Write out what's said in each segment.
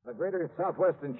The Greater Southwestern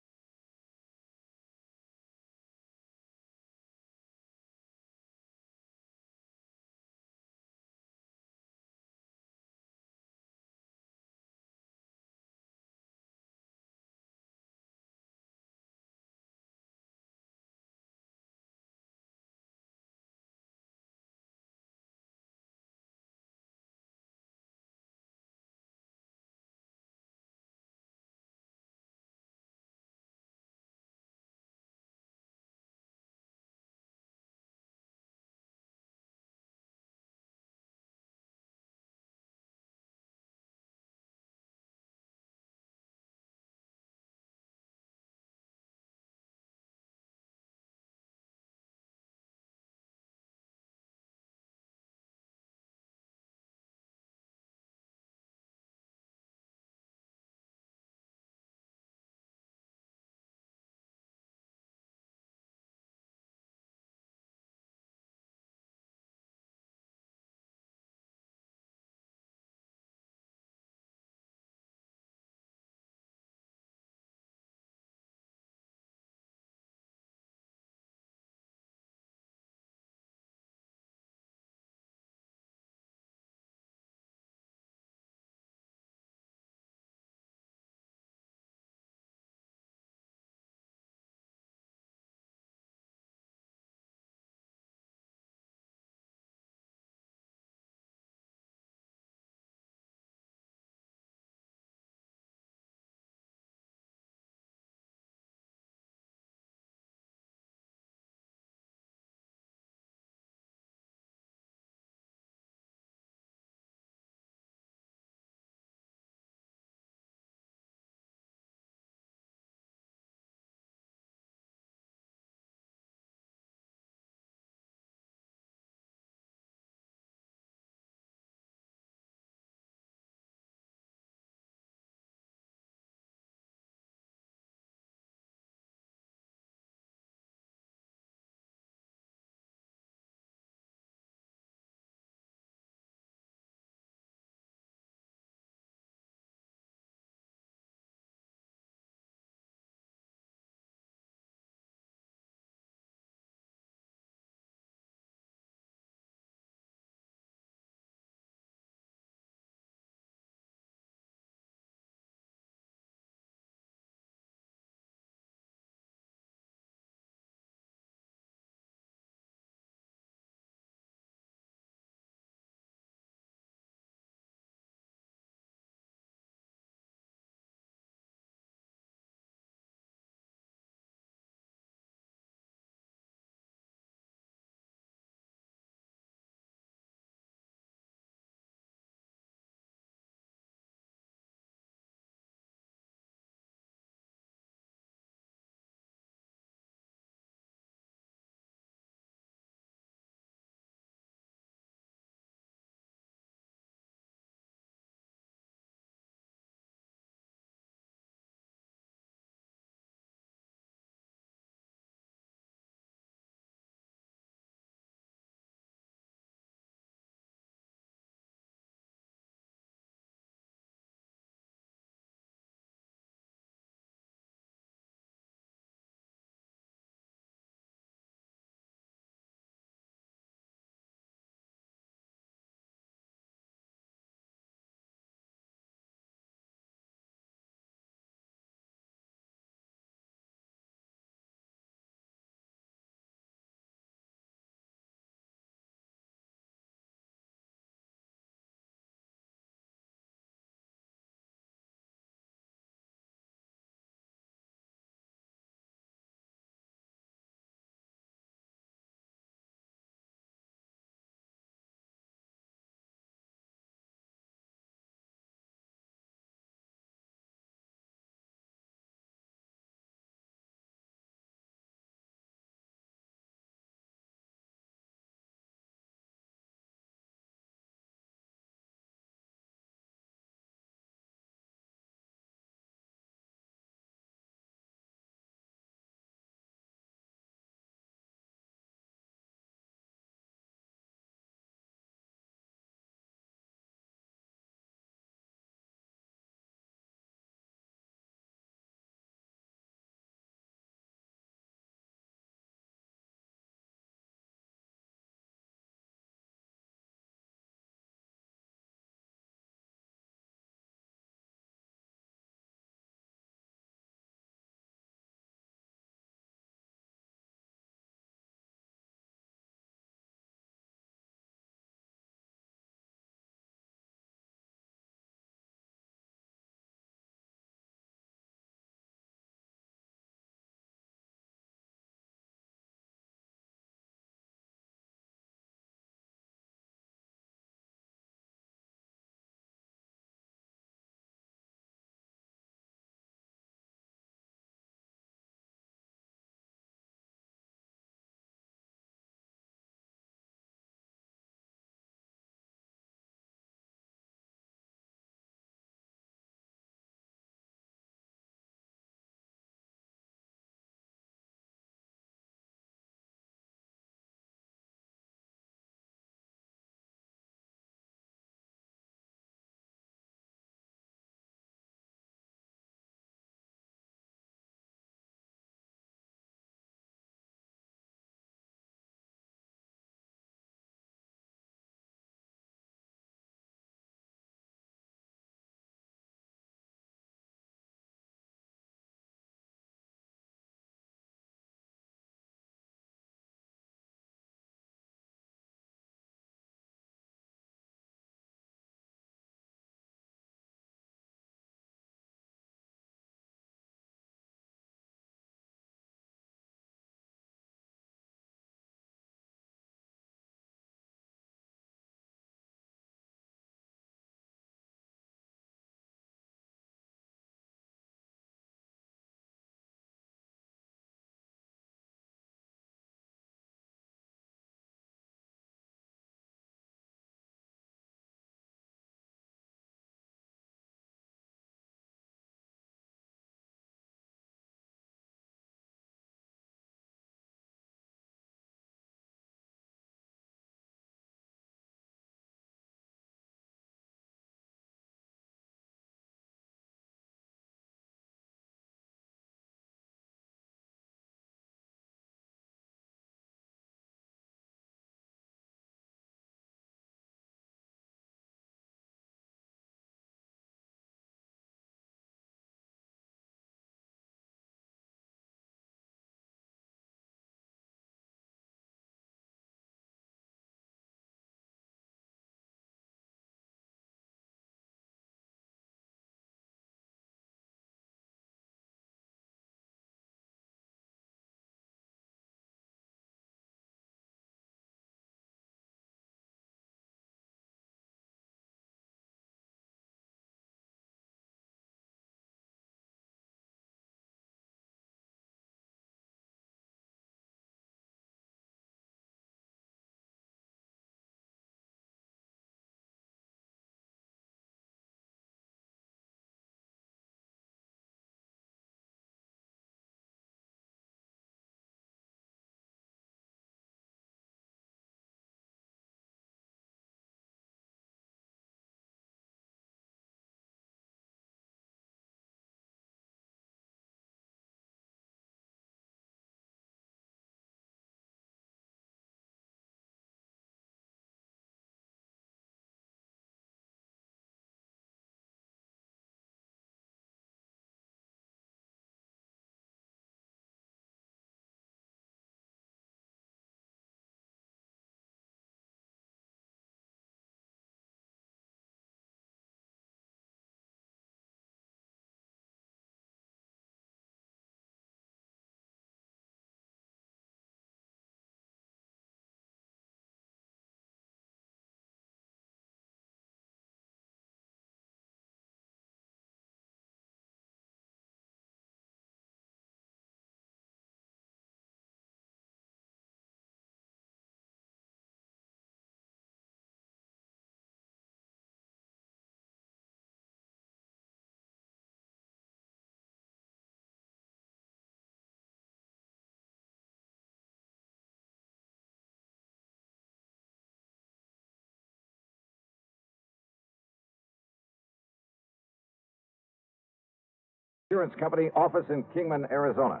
Insurance Company office in Kingman, Arizona.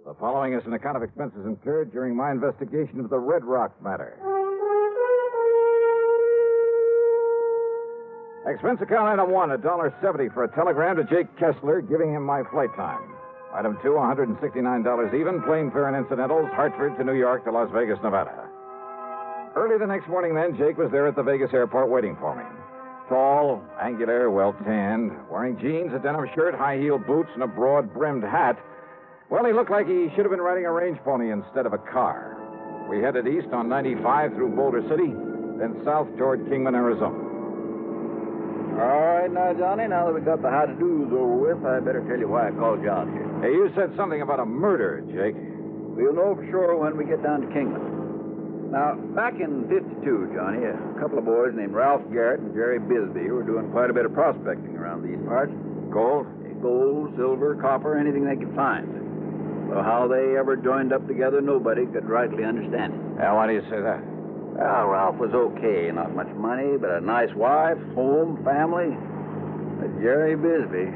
The following is an account of expenses incurred during my investigation of the Red Rock matter. Expense account item 1, $1.70 for a telegram to Jake Kessler giving him my flight time. Item 2, $169 even, plane fare and incidentals, Hartford to New York to Las Vegas, Nevada. Early the next morning then, Jake was there at the Vegas airport waiting for me. Tall, angular, well-tanned, wearing jeans, a denim shirt, high-heeled boots, and a broad-brimmed hat. Well, he looked like he should have been riding a range pony instead of a car. We headed east on 95 through Boulder City, then south toward Kingman, Arizona. All right, now, Johnny, now that we got the how-to-dos over with, I better tell you why I called you out here. Hey, you said something about a murder, Jake. We'll know for sure when we get down to Kingman. Now, back in '52, Johnny, a couple of boys named Ralph Garrett and Jerry Bisby were doing quite a bit of prospecting around these parts. Gold? Gold, silver, copper, anything they could find. So how they ever joined up together, nobody could rightly understand it. Yeah, why do you say that? Well, Ralph was okay. Not much money, but a nice wife, home, family. But Jerry Bisby,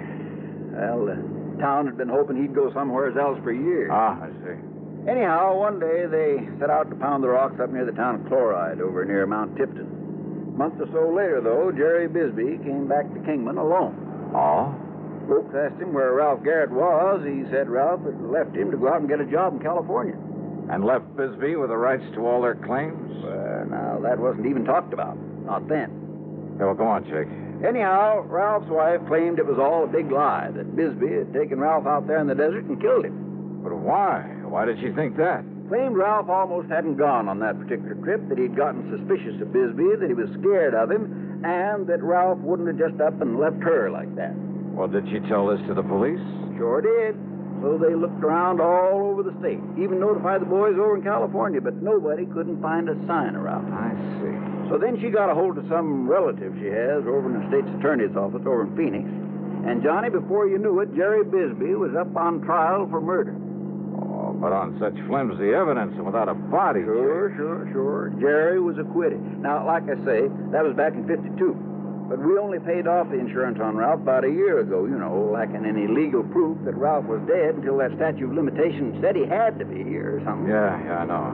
well, the town had been hoping he'd go somewhere else for years. Ah, I see. Anyhow, one day they set out to pound the rocks up near the town of Chloride over near Mount Tipton. A month or so later, though, Jerry Bisby came back to Kingman alone. Oh? Folks asked him where Ralph Garrett was. He said Ralph had left him to go out and get a job in California. And left Bisby with the rights to all their claims? Well, now, that wasn't even talked about. Not then. Yeah, well, go on, Jake. Anyhow, Ralph's wife claimed it was all a big lie, that Bisby had taken Ralph out there in the desert and killed him. But why? Why did she think that? Claimed Ralph almost hadn't gone on that particular trip, that he'd gotten suspicious of Bisby, that he was scared of him, and that Ralph wouldn't have just up and left her like that. Well, did she tell this to the police? Sure did. So they looked around all over the state, even notified the boys over in California, but nobody couldn't find a sign of Ralph. I see. So then she got a hold of some relative she has over in the state's attorney's office over in Phoenix. And, Johnny, before you knew it, Jerry Bisby was up on trial for murder. Oh, but on such flimsy evidence and without a body. Sure. Jerry was acquitted. Now, like I say, that was back in '52. But we only paid off the insurance on Ralph about a year ago, you know, lacking any legal proof that Ralph was dead until that statute of limitations said he had to be here or something. Yeah, I know.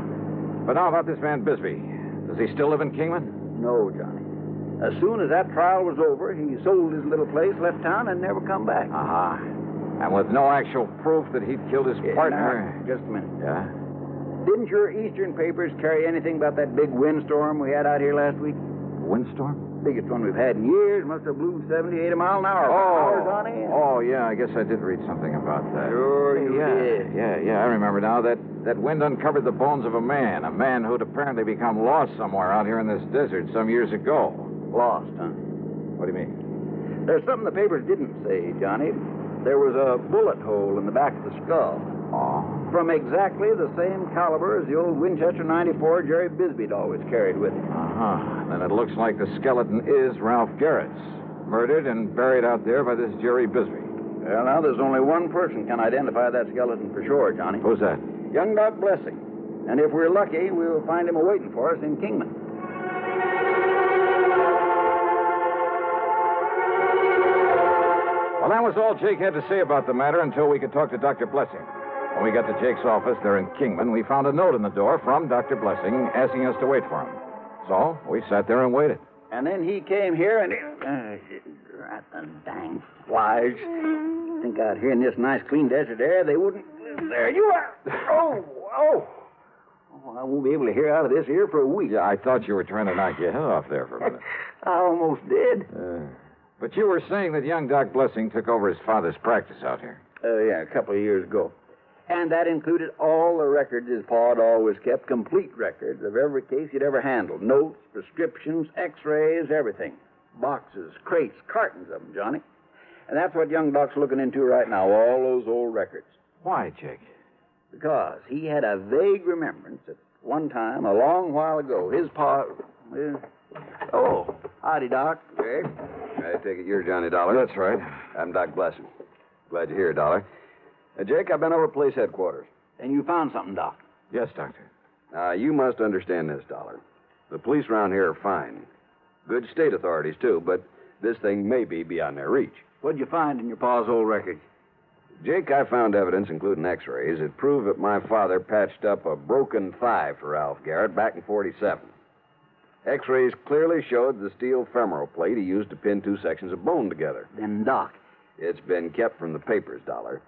But now about this man Bisby. Does he still live in Kingman? No, Johnny. As soon as that trial was over, he sold his little place, left town, and never come back. Uh-huh. And with no actual proof that he'd killed his partner. Now, just a minute. Yeah? Didn't your Eastern papers carry anything about that big windstorm we had out here last week? Windstorm? Biggest one we've had in years. Must have blew 78 a mile an hour. Johnny. Oh, yeah, I guess I did read something about that. Sure you did. Yeah, I remember now. That wind uncovered the bones of a man who'd apparently become lost somewhere out here in this desert some years ago. Lost, huh? What do you mean? There's something the papers didn't say, Johnny. There was a bullet hole in the back of the skull. Oh? From exactly the same caliber as the old Winchester 94 Jerry Bisbee'd always carried with him. Uh-huh. Then it looks like the skeleton is Ralph Garrett's. Murdered and buried out there by this Jerry Bisby. Well, now, there's only one person can identify that skeleton for sure, Johnny. Who's that? Young Doc Blessing. And if we're lucky, we'll find him awaiting for us in Kingman. Well, that was all Jake had to say about the matter until we could talk to Dr. Blessing. When we got to Jake's office there in Kingman, we found a note in the door from Dr. Blessing asking us to wait for him. So we sat there and waited. And then he came here and... Rat the dang flies. Think out here in this nice, clean desert air, they wouldn't... There you are. Oh, I won't be able to hear out of this here for a week. Yeah, I thought you were trying to knock your head off there for a minute. I almost did. But you were saying that young Doc Blessing took over his father's practice out here. Yeah, a couple of years ago. And that included all the records his pa had always kept, complete records of every case he'd ever handled. Notes, prescriptions, x-rays, everything. Boxes, crates, cartons of them, Johnny. And that's what young Doc's looking into right now, all those old records. Why, Jake? Because he had a vague remembrance that one time, a long while ago, his pa... Oh, howdy, Doc. Jake? I take it you're Johnny Dollar. That's right. I'm Doc Blessing. Glad you're here, Dollar. Jake, I've been over at police headquarters. And you found something, Doc? Yes, Doctor. Now, you must understand this, Dollar. The police around here are fine. Good state authorities, too, but this thing may be beyond their reach. What'd you find in your pa's old records? Jake, I found evidence, including x-rays, that proved that my father patched up a broken thigh for Ralph Garrett back in 47. X-rays clearly showed the steel femoral plate he used to pin two sections of bone together. Then, Doc. It's been kept from the papers, Dollar.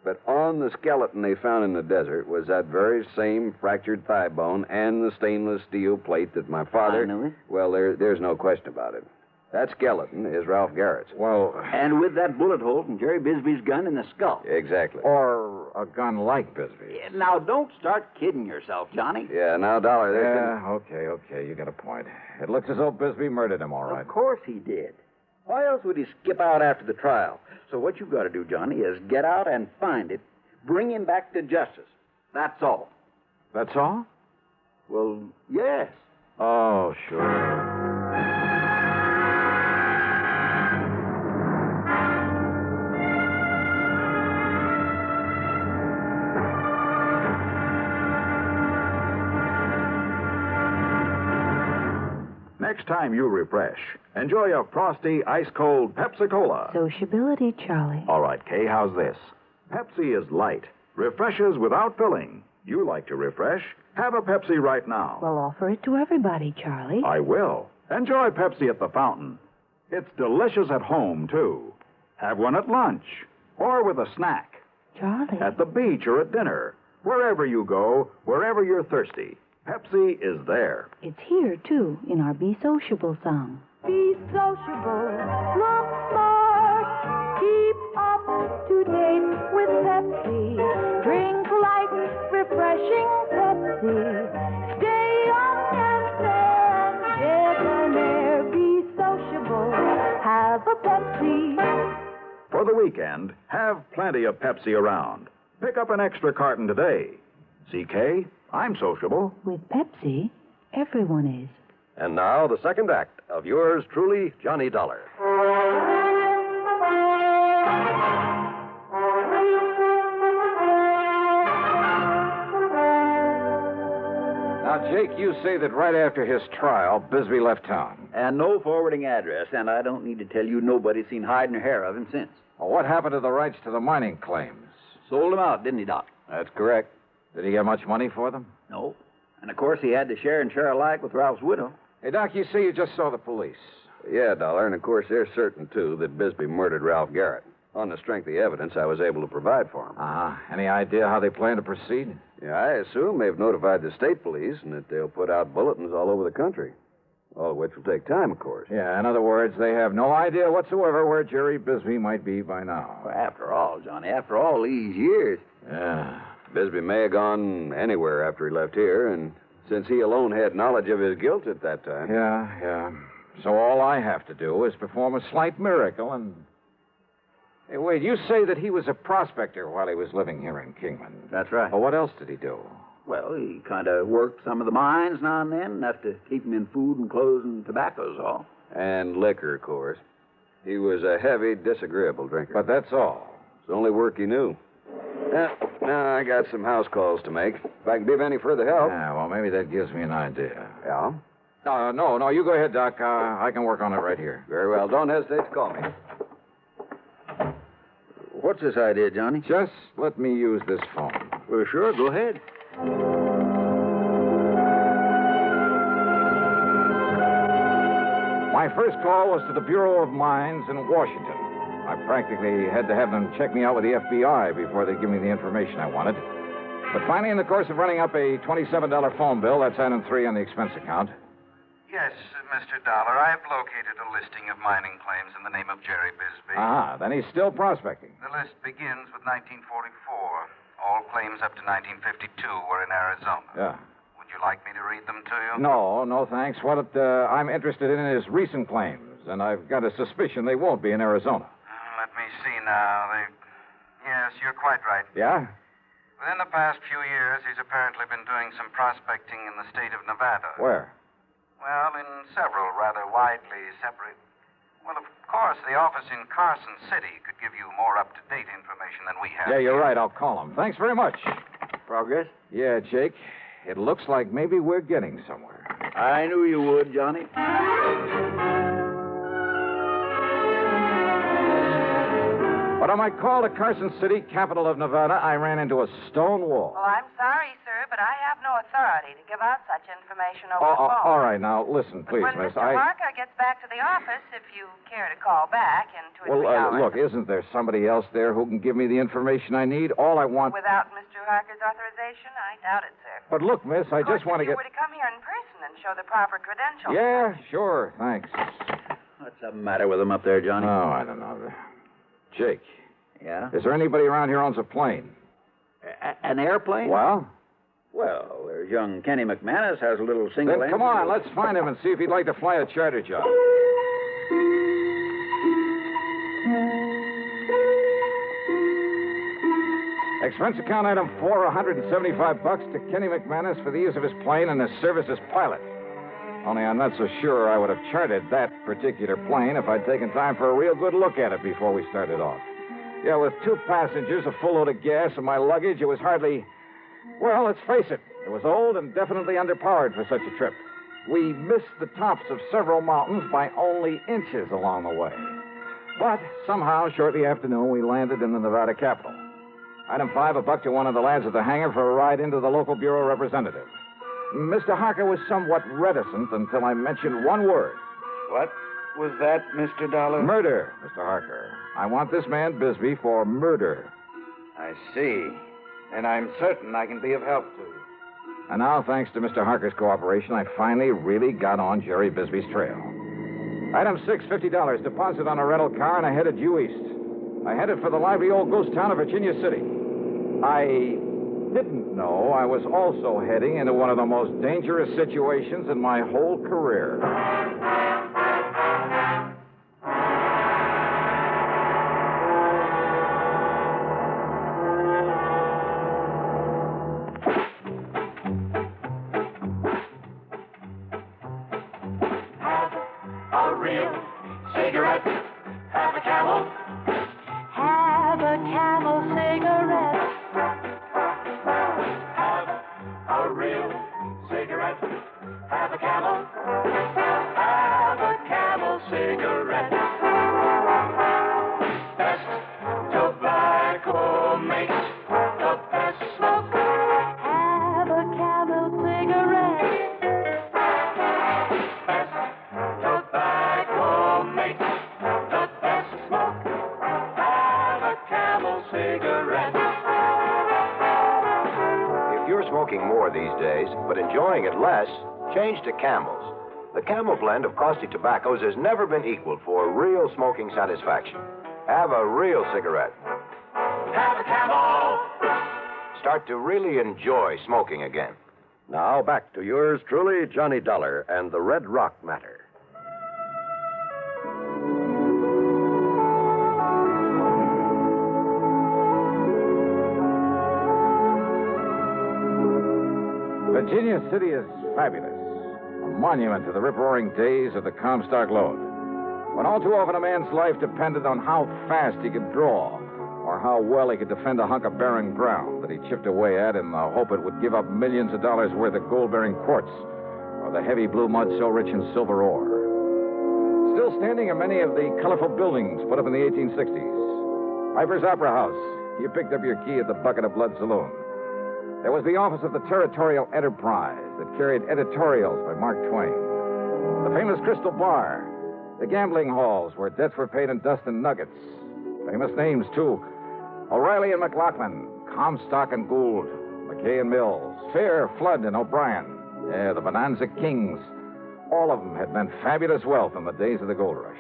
But on the skeleton they found in the desert was that very same fractured thigh bone and the stainless steel plate that my father... I knew it. Well, there's no question about it. That skeleton is Ralph Garrett's. Well... And with that bullet hole from Jerry Bisbee's gun in the skull. Exactly. Or a gun like Bisbee. Yeah, now, don't start kidding yourself, Johnny. Yeah, now, Dollar, there's... Yeah, okay. You got a point. It looks as though Bisbee murdered him, all right. Of course he did. Why else would he skip out after the trial? So what you got to do, Johnny, is get out and find it, bring him back to justice. That's all. That's all? Well, yes. Oh, sure. Next time you refresh, enjoy a frosty, ice-cold Pepsi-Cola. Sociability, Charlie. All right, Kay, how's this? Pepsi is light, refreshes without filling. You like to refresh? Have a Pepsi right now. Well, offer it to everybody, Charlie. I will. Enjoy Pepsi at the fountain. It's delicious at home, too. Have one at lunch or with a snack. Charlie. At the beach or at dinner. Wherever you go, wherever you're thirsty, Pepsi is there. It's here, too, in our Be Sociable song. Be sociable, look smart, keep up to date with Pepsi. Drink light, refreshing Pepsi. Stay on and get an air. Be sociable, have a Pepsi. For the weekend, have plenty of Pepsi around. Pick up an extra carton today. CK, I'm sociable. With Pepsi, everyone is. And now, the second act of yours truly, Johnny Dollar. Now, Jake, you say that right after his trial, Bisbee left town. And no forwarding address, and I don't need to tell you nobody's seen hide nor hair of him since. Well, what happened to the rights to the mining claims? Sold him out, didn't he, Doc? That's correct. Did he get much money for them? No. And, of course, he had to share and share alike with Ralph's widow. Hey, Doc, you say you just saw the police. Yeah, Dollar, and of course they're certain, too, that Bisbee murdered Ralph Garrett. On the strength of the evidence I was able to provide for him. Uh-huh. Any idea how they plan to proceed? Yeah, I assume they've notified the state police and that they'll put out bulletins all over the country. All of which will take time, of course. Yeah, in other words, they have no idea whatsoever where Jerry Bisbee might be by now. Well, after all, Johnny, after all these years. Yeah. Bisbee may have gone anywhere after he left here, and since he alone had knowledge of his guilt at that time. Yeah. So all I have to do is perform a slight miracle and... Hey, wait, you say that he was a prospector while he was living here in Kingman. That's right. Well, what else did he do? Well, he kind of worked some of the mines now and then, enough to keep him in food and clothes and tobacco's all. And liquor, of course. He was a heavy, disagreeable drinker. But that's all. It's the only work he knew. Now I got some house calls to make. If I can be of any further help. Yeah, well, maybe that gives me an idea. Yeah? No, you go ahead, Doc. I can work on it right here. Very well. Don't hesitate to call me. What's this idea, Johnny? Just let me use this phone. Well, sure, go ahead. My first call was to the Bureau of Mines in Washington. I practically had to have them check me out with the FBI before they'd give me the information I wanted. But finally, in the course of running up a $27 phone bill, that's item 3 on the expense account. Yes, Mr. Dollar, I've located a listing of mining claims in the name of Jerry Bisbee. Then he's still prospecting. The list begins with 1944. All claims up to 1952 were in Arizona. Yeah. Would you like me to read them to you? No, thanks. What I'm interested in is recent claims, and I've got a suspicion they won't be in Arizona. Let me see now. Yes, you're quite right. Yeah? Within the past few years, he's apparently been doing some prospecting in the state of Nevada. Where? Well, in several rather widely separate... Well, of course, the office in Carson City could give you more up-to-date information than we have. Yeah, you're right. I'll call him. Thanks very much. Progress? Yeah, Jake. It looks like maybe we're getting somewhere. I knew you would, Johnny. But on my call to Carson City, capital of Nevada, I ran into a stone wall. Well, I'm sorry, sir, but I have no authority to give out such information over the phone. All right, now, listen, please, when miss. Mr. Harker gets back to the office, if you care to call back in 2 or 3 hours. Look, isn't there somebody else there who can give me the information I need? All I want... Without Mr. Harker's authorization? I doubt it, sir. But look, miss, I just want to get... If you were to come here in person and show the proper credentials. Yeah, sure, thanks. What's the matter with him up there, Johnny? Oh, I don't know. Jake. Yeah? Is there anybody around here who owns a plane? An airplane? Well? Well, there's young Kenny McManus has a little single Then come on, let's find him and see if he'd like to fly a charter job. Expense account item 4, $175 to Kenny McManus for the use of his plane and his service as pilot. Only I'm not so sure I would have chartered that particular plane if I'd taken time for a real good look at it before we started off. Yeah, with 2 passengers, a full load of gas, and my luggage, it was hardly... Well, let's face it. It was old and definitely underpowered for such a trip. We missed the tops of several mountains by only inches along the way. But somehow, shortly after noon, we landed in the Nevada capital. Item 5, $1 to one of the lads at the hangar for a ride into the local bureau representative. Mr. Harker was somewhat reticent until I mentioned one word. What was that, Mr. Dollar? Murder, Mr. Harker. I want this man Bisby for murder. I see. And I'm certain I can be of help to you. And now, thanks to Mr. Harker's cooperation, I finally really got on Jerry Bisby's trail. Item 6, $50, deposit on a rental car, and I headed due east. I headed for the lively old ghost town of Virginia City. I didn't know I was also heading into one of the most dangerous situations in my whole career. Smoking more these days, but enjoying it less, change to Camels. The Camel blend of costly tobaccos has never been equaled for real smoking satisfaction. Have a real cigarette. Have a Camel! Start to really enjoy smoking again. Now back to yours truly, Johnny Dollar, and the Red Rock matter. Virginia City is fabulous. A monument to the rip-roaring days of the Comstock Lode. When all too often a man's life depended on how fast he could draw, or how well he could defend a hunk of barren ground that he chipped away at in the hope it would give up millions of dollars worth of gold-bearing quartz, or the heavy blue mud so rich in silver ore. Still standing are many of the colorful buildings put up in the 1860s. Piper's Opera House. You picked up your key at the Bucket of Blood Saloon. There was the office of the Territorial Enterprise that carried editorials by Mark Twain. The famous Crystal Bar. The gambling halls where debts were paid in dust and nuggets. Famous names, too. O'Reilly and McLaughlin, Comstock and Gould, McKay and Mills, Fair, Flood, and O'Brien. Yeah, the Bonanza Kings. All of them had meant fabulous wealth in the days of the gold rush.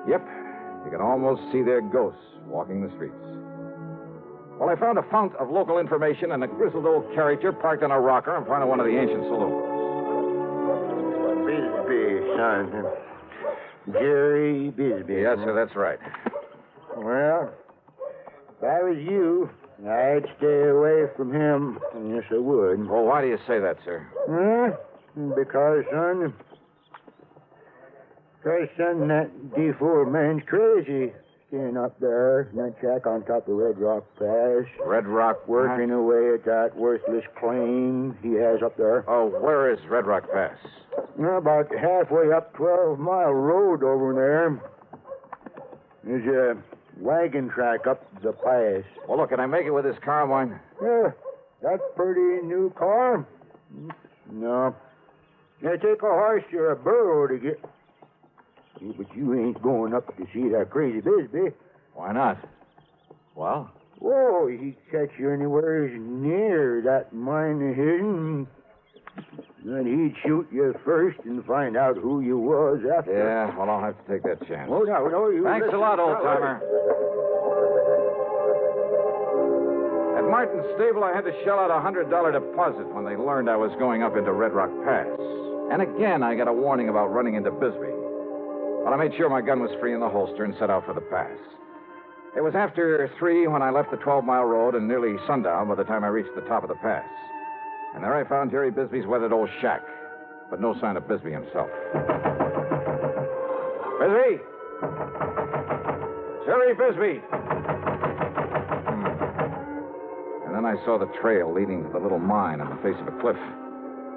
Yep, you could almost see their ghosts walking the streets. Well, I found a fount of local information and a grizzled old character parked on a rocker in front of one of the ancient saloons. Bisby, son. Jerry Bisby. Yes, sir, that's right. Well, if I was you, I'd stay away from him. Yes, I would. Well, why do you say that, sir? Because, son, that D4 man's crazy. Staying up there in that shack on top of Red Rock Pass. Red Rock? Working away at that worthless claim he has up there. Oh, where is Red Rock Pass? About halfway up 12-mile road over there. There's a wagon track up the pass. Well, look, can I make it with this car of mine? Yeah, that's pretty new car. No. It take a horse or a burro to get... Yeah, but you ain't going up to see that crazy Bisby. Why not? Well? Whoa, he'd catch you anywhere near that mine of his. Then he'd shoot you first and find out who you was after. Yeah, well, I'll have to take that chance. Oh, no, you... Thanks a lot, old-timer. At Martin's stable, I had to shell out a $100 deposit when they learned I was going up into Red Rock Pass. And again, I got a warning about running into Bisby. But I made sure my gun was free in the holster and set out for the pass. It was after 3 when I left the 12-mile road and nearly sundown by the time I reached the top of the pass. And there I found Jerry Bisbee's weathered old shack, but no sign of Bisby himself. Bisby! Jerry Bisby! And then I saw the trail leading to the little mine on the face of a cliff.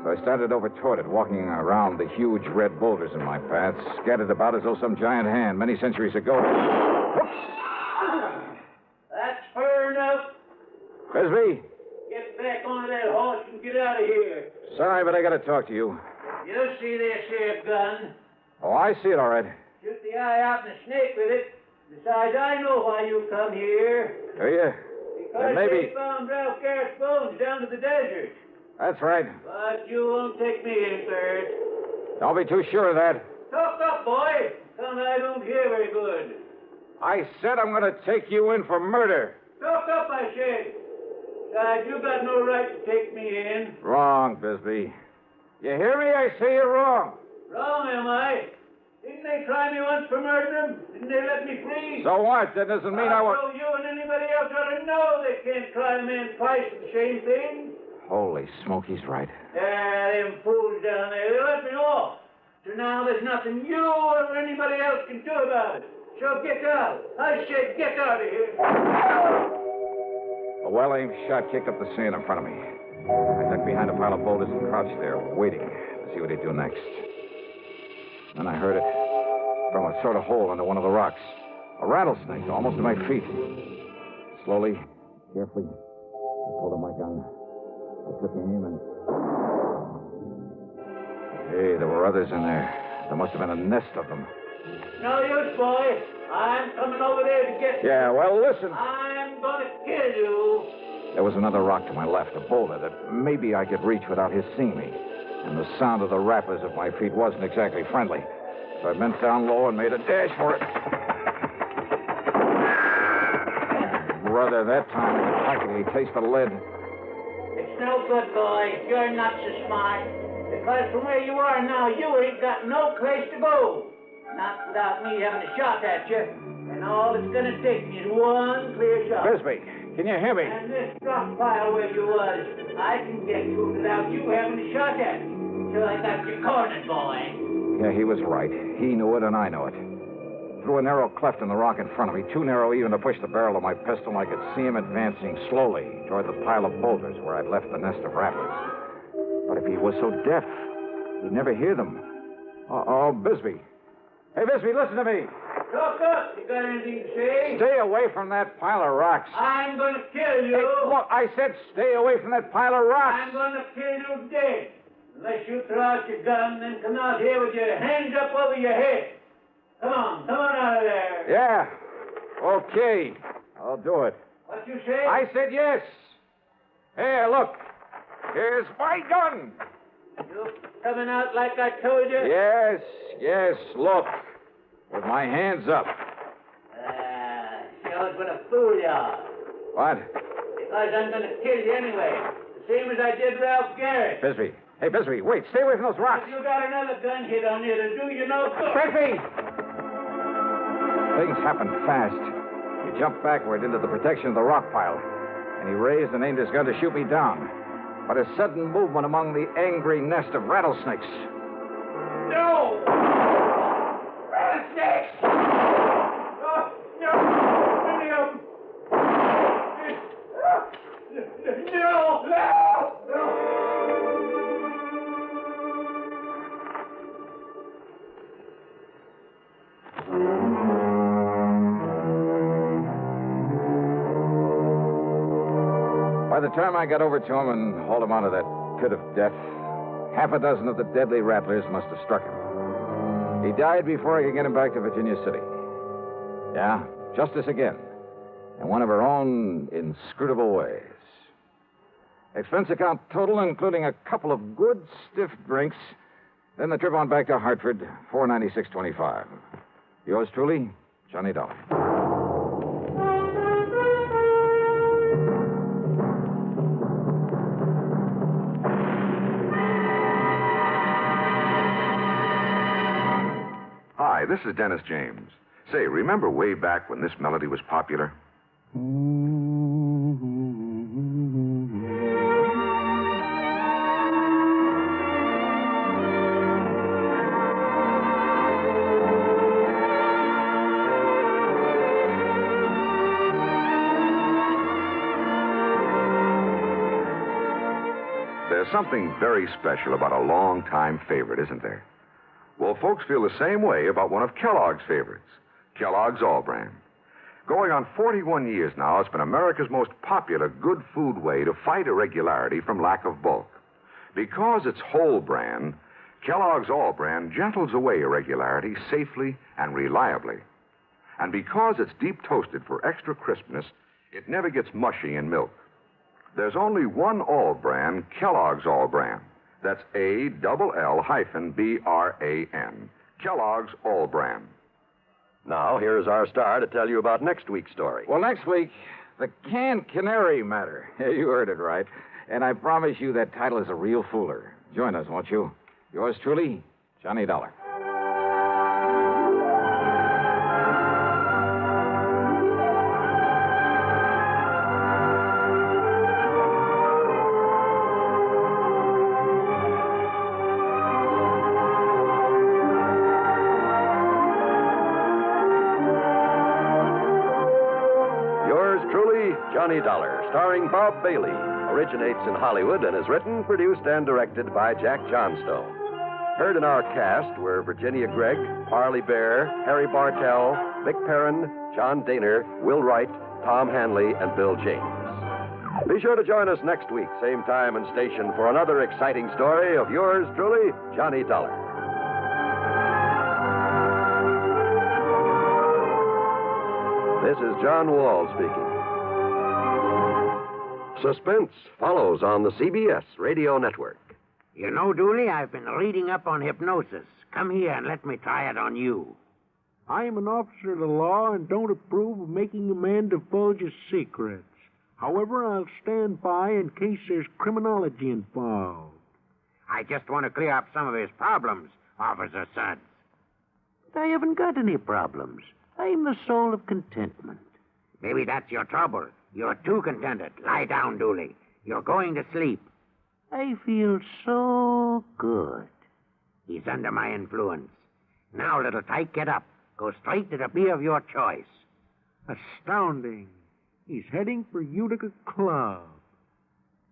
So I started over toward it, walking around the huge red boulders in my path, scattered about as though some giant hand many centuries ago. Whoops! That's fair enough. Bisby! Get back on that horse and get out of here. Sorry, but I gotta talk to you. You see this here gun? Oh, I see it all right. Shoot the eye out and a snake with it. Besides, I know why you come here. Do you? Because maybe... they found Ralph Garrett's bones down to the desert. That's right. But you won't take me in first. Don't be too sure of that. Talk up, boy. Son, I don't hear very good. I said I'm going to take you in for murder. Talk up, I said. Besides, you got no right to take me in. Wrong, Bisby. You hear me? I say you're wrong. Wrong, am I? Didn't they try me once for murdering? Didn't they let me free? So what? That doesn't mean I So you and anybody else ought to know they can't try a man twice for the same thing. Holy smoke, he's right. Them fools down there, they let me off. So now there's nothing you or anybody else can do about it. So get out. I said get out of here. A well-aimed shot kicked up the sand in front of me. I ducked behind a pile of boulders and crouched there, waiting to see what he'd do next. Then I heard it from a sort of hole under one of the rocks. A rattlesnake, almost to my feet. Slowly, carefully, I pulled out my gun. I took aim and... Hey, there were others in there. There must have been a nest of them. No use, boy. I'm coming over there to get you. Yeah, well, listen. I'm going to kill you. There was another rock to my left, a boulder that maybe I could reach without his seeing me. And the sound of the rappers at my feet wasn't exactly friendly. So I bent down low and made a dash for it. Brother, that time I could practically taste the lead. It's no good, boy. You're not so smart. Because from where you are now, you ain't got no place to go. Not without me having a shot at you. And all it's going to take me is one clear shot. Bisby, can you hear me? And this rock pile where you was, I can get to it without you having a shot at me. So I got you cornered, boy. Yeah, he was right. He knew it and I know it. Through a narrow cleft in the rock in front of me, too narrow even to push the barrel of my pistol, I could see him advancing slowly toward the pile of boulders where I'd left the nest of rattlers. But if he was so deaf, he'd never hear them. Oh, Bisby. Hey, Bisby, listen to me. Talk up. You got anything to say? Stay away from that pile of rocks. I'm going to kill you. Hey, look, I said stay away from that pile of rocks. I'm going to kill you dead. Unless you throw out your gun and come out here with your hands up over your head. Come on out of there. Yeah. Okay. I'll do it. What you say? I said yes. Here, look. Here's my gun. You coming out like I told you? Yes, look. With my hands up. Shows what a fool you are. What? Because I'm going to kill you anyway. The same as I did Ralph Garrett. Bisby. Hey, Bisby, wait. Stay away from those rocks. If you got another gun hit on you, it'll do you no good. Bisby! Things happened fast. He jumped backward into the protection of the rock pile, and he raised and aimed his gun to shoot me down. But a sudden movement among the angry nest of rattlesnakes. No! Rattlesnakes! No! the time I got over to him and hauled him out of that pit of death, half a dozen of the deadly rattlers must have struck him. He died before I could get him back to Virginia City. Yeah, justice again. In one of her own inscrutable ways. Expense account total, including a couple of good stiff drinks. Then the trip on back to Hartford, $496.25. Yours truly, Johnny Dollar. Hi, this is Dennis James. Say, remember way back when this melody was popular? There's something very special about a long-time favorite, isn't there? Well, folks feel the same way about one of Kellogg's favorites, Kellogg's All-Bran. Going on 41 years now, it's been America's most popular good food way to fight irregularity from lack of bulk. Because it's whole bran, Kellogg's All-Bran gentles away irregularity safely and reliably. And because it's deep toasted for extra crispness, it never gets mushy in milk. There's only one All-Bran, Kellogg's All-Bran. That's ALL-BRAN. Kellogg's All-Bran. Now, here's our star to tell you about next week's story. Well, next week, the canned canary matter. You heard it right. And I promise you that title is a real fooler. Join us, won't you? Yours truly, Johnny Dollar. Johnny Dollar, starring Bob Bailey, originates in Hollywood and is written, produced, and directed by Jack Johnstone. Heard in our cast were Virginia Gregg, Arlie Bear, Harry Bartell, Vic Perrin, John Daner, Will Wright, Tom Hanley, and Bill James. Be sure to join us next week, same time and station, for another exciting story of yours truly, Johnny Dollar. This is John Wall speaking. Suspense follows on the CBS Radio Network. You know, Dooley, I've been reading up on hypnosis. Come here and let me try it on you. I am an officer of the law and don't approve of making a man divulge his secrets. However, I'll stand by in case there's criminology involved. I just want to clear up some of his problems, Officer Suggs. But I haven't got any problems. I'm the soul of contentment. Maybe that's your trouble. You're too contented. Lie down, Dooley. You're going to sleep. I feel so good. He's under my influence. Now, little tyke, get up. Go straight to the beer of your choice. Astounding. He's heading for Utica Club.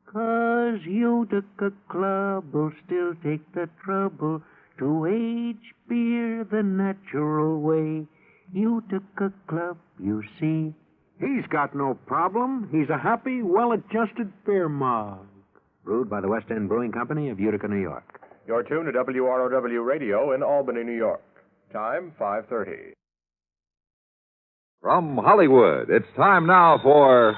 'Cause Utica Club will still take the trouble to age beer the natural way. Utica Club, you see. He's got no problem. He's a happy, well-adjusted beer mug. Brewed by the West End Brewing Company of Utica, New York. You're tuned to WROW Radio in Albany, New York. Time, 5:30. From Hollywood, it's time now for...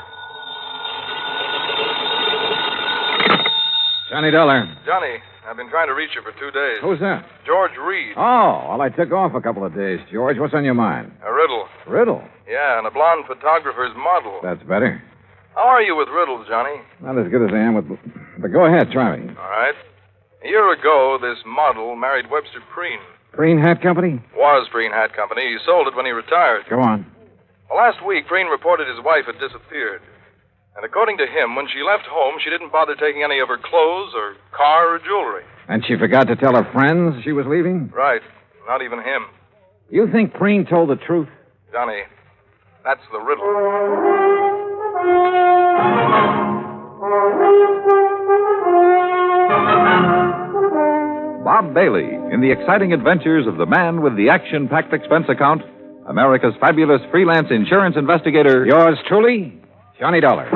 Johnny Dollar. Johnny, I've been trying to reach you for 2 days. Who's that? George Reed. Oh, well, I took off a couple of days, George. What's on your mind? A riddle. Riddle? Yeah, and a blonde photographer's model. That's better. How are you with riddles, Johnny? Not as good as I am with... But go ahead, try me. All right. A year ago, this model married Webster Prene. Prene Hat Company? Was Prene Hat Company. He sold it when he retired. Go on. Well, last week, Prene reported his wife had disappeared. And according to him, when she left home, she didn't bother taking any of her clothes or car or jewelry. And she forgot to tell her friends she was leaving? Right. Not even him. You think Prene told the truth? Johnny, that's the riddle. Bob Bailey in the exciting adventures of the man with the action-packed expense account, America's fabulous freelance insurance investigator. Yours truly, Johnny Dollar.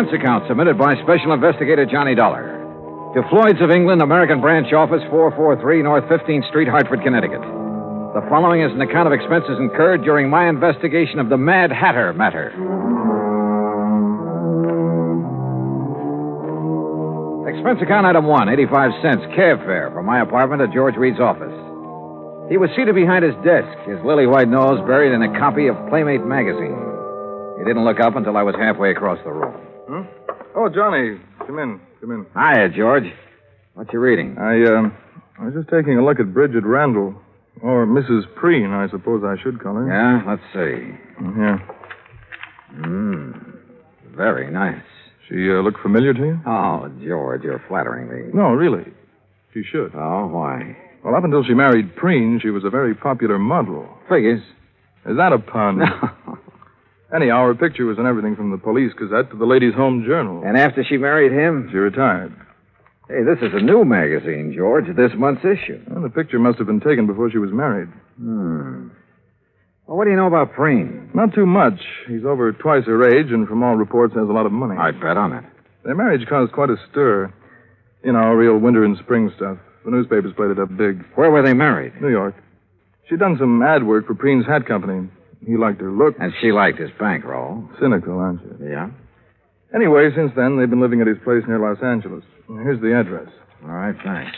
expense account submitted by Special Investigator Johnny Dollar to Floyd's of England, American Branch Office, 443 North 15th Street, Hartford, Connecticut. The following is an account of expenses incurred during my investigation of the Mad Hatter matter. Expense account item 1, 85 cents, cab fare from my apartment to George Reed's office. He was seated behind his desk, his lily-white nose buried in a copy of Playmate magazine. He didn't look up until I was halfway across the room. Oh, Johnny, come in. Hiya, George. What you reading? I was just taking a look at Bridget Randall. Or Mrs. Prene, I suppose I should call her. Yeah, let's see. Yeah. Very nice. She look familiar to you? Oh, George, you're flattering me. No, really. She should. Oh, why? Well, up until she married Prene, she was a very popular model. Figures. Is that a pun? No. Anyhow, her picture was in everything from the Police Gazette to the Ladies' Home Journal. And after she married him? She retired. Hey, this is a new magazine, George, this month's issue. Well, the picture must have been taken before she was married. Well, what do you know about Prene? Not too much. He's over twice her age, and from all reports has a lot of money. I'd bet on it. Their marriage caused quite a stir. You know, real winter and spring stuff. The newspapers played it up big. Where were they married? New York. She'd done some ad work for Prene's hat company. He liked her look. And she liked his bankroll. Cynical, aren't you? Yeah? Anyway, since then, they've been living at his place near Los Angeles. Here's the address. All right, thanks.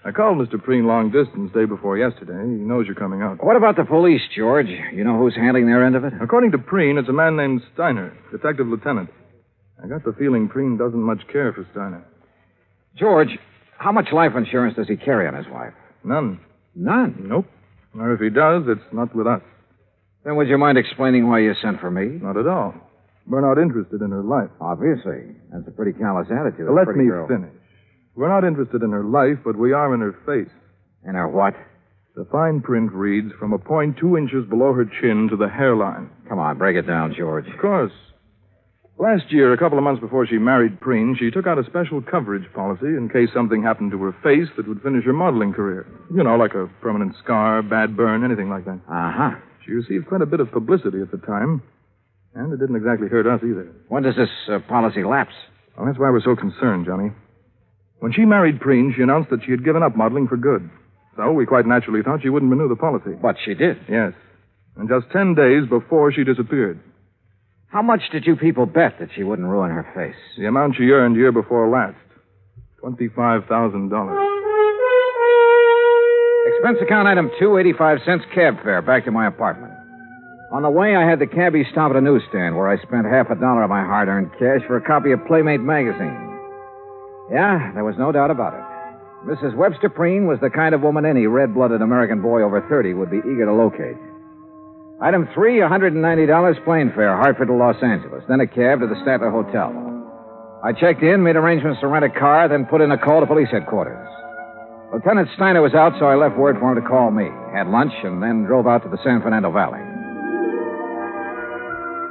I called Mr. Prene long distance day before yesterday. He knows you're coming out. What about the police, George? You know who's handling their end of it? According to Prene, it's a man named Steiner, detective lieutenant. I got the feeling Prene doesn't much care for Steiner. George, how much life insurance does he carry on his wife? None. None? Nope. Or if he does, it's not with us. Then would you mind explaining why you sent for me? Not at all. We're not interested in her life. Obviously. That's a pretty callous attitude. Let me finish. We're not interested in her life, but we are in her face. In her what? The fine print reads from a point 2 inches below her chin to the hairline. Come on, break it down, George. Of course. Last year, a couple of months before she married Prene, she took out a special coverage policy in case something happened to her face that would finish her modeling career. You know, like a permanent scar, bad burn, anything like that. Uh-huh. She received quite a bit of publicity at the time, and it didn't exactly hurt us either. When does this policy lapse? Well, that's why we're so concerned, Johnny. When she married Prene, she announced that she had given up modeling for good. So we quite naturally thought she wouldn't renew the policy. But she did. Yes. And just 10 days before she disappeared. How much did you people bet that she wouldn't ruin her face? The amount she earned year before last. $25,000. Expense account item 2, 85 cents cab fare back to my apartment. On the way, I had the cabbie stop at a newsstand where I spent $50 of my hard-earned cash for a copy of Playmate magazine. Yeah, there was no doubt about it. Mrs. Webster Prene was the kind of woman any red-blooded American boy over 30 would be eager to locate. Item 3, $190 plane fare, Hartford to Los Angeles, then a cab to the Statler Hotel. I checked in, made arrangements to rent a car, then put in a call to police headquarters. Lieutenant Steiner was out, so I left word for him to call me, had lunch, and then drove out to the San Fernando Valley.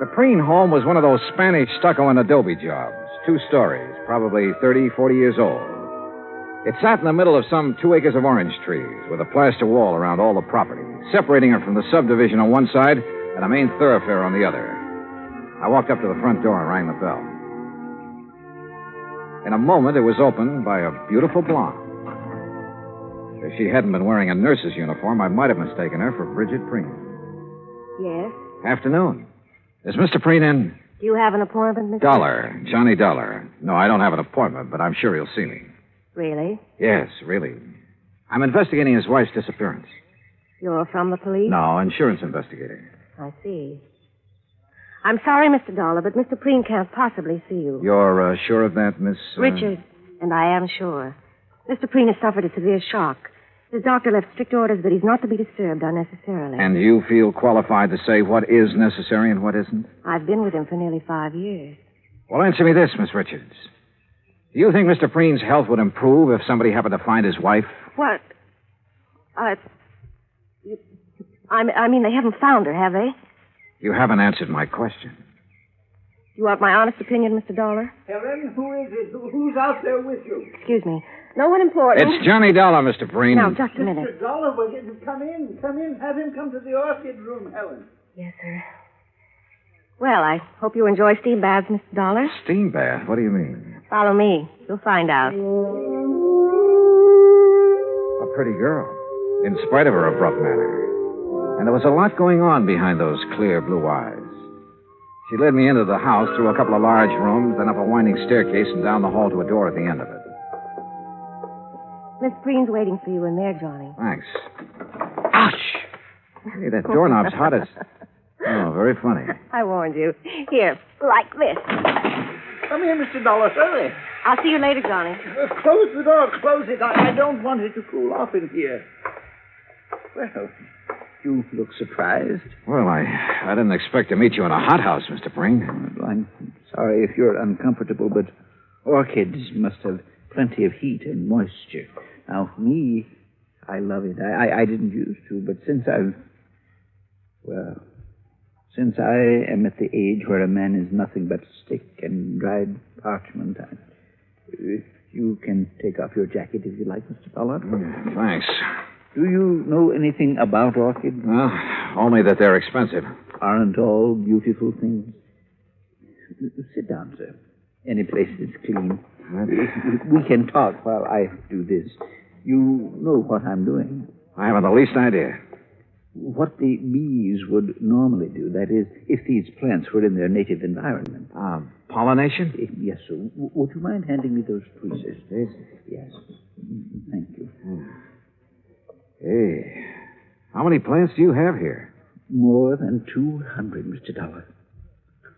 The Prene home was one of those Spanish stucco and adobe jobs, 2 stories, probably 30, 40 years old. It sat in the middle of some 2 acres of orange trees, with a plaster wall around all the property, separating it from the subdivision on one side and a main thoroughfare on the other. I walked up to the front door and rang the bell. In a moment, it was opened by a beautiful blonde. If she hadn't been wearing a nurse's uniform, I might have mistaken her for Bridget Prene. Yes? Afternoon. Is Mr. Prene in? Do you have an appointment, Mr. Dollar. Johnny Dollar. No, I don't have an appointment, but I'm sure he'll see me. Really? Yes, really. I'm investigating his wife's disappearance. You're from the police? No, insurance investigator. I see. I'm sorry, Mr. Dollar, but Mr. Prene can't possibly see you. You're sure of that, Miss... Richard, and I am sure. Mr. Prene has suffered a severe shock. His doctor left strict orders that he's not to be disturbed unnecessarily. And you feel qualified to say what is necessary and what isn't? I've been with him for nearly 5 years. Well, answer me this, Miss Richards. Do you think Mr. Prene's health would improve if somebody happened to find his wife? What? I mean, they haven't found her, have they? You haven't answered my question. You want my honest opinion, Mr. Dollar? Helen, who is it? Who's out there with you? Excuse me. No one important. It's Johnny Dollar, Mr. Prene. Now, just a minute. Mr. Dollar, come in. Come in. Have him come to the orchid room, Helen. Yes, sir. Well, I hope you enjoy steam baths, Mr. Dollar. Steam bath? What do you mean? Follow me. You'll find out. A pretty girl, in spite of her abrupt manner. And there was a lot going on behind those clear blue eyes. She led me into the house through a couple of large rooms, then up a winding staircase and down the hall to a door at the end of it. Miss Prene's waiting for you in there, Johnny. Thanks. Ouch! Hey, that doorknob's hot as... Oh, very funny. I warned you. Here, like this. Come here, Mr. Dollar. Hurry. I'll see you later, Johnny. Close the door. Close it. I don't want it to cool off in here. Well, you look surprised. Well, I didn't expect to meet you in a hothouse, Mr. Prene. I'm sorry if you're uncomfortable, but orchids must have plenty of heat and moisture. Now, me, I love it. I didn't used to, but since I am at the age where a man is nothing but stick and dried parchment, you can take off your jacket if you like, Mr. Dollar. Thanks. Do you know anything about orchids? Well, only that they're expensive. Aren't all beautiful things? Sit down, sir. Any place that's clean. We can talk while I do this. You know what I'm doing. I haven't the least idea. What the bees would normally do, that is, if these plants were in their native environment. Pollination? Yes, sir. Would you mind handing me those tweezers? Yes. Thank you. Hey, how many plants do you have here? More than 200, Mr. Dollar.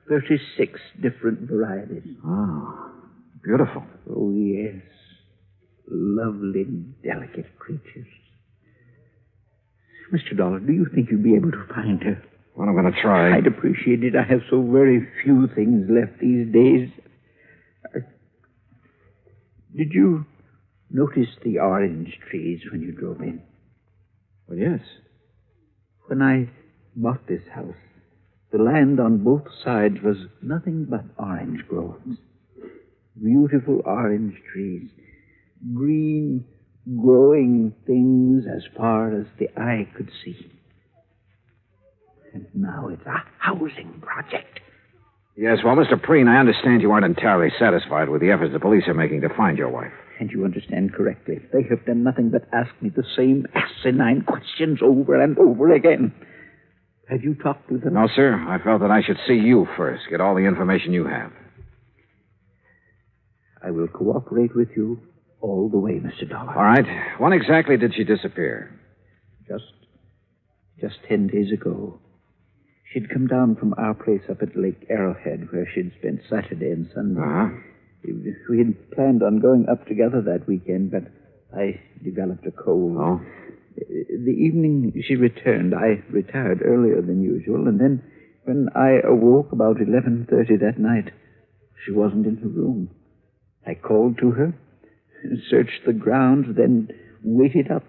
36 different varieties. Oh, beautiful. Oh, yes. Lovely, delicate creatures. Mr. Dollar, do you think you'd be able to find her? Well, I'm going to try. I'd appreciate it. I have so very few things left these days. Did you notice the orange trees when you drove in? Well, yes. When I bought this house, the land on both sides was nothing but orange groves. Beautiful orange trees. Green, growing things as far as the eye could see. And now it's a housing project. Yes, well, Mr. Prene, I understand you aren't entirely satisfied with the efforts the police are making to find your wife. And you understand correctly. They have done nothing but ask me the same asinine questions over and over again. Have you talked to them? No, sir. I felt that I should see you first, get all the information you have. I will cooperate with you all the way, Mr. Dollar. All right. When exactly did she disappear? Just 10 days ago. She'd come down from our place up at Lake Arrowhead, where she'd spent Saturday and Sunday. Uh-huh. We had planned on going up together that weekend, but I developed a cold. Oh? The evening she returned, I retired earlier than usual, and then when I awoke about 11:30 that night, she wasn't in her room. I called to her, searched the grounds, then waited up.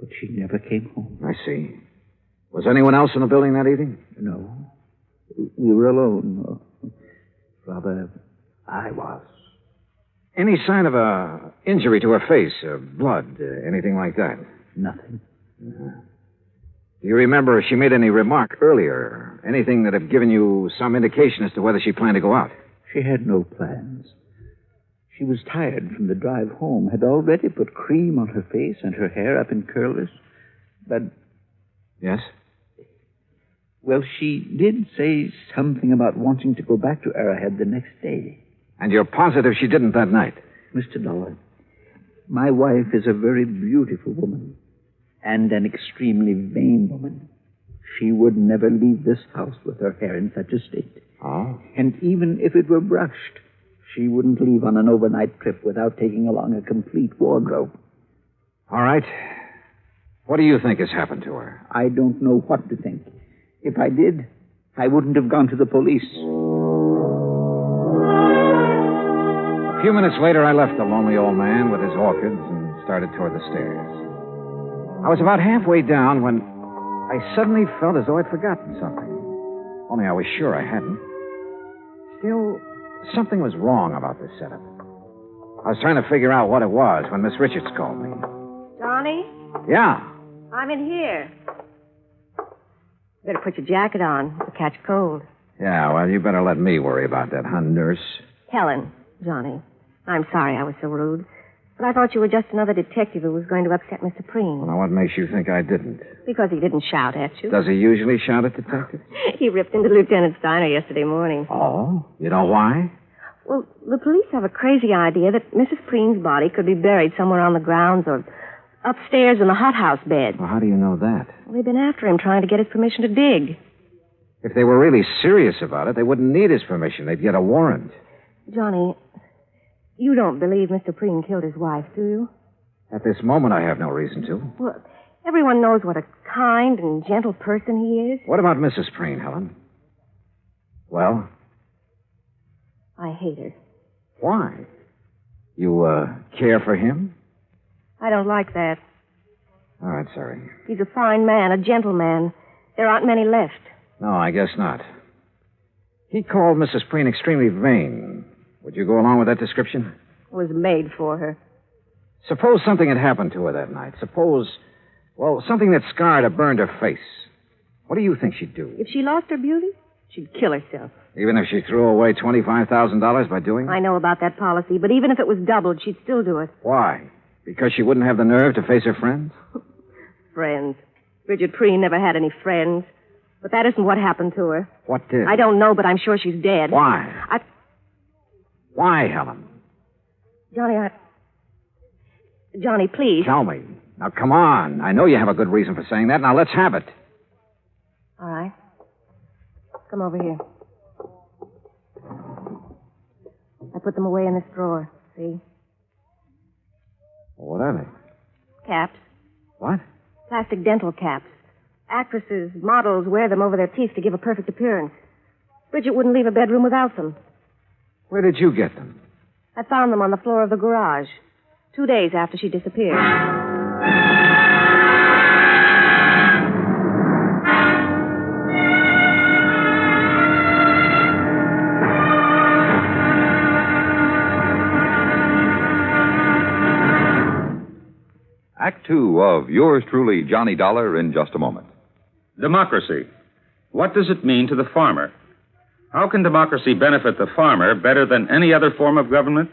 But she never came home. I see. Was anyone else in the building that evening? No. We were alone. Rather, I was. Any sign of a injury to her face, blood, anything like that? Nothing. Uh-huh. Do you remember if she made any remark earlier? Anything that had given you some indication as to whether she planned to go out? She had no plans. She was tired from the drive home, had already put cream on her face and her hair up in curlers. But... Yes? Well, she did say something about wanting to go back to Arrowhead the next day. And you're positive she didn't that night? Mr. Dollar, my wife is a very beautiful woman and an extremely vain woman. She would never leave this house with her hair in such a state. Oh? And even if it were brushed, she wouldn't leave on an overnight trip without taking along a complete wardrobe. All right. What do you think has happened to her? I don't know what to think. If I did, I wouldn't have gone to the police. A few minutes later, I left the lonely old man with his orchids and started toward the stairs. I was about halfway down when I suddenly felt as though I'd forgotten something. Only I was sure I hadn't. Still, something was wrong about this setup. I was trying to figure out what it was when Miss Richards called me. Johnny? Yeah. I'm in here. Better put your jacket on. You'll catch cold. Yeah, well, you better let me worry about that, huh, nurse? Helen, Johnny. I'm sorry I was so rude. But I thought you were just another detective who was going to upset Mr. Prene. Well, now, what makes you think I didn't? Because he didn't shout at you. Does he usually shout at detectives? He ripped into Lieutenant Steiner yesterday morning. Oh? You know why? Well, the police have a crazy idea that Mrs. Prene's body could be buried somewhere on the grounds or upstairs in the hothouse bed. Well, how do you know that? Well, they've been after him, trying to get his permission to dig. If they were really serious about it, they wouldn't need his permission. They'd get a warrant. Johnny, you don't believe Mr. Prene killed his wife, do you? At this moment, I have no reason to. Well, everyone knows what a kind and gentle person he is. What about Mrs. Prene, Helen? Well? I hate her. Why? You, care for him? I don't like that. All right, sorry. He's a fine man, a gentleman. There aren't many left. No, I guess not. He called Mrs. Prene extremely vain. Would you go along with that description? It was made for her. Suppose something had happened to her that night. Suppose, well, something that scarred or burned her face. What do you think she'd do? If she lost her beauty, she'd kill herself. Even if she threw away $25,000 by doing it? I know about that policy, but even if it was doubled, she'd still do it. Why? Because she wouldn't have the nerve to face her friends? Friends. Bridget Prene never had any friends. But that isn't what happened to her. What did? I don't know, but I'm sure she's dead. Why? Why, Helen? Johnny, please. Tell me. Now, come on. I know you have a good reason for saying that. Now, let's have it. All right. Come over here. I put them away in this drawer. See? What are they? Caps. What? Plastic dental caps. Actresses, models wear them over their teeth to give a perfect appearance. Bridget wouldn't leave a bedroom without them. Where did you get them? I found them on the floor of the garage 2 days after she disappeared. Act two of yours truly, Johnny Dollar, in just a moment. Democracy. What does it mean to the farmer? How can democracy benefit the farmer better than any other form of government?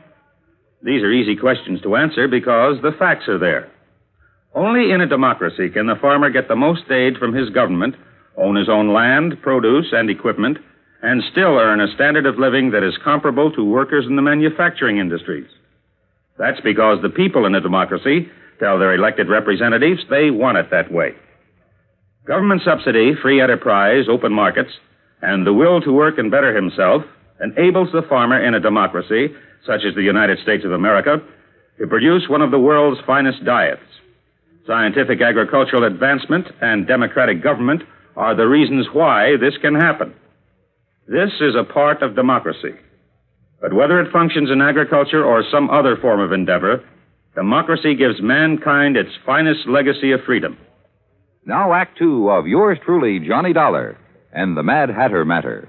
These are easy questions to answer because the facts are there. Only in a democracy can the farmer get the most aid from his government, own his own land, produce, and equipment, and still earn a standard of living that is comparable to workers in the manufacturing industries. That's because the people in a democracy tell their elected representatives they want it that way. Government subsidy, free enterprise, open markets, and the will to work and better himself enables the farmer in a democracy, such as the United States of America, to produce one of the world's finest diets. Scientific agricultural advancement and democratic government are the reasons why this can happen. This is a part of democracy. But whether it functions in agriculture or some other form of endeavor, democracy gives mankind its finest legacy of freedom. Now, Act two of yours truly, Johnny Dollar, and the Mad Hatter Matter.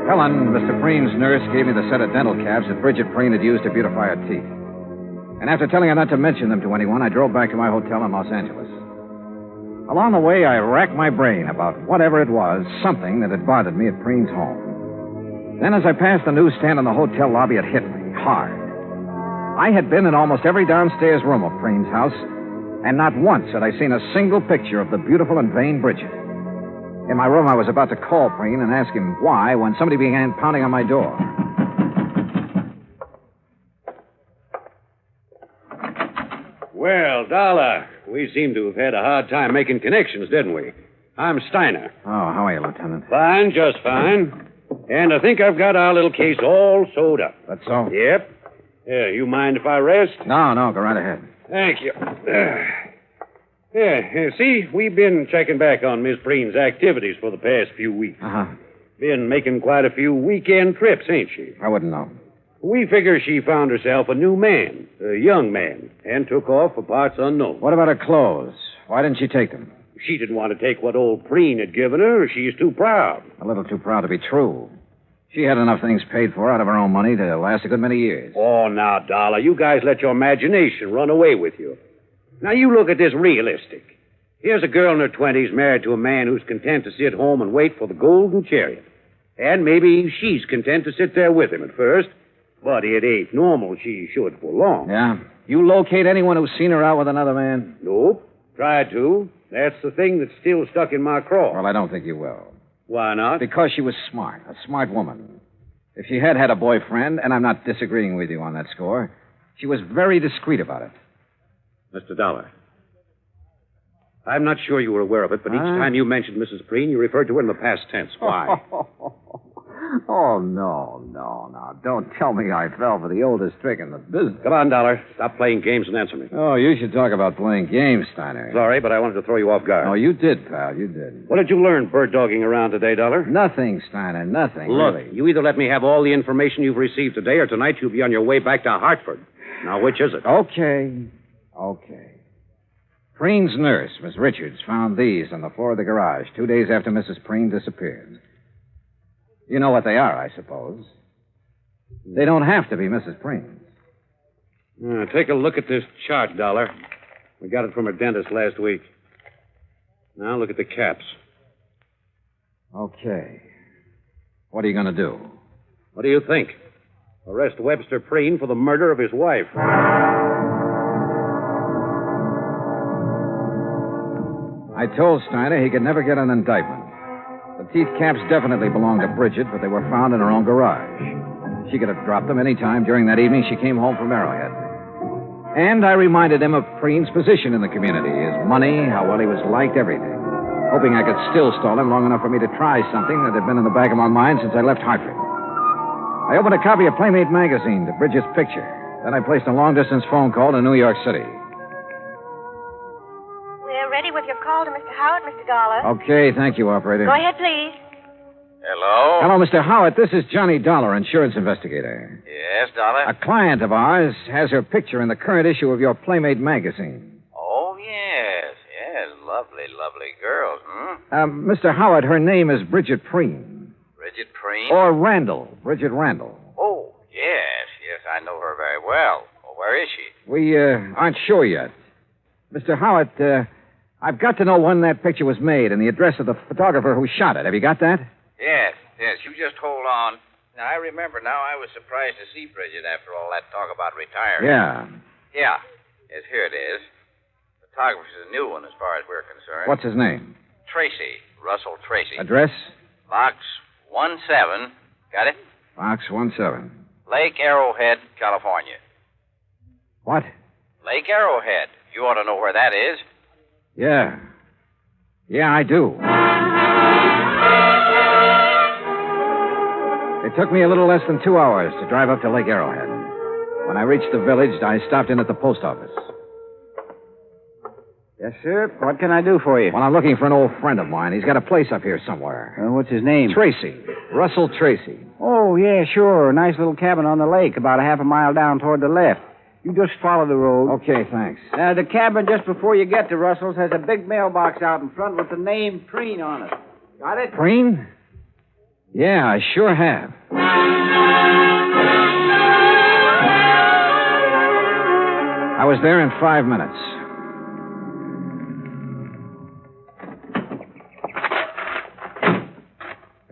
Helen, Mr. Prene's nurse, gave me the set of dental caps that Bridget Prene had used to beautify her teeth. And after telling her not to mention them to anyone, I drove back to my hotel in Los Angeles. Along the way, I racked my brain about whatever it was, something that had bothered me at Prene's home. Then, as I passed the newsstand in the hotel lobby, it hit me hard. I had been in almost every downstairs room of Prene's house, and not once had I seen a single picture of the beautiful and vain Bridget. In my room, I was about to call Prene and ask him why when somebody began pounding on my door. Well, Dollar, we seem to have had a hard time making connections, didn't we? I'm Steiner. Oh, how are you, Lieutenant? Fine, just fine. And I think I've got our little case all sewed up. That's so? Yep. You mind if I rest? No, go right ahead. Thank you. See, we've been checking back on Miss Prene's activities for the past few weeks. Uh-huh. Been making quite a few weekend trips, ain't she? I wouldn't know. We figure she found herself a new man, a young man, and took off for parts unknown. What about her clothes? Why didn't she take them? She didn't want to take what old Prene had given her. She's too proud. A little too proud to be true. She had enough things paid for out of her own money to last a good many years. Oh, now, Dollar, you guys let your imagination run away with you. Now, you look at this realistic. Here's a girl in her 20s married to a man who's content to sit home and wait for the golden chariot. And maybe she's content to sit there with him at first, but it ain't normal she should for long. Yeah? You locate anyone who's seen her out with another man? Nope. Tried to. That's the thing that's still stuck in my craw. Well, I don't think you will. Why not? Because she was smart, a smart woman. If she had a boyfriend, and I'm not disagreeing with you on that score, she was very discreet about it. Mr. Dollar, I'm not sure you were aware of it, but each time you mentioned Mrs. Prene, you referred to her in the past tense. Why? Oh, no. Don't tell me I fell for the oldest trick in the business. Come on, Dollar. Stop playing games and answer me. Oh, you should talk about playing games, Steiner. Sorry, but I wanted to throw you off guard. Oh, you did, pal. You did. What did you learn bird-dogging around today, Dollar? Nothing, Steiner. Nothing, Look, really. you either let me have all the information you've received today, or tonight you'll be on your way back to Hartford. Now, which is it? Okay. Prene's nurse, Miss Richards, found these on the floor of the garage 2 days after Mrs. Prene disappeared. You know what they are, I suppose. They don't have to be Mrs. Prene's. Take a look at this chart, Dollar. We got it from her dentist last week. Now look at the caps. Okay. What are you going to do? What do you think? Arrest Webster Prene for the murder of his wife. I told Steiner he could never get an indictment. The teeth caps definitely belonged to Bridget, but they were found in her own garage. She could have dropped them any time during that evening she came home from Arrowhead. And I reminded him of Prene's position in the community, his money, how well he was liked, everything. Hoping I could still stall him long enough for me to try something that had been in the back of my mind since I left Hartford. I opened a copy of Playmate magazine to Bridget's picture. Then I placed a long-distance phone call to New York City. We're ready with your call to Mr. Howard, Mr. Dollar. Okay, thank you, operator. Go ahead, please. Hello? Hello, Mr. Howard. This is Johnny Dollar, insurance investigator. Yes, Dollar? A client of ours has her picture in the current issue of your Playmate magazine. Oh, yes. Lovely girls, Mr. Howard, her name is Bridget Prene. Bridget Prene? Or Randall. Bridget Randall. Oh, yes, I know her very well. Well, where is she? We aren't sure yet. Mr. Howard, I've got to know when that picture was made and the address of the photographer who shot it. Have you got that? Yes, you just hold on. Now, I remember now I was surprised to see Bridget after all that talk about retiring. Yeah. Yes, here it is. Photographer's a new one as far as we're concerned. What's his name? Tracy. Russell Tracy. Address? Box 17. Got it? Box 17. Lake Arrowhead, California. What? Lake Arrowhead. You ought to know where that is. Yeah. Yeah, I do. It took me a little less than 2 hours to drive up to Lake Arrowhead. When I reached the village, I stopped in at the post office. Yes, sir. What can I do for you? Well, I'm looking for an old friend of mine. He's got a place up here somewhere. What's his name? Tracy. Russell Tracy. Oh, yeah, sure. Nice little cabin on the lake, about a half a mile down toward the left. You just follow the road. Okay, thanks. The cabin just before you get to Russell's has a big mailbox out in front with the name Prene on it. Got it? Prene? Yeah, I sure have. I was there in 5 minutes.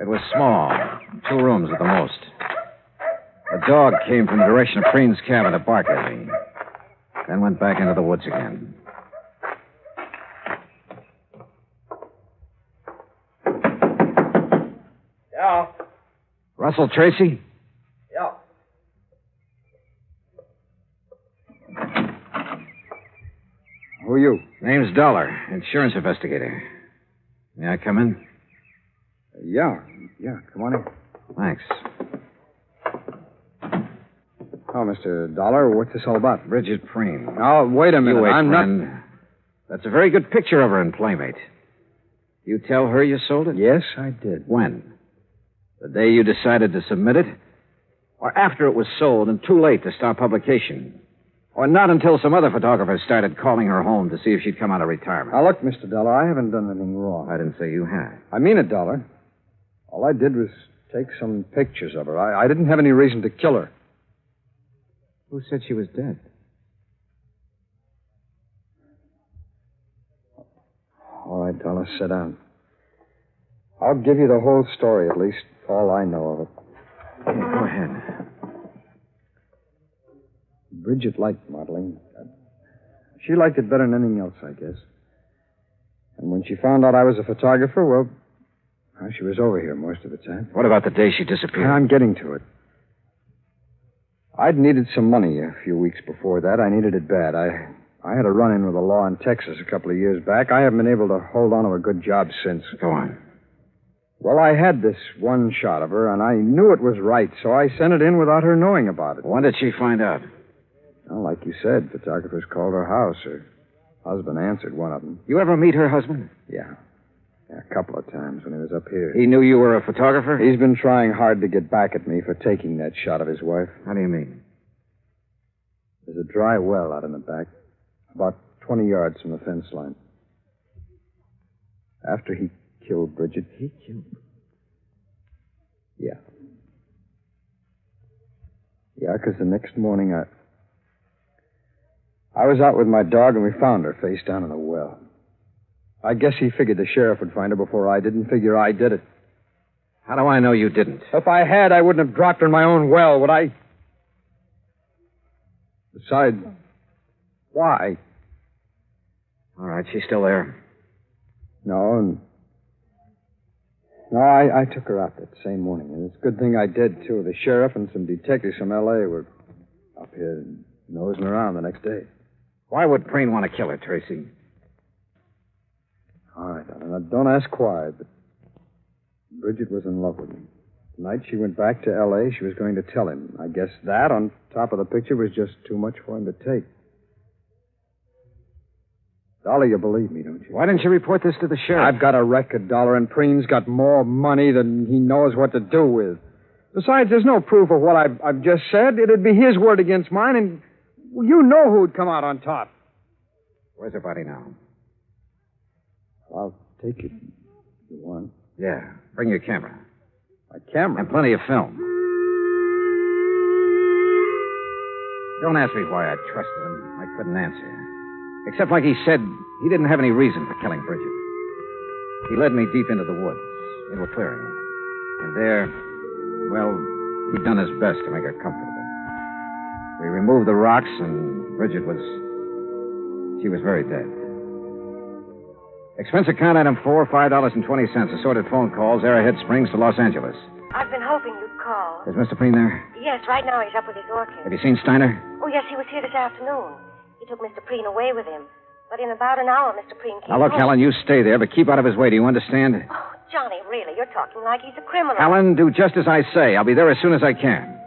It was small, 2 rooms at the most. A dog came from the direction of Prene's cabin to bark at me, then went back into the woods again. Yeah. Russell Tracy? Yeah. Who are you? Name's Dollar, insurance investigator. May I come in? Yeah, come on in. Thanks. Oh, Mr. Dollar, what's this all about? Bridget Prene. Oh, wait a minute. You wait, I'm friend. not... That's a very good picture of her in Playmate. You tell her you sold it? Yes, I did. When? The day you decided to submit it? Or after it was sold and too late to start publication? Or not until some other photographers started calling her home to see if she'd come out of retirement? Now, look, Mr. Dollar, I haven't done anything wrong. I didn't say you had. I mean it, Dollar. All I did was take some pictures of her. I didn't have any reason to kill her. Who said she was dead? All right, Dollar, sit down. I'll give you the whole story, at least all I know of it. Yeah, go ahead. Bridget liked modeling. She liked it better than anything else, I guess. And when she found out I was a photographer, well, she was over here most of the time. What about the day she disappeared? I'm getting to it. I'd needed some money a few weeks before that. I needed it bad. I had a run-in with the law in Texas a couple of years back. I haven't been able to hold on to a good job since. Go on. Well, I had this one shot of her, and I knew it was right, so I sent it in without her knowing about it. When did she find out? Well, like you said, photographers called her house. Her husband answered one of them. You ever meet her husband? Yeah, a couple of times when he was up here. He knew you were a photographer? He's been trying hard to get back at me for taking that shot of his wife. How do you mean? There's a dry well out in the back, about 20 yards from the fence line. After he killed Bridget. He killed? Yeah. Yeah, because the next morning I was out with my dog and we found her face down in the well. I guess he figured the sheriff would find her before I did, and figure I did it. How do I know you didn't? If I had, I wouldn't have dropped her in my own well, would I? Besides, why? All right, she's still there. No, I took her out that same morning, and it's a good thing I did, too. The sheriff and some detectives from L.A. were up here nosing around the next day. Why would Prene want to kill her, Tracy? All right, now, don't ask why, but Bridget was in love with me. The night she went back to L.A., she was going to tell him. I guess that, on top of the picture, was just too much for him to take. Dollar, you believe me, don't you? Why didn't you report this to the sheriff? I've got a record, Dollar, and Prene's got more money than he knows what to do with. Besides, there's no proof of what I've just said. It'd be his word against mine, and you know who'd come out on top. Where's her body now? I'll take it if you want. Yeah. Bring your camera. My camera? And plenty of film. Don't ask me why I trusted him. I couldn't answer. Except, like he said, he didn't have any reason for killing Bridget. He led me deep into the woods, into a clearing. And there, well, he'd done his best to make her comfortable. We removed the rocks, and Bridget she was very dead. Expense account item 4, $5.20. Assorted phone calls, Arrowhead Springs to Los Angeles. I've been hoping you'd call. Is Mr. Prene there? Yes, right now he's up with his orchid. Have you seen Steiner? Oh, yes, he was here this afternoon. He took Mr. Prene away with him. But in about an hour, Mr. Prene came Now, look, home. Helen, you stay there, but keep out of his way. Do you understand? Oh, Johnny, really, you're talking like he's a criminal. Helen, do just as I say. I'll be there as soon as I can.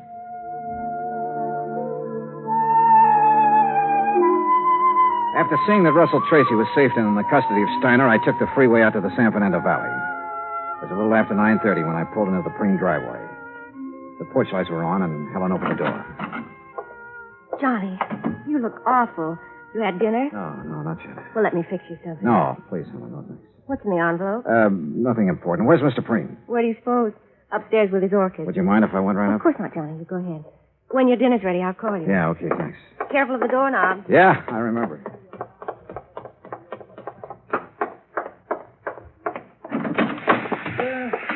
After seeing that Russell Tracy was safe and in the custody of Steiner, I took the freeway out to the San Fernando Valley. It was a little after 9:30 when I pulled into the Prene driveway. The porch lights were on, and Helen opened the door. Johnny, you look awful. You had dinner? No, not yet. Well, let me fix you something. No, please, Helen, no thanks. What's in the envelope? Nothing important. Where's Mr. Prene? Where do you suppose? Upstairs with his orchid. Would you mind if I went right up? Of course not, Johnny. You go ahead. When your dinner's ready, I'll call you. Yeah, okay, thanks. Careful of the doorknob. Yeah, I remember.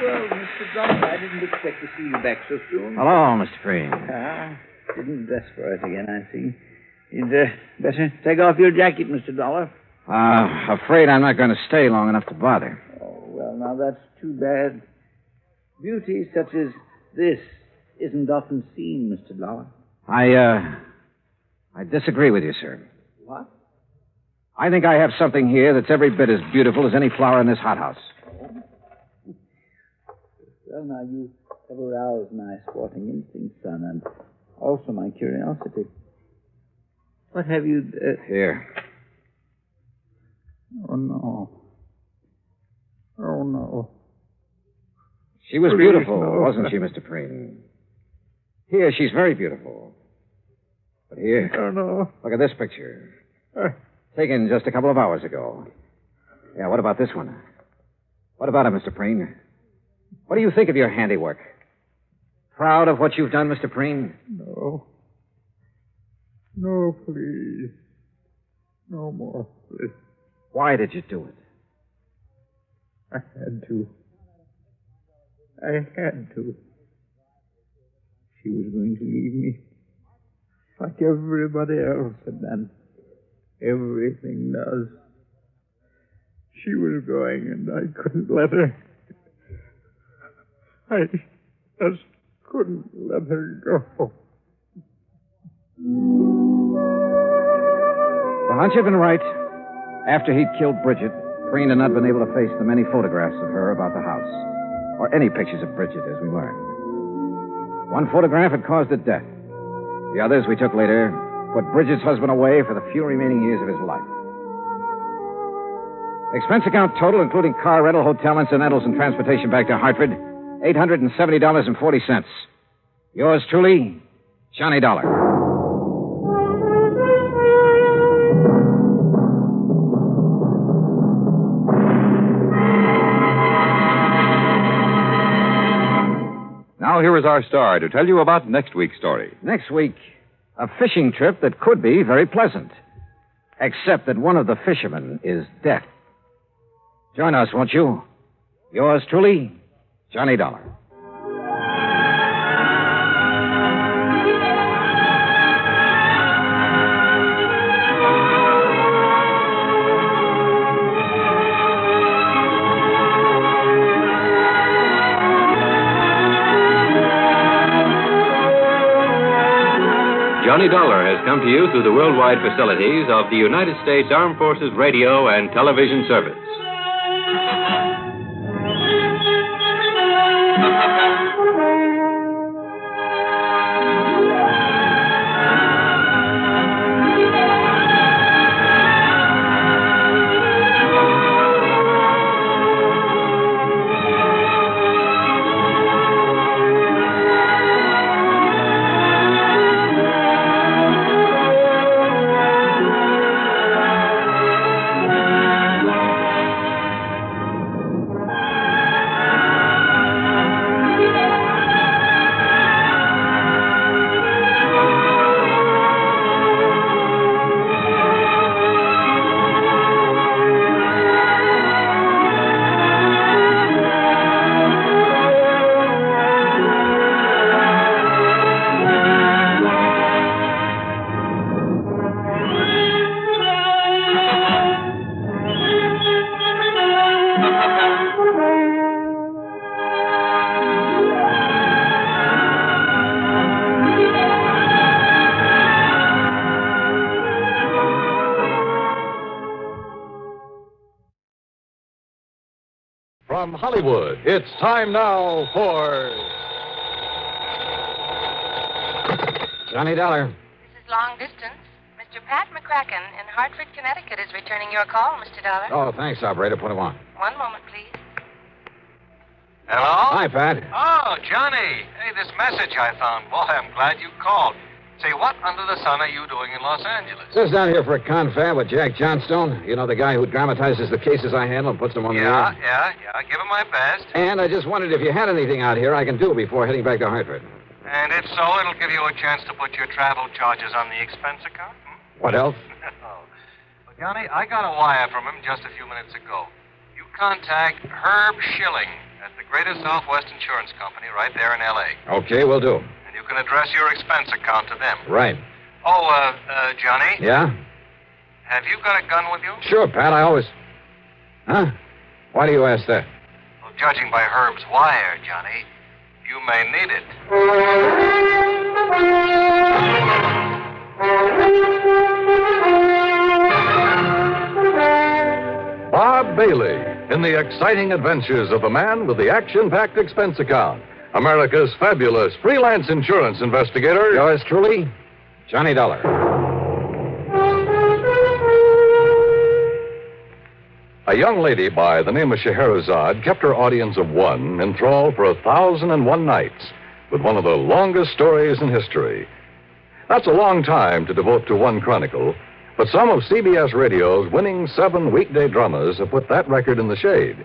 Well, Mr. Dollar, I didn't expect to see you back so soon. Hello, Mr. Prene. Didn't dress for us again, I see. You'd better take off your jacket, Mr. Dollar. Afraid I'm not going to stay long enough to bother. Oh, well, now that's too bad. Beauty such as this isn't often seen, Mr. Dollar. I disagree with you, sir. What? I think I have something here that's every bit as beautiful as any flower in this hothouse. Well, now, you have aroused my sporting instincts, son, and also my curiosity. What have you... Here. Oh, no. Oh, no. She was Please, beautiful, no. wasn't she, Mr. Prene? Here, she's very beautiful. But here... Oh, no. Look at this picture. Taken just a couple of hours ago. Yeah, what about this one? What about it, Mr. Prene? What do you think of your handiwork? Proud of what you've done, Mr. Prene? No. No, please. No more, please. Why did you do it? I had to. I had to. She was going to leave me. Like everybody else had done. Everything does. She was going, and I couldn't let her. I just couldn't let her go. The hunch had been right. After he'd killed Bridget, Prene had not been able to face the many photographs of her about the house, or any pictures of Bridget, as we learned. One photograph had caused her death. The others we took later put Bridget's husband away for the few remaining years of his life. Expense account total, including car rental, hotel incidentals, and transportation back to Hartford, $870.40. Yours truly, Johnny Dollar. Now here is our star to tell you about next week's story. Next week, a fishing trip that could be very pleasant, except that one of the fishermen is deaf. Join us, won't you? Yours truly, Johnny Dollar. Johnny Dollar has come to you through the worldwide facilities of the United States Armed Forces Radio and Television Service. From Hollywood, it's time now for Johnny Dollar. This is long distance. Mr. Pat McCracken in Hartford, Connecticut is returning your call, Mr. Dollar. Oh, thanks, operator. Put him on. One moment, please. Hello? Hi, Pat. Oh, Johnny. Hey, this message I found. Boy, I'm glad you called. Say, what under the sun are you doing in Los Angeles? Just down here for a confab with Jack Johnstone. You know, the guy who dramatizes the cases I handle and puts them on the air? Yeah. Give him my best. And I just wondered if you had anything out here I can do before heading back to Hartford. And if so, it'll give you a chance to put your travel charges on the expense account. What else? Well, Johnny, I got a wire from him just a few minutes ago. You contact Herb Schilling at the Greater Southwest Insurance Company right there in L.A. Okay, will do. And you can address your expense account to them. Right. Oh, Johnny? Yeah? Have you got a gun with you? Sure, Pat, I always... Huh? Why do you ask that? Well, judging by Herb's wire, Johnny, you may need it. Bob Bailey in the exciting adventures of the man with the action-packed expense account. America's fabulous freelance insurance investigator. Yours truly, Johnny Dollar. A young lady by the name of Scheherazade kept her audience of one enthralled for 1,001 nights with one of the longest stories in history. That's a long time to devote to one chronicle, but some of CBS Radio's winning 7 weekday dramas have put that record in the shade.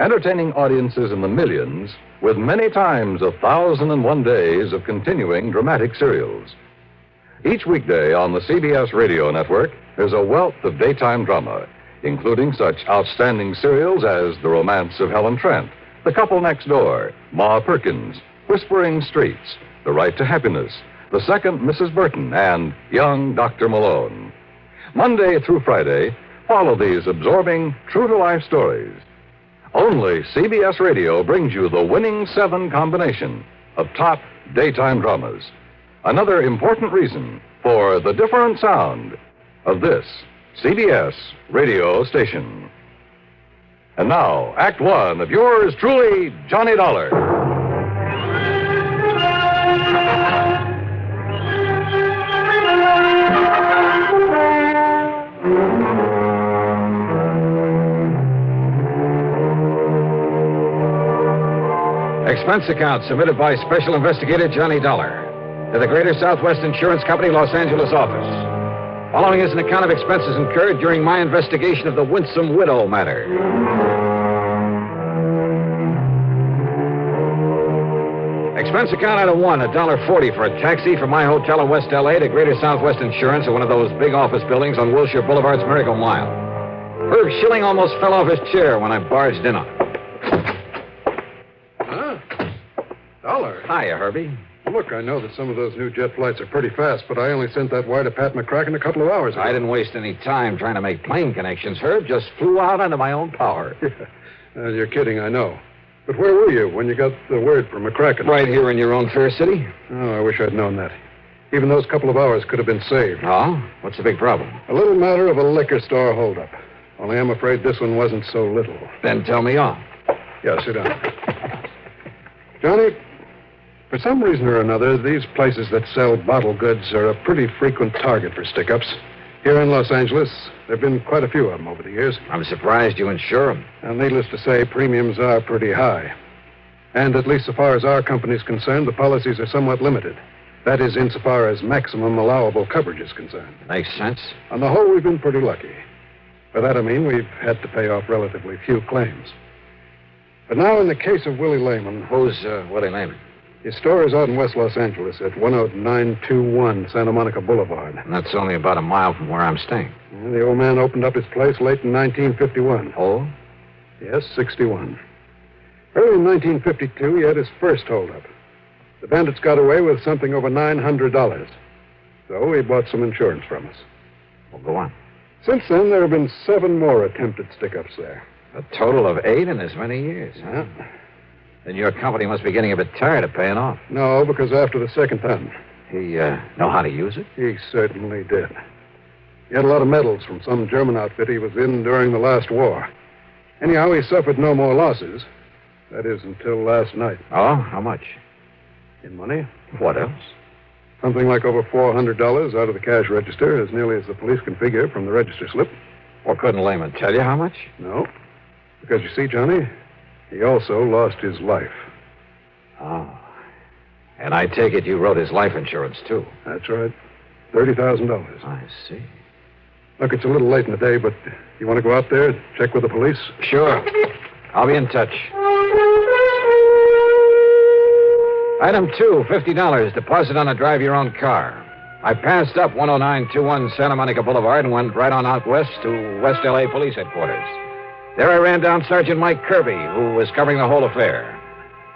entertaining audiences in the millions with many times 1,001 days of continuing dramatic serials. Each weekday on the CBS radio network, there's a wealth of daytime drama, including such outstanding serials as The Romance of Helen Trent, The Couple Next Door, Ma Perkins, Whispering Streets, The Right to Happiness, The Second Mrs. Burton, and Young Dr. Malone. Monday through Friday, follow these absorbing, true-to-life stories. Only CBS Radio brings you the winning 7 combination of top daytime dramas. Another important reason for the different sound of this CBS radio station. And now, Act One of yours truly, Johnny Dollar. Expense account submitted by Special Investigator Johnny Dollar to the Greater Southwest Insurance Company, Los Angeles office. Following is an account of expenses incurred during my investigation of the Winsome Widow matter. Expense account item 1, $1.40 for a taxi from my hotel in West L.A. to Greater Southwest Insurance at one of those big office buildings on Wilshire Boulevard's Miracle Mile. Herb Schilling almost fell off his chair when I barged in on him. Dollar. Hiya, Herbie. Look, I know that some of those new jet flights are pretty fast, but I only sent that wire to Pat McCracken a couple of hours ago. I didn't waste any time trying to make plane connections, Herb. Just flew out under my own power. You're kidding, I know. But where were you when you got the word from McCracken? Right here in your own fair city. Oh, I wish I'd known that. Even those couple of hours could have been saved. Oh? What's the big problem? A little matter of a liquor store holdup. Only I'm afraid this one wasn't so little. Then tell me all. Yeah, sit down. Johnny, for some reason or another, these places that sell bottle goods are a pretty frequent target for stick-ups. Here in Los Angeles, there have been quite a few of them over the years. I'm surprised you insure them. Now, needless to say, premiums are pretty high. And at least so far as our company's concerned, the policies are somewhat limited. That is, insofar as maximum allowable coverage is concerned. Makes sense. On the whole, we've been pretty lucky. By that I mean we've had to pay off relatively few claims. But now in the case of Willie Lehman... Who's Willie Lehman? His store is out in West Los Angeles at 10921 Santa Monica Boulevard. And that's only about a mile from where I'm staying. The old man opened up his place late in 1951. Oh? Yes, 61. Early in 1952, he had his first holdup. The bandits got away with something over $900. So he bought some insurance from us. Well, go on. Since then, there have been 7 more attempted stick-ups there. A total of 8 in as many years, huh? Yeah. Then your company must be getting a bit tired of paying off. No, because after the second time. He know how to use it? He certainly did. He had a lot of medals from some German outfit he was in during the last war. Anyhow, he suffered no more losses. That is, until last night. Oh? How much? In money? What else? Something like over $400 out of the cash register, as nearly as the police can figure from the register slip. Well, couldn't Lehman tell you how much? No. Because you see, Johnny, he also lost his life. Oh. And I take it you wrote his life insurance, too. That's right. $30,000. I see. Look, it's a little late in the day, but you want to go out there, check with the police? Sure. I'll be in touch. Item 2, $50, deposit on a drive-your-own car. I passed up 10921 Santa Monica Boulevard and went right on out west to West L.A. Police Headquarters. There I ran down Sergeant Mike Kirby, who was covering the whole affair.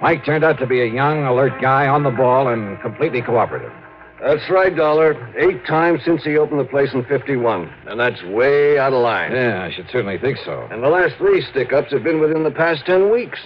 Mike turned out to be a young, alert guy on the ball and completely cooperative. That's right, Dollar. 8 times since he opened the place in 51. And that's way out of line. Yeah, I should certainly think so. And the last 3 stick-ups have been within the past 10 weeks.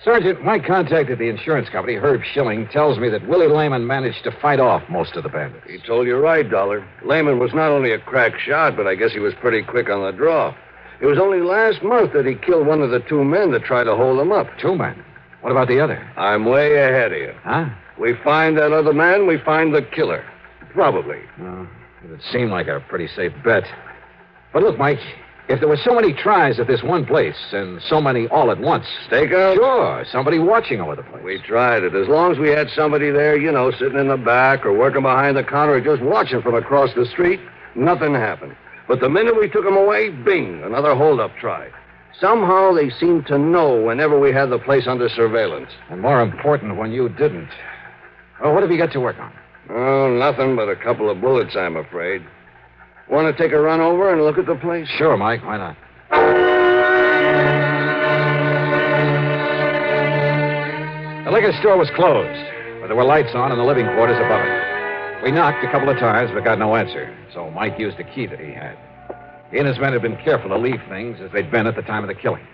Sergeant, Mike contacted the insurance company. Herb Schilling tells me that Willie Lehman managed to fight off most of the bandits. He told you right, Dollar. Lehman was not only a crack shot, but I guess he was pretty quick on the draw. It was only last month that he killed one of the 2 men that tried to hold him up. 2 men? What about the other? I'm way ahead of you. Huh? We find that other man, we find the killer. Probably. It would seem like a pretty safe bet. But look, Mike, if there were so many tries at this one place and so many all at once... Stakeout? Sure, somebody watching over the place. We tried it. As long as we had somebody there, sitting in the back or working behind the counter or just watching from across the street, nothing happened. But the minute we took him away, bing, another holdup try. Somehow they seemed to know whenever we had the place under surveillance. And more important, when you didn't. Well, what have you got to work on? Oh, nothing but a couple of bullets, I'm afraid. Want to take a run over and look at the place? Sure, Mike. Why not? The liquor store was closed, but there were lights on in the living quarters above it. We knocked a couple of times, but got no answer, so Mike used the key that he had. He and his men had been careful to leave things as they'd been at the time of the killing.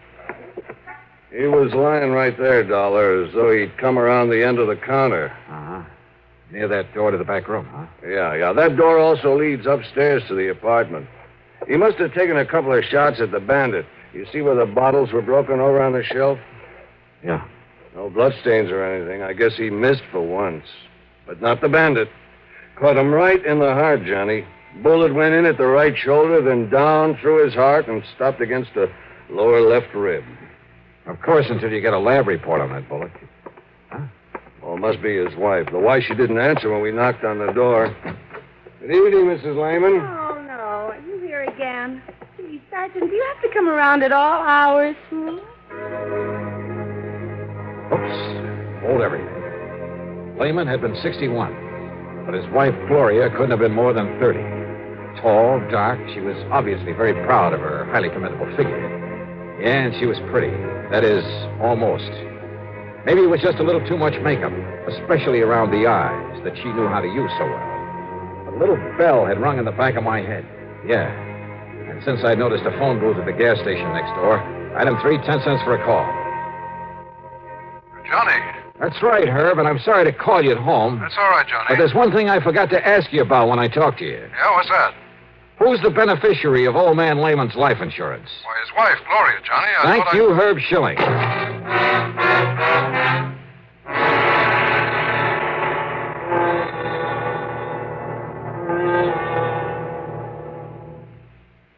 He was lying right there, Dollar, as though he'd come around the end of the counter. Uh-huh. Near that door to the back room, huh? Yeah. That door also leads upstairs to the apartment. He must have taken a couple of shots at the bandit. You see where the bottles were broken over on the shelf? Yeah. No bloodstains or anything. I guess he missed for once. But not the bandit. Caught him right in the heart, Johnny. Bullet went in at the right shoulder, then down through his heart and stopped against the lower left rib. Of course, until you get a lab report on that bullet. Huh? Well, it must be his wife. The wife, she didn't answer when we knocked on the door. Good evening, Mrs. Lehman. Oh, no. Are you here again? Gee, Sergeant, do you have to come around at all hours? Oops. Hold everything. Lehman had been 61, but his wife, Gloria, couldn't have been more than 30. Tall, dark, she was obviously very proud of her highly commendable figure. Yeah, and she was pretty. That is, almost. Maybe it was just a little too much makeup, especially around the eyes that she knew how to use so well. But a little bell had rung in the back of my head. Yeah. And since I'd noticed a phone booth at the gas station next door, item 3, 10 cents for a call. Johnny. That's right, Herb, and I'm sorry to call you at home. That's all right, Johnny. But there's one thing I forgot to ask you about when I talked to you. Yeah, what's that? Who's the beneficiary of old man Lehman's life insurance? Why, his wife, Gloria, Johnny. Thank you, Herb Schilling.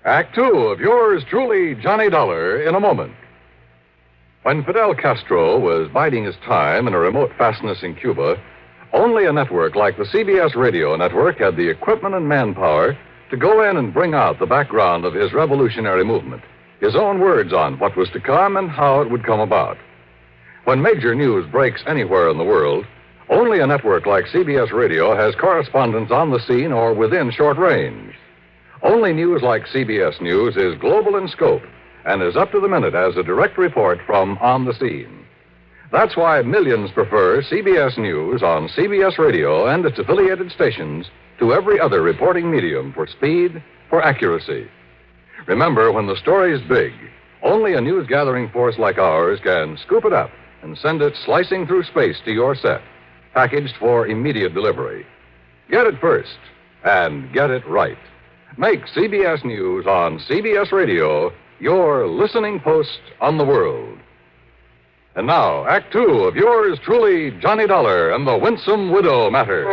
Act 2 of yours truly, Johnny Dollar, in a moment. When Fidel Castro was biding his time in a remote fastness in Cuba, only a network like the CBS radio network had the equipment and manpower to go in and bring out the background of his revolutionary movement, his own words on what was to come and how it would come about. When major news breaks anywhere in the world, only a network like CBS radio has correspondents on the scene or within short range. Only news like CBS News is global in scope and is up to the minute as a direct report from on the scene. That's why millions prefer CBS News on CBS Radio and its affiliated stations to every other reporting medium for speed, for accuracy. Remember, when the story's big, only a news-gathering force like ours can scoop it up and send it slicing through space to your set, packaged for immediate delivery. Get it first, and get it right. Make CBS News on CBS Radio your listening post on the world. And now, Act 2 of yours truly, Johnny Dollar and the Winsome Widow Matter.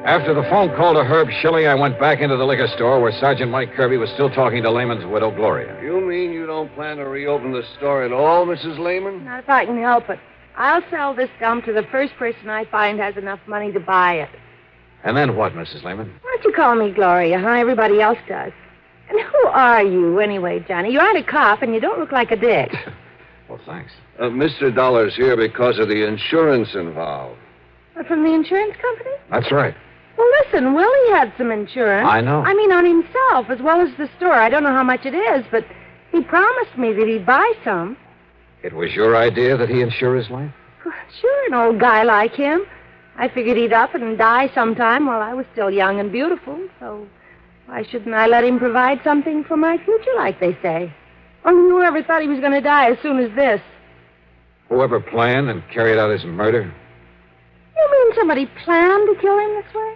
After the phone call to Herb Schilling, I went back into the liquor store where Sergeant Mike Kirby was still talking to Lehman's widow, Gloria. You mean you don't plan to reopen the store at all, Mrs. Lehman? Not if I can help it. I'll sell this gum to the first person I find has enough money to buy it. And then what, Mrs. Lehman? Why don't you call me Gloria, huh? Everybody else does. And who are you, anyway, Johnny? You aren't a cop, and you don't look like a dick. Well, thanks. Mr. Dollar's here because of the insurance involved. From the insurance company? That's right. Well, listen, Willie had some insurance. I know. I mean, on himself, as well as the store. I don't know how much it is, but he promised me that he'd buy some. It was your idea that he insure his life? Sure, an old guy like him. I figured he'd up and die sometime while I was still young and beautiful, so why shouldn't I let him provide something for my future, like they say? Only whoever thought he was going to die as soon as this? Whoever planned and carried out his murder? You mean somebody planned to kill him this way?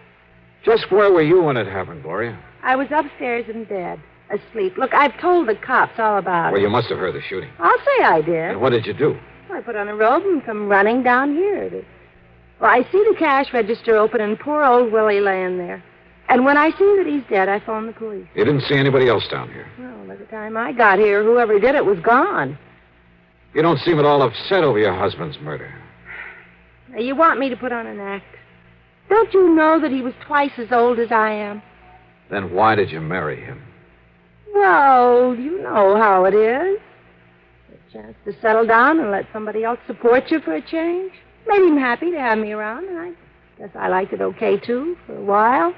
Just where were you when it happened, Gloria? I was upstairs in bed, asleep. Look, I've told the cops all about it. Well, you must have heard the shooting. I'll say I did. And what did you do? I put on a robe and come running down here. Well, I see the cash register open and poor old Willie laying there. And when I see that he's dead, I phone the police. You didn't see anybody else down here? Well, by the time I got here, whoever did it was gone. You don't seem at all upset over your husband's murder. Now, you want me to put on an act? Don't you know that he was twice as old as I am? Then why did you marry him? Well, you know how it is. A chance to settle down and let somebody else support you for a change. Made him happy to have me around, and I guess I liked it okay, too, for a while.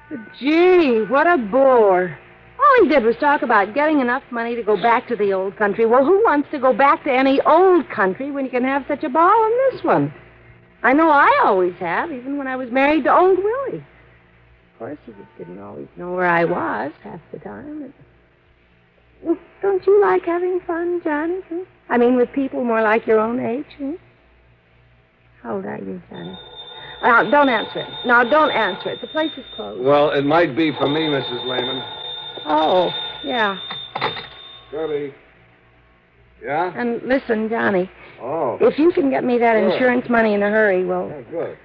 But, gee, what a bore. All he did was talk about getting enough money to go back to the old country. Well, who wants to go back to any old country when you can have such a ball in this one? I know I always have, even when I was married to old Willie. Of course, he just didn't always know where I was half the time. Well, don't you like having fun, Johnny? Huh? I mean, with people more like your own age, huh? How old are you, Johnny? Don't answer it. No, don't answer it. The place is closed. Well, it might be for me, Mrs. Lehman. Oh, yeah. Shirley. Yeah? And listen, Johnny. Oh. If you can get me that Sure. insurance money in a hurry, well, Oh, good.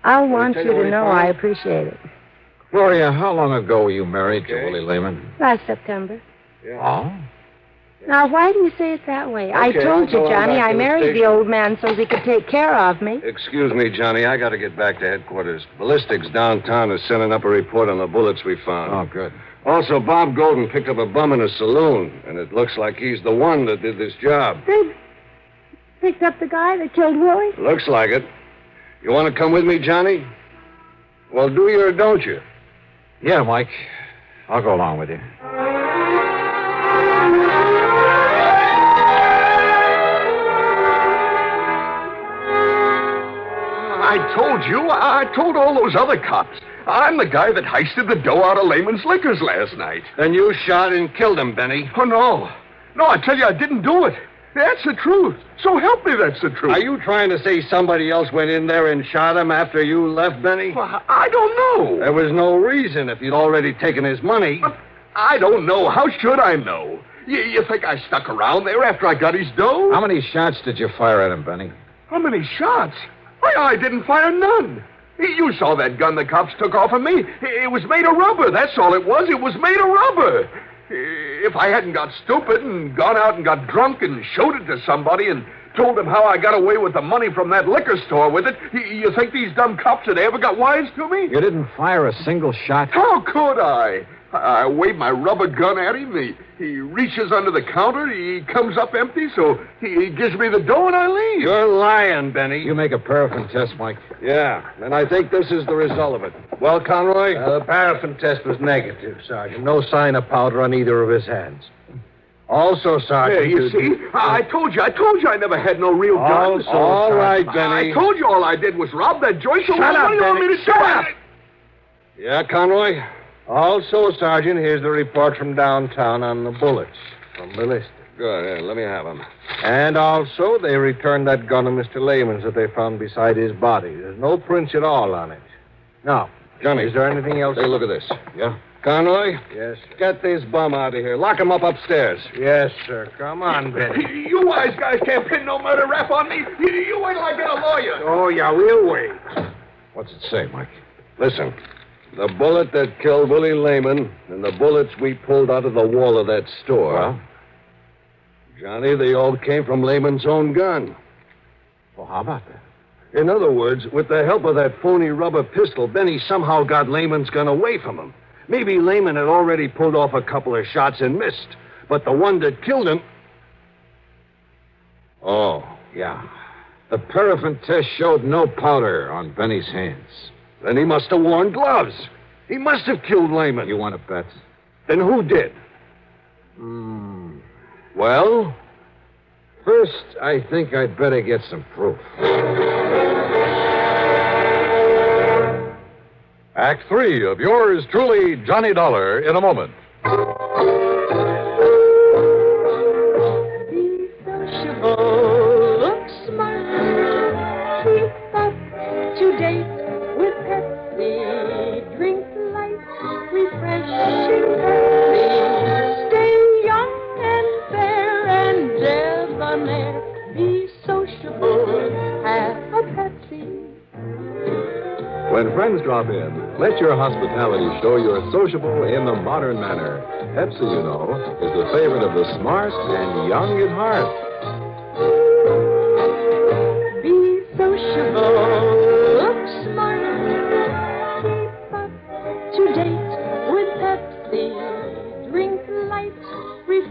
I'll want take you it to away know fine? I appreciate it. Gloria, how long ago were you married to Willie Lehman? Last September. Yeah. Oh? Now, why do you say it that way? I Okay, told I'll you, go on Johnny, back I to the married the station. old man so he could take care of me. Excuse me, Johnny. I got to get back to headquarters. Ballistics downtown is sending up a report on the bullets we found. Oh, good. Also, Bob Golden picked up a bum in a saloon, and it looks like he's the one that did this job. They picked up the guy that killed Willie? Looks like it. You want to come with me, Johnny? Well, do you or don't you? Yeah, Mike. I'll go along with you. I told all those other cops. I'm the guy that heisted the dough out of Lehman's Liquors last night. Then you shot and killed him, Benny. Oh, no. No, I tell you, I didn't do it. That's the truth. So help me, that's the truth. Are you trying to say somebody else went in there and shot him after you left, Benny? Well, I don't know. There was no reason if you'd already taken his money. I don't know. How should I know? You think I stuck around there after I got his dough? How many shots did you fire at him, Benny? How many shots? I didn't fire none. You saw that gun the cops took off of me. It was made of rubber. That's all it was. It was made of rubber. If I hadn't got stupid and gone out and got drunk and showed it to somebody and told them how I got away with the money from that liquor store with it, you think these dumb cops had ever got wise to me? You didn't fire a single shot? How could I? I wave my rubber gun at him. He reaches under the counter. He comes up empty, so he gives me the dough and I leave. You're lying, Benny. You make a paraffin test, Mike. Yeah, and I think this is the result of it. Well, Conroy? The paraffin test was negative, Sergeant. No sign of powder on either of his hands. Also, Sergeant... Yeah, you see? I told you I never had no real gun. All right, Benny. I told you all I did was rob that joint. So Shut up, what do you want me Benny. to Shut do? up. Yeah, Conroy? Also, Sergeant, here's the report from downtown on the bullets from ballistics. Good, yeah, let me have them. And also, they returned that gun of Mr. Lehman's that they found beside his body. There's no prints at all on it. Now, Johnny. Is there anything else? Take a look at this. Yeah? Conroy? Yes. Get this bum out of here. Lock him up upstairs. Yes, sir. Come on, Benny. You wise guys can't pin no murder rap on me. You wait till I get a lawyer. Oh, yeah, we'll wait. What's it say, Mike? Listen. The bullet that killed Willie Lehman and the bullets we pulled out of the wall of that store. Well? Johnny, they all came from Lehman's own gun. Well, how about that? In other words, with the help of that phony rubber pistol, Benny somehow got Lehman's gun away from him. Maybe Lehman had already pulled off a couple of shots and missed, but the one that killed him... Oh, yeah. The paraffin test showed no powder on Benny's hands. Then he must have worn gloves. He must have killed Lehman. You want to bet? Then who did? Well, first, I think I'd better get some proof. Act 3 of yours truly, Johnny Dollar, in a moment. Be sociable, look smart, keep up to date with Pepsi, drink light, refreshing Pepsi, stay young and fair and debonair, be sociable, have a Pepsi. When friends drop in, let your hospitality show you're sociable in the modern manner. Pepsi, you know, is the favorite of the smart and young at heart. Be sociable, look smart,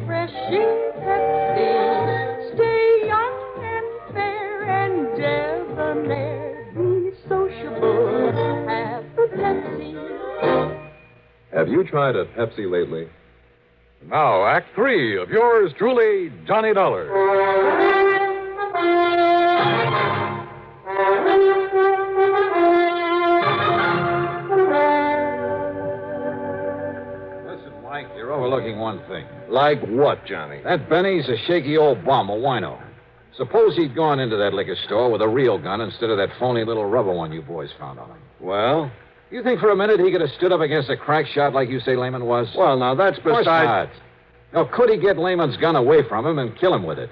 refreshing Pepsi. Stay young and fair and debonair. Be sociable. Have a Pepsi. Have you tried a Pepsi lately? Now, Act 3 of yours truly, Johnny Dollar. Listen, Mike, you're overlooking one thing. Like what, Johnny? That Benny's a shaky old bum, a wino. Suppose he'd gone into that liquor store with a real gun instead of that phony little rubber one you boys found on him. Well? You think for a minute he could have stood up against a crack shot like you say Lehman was? Well, now, that's Of course beside... not. Now, could he get Lehman's gun away from him and kill him with it?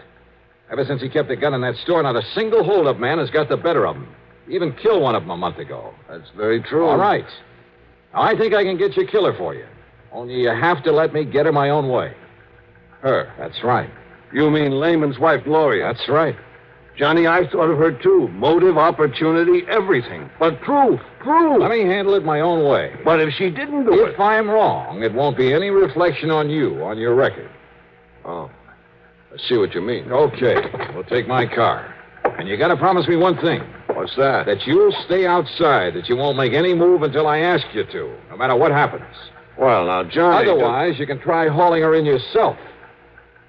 Ever since he kept the gun in that store, not a single hold-up man has got the better of him. He even killed one of them a month ago. That's very true. All right. Now, I think I can get your killer for you. Only you have to let me get her my own way. Her? That's right. You mean Lehman's wife, Gloria? That's right. Johnny, I thought of her, too. Motive, opportunity, everything. But proof. Let me handle it my own way. But if she didn't do it... If I'm wrong, it won't be any reflection on you, on your record. Oh. I see what you mean. Okay. We'll take my car. And you gotta promise me one thing. What's that? That you'll stay outside, that you won't make any move until I ask you to, no matter what happens. Well, now, Johnny... Otherwise, you can try hauling her in yourself.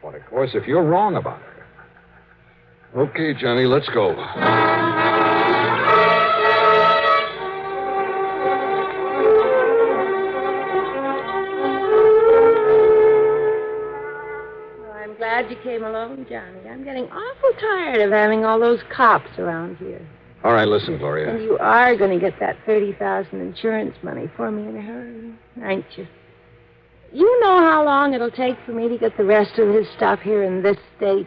But, of course, if you're wrong about her. Okay, Johnny, let's go. I'm glad you came along, Johnny. I'm getting awful tired of having all those cops around here. All right, listen, Gloria. And you are going to get that $30,000 insurance money for me in a hurry, aren't you? You know how long it'll take for me to get the rest of his stuff here in this state.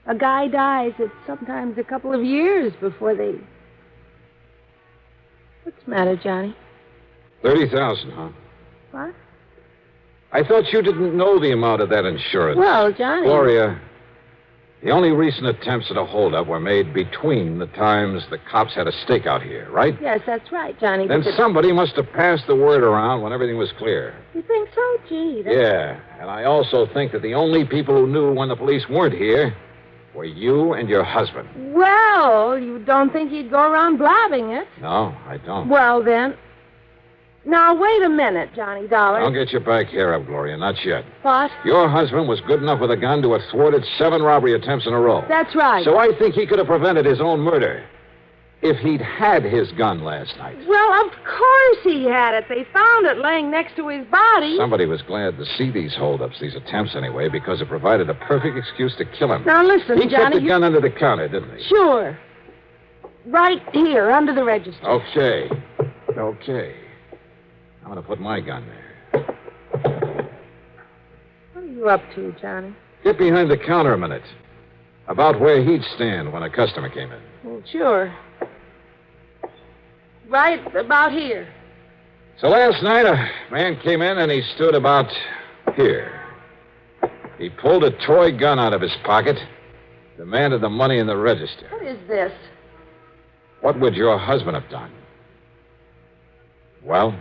A guy dies, it's sometimes a couple of years before they... What's the matter, Johnny? 30,000, huh? What? I thought you didn't know the amount of that insurance. Well, Johnny... Gloria, the only recent attempts at a holdup were made between the times the cops had a stakeout here, right? Yes, that's right, Johnny. Then somebody must have passed the word around when everything was clear. You think so? Gee, that's... Yeah, and I also think that the only people who knew when the police weren't here were you and your husband. Well, you don't think he'd go around blabbing it? No, I don't. Well, then... Now, wait a minute, Johnny Dollar. Don't get your back hair up, Gloria. Not yet. What? Your husband was good enough with a gun to have thwarted 7 robbery attempts in a row. That's right. So I think he could have prevented his own murder if he'd had his gun last night. Well, of course he had it. They found it laying next to his body. Somebody was glad to see these holdups, these attempts anyway, because it provided a perfect excuse to kill him. Now, listen, he kept Johnny... the gun under the counter, didn't he? Sure. Right here, under the register. Okay. I'm going to put my gun there. What are you up to, Johnny? Get behind the counter a minute. About where he'd stand when a customer came in. Well, sure. Right about here. So last night, a man came in and he stood about here. He pulled a toy gun out of his pocket, demanded the money in the register. What is this? What would your husband have done? Well?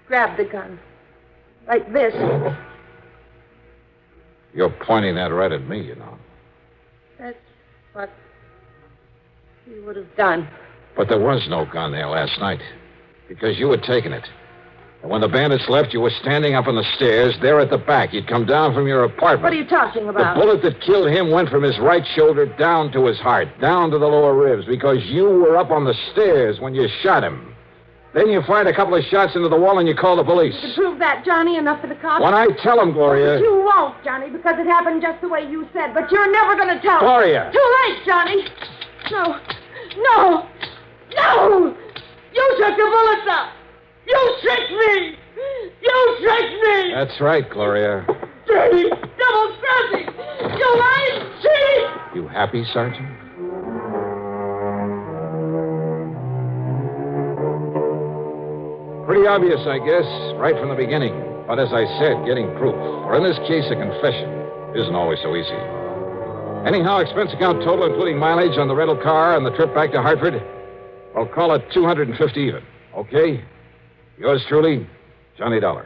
Grab the gun. Like this. You're pointing that right at me, you know. That's what he would have done. But there was no gun there last night. Because you had taken it. And when the bandits left, you were standing up on the stairs, there at the back. You'd come down from your apartment. What are you talking about? The bullet that killed him went from his right shoulder down to his heart, down to the lower ribs, because you were up on the stairs when you shot him. Then you fired a couple of shots into the wall and you called the police. To prove that, Johnny, enough for the cops? When I tell them, Gloria... But you won't, Johnny, because it happened just the way you said. But you're never going to tell. Gloria! Too late, Johnny. No. You took the bullets out. You tricked me. That's right, Gloria. Dirty, double-crossing. You lying cheat. You happy, Sergeant? Pretty obvious, I guess, right from the beginning. But as I said, getting proof, or in this case, a confession, isn't always so easy. Anyhow, expense account total, including mileage on the rental car and the trip back to Hartford, I'll call it $250 even. Okay? Yours truly, Johnny Dollar.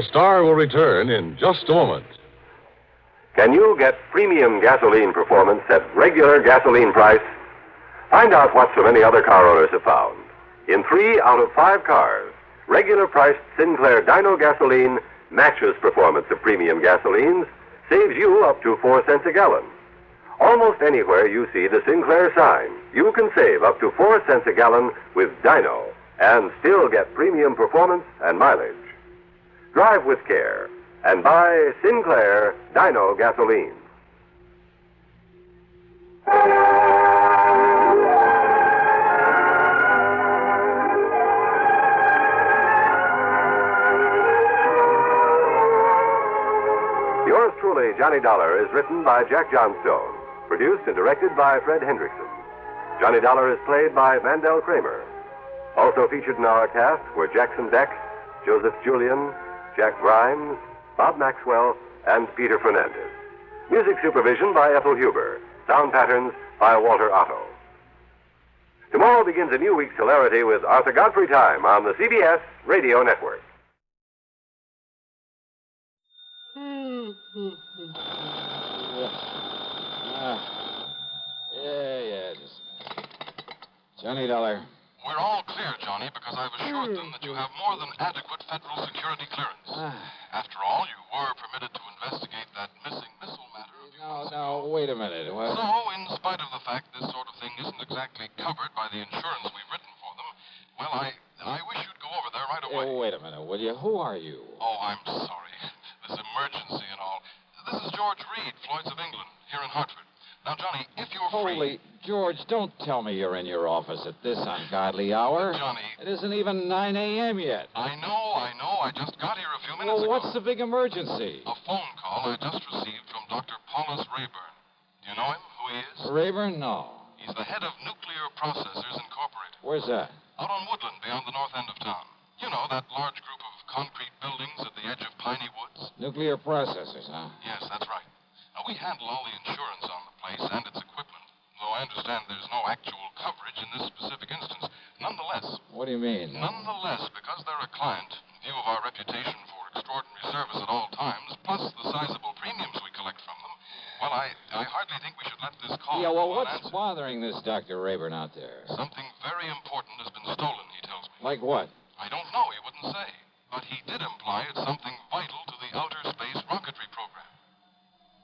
Our star will return in just a moment. Can you get premium gasoline performance at regular gasoline price? Find out what so many other car owners have found. In 3 out of 5 cars, regular priced Sinclair Dyno gasoline matches performance of premium gasolines, saves you up to 4 cents a gallon. Almost anywhere you see the Sinclair sign, you can save up to 4 cents a gallon with Dyno and still get premium performance and mileage. Drive with care and buy Sinclair Dyno gasoline. Yours truly, Johnny Dollar, is written by Jack Johnstone, produced and directed by Fred Hendrickson. Johnny Dollar is played by Mandel Kramer. Also featured in our cast were Jackson Beck, Joseph Julian, Jack Grimes, Bob Maxwell, and Peter Fernandez. Music supervision by Ethel Huber. Sound patterns by Walter Otto. Tomorrow begins a new week's hilarity with Arthur Godfrey Time on the CBS Radio Network. Johnny Dollar. We're all clear, Johnny, because I've assured them that you have more than adequate federal security clearance. After all, you were permitted to investigate that missing missile matter a few months ago. No, wait a minute. What? So, in spite of the fact this sort of thing isn't exactly covered by the insurance we've written for them, well, I wish you'd go over there right away. Wait a minute, will you? Who are you? Oh, I'm sorry. This emergency and all. This is George Reed, Floyd's of England, here in Hartford. Now, Johnny, if you're free... Holy George, don't tell me you're in your office at this ungodly hour. Johnny... It isn't even 9 a.m. yet. I know. I just got here a few minutes ago. Well, what's the big emergency? A phone call I just received from Dr. Paulus Rayburn. Do you know him, who he is? Rayburn? No. He's the head of Nuclear Processors Incorporated. Where's that? Out on Woodland, beyond the north end of town. You know, that large group of concrete buildings at the edge of Piney Woods? Nuclear processors, huh? Yes, that's right. Now, we handle all the insurance on the place and its equipment, though I understand there's no actual coverage in this specific instance. Nonetheless... What do you mean? Nonetheless, because they're a client, in view of our reputation for extraordinary service at all times, plus the sizable premiums we collect from them, well, I hardly think we should let this call... Yeah, well, what's bothering this Dr. Rayburn out there? Something very important has been stolen, he tells me. Like what? I don't know, he wouldn't say. But he did imply it's something vital to the outer space rocketry program.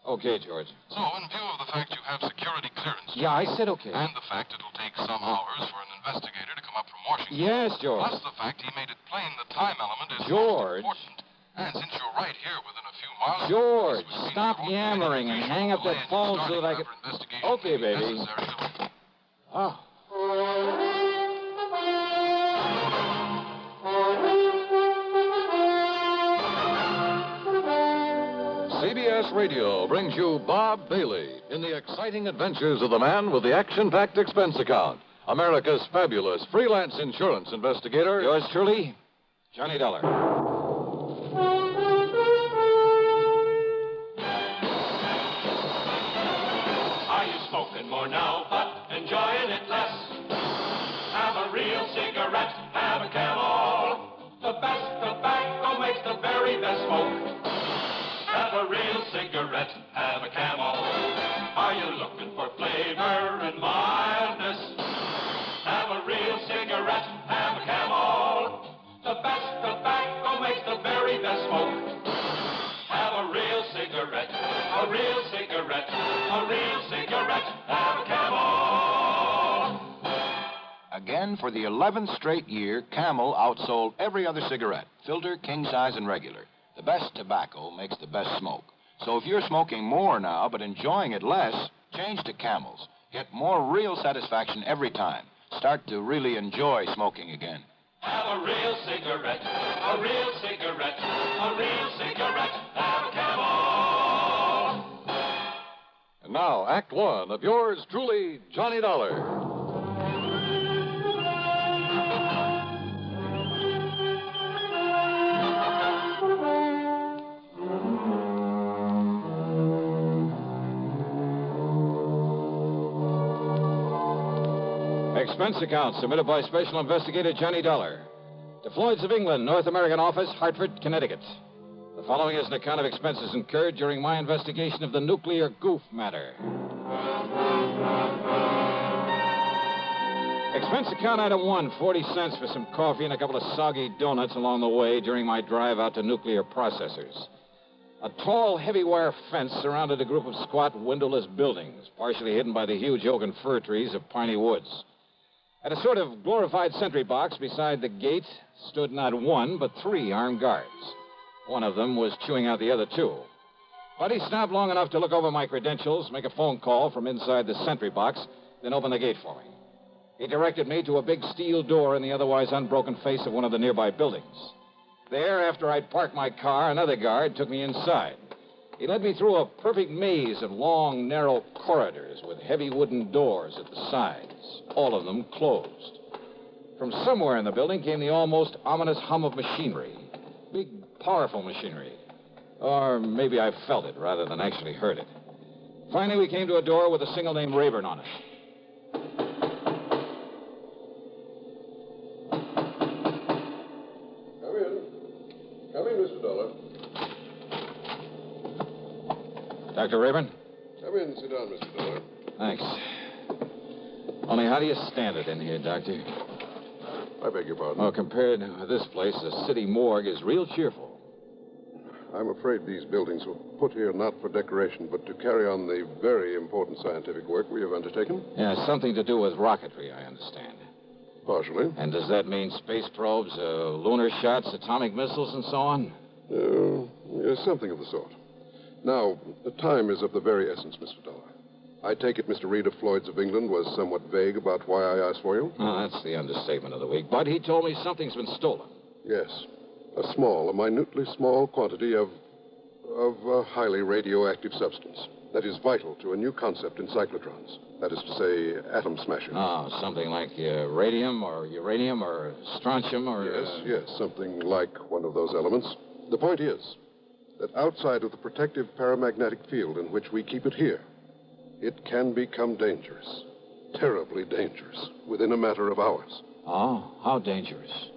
Okay, George. So, in view of the fact you have security clearance... Yeah, I said okay. And the fact it'll take some hours for an investigator to come up from Washington... Yes, George. Plus the fact he made it plain the time element is George. most important. And since you're right here within a few miles... George, stop yammering and hang up that phone so that I can... Okay, baby. Oh. CBS Radio brings you Bob Bailey in the exciting adventures of the man with the action-packed expense account, America's fabulous freelance insurance investigator. Yours truly, Johnny Dollar. Are you smoking more now, but enjoying it less? Have a real cigarette, have a Camel. The best tobacco makes the very best smoke. Have a real cigarette, have a Camel. Are you looking for flavor and mildness? Have a real cigarette, have a Camel. The best tobacco makes the very best smoke. Have a real cigarette, a real cigarette, a real cigarette, have a Camel. Again, for the 11th straight year, Camel outsold every other cigarette, filter, king size, and regular. The best tobacco makes the best smoke. So if you're smoking more now but enjoying it less, change to Camels. Get more real satisfaction every time. Start to really enjoy smoking again. Have a real cigarette, a real cigarette, a real cigarette, have a Camel. And now, Act One of yours truly, Johnny Dollar. Expense account submitted by Special Investigator Johnny Dollar. To Floyd's of England, North American Office, Hartford, Connecticut. following is an account of expenses incurred during my investigation of the nuclear goof matter. Expense account item 1, 40 cents for some coffee and a couple of soggy donuts along the way during my drive out to nuclear processors. A tall, heavy wire fence surrounded a group of squat, windowless buildings, partially hidden by the huge oak and fir trees of piney woods. At a sort of glorified sentry box beside the gate stood not one, but 3 armed guards. One of them was chewing out the other 2. But he stopped long enough to look over my credentials, make a phone call from inside the sentry box, then open the gate for me. He directed me to a big steel door in the otherwise unbroken face of one of the nearby buildings. There, after I'd parked my car, another guard took me inside. He led me through a perfect maze of long, narrow corridors with heavy wooden doors at the sides, all of them closed. From somewhere in the building came the almost ominous hum of machinery. Big, powerful machinery. Or maybe I felt it rather than actually heard it. Finally, we came to a door with a single name Rayburn on it. Come in, Mr. Dollar. Dr. Rayburn? Come in. Sit down, Mr. Dollar. Thanks. Only how do you stand it in here, Doctor? I beg your pardon? Oh, compared with this place, the city morgue is real cheerful. I'm afraid these buildings were put here not for decoration, but to carry on the very important scientific work we have undertaken. Yeah, something to do with rocketry, I understand. Partially. And does that mean space probes, lunar shots, atomic missiles, and so on? Yes, something of the sort. Now, the time is of the very essence, Mr. Dollar. I take it Mr. Reed of Floyd's of England was somewhat vague about why I asked for you? Oh, that's the understatement of the week. But he told me something's been stolen. Yes. A minutely small quantity of a highly radioactive substance that is vital to a new concept in cyclotrons. That is to say, atom smashing. Oh, something like radium or uranium or strontium or... Yes, something like one of those elements. The point is that outside of the protective paramagnetic field in which we keep it here, it can become dangerous. Terribly dangerous, within a matter of hours. Oh, how dangerous?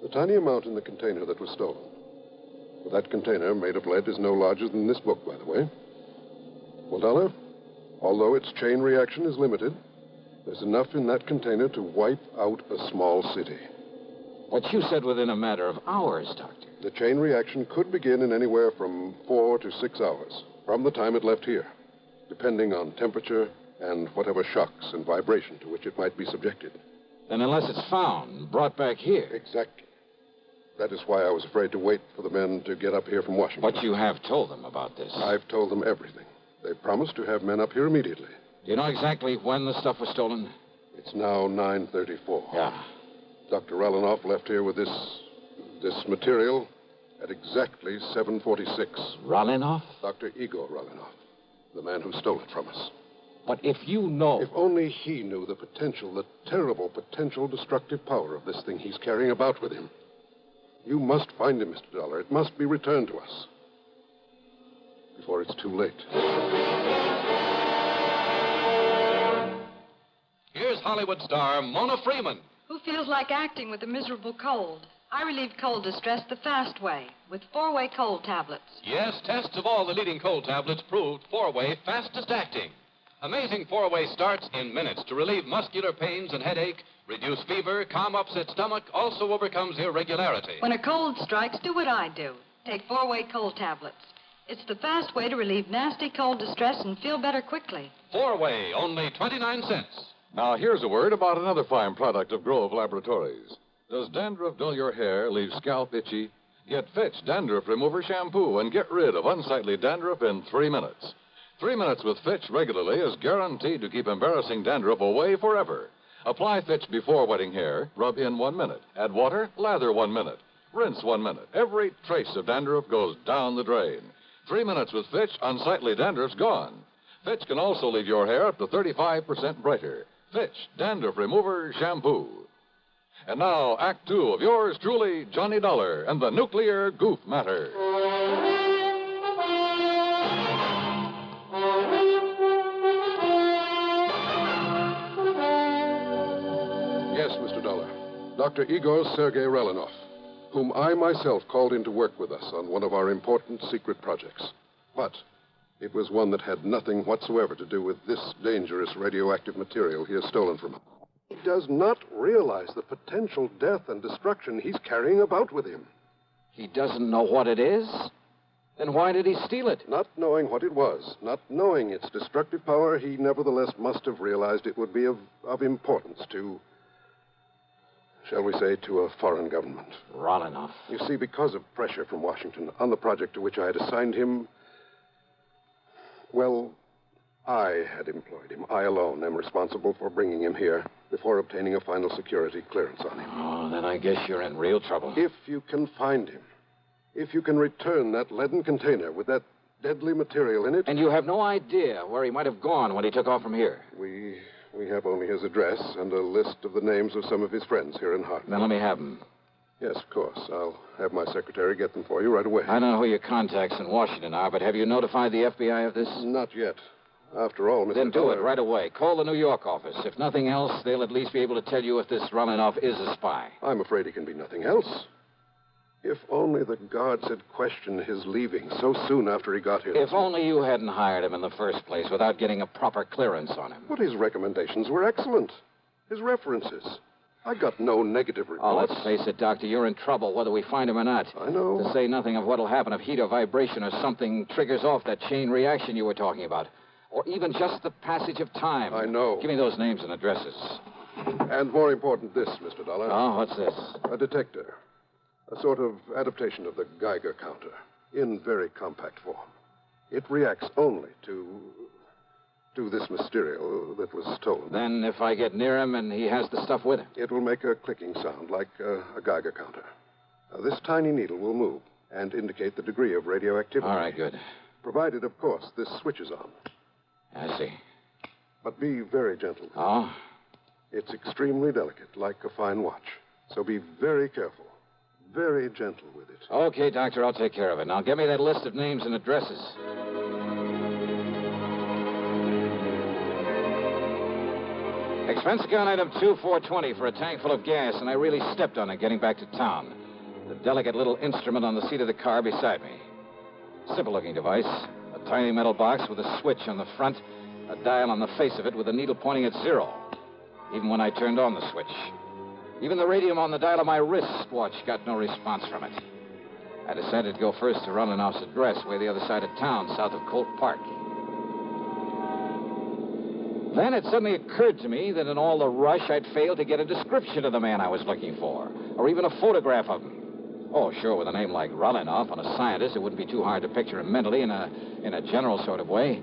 The tiny amount in the container that was stolen. That container, made of lead, is no larger than this book, by the way. Well, Dollar, although its chain reaction is limited, there's enough in that container to wipe out a small city. What you said within a matter of hours, Doctor. The chain reaction could begin in anywhere from 4 to 6 hours from the time it left here, depending on temperature and whatever shocks and vibration to which it might be subjected. Then unless it's found and brought back here... Exactly. That is why I was afraid to wait for the men to get up here from Washington. But you have told them about this. I've told them everything. They promised to have men up here immediately. Do you know exactly when the stuff was stolen? It's now 9:34. Yeah. Dr. Rallinoff left here with this material at exactly 7:46. Rallinoff? Dr. Igor Rallinoff, the man who stole it from us. But if you know... If only he knew the potential, the terrible potential destructive power of this thing he's carrying about with him. You must find him, Mr. Dollar. It must be returned to us before it's too late. Here's Hollywood star Mona Freeman. Who feels like acting with a miserable cold? I relieve cold distress the fast way with 4-way cold tablets. Yes, tests of all the leading cold tablets proved 4-way fastest acting. Amazing 4-way starts in minutes to relieve muscular pains and headache, reduce fever, calm upset stomach, also overcomes irregularity. When a cold strikes, do what I do. Take 4-way cold tablets. It's the fast way to relieve nasty cold distress and feel better quickly. 4-way, only 29 cents. Now, here's a word about another fine product of Grove Laboratories. Does dandruff dull your hair, leave scalp itchy? Get Fitch Dandruff Remover Shampoo and get rid of unsightly dandruff in 3 minutes. 3 minutes with Fitch regularly is guaranteed to keep embarrassing dandruff away forever. Apply Fitch before wetting hair, rub in 1 minute. Add water, lather 1 minute. Rinse 1 minute. Every trace of dandruff goes down the drain. 3 minutes with Fitch, unsightly dandruff's gone. Fitch can also leave your hair up to 35% brighter. Fitch Dandruff Remover Shampoo. And now, Act 2 of yours truly, Johnny Dollar and the Nuclear Goof Matter. Yes, Mr. Dollar. Dr. Igor Sergei Rallinoff. whom I myself called in to work with us on one of our important secret projects. But it was one that had nothing whatsoever to do with this dangerous radioactive material he has stolen from us. He does not realize the potential death and destruction he's carrying about with him. He doesn't know what it is? Then why did he steal it? Not knowing what it was, not knowing its destructive power, he nevertheless must have realized it would be of importance to, shall we say, to a foreign government. Rolinoff. You see, because of pressure from Washington on the project to which I had assigned him, well, I had employed him. I alone am responsible for bringing him here before obtaining a final security clearance on him. Oh, then I guess you're in real trouble. If you can find him, if you can return that leaden container with that deadly material in it... And you have no idea where he might have gone when he took off from here? We have only his address and a list of the names of some of his friends here in Hartford. Then let me have them. Yes, of course. I'll have my secretary get them for you right away. I don't know who your contacts in Washington are, but have you notified the FBI of this? Not yet. After all, Mr. Then do Dollar... it right away. Call the New York office. If nothing else, they'll at least be able to tell you if this Rolinoff is a spy. I'm afraid he can be nothing else. If only the guards had questioned his leaving so soon after he got here. If only you hadn't hired him in the first place without getting a proper clearance on him. But his recommendations were excellent. His references. I got no negative reports. Oh, let's face it, Doctor. You're in trouble, whether we find him or not. I know. To say nothing of what'll happen if heat or vibration or something triggers off that chain reaction you were talking about. Or even just the passage of time. I know. Give me those names and addresses. And more important, this, Mr. Dollar. Oh, what's this? A detector. A sort of adaptation of the Geiger counter, in very compact form. It reacts only to this material that was stolen. Then if I get near him and he has the stuff with him? It will make a clicking sound like a Geiger counter. This tiny needle will move and indicate the degree of radioactivity. All right, good. Provided, of course, this switch is on. I see. But be very gentle. Oh? It's extremely delicate, like a fine watch. So be very careful. Very gentle with it. Okay, Doctor, I'll take care of it. Now, give me that list of names and addresses. Expense account item 2420 for a tank full of gas, and I really stepped on it getting back to town. The delicate little instrument on the seat of the car beside me. Simple-looking device. A tiny metal box with a switch on the front, a dial on the face of it with a needle pointing at 0. Even when I turned on the switch. Even the radium on the dial of my wristwatch got no response from it. I decided to go first to Rolinoff's address, way the other side of town, south of Colt Park. Then it suddenly occurred to me that in all the rush, I'd failed to get a description of the man I was looking for, or even a photograph of him. Oh, sure, with a name like Rolinoff and a scientist, it wouldn't be too hard to picture him mentally in a general sort of way.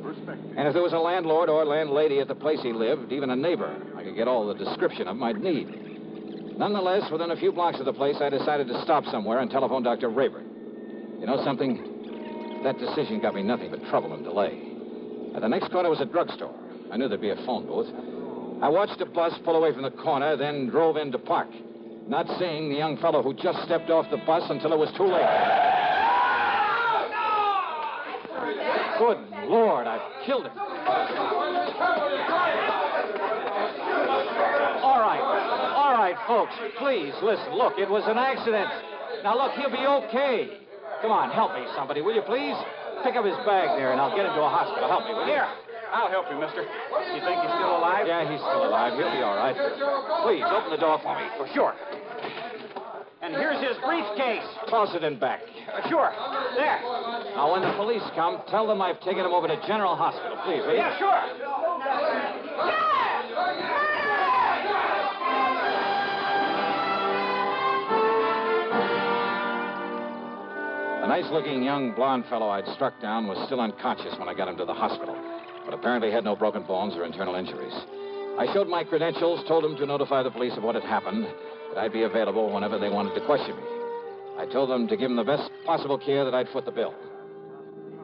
And if there was a landlord or landlady at the place he lived, even a neighbor, I could get all the description of him I'd need. Nonetheless, within a few blocks of the place, I decided to stop somewhere and telephone Dr. Rayburn. You know something? That decision got me nothing but trouble and delay. At the next corner was a drugstore. I knew there'd be a phone booth. I watched a bus pull away from the corner, then drove in to park, not seeing the young fellow who just stepped off the bus until it was too late. Good Lord, I've killed him. All right, folks, please, listen. Look, it was an accident. Now, look, he'll be okay. Come on, help me, somebody, will you, please? Pick up his bag there, and I'll get him to a hospital. Help me, will you? Here, I'll help you, mister. You think he's still alive? Yeah, he's still alive. He'll be all right. Please, open the door for me. For sure. And here's his briefcase. Toss it in back. Sure. There. Now, when the police come, tell them I've taken him over to General Hospital, please, will you? Yeah, sure. The nice-looking young blonde fellow I'd struck down was still unconscious when I got him to the hospital, but apparently had no broken bones or internal injuries. I showed my credentials, told them to notify the police of what had happened, that I'd be available whenever they wanted to question me. I told them to give him the best possible care, that I'd foot the bill.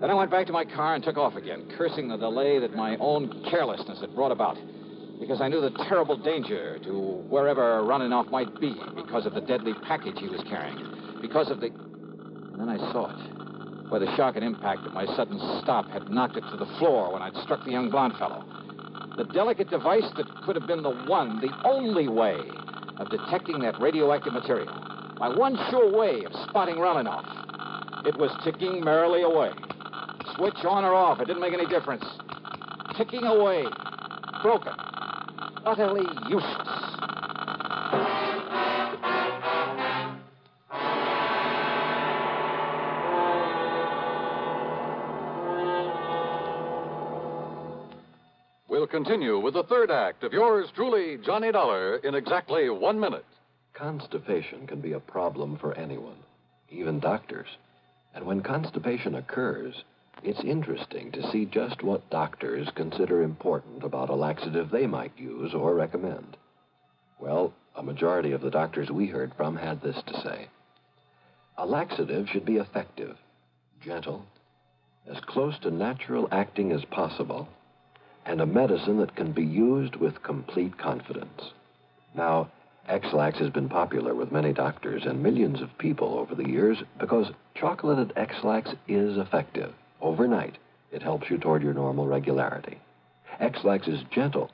Then I went back to my car and took off again, cursing the delay that my own carelessness had brought about, because I knew the terrible danger to wherever Rolinoff might be because of the deadly package he was carrying, because of the... And then I saw it, where the shock and impact of my sudden stop had knocked it to the floor when I'd struck the young blonde fellow. The delicate device that could have been the one, the only way of detecting that radioactive material. My one sure way of spotting Relinoff. It was ticking merrily away. Switch on or off, it didn't make any difference. Ticking away. Broken. Utterly useless. We'll continue with the third act of yours truly, Johnny Dollar, in exactly 1 minute. Constipation can be a problem for anyone, even doctors. And when constipation occurs, it's interesting to see just what doctors consider important about a laxative they might use or recommend. Well, a majority of the doctors we heard from had this to say. A laxative should be effective, gentle, as close to natural acting as possible, and a medicine that can be used with complete confidence. Now, X-Lax has been popular with many doctors and millions of people over the years because chocolated X-Lax is effective. Overnight, it helps you toward your normal regularity. X-Lax is gentle.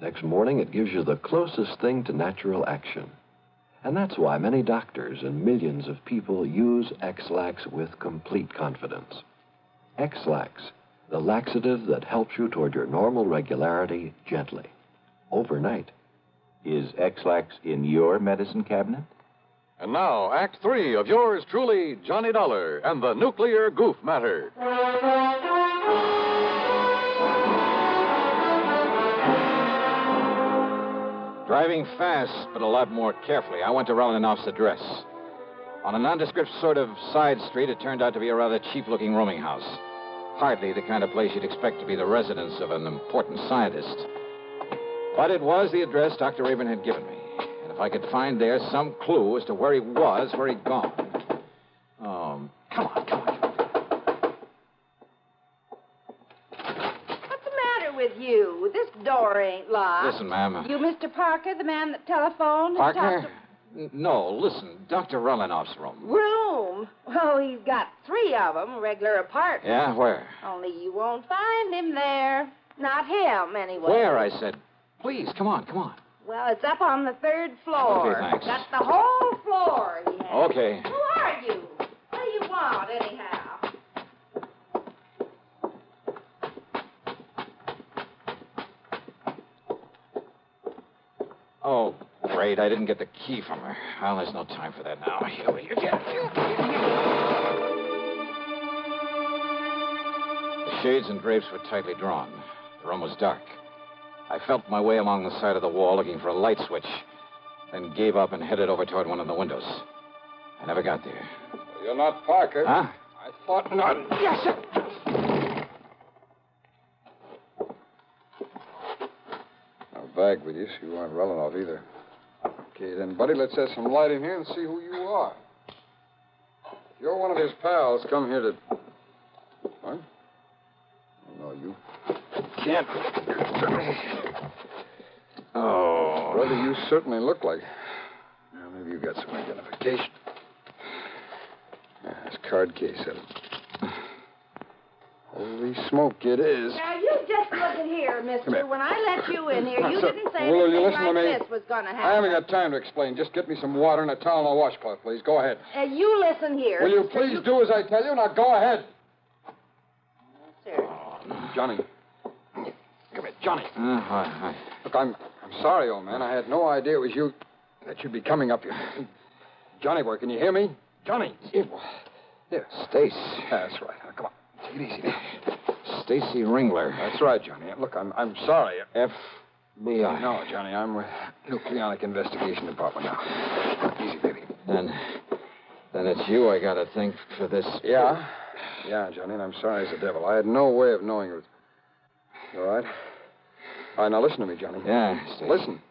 Next morning, it gives you the closest thing to natural action. And that's why many doctors and millions of people use X-Lax with complete confidence. X-Lax, the laxative that helps you toward your normal regularity gently, overnight. Is X-Lax in your medicine cabinet? And now, Act 3 of yours truly, Johnny Dollar, and the Nuclear Goof Matter. Driving fast, but a lot more carefully, I went to Relinoff's address. On a nondescript sort of side street, it turned out to be a rather cheap-looking rooming house. Hardly the kind of place you'd expect to be the residence of an important scientist. But it was the address Dr. Rabin had given me. And if I could find there some clue as to where he was, where he'd gone. Come on. What's the matter with you? This door ain't locked. Listen, ma'am. You Mr. Parker, the man that telephoned? and Parker? talked No, listen. Dr. Relinoff's room. Room? Oh, he's got 3 of them, regular apartments. Yeah, where? Only you won't find him there. Not him, anyway. Where, I said. Please, come on. Well, it's up on the 3rd floor. Okay, thanks. That's the whole floor he has. Okay. Who are you? What do you want, anyhow? Oh, great. I didn't get the key from her. Well, there's no time for that now. Here you get it. The shades and drapes were tightly drawn. The room was dark. I felt my way along the side of the wall looking for a light switch, then gave up and headed over toward one of the windows. I never got there. You're not Parker. Huh? I thought not. Yes, sir. No bag with you, so you aren't Relinoff either. Okay, then, buddy, let's have some light in here and see who you are. If you're one of his pals, come here to... What? No, you can't. Oh. Brother, you certainly look like... Now, maybe you got some identification. This card case of it. Holy smoke, it is. Now, you just look at here, mister. Come here. When I let you in here, you Sir, didn't say will you anything listen to like me? this was going to happen. I haven't got time to explain. Just get me some water and a towel and a washcloth, please. Go ahead. You listen here. Will you mister. please do as I tell you? Now, go ahead. Sir. Johnny. Come here, Johnny. Hi. Look, I'm sorry, old man. I had no idea it was you that you'd be coming up here. Johnny boy, can you hear me? Johnny. Here. Stace. That's right. Now, come on. Take it easy now. Stacy Ringler. That's right, Johnny. Look, I'm sorry. FBI. No, Johnny, I'm with Nucleonic Investigation Department now. Easy, baby. Then it's you I gotta thank for this. Yeah, Johnny, and I'm sorry as the devil. I had no way of knowing it. You all right? All right, now listen to me, Johnny. Yeah, Stacy. Listen.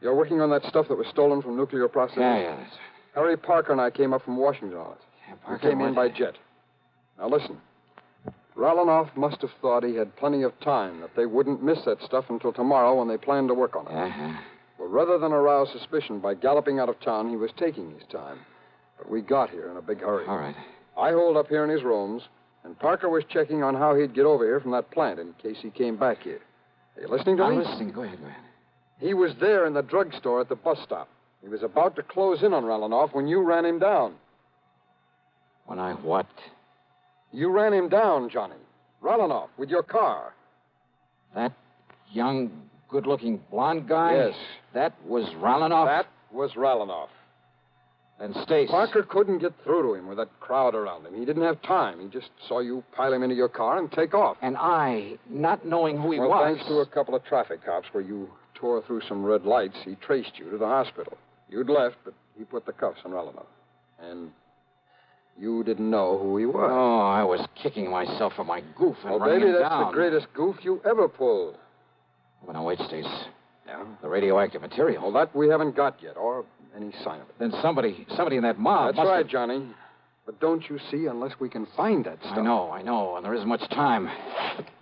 You're working on that stuff that was stolen from nuclear processing? Yeah, that's... Harry Parker and I came up from Washington on it. Yeah, We Parker came in by jet. Now listen. Relinoff must have thought he had plenty of time, that they wouldn't miss that stuff until tomorrow when they planned to work on it. Uh-huh. Well, rather than arouse suspicion by galloping out of town, he was taking his time. But we got here in a big hurry. All right. I holed up here in his rooms, and Parker was checking on how he'd get over here from that plant in case he came back here. Are you listening to me? I'm listening. Go ahead. He was there in the drugstore at the bus stop. He was about to close in on Ralanoff when you ran him down. When I what? You ran him down, Johnny. Ralanoff, with your car. That young, good-looking blonde guy? Yes. That was Ralanoff? That was Ralanoff. And Stace? Parker couldn't get through to him with that crowd around him. He didn't have time. He just saw you pile him into your car and take off. And I, not knowing who he well, was... thanks to a couple of traffic cops where you tore through some red lights, he traced you to the hospital. You'd left, but he put the cuffs on Ralanoff. And you didn't know who he was. Oh, I was kicking myself for my goof and well, running baby, him that's down. the greatest goof you ever pulled. Well, now, wait, Stace. Yeah? The radioactive material. Well, that we haven't got yet, or any sign of it. Then somebody in that mob That's right, Johnny. But don't you see, unless we can find that stuff. I know, and there isn't much time.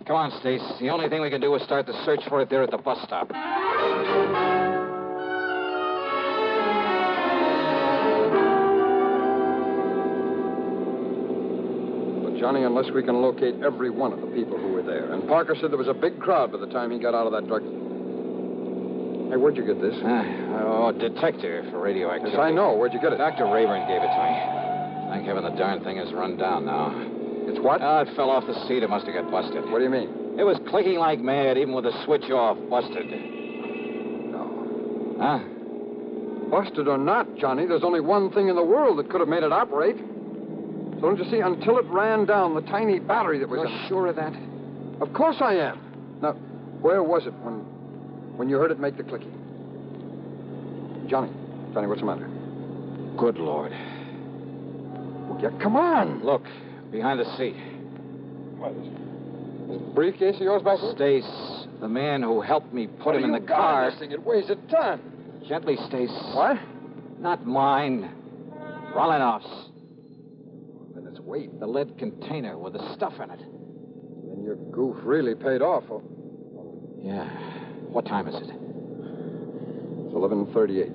Come on, Stace. The only thing we can do is start the search for it there at the bus stop. But, Johnny, unless we can locate every one of the people who were there. And Parker said there was a big crowd by the time he got out of that drug... Hey, where'd you get this? Detector for radioactivity. Yes, I know. Where'd you get it? Dr. Rayburn gave it to me. Thank heaven the darn thing is run down now. It's what? Oh, it fell off the seat. It must have got busted. What do you mean? It was clicking like mad, even with the switch off. Busted. No. Huh? Busted or not, Johnny, there's only one thing in the world that could have made it operate. So don't you see, until it ran down the tiny battery that was... You're sure of that? Of course I am. Now, where was it when you heard it make the clicking? Johnny, what's the matter? Good Lord. Well, yeah, come on. Look, behind the seat. What is it? This briefcase of yours back there? Stace, the man who helped me put him in the car. This thing? It weighs a ton. Gently, Stace. What? Not mine. Ralanoff's. Then it's weight. The lead container with the stuff in it. Then your goof really paid off. Oh. Yeah. What time is it? It's 11:38.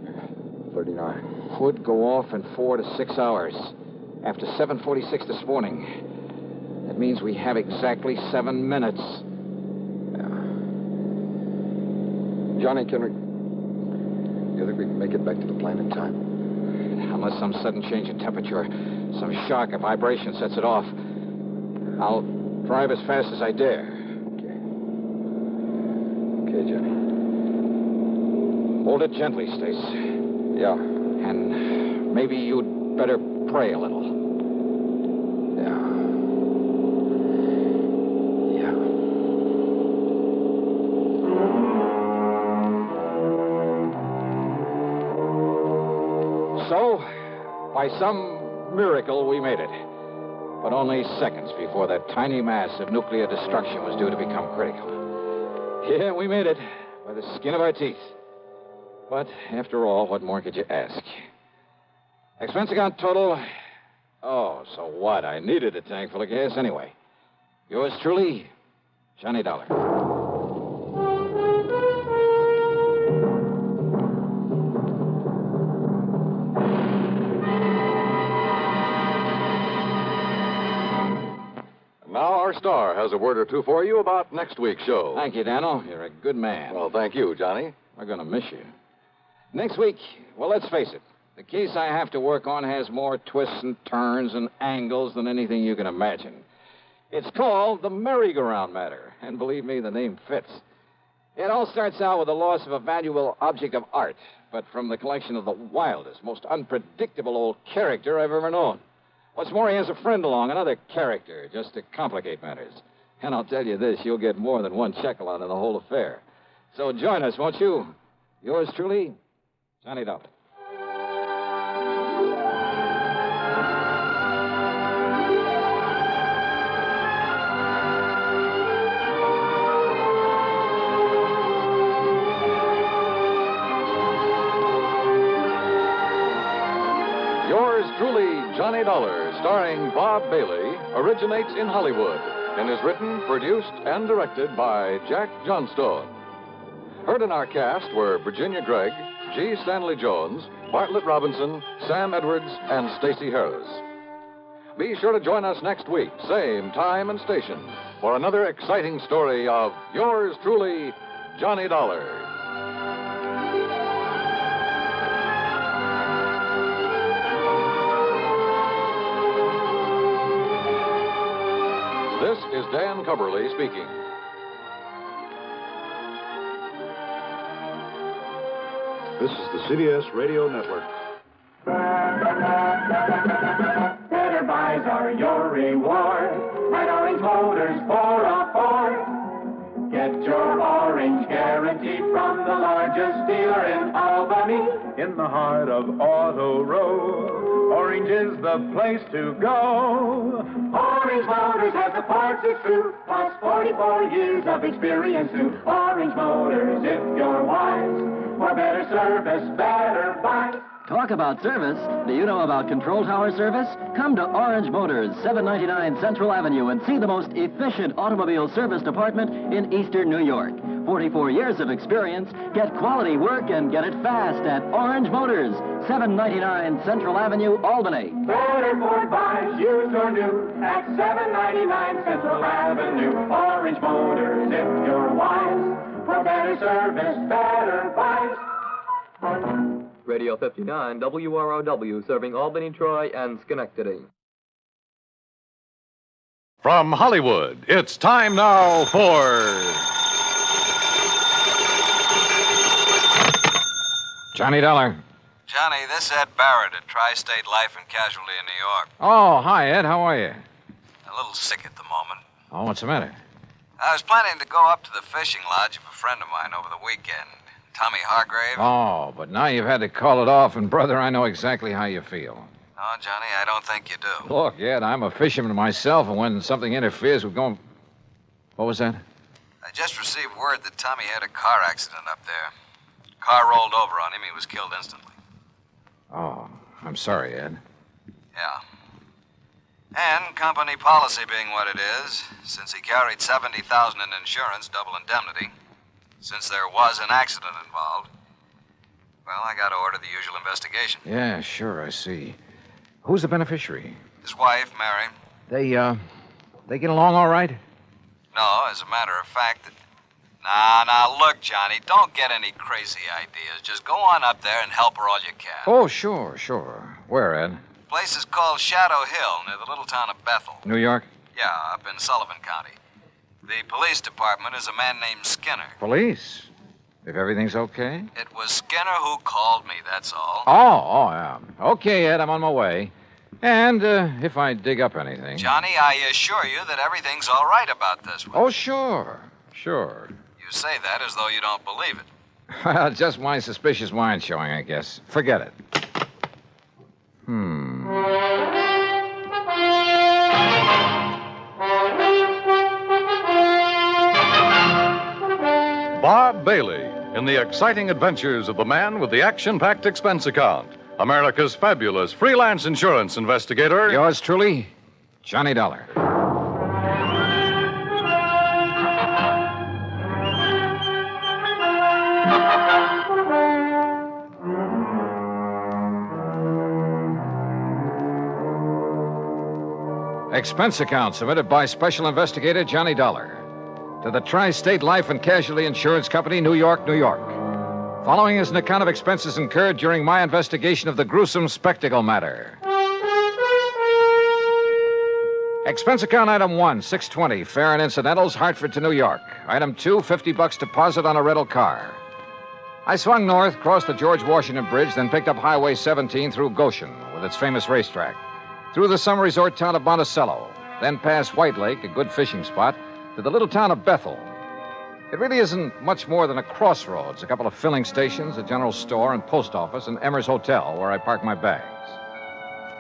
39. Would go off in 4 to 6 hours. After 7:46 this morning. That means we have exactly 7 minutes. Yeah. Johnny, you think we can make it back to the plane in time? Unless some sudden change in temperature, some shock or vibration sets it off. I'll drive as fast as I dare. Okay, Johnny. Hold it gently, Stace. Yeah. And maybe you'd better pray a little. Yeah. So, by some miracle, we made it. But only seconds before that tiny mass of nuclear destruction was due to become critical. Yeah, we made it by the skin of our teeth. But after all, what more could you ask? Expense account total... Oh, so what? I needed a tank full of gas anyway. Yours truly, Johnny Dollar. Now our star has a word or two for you about next week's show. Thank you, Daniel. You're a good man. Well, thank you, Johnny. We're going to miss you. Next week, well, let's face it. The case I have to work on has more twists and turns and angles than anything you can imagine. It's called the merry-go-round matter, and believe me, the name fits. It all starts out with the loss of a valuable object of art, but from the collection of the wildest, most unpredictable old character I've ever known. What's more, he has a friend along, another character, just to complicate matters. And I'll tell you this, you'll get more than one shekel out of the whole affair. So join us, won't you? Yours truly, Johnny Dollar. Yours truly, Johnny Dollar, starring Bob Bailey, originates in Hollywood and is written, produced, and directed by Jack Johnstone. Heard in our cast were Virginia Gregg, G. Stanley Jones, Bartlett Robinson, Sam Edwards, and Stacey Harris. Be sure to join us next week, same time and station, for another exciting story of yours truly, Johnny Dollar. This is Dan Cubberly speaking. This is the CBS Radio Network. Better buys are your reward at Orange Motors 404. Get your orange guarantee from the largest dealer in Albany. In the heart of Auto Row, Orange is the place to go. Orange Motors has the parts it's true, plus 44 years of experience too. Orange Motors, if you're wise, for better service, better buy. Talk about service. Do you know about Control Tower service? Come to Orange Motors, 799 Central Avenue, and see the most efficient automobile service department in eastern New York. 44 years of experience. Get quality work and get it fast at Orange Motors, 799 Central Avenue, Albany. Better Ford buys, used or new, at 799 Central Avenue. Orange Motors, if you're wise, for better service, better buys. Radio 59, WROW, serving Albany, Troy, and Schenectady. From Hollywood, it's time now for... Johnny Dollar. Johnny, this is Ed Barrett at Tri-State Life and Casualty in New York. Oh, hi, Ed. How are you? A little sick at the moment. Oh, what's the matter? I was planning to go up to the fishing lodge of a friend of mine over the weekend, Tommy Hargrave. Oh, but now you've had to call it off, and, brother, I know exactly how you feel. No, Johnny, I don't think you do. Look, Ed, I'm a fisherman myself, and when something interferes with going... What was that? I just received word that Tommy had a car accident up there. Car rolled over on him. He was killed instantly. Oh, I'm sorry, Ed. Yeah. And company policy being what it is, since he carried $70,000 in insurance, double indemnity, since there was an accident involved, well, I got to order the usual investigation. Yeah, sure, I see. Who's the beneficiary? His wife, Mary. They get along all right? No, as a matter of fact, Now, look, Johnny, don't get any crazy ideas. Just go on up there and help her all you can. Oh, sure. Where, Ed? The place is called Shadow Hill, near the little town of Bethel. New York? Yeah, up in Sullivan County. The police department is a man named Skinner. Police? If everything's okay? It was Skinner who called me, that's all. Oh, yeah. Okay, Ed, I'm on my way. And if I dig up anything... Johnny, I assure you that everything's all right about this one. Oh, sure. You say that as though you don't believe it. Well, just my suspicious mind showing, I guess. Forget it. Bob Bailey in the exciting adventures of the man with the action-packed expense account. America's fabulous freelance insurance investigator. Yours truly, Johnny Dollar. Expense account submitted by Special Investigator Johnny Dollar to the Tri-State Life and Casualty Insurance Company, New York, New York. Following is an account of expenses incurred during my investigation of the gruesome spectacle matter. Expense account item 1, $620, fare and incidentals, Hartford to New York. Item 2, $50 deposit on a rental car. I swung north, crossed the George Washington Bridge, then picked up Highway 17 through Goshen with its famous racetrack, through the summer resort town of Monticello, then past White Lake, a good fishing spot, to the little town of Bethel. It really isn't much more than a crossroads, a couple of filling stations, a general store and post office, and Emmer's Hotel, where I park my bags.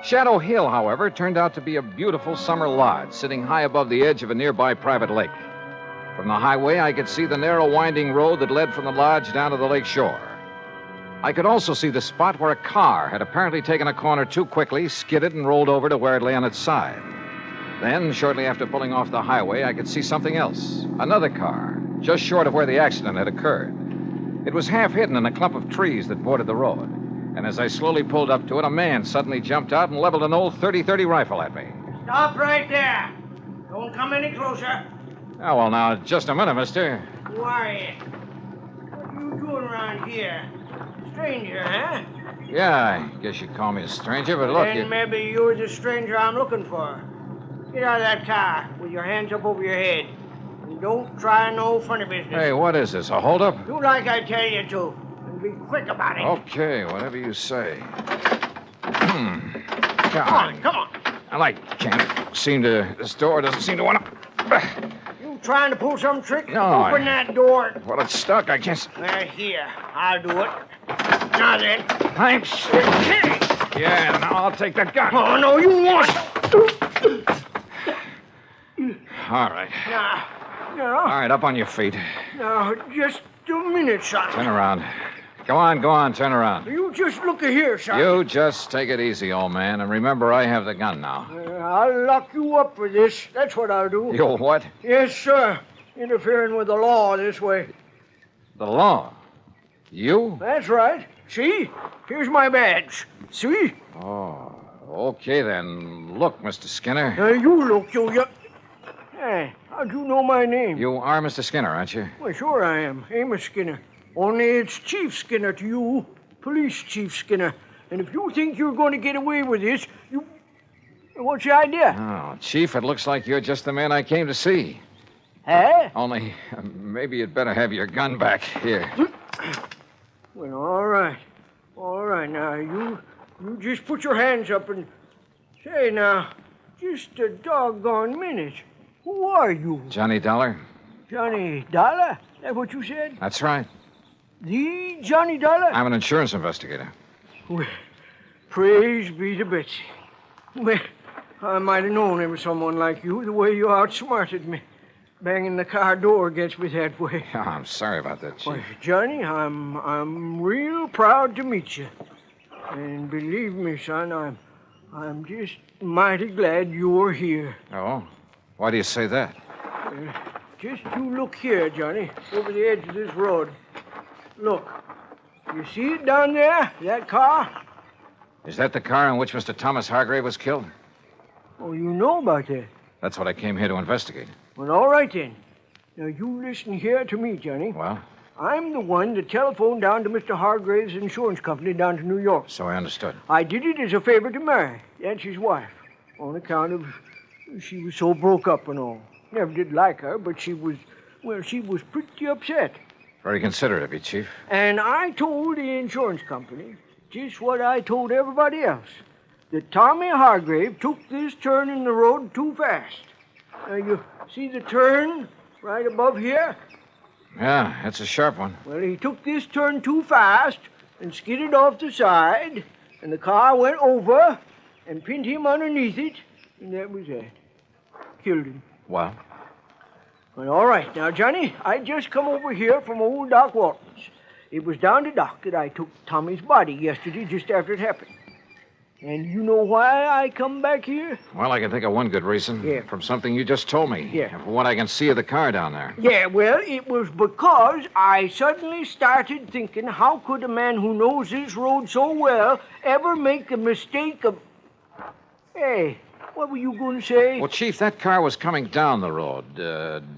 Shadow Hill, however, turned out to be a beautiful summer lodge sitting high above the edge of a nearby private lake. From the highway, I could see the narrow, winding road that led from the lodge down to the lake shore. I could also see the spot where a car had apparently taken a corner too quickly, skidded, and rolled over to where it lay on its side. Then, shortly after pulling off the highway, I could see something else. Another car, just short of where the accident had occurred. It was half hidden in a clump of trees that bordered the road. And as I slowly pulled up to it, a man suddenly jumped out and leveled an old .30-30 rifle at me. Stop right there. Don't come any closer. Oh, well, now, just a minute, mister. Who are you? What are you doing around here? Stranger, huh? Yeah, I guess you'd call me a stranger, but look... Then maybe you're the stranger I'm looking for. Get out of that car with your hands up over your head. And don't try no funny business. Hey, what is this, a holdup? Do like I tell you to. And be quick about it. Okay, whatever you say. Come Come on. This door doesn't seem to want to... You trying to pull some trick? No, Open that door. Well, it's stuck, I guess. Well, here, I'll do it. Now then. Thanks. Yeah, now I'll take that gun. Oh, no, you won't. All right. Now, All right, up on your feet. now, just a minute, son. Turn around. Go on, turn around. You just look here, son. You just take it easy, old man, and remember I have the gun now. I'll lock you up for this. That's what I'll do. You'll what? Yes, sir. Interfering with the law this way. The law? You? That's right. See? Here's my badge. See? Oh, okay then. Look, Mr. Skinner. You look, you... Hey, how'd you know my name? You are Mr. Skinner, aren't you? Well, sure I am. Amos Skinner. Only it's Chief Skinner to you. Police Chief Skinner. And if you think you're going to get away with this, you... What's your idea? Oh, Chief, it looks like you're just the man I came to see. Huh? Only, maybe you'd better have your gun back. Here. Well, all right. All right, now, you just put your hands up and... Say, now, just a doggone minute. Who are you? Johnny Dollar? Johnny Dollar? That what you said? That's right. The Johnny Dollar? I'm an insurance investigator. Well, praise be to Betsy. Well, I might have known there was someone like you, the way you outsmarted me. Banging the car door against me that way. Oh, I'm sorry about that, Chief. Well, Johnny, I'm real proud to meet you. And believe me, son, I'm just mighty glad you're here. Oh? Why do you say that? Just you look here, Johnny, over the edge of this road. Look. You see it down there? That car? Is that the car in which Mr. Thomas Hargrave was killed? Oh, you know about that? That's what I came here to investigate. Well, all right then. Now, you listen here to me, Johnny. Well? I'm the one that telephoned down to Mr. Hargrave's insurance company down to New York. So I understood. I did it as a favor to Mary. That's his wife. On account of she was so broke up and all. Never did like her, but she was pretty upset. Very considerate of you, Chief. And I told the insurance company just what I told everybody else. That Tommy Hargrave took this turn in the road too fast. Now, you see the turn right above here? Yeah, that's a sharp one. Well, he took this turn too fast and skidded off the side, and the car went over and pinned him underneath it, and that was that. Killed him. Well? Well, all right. Now, Johnny, I just come over here from old Doc Walton's. It was down to Doc that I took Tommy's body yesterday just after it happened. And you know why I come back here? Well, I can think of one good reason. Yeah. From something you just told me. Yeah. And from what I can see of the car down there. Yeah, well, it was because I suddenly started thinking, how could a man who knows this road so well ever make a mistake of... Hey, what were you going to say? Well, Chief, that car was coming down the road,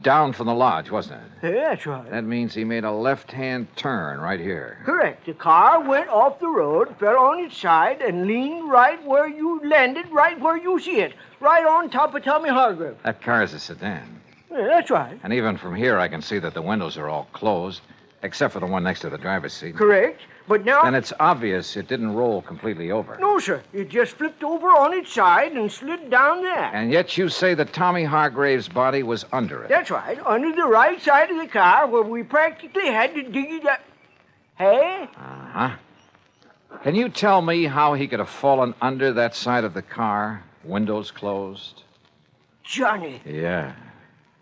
down from the lodge, wasn't it? Yeah, that's right. That means he made a left-hand turn right here. Correct. The car went off the road, fell on its side, and leaned right where you landed, right where you see it, right on top of Tommy Hargrave. That car is a sedan. Yeah, that's right. And even from here, I can see that the windows are all closed, except for the one next to the driver's seat. Correct. But now... Then it's obvious it didn't roll completely over. No, sir. It just flipped over on its side and slid down there. And yet you say that Tommy Hargrave's body was under it. That's right. Under the right side of the car where we practically had to dig it up. Hey? Uh-huh. Can you tell me how he could have fallen under that side of the car, windows closed? Johnny. Yeah.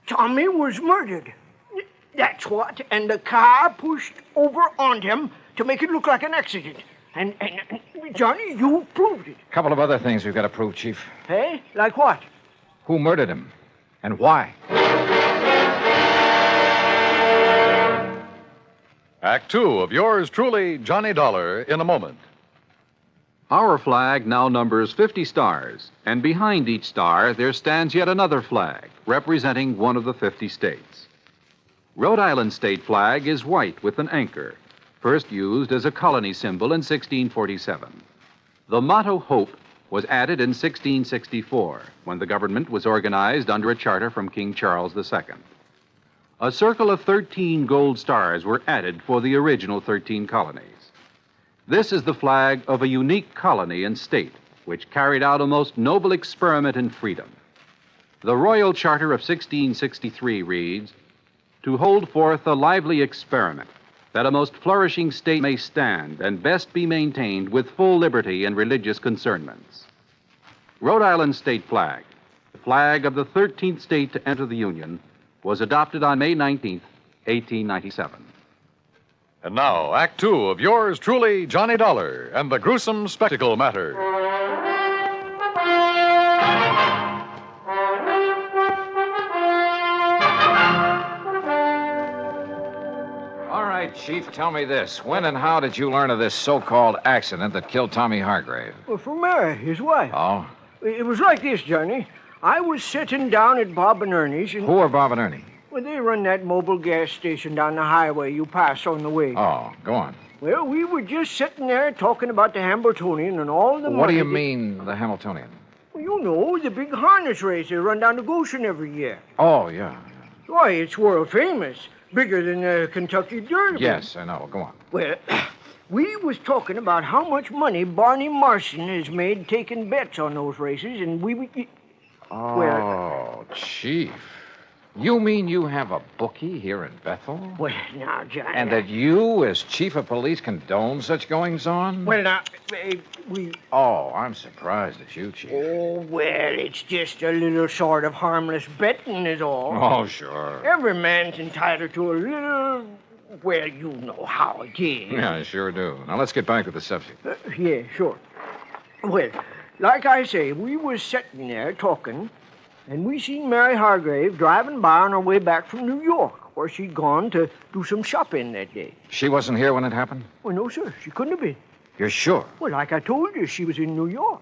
Tommy was murdered. That's what. And the car pushed over on him to make it look like an accident. And Johnny, you proved it. A couple of other things we've got to prove, Chief. Hey? Like what? Who murdered him? And why? Act two of yours truly, Johnny Dollar, in a moment. Our flag now numbers 50 stars, and behind each star there stands yet another flag, representing one of the 50 states. Rhode Island's state flag is white with an anchor, first used as a colony symbol in 1647. The motto, Hope, was added in 1664, when the government was organized under a charter from King Charles II. A circle of 13 gold stars were added for the original 13 colonies. This is the flag of a unique colony and state which carried out a most noble experiment in freedom. The Royal Charter of 1663 reads, "To hold forth a lively experiment, that a most flourishing state may stand and best be maintained with full liberty and religious concernments." Rhode Island state flag, the flag of the 13th state to enter the Union, was adopted on May 19th, 1897. And now, Act Two of yours truly, Johnny Dollar, and the gruesome spectacle matter. All right, Chief, tell me this. When and how did you learn of this so-called accident that killed Tommy Hargrave? Well, from Mary, his wife. Oh? It was like this, Johnny. I was sitting down at Bob and Ernie's and... Who are Bob and Ernie? Well, they run that mobile gas station down the highway you pass on the way. Oh, go on. Well, we were just sitting there talking about the Hamiltonian and all the money... What do you mean, the Hamiltonian? Well, you know, the big harness race they run down to Goshen every year. Oh, yeah. Why, it's world famous. Bigger than the Kentucky Derby. Yes, I know. Go on. Well, we was talking about how much money Barney Marson has made taking bets on those races, and we... Oh, Chief. You mean you have a bookie here in Bethel? Well, now, Johnny... And that you, as chief of police, condone such goings-on? Well, now, we... Oh, I'm surprised at you, Chief. Oh, well, it's just a little sort of harmless betting is all. Oh, sure. Every man's entitled to a little... Well, you know how it is. Yeah, I sure do. Now, let's get back to the subject. Yeah, sure. Well, like I say, we was sitting there talking... And we seen Mary Hargrave driving by on her way back from New York, where she'd gone to do some shopping that day. She wasn't here when it happened? Well, no, sir. She couldn't have been. You're sure? Well, like I told you, she was in New York.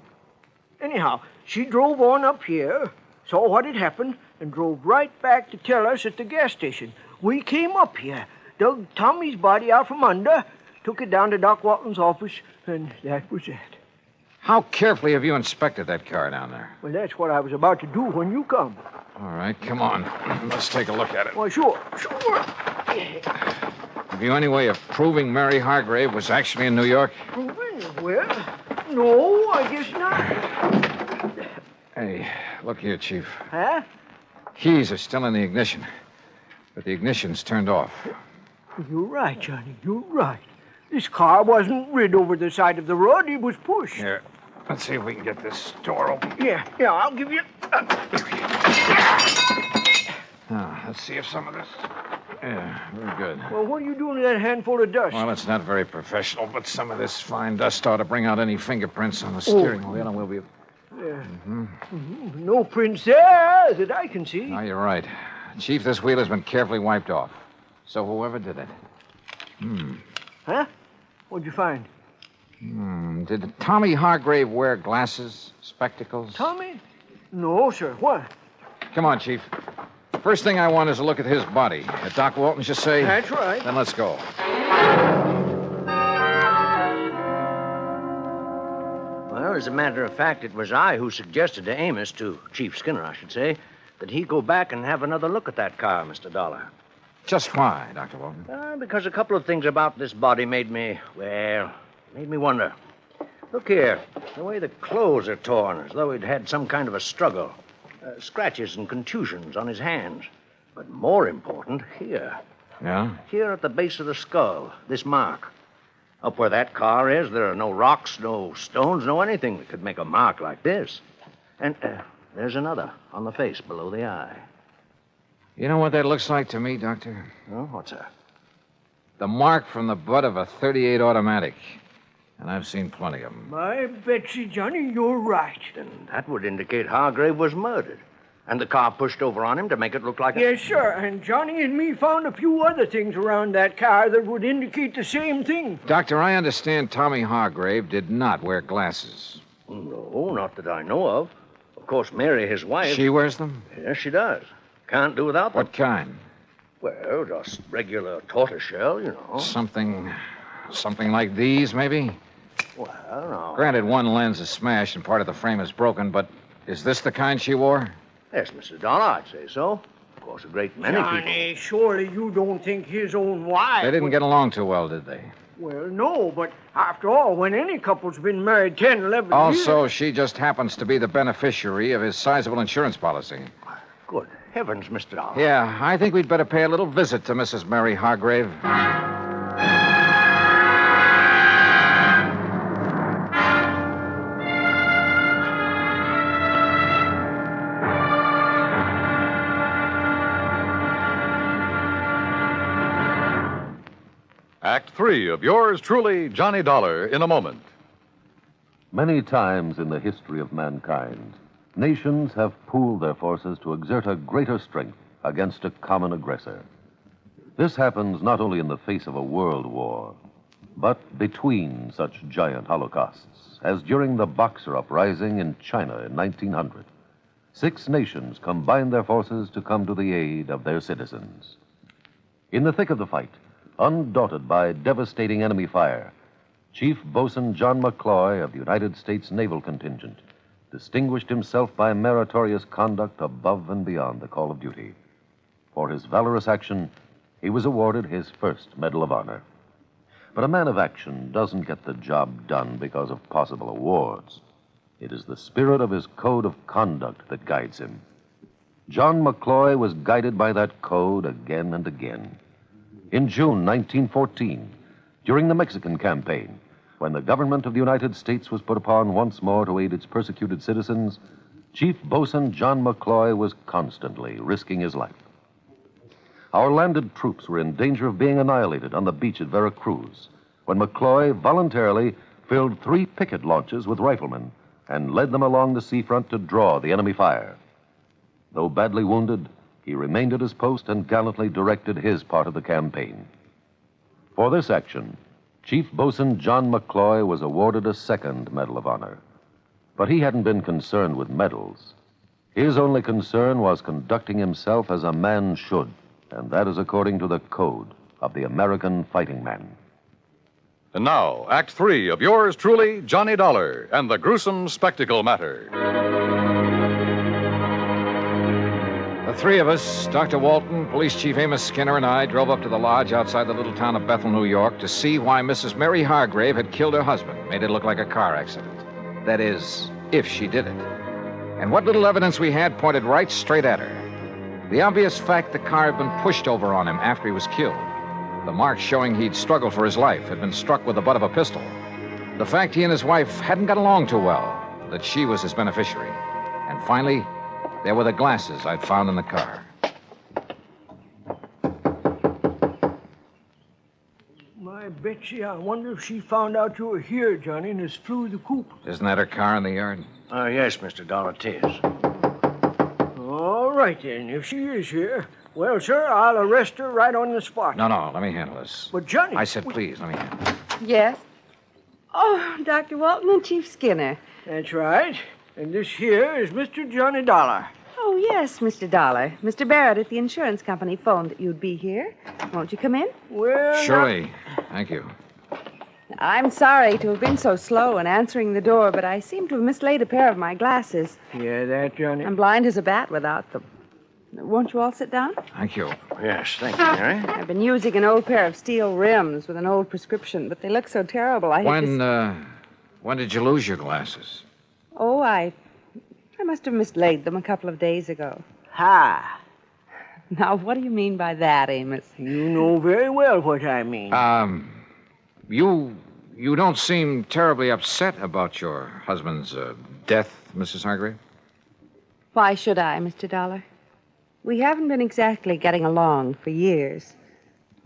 Anyhow, she drove on up here, saw what had happened, and drove right back to tell us at the gas station. We came up here, dug Tommy's body out from under, took it down to Doc Walton's office, and that was it. How carefully have you inspected that car down there? Well, that's what I was about to do when you come. All right, come on. Let's take a look at it. Well, sure. Have you any way of proving Mary Hargrave was actually in New York? Proving? Well, no, I guess not. Hey, look here, Chief. Huh? Keys are still in the ignition, but the ignition's turned off. You're right, Johnny. You're right. This car wasn't rid over the side of the road. It was pushed. Here, let's see if we can get this door open. Yeah, I'll give you... Now, let's see if some of this... Yeah, very good. Well, what are you doing with that handful of dust? Well, it's not very professional, but some of this fine dust ought to bring out any fingerprints on the steering wheel, and we'll be... Yeah. No prints there that I can see. No, you're right. Chief, this wheel has been carefully wiped off. So whoever did it... Huh? What'd you find? Did Tommy Hargrave wear glasses, spectacles? Tommy? No, sir. What? Come on, Chief. First thing I want is a look at his body. At Doc Walton's, you say? That's right. Then let's go. Well, as a matter of fact, it was I who suggested to Amos, to Chief Skinner, I should say, that he go back and have another look at that car, Mr. Dollar. Just why, Dr. Walton? Because a couple of things about this body made me wonder. Look here, the way the clothes are torn, as though he'd had some kind of a struggle. Scratches and contusions on his hands. But more important, here. Yeah? Here at the base of the skull, this mark. Up where that car is, there are no rocks, no stones, no anything that could make a mark like this. And there's another on the face below the eye. You know what that looks like to me, Doctor? Oh, what's that? The mark from the butt of a .38 automatic. And I've seen plenty of them. My Betsy, Johnny, you're right. Then that would indicate Hargrave was murdered. And the car pushed over on him to make it look like Yes, sir. And Johnny and me found a few other things around that car that would indicate the same thing. Doctor, I understand Tommy Hargrave did not wear glasses. No, not that I know of. Of course, Mary, his wife... She wears them? Yes, she does. Can't do without them. What kind? Well, just regular tortoiseshell, you know. Something like these, maybe? Well, no. Granted, one lens is smashed and part of the frame is broken, but is this the kind she wore? Yes, Mr. Dollar, I'd say so. Of course, a great many people. Johnny, surely you don't think his own wife... They didn't get along too well, did they? Well, no, but after all, when any couple's been married 10, 11 years... Also, she just happens to be the beneficiary of his sizable insurance policy. Good heavens, Mr. Dollar. Yeah, I think we'd better pay a little visit to Mrs. Mary Hargrave. Act 3 of yours truly, Johnny Dollar, in a moment. Many times in the history of mankind, nations have pooled their forces to exert a greater strength against a common aggressor. This happens not only in the face of a world war, but between such giant holocausts, as during the Boxer Uprising in China in 1900. 6 nations combined their forces to come to the aid of their citizens. In the thick of the fight, undaunted by devastating enemy fire, Chief Bosun John McCloy of the United States Naval Contingent distinguished himself by meritorious conduct above and beyond the call of duty. For his valorous action, he was awarded his first Medal of Honor. But a man of action doesn't get the job done because of possible awards. It is the spirit of his code of conduct that guides him. John McCloy was guided by that code again and again. In June 1914, during the Mexican campaign, when the government of the United States was put upon once more to aid its persecuted citizens, Chief Bosun John McCloy was constantly risking his life. Our landed troops were in danger of being annihilated on the beach at Veracruz, when McCloy voluntarily filled 3 picket launches with riflemen and led them along the seafront to draw the enemy fire. Though badly wounded, he remained at his post and gallantly directed his part of the campaign. For this action, Chief Bosun John McCloy was awarded a second Medal of Honor. But he hadn't been concerned with medals. His only concern was conducting himself as a man should, and that is according to the code of the American fighting man. And now, Act 3 of yours truly, Johnny Dollar, and the gruesome spectacle matter. The 3 of us, Dr. Walton, Police Chief Amos Skinner, and I, drove up to the lodge outside the little town of Bethel, New York, to see why Mrs. Mary Hargrave had killed her husband, made it look like a car accident. That is, if she did it. And what little evidence we had pointed right straight at her. The obvious fact the car had been pushed over on him after he was killed. The marks showing he'd struggled for his life, had been struck with the butt of a pistol. The fact he and his wife hadn't got along too well, that she was his beneficiary. And finally, there were the glasses I'd found in the car. My Betsy, I wonder if she found out you were here, Johnny, and has flew the coop. Isn't that her car in the yard? Yes, Mr. Dollar, it is. All right, then. If she is here, well, sir, I'll arrest her right on the spot. No, let me handle this. But, Johnny... I said please, let me handle it. Yes? Oh, Dr. Walton and Chief Skinner. That's right. And this here is Mr. Johnny Dollar. Oh, yes, Mr. Dollar. Mr. Barrett at the insurance company phoned that you'd be here. Won't you come in? Well, surely. Thank you. I'm sorry to have been so slow in answering the door, but I seem to have mislaid a pair of my glasses. Yeah, that, Johnny. I'm blind as a bat without them. Won't you all sit down? Thank you. Yes, thank you, Mary. I've been using an old pair of steel rims with an old prescription, but they look so terrible. When did you lose your glasses? Oh, I must have mislaid them a couple of days ago. Ha! Now, what do you mean by that, Amos? You know very well what I mean. You don't seem terribly upset about your husband's death, Mrs. Hargrave? Why should I, Mr. Dollar? We haven't been exactly getting along for years.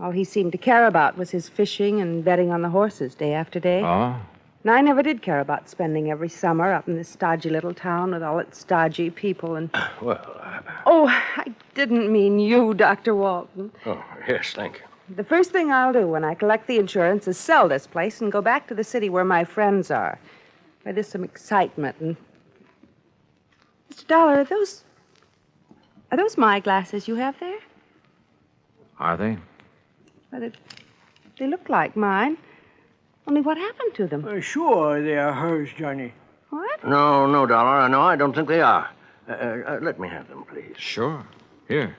All he seemed to care about was his fishing and betting on the horses day after day. Oh? And I never did care about spending every summer up in this stodgy little town with all its stodgy people and... Oh, I didn't mean you, Dr. Walton. Oh, yes, thank you. The first thing I'll do when I collect the insurance is sell this place and go back to the city where my friends are, where there's some excitement and... Mr. Dollar, are those my glasses you have there? Are they? Well, they look like mine. Only what happened to them? Sure, they are hers, Johnny. What? No, Dollar. No, I don't think they are. Let me have them, please. Sure. Here.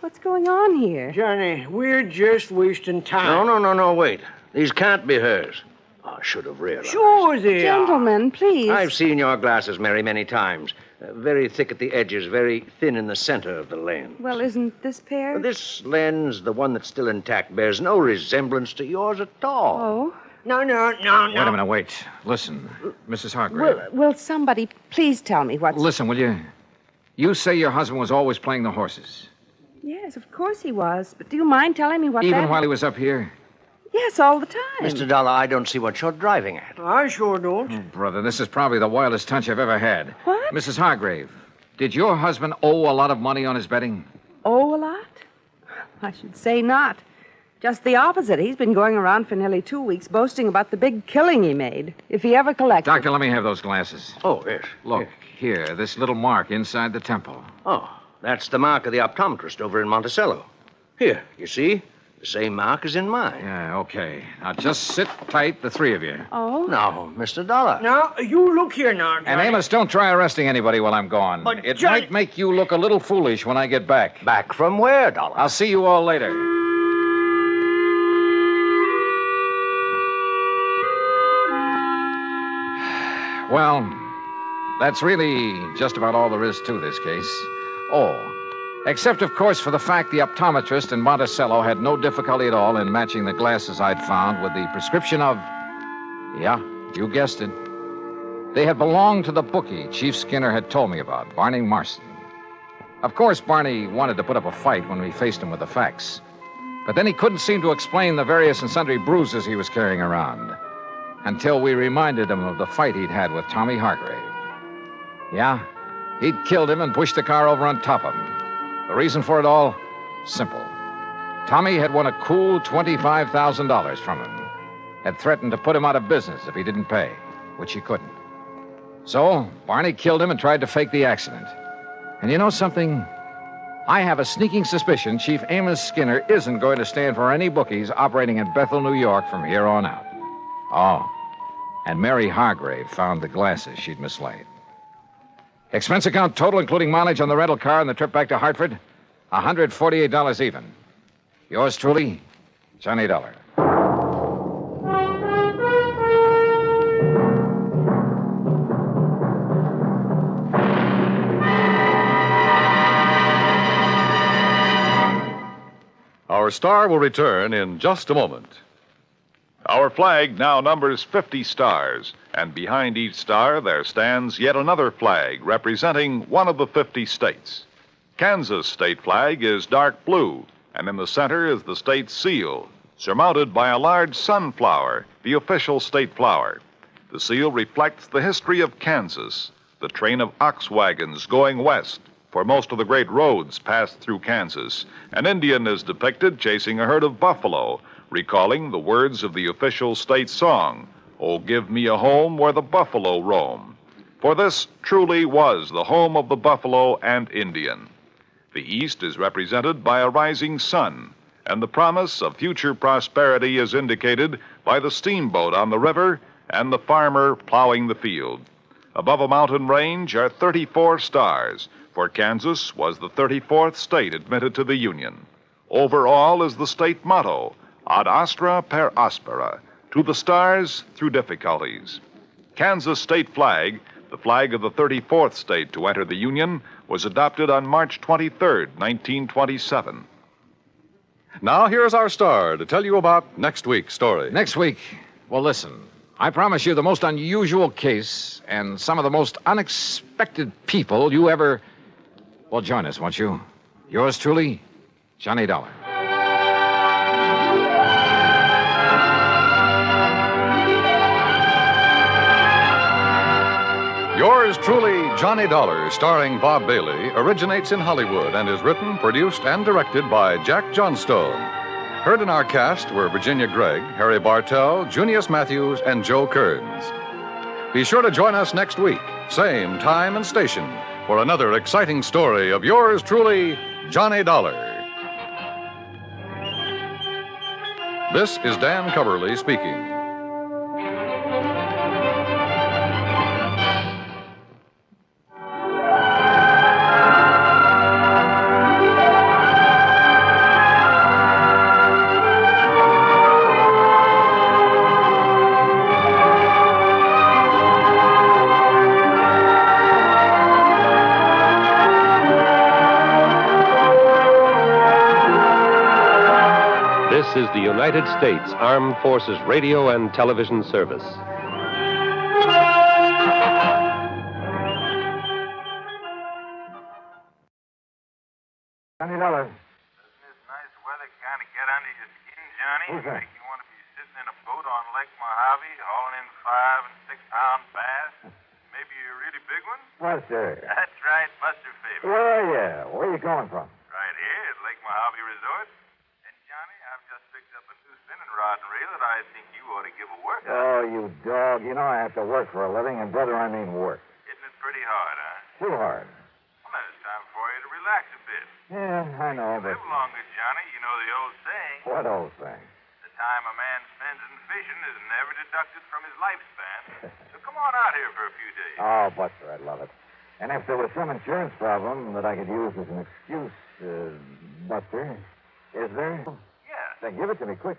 What's going on here? Johnny, we're just wasting time. No, wait. These can't be hers. I should have realized. Sure they are. Gentlemen, please. I've seen your glasses, Mary, many times. Very thick at the edges, very thin in the center of the lens. Well, isn't this pair? This lens, the one that's still intact, bears no resemblance to yours at all. Oh? No. Wait a minute, wait. Listen, Mrs. Hargrave. Will somebody please tell me what's... Listen, will you? You say your husband was always playing the horses. Yes, of course he was. But do you mind telling me what Even while he was up here? Yes, all the time. Mr. Dollar, I don't see what you're driving at. I sure don't. Oh, brother, this is probably the wildest hunch I've ever had. What? Mrs. Hargrave, did your husband owe a lot of money on his betting? Owe a lot? I should say not. Just the opposite. He's been going around for nearly 2 weeks boasting about the big killing he made. If he ever collected... Doctor, let me have those glasses. Oh, yes. Look, here, this little mark inside the temple. Oh, that's the mark of the optometrist over in Monticello. Here, you see? The same mark as in mine. Yeah, okay. Now, just sit tight, the three of you. Oh? Now, Mr. Dollar. Now, you look here now, Johnny. And Amos, don't try arresting anybody while I'm gone. But it Johnny... might make you look a little foolish when I get back. Back from where, Dollar? I'll see you all later. Well, that's really just about all there is to this case. Oh, except, of course, for the fact the optometrist in Monticello had no difficulty at all in matching the glasses I'd found with the prescription of... Yeah, you guessed it. They had belonged to the bookie Chief Skinner had told me about, Barney Marston. Of course, Barney wanted to put up a fight when we faced him with the facts. But then he couldn't seem to explain the various and sundry bruises he was carrying around until we reminded him of the fight he'd had with Tommy Hargrave. Yeah, he'd killed him and pushed the car over on top of him. The reason for it all? Simple. Tommy had won a cool $25,000 from him. Had threatened to put him out of business if he didn't pay, which he couldn't. So, Barney killed him and tried to fake the accident. And you know something? I have a sneaking suspicion Chief Amos Skinner isn't going to stand for any bookies operating in Bethel, New York from here on out. Oh, and Mary Hargrave found the glasses she'd mislaid. Expense account total, including mileage on the rental car and the trip back to Hartford, $148 even. Yours truly, Johnny Dollar. Our star will return in just a moment. Our flag now numbers 50 stars, and behind each star there stands yet another flag representing one of the 50 states. Kansas' state flag is dark blue, and in the center is the state seal, surmounted by a large sunflower, the official state flower. The seal reflects the history of Kansas, the train of ox wagons going west, for most of the great roads passed through Kansas. An Indian is depicted chasing a herd of buffalo, recalling the words of the official state song, "Oh, give me a home where the buffalo roam." For this truly was the home of the buffalo and Indian. The East is represented by a rising sun, and the promise of future prosperity is indicated by the steamboat on the river and the farmer plowing the field. Above a mountain range are 34 stars, for Kansas was the 34th state admitted to the Union. Over all is the state motto, Ad astra per aspera, to the stars through difficulties. Kansas state flag, the flag of the 34th state to enter the Union, was adopted on March 23rd, 1927. Now, here's our star to tell you about next week's story. Next week? Well, listen. I promise you the most unusual case and some of the most unexpected people you ever... Well, join us, won't you? Yours truly, Johnny Dollar. Yours truly, Johnny Dollar, starring Bob Bailey, originates in Hollywood and is written, produced, and directed by Jack Johnstone. Heard in our cast were Virginia Gregg, Harry Bartell, Junius Matthews, and Joe Kearns. Be sure to join us next week, same time and station, for another exciting story of yours truly, Johnny Dollar. This is Dan Coverly speaking. is the United States Armed Forces Radio and Television Service. $20. This nice weather kind of get under your skin, Johnny? Who's that? Make you want to be sitting in a boat on Lake Mojave, hauling in 5- and 6-pound bass. Maybe a really big one? Buster. That's right, Buster Faber. Where are you? Where are you calling from? Right here at Lake Mojave Resort. And, Johnny, I've just picked up a new spinning rod and reel that I think you ought to give a workout. Oh, you dog. You know I have to work for a living, and, brother, I mean work. Isn't it pretty hard, huh? Too hard. Well, then it's time for you to relax a bit. Yeah, I know, but... Live longer, Johnny. You know the old saying. What old thing? The time a man spends in fishing is never deducted from his lifespan. So come on out here for a few days. Oh, Buster, I'd love it. And if there was some insurance problem that I could use as an excuse, Buster, is there? Yeah. Then give it to me quick.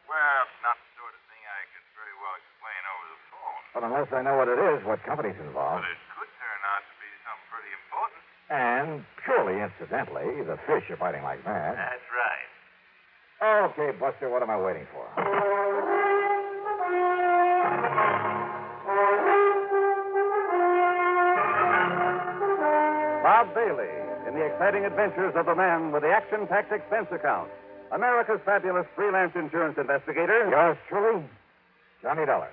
Well, it's not the sort of thing I could very well explain over the phone. But unless I know what it is, what company's involved. But it could turn out to be something pretty important. And purely incidentally, the fish are biting like mad. That's right. Okay, Buster, what am I waiting for? Bob Bailey in the exciting adventures of the man with the action-packed expense account. America's fabulous freelance insurance investigator. Yours truly, Johnny Dollar.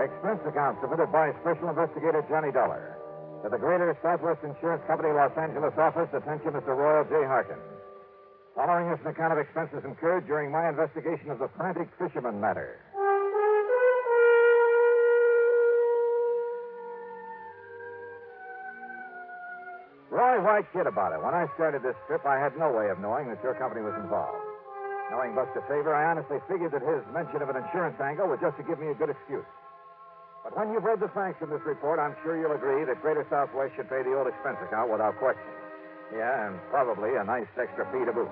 Expense account submitted by Special Investigator Johnny Dollar to the Greater Southwest Insurance Company, Los Angeles office. Attention, Mr. Royal J. Harkin. Following is an account of expenses incurred during my investigation of the frantic fisherman matter. Roy, why kid about it? When I started this trip, I had no way of knowing that your company was involved. Knowing Buster Faber, I honestly figured that his mention of an insurance angle was just to give me a good excuse. But when you've read the facts of this report, I'm sure you'll agree that Greater Southwest should pay the old expense account without question. Yeah, and probably a nice extra fee to boot.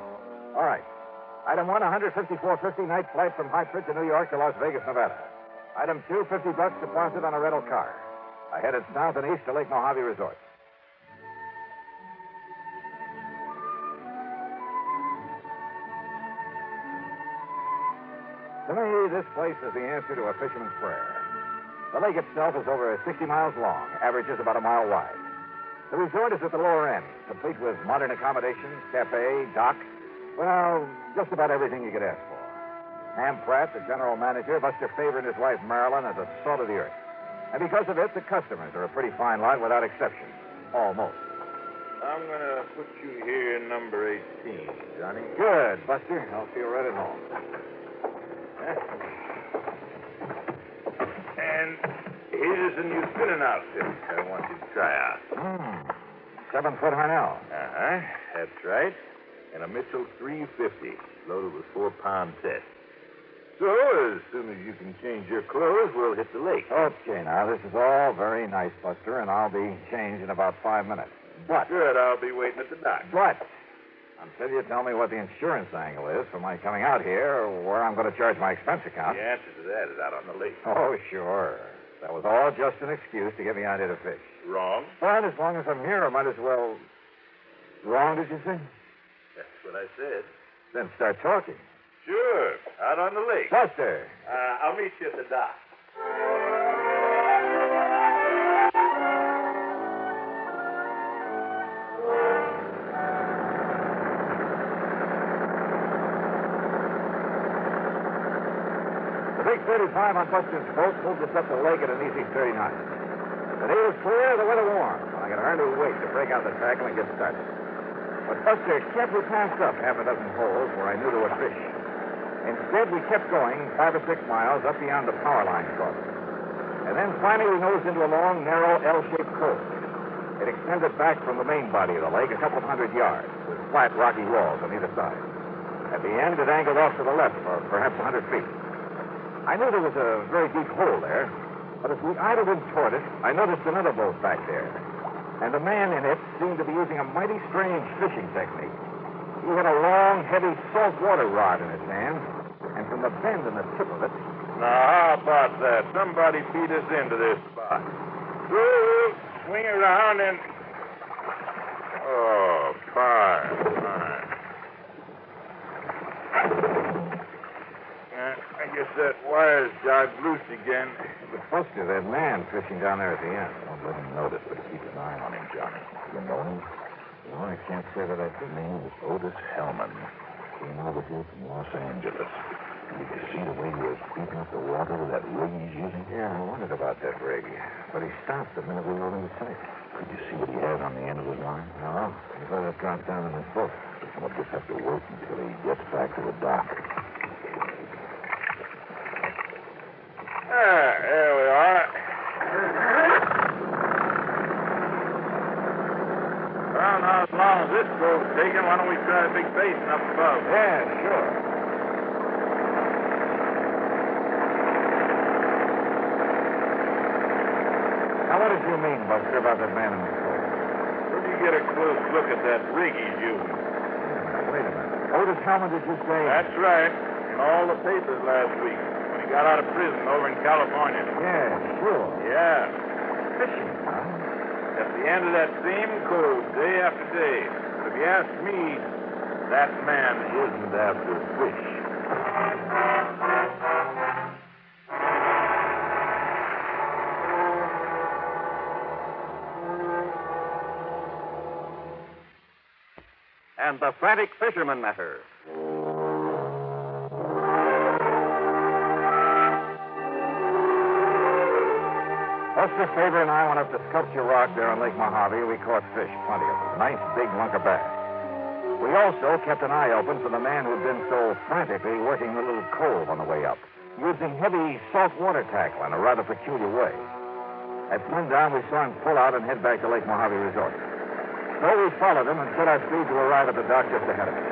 All right. Item 1, $154.50 night flight from Hartford to New York to Las Vegas, Nevada. Item 2, $50 deposit on a rental car. I headed south and east to Lake Mojave Resort. To me, this place is the answer to a fisherman's prayer. The lake itself is over 60 miles long, averages about a mile wide. The resort is at the lower end, complete with modern accommodations, cafe, dock. Well, just about everything you could ask for. Ham Pratt, the general manager, Buster Faber and his wife Marilyn are the salt of the earth. And because of it, the customers are a pretty fine lot without exception. Almost. I'm going to put you here number 18, Johnny. Good, Buster. I'll feel right at home. And here's a new spinning outfit I want you to try out. 7-foot Harnell. Uh-huh. That's right. And a Mitchell 350, loaded with 4-pound test. So, as soon as you can change your clothes, we'll hit the lake. Okay, now, this is all very nice, Buster, and I'll be changed in about 5 minutes. But... Good, I'll be waiting at the dock. But... until you tell me what the insurance angle is for my coming out here, or where I'm going to charge my expense account. The answer to that is out on the lake. Oh, sure. That was all just an excuse to get me out here to fish. Wrong? But as long as I'm here, I might as well... Wrong, did you say? That's what I said. Then start talking. Sure, out on the lake. Buster! I'll meet you at the dock. The big 35 on Buster's boat moved us up the lake at an easy 30 knots. The day was clear, the weather warm. I got to earn a wait to break out the tackle and get started. But Buster carefully passed up half a dozen holes where I knew there were fish. Instead, we kept going 5 or 6 miles up beyond the power line crossing. And then finally we nosed into a long, narrow, L-shaped cove. It extended back from the main body of the lake a couple of 100 yards, with flat, rocky walls on either side. At the end, it angled off to the left for perhaps 100 feet. I knew there was a very deep hole there, but as we idled in toward it, I noticed another boat back there. And the man in it seemed to be using a mighty strange fishing technique. He had a long, heavy saltwater rod in his hand, and from the bend in the tip of it... Now, how about that? Somebody feed us into this spot. Woo! Swing around and... Oh, fine. I guess that wire's dived loose again. But Buster, that man fishing down there at the end. Don't let him notice, but keep an eye on him, Johnny. You know him? No, I can't say that I do. His name is Otis Hellman. Came over here from Los Angeles. Did you see the way he was creeping up the water with that rig he's using? Yeah, I wondered about that rig. But he stopped the minute we rode into sight. Could you see what he has on the end of his line? No. He let it drop down in his boat. We'll just have to wait until he gets back to the dock. There we are. Well, now, as long as this goes taken, why don't we try a big basin up above? Yeah, sure. Now, what did you mean, Buster, about that man in the coat? Where'd you get a close look at that rig he's using? Wait a minute. Otis Hellman, did you say? That's right. In all the papers last week. When he got out of prison over in California. Yeah, sure. Yeah. Fishing, huh? At the end of that same code, day after day. But if you ask me, that man isn't after fish. And the frantic fisherman matter. Buster Faber and I went up to Sculpture Rock there on Lake Mojave. We caught fish, plenty of them. Nice big lunker bass. We also kept an eye open for the man who'd been so frantically working the little cove on the way up, using heavy saltwater tackle in a rather peculiar way. At sundown, we saw him pull out and head back to Lake Mojave Resort. So we followed him and set our speed to arrive at the dock just ahead of us.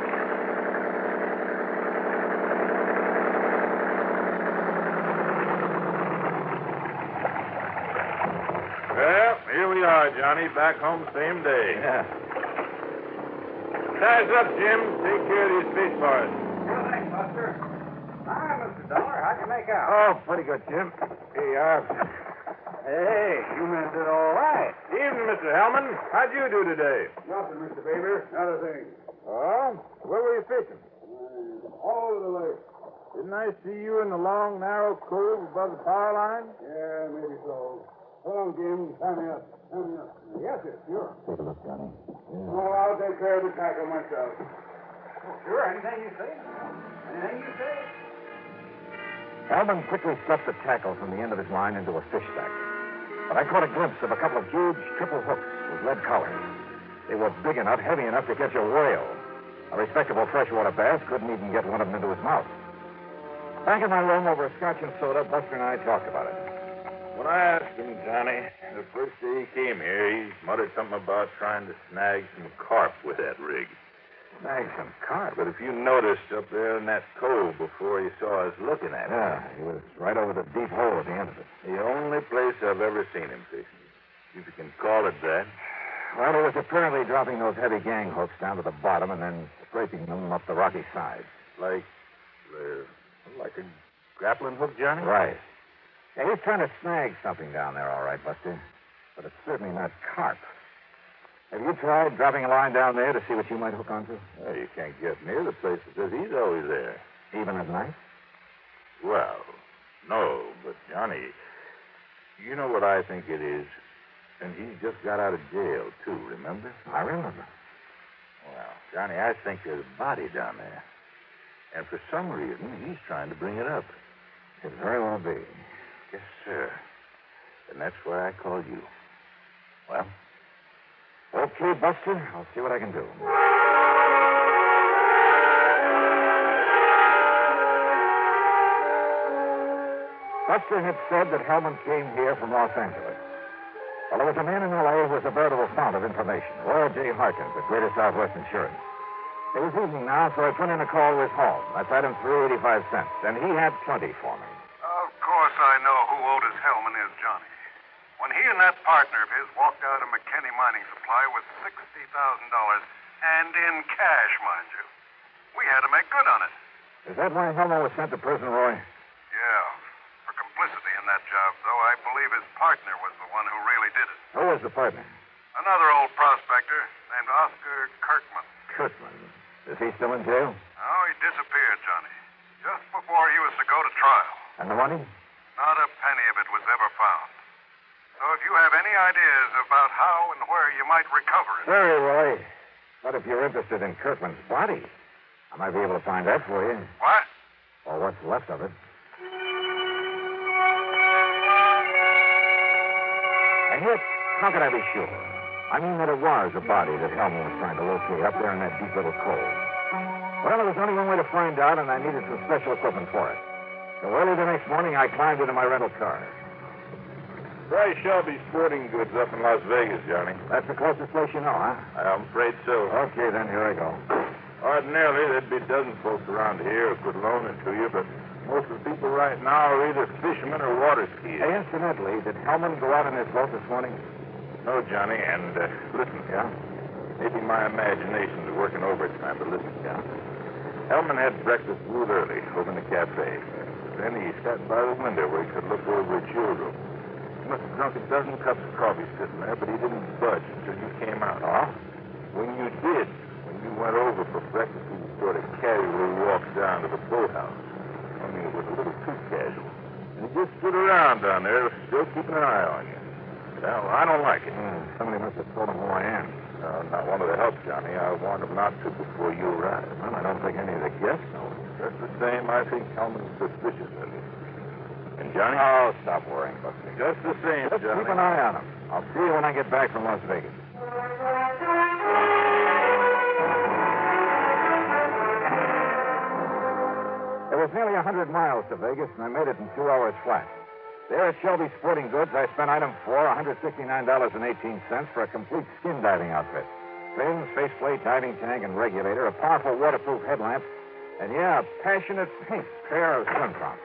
Well, here we are, Johnny. Back home same day. Yeah. Size up, Jim. Take care of these fish for us. Sure thing, Buster. Hi, Mr. Dollar. How'd you make out? Oh, pretty good, Jim. Here you are. Hey, you men did all right. Evening, Mr. Hellman. How'd you do today? Nothing, Mr. Faber. Not a thing. Oh? Where were you fishing? All over the lake. Didn't I see you in the long, narrow cove above the power line? Yeah, maybe so. Hold on, Jim. Tie me up. Tie me up. Yes, sir. Sure. Take a look, Johnny. Oh, I'll take care of the tackle myself. Oh, sure. Anything you say. Anything you say. Hellman quickly stuffed the tackle from the end of his line into a fish sack. But I caught a glimpse of a couple of huge triple hooks with lead collars. They were big enough, heavy enough to catch a whale. A respectable freshwater bass couldn't even get one of them into his mouth. Back in my room over a scotch and soda, Buster and I talked about it. When I asked him, Johnny, the first day he came here, he muttered something about trying to snag some carp with that rig. Snag some carp? But if you noticed up there in that cove before you saw us looking at him. Yeah, he was right over the deep hole at the end of it. The only place I've ever seen him fishing. If you can call it that. Well, he was apparently dropping those heavy gang hooks down to the bottom and then scraping them up the rocky sides. Like a grappling hook, Johnny? Right. Yeah, he's trying to snag something down there, all right, Buster. But it's certainly not carp. Have you tried dropping a line down there to see what you might hook onto? Well, you can't get near the place because he's always there. Even at night? Well, no, but Johnny, you know what I think it is? And he's just got out of jail, too, remember? I remember. Well, Johnny, I think there's a body down there. And for some reason, he's trying to bring it up. It very well be. Yes, sir. And that's why I called you. Well? Okay, Buster. I'll see what I can do. Buster had said that Hellman came here from Los Angeles. Well, there was a man in L.A. who was a veritable fount of information. Roy J. Harkins at Greater Southwest Insurance. It was evening now, so I put in a call to his home. That's item 385 cents, and he had plenty for me. Of course I know who Otis Hellman is, Johnny. When when he and that partner of his walked out of McKinney Mining Supply with $60,000, and in cash, mind you. We had to make good on it. Is that why Hellman was sent to prison, Roy? Yeah. For complicity in that job, though, I believe his partner was the one who really did it. Who was the partner? Another old prospector named Oscar Kirkman. Kirkman. Is he still in jail? Oh, he disappeared, Johnny. Just before he was to go to trial. And the money? Not a penny of it was ever found. So if you have any ideas about how and where you might recover it... Sorry, Roy. But if you're interested in Kirkman's body, I might be able to find that for you. What? Or what's left of it. And yet, how could I be sure? I mean that it was a body that Hellman was trying to locate up there in that deep little cove. Well, there was only one way to find out, and I needed some special equipment for it. So early the next morning, I climbed into my rental car. Try Shelby's Sporting Goods up in Las Vegas, Johnny. That's the closest place you know, huh? I'm afraid so. Okay, then, here I go. Ordinarily, there'd be dozens of folks around here who could loan it to you, but most of the people right now are either fishermen or water skiers. Hey, incidentally, did Hellman go out in his boat this morning? No, Johnny, and listen. Yeah? Maybe my imagination's working overtime, but listen. Yeah. Hellman had breakfast real early over in the cafe. Then he sat by the window where he could look over at your room. He must have drunk a dozen cups of coffee sitting there, but he didn't budge until you came out. Oh? When you did, when you went over for breakfast, he sort of casually walked down to the boathouse. Only it was a little too casual. And he just stood around down there, still keeping an eye on you. Well, I don't like it. Somebody must have told him who I am. Not one of the help, Johnny. I warned him not to before you arrived. Well, I don't think any of the guests know. Just the same, I think Hellman's suspicious of you. And Johnny? Oh, stop worrying, Buster. Just the same, Just Johnny. keep an eye on him. I'll see you when I get back from Las Vegas. It was nearly 100 miles to Vegas, and I made it in 2 hours flat. There at Shelby's Sporting Goods, I spent item 4, $169.18 for a complete skin diving outfit. Fins, faceplate, diving tank, and regulator, a powerful waterproof headlamp, and, yeah, a passionate pink pair of swim trunks.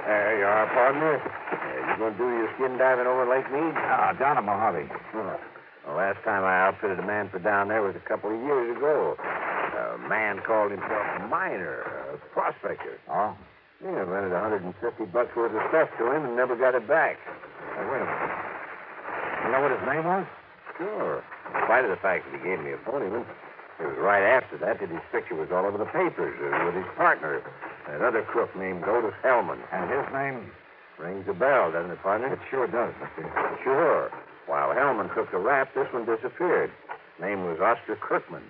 There you are, partner. You going to do your skin diving over Lake Mead? Down at Mojave. Oh. The last time I outfitted a man for down there was a couple of years ago. A man called himself a miner, a prospector. Oh? Yeah, rented $150 worth of stuff to him and never got it back. Hey, wait a minute. You know what his name was? Sure. In spite of the fact that he gave me a phony one, it was right after that his picture was all over the papers with his partner, another crook named Otis Hellman. And his name? Rings a bell, doesn't it, partner? It sure does, Mr. Sure. While Hellman took the rap, this one disappeared. Name was Oscar Kirkman.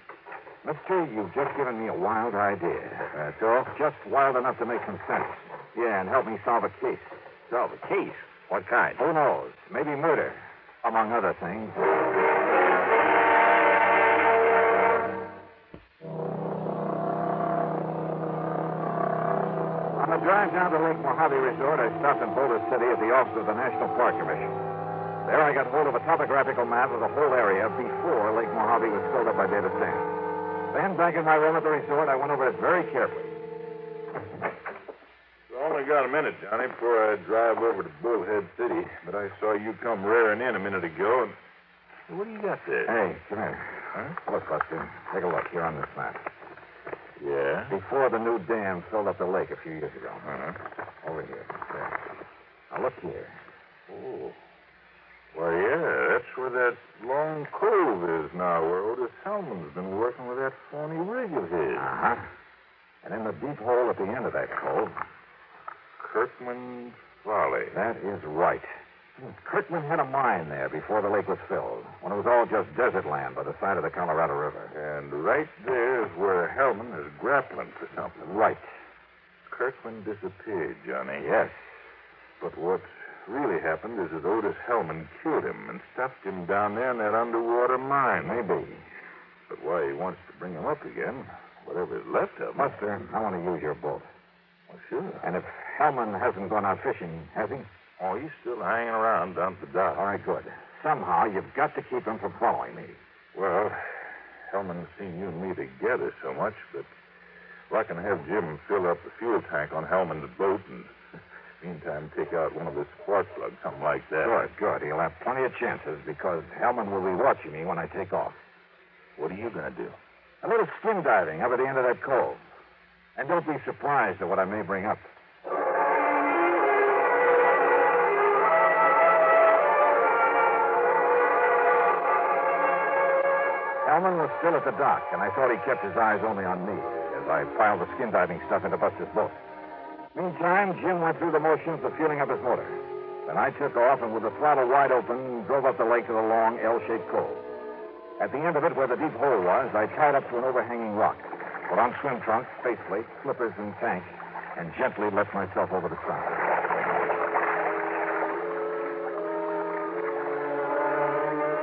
Mister, you've just given me a wild idea. That's all? Just wild enough to make some sense. Yeah, and help me solve a case. Solve a case? What kind? Who knows? Maybe murder, among other things. On the drive down to Lake Mojave Resort, I stopped in Boulder City at the office of the National Park Commission. There I got hold of a topographical map of the whole area before Lake Mojave was filled up by David Sands. Then, back in my room at the resort, I went over it very carefully. I only got a minute, Johnny, before I drive over to Bullhead City. But I saw you come rearing in a minute ago, and... What do you got there? Hey, come here. Huh? Look, Buster. Take a look here on this map. Yeah? Before the new dam filled up the lake a few years ago. Uh-huh. Over here. There. Now, look here. Oh. Why, yeah, that's where that long cove is now, where Otis Hellman's been working with that phony rig of his. Uh-huh. And in the deep hole at the end of that cove... Kirkman's Folly. That is right. Kirkman had a mine there before the lake was filled, when it was all just desert land by the side of the Colorado River. And right there is where Hellman is grappling for something. Right. Kirkman disappeared, Johnny. Yes. But what's really happened is that Otis Hellman killed him and stuffed him down there in that underwater mine. Maybe. But why he wants to bring him up again, whatever is left of him... Buster, I want to use your boat. Well, sure. And if Hellman hasn't gone out fishing, has he? Oh, he's still hanging around down at the dock. All right, good. Somehow, you've got to keep him from following me. Well, Hellman's seen you and me together so much, but I can have Jim fill up the fuel tank on Hellman's boat and Meantime, take out one of the spark plugs, something like that. Good. He'll have plenty of chances because Hellman will be watching me when I take off. What are you going to do? A little skin diving up at the end of that cove. And don't be surprised at what I may bring up. Hellman was still at the dock, and I thought he kept his eyes only on me as I piled the skin diving stuff into Buster's boat. Meantime, Jim went through the motions of fueling up his motor. Then I took off and with the throttle wide open, drove up the lake to the long L-shaped cove. At the end of it, where the deep hole was, I tied up to an overhanging rock, put on swim trunks, faceplate, slippers, and tank, and gently let myself over the side.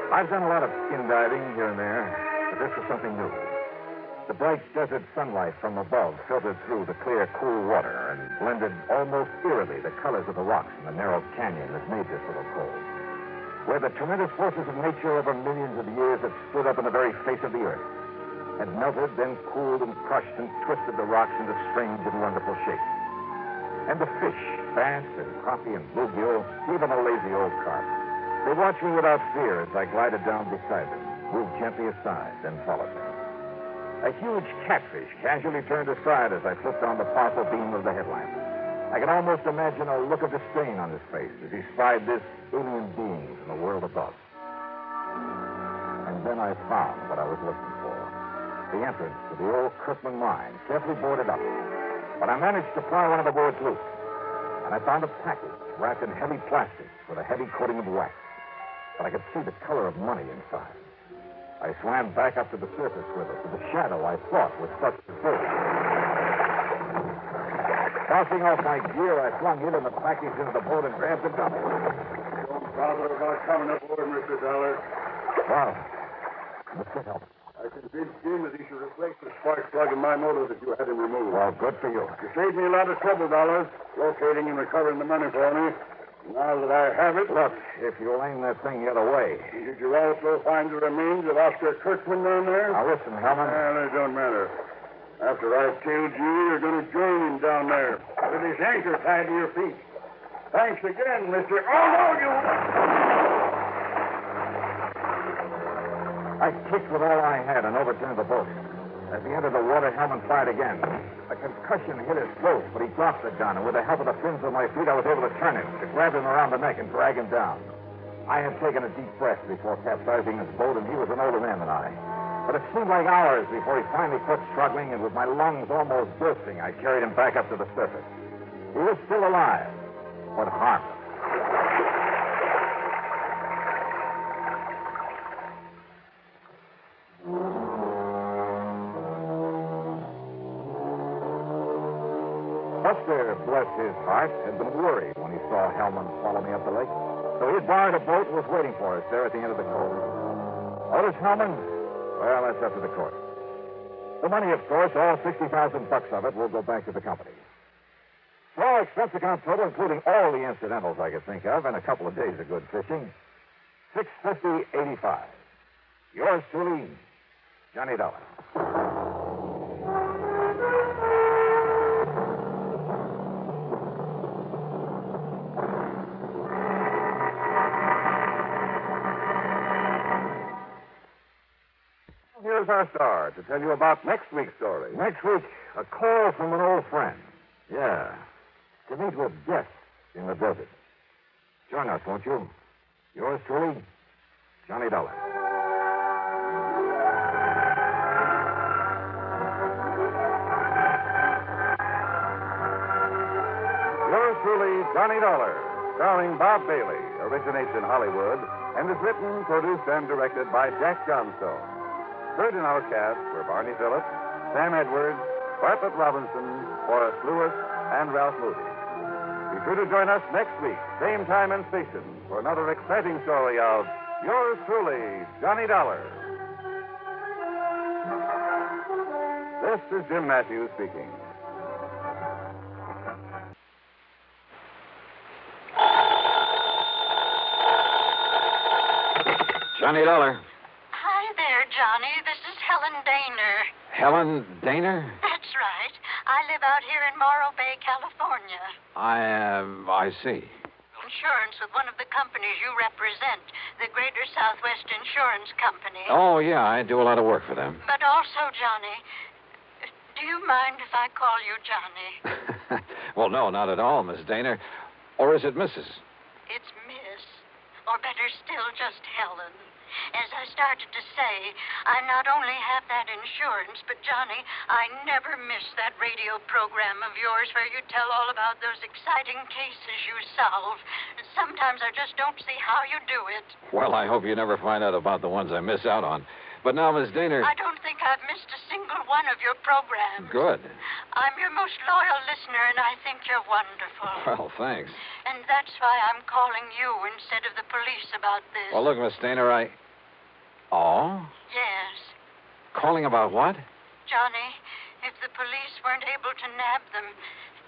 I've done a lot of skin diving here and there, but this was something new. The bright desert sunlight from above filtered through the clear, cool water and blended almost eerily the colors of the rocks in the narrow canyon that made this little cove, where the tremendous forces of nature over millions of years had stood up in the very face of the earth, had melted, then cooled and crushed and twisted the rocks into strange and wonderful shapes. And the fish, bass and crappie and bluegill, even a lazy old carp, they watched me without fear as I glided down beside them, moved gently aside, then followed me. A huge catfish casually turned aside as I flipped on the powerful beam of the headlamp. I could almost imagine a look of disdain on his face as he spied this alien beings in the world above. And then I found what I was looking for. The entrance to the old Kirkman mine, carefully boarded up. But I managed to pry one of the boards loose. And I found a package wrapped in heavy plastic with a heavy coating of wax. But I could see the color of money inside. I swam back up to the surface with it, to the shadow I thought was such a boat. Tossing off my gear, I flung it and the package into the boat and grabbed the gun. Don't bother about coming aboard, Mr. Dollar. Wow. Mr. Help. I convinced Jim that he should replace the spark plug in my motor that you had him removed. Well, good for you. You saved me a lot of trouble, Dollar, locating and recovering the money for me. Now that I have it... Look, if you'll aim that thing the other way... Did you also find the remains of Oscar Kirkman down there? Now, listen, Hellman. It don't matter. After I've killed you, you're going to join him down there with his anchor tied to your feet. Thanks again, Mr. Oh, no, you... I kicked with all I had and overturned the boat. As he entered the water, Hellman fired again. A concussion hit his throat, but he dropped the gun, and with the help of the fins of my feet, I was able to turn him, to grab him around the neck and drag him down. I had taken a deep breath before capsizing his boat, and he was an older man than I. But it seemed like hours before he finally quit struggling, and with my lungs almost bursting, I carried him back up to the surface. He was still alive, but harmless. Buster, bless his heart, had been worried when he saw Hellman follow me up the lake. So he had borrowed a boat and was waiting for us there at the end of the cove. Otis Hellman? Well, that's up to the court. The money, of course, all $60,000 of it will go back to the company. Small expense account total, including all the incidentals I could think of, and a couple of days of good fishing. $650.85. Yours truly, Johnny Dollar. Here's our star to tell you about next week's story. Next week, a call from an old friend. Yeah. To meet with death in the desert. Join us, won't you? Yours truly, Johnny Dollar. Yours truly, Johnny Dollar, starring Bob Bailey, originates in Hollywood and is written, produced, and directed by Jack Johnstone. Heard in our cast were Barney Phillips, Sam Edwards, Bartlett Robinson, Horace Lewis, and Ralph Moody. Be sure to join us next week, same time and station, for another exciting story of yours truly, Johnny Dollar. This is Jim Matthews speaking. Johnny Dollar. Hi there, Johnny. This is Helen Daner. Helen Daner? That's right. I live out here in Morro Bay, California. I see. Insurance with one of the companies you represent, the Greater Southwest Insurance Company. Oh, yeah, I do a lot of work for them. But also, Johnny, do you mind if I call you Johnny? Well, no, not at all, Miss Daner. Or is it Mrs.? It's Miss, or better still, just Helen. As I started to say, I not only have that insurance, but, Johnny, I never miss that radio program of yours where you tell all about those exciting cases you solve. Sometimes I just don't see how you do it. Well, I hope you never find out about the ones I miss out on. But now, Miss Daner... I don't think I've missed a single one of your programs. Good. I'm your most loyal listener, and I think you're wonderful. Well, thanks. And that's why I'm calling you instead of the police about this. Well, look, Miss Daner, Oh? Yes. Calling about what? Johnny, if the police weren't able to nab them,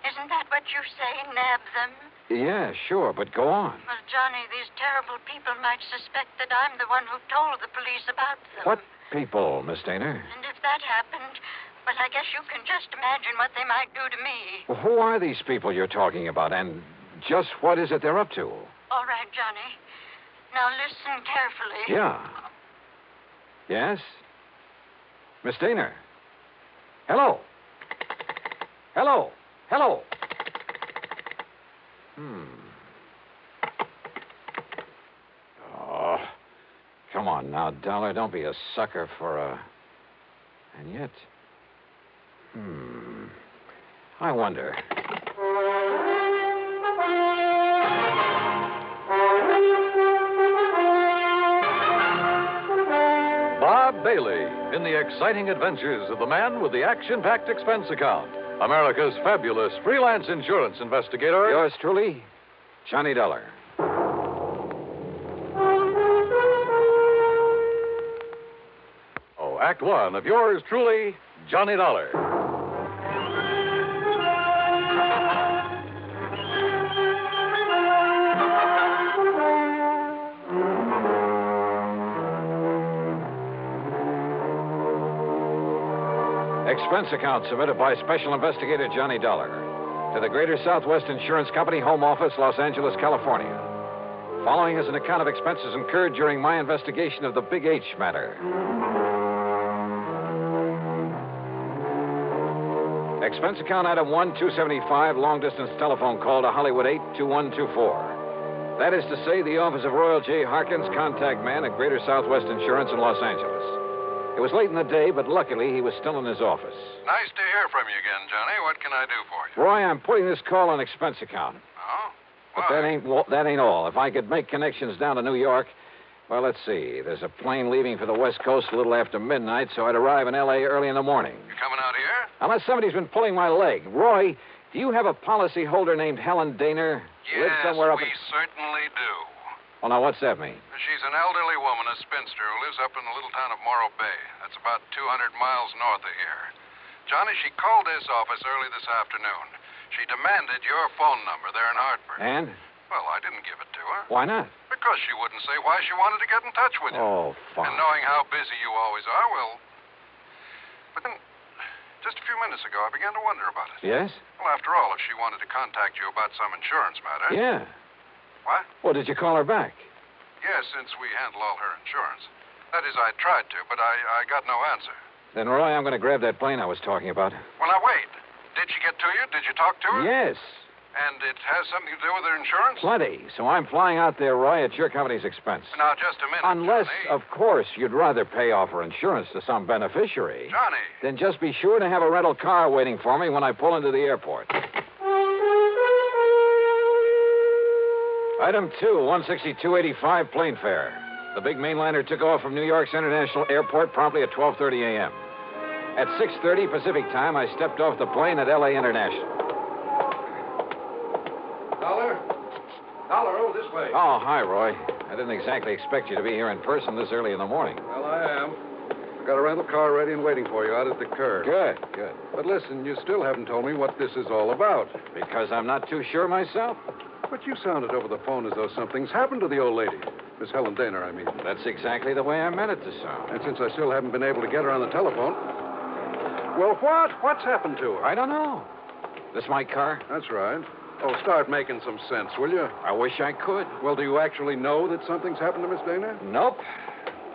isn't that what you say, nab them? Yeah, sure, but go on. Well, Johnny, these terrible people might suspect that I'm the one who told the police about them. What people, Miss Daner? And if that happened, well, I guess you can just imagine what they might do to me. Well, who are these people you're talking about, and just what is it they're up to? All right, Johnny. Now listen carefully. Yeah. Yes? Miss Daner? Hello? Hello? Hello? Oh, come on now, Dollar. Don't be a sucker for a... And yet... I wonder... Bob Bailey in the exciting adventures of the man with the action-packed expense account. America's fabulous freelance insurance investigator. Yours truly, Johnny Dollar. Oh, Act One of yours truly, Johnny Dollar. Expense account submitted by Special Investigator Johnny Dollar to the Greater Southwest Insurance Company, Home Office, Los Angeles, California. Following is an account of expenses incurred during my investigation of the Big H matter. Expense account item 1275, long-distance telephone call to Hollywood 82124. That is to say, the office of Royal J. Harkins, contact man at Greater Southwest Insurance in Los Angeles. It was late in the day, but luckily he was still in his office. Nice to hear from you again, Johnny. What can I do for you? Roy, I'm putting this call on expense account. Oh? But that ain't all. If I could make connections down to New York, well, let's see. There's a plane leaving for the West Coast a little after midnight, so I'd arrive in L.A. early in the morning. You coming out here? Unless somebody's been pulling my leg. Roy, do you have a policy holder named Helen Daner? Yes, somewhere up we certainly do. Well, now, what's that mean? She's an elderly woman, a spinster, who lives up in the little town of Morro Bay. That's about 200 miles north of here. Johnny, she called this office early this afternoon. She demanded your phone number there in Hartford. And? Well, I didn't give it to her. Why not? Because she wouldn't say why she wanted to get in touch with you. Oh, fine. And knowing how busy you always are, well... But then, just a few minutes ago, I began to wonder about it. Yes? Well, after all, if she wanted to contact you about some insurance matter... Yeah. What? Well, did you call her back? Yes, since we handle all her insurance. That is, I tried to, but I got no answer. Then, Roy, I'm going to grab that plane I was talking about. Well, now, wait. Did she get to you? Did you talk to her? Yes. And it has something to do with her insurance? Plenty. So I'm flying out there, Roy, at your company's expense. Now, just a minute, Unless, Johnny. of course, you'd rather pay off her insurance to some beneficiary. Johnny. Then just be sure to have a rental car waiting for me when I pull into the airport. Item 2, 162.85 plane fare. The big mainliner took off from New York's International Airport promptly at 12:30 a.m. At 6:30 Pacific time, I stepped off the plane at L.A. International. Dollar, oh, this way. Oh, hi, Roy. I didn't exactly expect you to be here in person this early in the morning. Well, I am. I've got a rental car ready and waiting for you out at the curb. Good. But listen, you still haven't told me what this is all about. Because I'm not too sure myself. But you sounded over the phone as though something's happened to the old lady. Miss Helen Daner, I mean. That's exactly the way I meant it to sound. And since I still haven't been able to get her on the telephone... Well, what? What's happened to her? I don't know. This my car? That's right. Oh, start making some sense, will you? I wish I could. Well, do you actually know that something's happened to Miss Dana? Nope.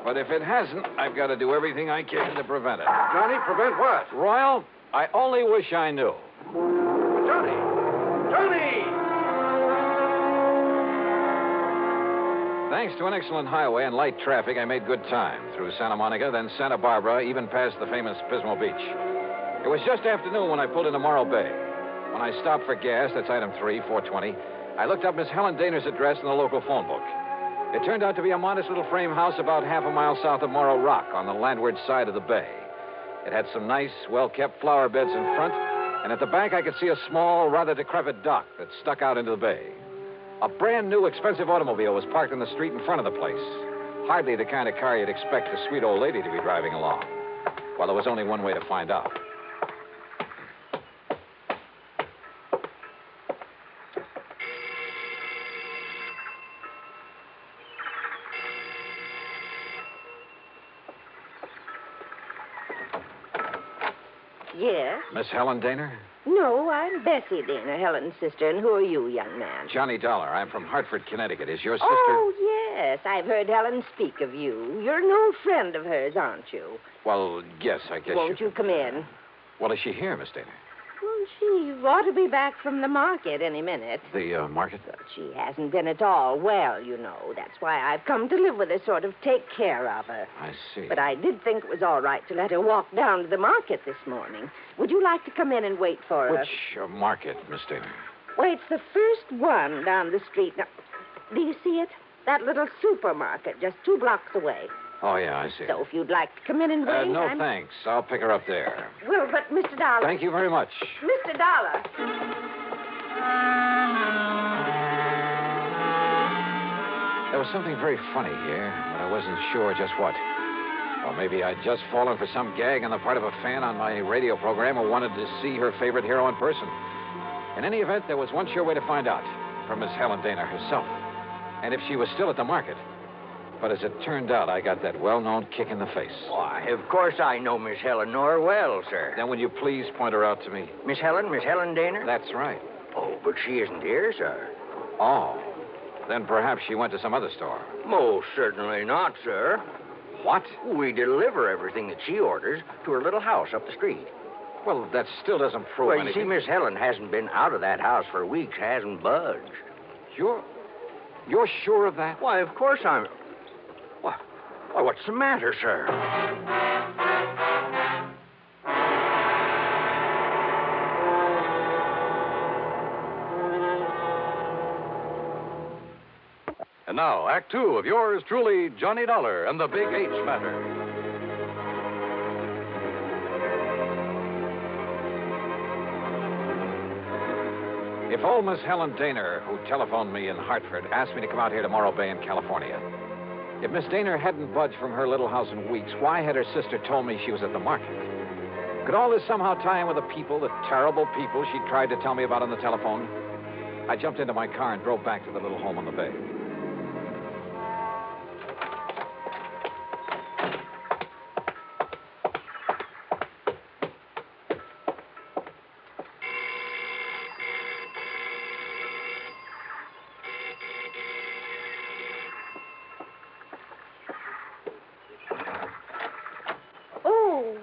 But if it hasn't, I've got to do everything I can to prevent it. Johnny, prevent what? Royal, I only wish I knew. Johnny! Johnny! Thanks to an excellent highway and light traffic, I made good time through Santa Monica, then Santa Barbara, even past the famous Pismo Beach. It was just afternoon when I pulled into Morro Bay. When I stopped for gas, that's item 3, 420, I looked up Miss Helen Dana's address in the local phone book. It turned out to be a modest little frame house about half a mile south of Morro Rock on the landward side of the bay. It had some nice, well-kept flower beds in front, and at the back I could see a small, rather decrepit dock that stuck out into the bay. A brand new, expensive automobile was parked in the street in front of the place. Hardly the kind of car you'd expect a sweet old lady to be driving along. Well, there was only one way to find out. Yes? Miss Helen Dana? No, I'm Bessie Dana, Helen's sister. And who are you, young man? Johnny Dollar. I'm from Hartford, Connecticut. Is your sister? Oh, yes. I've heard Helen speak of you. You're an old friend of hers, aren't you? Well, yes, I guess Won't you come in? Well, is she here, Miss Dana? Well, she ought to be back from the market any minute. The market? But she hasn't been at all well, you know. That's why I've come to live with her, sort of take care of her. I see. But I did think it was all right to let her walk down to the market this morning. Would you like to come in and wait for her? Which market, Miss Dana? Well, it's the first one down the street. Now, do you see it? That little supermarket just 2 blocks away. Oh, yeah, I see. So if you'd like to come in and wait, no, thanks. I'll pick her up there. Well, but Mr. Dollar... Thank you very much. Mr. Dollar... There was something very funny here, but I wasn't sure just what. Or maybe I'd just fallen for some gag on the part of a fan on my radio program who wanted to see her favorite hero in person. In any event, there was one sure way to find out, from Miss Helen Dana herself. And if she was still at the market. But as it turned out, I got that well-known kick in the face. Why, of course I know Miss Helen Nor well, sir. Then will you please point her out to me? Miss Helen Dana? That's right. Oh, but she isn't here, sir. Oh. Then perhaps she went to some other store. Most certainly not, sir. What? We deliver everything that she orders to her little house up the street. Well, that still doesn't prove well, anything. You see, Miss Helen hasn't been out of that house for weeks, hasn't budged. You're sure of that? Why, of course I'm... Why, what's the matter, sir? And now, Act 2 of yours truly, Johnny Dollar and the Big H Matter. If old Miss Helen Dana, who telephoned me in Hartford, asked me to come out here to Morro Bay in California, if Miss Dana hadn't budged from her little house in weeks, why had her sister told me she was at the market? Could all this somehow tie in with the people, the terrible people she tried to tell me about on the telephone? I jumped into my car and drove back to the little home on the bay.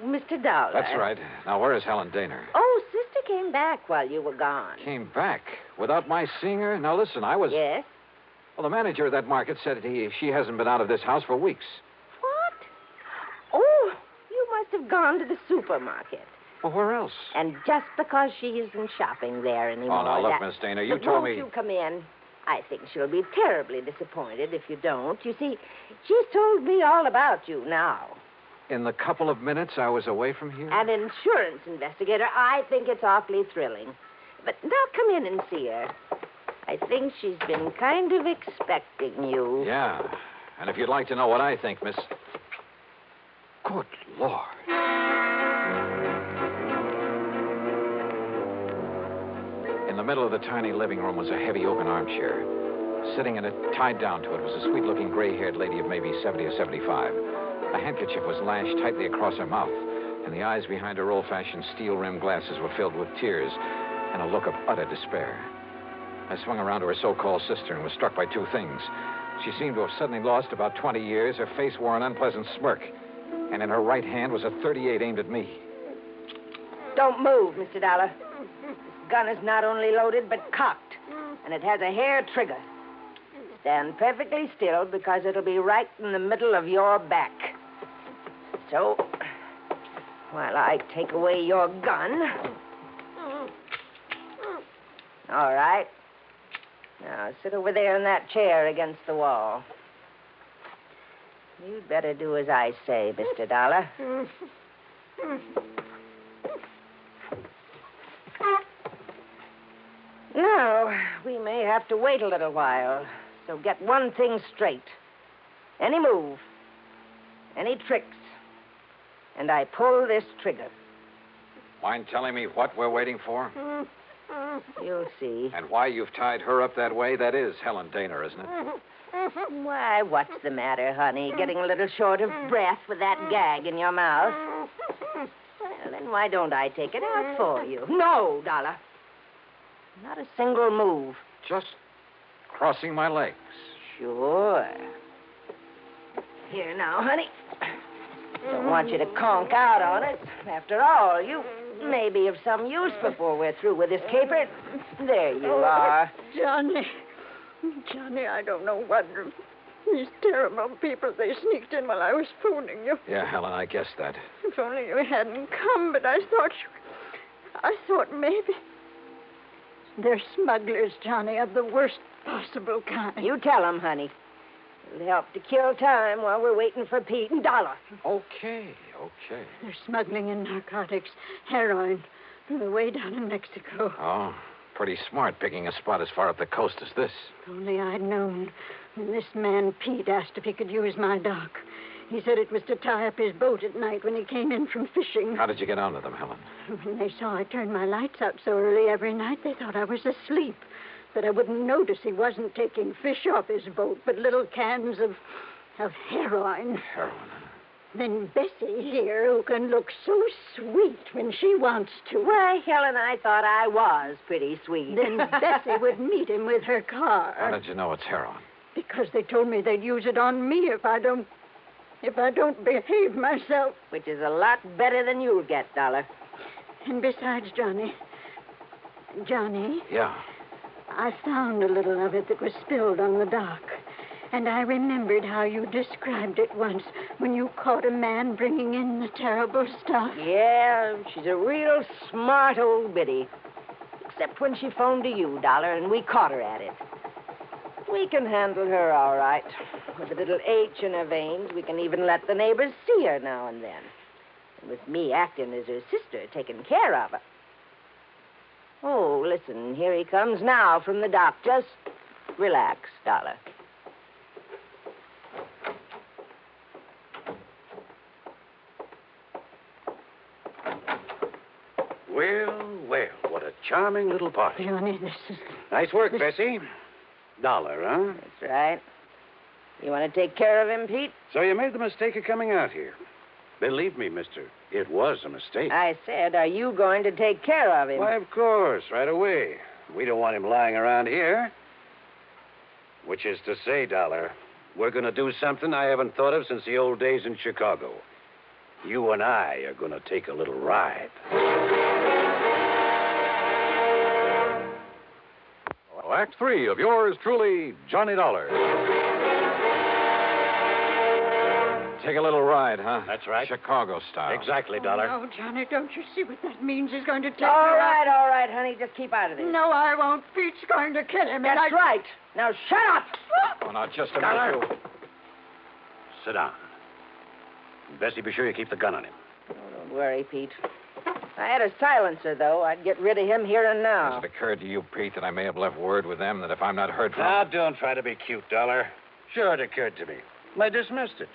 Mr. Dollar. That's right. Now, where is Helen Dana? Oh, Sister came back while you were gone. Came back? Without my seeing her? Now, listen, I was... Yes? Well, the manager of that market said she hasn't been out of this house for weeks. What? Oh, you must have gone to the supermarket. Well, where else? And just because she isn't shopping there anymore... Oh, now, look, Miss Dana, you told me... Won't you come in? I think she'll be terribly disappointed if you don't. You see, she's told me all about you now. In the couple of minutes I was away from here? An insurance investigator. I think it's awfully thrilling. But now come in and see her. I think she's been kind of expecting you. Yeah. And if you'd like to know what I think, Miss... Good Lord. In the middle of the tiny living room was a heavy oaken armchair. Sitting in it, tied down to it, was a sweet-looking gray-haired lady of maybe 70 or 75. A handkerchief was lashed tightly across her mouth. and the eyes behind her old-fashioned steel-rimmed glasses were filled with tears and a look of utter despair. I swung around to her so-called sister and was struck by two things. She seemed to have suddenly lost about 20 years. Her face wore an unpleasant smirk, and in her right hand was a .38 aimed at me. Don't move, Mr. Dollar. This gun is not only loaded, but cocked, and it has a hair trigger. Stand perfectly still, because it'll be right in the middle of your back. So, while I take away your gun... All right. Now, sit over there in that chair against the wall. You'd better do as I say, Mr. Dollar. Now, we may have to wait a little while, so get one thing straight. Any move, any tricks, and I pull this trigger. Mind telling me what we're waiting for? You'll see. And why you've tied her up that way? That is Helen Daner, isn't it? Why, what's the matter, honey? Getting a little short of breath with that gag in your mouth? Well, then why don't I take it out for you? No, Dollar. Not a single move. Just crossing my legs. Sure. Here now, honey. Don't want you to conk out on it. After all, you may be of some use before we're through with this caper. There you are. Johnny, I don't know what. These terrible people, they sneaked in while I was phoning you. Yeah, Helen, I guessed that. If only you hadn't come, but I thought maybe. They're smugglers, Johnny, of the worst possible kind. You tell them, honey. It'll help to kill time while we're waiting for Pete and Dollar. Okay. They're smuggling in narcotics, heroin, from the way down in Mexico. Oh, pretty smart picking a spot as far up the coast as this. If only I'd known when this man Pete asked if he could use my dock. He said it was to tie up his boat at night when he came in from fishing. How did you get onto them, Helen? When they saw I turned my lights out so early every night, they thought I was asleep. That I wouldn't notice he wasn't taking fish off his boat, but little cans of heroin. Heroin? Then Bessie here, who can look so sweet when she wants to. Why, Helen, I thought I was pretty sweet. Then Bessie would meet him with her car. How did you know it's heroin? Because they told me they'd use it on me if I don't behave myself. Which is a lot better than you'll get, Dollar. And besides, Johnny. Yeah? I found a little of it that was spilled on the dock. And I remembered how you described it once when you caught a man bringing in the terrible stuff. Yeah, she's a real smart old biddy. Except when she phoned to you, Dollar, and we caught her at it. We can handle her all right. With a little H in her veins, we can even let the neighbors see her now and then. And with me acting as her sister, taking care of her. Oh, listen, here he comes now from the dock. Just relax, Dollar. Well, what a charming little party. Johnny, this is... Nice work, Bessie. Dollar, huh? That's right. You want to take care of him, Pete? So you made the mistake of coming out here. Believe me, mister, it was a mistake. I said, are you going to take care of him? Why, of course, right away. We don't want him lying around here. Which is to say, Dollar, we're going to do something I haven't thought of since the old days in Chicago. You and I are going to take a little ride. Act 3 of yours truly, Johnny Dollar. Take a little ride, huh? That's right. Chicago style. Exactly, Dollar. Oh, Johnny, don't you see what that means? He's going to take All right, honey. Just keep out of this. No, I won't. Pete's going to kill him. That's right. Now, shut up. Oh, now, just a Dollar. minute. You. Sit down. Bessie, be sure you keep the gun on him. Oh, don't worry, Pete. If I had a silencer, though, I'd get rid of him here and now. Has it occurred to you, Pete, that I may have left word with them that if I'm not heard from... Now, don't try to be cute, Dollar. Sure, it occurred to me. I dismissed it.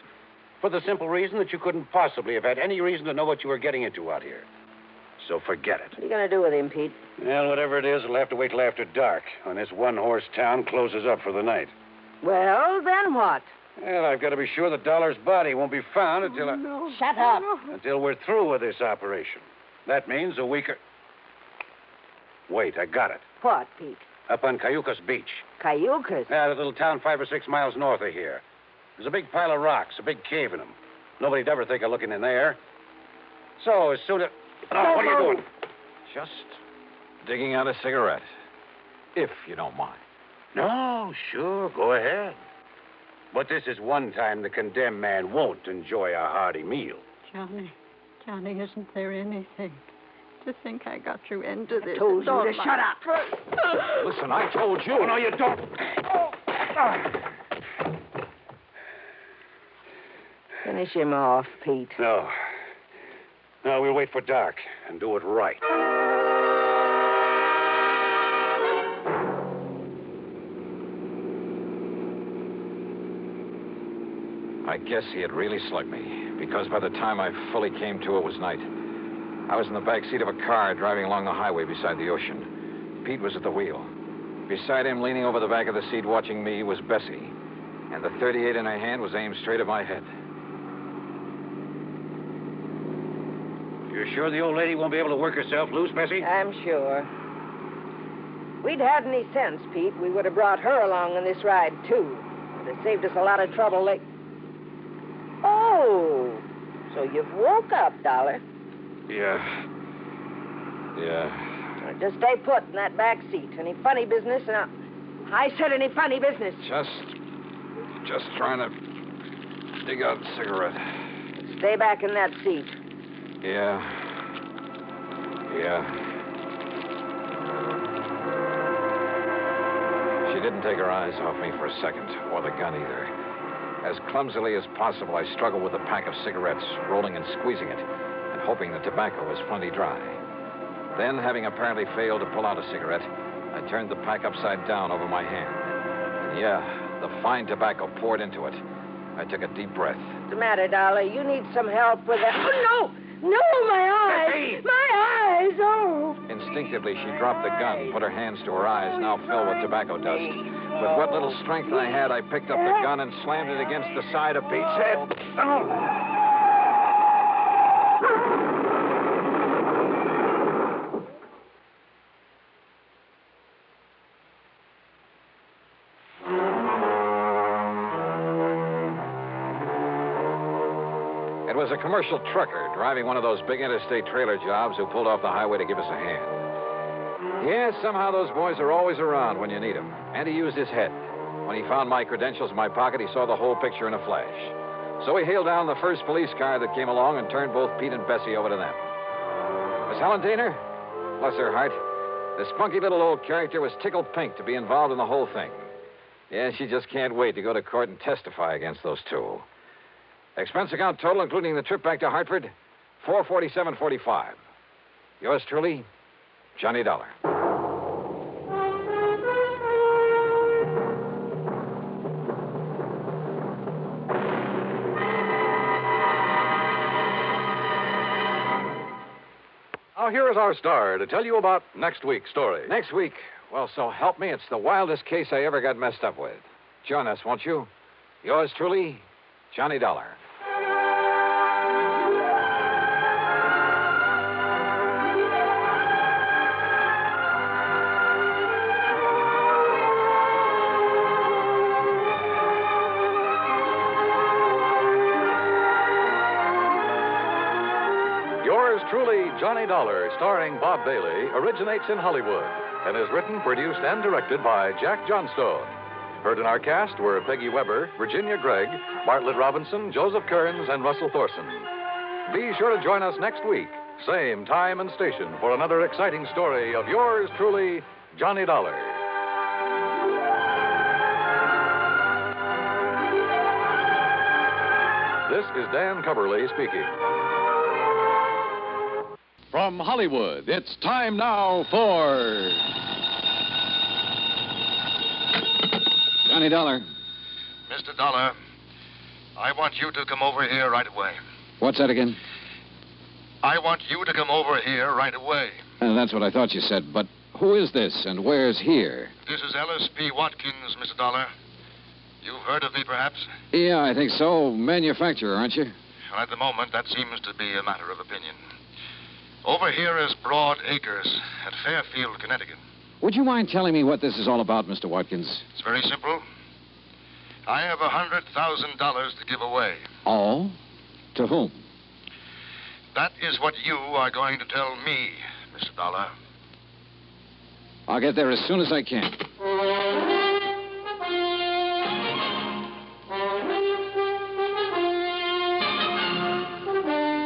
For the simple reason that you couldn't possibly have had any reason to know what you were getting into out here. So forget it. What are you going to do with him, Pete? Well, whatever it is, we'll have to wait till after dark, when this one-horse town closes up for the night. Well, then what? Well, I've got to be sure the Dollar's body won't be found until No. Shut up. until we're through with this operation. That means a week or... Wait, I got it. What, Pete? Up on Cayucas Beach. Cayucas? Yeah, that little town 5 or 6 miles north of here. There's a big pile of rocks, a big cave in them. Nobody'd ever think of looking in there. So as soon as... Oh, what are you doing? Just digging out a cigarette, if you don't mind. No, sure, go ahead. But this is one time the condemned man won't enjoy a hearty meal. Johnny, isn't there anything? To think I got you into this. I told you to shut up. Listen, I told you. Oh, no, you don't. Finish him off, Pete. No. No, we'll wait for dark and do it right. I guess he had really slugged me, because by the time I fully came to, it was night. I was in the back seat of a car driving along the highway beside the ocean. Pete was at the wheel. Beside him, leaning over the back of the seat watching me, was Bessie. And the .38 in her hand was aimed straight at my head. You're sure the old lady won't be able to work herself loose, Bessie? I'm sure. If we'd had any sense, Pete, we would have brought her along on this ride, too. It would have saved us a lot of trouble. Oh, so you've woke up, Dollar. Yeah. Now, just stay put in that back seat. Any funny business? Now, I said any funny business. Just trying to dig out a cigarette. Stay back in that seat. Yeah. She didn't take her eyes off me for a second, or the gun either. As clumsily as possible, I struggled with a pack of cigarettes, rolling and squeezing it, and hoping the tobacco was plenty dry. Then, having apparently failed to pull out a cigarette, I turned the pack upside down over my hand. And yeah, the fine tobacco poured into it. I took a deep breath. What's the matter, Dollar? You need some help with that. Oh, no! No, my eyes! My eyes! Oh! Instinctively, she dropped the gun, put her hands to her eyes, now filled with tobacco dust. With what little strength I had, I picked up the gun and slammed it against the side of Pete's head. It was a commercial trucker driving one of those big interstate trailer jobs who pulled off the highway to give us a hand. Yeah, somehow those boys are always around when you need them. And he used his head. When he found my credentials in my pocket, he saw the whole picture in a flash. So he hailed down the first police car that came along and turned both Pete and Bessie over to them. Miss Helen Daner? Bless her heart. The spunky little old character was tickled pink to be involved in the whole thing. Yeah, she just can't wait to go to court and testify against those two. Expense account total, including the trip back to Hartford, $447.45. Yours truly, Johnny Dollar. Now, here is our star to tell you about next week's story. Next week? Well, so help me, it's the wildest case I ever got messed up with. Join us, won't you? Yours truly, Johnny Dollar. Yours truly, Johnny Dollar, starring Bob Bailey, originates in Hollywood and is written, produced, and directed by Jack Johnstone. Heard in our cast were Peggy Weber, Virginia Gregg, Bartlett Robinson, Joseph Kearns, and Russell Thorson. Be sure to join us next week, same time and station, for another exciting story of yours truly, Johnny Dollar. This is Dan Coverly speaking. From Hollywood, it's time now for Johnny Dollar. Mr. Dollar, I want you to come over here right away. What's that again? I want you to come over here right away. That's what I thought you said, but who is this and where's here? This is Ellis P. Watkins, Mr. Dollar. You've heard of me, perhaps? Yeah, I think so. Manufacturer, aren't you? Well, at the moment, that seems to be a matter of opinion. Over here is Broad Acres at Fairfield, Connecticut. Would you mind telling me what this is all about, Mr. Watkins? It's very simple. I have $100,000 to give away. Oh? To whom? That is what you are going to tell me, Mr. Dollar. I'll get there as soon as I can.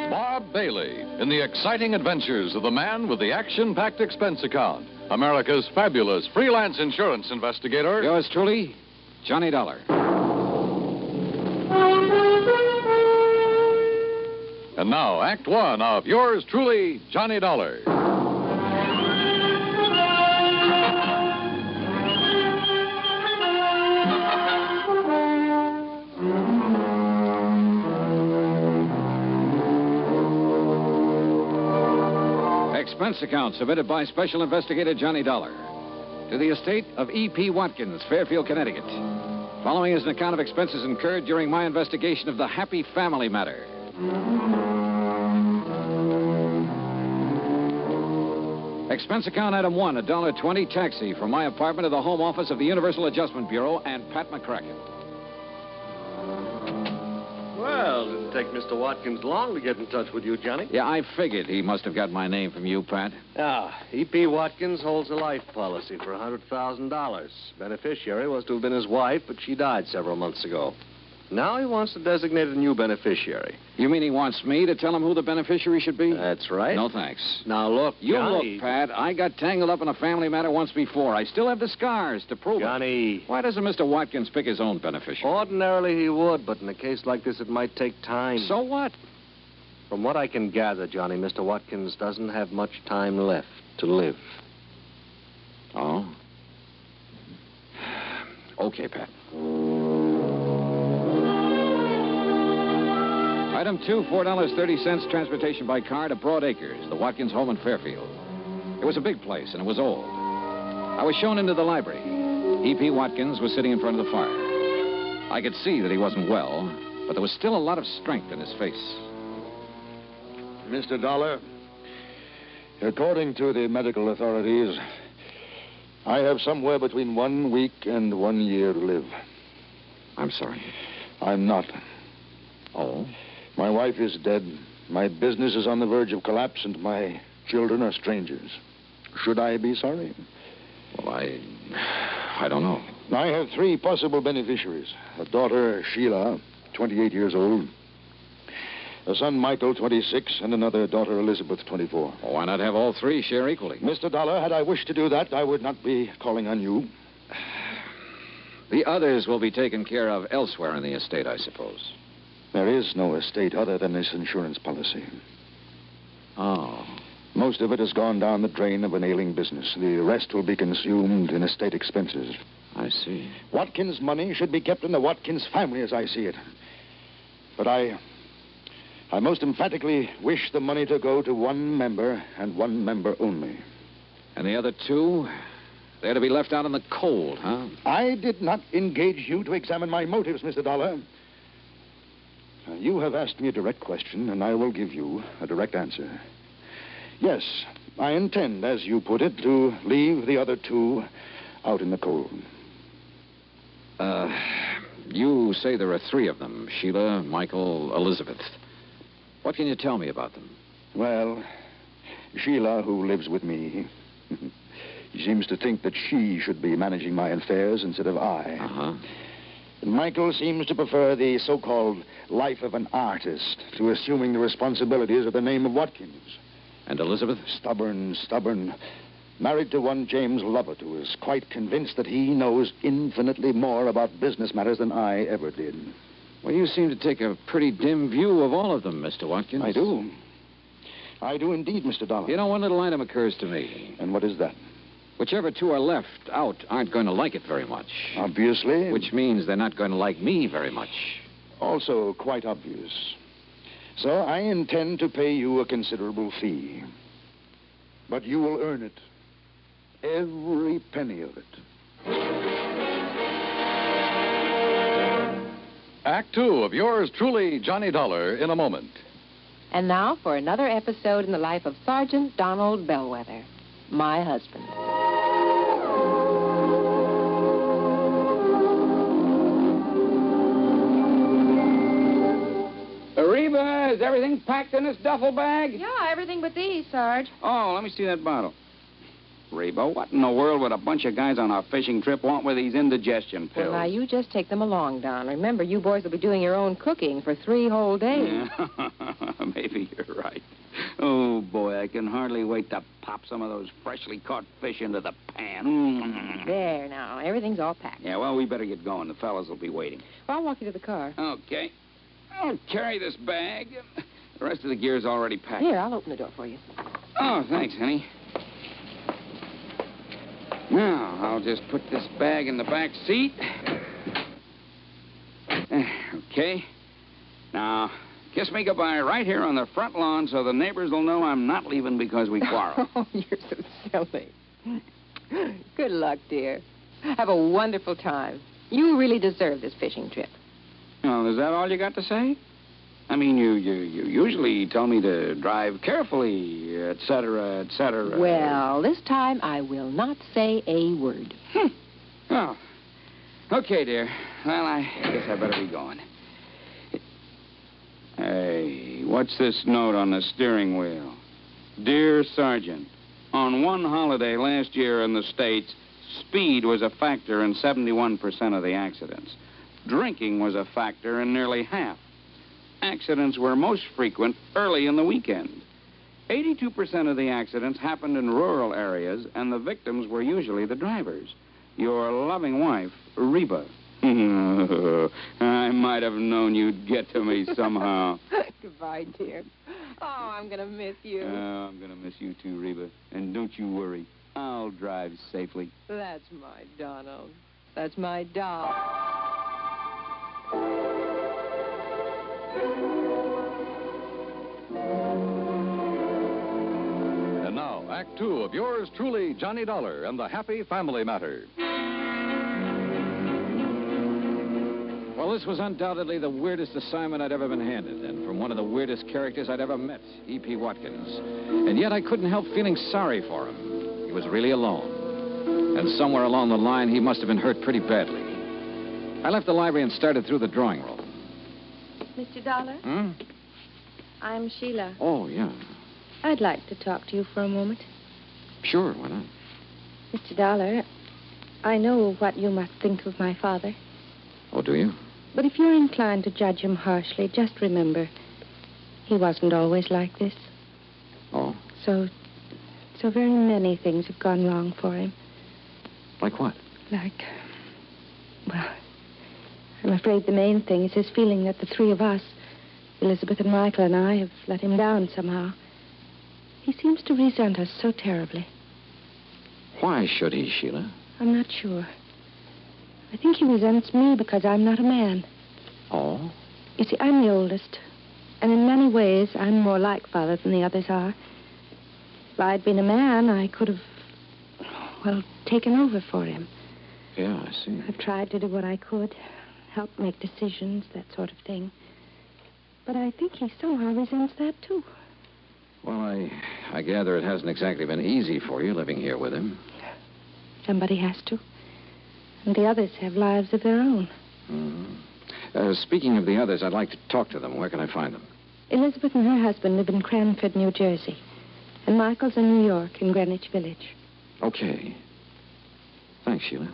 Bob Bailey in the exciting adventures of the man with the action-packed expense account, America's fabulous freelance insurance investigator. Yours truly, Johnny Dollar. And now, Act One of yours truly, Johnny Dollar. Expense account submitted by Special Investigator Johnny Dollar to the estate of E.P. Watkins, Fairfield, Connecticut. Following is an account of expenses incurred during my investigation of the Happy Family matter. Expense account item 1, $1.20 taxi from my apartment to the home office of the Universal Adjustment Bureau and Pat McCracken. Well, didn't take Mr. Watkins long to get in touch with you, Johnny. Yeah, I figured he must have got my name from you, Pat. E.P. Watkins holds a life policy for $100,000. Beneficiary was to have been his wife, but she died several months ago. Now he wants to designate a new beneficiary. You mean he wants me to tell him who the beneficiary should be? That's right. No, thanks. Now, look, You Johnny... look, Pat. I got tangled up in a family matter once before. I still have the scars to prove Johnny... it. Why doesn't Mr. Watkins pick his own beneficiary? Ordinarily he would, but in a case like this, it might take time. So what? From what I can gather, Johnny, Mr. Watkins doesn't have much time left to live. Oh? Okay, Pat. Item 2, $4.30 transportation by car to Broad Acres, the Watkins home in Fairfield. It was a big place, and it was old. I was shown into the library. E.P. Watkins was sitting in front of the fire. I could see that he wasn't well, but there was still a lot of strength in his face. Mr. Dollar, according to the medical authorities, I have somewhere between 1 week and 1 year to live. I'm sorry. I'm not. Oh? My wife is dead. My business is on the verge of collapse, and my children are strangers. Should I be sorry? Well, I don't know. I have 3 possible beneficiaries. A daughter, Sheila, 28 years old. A son, Michael, 26, and another daughter, Elizabeth, 24. Well, why not have all 3 share equally? Mr. Dollar, had I wished to do that, I would not be calling on you. The others will be taken care of elsewhere in the estate, I suppose. There is no estate other than this insurance policy. Oh. Most of it has gone down the drain of an ailing business. The rest will be consumed in estate expenses. I see. Watkins' money should be kept in the Watkins family, as I see it. But I most emphatically wish the money to go to one member and one member only. And the other 2? They're to be left out in the cold, huh? I did not engage you to examine my motives, Mr. Dollar. You have asked me a direct question, and I will give you a direct answer. Yes, I intend, as you put it, to leave the other 2 out in the cold. You say there are 3 of them, Sheila, Michael, Elizabeth. What can you tell me about them? Well, Sheila, who lives with me, seems to think that she should be managing my affairs instead of I. Uh-huh. Michael seems to prefer the so-called life of an artist to assuming the responsibilities of the name of Watkins. And Elizabeth? Stubborn. Married to one James Lovett, who is quite convinced that he knows infinitely more about business matters than I ever did. Well, you seem to take a pretty dim view of all of them, Mr. Watkins. I do. I do indeed, Mr. Dollar. You know, one little item occurs to me. And what is that? Whichever 2 are left out aren't going to like it very much. Obviously. Which means they're not going to like me very much. Also quite obvious. So I intend to pay you a considerable fee. But you will earn it. Every penny of it. Act two of yours truly, Johnny Dollar, in a moment. And now for another episode in the life of Sergeant Donald Bellwether, my husband. Reba, is everything packed in this duffel bag? Yeah, everything but these, Sarge. Oh, let me see that bottle. Reba, what in the world would a bunch of guys on a fishing trip want with these indigestion pills? Well, now, you just take them along, Don. Remember, you boys will be doing your own cooking for 3 whole days. Yeah. Maybe you're right. Oh, boy, I can hardly wait to pop some of those freshly caught fish into the pan. There, now. Everything's all packed. Yeah, well, we better get going. The fellas will be waiting. Well, I'll walk you to the car. Okay. I'll carry this bag. The rest of the gear's already packed. Here, I'll open the door for you. Oh, thanks, honey. Now, I'll just put this bag in the back seat. Okay. Now, kiss me goodbye right here on the front lawn so the neighbors will know I'm not leaving because we quarreled. Oh, you're so silly. Good luck, dear. Have a wonderful time. You really deserve this fishing trip. Oh, is that all you got to say? I mean, you usually tell me to drive carefully, et cetera, et cetera. Well, this time I will not say a word. Oh. Okay, dear. Well, I guess I better be going. Hey, what's this note on the steering wheel? Dear Sergeant, on one holiday last year in the States, speed was a factor in 71% of the accidents. Drinking was a factor in nearly half. Accidents were most frequent early in the weekend. 82% of the accidents happened in rural areas, and the victims were usually the drivers. Your loving wife, Reba. I might have known you'd get to me somehow. Goodbye, dear. Oh, I'm going to miss you. I'm going to miss you too, Reba. And don't you worry. I'll drive safely. That's my Donald. That's my doll. And now, Act two of yours truly, Johnny Dollar, and the Happy Family Matter. Well, this was undoubtedly the weirdest assignment I'd ever been handed, and from one of the weirdest characters I'd ever met, E.P. Watkins. And yet I couldn't help feeling sorry for him. He was really alone. And somewhere along the line, he must have been hurt pretty badly. I left the library and started through the drawing room. Mr. Dollar? I'm Sheila. Oh, yeah. I'd like to talk to you for a moment. Sure, why not? Mr. Dollar, I know what you must think of my father. Oh, do you? But if you're inclined to judge him harshly, just remember, he wasn't always like this. Oh? So very many things have gone wrong for him. Like what? Well, I'm afraid the main thing is his feeling that the 3 of us, Elizabeth and Michael and I, have let him down somehow. He seems to resent us so terribly. Why should he, Sheila? I'm not sure. I think he resents me because I'm not a man. Oh? You see, I'm the oldest. And in many ways, I'm more like Father than the others are. If I'd been a man, I could have, taken over for him. Yeah, I see. I've tried to do what I could. Help make decisions, that sort of thing. But I think he somehow resents that, too. Well, I gather it hasn't exactly been easy for you living here with him. Somebody has to. And the others have lives of their own. Speaking of the others, I'd like to talk to them. Where can I find them? Elizabeth and her husband live in Cranford, New Jersey. And Michael's in New York, in Greenwich Village. Okay. Thanks, Sheila.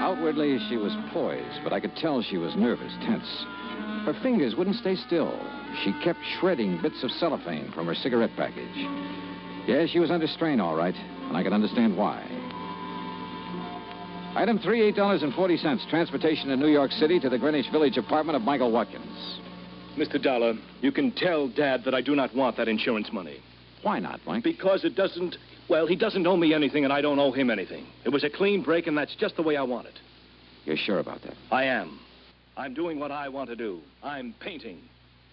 Outwardly, she was poised, but I could tell she was nervous, tense. Her fingers wouldn't stay still. She kept shredding bits of cellophane from her cigarette package. Yeah, she was under strain, all right, and I could understand why. Item 3, $8.40. Transportation to New York City to the Greenwich Village apartment of Michael Watkins. Mr. Dollar, you can tell Dad that I do not want that insurance money. Why not, Mike? Because it doesn't... Well, he doesn't owe me anything, and I don't owe him anything. It was a clean break, and that's just the way I want it. You're sure about that? I am. I'm doing what I want to do. I'm painting.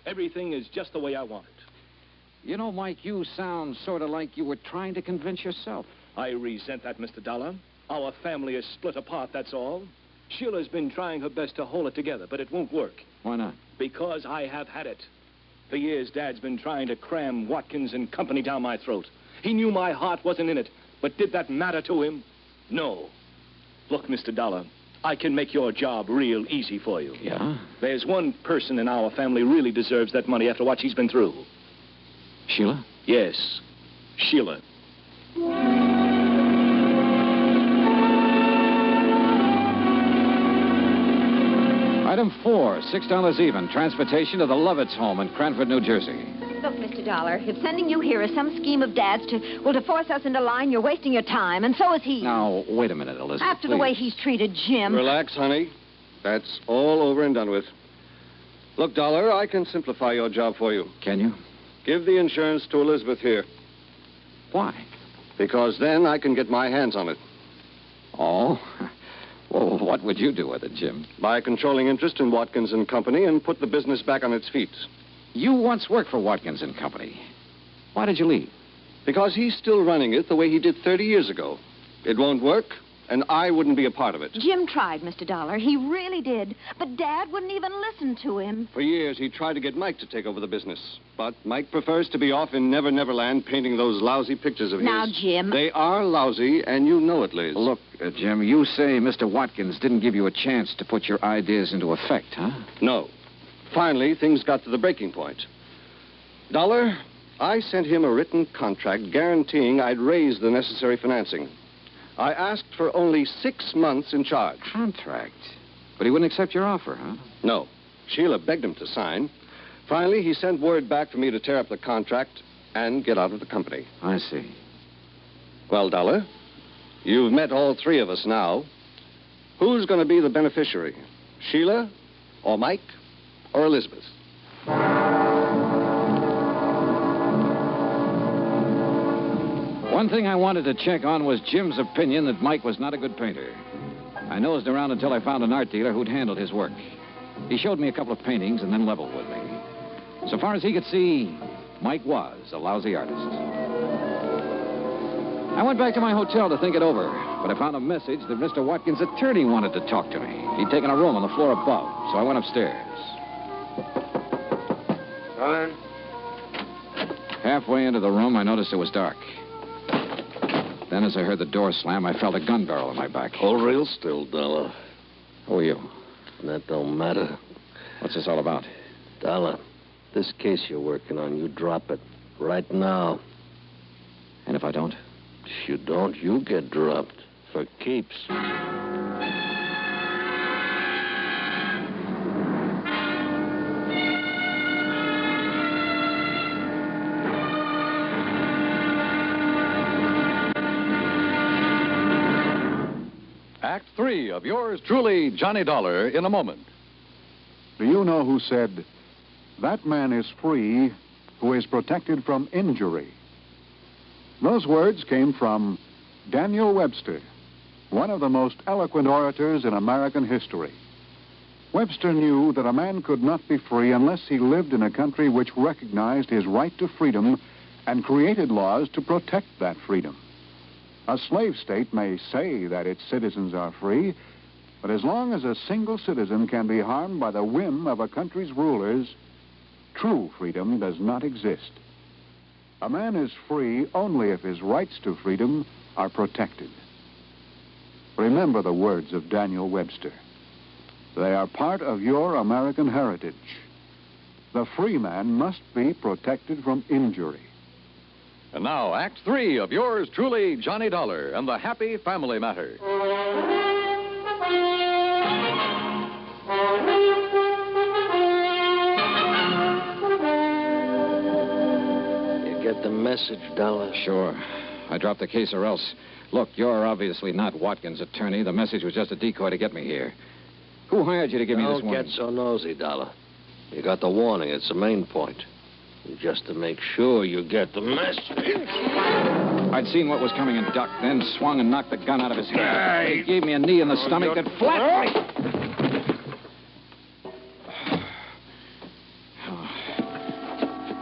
Everything is just the way I want it. You know, Mike, you sound sort of like you were trying to convince yourself. I resent that, Mr. Dollar. Our family is split apart, that's all. Sheila's been trying her best to hold it together, but it won't work. Why not? Because I have had it. For years, Dad's been trying to cram Watkins and Company down my throat. He knew my heart wasn't in it, but did that matter to him? No. Look, Mr. Dollar, I can make your job real easy for you. Yeah? There's one person in our family really deserves that money after what she's been through. Sheila? Yes, Sheila. Item 4, $6 even. Transportation to the Lovett's home in Cranford, New Jersey. Look, Mr. Dollar, if sending you here is some scheme of Dad's to force us into line, you're wasting your time, and so is he. Now, wait a minute, Elizabeth, After the way he's treated Jim. Relax, honey. That's all over and done with. Look, Dollar, I can simplify your job for you. Can you? Give the insurance to Elizabeth here. Why? Because then I can get my hands on it. Oh? Well, what would you do with it, Jim? Buy controlling interest in Watkins and Company and put the business back on its feet. You once worked for Watkins and Company. Why did you leave? Because he's still running it the way he did 30 years ago. It won't work, and I wouldn't be a part of it. Jim tried, Mr. Dollar. He really did. But Dad wouldn't even listen to him. For years, he tried to get Mike to take over the business. But Mike prefers to be off in Never Never Land painting those lousy pictures of his. Now, Jim. They are lousy, and you know it, Liz. Look, Jim, you say Mr. Watkins didn't give you a chance to put your ideas into effect, huh? No. Finally, things got to the breaking point. Dollar, I sent him a written contract guaranteeing I'd raise the necessary financing. I asked for only 6 months in charge. Contract? But he wouldn't accept your offer, huh? No. Sheila begged him to sign. Finally, he sent word back for me to tear up the contract and get out of the company. I see. Well, Dollar, you've met all three of us now. Who's going to be the beneficiary? Sheila, or Mike, or Elizabeth? One thing I wanted to check on was Jim's opinion that Mike was not a good painter. I nosed around until I found an art dealer who'd handled his work. He showed me a couple of paintings and then leveled with me. So far as he could see, Mike was a lousy artist. I went back to my hotel to think it over, but I found a message that Mr. Watkins' attorney wanted to talk to me. He'd taken a room on the floor above, so I went upstairs. Come in. Halfway into the room, I noticed it was dark. Then, as I heard the door slam, I felt a gun barrel in my back. Hold real still, Dollar. Who are you? That don't matter. What's this all about? Dollar, this case you're working on, you drop it right now. And if I don't? If you don't, you get dropped for keeps. Act 3 of yours truly, Johnny Dollar, in a moment. Do you know who said, "That man is free who is protected from injury"? Those words came from Daniel Webster, one of the most eloquent orators in American history. Webster knew that a man could not be free unless he lived in a country which recognized his right to freedom and created laws to protect that freedom. A slave state may say that its citizens are free, but as long as a single citizen can be harmed by the whim of a country's rulers, true freedom does not exist. A man is free only if his rights to freedom are protected. Remember the words of Daniel Webster. They are part of your American heritage. The free man must be protected from injury. And now, Act 3 of yours truly, Johnny Dollar, and the Happy Family Matter. You get the message, Dollar? Sure. I dropped the case or else. Look, you're obviously not Watkins' attorney. The message was just a decoy to get me here. Who hired you to give me this warning? Don't get so nosy, Dollar. You got the warning. It's the main point. Just to make sure you get the message. I'd seen what was coming and ducked, then swung and knocked the gun out of his hand. He gave me a knee in the stomach that flattened me.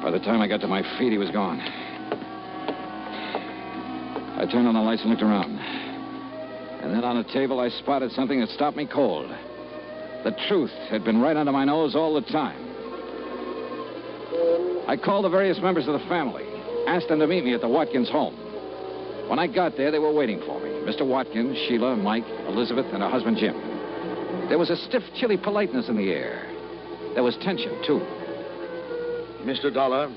By the time I got to my feet, he was gone. I turned on the lights and looked around. And then on a table, I spotted something that stopped me cold. The truth had been right under my nose all the time. I called the various members of the family, asked them to meet me at the Watkins home. When I got there, they were waiting for me. Mr. Watkins, Sheila, Mike, Elizabeth, and her husband, Jim. There was a stiff, chilly politeness in the air. There was tension, too. Mr. Dollar,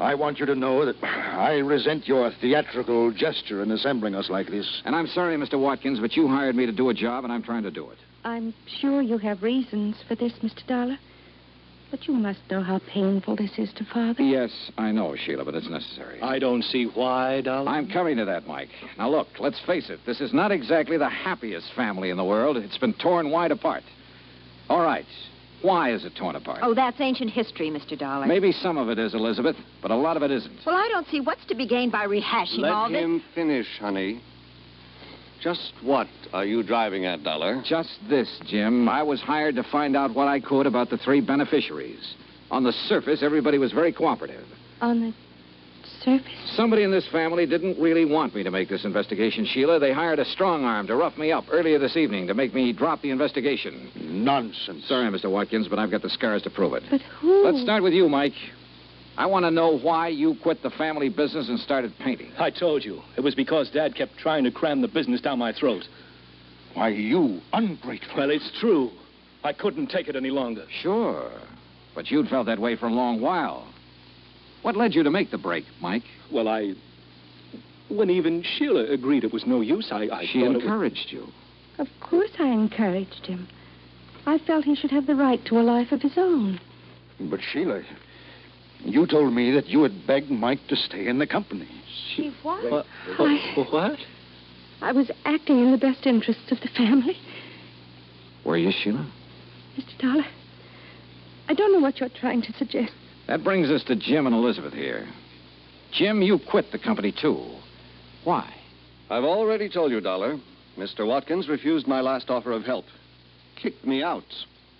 I want you to know that I resent your theatrical gesture in assembling us like this. And I'm sorry, Mr. Watkins, but you hired me to do a job, and I'm trying to do it. I'm sure you have reasons for this, Mr. Dollar. But you must know how painful this is to Father. Yes, I know, Sheila, but it's necessary. I don't see why, Dollar. I'm coming to that, Mike. Now, look, let's face it. This is not exactly the happiest family in the world. It's been torn wide apart. All right. Why is it torn apart? Oh, that's ancient history, Mr. Dollar. Maybe some of it is, Elizabeth, but a lot of it isn't. Well, I don't see what's to be gained by rehashing all this. Let him finish, honey. Just what are you driving at, Dollar? Just this, Jim. I was hired to find out what I could about the 3 beneficiaries. On the surface, everybody was very cooperative. On the surface? Somebody in this family didn't really want me to make this investigation, Sheila. They hired a strong arm to rough me up earlier this evening to make me drop the investigation. Nonsense. Sorry, Mr. Watkins, but I've got the scars to prove it. But who? Let's start with you, Mike. I want to know why you quit the family business and started painting. I told you. It was because Dad kept trying to cram the business down my throat. Why, you ungrateful. Well, it's true. I couldn't take it any longer. Sure. But you'd felt that way for a long while. What led you to make the break, Mike? Well, when even Sheila agreed it was no use, I She thought encouraged you. Of course I encouraged him. I felt he should have the right to a life of his own. But, Sheila, you told me that you had begged Mike to stay in the company. She what? What? I was acting in the best interests of the family. Were you, Sheila? Mr. Dollar, I don't know what you're trying to suggest. That brings us to Jim and Elizabeth here. Jim, you quit the company, too. Why? I've already told you, Dollar. Mr. Watkins refused my last offer of help. Kicked me out.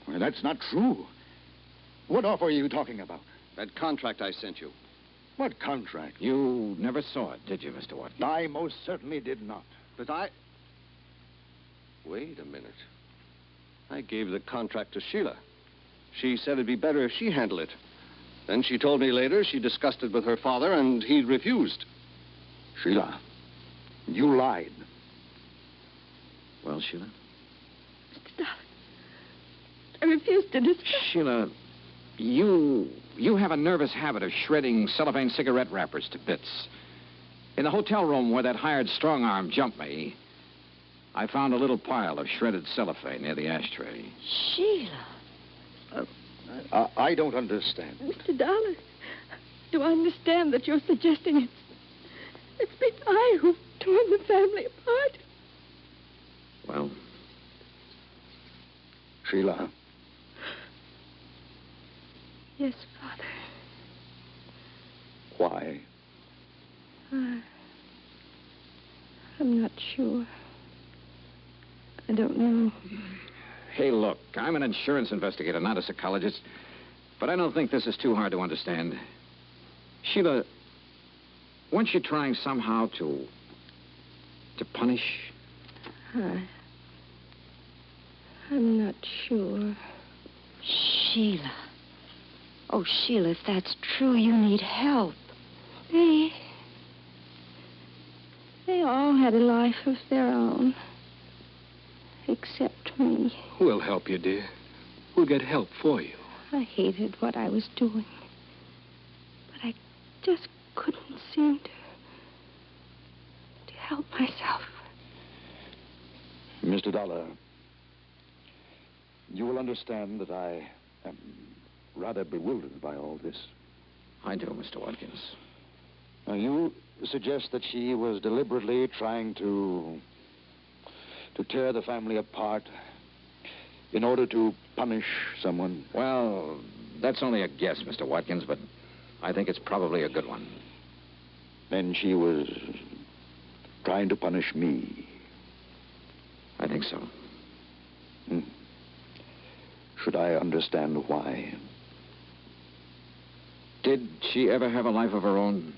Well, that's not true. What offer are you talking about? That contract I sent you. What contract? You never saw it, did you, Mr. Watkins? I most certainly did not. But Wait a minute. I gave the contract to Sheila. She said it'd be better if she handled it. Then she told me later she discussed it with her father, and he refused. Sheila, you lied. Well, Sheila? Mr. Dollar, I refuse to discuss. Sheila, you have a nervous habit of shredding cellophane cigarette wrappers to bits. In the hotel room where that hired strong arm jumped me, I found a little pile of shredded cellophane near the ashtray. Sheila. I don't understand. Mr. Dollar, do I understand that you're suggesting it's been I who've torn the family apart? Well? Sheila. Yes, Father. Why? I'm not sure. I don't know. Hey, look, I'm an insurance investigator, not a psychologist. But I don't think this is too hard to understand. Sheila, weren't you trying somehow to punish? I'm not sure. Sheila. Oh, Sheila, if that's true, you need help. They all had a life of their own. Except me. We'll help you, dear. We'll get help for you. I hated what I was doing. But I just couldn't seem to help myself. Mr. Dollar, you will understand that I am rather bewildered by all this. I do, Mr. Watkins. Now, you suggest that she was deliberately trying to tear the family apart in order to punish someone? Well, that's only a guess, Mr. Watkins, but I think it's probably a good one. Then she was trying to punish me. I think so. Should I understand why? Did she ever have a life of her own?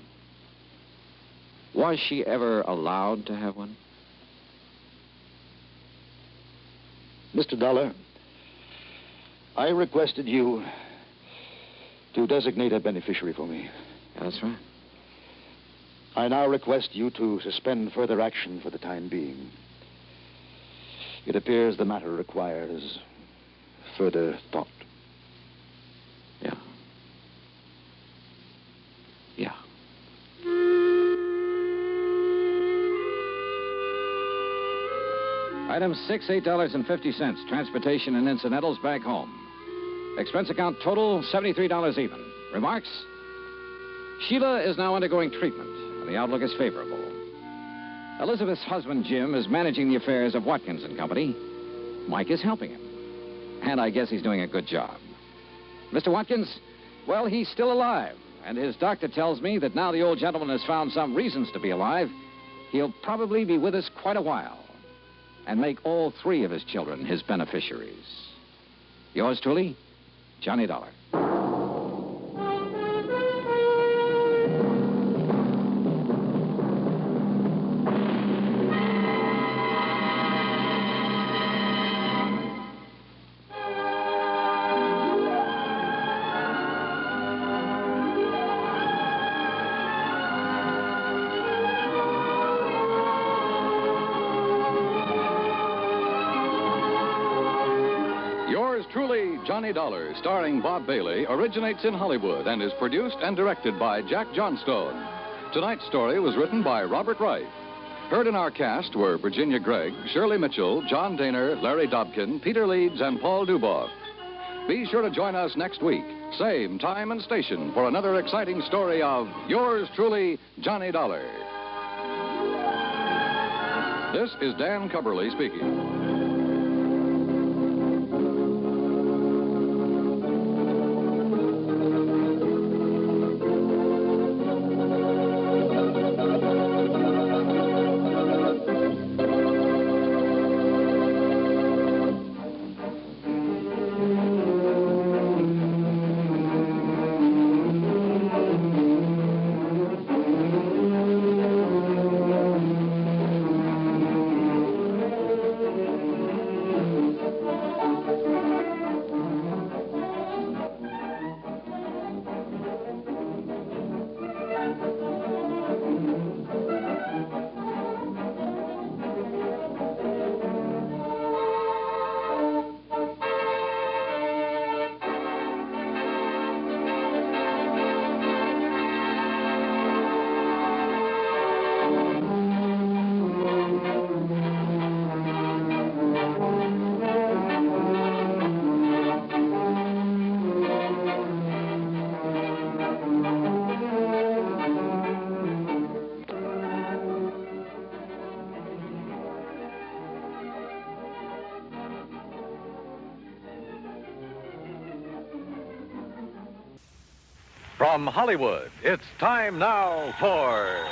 Was she ever allowed to have one? Mr. Dollar, I requested you to designate a beneficiary for me. That's right. I now request you to suspend further action for the time being. It appears the matter requires further thought. Yeah. Yeah. Item 6, $8.50. Transportation and incidentals back home. Expense account total, $73 even. Remarks? Sheila is now undergoing treatment, and the outlook is favorable. Elizabeth's husband, Jim, is managing the affairs of Watkins and Company. Mike is helping him. And I guess he's doing a good job. Mr. Watkins, well, he's still alive. And his doctor tells me that now the old gentleman has found some reasons to be alive, he'll probably be with us quite a while. And make all 3 of his children his beneficiaries. Yours truly, Johnny Dollar. Truly, Johnny Dollar, starring Bob Bailey, originates in Hollywood and is produced and directed by Jack Johnstone. Tonight's story was written by Robert Wright. Heard in our cast were Virginia Gregg, Shirley Mitchell, John Daner, Larry Dobkin, Peter Leeds, and Paul Duboff. Be sure to join us next week, same time and station, for another exciting story of yours truly, Johnny Dollar. This is Dan Cubberly speaking. From Hollywood, it's time now for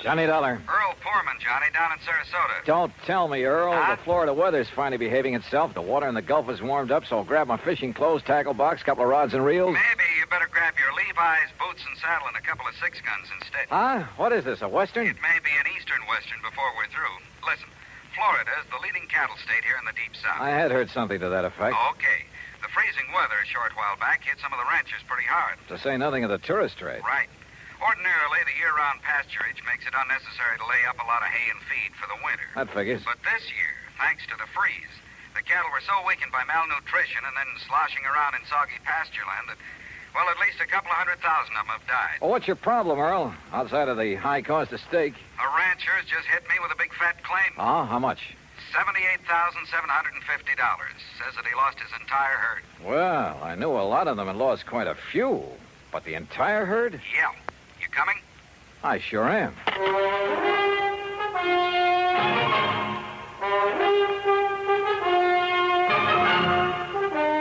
Johnny Dollar. Earl Poorman, Johnny, down in Sarasota. Don't tell me, Earl. Huh? The Florida weather's finally behaving itself. The water in the Gulf is warmed up, so I'll grab my fishing clothes, tackle box, couple of rods and reels. Maybe you better grab your Levi's, boots and saddle, and a couple of 6-guns instead. Huh? What is this, a Western? It may be an Eastern Western before we're through. Listen, Florida is the leading cattle state here in the Deep South. I had heard something to that effect. Okay. The freezing weather a short while back hit some of the ranchers pretty hard. To say nothing of the tourist trade. Right. Ordinarily, the year-round pasturage makes it unnecessary to lay up a lot of hay and feed for the winter. That figures. But this year, thanks to the freeze, the cattle were so weakened by malnutrition and then sloshing around in soggy pasture land that, well, at least a couple of 100,000 of them have died. Well, what's your problem, Earl? Outside of the high cost of steak. A rancher's just hit me with a big fat claim. Oh, how much? $78,750. Says that he lost his entire herd. Well, I knew a lot of them had lost quite a few. But the entire herd? Yeah. You coming? I sure am.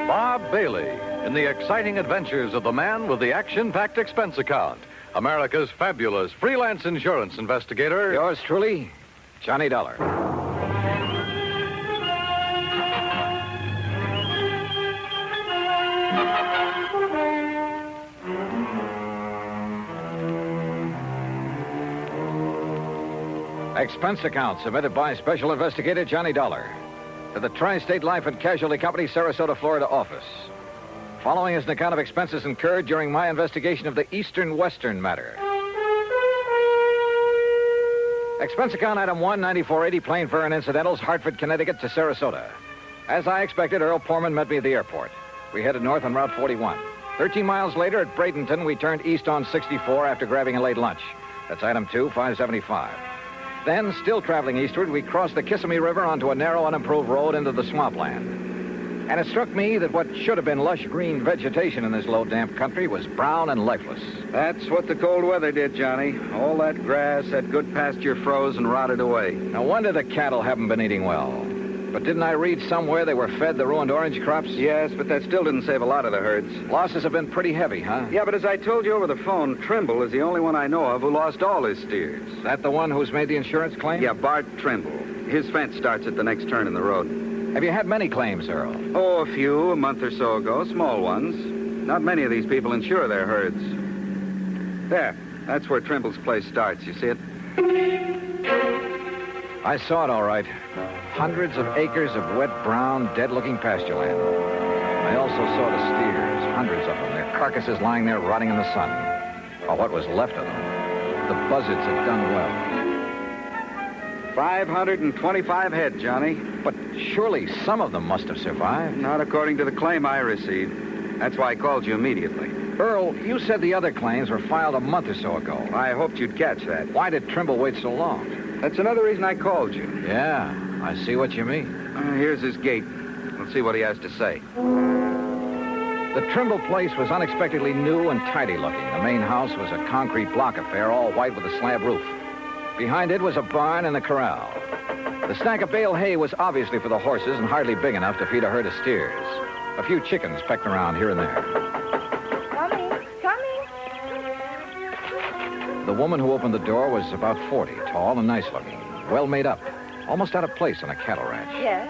Bob Bailey in the exciting adventures of the man with the action-packed expense account, America's fabulous freelance insurance investigator. Yours truly, Johnny Dollar. Expense account submitted by Special Investigator Johnny Dollar to the Tri-State Life and Casualty Company, Sarasota, Florida office. Following is an account of expenses incurred during my investigation of the Eastern-Western matter. Expense account item 1, 9480, plane fare and incidentals, Hartford, Connecticut to Sarasota. As I expected, Earl Poorman met me at the airport. We headed north on Route 41. 13 miles later at Bradenton, we turned east on 64 after grabbing a late lunch. That's item 2, 575. Then, still traveling eastward, we crossed the Kissimmee River onto a narrow, unimproved road into the swampland. And it struck me that what should have been lush green vegetation in this low, damp country was brown and lifeless. That's what the cold weather did, Johnny. All that grass, that good pasture froze and rotted away. No wonder the cattle haven't been eating well. But didn't I read somewhere they were fed the ruined orange crops? Yes, but that still didn't save a lot of the herds. Losses have been pretty heavy, huh? Yeah, but as I told you over the phone, Trimble is the only one I know of who lost all his steers. That the one who's made the insurance claim? Yeah, Bart Trimble. His fence starts at the next turn in the road. Have you had many claims, Earl? Oh, a few, a month or so ago, small ones. Not many of these people insure their herds. There, that's where Trimble's place starts. You see it? I saw it all right. Hundreds of acres of wet, brown, dead-looking pasture land. I also saw the steers, hundreds of them, their carcasses lying there rotting in the sun. Or what was left of them. The buzzards had done well. 525 head, Johnny. But surely some of them must have survived. Not according to the claim I received. That's why I called you immediately. Earl, you said the other claims were filed a month or so ago. I hoped you'd catch that. Why did Trimble wait so long? That's another reason I called you. Yeah, I see what you mean. Here's his gate. Let's see what he has to say. The Trimble place was unexpectedly new and tidy looking. The main house was a concrete block affair, all white with a slab roof. Behind it was a barn and a corral. The stack of bale hay was obviously for the horses and hardly big enough to feed a herd of steers. A few chickens pecked around here and there. Coming. The woman who opened the door was about 40, tall and nice looking, well made up, almost out of place on a cattle ranch. Yes.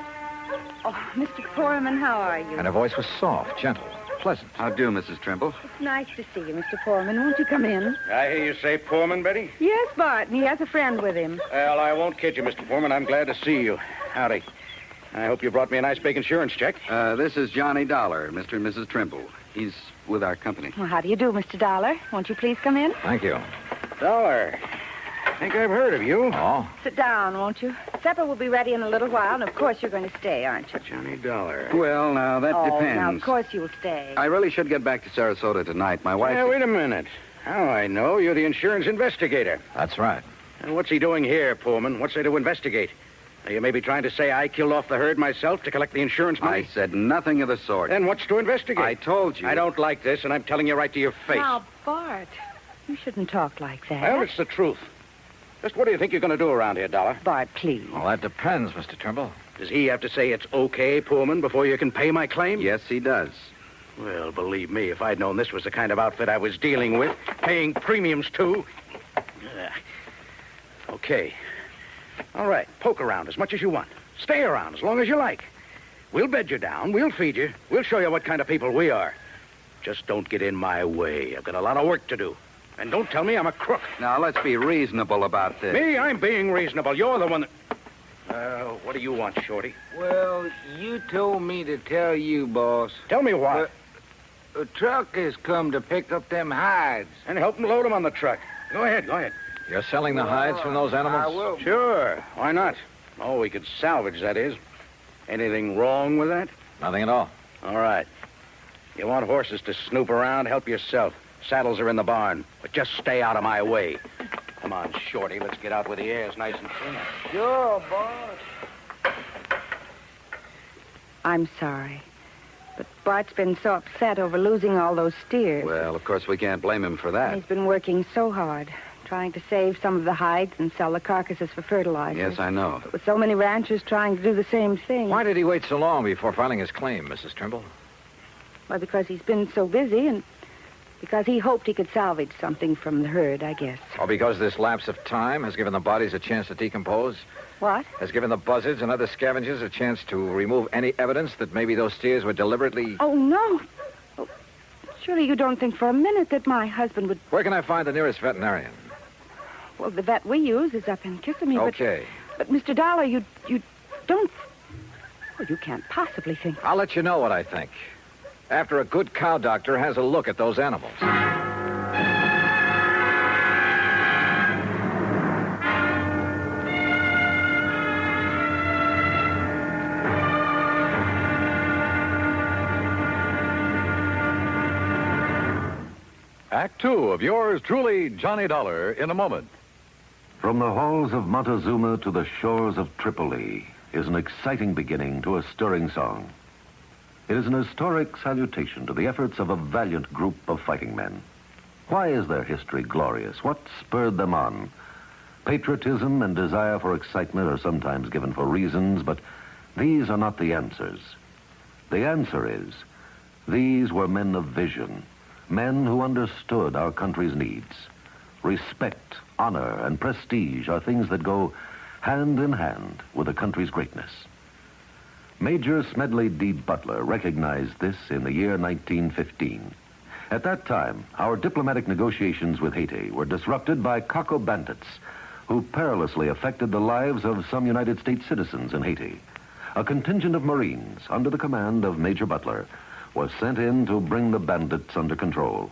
Oh, Mr. Foreman, how are you? And her voice was soft, gentle, pleasant. How do, Mrs. Trimble? It's nice to see you, Mr. Foreman. Won't you come in? I hear you say Foreman, Betty? Yes, Bart, and he has a friend with him. Well, I won't kid you, Mr. Foreman. I'm glad to see you. Howdy. I hope you brought me a nice big insurance check. This is Johnny Dollar, Mr. and Mrs. Trimble. He's with our company. Well, how do you do, Mr. Dollar? Won't you please come in? Thank you. Dollar. I think I've heard of you. Oh? Sit down, won't you? Supper will be ready in a little while, and of course you're going to stay, aren't you? Johnny Dollar. Well, now, that depends. Now, of course you'll stay. I really should get back to Sarasota tonight. My wife... Yeah, wait a minute. How I know you're the insurance investigator. That's right. And what's he doing here, Pullman? What's there to investigate? Are you maybe trying to say I killed off the herd myself to collect the insurance money? I said nothing of the sort. Then what's to investigate? I told you. I don't like this, and I'm telling you right to your face. Now, Bart, you shouldn't talk like that. Well, it's the truth. Just what do you think you're going to do around here, Dollar? Bart, please. Well, that depends, Mr. Trimble. Does he have to say it's okay, Pullman, before you can pay my claim? Yes, he does. Well, believe me, if I'd known this was the kind of outfit I was dealing with, paying premiums to... Okay. All right, poke around as much as you want. Stay around as long as you like. We'll bed you down, we'll feed you, we'll show you what kind of people we are. Just don't get in my way. I've got a lot of work to do. And don't tell me I'm a crook. Now, let's be reasonable about this. Me? I'm being reasonable. You're the one that... what do you want, Shorty? Well, you told me to tell you, boss. Tell me what? A truck has come to pick up them hides. And help them load them on the truck. Go ahead, go ahead. You're selling the hides from those animals? I will. Sure. Why not? Oh, we could salvage, that is. Anything wrong with that? Nothing at all. All right. You want horses to snoop around? Help yourself. Saddles are in the barn, but just stay out of my way. Come on, Shorty. Let's get out where the air's nice and clean. Sure, boss. I'm sorry. But Bart's been so upset over losing all those steers. Well, of course, we can't blame him for that. He's been working so hard, trying to save some of the hides and sell the carcasses for fertilizer. Yes, I know. But with so many ranchers trying to do the same thing. Why did he wait so long before filing his claim, Mrs. Trimble? Well, because he's been so busy and because he hoped he could salvage something from the herd, I guess. Or because this lapse of time has given the bodies a chance to decompose? What? Has given the buzzards and other scavengers a chance to remove any evidence that maybe those steers were deliberately... Oh, no. Oh, surely you don't think for a minute that my husband would... Where can I find the nearest veterinarian? Well, the vet we use is up in Kissimmee. Okay. But Mr. Dollar, you don't... Well, you can't possibly think... I'll let you know what I think. After a good cow doctor has a look at those animals. Act two of yours truly, Johnny Dollar, in a moment. From the halls of Montezuma to the shores of Tripoli is an exciting beginning to a stirring song. It is an historic salutation to the efforts of a valiant group of fighting men. Why is their history glorious? What spurred them on? Patriotism and desire for excitement are sometimes given for reasons, but these are not the answers. The answer is, these were men of vision, men who understood our country's needs. Respect, honor, and prestige are things that go hand in hand with a country's greatness. Major Smedley D. Butler recognized this in the year 1915. At that time, our diplomatic negotiations with Haiti were disrupted by Coco bandits who perilously affected the lives of some United States citizens in Haiti. A contingent of Marines under the command of Major Butler was sent in to bring the bandits under control.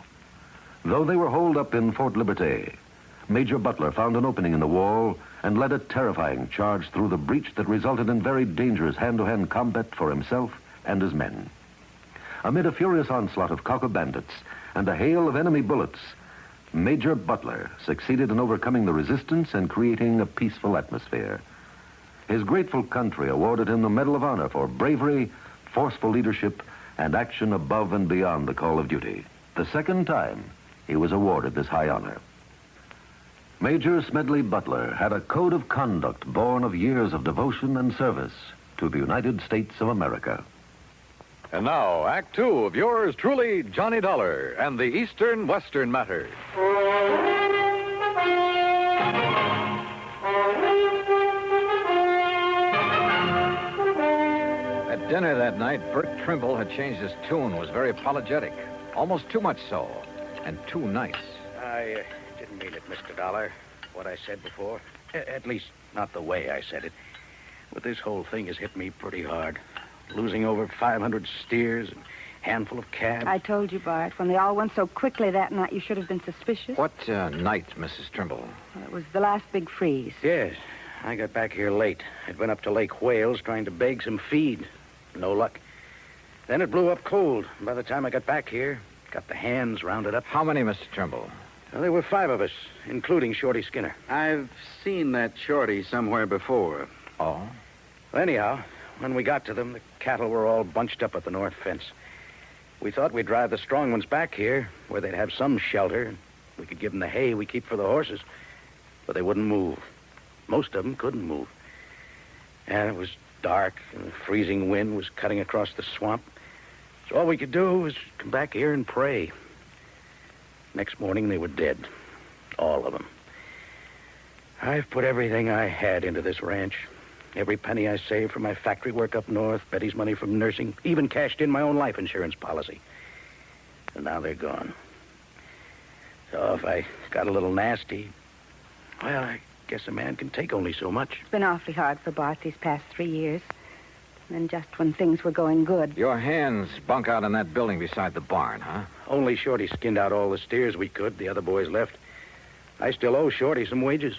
Though they were holed up in Fort Liberté, Major Butler found an opening in the wall and led a terrifying charge through the breach that resulted in very dangerous hand-to-hand combat for himself and his men. Amid a furious onslaught of Coco bandits and a hail of enemy bullets, Major Butler succeeded in overcoming the resistance and creating a peaceful atmosphere. His grateful country awarded him the Medal of Honor for bravery, forceful leadership, and action above and beyond the call of duty. The second time he was awarded this high honor. Major Smedley Butler had a code of conduct born of years of devotion and service to the United States of America. And now, Act two of yours truly, Johnny Dollar, and the Eastern-Western matter. At dinner that night, Bert Trimble had changed his tune, was very apologetic. Almost too much so, and too nice. I didn't mean it, Mr. Dollar, what I said before. At least, not the way I said it. But this whole thing has hit me pretty hard. Losing over 500 steers, and a handful of calves. I told you, Bart, when they all went so quickly that night, you should have been suspicious. What night, Mrs. Trimble? Well, it was the last big freeze. Yes. I got back here late. I'd been up to Lake Wales trying to beg some feed. No luck. Then it blew up cold. By the time I got back here, got the hands rounded up. How many, Mr. Trimble? Well, there were 5 of us, including Shorty Skinner. I've seen that Shorty somewhere before. Oh? Well, anyhow, when we got to them, the cattle were all bunched up at the north fence. We thought we'd drive the strong ones back here, where they'd have some shelter, and we could give them the hay we keep for the horses. But they wouldn't move. Most of them couldn't move. And it was dark, and the freezing wind was cutting across the swamp. So all we could do was come back here and pray. Next morning, they were dead. All of them. I've put everything I had into this ranch. Every penny I saved from my factory work up north, Betty's money from nursing, even cashed in my own life insurance policy. And now they're gone. So if I got a little nasty, well, I guess a man can take only so much. It's been awfully hard for Bart these past 3 years. And then just when things were going good. Your hands bunk out in that building beside the barn, huh? Only Shorty skinned out all the steers we could. The other boys left. I still owe Shorty some wages.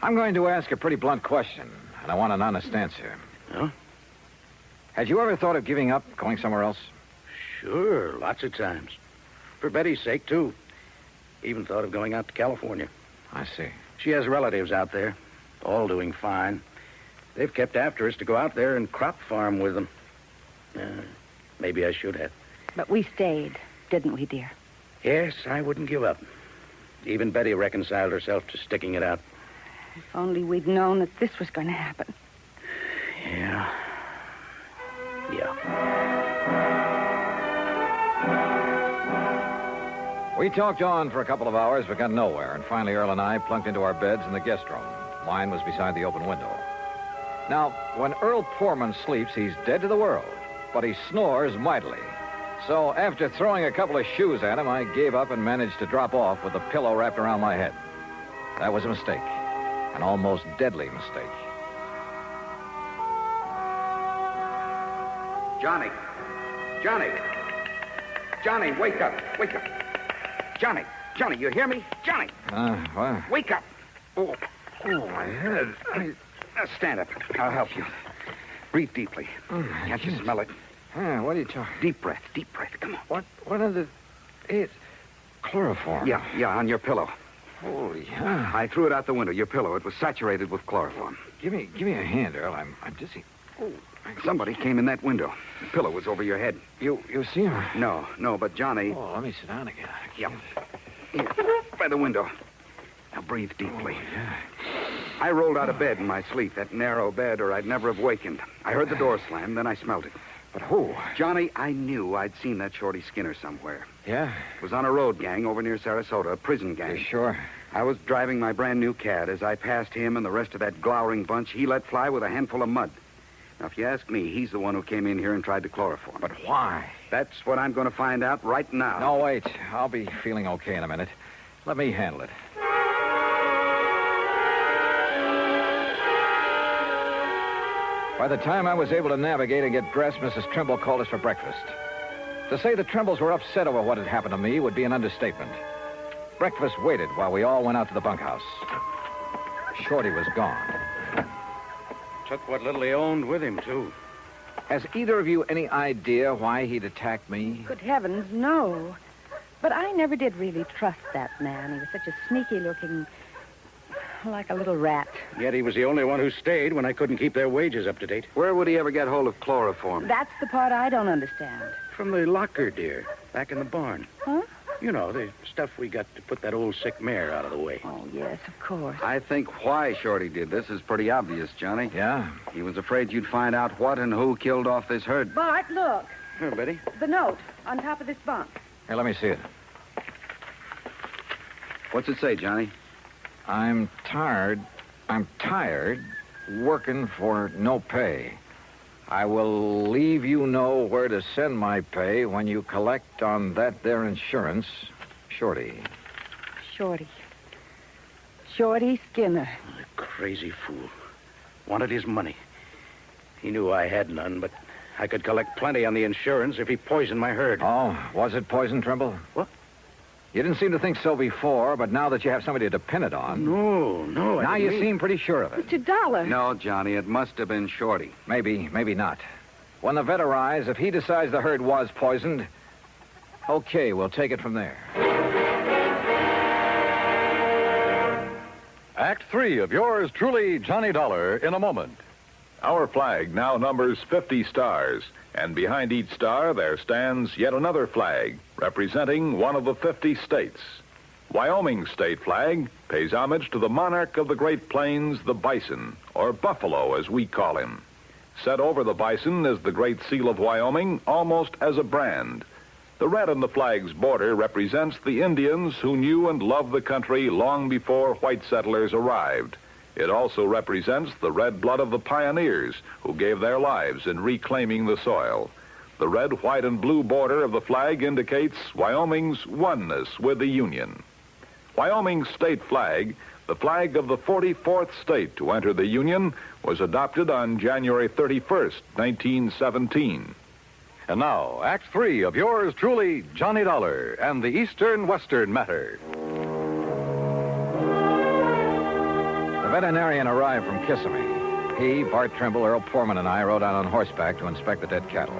I'm going to ask a pretty blunt question, and I want an honest answer. Huh? Had you ever thought of giving up, going somewhere else? Sure, lots of times. For Betty's sake, too. Even thought of going out to California. I see. She has relatives out there, all doing fine. They've kept after us to go out there and crop farm with them. Maybe I should have. But we stayed, didn't we, dear? Yes, I wouldn't give up. Even Betty reconciled herself to sticking it out. If only we'd known that this was going to happen. Yeah. We talked on for a couple of hours, but got nowhere, and finally Earl and I plunked into our beds in the guest room. Mine was beside the open window. Now, when Earl Poorman sleeps, he's dead to the world, but he snores mightily. So after throwing a couple of shoes at him, I gave up and managed to drop off with the pillow wrapped around my head. That was a mistake. An almost deadly mistake. Johnny! Johnny! Johnny, wake up! Wake up! Johnny! Johnny, you hear me? Johnny! What? Wake up! Oh, my head. Stand up. I'll help you. Breathe deeply. Can't you smell it? What are you talking? Deep breath. Deep breath. Come on. What are the... It's chloroform. Yeah, on your pillow. Holy hell. I threw it out the window, your pillow. It was saturated with chloroform. Give me a hand, Earl. I'm dizzy. Oh, somebody came in that window. The pillow was over your head. You see him? No, but Johnny... Oh, let me sit down again. Yep. Here, by the window. Now breathe deeply. Oh, yeah. I rolled out of bed in my sleep, that narrow bed, or I'd never have wakened. I heard the door slam, then I smelled it. But who? Johnny, I knew I'd seen that Shorty Skinner somewhere. Yeah? It was on a road gang over near Sarasota, a prison gang. You sure? I was driving my brand new Cad. As I passed him and the rest of that glowering bunch, he let fly with a handful of mud. Now, if you ask me, he's the one who came in here and tried to chloroform. But why? That's what I'm going to find out right now. No, wait. I'll be feeling okay in a minute. Let me handle it. By the time I was able to navigate and get dressed, Mrs. Trimble called us for breakfast. To say the Trimbles were upset over what had happened to me would be an understatement. Breakfast waited while we all went out to the bunkhouse. Shorty was gone. Took what little he owned with him, too. Has either of you any idea why he'd attacked me? Good heavens, no. But I never did really trust that man. He was such a sneaky-looking... like a little rat. Yet he was the only one who stayed when I couldn't keep their wages up to date. Where would he ever get hold of chloroform? That's the part I don't understand. From the locker, dear. Back in the barn. Huh? You know, the stuff we got to put that old sick mare out of the way. Oh, yes, of course. I think why Shorty did this is pretty obvious, Johnny. Yeah? He was afraid you'd find out what and who killed off this herd. Bart, look. Here, Betty. The note on top of this bunk. Here, let me see it. What's it say, Johnny? I'm tired working for no pay. I will leave you know where to send my pay when you collect on that there insurance. Shorty. Shorty Skinner. The crazy fool. Wanted his money. He knew I had none, but I could collect plenty on the insurance if he poisoned my herd. Oh, was it poison, Trimble? What? You didn't seem to think so before, but now that you have somebody to depend it on... No. Now you seem pretty sure of it. Mr. Dollar. No, Johnny, it must have been Shorty. Maybe not. When the vet arrives, if he decides the herd was poisoned, okay, we'll take it from there. Act 3 of yours truly, Johnny Dollar, in a moment. Our flag now numbers 50 stars, and behind each star there stands yet another flag representing one of the 50 states. Wyoming's state flag pays homage to the monarch of the Great Plains, the bison, or buffalo as we call him. Set over the bison is the Great Seal of Wyoming, almost as a brand. The red on the flag's border represents the Indians who knew and loved the country long before white settlers arrived. It also represents the red blood of the pioneers who gave their lives in reclaiming the soil. The red, white, and blue border of the flag indicates Wyoming's oneness with the Union. Wyoming's state flag, the flag of the 44th state to enter the Union, was adopted on January 31st, 1917. And now, Act 3 of yours truly, Johnny Dollar, and the Eastern-Western matter. The veterinarian arrived from Kissimmee. He, Bart Trimble, Earl Poorman, and I rode out on horseback to inspect the dead cattle.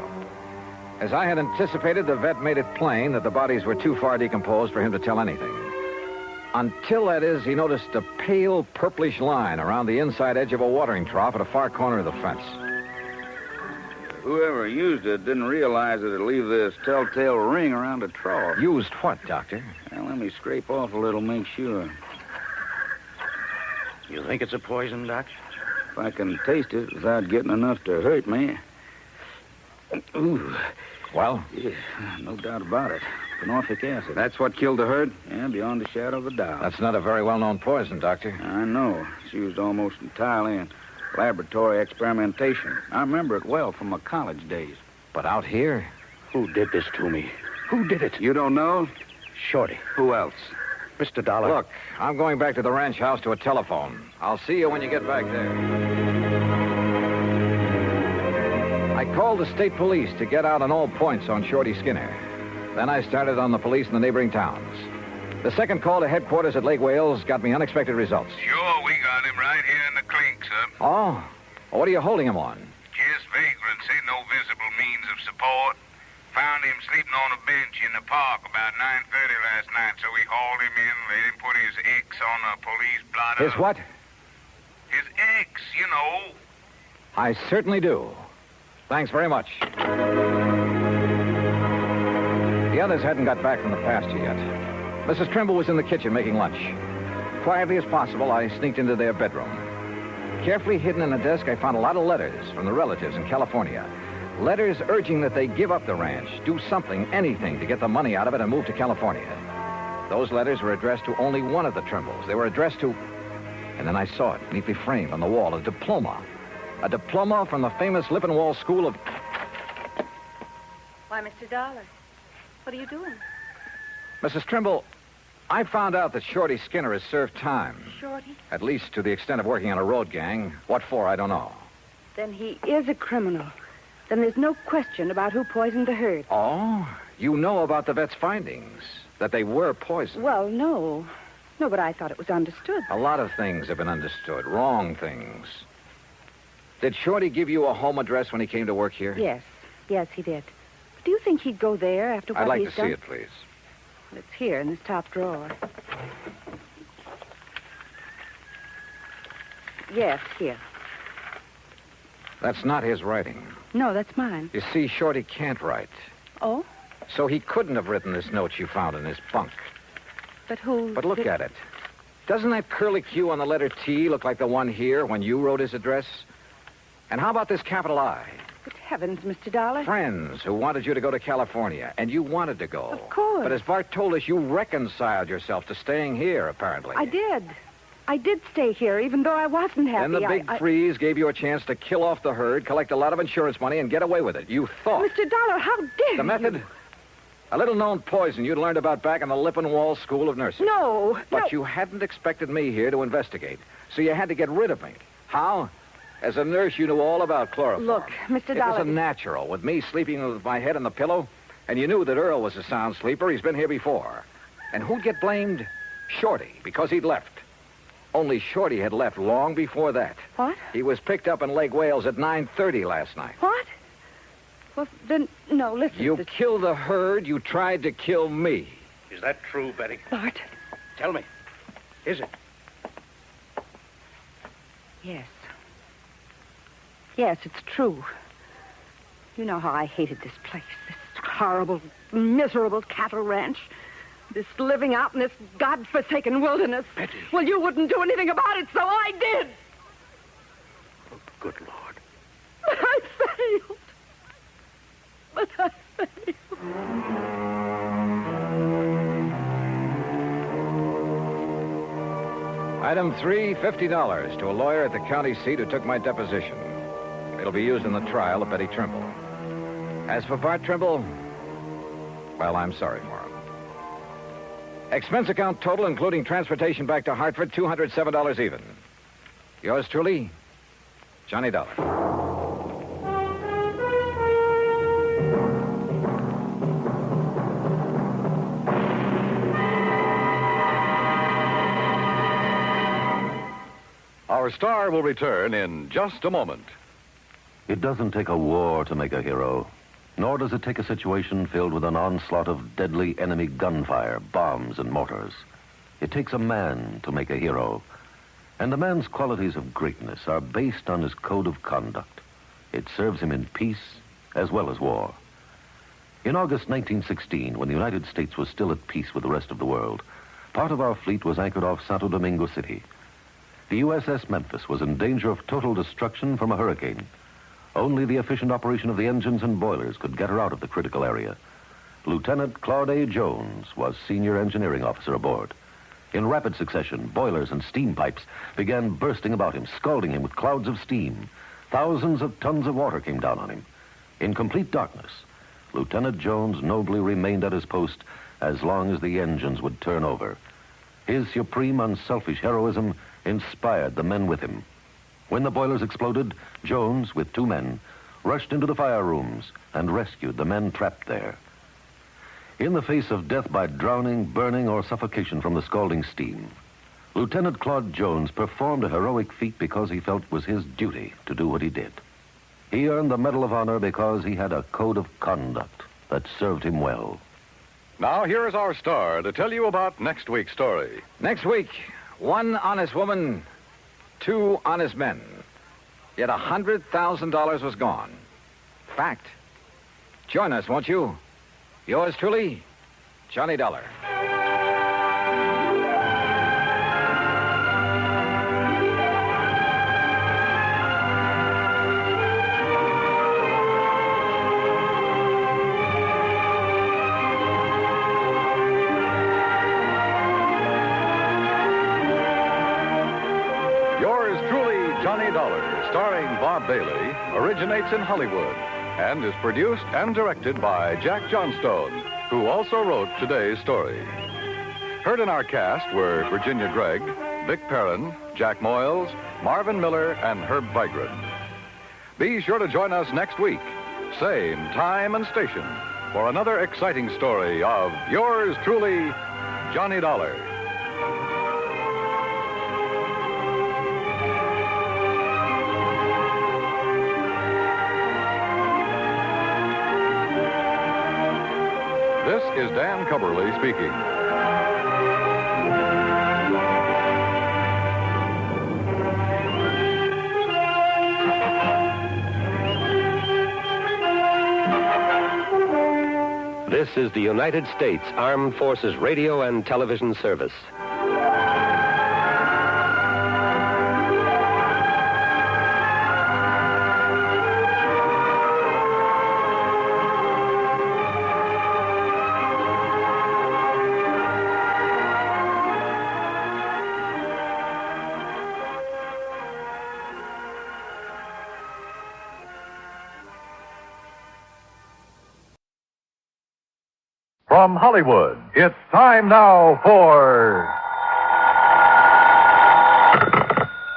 As I had anticipated, the vet made it plain that the bodies were too far decomposed for him to tell anything. Until, that is, he noticed a pale purplish line around the inside edge of a watering trough at a far corner of the fence. Whoever used it didn't realize it'd leave this telltale ring around the trough. Used what, Doctor? Well, let me scrape off a little, make sure. You think it's a poison, Doc? If I can taste it without getting enough to hurt me. Ooh. Well? Yeah, no doubt about it. Phenolphilic acid. That's what killed the herd? Yeah, beyond a shadow of a doubt. That's not a very well-known poison, Doctor. I know. It's used almost entirely in laboratory experimentation. I remember it well from my college days. But out here? Who did this to me? Who did it? You don't know? Shorty. Who else? Mr. Dollar. Look, I'm going back to the ranch house to a telephone. I'll see you when you get back there. I called the state police to get out on all points on Shorty Skinner. Then I started on the police in the neighboring towns. The second call to headquarters at Lake Wales got me unexpected results. Sure, we got him right here in the clink, sir. Oh? What are you holding him on? Just vagrancy, no visible means of support. Found him sleeping on a bench in the park about 9:30 last night, so we hauled him in, let him put his X on a police blotter. His what? His X, you know. I certainly do. Thanks very much. The others hadn't got back from the pasture yet. Mrs. Trimble was in the kitchen making lunch. Quietly as possible, I sneaked into their bedroom. Carefully hidden in a desk, I found a lot of letters from the relatives in California. Letters urging that they give up the ranch, do something, anything, to get the money out of it and move to California. Those letters were addressed to only one of the Trimbles. They were addressed to... And then I saw it, neatly framed on the wall, a diploma. A diploma from the famous Lippenwall School of... Why, Mr. Dollar, what are you doing? Mrs. Trimble, I found out that Shorty Skinner has served time. Shorty? At least to the extent of working on a road gang. What for, I don't know. Then he is a criminal. Then there's no question about who poisoned the herd. Oh? You know about the vet's findings? That they were poisoned? Well, no. No, but I thought it was understood. A lot of things have been understood. Wrong things. Did Shorty give you a home address when he came to work here? Yes. Yes, he did. Do you think he'd go there after what I'd like he's to done? see it, please. It's here in this top drawer. Yes, here. That's not his writing. No, that's mine. You see, Shorty can't write. Oh? So he couldn't have written this note you found in his bunk. But who... But look at it. Doesn't that curlicue on the letter T look like the one here when you wrote his address? And how about this capital I? Good heavens, Mr. Dollar. Friends who wanted you to go to California, and you wanted to go. Of course. But as Bart told us, you reconciled yourself to staying here, apparently. I did. I did stay here, even though I wasn't happy. Then the big freeze gave you a chance to kill off the herd, collect a lot of insurance money, and get away with it. You thought. Mr. Dollar, how dare The method? you? A little-known poison you'd learned about back in the Lippenwall School of Nursing. No. But you hadn't expected me here to investigate, so you had to get rid of me. How? As a nurse, you knew all about chloroform. Look, Mr. It Dollar... was a natural, with me sleeping with my head on the pillow, and you knew that Earl was a sound sleeper. He's been here before. And who'd get blamed? Shorty, because he'd left. Only Shorty had left long before that. What? He was picked up in Lake Wales at 9:30 last night. What? Well, then, no, listen. You killed the herd. You tried to kill me. Is that true, Betty? Bart. Tell me. Is it? Yes. Yes, it's true. You know how I hated this place, this horrible, miserable cattle ranch, this living out in this godforsaken wilderness. Betty. Well, you wouldn't do anything about it, so I did. Oh, good Lord. But I failed. But I failed. Item 3, $50 to a lawyer at the county seat who took my deposition. It'll be used in the trial of Betty Trimble. As for Bart Trimble, well, I'm sorry for him. Expense account total, including transportation back to Hartford, $207 even. Yours truly, Johnny Dollar. Our star will return in just a moment. It doesn't take a war to make a hero, nor does it take a situation filled with an onslaught of deadly enemy gunfire, bombs, and mortars. It takes a man to make a hero, and a man's qualities of greatness are based on his code of conduct. It serves him in peace as well as war. In August 1916, when the United States was still at peace with the rest of the world, part of our fleet was anchored off Santo Domingo City. The USS Memphis was in danger of total destruction from a hurricane. Only the efficient operation of the engines and boilers could get her out of the critical area. Lieutenant Claude A. Jones was senior engineering officer aboard. In rapid succession, boilers and steam pipes began bursting about him, scalding him with clouds of steam. Thousands of tons of water came down on him. In complete darkness, Lieutenant Jones nobly remained at his post as long as the engines would turn over. His supreme, unselfish heroism inspired the men with him. When the boilers exploded, Jones, with 2 men, rushed into the fire rooms and rescued the men trapped there. In the face of death by drowning, burning, or suffocation from the scalding steam, Lieutenant Claude Jones performed a heroic feat because he felt it was his duty to do what he did. He earned the Medal of Honor because he had a code of conduct that served him well. Now, here is our star to tell you about next week's story. Next week, 1 honest woman, 2 honest men. Yet $100,000 was gone. Fact. Join us, won't you? Yours truly, Johnny Dollar. Yours truly, Johnny Dollar, starring Bob Bailey, originates in Hollywood and is produced and directed by Jack Johnstone, who also wrote today's story. Heard in our cast were Virginia Gregg, Vic Perrin, Jack Moyles, Marvin Miller, and Herb Vigran. Be sure to join us next week, same time and station, for another exciting story of yours truly, Johnny Dollar. This is Dan Cubberly speaking. This is the United States Armed Forces Radio and Television Service. From Hollywood, it's time now for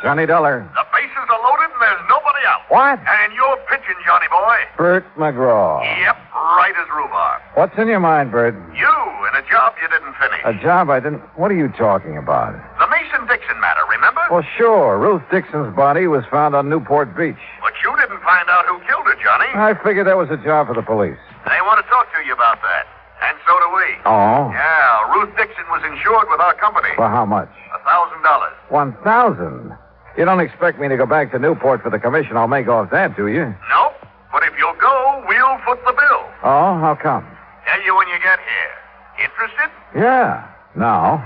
Johnny Dollar. The bases are loaded and there's nobody out. What? And you're pitching, Johnny boy. Bert McGraw. Yep, right as rhubarb. What's in your mind, Bert? You and a job you didn't finish. A job I didn't... What are you talking about? The Mason-Dixon matter, remember? Well, sure. Ruth Dixon's body was found on Newport Beach. But you didn't find out who killed her, Johnny. I figured that was a job for the police. They want to talk to you about that. And so do we. Oh? Yeah, Ruth Dixon was insured with our company. For how much? $1,000. 1,000? You don't expect me to go back to Newport for the commission I'll make off that, do you? Nope. But if you'll go, we'll foot the bill. Oh, how come? Tell you when you get here. Interested? Yeah. Now.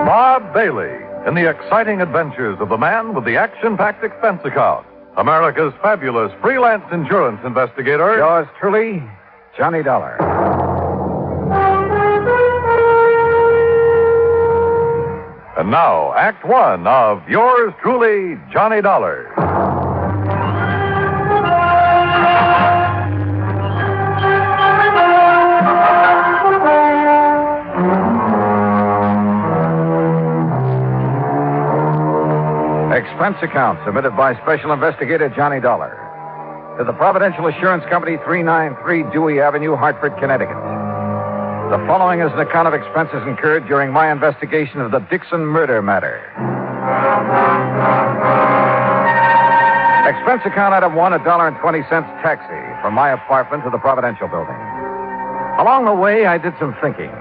Bob Bailey in the exciting adventures of the man with the action-packed expense account, America's fabulous freelance insurance investigator. Yours truly, Johnny Dollar. And now, Act One of yours truly, Johnny Dollar. Expense account submitted by Special Investigator Johnny Dollar to the Providential Assurance Company, 393 Dewey Avenue, Hartford, Connecticut. The following is an account of expenses incurred during my investigation of the Dixon murder matter. Expense account item 1, $1.20 taxi from my apartment to the Providential building. Along the way, I did some thinking.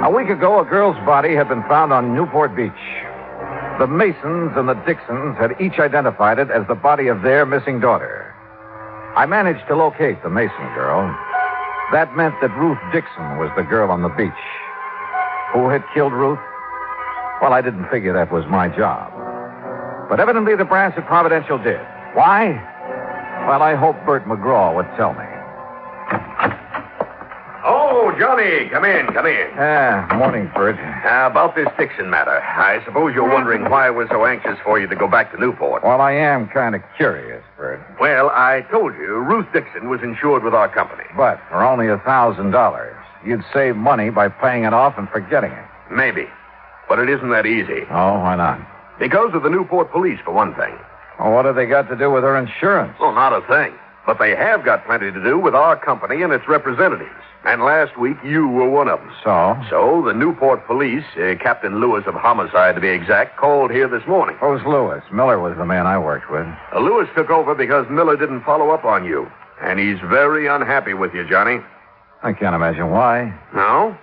A week ago, a girl's body had been found on Newport Beach. The Masons and the Dixons had each identified it as the body of their missing daughter. I managed to locate the Mason girl. That meant that Ruth Dixon was the girl on the beach. Who had killed Ruth? Well, I didn't figure that was my job. But evidently the brass at Providential did. Why? Well, I hope Bert McGraw would tell me. Oh, Johnny, come in. Morning, Bert. About this Dixon matter. I suppose you're wondering why I was so anxious for you to go back to Newport. Well, I am kind of curious, Bert. Well, I told you, Ruth Dixon was insured with our company. But for only $1,000, you'd save money by paying it off and forgetting it. Maybe. But it isn't that easy. Oh, why not? Because of the Newport police, for one thing. Well, what have they got to do with her insurance? Well, not a thing. But they have got plenty to do with our company and its representatives. And last week, you were one of them. So the Newport police, Captain Lewis of Homicide to be exact, called here this morning. Who's Lewis? Miller was the man I worked with. Lewis took over because Miller didn't follow up on you. And he's very unhappy with you, Johnny. I can't imagine why. No?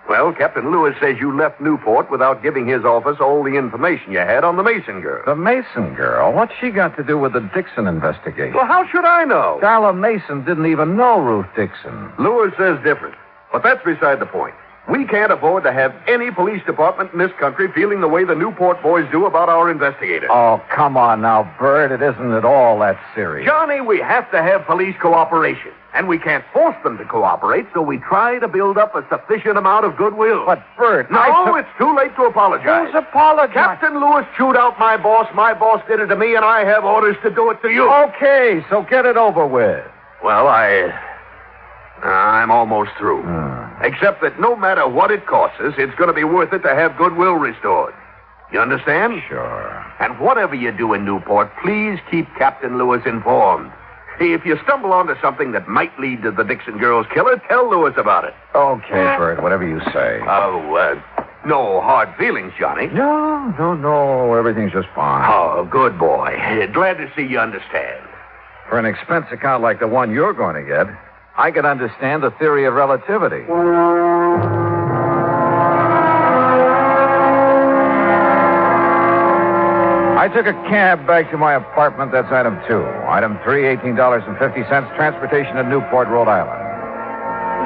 Well, Captain Lewis says you left Newport without giving his office all the information you had on the Mason girl. The Mason girl? What's she got to do with the Dixon investigation? Well, how should I know? Darla Mason didn't even know Ruth Dixon. Lewis says different. But that's beside the point. We can't afford to have any police department in this country feeling the way the Newport boys do about our investigators. Oh, come on now, Bert. It isn't at all that serious. Johnny, we have to have police cooperation. And we can't force them to cooperate, so we try to build up a sufficient amount of goodwill. But, Bert, No, it's too late to apologize. Who's apologizing? Captain Lewis chewed out my boss. My boss did it to me, and I have orders to do it to you. Okay, so get it over with. Well, I'm almost through. Except that no matter what it costs us, it's going to be worth it to have goodwill restored. You understand? Sure. And whatever you do in Newport, please keep Captain Lewis informed. If you stumble onto something that might lead to the Dixon girl's killer, tell Lewis about it. Okay, Bert, whatever you say. No hard feelings, Johnny. No, everything's just fine. Oh, good boy. Glad to see you understand. For an expense account like the one you're going to get, I can understand the theory of relativity. I took a cab back to my apartment. That's item 2. Item 3, $18.50, transportation to Newport, Rhode Island.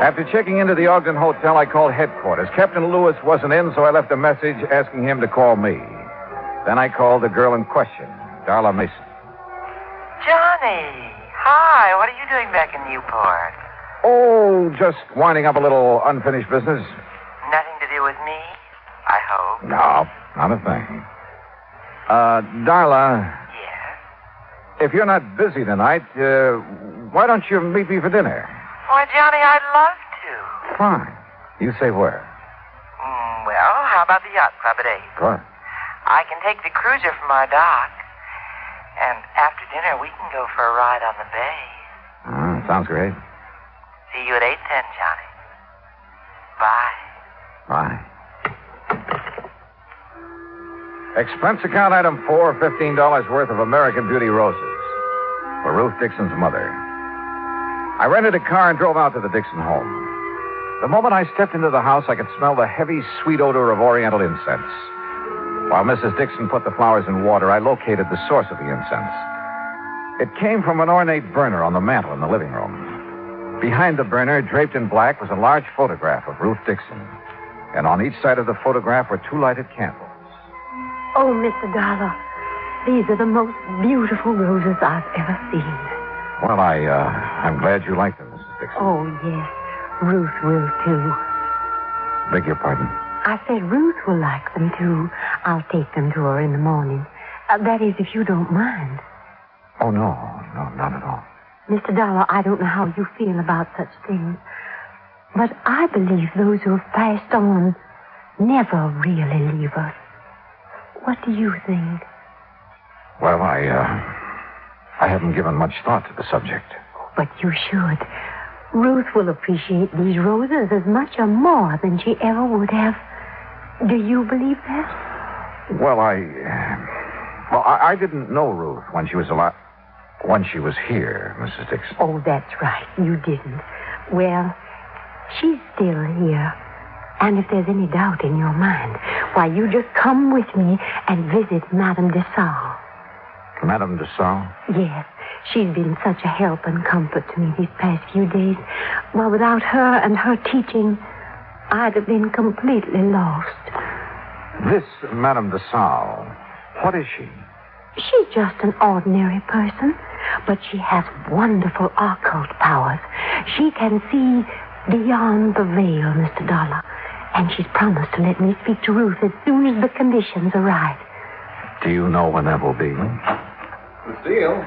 After checking into the Ogden Hotel, I called headquarters. Captain Lewis wasn't in, so I left a message asking him to call me. Then I called the girl in question, Darla Mason. Johnny, hi. What are you doing back in Newport? Oh, just winding up a little unfinished business. Nothing to do with me, I hope. No, not a thing. Darla. Yes? If you're not busy tonight, why don't you meet me for dinner? Why, Johnny, I'd love to. Fine. You say where? Well, how about the yacht club at 8? Good. I can take the cruiser from our dock. And after dinner, we can go for a ride on the bay. Sounds great. See you at 8:10, Johnny. Bye. Bye. Expense account item 4, $15 worth of American Beauty roses for Ruth Dixon's mother. I rented a car and drove out to the Dixon home. The moment I stepped into the house, I could smell the heavy, sweet odor of oriental incense. While Mrs. Dixon put the flowers in water, I located the source of the incense. It came from an ornate burner on the mantel in the living room. Behind the burner, draped in black, was a large photograph of Ruth Dixon. And on each side of the photograph were 2 lighted candles. Oh, Mr. Dollar, these are the most beautiful roses I've ever seen. Well, I'm glad you like them, Mrs. Dixon. Oh, yes. Ruth will, too. Beg your pardon? I said Ruth will like them, too. I'll take them to her in the morning. That is, if you don't mind. Oh, no, not at all. Mr. Dollar, I don't know how you feel about such things, but I believe those who have passed on never really leave us. What do you think? Well, I haven't given much thought to the subject. But you should. Ruth will appreciate these roses as much or more than she ever would have. Do you believe that? Well, I didn't know Ruth when she was alive. When she was here, Mrs. Dixon. Oh, that's right. You didn't. Well, she's still here. And if there's any doubt in your mind, why, you just come with me and visit Madame de Salle. Madame de Salle? Yes. She's been such a help and comfort to me these past few days. Well, without her and her teaching, I'd have been completely lost. This Madame de Salle, what is she? She's just an ordinary person, but she has wonderful occult powers. She can see beyond the veil, Mr. Dollar. And she's promised to let me speak to Ruth as soon as the conditions are right. Do you know when that will be? Lucille?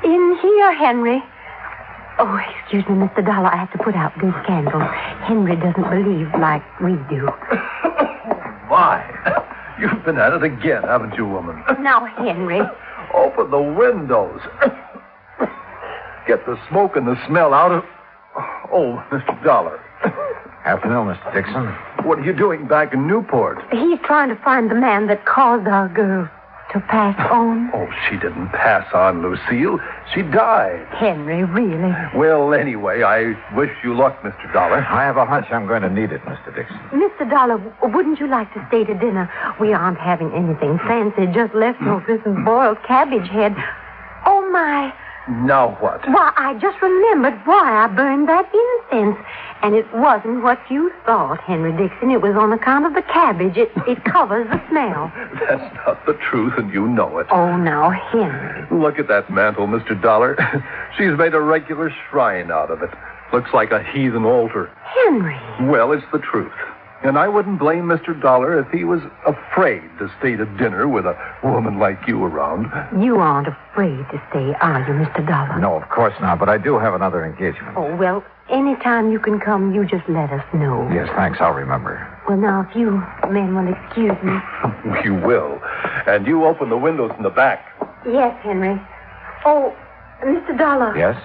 In here, Henry. Oh, excuse me, Mr. Dollar. I have to put out these candles. Henry doesn't believe like we do. My, you've been at it again, haven't you, woman? Now, Henry. Open the windows. Get the smoke and the smell out of... Oh, Mr. Dollar. Afternoon, Mr. Dixon. What are you doing back in Newport? He's trying to find the man that caused our girl to pass on. Oh, she didn't pass on, Lucille. She died. Henry, really? Well, anyway, I wish you luck, Mr. Dollar. I have a hunch I'm going to need it, Mr. Dixon. Mr. Dollar, wouldn't you like to stay to dinner? We aren't having anything fancy, just leftovers and boiled cabbage head. Oh, my. Now what? Why, I just remembered why I burned that incense. And it wasn't what you thought, Henry Dixon. It was on account of the cabbage. It covers the smell. That's not the truth, and you know it. Oh, now, Henry. Look at that mantle, Mr. Dollar. She's made a regular shrine out of it. Looks like a heathen altar. Henry. Well, it's the truth. And I wouldn't blame Mr. Dollar if he was afraid to stay to dinner with a woman like you around. You aren't afraid to stay, are you, Mr. Dollar? No, of course not, but I do have another engagement. Oh, well, anytime you can come, you just let us know. Yes, thanks. I'll remember. Well, now, if you men will excuse me. You will. And you open the windows in the back. Yes, Henry. Oh, Mr. Dollar. Yes?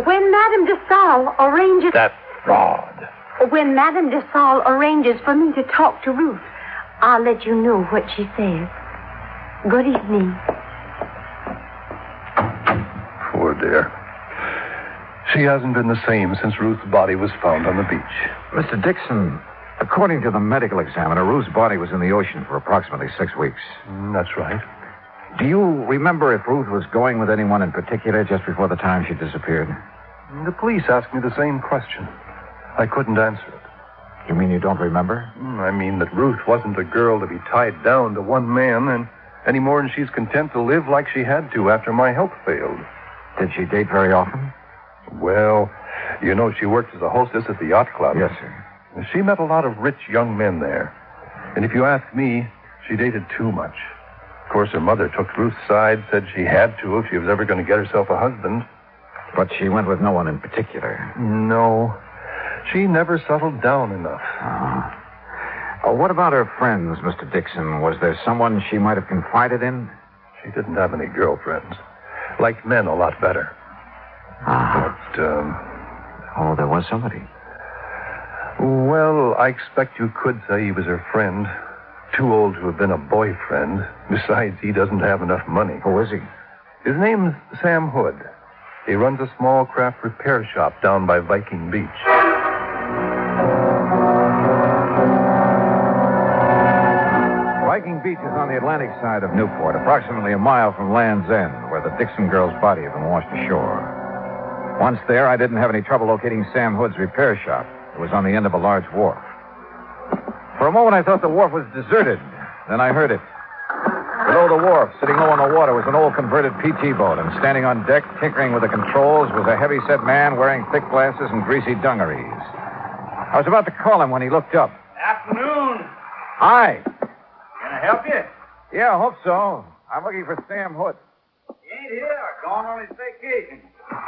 When Madame de Salle arranges... That fraud. When Madame de Salle arranges for me to talk to Ruth, I'll let you know what she says. Good evening. Poor dear. She hasn't been the same since Ruth's body was found on the beach. Mr. Dixon, according to the medical examiner, Ruth's body was in the ocean for approximately 6 weeks. That's right. Do you remember if Ruth was going with anyone in particular just before the time she disappeared? The police asked me the same question. I couldn't answer it. You mean you don't remember? I mean that Ruth wasn't a girl to be tied down to one man, and any more than she's content to live like she had to after my health failed. Did she date very often? Well, you know, she worked as a hostess at the yacht club. Yes, sir. She met a lot of rich young men there. And if you ask me, she dated too much. Of course, her mother took Ruth's side, said she had to if she was ever going to get herself a husband. But she went with no one in particular. No. She never settled down enough. What about her friends, Mr. Dixon? Was there someone she might have confided in? She didn't have any girlfriends. Liked men a lot better. But, Oh, there was somebody. Well, I expect you could say he was her friend. Too old to have been a boyfriend. Besides, he doesn't have enough money. Who is he? His name's Sam Hood. He runs a small craft repair shop down by Viking Beach. Viking Beach is on the Atlantic side of Newport, approximately a mile from Land's End, where the Dixon girl's body had been washed ashore. Once there, I didn't have any trouble locating Sam Hood's repair shop. It was on the end of a large wharf. For a moment, I thought the wharf was deserted. Then I heard it. Below the wharf, sitting low on the water, was an old converted PT boat, and standing on deck, tinkering with the controls, was a heavy-set man wearing thick glasses and greasy dungarees. I was about to call him when he looked up. Afternoon. Hi. Can I help you? Yeah, I hope so. I'm looking for Sam Hood. He ain't here. Gone on his vacation.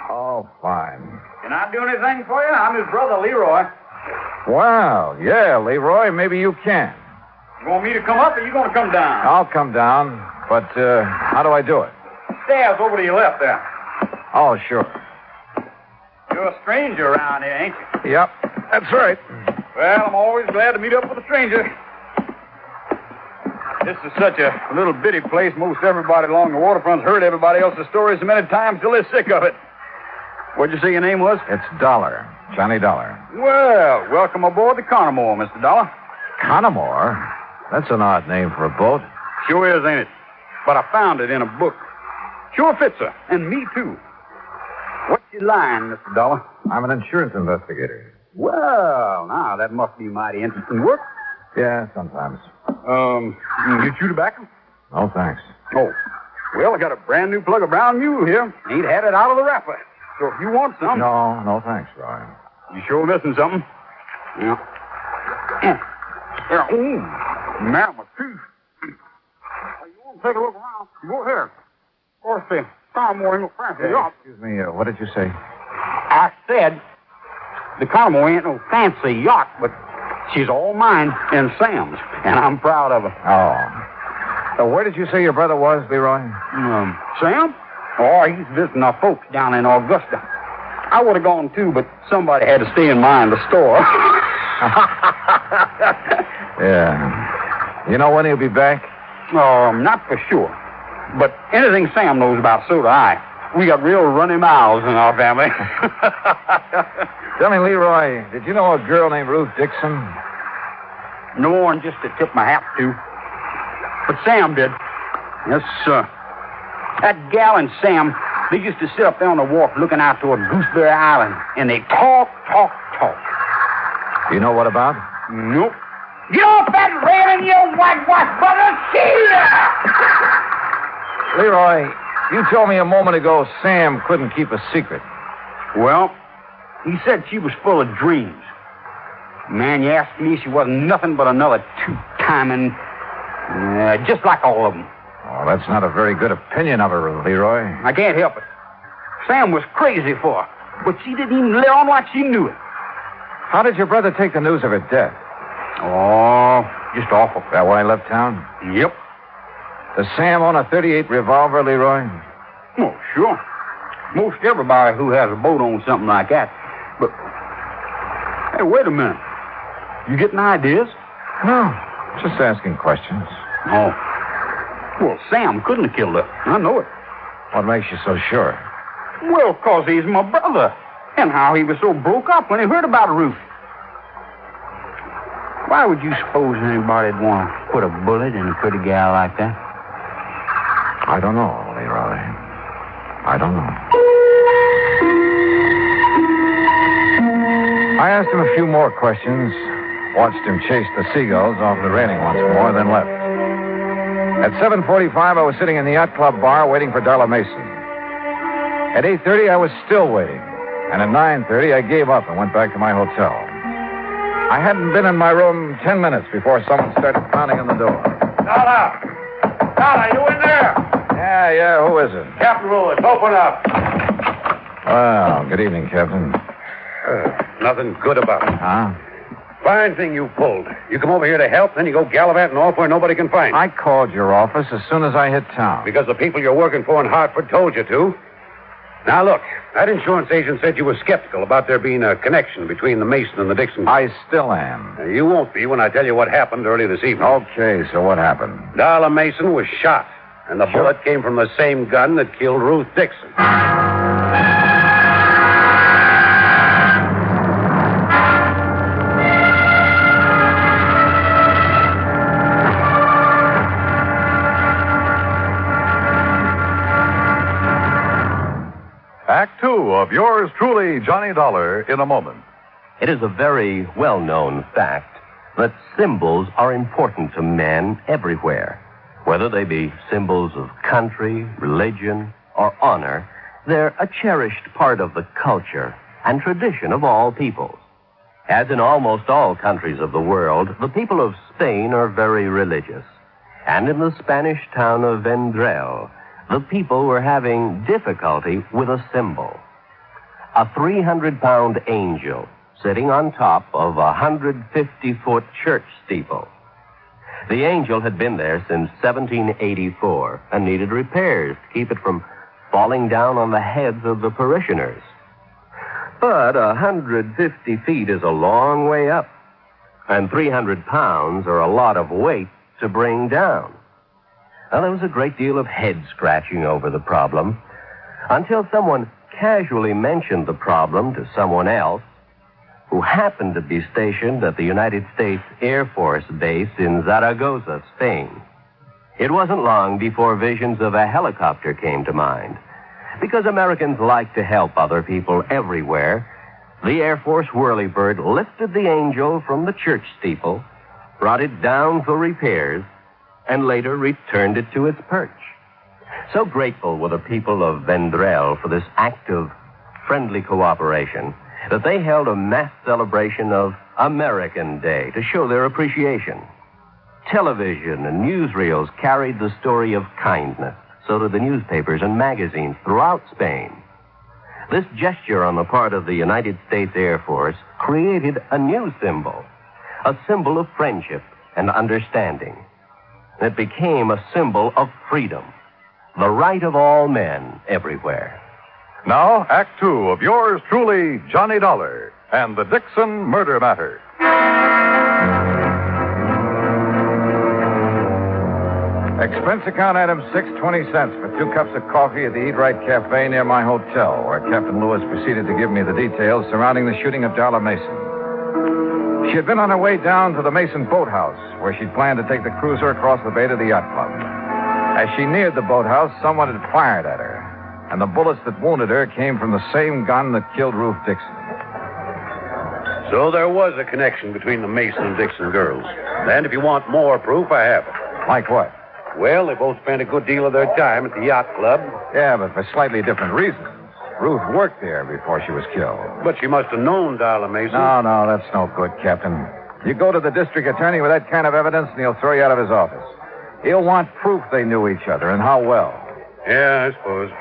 Oh, fine. Can I do anything for you? I'm his brother, Leroy. Well, yeah, Leroy, maybe you can. You want me to come up, or you going to come down? I'll come down, but how do I do it? Stairs over to your left there. Oh, sure. You're a stranger around here, ain't you? Yep, that's right. Well, I'm always glad to meet up with a stranger. This is such a little bitty place. Most everybody along the waterfront's heard everybody else's stories so many times till they're sick of it. What'd you say your name was? It's Dollar. Johnny Dollar. Well, welcome aboard the Connemore, Mr. Dollar. Connemore? That's an odd name for a boat. Sure is, ain't it? But I found it in a book. Sure fits her. And me, too. What's your line, Mr. Dollar? I'm an insurance investigator. Well, now, that must be mighty interesting work. Yeah, sometimes. You chew tobacco? No, thanks. Oh. Well, I got a brand new plug of brown mule here. Ain't had it out of the wrapper. So if you want some... No, thanks, Roy. You sure missing something? Yeah. Yeah. Ooh. Man, my teeth. You want to take a look around? Go ahead. Of course, the Conmore ain't no fancy yacht. Excuse me, what did you say? I said the Conmore ain't no fancy yacht, but she's all mine and Sam's, and I'm proud of her. Oh. So where did you say your brother was, Leroy? Sam? Oh, he's visiting our folks down in Augusta. I would have gone too, but somebody had to stay in mind the store. Yeah. You know when he'll be back? Not for sure. But anything Sam knows about, so do I. We got real runny mouths in our family. Tell me, Leroy, did you know a girl named Ruth Dixon? No more than just to tip my hat to. But Sam did. Yes, sir. That gal and Sam, they used to sit up there on the wharf looking out toward Gooseberry Island, and they talk. You know what about? Nope. Get off that railing, you whitewash brother! See ya! Leroy, you told me a moment ago Sam couldn't keep a secret. Well, he said she was full of dreams. Man, you asked me, she wasn't nothing but another two-timing, just like all of them. Oh, that's not a very good opinion of her, Leroy. I can't help it. Sam was crazy for her, but she didn't even let on like she knew it. How did your brother take the news of her death? Oh, just awful. That why he left town? Yep. Does Sam own a .38 revolver, Leroy? Oh, sure. Most everybody who has a boat owns something like that. But, hey, wait a minute. You getting ideas? No, just asking questions. Oh. Well, Sam couldn't have killed her. I know it. What makes you so sure? Well, 'cause he's my brother. And how he was so broke up when he heard about Ruth. Why would you suppose anybody'd want to put a bullet in a pretty gal like that? I don't know, Leroy. I don't know. I asked him a few more questions, watched him chase the seagulls off the railing once more, then left. At 7:45, I was sitting in the yacht club bar waiting for Darla Mason. At 8:30, I was still waiting. And at 9:30, I gave up and went back to my hotel. I hadn't been in my room 10 minutes before someone started pounding on the door. Darla, you in there? Yeah, who is it? Captain Lewis, open up. Well, good evening, Captain. Nothing good about it. Huh? Fine thing you pulled. You come over here to help, then you go gallivanting off where nobody can find you. I called your office as soon as I hit town. Because the people you're working for in Hartford told you to. Now, look, that insurance agent said you were skeptical about there being a connection between the Mason and the Dixon. I still am. You won't be when I tell you what happened early this evening. Okay, so what happened? Darla Mason was shot, and the bullet came from the same gun that killed Ruth Dixon. Act two of yours truly, Johnny Dollar, in a moment. It is a very well-known fact that symbols are important to men everywhere. Whether they be symbols of country, religion, or honor, they're a cherished part of the culture and tradition of all peoples. As in almost all countries of the world, the people of Spain are very religious. And in the Spanish town of Vendrell, the people were having difficulty with a symbol. A 300-pound angel sitting on top of a 150-foot church steeple. The angel had been there since 1784 and needed repairs to keep it from falling down on the heads of the parishioners. But 150 feet is a long way up, and 300 pounds are a lot of weight to bring down. Now, there was a great deal of head-scratching over the problem until someone casually mentioned the problem to someone else who happened to be stationed at the United States Air Force Base in Zaragoza, Spain. It wasn't long before visions of a helicopter came to mind. Because Americans like to help other people everywhere, the Air Force whirlybird lifted the angel from the church steeple, brought it down for repairs, and later returned it to its perch. So grateful were the people of Vendrell for this act of friendly cooperation that they held a mass celebration of American Day to show their appreciation. Television and newsreels carried the story of kindness. So did the newspapers and magazines throughout Spain. This gesture on the part of the United States Air Force created a new symbol, a symbol of friendship and understanding. It became a symbol of freedom, the right of all men everywhere. Now, Act Two of yours truly, Johnny Dollar and the Dixon Murder Matter. Expense account item 620 cents for 2 cups of coffee at the Eat Right Cafe near my hotel, where Captain Lewis proceeded to give me the details surrounding the shooting of Darla Mason. She had been on her way down to the Mason boathouse, where she'd planned to take the cruiser across the bay to the yacht club. As she neared the boathouse, someone had fired at her, and the bullets that wounded her came from the same gun that killed Ruth Dixon. So there was a connection between the Mason and Dixon girls. And if you want more proof, I have it. Like what? Well, they both spent a good deal of their time at the yacht club. Yeah, but for slightly different reasons. Ruth worked there before she was killed. But she must have known Darla Mason. No, that's no good, Captain. You go to the district attorney with that kind of evidence, and he'll throw you out of his office. He'll want proof they knew each other, and how well. Yeah, I suppose.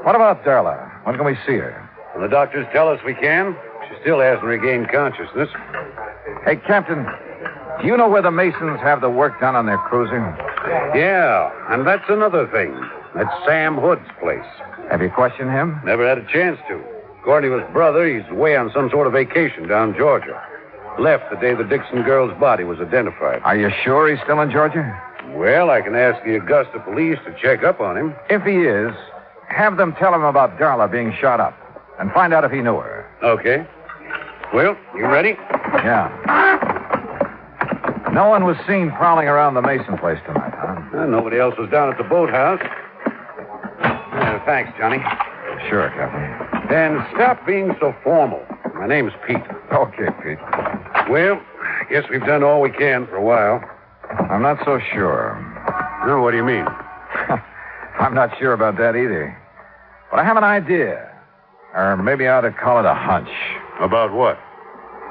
What about Darla? When can we see her? When the doctors tell us we can. She still hasn't regained consciousness. Hey, Captain, do you know where the Masons have the work done on their cruiser? Yeah, and that's another thing. That's Sam Hood's place. Have you questioned him? Never had a chance to. According to his brother, he's away on some sort of vacation down Georgia. Left the day the Dixon girl's body was identified. Are you sure he's still in Georgia? Well, I can ask the Augusta police to check up on him. If he is, have them tell him about Darla being shot up and find out if he knew her. Okay. Well, you ready? Yeah. No one was seen prowling around the Mason place tonight, huh? Nobody else was down at the boathouse. Thanks, Johnny. Sure, Captain. And stop being so formal. My name's Pete. Okay, Pete. Well, I guess we've done all we can for a while. I'm not so sure. No, what do you mean? I'm not sure about that either. But I have an idea. Or maybe I ought to call it a hunch. About what?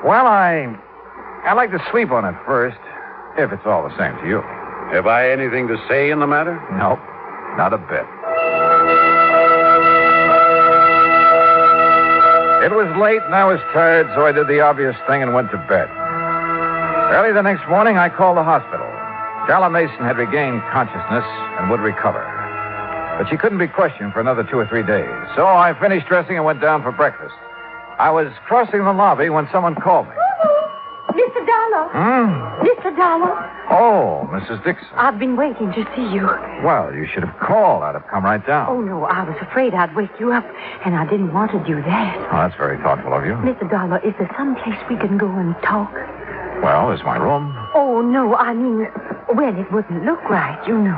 Well, I'd like to sleep on it first, if it's all the same to you. Have I anything to say in the matter? Nope, not a bit. It was late and I was tired, so I did the obvious thing and went to bed. Early the next morning, I called the hospital. Darla Mason had regained consciousness and would recover. But she couldn't be questioned for another 2 or 3 days. So I finished dressing and went down for breakfast. I was crossing the lobby when someone called me. Mr. Dollar. Mr. Dollar. Oh, Mrs. Dixon. I've been waiting to see you. Well, you should have called. I'd have come right down. Oh, no, I was afraid I'd wake you up, and I didn't want to do that. Oh, that's very thoughtful of you. Mr. Dollar, is there some place we can go and talk? Well, there's my room. Oh, no, I mean, well, it wouldn't look right, you know.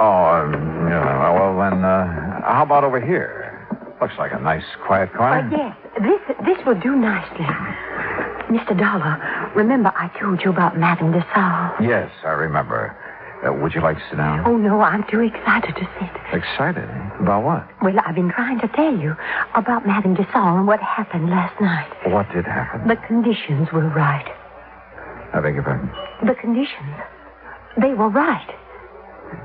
Oh, yeah, well, then, how about over here? Looks like a nice, quiet corner. Yes, this will do nicely. Mr. Dollar, remember I told you about Madame de Salle? Yes, I remember. Would you like to sit down? Oh, no, I'm too excited to sit. Excited? About what? Well, I've been trying to tell you about Madame de Salle and what happened last night. What did happen? The conditions were right. I beg your pardon? The conditions. They were right.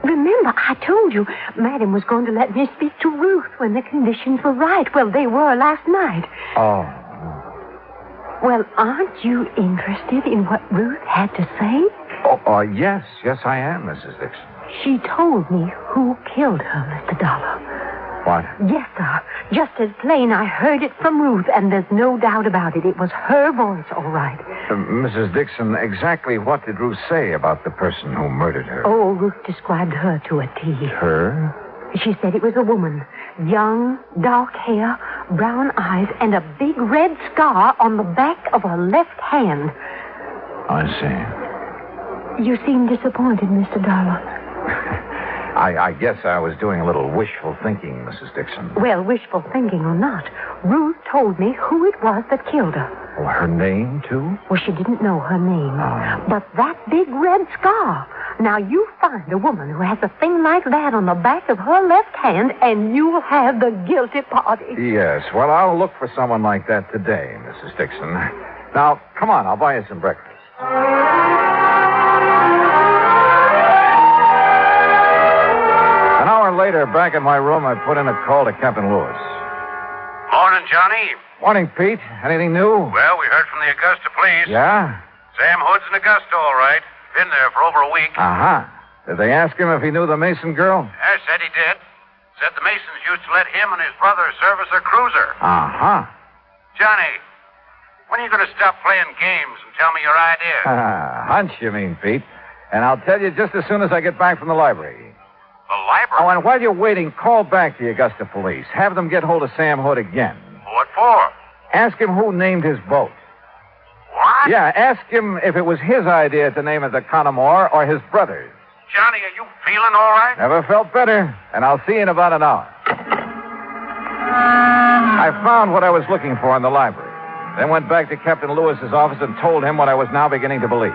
Remember, I told you Madame was going to let me speak to Ruth when the conditions were right. Well, they were last night. Oh. Well, aren't you interested in what Ruth had to say? Oh, yes, I am, Mrs. Dixon. She told me who killed her, Mr. Dollar. What? Yes, sir. Just as plain, I heard it from Ruth, and there's no doubt about it. It was her voice, all right. Mrs. Dixon, exactly what did Ruth say about the person who murdered her? Oh, Ruth described her to a T. Her? She said it was a woman. Young, dark hair, brown eyes, and a big red scar on the back of her left hand. I see. You seem disappointed, Mr. Dollar. I guess I was doing a little wishful thinking, Mrs. Dixon. Well, wishful thinking or not, Ruth told me who it was that killed her. Oh, her name, too? Well, she didn't know her name. Oh. But that big red scar. Now, you find a woman who has a thing like that on the back of her left hand, and you'll have the guilty party. Yes, well, I'll look for someone like that today, Mrs. Dixon. Now, come on, I'll buy you some breakfast. An hour later, back in my room, I put in a call to Captain Lewis. Morning, Johnny. Morning, Pete. Anything new? Well, we heard from the Augusta police. Yeah? Sam Hood's in Augusta, all right. Been there for over a week. Uh-huh. Did they ask him if he knew the Mason girl? Yeah, said he did. Said the Masons used to let him and his brother service their cruiser. Uh-huh. Johnny, when are you going to stop playing games and tell me your idea? Hunch, you mean, Pete. And I'll tell you just as soon as I get back from the library. The library? Oh, and while you're waiting, call back the Augusta police. Have them get hold of Sam Hood again. What for? Ask him who named his boat. What? Yeah, ask him if it was his idea to name it the Connemore or his brother's. Johnny, are you feeling all right? Never felt better, and I'll see you in about an hour. I found what I was looking for in the library. Then went back to Captain Lewis's office and told him what I was now beginning to believe.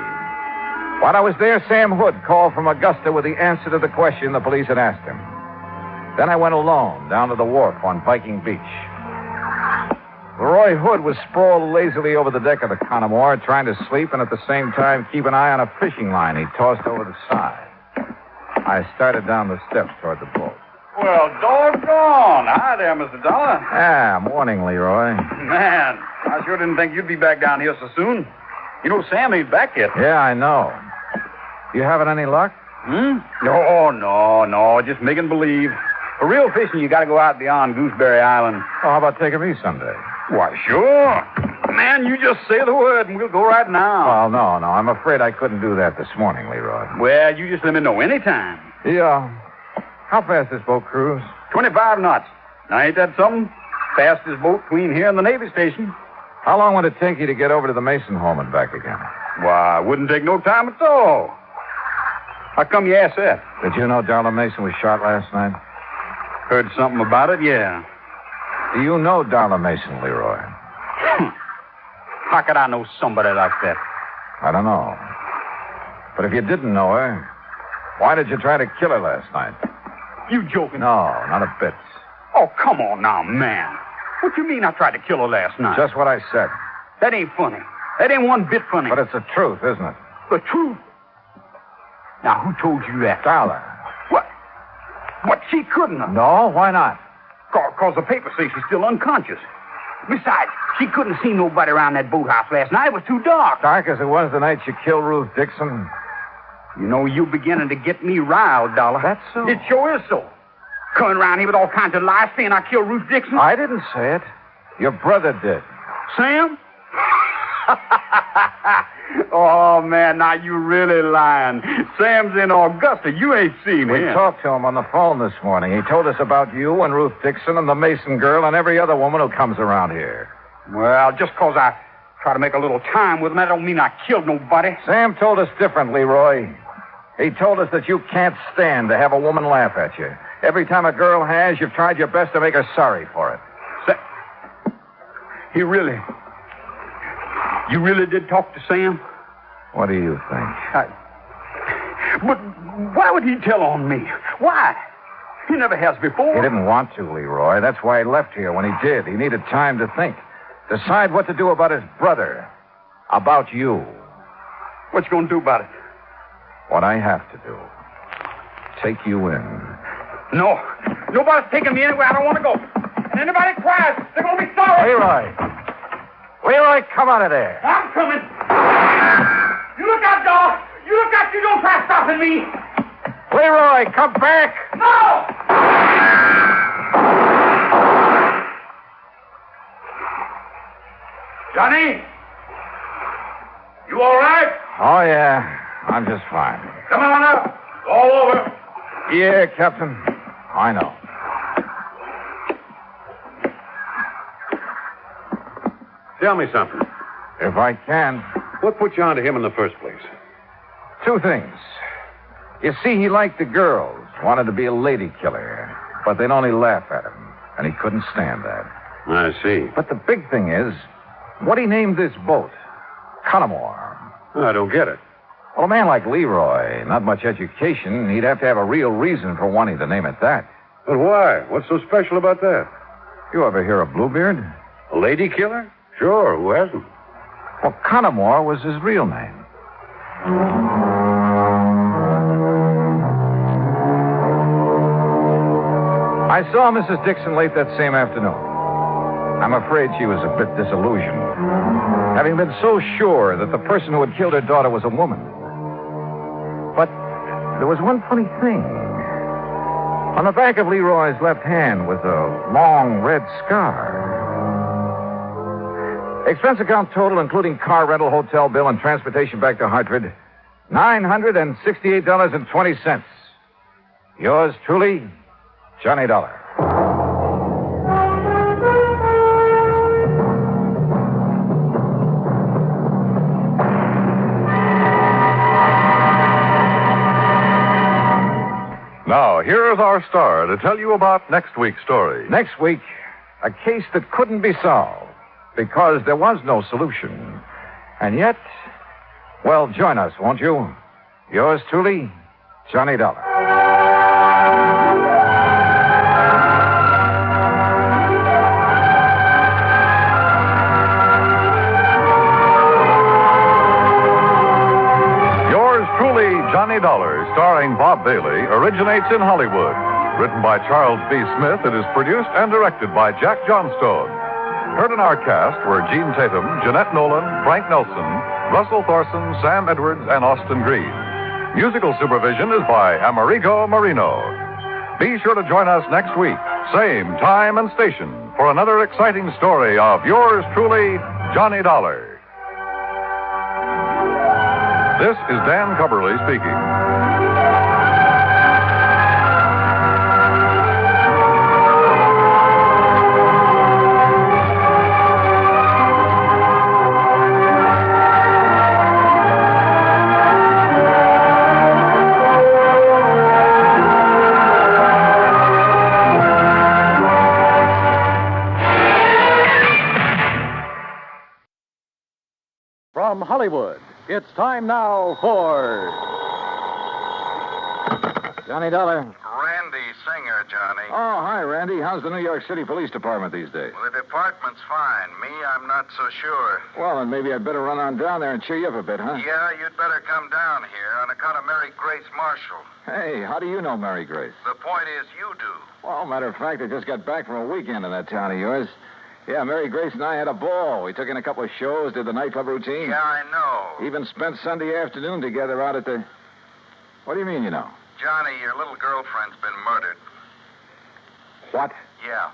While I was there, Sam Hood called from Augusta with the answer to the question the police had asked him. Then I went alone down to the wharf on Viking Beach. Leroy Hood was sprawled lazily over the deck of the Connemore, trying to sleep and at the same time keep an eye on a fishing line he tossed over the side. I started down the steps toward the boat. Well, doggone. Hi there, Mr. Dollar. Ah, morning, Leroy. Man, I sure didn't think you'd be back down here so soon. You know, Sam ain't back yet. Yeah, I know. You having any luck? No, just making believe. For real fishing, you got to go out beyond Gooseberry Island. Oh, how about taking me someday? Why, sure. Man, you just say the word and we'll go right now. Well, no. I'm afraid I couldn't do that this morning, Leroy. Well, you just let me know anytime. Yeah. How fast this boat cruise? 25 knots. Now, ain't that something? Fastest boat between here and the Navy station. How long would it take you to get over to the Mason home and back again? Why, it wouldn't take no time at all. How come you asked that? Did you know Darla Mason was shot last night? Heard something about it, yeah. Do you know Darla Mason, Leroy? How could I know somebody like that? I don't know. But if you didn't know her, why did you try to kill her last night? You joking? No, not a bit. Oh, come on now, man. What you mean I tried to kill her last night? Just what I said. That ain't funny. That ain't one bit funny. But it's the truth, isn't it? The truth? Now, who told you that? Darla. What? She couldn't have. No, why not? Because the papers say she's still unconscious. Besides, she couldn't see nobody around that boathouse last night. It was too dark. Dark as it was the night you killed Ruth Dixon. You know, you're beginning to get me riled, Dollar. That's so. It sure is so. Coming around here with all kinds of lies saying I killed Ruth Dixon. I didn't say it. Your brother did. Sam? Oh, man, now you really lying. Sam's in Augusta. You ain't seen him. We talked to him on the phone this morning. He told us about you and Ruth Dixon and the Mason girl and every other woman who comes around here. Well, just because I try to make a little time with him, that don't mean I killed nobody. Sam told us differently, Roy. He told us that you can't stand to have a woman laugh at you. Every time a girl has, you've tried your best to make her sorry for it. You really did talk to Sam? What do you think? But why would he tell on me? Why? He never has before. He didn't want to, Leroy. That's why he left here when he did. He needed time to think. Decide what to do about his brother. About you. What you gonna do about it? What I have to do. Take you in. No. Nobody's taking me anywhere I don't want to go. And anybody cries, they're gonna be sorry. Leroy, come out of there. I'm coming. You look out, dog. You look out. You don't try stopping me. Leroy, come back. No! Johnny? You all right? Oh, yeah. I'm just fine. Come on up. All over. Yeah, Captain. I know. Tell me something. If I can. What put you onto him in the first place? Two things. You see, he liked the girls, wanted to be a lady killer, but they'd only laugh at him, and he couldn't stand that. I see. But the big thing is, what he named this boat, Connemore. I don't get it. Well, a man like Leroy, not much education, he'd have to have a real reason for wanting to name it that. But why? What's so special about that? You ever hear of Bluebeard? A lady killer? Sure, who hasn't? Well, Connemore was his real name. I saw Mrs. Dixon late that same afternoon. I'm afraid she was a bit disillusioned, having been so sure that the person who had killed her daughter was a woman. But there was one funny thing. On the back of Leroy's left hand was a long red scar. Expense account total, including car rental, hotel bill, and transportation back to Hartford, $968.20. Yours truly, Johnny Dollar. Now, here is our star to tell you about next week's story. Next week, a case that couldn't be solved because there was no solution. And yet, well, join us, won't you? Yours truly, Johnny Dollar. Johnny Dollar, starring Bob Bailey, originates in Hollywood. Written by Charles B. Smith, it is produced and directed by Jack Johnstone. Heard in our cast were Gene Tatum, Jeanette Nolan, Frank Nelson, Russell Thorson, Sam Edwards, and Austin Green. Musical supervision is by Amerigo Marino. Be sure to join us next week, same time and station, for another exciting story of yours truly, Johnny Dollar. This is Dan Cubberly speaking. From Hollywood, it's time now for Johnny Dollar. Randy Singer, Johnny. Oh, hi, Randy. How's the New York City Police Department these days? Well, the department's fine. Me, I'm not so sure. Well, then maybe I'd better run on down there and cheer you up a bit, huh? Yeah, you'd better come down here on account of Mary Grace Marshall. Hey, how do you know Mary Grace? The point is, you do. Well, matter of fact, I just got back from a weekend in that town of yours. Yeah, Mary Grace and I had a ball. We took in a couple of shows, did the nightclub routine. Yeah, I know. Even spent Sunday afternoon together out at the... What do you mean, you know? Johnny, your little girlfriend's been murdered. What? Yeah.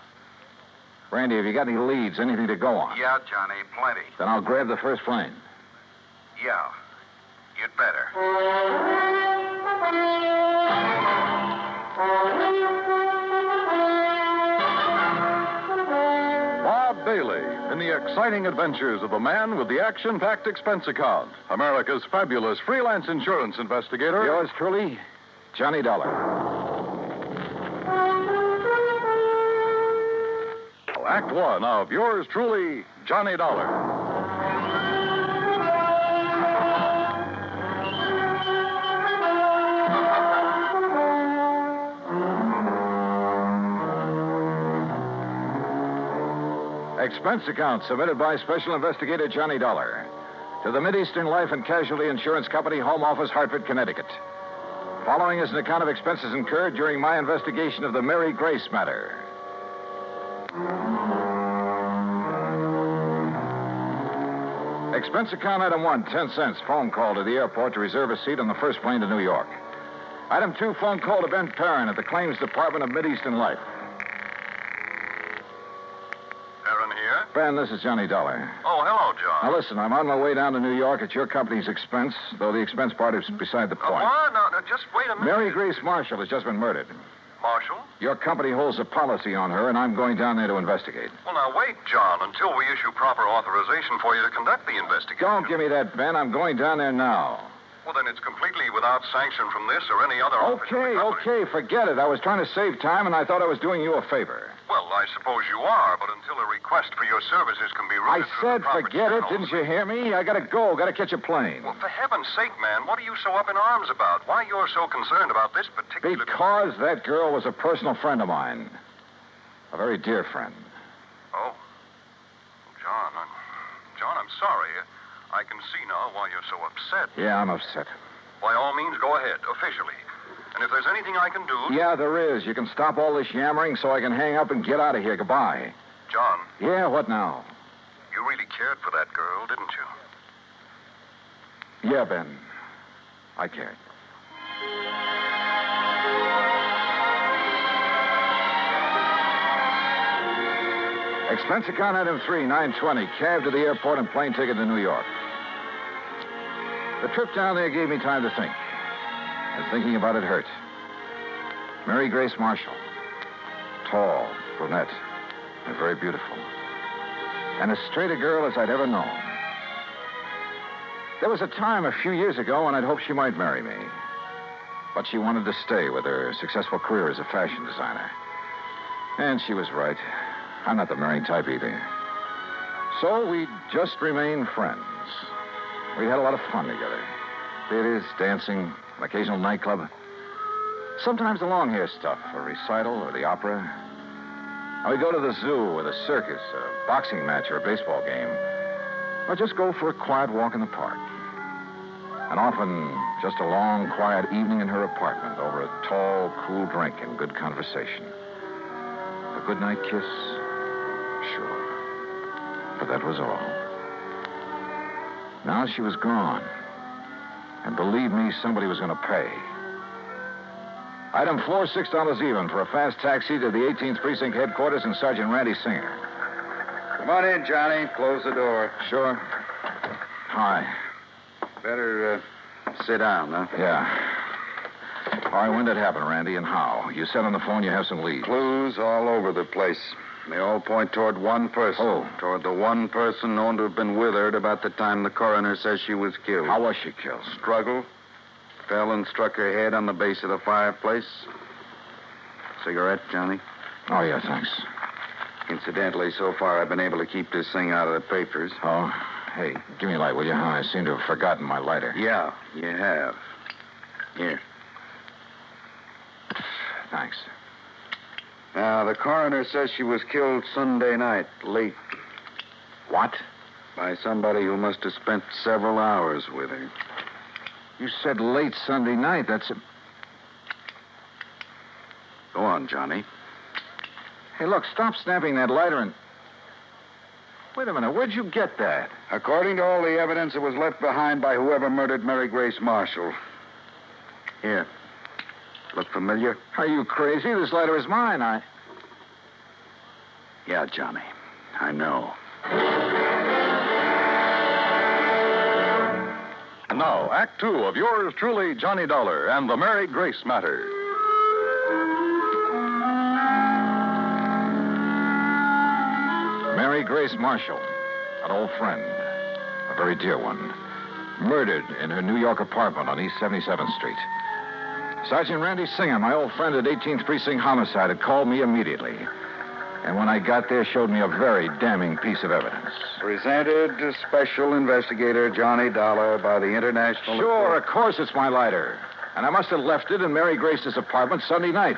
Randy, have you got any leads, anything to go on? Yeah, Johnny, plenty. Then I'll grab the first plane. Yeah, you'd better. Bob Bailey in the exciting adventures of the man with the action-packed expense account, America's fabulous freelance insurance investigator. Yours truly, Johnny Dollar. Act one of yours truly, Johnny Dollar. Expense account submitted by Special Investigator Johnny Dollar to the Mideastern Life and Casualty Insurance Company, Home Office, Hartford, Connecticut. Following is an account of expenses incurred during my investigation of the Mary Grace matter. Expense account item 1, 10 cents. Phone call to the airport to reserve a seat on the first plane to New York. Item 2, phone call to Ben Perrin at the Claims Department of Mideastern Life. Aaron here? Ben, this is Johnny Dollar. Oh, hello, John. Now, listen, I'm on my way down to New York at your company's expense, though the expense part is beside the point. What? No, just wait a minute. Mary Grace Marshall has just been murdered. Marshall? Your company holds a policy on her, and I'm going down there to investigate. Well, now, wait, John, until we issue proper authorization for you to conduct the investigation. Don't give me that, Ben. I'm going down there now. Well, then it's completely without sanction from this or any other office. Okay, forget it. I was trying to save time, and I thought I was doing you a favor. Well, Well, I suppose you are, but until a request for your services can be I routed through said the proper forget it. channels- Didn't you hear me? I gotta go. Gotta catch a plane. Well, for heaven's sake, man, what are you so up in arms about? Why you're so concerned about this particular... Because that girl was a personal friend of mine. A very dear friend. Oh. John, I'm sorry. I can see now why you're so upset. Yeah, I'm upset. By all means, go ahead, officially. And if there's anything I can do... Yeah, there is. You can stop all this yammering so I can hang up and get out of here. Goodbye. John. Yeah, what now? You really cared for that girl, didn't you? Yeah, Ben. I cared. Expense account item 3, 920. Cab to the airport and plane ticket to New York. The trip down there gave me time to think. And thinking about it hurt. Mary Grace Marshall. Tall, brunette, and very beautiful. And as straight a girl as I'd ever known. There was a time a few years ago when I'd hoped she might marry me. But she wanted to stay with her successful career as a fashion designer. And she was right. I'm not the marrying type either. So we just remained friends. We had a lot of fun together. Theaters, dancing, an occasional nightclub. Sometimes the long hair stuff, a recital or the opera. And we'd go to the zoo or the circus, a boxing match or a baseball game. Or just go for a quiet walk in the park. And often just a long, quiet evening in her apartment over a tall, cool drink and good conversation. A goodnight kiss? Sure. But that was all. Now she was gone. And believe me, somebody was going to pay. Item 4, $6 even for a fast taxi to the 18th Precinct headquarters and Sergeant Randy Singer. Come on in, Johnny. Close the door. Sure. Hi. Better sit down, huh? Yeah. All right, when did it happen, Randy, and how? You said on the phone you have some leads. Clues all over the place. They all point toward one person. Oh. Toward the one person known to have been with her at about the time the coroner says she was killed. How was she killed? Struggle. Fell and struck her head on the base of the fireplace. Cigarette, Johnny? Oh, yeah, thanks. Incidentally, so far I've been able to keep this thing out of the papers. Oh? Hey, give me a light, will you? I seem to have forgotten my lighter. Yeah, you have. Here. Thanks. Now, the coroner says she was killed Sunday night, late. What? By somebody who must have spent several hours with her. You said late Sunday night. That's a... Go on, Johnny. Hey, look, stop snapping that lighter and... Wait a minute, where'd you get that? According to all the evidence, it was left behind by whoever murdered Mary Grace Marshall. Here. Look familiar? Are you crazy? This lighter is mine. Yeah, Johnny. I know. And now, Act 2 of yours truly, Johnny Dollar, and the Mary Grace matter. Mary Grace Marshall, an old friend, a very dear one, murdered in her New York apartment on East 77th Street. Sergeant Randy Singer, my old friend at 18th Precinct Homicide, had called me immediately. And when I got there, showed me a very damning piece of evidence. Presented to Special Investigator Johnny Dollar by the International... Sure, of course it's my lighter. And I must have left it in Mary Grace's apartment Sunday night.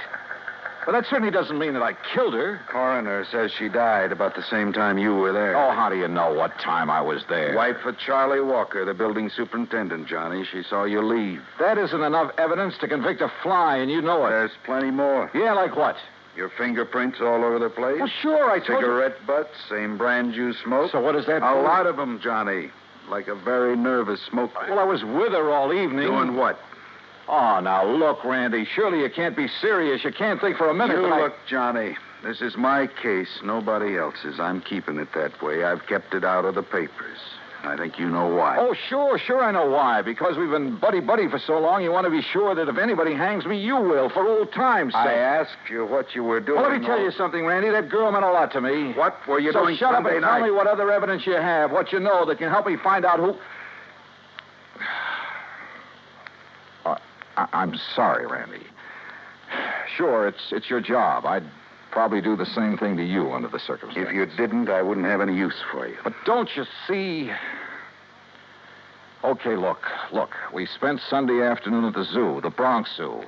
But that certainly doesn't mean that I killed her. Coroner says she died about the same time you were there. Oh, how do you know what time I was there? Wife of Charlie Walker, the building superintendent, Johnny. She saw you leave. That isn't enough evidence to convict a fly, and you know it. There's plenty more. Yeah, like what? Your fingerprints all over the place. Well, sure, I told you. Cigarette butts, same brand you smoke. So what does that A prove? lot of them, Johnny. Like a very nervous smoker. Well, I was with her all evening. Doing what? Oh, now, look, Randy, surely you can't be serious. You can't think for a minute You that look, Johnny, this is my case, nobody else's. I'm keeping it that way. I've kept it out of the papers. I think you know why. Oh, sure I know why. Because we've been buddy-buddy for so long, you want to be sure that if anybody hangs me, you will, for old time's sake. I asked you what you were doing. Well, let me tell you something, Randy. That girl meant a lot to me. What were you doing shut Sunday up and night? tell me what other evidence you have, what you know that can help me find out who... I'm sorry, Randy. Sure, it's your job. I'd probably do the same thing to you under the circumstances. If you didn't, I wouldn't have any use for you. But don't you see? Okay, look. We spent Sunday afternoon at the zoo, the Bronx Zoo.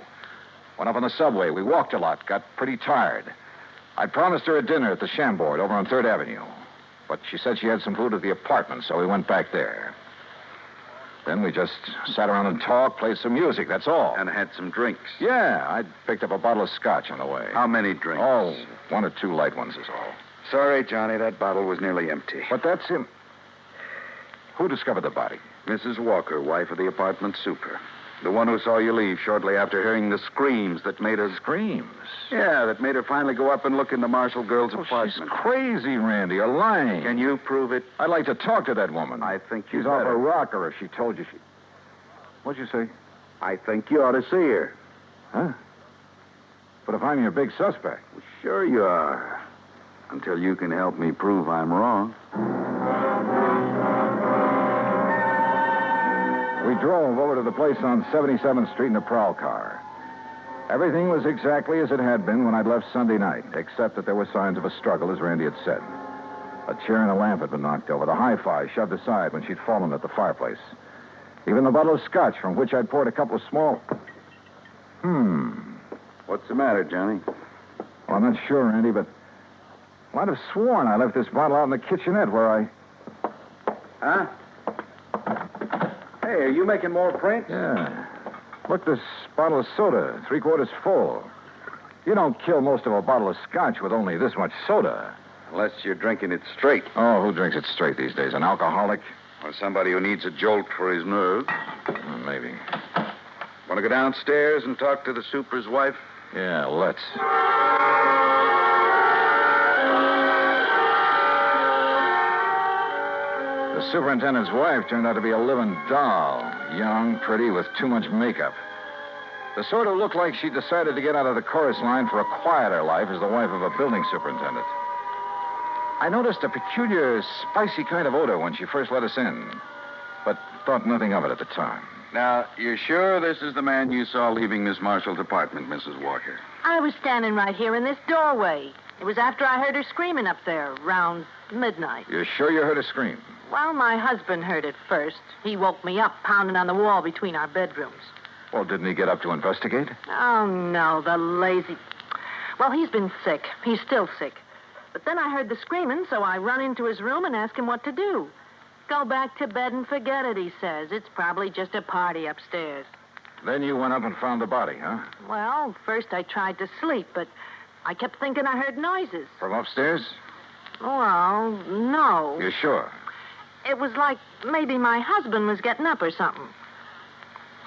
Went up on the subway. We walked a lot, got pretty tired. I promised her a dinner at the Chambord over on 3rd Avenue. But she said she had some food at the apartment, so we went back there. Then we just sat around and talked, played some music, that's all. And had some drinks. Yeah, I picked up a bottle of scotch on the way. How many drinks? Oh, 1 or 2 light ones is all. Sorry, Johnny, that bottle was nearly empty. But that's him. Who discovered the body? Mrs. Walker, wife of the apartment super. The one who saw you leave shortly after hearing the screams that made her... Screams? Yeah, that made her finally go up and look in the Marshall girl's apartment. She's crazy, Randy. You're lying. Can you prove it? I'd like to talk to that woman. I think you She's off better. her rocker if she told you she... What'd you say? I think you ought to see her. Huh? But if I'm your big suspect... Well, sure you are. Until you can help me prove I'm wrong. We drove over to the place on 77th Street in a prowl car. Everything was exactly as it had been when I'd left Sunday night, except that there were signs of a struggle, as Randy had said. A chair and a lamp had been knocked over, the hi-fi shoved aside when she'd fallen at the fireplace. Even the bottle of scotch from which I'd poured a couple of small... What's the matter, Johnny? Well, I'm not sure, Randy, but I'd have sworn I left this bottle out in the kitchenette where I... Huh? Hey, are you making more prints? Yeah. Look, this bottle of soda, 3/4 full. You don't kill most of a bottle of scotch with only this much soda. Unless you're drinking it straight. Oh, who drinks it straight these days? An alcoholic? Or somebody who needs a jolt for his nerves. Maybe. Want to go downstairs and talk to the super's wife? Yeah, let's. The superintendent's wife turned out to be a living doll. Young, pretty, with too much makeup. The sort who looked like she decided to get out of the chorus line for a quieter life as the wife of a building superintendent. I noticed a peculiar, spicy kind of odor when she first let us in, but thought nothing of it at the time. Now, you're sure this is the man you saw leaving Miss Marshall's apartment, Mrs. Walker? I was standing right here in this doorway. It was after I heard her screaming up there, around midnight. You're sure you heard her scream? Well, my husband heard it first. He woke me up, pounding on the wall between our bedrooms. Well, didn't he get up to investigate? Oh, no, the lazy... Well, he's been sick. He's still sick. But then I heard the screaming, so I run into his room and asked him what to do. Go back to bed and forget it, he says. It's probably just a party upstairs. Then you went up and found the body, huh? Well, first I tried to sleep, but I kept thinking I heard noises. From upstairs? Well, no. You're sure? It was like maybe my husband was getting up or something.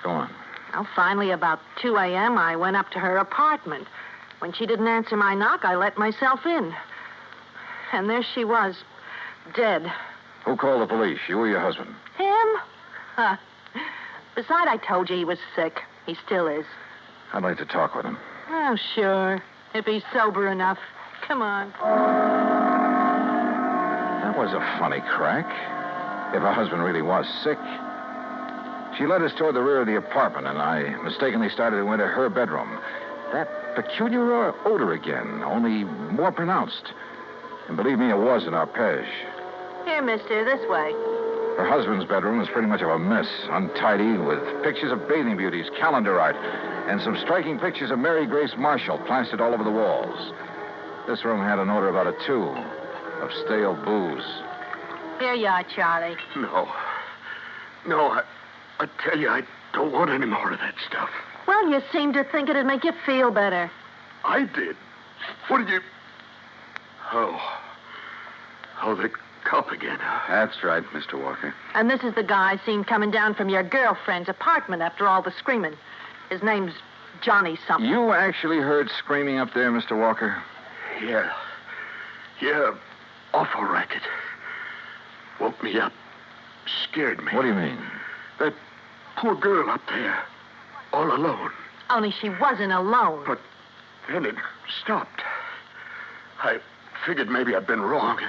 Go on. Well, finally, about 2 a.m., I went up to her apartment. When she didn't answer my knock, I let myself in. And there she was, dead. Who called the police, you or your husband? Him? Huh. Besides, I told you he was sick. He still is. I'd like to talk with him. Oh, sure. If he's sober enough. Come on. That was a funny crack. If her husband really was sick. She led us toward the rear of the apartment, and I mistakenly started to enter her bedroom. That peculiar odor again, only more pronounced. And believe me, it was an arpege. Here, mister, this way. Her husband's bedroom was pretty much of a mess, untidy, with pictures of bathing beauties, calendar art, and some striking pictures of Mary Grace Marshall plastered all over the walls. This room had an odor about it, too, of stale booze. Here you are, Charlie. No, I tell you, I don't want any more of that stuff. Well, you seem to think it'd make you feel better. I did. What did you... Oh, the cup again. That's right, Mr. Walker. And this is the guy I seen coming down from your girlfriend's apartment after all the screaming. His name's Johnny something. You actually heard screaming up there, Mr. Walker? Yeah, awful racket. Woke me up. Scared me. What do you mean? That poor girl up there, all alone. Only she wasn't alone. But then it stopped. I figured maybe I'd been wrong.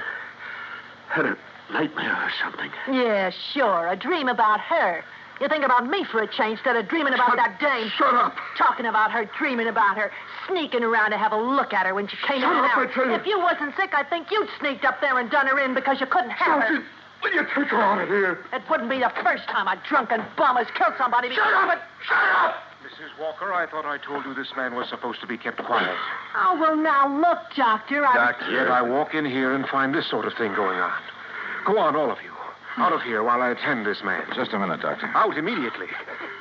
Had a nightmare or something. Yeah, sure. A dream about her. You think about me for a change instead of dreaming about that dame. Shut up. Talking about her, dreaming about her, sneaking around to have a look at her when she came in and out. I tell you. If you wasn't sick, I think you'd sneaked up there and done her in because you couldn't have her. Will you take her out of here? It wouldn't be the first time a drunken bum has killed somebody because... Shut up! Shut up! Mrs. Walker, I thought I told you this man was supposed to be kept quiet. Oh, well, now, look, Doctor, Yet I walk in here and find this sort of thing going on. Go on, all of you. Out of here while I attend this man. Just a minute, Doctor. Out immediately.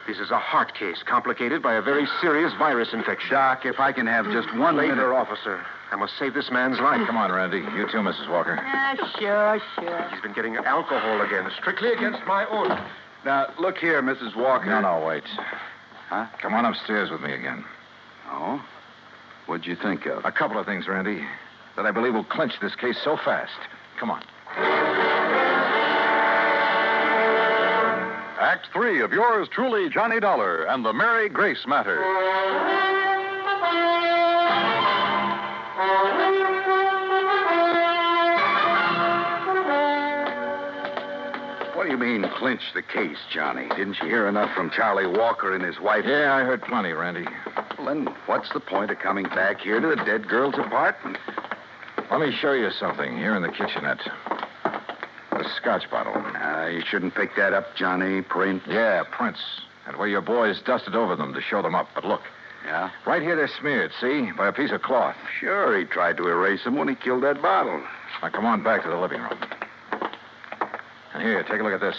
This is a heart case complicated by a very serious virus infection. Doc, if I can have just one minute. Later, officer. I must save this man's life. Come on, Randy. You too, Mrs. Walker. Sure. He's been getting alcohol again, strictly against my order. Now, look here, Mrs. Walker. No, wait. Huh? Come on upstairs with me again. Oh? What'd you think of? A couple of things, Randy, that I believe will clinch this case so fast. Come on. Act 3 of yours truly, Johnny Dollar, and the Mary Grace Matter. What do you mean, clinch the case, Johnny? Didn't you hear enough from Charlie Walker and his wife? Yeah, I heard plenty, Randy. Well, then what's the point of coming back here to the dead girl's apartment? Let me show you something here in the kitchenette. A scotch bottle. You shouldn't pick that up, Johnny. Print. Yeah, prints. And where your boys dusted over them to show them up. But look. Yeah? Right here they're smeared, see? By a piece of cloth. Sure, he tried to erase them when he killed that bottle. Now, come on back to the living room. And here, take a look at this.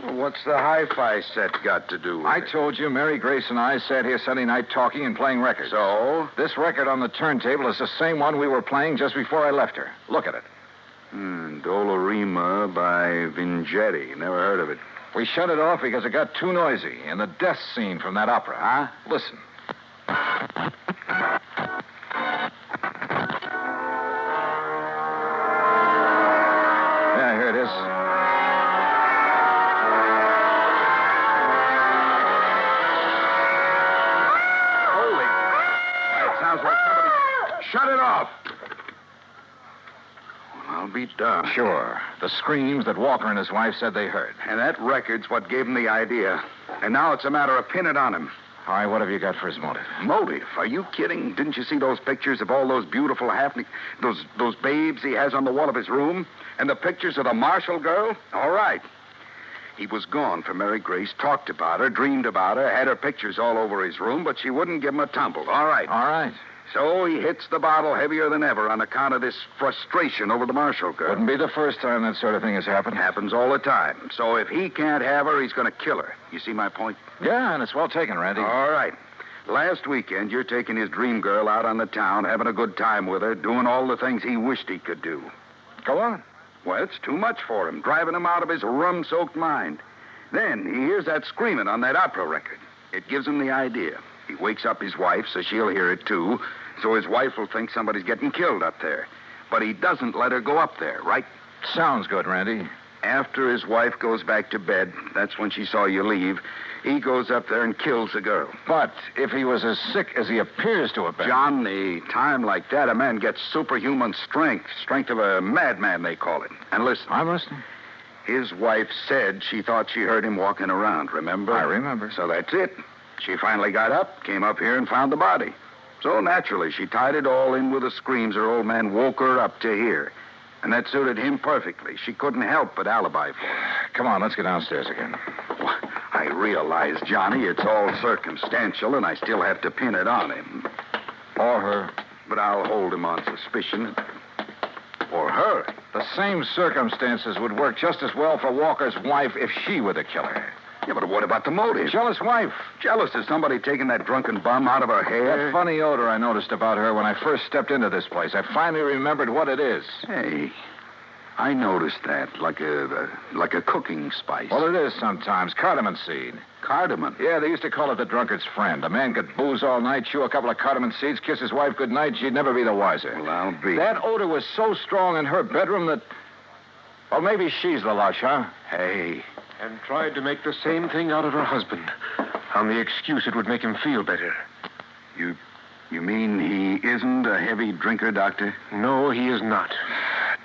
Well, what's the hi-fi set got to do with I it? told you Mary Grace and I sat here Sunday night talking and playing records. So? This record on the turntable is the same one we were playing just before I left her. Look at it. Dolorima by Vingetti. Never heard of it. We shut it off because it got too noisy in the death scene from that opera. Huh? Listen. Yeah, here it is. Holy... It sounds like somebody... Shut it off! I'll be darned. Sure. The screams that Walker and his wife said they heard. And that record's what gave him the idea. And now it's a matter of pinning it on him. All right, what have you got for his motive? Motive? Are you kidding? Didn't you see those pictures of all those beautiful those babes he has on the wall of his room? And the pictures of the Marshall girl? All right. He was gone for Mary Grace, talked about her, dreamed about her, had her pictures all over his room, but she wouldn't give him a tumble. All right. All right. So he hits the bottle heavier than ever on account of this frustration over the Marshall girl. Wouldn't be the first time that sort of thing has happened. Happens all the time. So if he can't have her, he's going to kill her. You see my point? Yeah, and it's well taken, Randy. All right. Last weekend, you're taking his dream girl out on the town, having a good time with her, doing all the things he wished he could do. Go on. Well, it's too much for him, driving him out of his rum-soaked mind. Then he hears that screaming on that opera record. It gives him the idea. He wakes up his wife, so she'll hear it, too, so his wife will think somebody's getting killed up there. But he doesn't let her go up there, right? Sounds good, Randy. After his wife goes back to bed, that's when she saw you leave, he goes up there and kills the girl. But if he was as sick as he appears to have been... John, the time like that, a man gets superhuman strength. Strength of a madman, they call it. And listen. I'm listening. His wife said she thought she heard him walking around, remember? I remember. So that's it. She finally got up, came up here, and found the body. So naturally, she tied it all in with the screams her old man woke her up to hear. And that suited him perfectly. She couldn't help but alibi for him. Come on, let's get downstairs again. I realize, Johnny, it's all circumstantial, and I still have to pin it on him. Or her. But I'll hold him on suspicion. Or her. The same circumstances would work just as well for Walker's wife if she were the killer. Yeah, but what about the motive? Jealous wife. Jealous of somebody taking that drunken bum out of her hair? That funny odor I noticed about her when I first stepped into this place. I finally remembered what it is. Hey, I noticed that, like a cooking spice. Well, it is sometimes. Cardamom seed. Cardamom? Yeah, they used to call it the drunkard's friend. A man could booze all night, chew a couple of cardamom seeds, kiss his wife good night, she'd never be the wiser. Well, I'll be. That odor was so strong in her bedroom that... Well, maybe she's the lush, huh? Hey. And tried to make the same thing out of her husband, on the excuse it would make him feel better. You mean he isn't a heavy drinker, Doctor? No, he is not.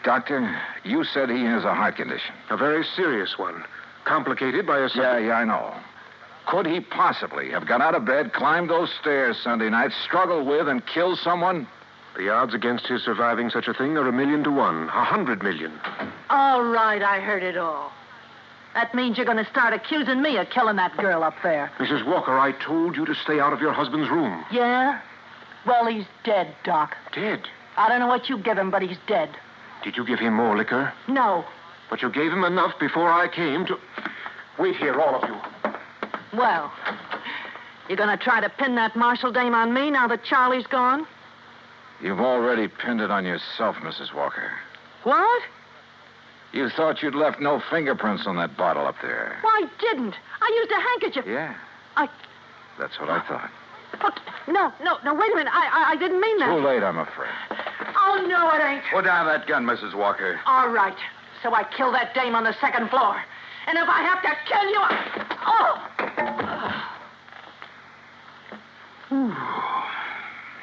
Doctor, you said he has a heart condition. A very serious one. Complicated by a... Yeah, I know. Could he possibly have got out of bed, climbed those stairs Sunday night, struggled with, and killed someone? The odds against his surviving such a thing are 1,000,000 to 1. 100 million. All right, I heard it all. That means you're going to start accusing me of killing that girl up there. Mrs. Walker, I told you to stay out of your husband's room. Yeah? Well, he's dead, Doc. Dead? I don't know what you give him, but he's dead. Did you give him more liquor? No. But you gave him enough before I came to... Wait here, all of you. Well, you going to try to pin that Marshall dame on me now that Charlie's gone? You've already pinned it on yourself, Mrs. Walker. What? You thought you'd left no fingerprints on that bottle up there. Well, I didn't. I used a handkerchief. Yeah. I... That's what I thought. But, no, wait a minute. I didn't mean that. Too late, I'm afraid. Oh, no, it ain't. Put down that gun, Mrs. Walker. All right. So I killed that dame on the second floor. And if I have to kill you, Oh!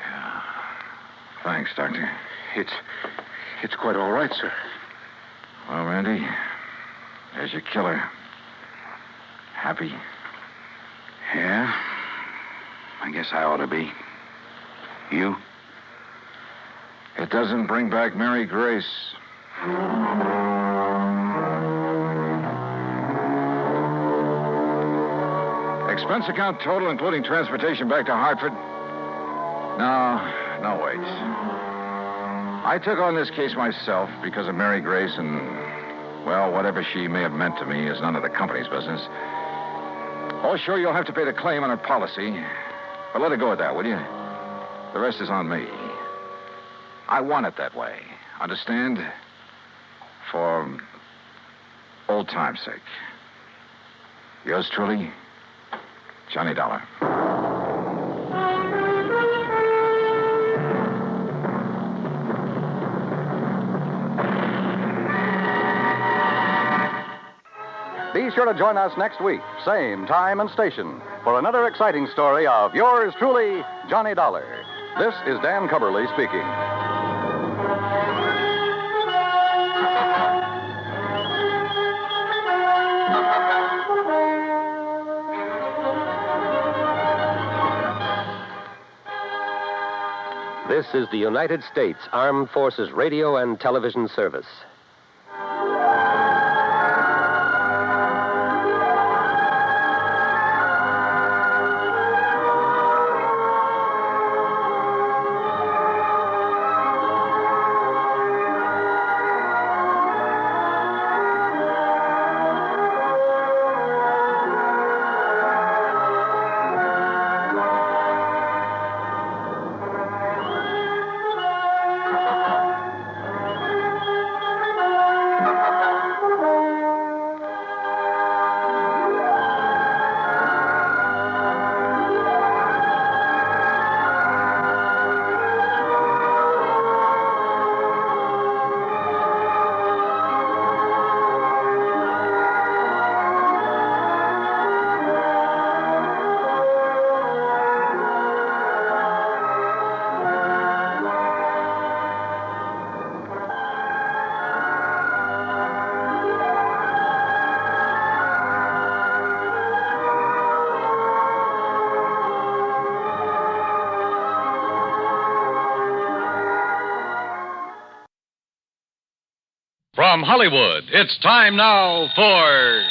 Yeah. Thanks, Doctor. It's quite all right, sir. Well, Randy, there's your killer. Happy? Yeah. I guess I ought to be. You? It doesn't bring back Mary Grace. Expense account total, including transportation back to Hartford? No, wait. I took on this case myself because of Mary Grace and, well, whatever she may have meant to me is none of the company's business. Oh, sure, you'll have to pay the claim on her policy. But let it go at that, will you? The rest is on me. I want it that way. Understand? For old time's sake. Yours truly, Johnny Dollar. Be sure to join us next week, same time and station, for another exciting story of yours truly, Johnny Dollar. This is Dan Cubberly speaking. This is the United States Armed Forces Radio and Television Service. From Hollywood, it's time now for...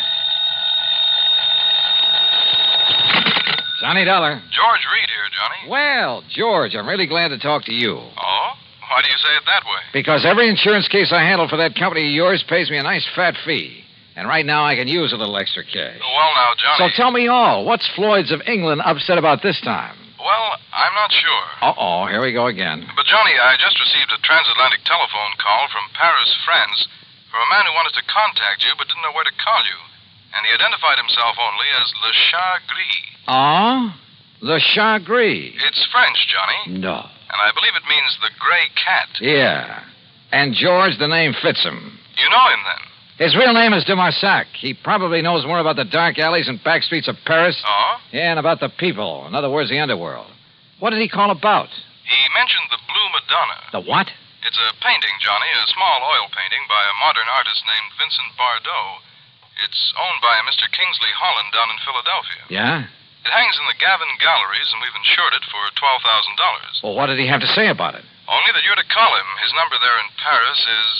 Johnny Dollar. George Reed here, Johnny. Well, George, I'm really glad to talk to you. Oh? Why do you say it that way? Because every insurance case I handle for that company of yours pays me a nice fat fee. And right now I can use a little extra cash. Well, now, Johnny... So tell me all. What's Floyd's of England upset about this time? Well, I'm not sure. Uh-oh, here we go again. But, Johnny, I just received a transatlantic telephone call from Paris, France, from a man who wanted to contact you but didn't know where to call you. And he identified himself only as Le Chat Gris. Ah? Le Chat Gris? It's French, Johnny. No. And I believe it means the gray cat. Yeah. And George, the name fits him. You know him, then? His real name is de Marsac. He probably knows more about the dark alleys and back streets of Paris. Oh? Yeah, and about the people. In other words, the underworld. What did he call about? He mentioned the Blue Madonna. The what? It's a painting, Johnny, a small oil painting by a modern artist named Vincent Bardot. It's owned by a Mr. Kingsley Holland down in Philadelphia. Yeah? It hangs in the Gavin Galleries, and we've insured it for $12,000. Well, what did he have to say about it? Only that you're to call him. His number there in Paris is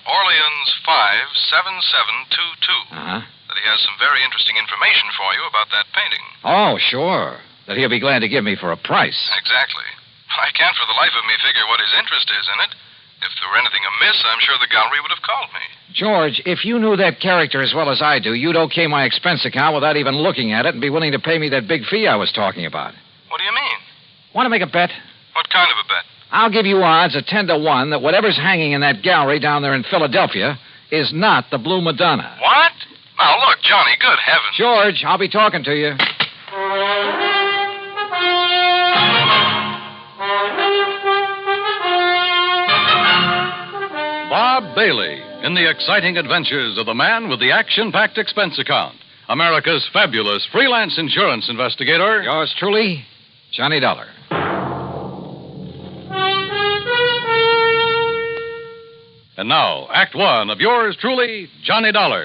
Orleans 57722. Uh-huh. That he has some very interesting information for you about that painting. Oh, sure. That he'll be glad to give me for a price. Exactly. I can't for the life of me figure what his interest is in it. If there were anything amiss, I'm sure the gallery would have called me. George, if you knew that character as well as I do, you'd okay my expense account without even looking at it and be willing to pay me that big fee I was talking about. What do you mean? Want to make a bet? What kind of a bet? I'll give you odds of 10 to 1 that whatever's hanging in that gallery down there in Philadelphia is not the Blue Madonna. What? Now, look, Johnny, good heavens. George, I'll be talking to you. Bob Bailey in the exciting adventures of the man with the action-packed expense account. America's fabulous freelance insurance investigator. Yours truly, Johnny Dollar. And now, Act One of yours truly, Johnny Dollar.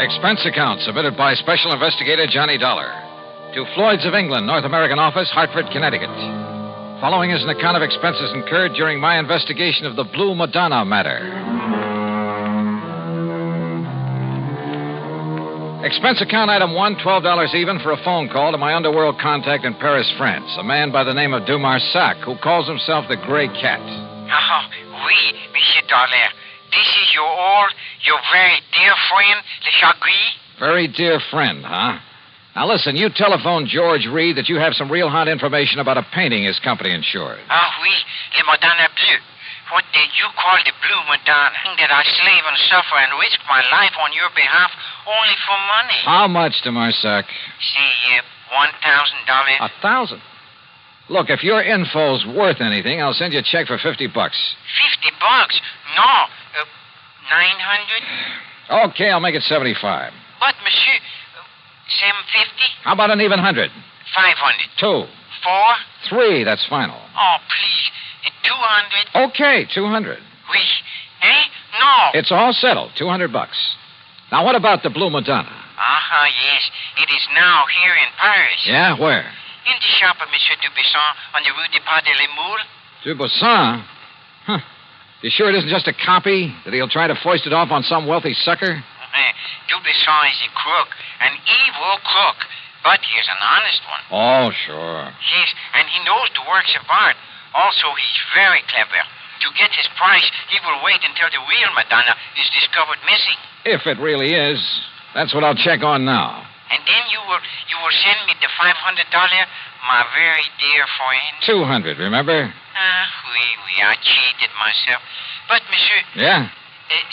Expense account submitted by Special Investigator Johnny Dollar to Floyd's of England, North American Office, Hartford, Connecticut. Following is an account of expenses incurred during my investigation of the Blue Madonna matter. Expense account item 1, $12 even for a phone call to my underworld contact in Paris, France, a man by the name of Dumarsac, who calls himself the Gray Cat. Oh, oui, Monsieur Dollar. This is your very dear friend, Le Chagris? Very dear friend, huh? Now listen, you telephoned George Reed that you have some real hot information about a painting his company insured. Ah, oui, Le Madonna Bleu. What did you call the Blue Madonna? That I slave and suffer and risk my life on your behalf only for money. How much, Dumarsac? Say, $1,000. 1,000? Look, if your info's worth anything, I'll send you a check for $50. $50? No. 900? Okay, I'll make it 75. But, Monsieur, 750? How about an even 100? 500. 2. 4? 3, that's final. Oh, please. 200? Okay, 200. Oui. Eh? No. It's all settled, $200. Now, what about the Blue Madonna? Uh-huh, yes. It is now here in Paris. Yeah, where? In the shop of Monsieur Dubuisson on the Rue des Pas de l'Amour. Dubuisson? Huh. You sure it isn't just a copy? That he'll try to foist it off on some wealthy sucker? Dubuisson is a crook, an evil crook. But he's an honest one. Oh, sure. Yes, and he knows the works of art. Also, he's very clever. To get his price, he will wait until the real Madonna is discovered missing. If it really is. That's what I'll check on now. And then you will send me the $500, my very dear friend. 200, remember? Oui, I cheated myself. But, Monsieur... Yeah?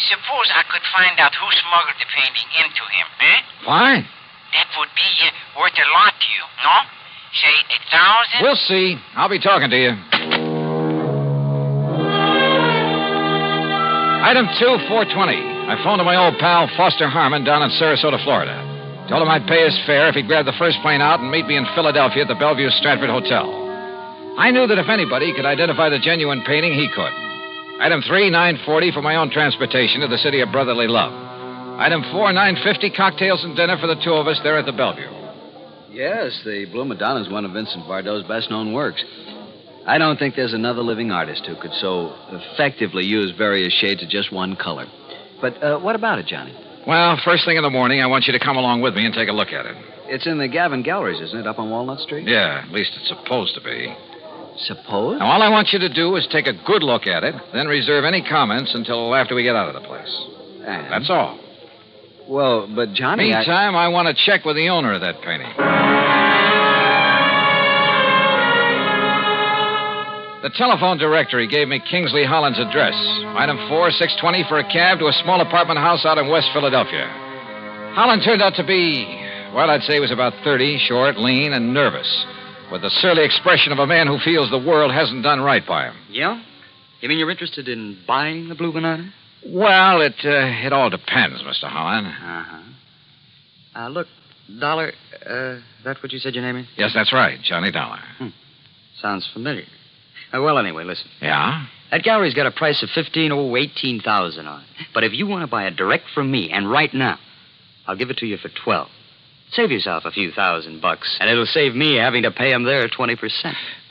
Suppose I could find out who smuggled the painting into him, eh? Fine. That would be worth a lot to you, no? Say, 1,000? We'll see. I'll be talking to you. Item 2, 420. I phoned to my old pal, Foster Harmon, down in Sarasota, Florida. Told him I'd pay his fare if he'd grab the first plane out and meet me in Philadelphia at the Bellevue Stratford Hotel. I knew that if anybody could identify the genuine painting, he could. Item 3, $9.40 for my own transportation to the city of brotherly love. Item 4, $9.50, cocktails and dinner for the two of us there at the Bellevue. Yes, the Blue Madonna is one of Vincent Bardot's best-known works. I don't think there's another living artist who could so effectively use various shades of just one color. But what about it, Johnny? Well, first thing in the morning, I want you to come along with me and take a look at it. It's in the Gavin Galleries, isn't it, up on Walnut Street? Yeah, at least it's supposed to be. Suppose? Now, all I want you to do is take a good look at it, then reserve any comments until after we get out of the place. And? That's all. Well, but Johnny... Meantime, I want to check with the owner of that painting. The telephone directory gave me Kingsley Holland's address. Item 4, 620 for a cab to a small apartment house out in West Philadelphia. Holland turned out to be, well, I'd say he was about 30, short, lean, and nervous, with the surly expression of a man who feels the world hasn't done right by him. Yeah? You mean you're interested in buying the Blue Banana? Well, it all depends, Mr. Holland. Uh-huh. Look, Dollar, that's what you said your name is? Yes, that's right, Johnny Dollar. Sounds familiar. Well, anyway, listen. Yeah? That gallery's got a price of $18,000 on it. But if you want to buy it direct from me, and right now, I'll give it to you for $12,000. Save yourself a few $1,000, and it'll save me having to pay them their 20%.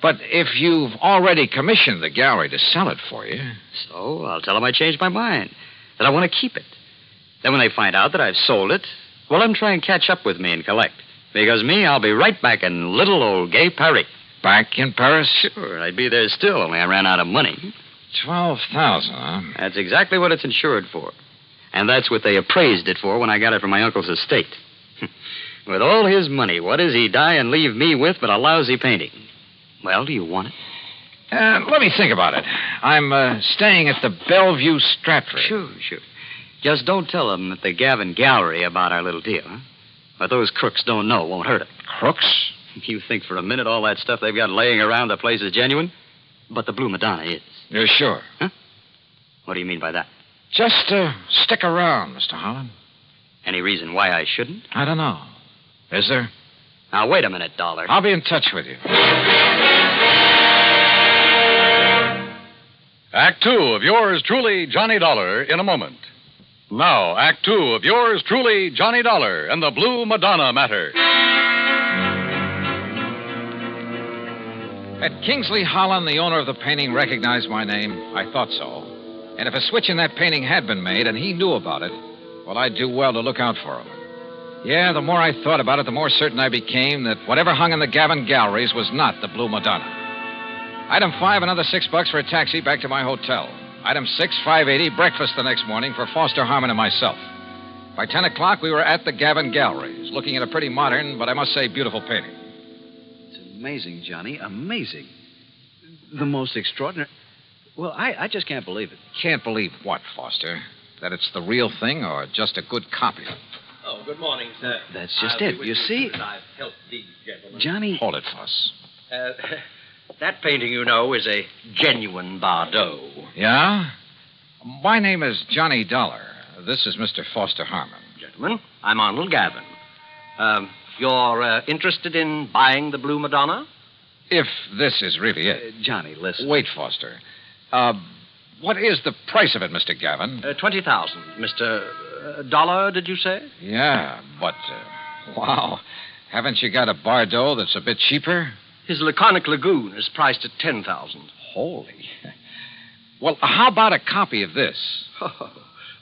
But if you've already commissioned the gallery to sell it for you... So I'll tell them I changed my mind, that I want to keep it. Then when they find out that I've sold it, well, let them try and catch up with me and collect. Because me, I'll be right back in little old gay Paris. Back in Paris? Sure, I'd be there still, only I ran out of money. $12,000, huh? That's exactly what it's insured for. And that's what they appraised it for when I got it from my uncle's estate. With all his money, what does he die and leave me with but a lousy painting? Well, do you want it? Let me think about it. I'm staying at the Bellevue Stratford. Sure. Just don't tell them at the Gavin Gallery about our little deal, huh? What those crooks don't know won't hurt them. Crooks? You think for a minute all that stuff they've got laying around the place is genuine? But the Blue Madonna is. You're sure? Huh? What do you mean by that? Just stick around, Mr. Holland. Any reason why I shouldn't? I don't know. Is there? Now, wait a minute, Dollar. I'll be in touch with you. Act two of yours truly, Johnny Dollar, in a moment. Now, Act two of yours truly, Johnny Dollar, and the Blue Madonna matter. Had Kingsley Holland, the owner of the painting, recognized my name? I thought so. And if a switch in that painting had been made and he knew about it, well, I'd do well to look out for him. Yeah, the more I thought about it, the more certain I became that whatever hung in the Gavin galleries was not the Blue Madonna. Item 5, another $6 for a taxi back to my hotel. Item 6, $5.80, breakfast the next morning for Foster Harmon and myself. By 10 o'clock, we were at the Gavin galleries, looking at a pretty modern, but I must say beautiful painting. It's amazing, Johnny, amazing. The most extraordinary... Well, I just can't believe it. Can't believe what, Foster? That it's the real thing or just a good copy? Oh, good morning, sir. That's just it. You see? I've helped these gentlemen. Johnny... Hold it, Foss. That painting, you know, is a genuine Bardot. Yeah? My name is Johnny Dollar. This is Mr. Foster Harmon. Gentlemen, I'm Arnold Gavin. You're interested in buying the Blue Madonna? If this is really it. Johnny, listen. Wait, Foster. What is the price of it, Mr. Gavin? $20,000. Mr. Dollar, did you say? Yeah, but, wow. Haven't you got a Bardot that's a bit cheaper? His Laconic Lagoon is priced at $10,000. Holy. Well, how about a copy of this?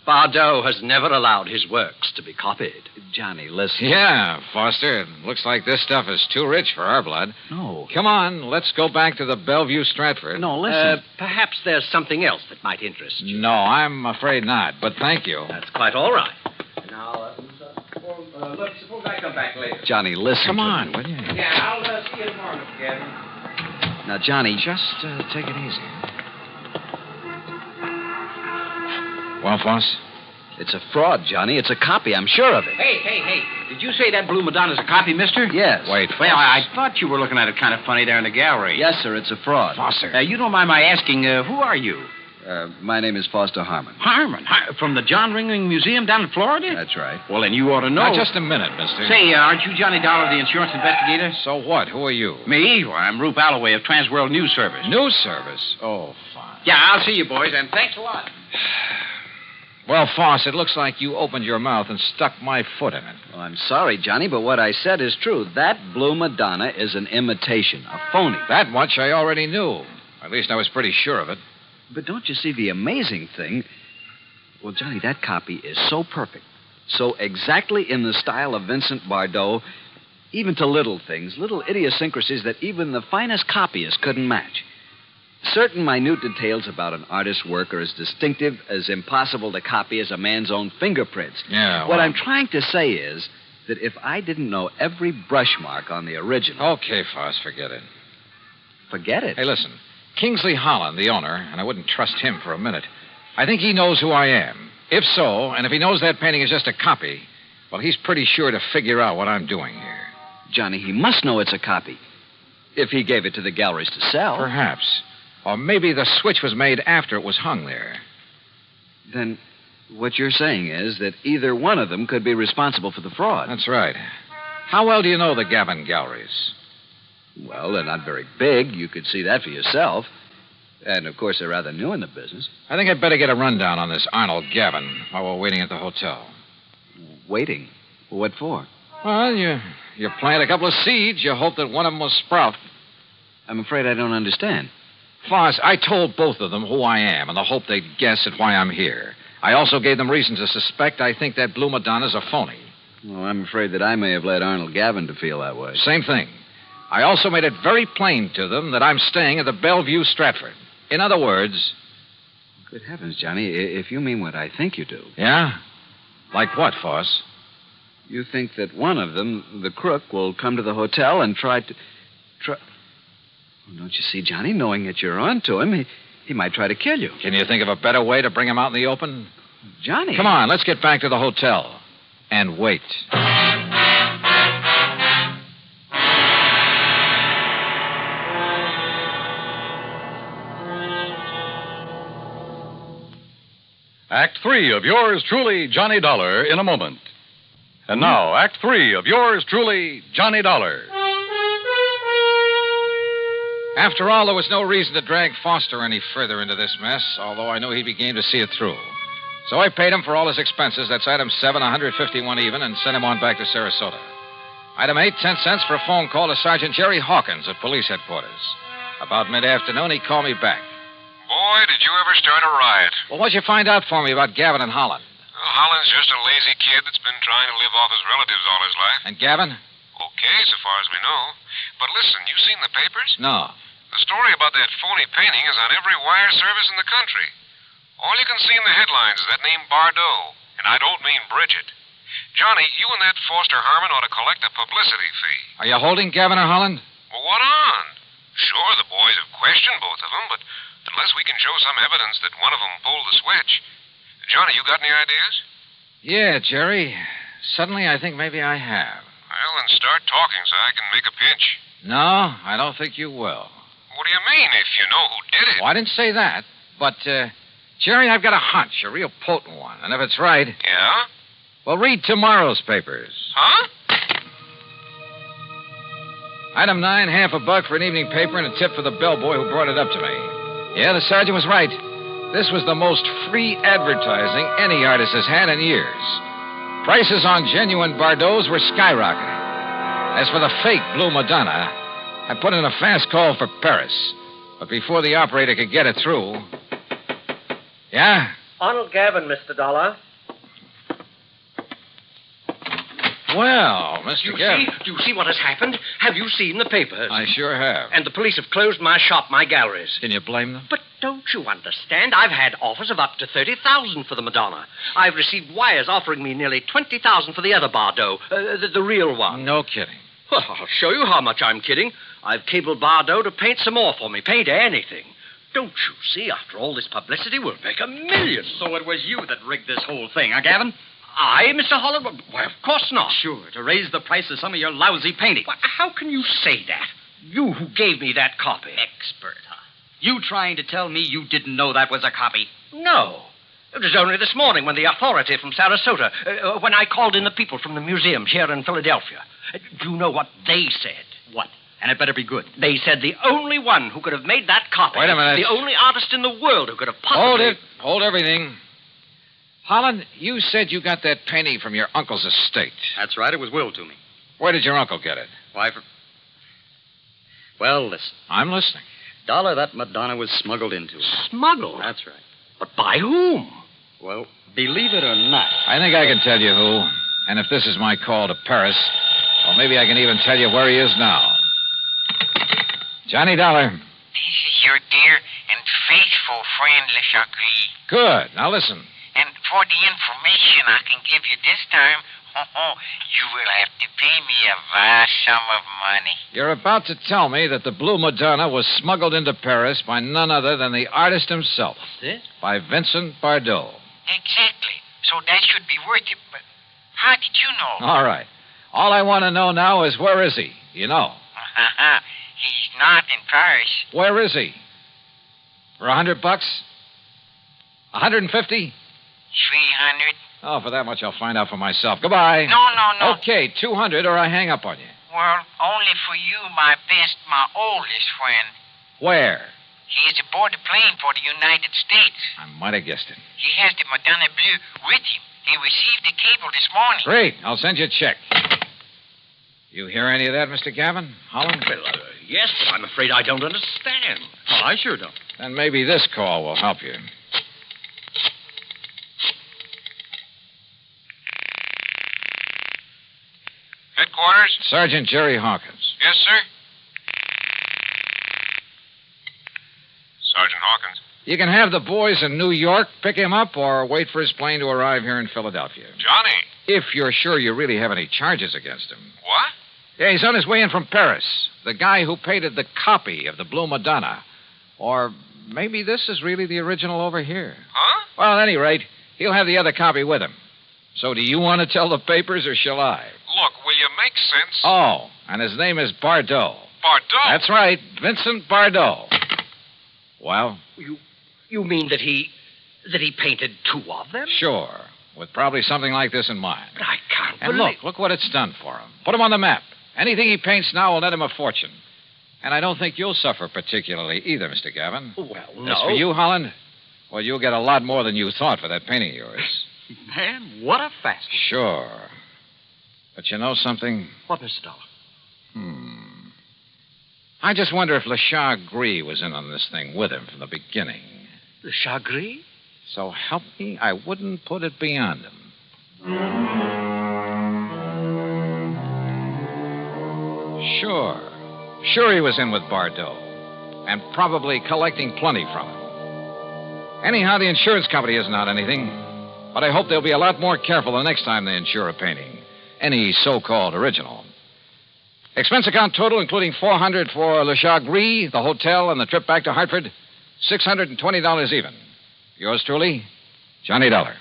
Bardot has never allowed his works to be copied. Johnny, listen. Yeah, Foster. It looks like this stuff is too rich for our blood. No. Come on, let's go back to the Bellevue Stratford. No, listen. Perhaps there's something else that might interest you. No, I'm afraid not, but thank you. That's quite all right. Now, look, suppose I come back later. Johnny, listen. Come on, will you? Yeah, I'll see you tomorrow, Mr. Gavin. Now, Johnny... Just take it easy. Well, Foss? It's a fraud, Johnny. It's a copy. I'm sure of it. Hey. Did you say that Blue Madonna's a copy, mister? Yes. Wait, Well, I thought you were looking at it kind of funny there in the gallery. Yes, sir. It's a fraud. Foster. You don't mind my asking, who are you? My name is Foster Harmon. Harmon? From the John Ringling Museum down in Florida? That's right. Well, then you ought to know. Now, just a minute, mister. Say, aren't you Johnny Dollar, the insurance investigator? So what? Who are you? Me? Well, I'm Rube Alloway of Transworld News Service. News Service? Oh, fine. Yeah, I'll see you, boys, and thanks a lot. Well, Foss, it looks like you opened your mouth and stuck my foot in it. Well, I'm sorry, Johnny, but what I said is true. That Blue Madonna is an imitation, a phony. That much I already knew. At least I was pretty sure of it. But don't you see the amazing thing? Well, Johnny, that copy is so perfect, so exactly in the style of Vincent Bardot, even to little things, little idiosyncrasies that even the finest copyist couldn't match. Certain minute details about an artist's work are as distinctive, as impossible to copy as a man's own fingerprints. Yeah, What I'm trying to say is that if I didn't know every brush mark on the original... Okay, Foss, forget it. Forget it? Hey, listen. Kingsley Holland, the owner, and I wouldn't trust him for a minute. I think he knows who I am. If so, and if he knows that painting is just a copy, well, he's pretty sure to figure out what I'm doing here. Johnny, he must know it's a copy. If he gave it to the galleries to sell. Perhaps. Or maybe the switch was made after it was hung there. Then What you're saying is that either one of them could be responsible for the fraud. That's right. How well do you know the Gavin galleries? Well, they're not very big. You could see that for yourself. And, of course, they're rather new in the business. I think I'd better get a rundown on this Arnold Gavin while we're waiting at the hotel. Waiting? What for? Well, you plant a couple of seeds. You hope that one of them will sprout. I'm afraid I don't understand. Foss, I told both of them who I am in the hope they'd guess at why I'm here. I also gave them reason to suspect I think that Blue Madonna's a phony. Well, I'm afraid that I may have led Arnold Gavin to feel that way. Same thing. I also made it very plain to them that I'm staying at the Bellevue Stratford. In other words... Good heavens, Johnny, if you mean what I think you do. Yeah? Like what, Foss? You think that one of them, the crook, will come to the hotel and try... Well, don't you see, Johnny, knowing that you're on to him, he might try to kill you. Can you think of a better way to bring him out in the open? Johnny. Come on, let's get back to the hotel. And wait. Act 3 of yours truly, Johnny Dollar, in a moment. And now, Act 3 of yours truly, Johnny Dollar. After all, there was no reason to drag Foster any further into this mess, although I knew he'd be game to see it through. So I paid him for all his expenses. That's item 7, 151 even, and sent him on back to Sarasota. Item 8, 10 cents for a phone call to Sergeant Jerry Hawkins at police headquarters. About mid-afternoon, he called me back. Boy, did you ever start a riot. Well, what'd you find out for me about Gavin and Holland? Well, Holland's just a lazy kid that's been trying to live off his relatives all his life. And Gavin? Okay, so far as we know. But listen, you seen the papers? No. The story about that phony painting is on every wire service in the country. All you can see in the headlines is that name Bardot. And I don't mean Bridget. Johnny, you and that Foster Harmon ought to collect a publicity fee. Are you holding Gavin or Holland? Well, what on? Sure, the boys have questioned both of them, but unless we can show some evidence that one of them pulled the switch. Johnny, you got any ideas? Yeah, Jerry. Suddenly, I think maybe I have. Well, then start talking so I can make a pitch. No, I don't think you will. What do you mean, if you know who did it? Well, I didn't say that. But, Jerry, I've got a hunch, a real potent one. And if it's right... Yeah? Well, read tomorrow's papers. Huh? Item 9, half a buck for an evening paper and a tip for the bellboy who brought it up to me. Yeah, the sergeant was right. This was the most free advertising any artist has had in years. Prices on genuine Bardots were skyrocketing. As for the fake Blue Madonna, I put in a fast call for Paris. But before the operator could get it through... Yeah? Arnold Gavin, Mr. Dollar. Well, Mr. Gavin... Do you see what has happened? Have you seen the papers? I sure have. And the police have closed my shop, my galleries. Can you blame them? But don't you understand? I've had offers of up to $30,000 for the Madonna. I've received wires offering me nearly $20,000 for the other Bardot, the real one. No kidding. Well, I'll show you how much I'm kidding. I've cabled Bardot to paint some more for me. Paint anything. Don't you see? After all this publicity, we'll make $1 million. So it was you that rigged this whole thing, huh, Gavin? I, Mr. Holland? Why, of course not. Sure, to raise the price of some of your lousy paintings. Why, how can you say that? You who gave me that copy. Expert, huh? You trying to tell me you didn't know that was a copy? No. It was only this morning when the authority from Sarasota, when I called in the people from the museums here in Philadelphia. Do you know what they said? What? And it better be good. They said the only one who could have made that copy... Wait a minute. The only artist in the world who could have possibly... Hold it. Hold everything. Holland, you said you got that painting from your uncle's estate. That's right. It was willed to me. Where did your uncle get it? Why, Well, listen. I'm listening. Dollar, that Madonna was smuggled into. Smuggled? That's right. But by whom? Well, believe it or not. I think I can tell you who. And if this is my call to Paris, well, maybe I can even tell you where he is now. Johnny Dollar. This is your dear and faithful friend, Le Chagris. Good. Now listen. And for the information I can give you this time, you will have to pay me a vast sum of money. You're about to tell me that the Blue Madonna was smuggled into Paris by none other than the artist himself. That's it? By Vincent Bardot. Exactly. So that should be worth it, but how did you know? All right. All I want to know now is where is he? You know. He's not in Paris. Where is he? For $100? $150? 300. Oh, for that much, I'll find out for myself. Goodbye. No. Okay, 200 or I hang up on you. Well, only for you, my oldest friend. Where? He is aboard the plane for the United States. I might have guessed it. He has the Madonna Blue with him. He received the cable this morning. Great. I'll send you a check. You hear any of that, Mr. Gavin? Holland? Well, yes, but I'm afraid I don't understand. Well, I sure don't. Then maybe this call will help you. Headquarters? Sergeant Jerry Hawkins. Yes, sir. Sergeant Hawkins. You can have the boys in New York pick him up or wait for his plane to arrive here in Philadelphia. Johnny. If you're sure you really have any charges against him. What? Yeah, he's on his way in from Paris. The guy who painted the copy of the Blue Madonna. Or maybe this is really the original over here. Huh? Well, at any rate, he'll have the other copy with him. So do you want to tell the papers or shall I? Look, will you make sense? Oh, and his name is Bardot. Bardot? That's right, Vincent Bardot. Well? You mean that he painted two of them? Sure, with probably something like this in mind. But I can't And believe... look what it's done for him. Put him on the map. Anything he paints now will net him a fortune. And I don't think you'll suffer particularly either, Mr. Gavin. Well, no. As for you, Holland, well, you'll get a lot more than you thought for that painting of yours. Man, what a fast. Sure. But you know something? What, Mr. Dollar? I just wonder if Le Chagris was in on this thing with him from the beginning. Le Chagris? So help me, I wouldn't put it beyond him. Sure he was in with Bardot. And probably collecting plenty from him. Anyhow, the insurance company isn't on anything. But I hope they'll be a lot more careful the next time they insure a painting. Any so-called original. Expense account total, including $400 for Le Chagris, the hotel, and the trip back to Hartford, $620 even. Yours truly, Johnny Dollar.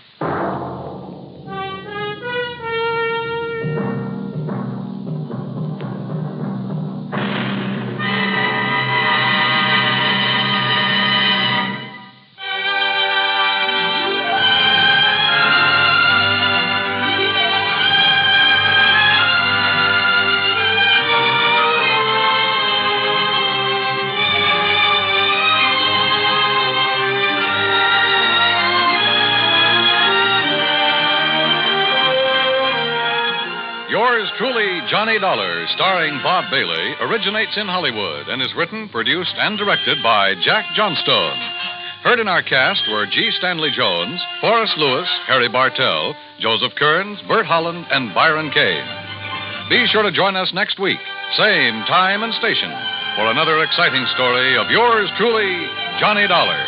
Yours truly, Johnny Dollar, starring Bob Bailey, originates in Hollywood and is written, produced, and directed by Jack Johnstone. Heard in our cast were G. Stanley Jones, Forrest Lewis, Harry Bartell, Joseph Kearns, Bert Holland, and Byron Kane. Be sure to join us next week, same time and station, for another exciting story of yours truly, Johnny Dollar.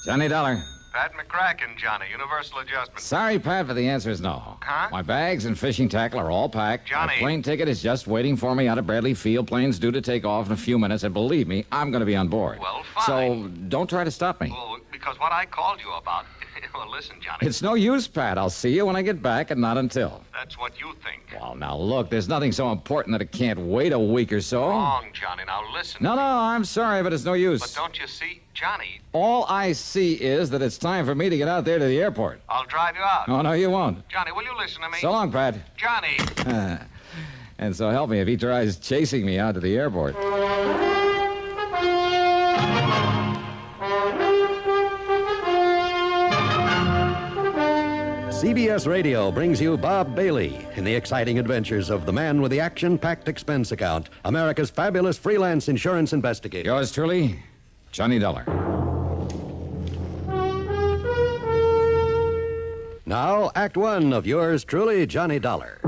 Johnny Dollar. Pat McCracken, Johnny. Universal Adjustment. Sorry, Pat, but the answer is no. Huh? My bags and fishing tackle are all packed. Johnny. My plane ticket is just waiting for me out of Bradley Field. Plane's due to take off in a few minutes, and believe me, I'm going to be on board. Well, fine. So don't try to stop me. Well, because what I called you about... Well, listen, Johnny. It's no use, Pat. I'll see you when I get back, and not until. That's what you think. Well, now, look, there's nothing so important that it can't wait a week or so. Wrong, Johnny. Now, listen. No, I'm sorry, but it's no use. But don't you see, Johnny? All I see is that it's time for me to get out there to the airport. I'll drive you out. Oh, no, you won't. Johnny, will you listen to me? So long, Pat. Johnny. And so help me if he tries chasing me out to the airport. CBS Radio brings you Bob Bailey in the exciting adventures of the man with the action-packed expense account, America's fabulous freelance insurance investigator. Yours truly, Johnny Dollar. Now, Act One of yours truly, Johnny Dollar.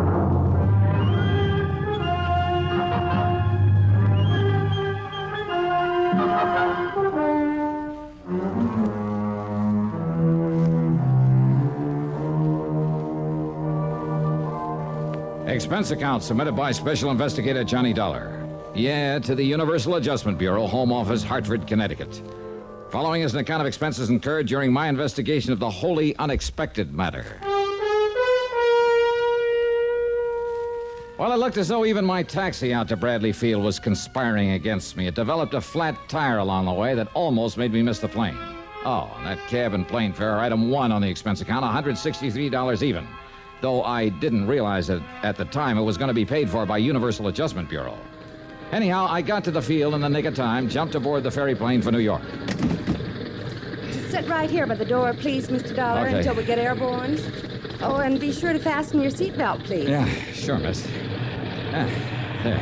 Expense account submitted by Special Investigator Johnny Dollar. Yeah, to the Universal Adjustment Bureau, Home Office, Hartford, Connecticut. Following is an account of expenses incurred during my investigation of the wholly unexpected matter. Well, it looked as though even my taxi out to Bradley Field was conspiring against me. It developed a flat tire along the way that almost made me miss the plane. Oh, and that cab and plane fare, item 1 on the expense account, $163 even. Though I didn't realize that at the time it was going to be paid for by Universal Adjustment Bureau. Anyhow, I got to the field in the nick of time, jumped aboard the ferry plane for New York. Just sit right here by the door, please, Mr. Dollar, Okay. until we get airborne. Oh, and be sure to fasten your seatbelt, please. Yeah, sure, miss. There.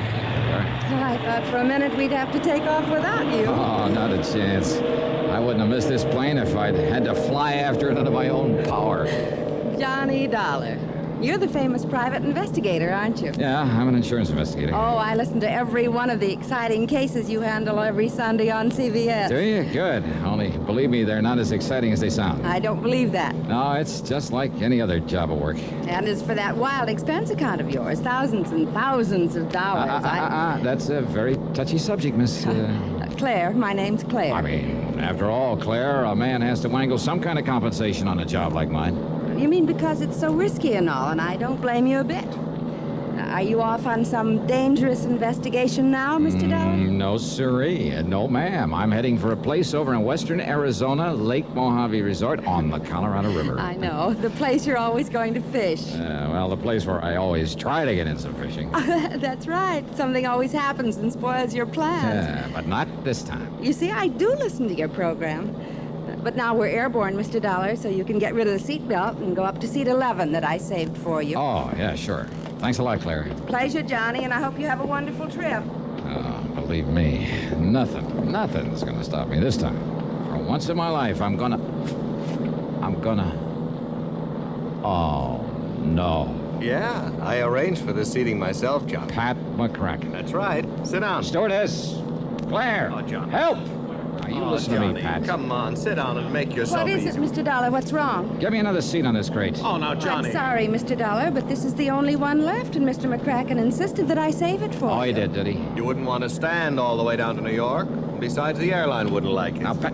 Well, I thought for a minute we'd have to take off without you. Oh, not a chance. I wouldn't have missed this plane if I'd had to fly after it under my own power. Johnny Dollar. You're the famous private investigator, aren't you? Yeah, I'm an insurance investigator. Oh, I listen to every one of the exciting cases you handle every Sunday on CBS. Do you? Good. Only, believe me, they're not as exciting as they sound. I don't believe that. No, it's just like any other job of work. And as for that wild expense account of yours, thousands and thousands of dollars. That's a very touchy subject, Miss... Claire, my name's Claire. I mean, after all, Claire, a man has to wangle some kind of compensation on a job like mine. You mean because it's so risky and all, and I don't blame you a bit. Are you off on some dangerous investigation now, Mr. Dollar? No, sirree. No, ma'am. I'm heading for a place over in western Arizona, Lake Mojave Resort on the Colorado River. I know. The place you're always going to fish. Well, the place where I always try to get in some fishing. That's right. Something always happens and spoils your plans. But not this time. You see, I do listen to your program. But now we're airborne, Mr. Dollar, so you can get rid of the seatbelt and go up to seat 11 that I saved for you. Oh, yeah, sure. Thanks a lot, Claire. Pleasure, Johnny, and I hope you have a wonderful trip. Oh, believe me, nothing's gonna stop me this time. For once in my life, I'm gonna... Oh, no. Yeah, I arranged for this seating myself, John. Pat McCracken. That's right. Sit down. Stewardess! Claire! Oh, John. Help! Now, you listen to me, Pat. Come on, sit down and make yourself What is easy. it, Mr. Dollar? What's wrong? Give me another seat on this crate. Oh, now, Johnny. I'm sorry, Mr. Dollar, but this is the only one left, and Mr. McCracken insisted that I save it for you. Oh, he did he? You wouldn't want to stand all the way down to New York. Besides, the airline wouldn't like it. Now, Pat...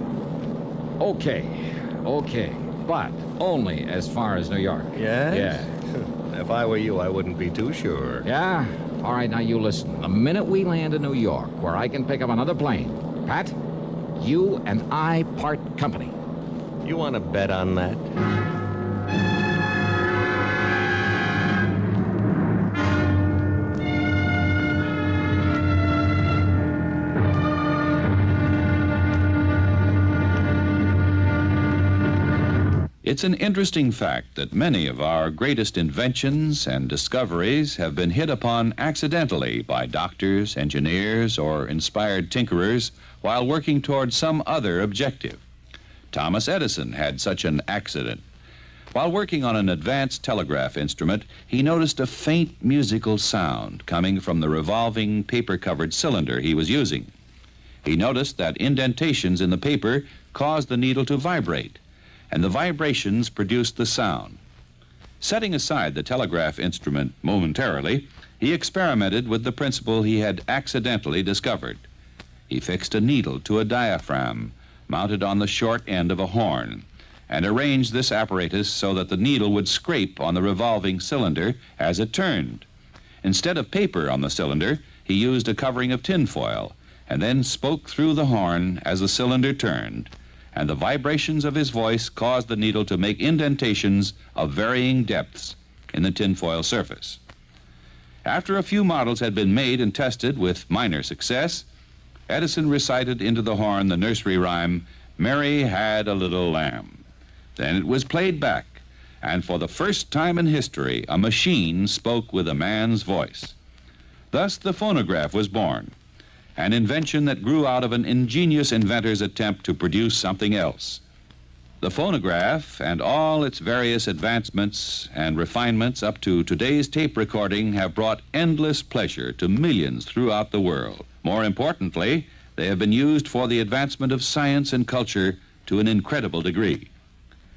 Okay. But only as far as New York. Yes? Yeah. If I were you, I wouldn't be too sure. Yeah? All right, now you listen. The minute we land in New York, where I can pick up another plane, Pat, you and I part company. You want to bet on that? It's an interesting fact that many of our greatest inventions and discoveries have been hit upon accidentally by doctors, engineers, or inspired tinkerers while working toward some other objective. Thomas Edison had such an accident. While working on an advanced telegraph instrument, he noticed a faint musical sound coming from the revolving paper-covered cylinder he was using. He noticed that indentations in the paper caused the needle to vibrate, and the vibrations produced the sound. Setting aside the telegraph instrument momentarily, he experimented with the principle he had accidentally discovered. He fixed a needle to a diaphragm mounted on the short end of a horn and arranged this apparatus so that the needle would scrape on the revolving cylinder as it turned. Instead of paper on the cylinder, he used a covering of tinfoil and then spoke through the horn as the cylinder turned, and the vibrations of his voice caused the needle to make indentations of varying depths in the tinfoil surface. After a few models had been made and tested with minor success, Edison recited into the horn the nursery rhyme, "Mary Had a Little Lamb." Then it was played back, and for the first time in history, a machine spoke with a man's voice. Thus the phonograph was born, an invention that grew out of an ingenious inventor's attempt to produce something else. The phonograph and all its various advancements and refinements up to today's tape recording have brought endless pleasure to millions throughout the world. More importantly, they have been used for the advancement of science and culture to an incredible degree.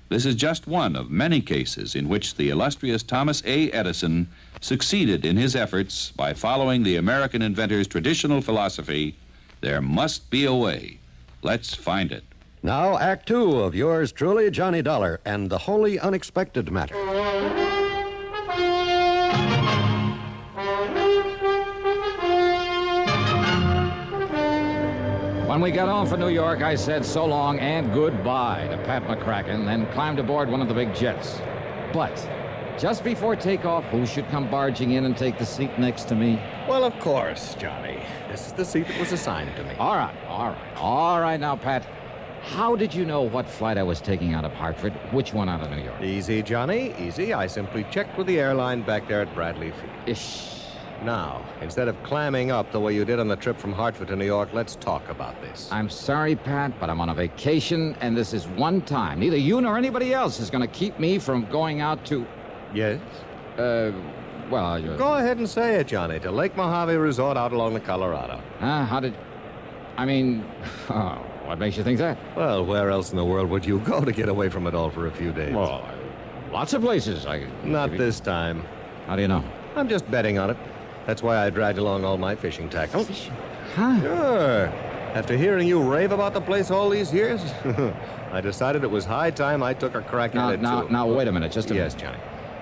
This is just one of many cases in which the illustrious Thomas A. Edison succeeded in his efforts by following the American inventor's traditional philosophy, there must be a way. Let's find it. Now, Act Two of yours truly, Johnny Dollar, and the wholly unexpected matter. When we got home from New York, I said so long and goodbye to Pat McCracken, then climbed aboard one of the big jets. But just before takeoff, who should come barging in and take the seat next to me? Well, of course, Johnny. This is the seat that was assigned to me. All right now, Pat. How did you know what flight I was taking out of Hartford? Which one out of New York? Easy, Johnny, easy. I simply checked with the airline back there at Bradley Field. Ish. Now, instead of clamming up the way you did on the trip from Hartford to New York, let's talk about this. I'm sorry, Pat, but I'm on a vacation, and this is one time. Neither you nor anybody else is going to keep me from going out to... Yes? Well, Go ahead and say it, Johnny, to Lake Mojave Resort out along the Colorado. How did... I mean... Oh, what makes you think that? Well, where else in the world would you go to get away from it all for a few days? Well, lots of places. Not this time. How do you know? I'm just betting on it. That's why I dragged along all my fishing tackle. Huh? Sure. After hearing you rave about the place all these years, I decided it was high time I took a crack at it, too. Now, wait a minute, just a minute. Yes, Johnny.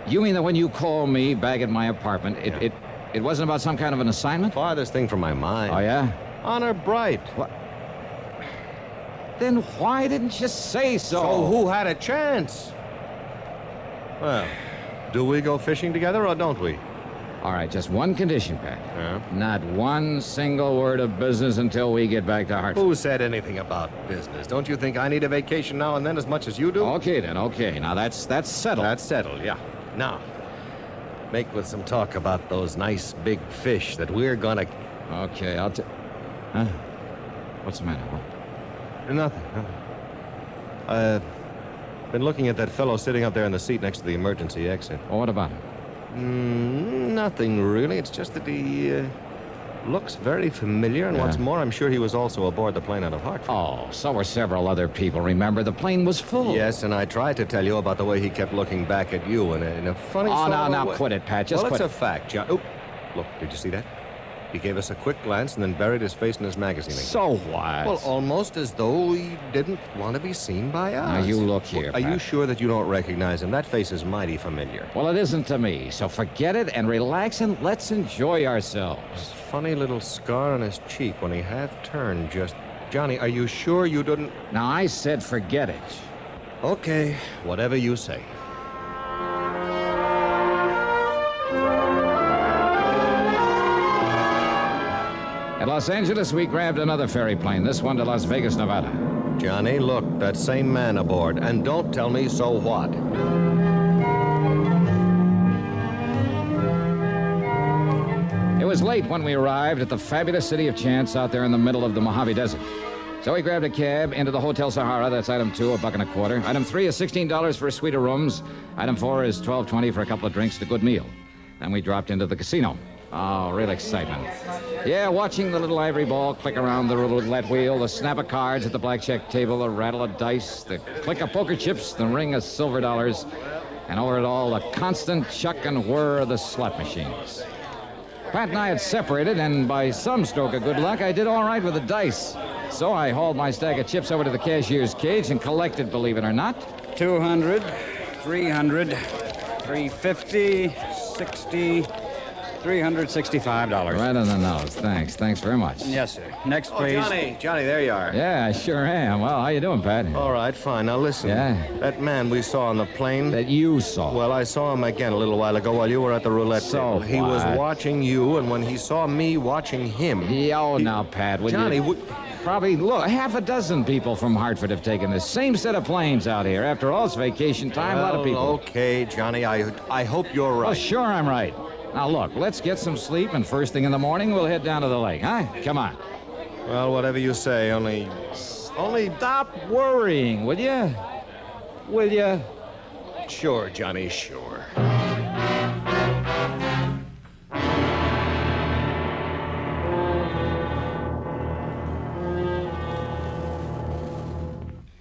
You mean that when you called me back at my apartment, it wasn't about some kind of an assignment? Farthest thing from my mind. Oh, yeah? Honor bright. What? Then why didn't you say so? So who had a chance? Well, do we go fishing together or don't we? All right, just one condition, Pat. Yeah? Not one single word of business until we get back to Hartford. Who said anything about business? Don't you think I need a vacation now and then as much as you do? Okay, then, okay. Now, that's settled. That's settled, yeah. Now, make with some talk about those nice big fish that we're gonna... Okay, Huh? What's the matter? Nothing. I've been looking at that fellow sitting up there in the seat next to the emergency exit. Oh, what about him? Nothing, really. It's just that he looks very familiar, and what's more, I'm sure he was also aboard the plane out of Hartford. Oh, so were several other people. Remember, the plane was full. Yes, and I tried to tell you about the way he kept looking back at you in a funny sort of now, way. quit it, Pat. Just well, quit it's a fact, John. Oh, look, did you see that? He gave us a quick glance and then buried his face in his magazine again. So what? Well, almost as though he didn't want to be seen by us. Now, you look here, Are Pat. you sure that you don't recognize him? That face is mighty familiar. Well, it isn't to me, so forget it and relax and let's enjoy ourselves. Funny little scar on his cheek when he half turned just... Johnny, are you sure you didn't... Now, I said forget it. Okay, whatever you say. At Los Angeles, we grabbed another ferry plane, this one to Las Vegas, Nevada. Johnny, look, that same man aboard. And don't tell me so what. It was late when we arrived at the fabulous city of Chance out there in the middle of the Mojave Desert. So we grabbed a cab into the Hotel Sahara. That's item 2, $1.25. Item 3 is $16 for a suite of rooms. Item 4 is $12.20 for a couple of drinks and a good meal. Then we dropped into the casino. Oh, real excitement. Yeah, watching the little ivory ball click around the roulette wheel, the snap of cards at the blackjack table, the rattle of dice, the click of poker chips, the ring of silver dollars, and over it all, the constant chuck and whir of the slot machines. Pat and I had separated, and by some stroke of good luck, I did all right with the dice. So I hauled my stack of chips over to the cashier's cage and collected, believe it or not. 200, 300, 350, 60... $365. Right on the nose. Thanks very much. Yes, sir. Next, please. Johnny, there you are. Yeah, I sure am. Well, how you doing, Pat? All right, fine. Now listen. Yeah? That man we saw on the plane. That you saw? Well, I saw him again a little while ago while you were at the roulette table. He was watching you, and when he saw me watching him... Now, Pat, would Johnny, you... Probably, look, half a dozen people from Hartford have taken this same set of planes out here. After all, it's vacation time. A lot of people. Okay, Johnny, I hope you're right. Oh, sure I'm right. Now, look, let's get some sleep, and first thing in the morning, we'll head down to the lake, huh? Come on. Well, whatever you say, only... Stop worrying, will you? Will you? Sure, Johnny, sure.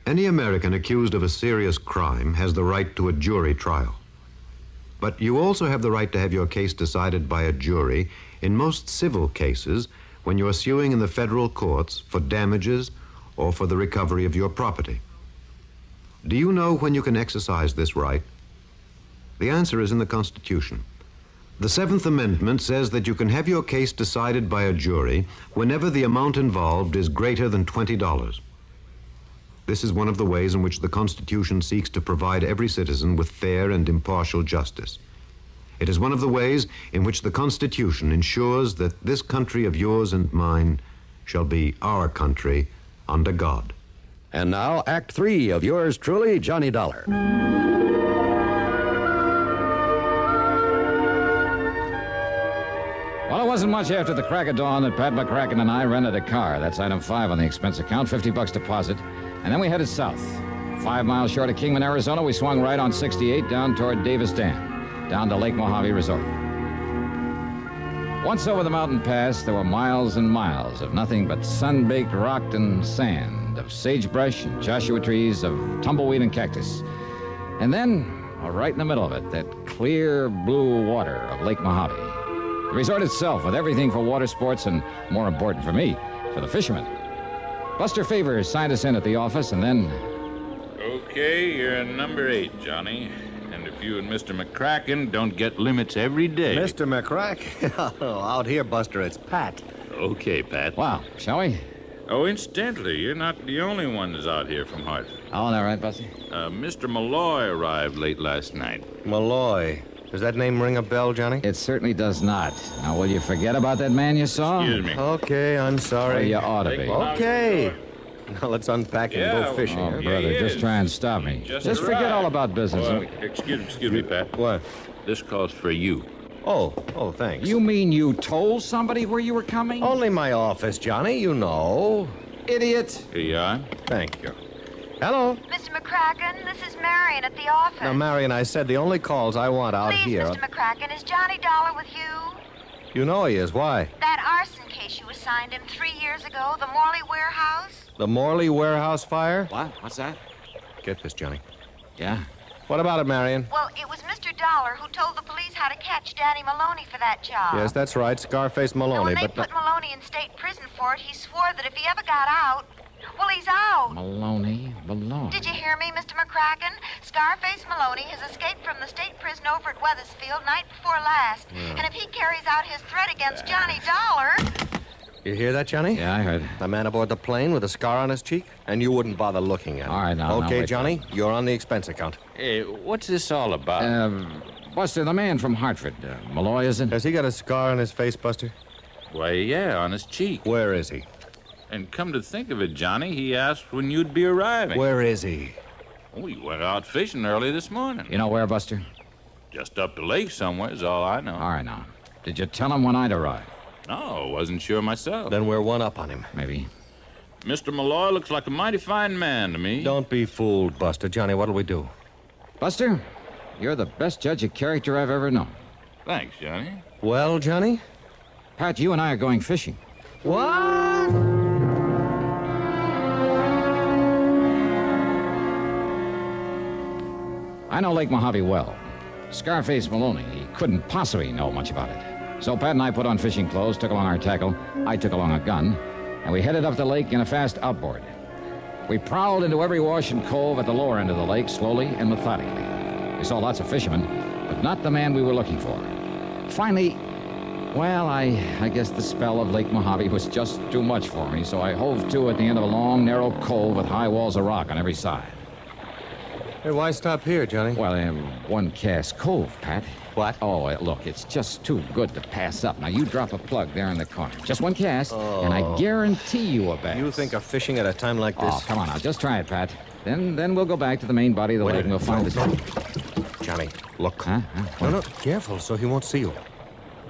Any American accused of a serious crime has the right to a jury trial. But you also have the right to have your case decided by a jury in most civil cases when you're suing in the federal courts for damages or for the recovery of your property. Do you know when you can exercise this right? The answer is in the Constitution. The Seventh Amendment says that you can have your case decided by a jury whenever the amount involved is greater than $20. This is one of the ways in which the Constitution seeks to provide every citizen with fair and impartial justice. It is one of the ways in which the Constitution ensures that this country of yours and mine shall be our country under God. And now, Act 3 of yours truly, Johnny Dollar. Well, it wasn't much after the crack of dawn that Pat McCracken and I rented a car. That's item 5 on the expense account, $50 deposit. And then we headed south. 5 miles short of Kingman, Arizona, we swung right on 68 down toward Davis Dam, down to Lake Mojave Resort. Once over the mountain pass, there were miles and miles of nothing but sun-baked rock and sand, of sagebrush and Joshua trees, of tumbleweed and cactus. And then, right in the middle of it, that clear blue water of Lake Mojave. The resort itself, with everything for water sports and, more important for me, for the fishermen. Buster Favors signed us in at the office, and then... Okay, you're number 8, Johnny. And if you and Mr. McCracken don't get limits every day... Mr. McCracken? Out here, Buster, it's Pat. Okay, Pat. Wow, shall we? Oh, incidentally, you're not the only one that's out here from Hartford. Oh, that right, Buster? Mr. Malloy arrived late last night. Malloy. Does that name ring a bell, Johnny? It certainly does not. Now, will you forget about that man you saw? Excuse me. Okay, I'm sorry. Well, you ought to be. Okay. Now let's unpack and go fishing. Oh, brother, just try and stop me. Just forget all about business. Well, excuse me, Pat. What? This calls for you. Oh, thanks. You mean you told somebody where you were coming? Only my office, Johnny, you know. Idiot. Here you are. Thank you. Hello? Mr. McCracken, this is Marion at the office. Now, Marion, I said the only calls I want out Please, here... Mr. McCracken, is Johnny Dollar with you? You know he is. Why? That arson case you assigned him 3 years ago, the Morley warehouse? The Morley warehouse fire? What? What's that? Get this, Johnny. Yeah? What about it, Marion? Well, it was Mr. Dollar who told the police how to catch Danny Maloney for that job. Yes, that's right, Scarface Maloney, when they put Maloney in state prison for it, he swore that if he ever got out... Well, he's out. Maloney. Did you hear me, Mr. McCracken? Scarface Maloney has escaped from the state prison over at Weathersfield night before last. Yeah. And if he carries out his threat against Johnny Dollar... You hear that, Johnny? Yeah, I heard. The man aboard the plane with a scar on his cheek? And you wouldn't bother looking at him. All right, now. Okay, wait. Johnny, you're on the expense account. Hey, what's this all about? Buster, the man from Hartford. Malloy, is it? Has he got a scar on his face, Buster? Why, yeah, on his cheek. Where is he? And come to think of it, Johnny, he asked when you'd be arriving. Where is he? Oh, he went out fishing early this morning. You know where, Buster? Just up the lake somewhere is all I know. All right, now. Did you tell him when I'd arrive? No, wasn't sure myself. Then we're one up on him. Maybe. Mr. Malloy looks like a mighty fine man to me. Don't be fooled, Buster. Johnny, what'll we do? Buster, you're the best judge of character I've ever known. Thanks, Johnny. Well, Johnny? Pat, you and I are going fishing. What? I know Lake Mojave well. Scarface Maloney, he couldn't possibly know much about it. So Pat and I put on fishing clothes, took along our tackle, I took along a gun, and we headed up the lake in a fast outboard. We prowled into every wash and cove at the lower end of the lake, slowly and methodically. We saw lots of fishermen, but not the man we were looking for. Finally, well, I guess the spell of Lake Mojave was just too much for me, so I hove to at the end of a long, narrow cove with high walls of rock on every side. Hey, why stop here, Johnny? Well, one cast cove, Pat. What? Oh, look, it's just too good to pass up. Now, you drop a plug there in the corner. Just one cast, and I guarantee you a bass. You think of fishing at a time like this? Oh, come on now. Just try it, Pat. Then we'll go back to the main body of the lake and we'll find the... Johnny, look. Huh? No, careful so he won't see you.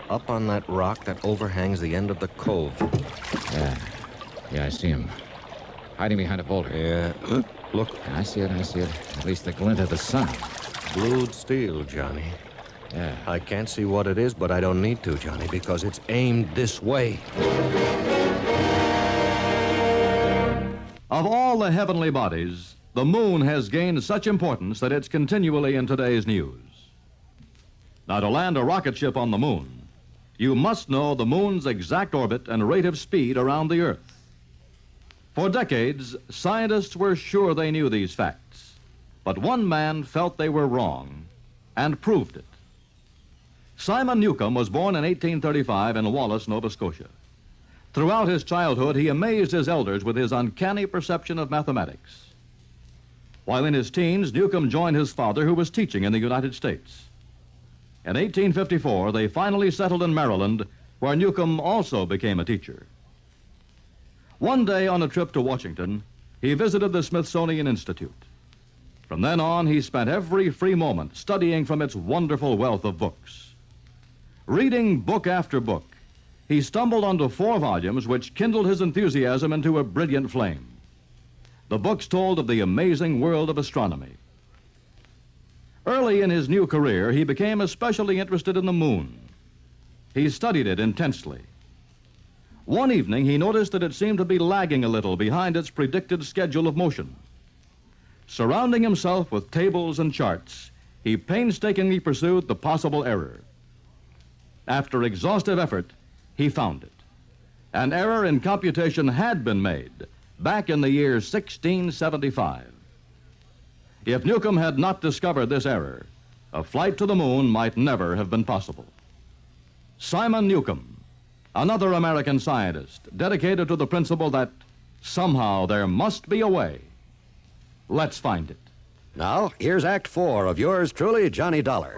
Up on that rock that overhangs the end of the cove. Yeah, I see him. hiding behind a boulder. Yeah. Look. I see it. At least the glint of the sun. Blued steel, Johnny. Yeah. I can't see what it is, but I don't need to, Johnny, because it's aimed this way. Of all the heavenly bodies, the moon has gained such importance that it's continually in today's news. Now, to land a rocket ship on the moon, you must know the moon's exact orbit and rate of speed around the Earth. For decades, scientists were sure they knew these facts, but one man felt they were wrong and proved it. Simon Newcomb was born in 1835 in Wallace, Nova Scotia. Throughout his childhood, he amazed his elders with his uncanny perception of mathematics. While in his teens, Newcomb joined his father, who was teaching in the United States. In 1854, they finally settled in Maryland, where Newcomb also became a teacher. One day on a trip to Washington, he visited the Smithsonian Institute. From then on, he spent every free moment studying from its wonderful wealth of books. Reading book after book, he stumbled onto 4 volumes which kindled his enthusiasm into a brilliant flame. The books told of the amazing world of astronomy. Early in his new career, he became especially interested in the moon. He studied it intensely. One evening, he noticed that it seemed to be lagging a little behind its predicted schedule of motion. Surrounding himself with tables and charts, he painstakingly pursued the possible error. After exhaustive effort, he found it. An error in computation had been made back in the year 1675. If Newcomb had not discovered this error, a flight to the moon might never have been possible. Simon Newcomb, another American scientist dedicated to the principle that somehow there must be a way. Let's find it. Now, here's Act 4 of yours truly, Johnny Dollar.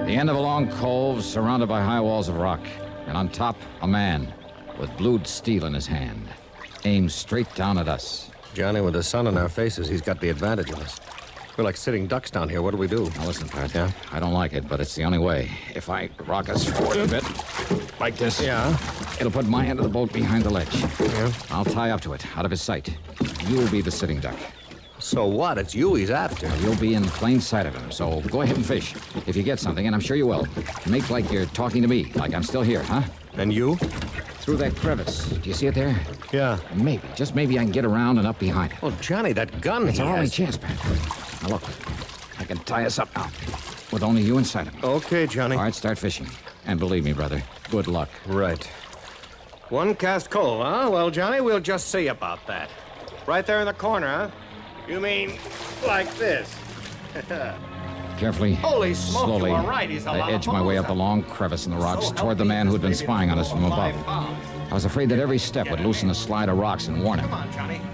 The end of a long cove surrounded by high walls of rock, and on top, a man with blued steel in his hand, aimed straight down at us. Johnny, with the sun in our faces, he's got the advantage of us. We're like sitting ducks down here. What do we do? Now listen, Pat. Yeah? I don't like it, but it's the only way. If I rock us forward a bit, like this, yeah, it'll put my end of the boat behind the ledge. Yeah. I'll tie up to it, out of his sight. You'll be the sitting duck. So what? It's you he's after. Well, you'll be in plain sight of him, so go ahead and fish. If you get something, and I'm sure you will, make like you're talking to me, like I'm still here, huh? And you? Through that crevice. Do you see it there? Yeah. Maybe, just maybe I can get around and up behind it. Oh, Johnny, that gun It's he our only has. chance, Pat. Now, look, I can tie us up now, with only you inside of me. Okay, Johnny. All right, start fishing. And believe me, brother, good luck. Right. One cast cove, huh? Well, Johnny, we'll just see about that. Right there in the corner, huh? You mean like this? Carefully, Holy smoke, slowly, you are right. He's a lot I of edged my way up the long crevice in the rocks toward the man who'd been spying on us from above. I was afraid that every step would loosen a slide of rocks and warn him.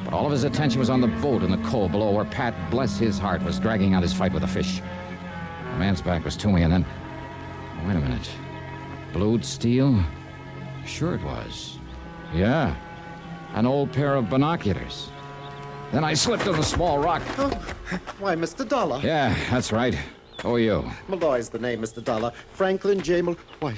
But all of his attention was on the boat in the cove below where Pat, bless his heart, was dragging out his fight with the fish. The man's back was to me, and then... Wait a minute. Blued steel? Sure it was. Yeah. An old pair of binoculars. Then I slipped on a small rock. Oh, why, Mr. Dollar. Yeah, that's right. Who are you? Malloy's the name, Mr. Dollar. Franklin J. Why,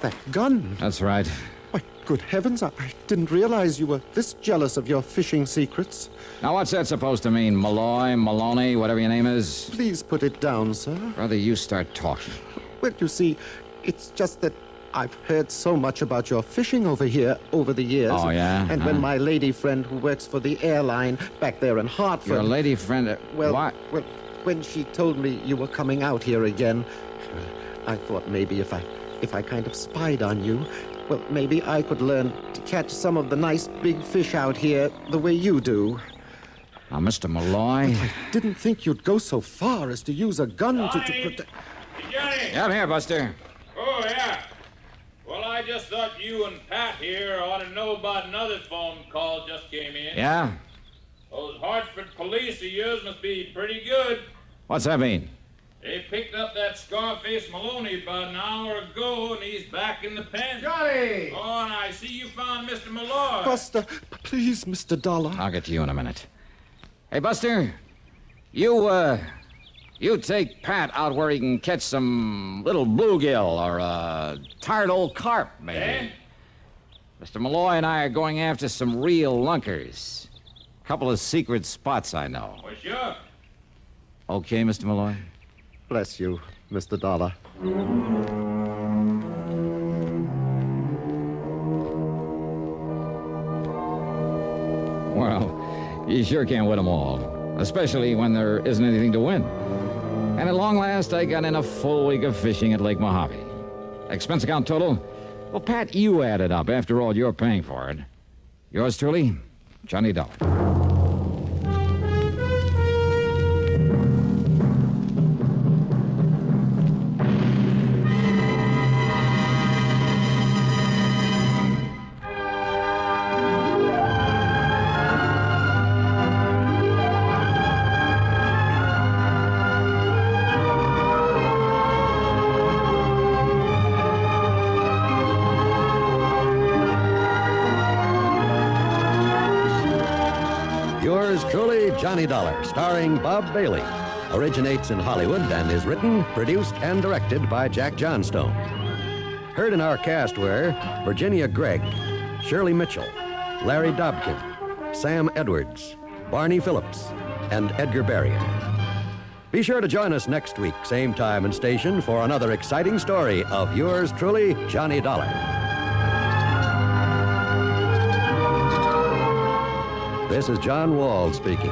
that gun. That's right. Why, good heavens, I didn't realize you were this jealous of your fishing secrets. Now, what's that supposed to mean? Malloy, Maloney, whatever your name is? Please put it down, sir. Brother, you start talking. Well, you see, it's just that I've heard so much about your fishing over here over the years. Oh, yeah? And when my lady friend who works for the airline back there in Hartford... Your lady friend... Well, when she told me you were coming out here again, I thought maybe if I kind of spied on you, well, maybe I could learn to catch some of the nice big fish out here the way you do. Now, Mr. Malloy... I didn't think you'd go so far as to use a gun to protect... Johnny! Yeah, I'm here, Buster. Oh, yeah. Well, I just thought you and Pat here ought to know about another phone call just came in. Yeah? Those Hartford police of yours must be pretty good. What's that mean? They picked up that Scarface Maloney about an hour ago, and he's back in the pen. Johnny! Oh, and I see you found Mr. Malloy. Buster, please, Mr. Dollar. I'll get to you in a minute. Hey, Buster, you You take Pat out where he can catch some little bluegill or a tired old carp, maybe. Eh? Mr. Malloy and I are going after some real lunkers. A couple of secret spots I know. Well, sure. Okay, Mr. Malloy? Bless you, Mr. Dollar. Well, you sure can't win them all, especially when there isn't anything to win. And at long last, I got in a full week of fishing at Lake Mojave. Expense account total? Well, Pat, you add it up. After all, you're paying for it. Yours truly, Johnny Dollar. Yours truly, Johnny Dollar, starring Bob Bailey. Originates in Hollywood and is written, produced, and directed by Jack Johnstone. Heard in our cast were Virginia Gregg, Shirley Mitchell, Larry Dobkin, Sam Edwards, Barney Phillips, and Edgar Barrier. Be sure to join us next week, same time and station, for another exciting story of yours truly, Johnny Dollar. This is John Wall speaking.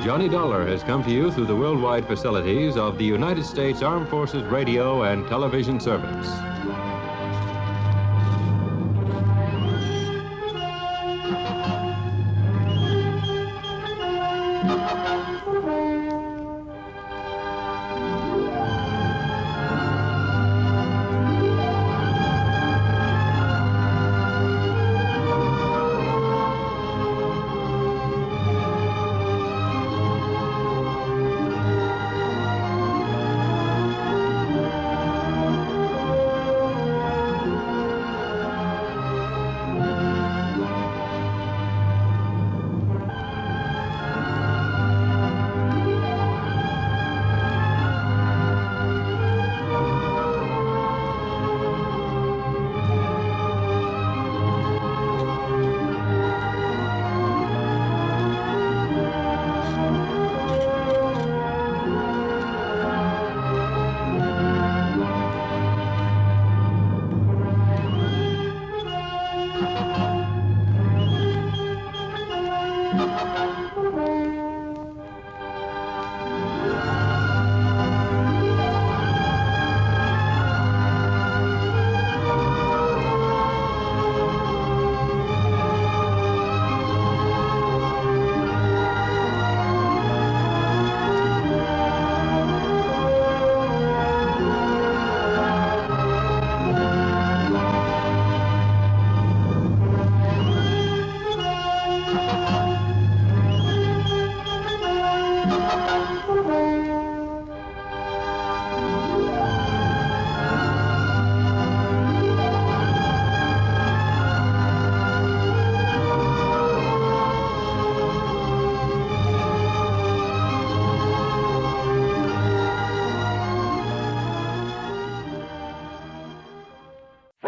Johnny Dollar has come to you through the worldwide facilities of the United States Armed Forces Radio and Television Service.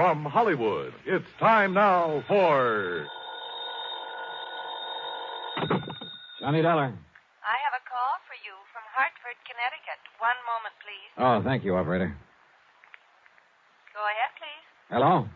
From Hollywood, it's time now for... Johnny Dollar. I have a call for you from Hartford, Connecticut. One moment, please. Oh, thank you, operator. Go ahead, please. Hello?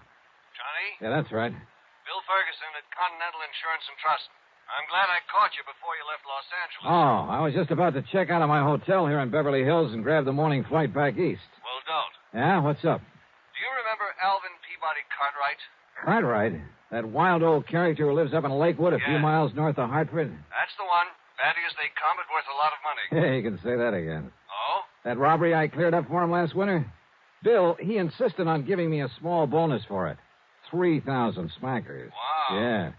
Johnny? Yeah, that's right. Bill Ferguson at Continental Insurance and Trust. I'm glad I caught you before you left Los Angeles. Oh, I was just about to check out of my hotel here in Beverly Hills and grab the morning flight back east. Well, don't. Yeah? What's up? Do you remember Alvin Peabody Cartwright? Cartwright? That wild old character who lives up in Lakewood a few miles north of Hartford? That's the one. Batty as they come, but worth a lot of money. Yeah, you can say that again. Oh? That robbery I cleared up for him last winter? Bill, he insisted on giving me a small bonus for it. 3,000 smackers. Wow. Yeah.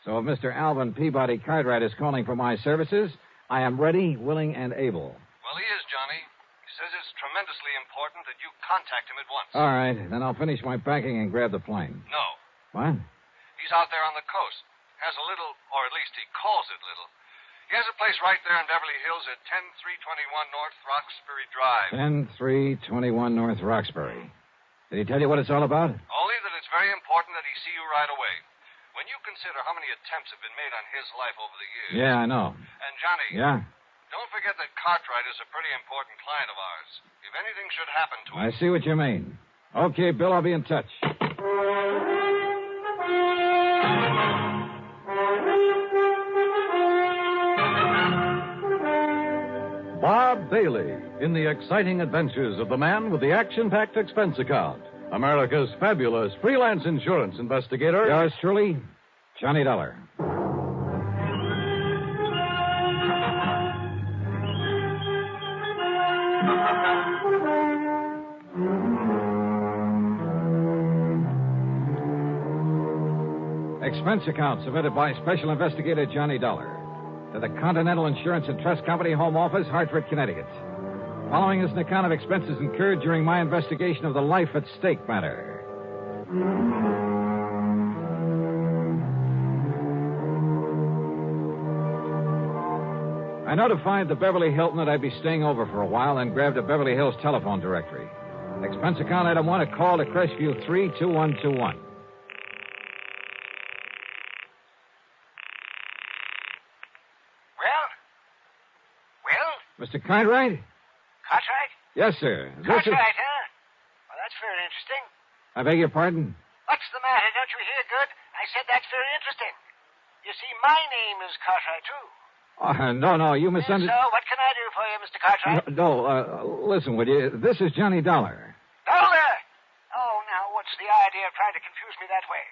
So if Mr. Alvin Peabody Cartwright is calling for my services, I am ready, willing, and able. Well, he is, Johnny. He says it's tremendously important that you contact him at once. All right, then I'll finish my packing and grab the plane. No. What? He's out there on the coast. has a little, or at least he calls it little. He has a place right there in Beverly Hills at 10321 North Roxbury Drive. 10321 North Roxbury. Did he tell you what it's all about? Only that it's very important that he see you right away. When you consider how many attempts have been made on his life over the years. Yeah, I know. And Johnny. Yeah? Don't forget that Cartwright is a pretty important client of ours. If anything should happen to him. I see what you mean. Okay, Bill, I'll be in touch. Bob Bailey in the exciting adventures of the man with the action-packed expense account. America's fabulous freelance insurance investigator. Yours truly, Johnny Dollar. Expense account submitted by Special Investigator Johnny Dollar to the Continental Insurance and Trust Company, Home Office, Hartford, Connecticut. Following is an account of expenses incurred during my investigation of the life at stake matter. I notified the Beverly Hilton that I'd be staying over for a while and grabbed a Beverly Hills telephone directory. Expense account item 1, a call to Crestview 32121. Mr. Cartwright? Cartwright? Yes, sir. Cartwright, huh? Well, that's very interesting. I beg your pardon? What's the matter? Don't you hear good? I said that's very interesting. You see, my name is Cartwright, too. No, you misunderstood. So, what can I do for you, Mr. Cartwright? Listen, will you? This is Johnny Dollar. Dollar? Oh, now, what's the idea of trying to confuse me that way?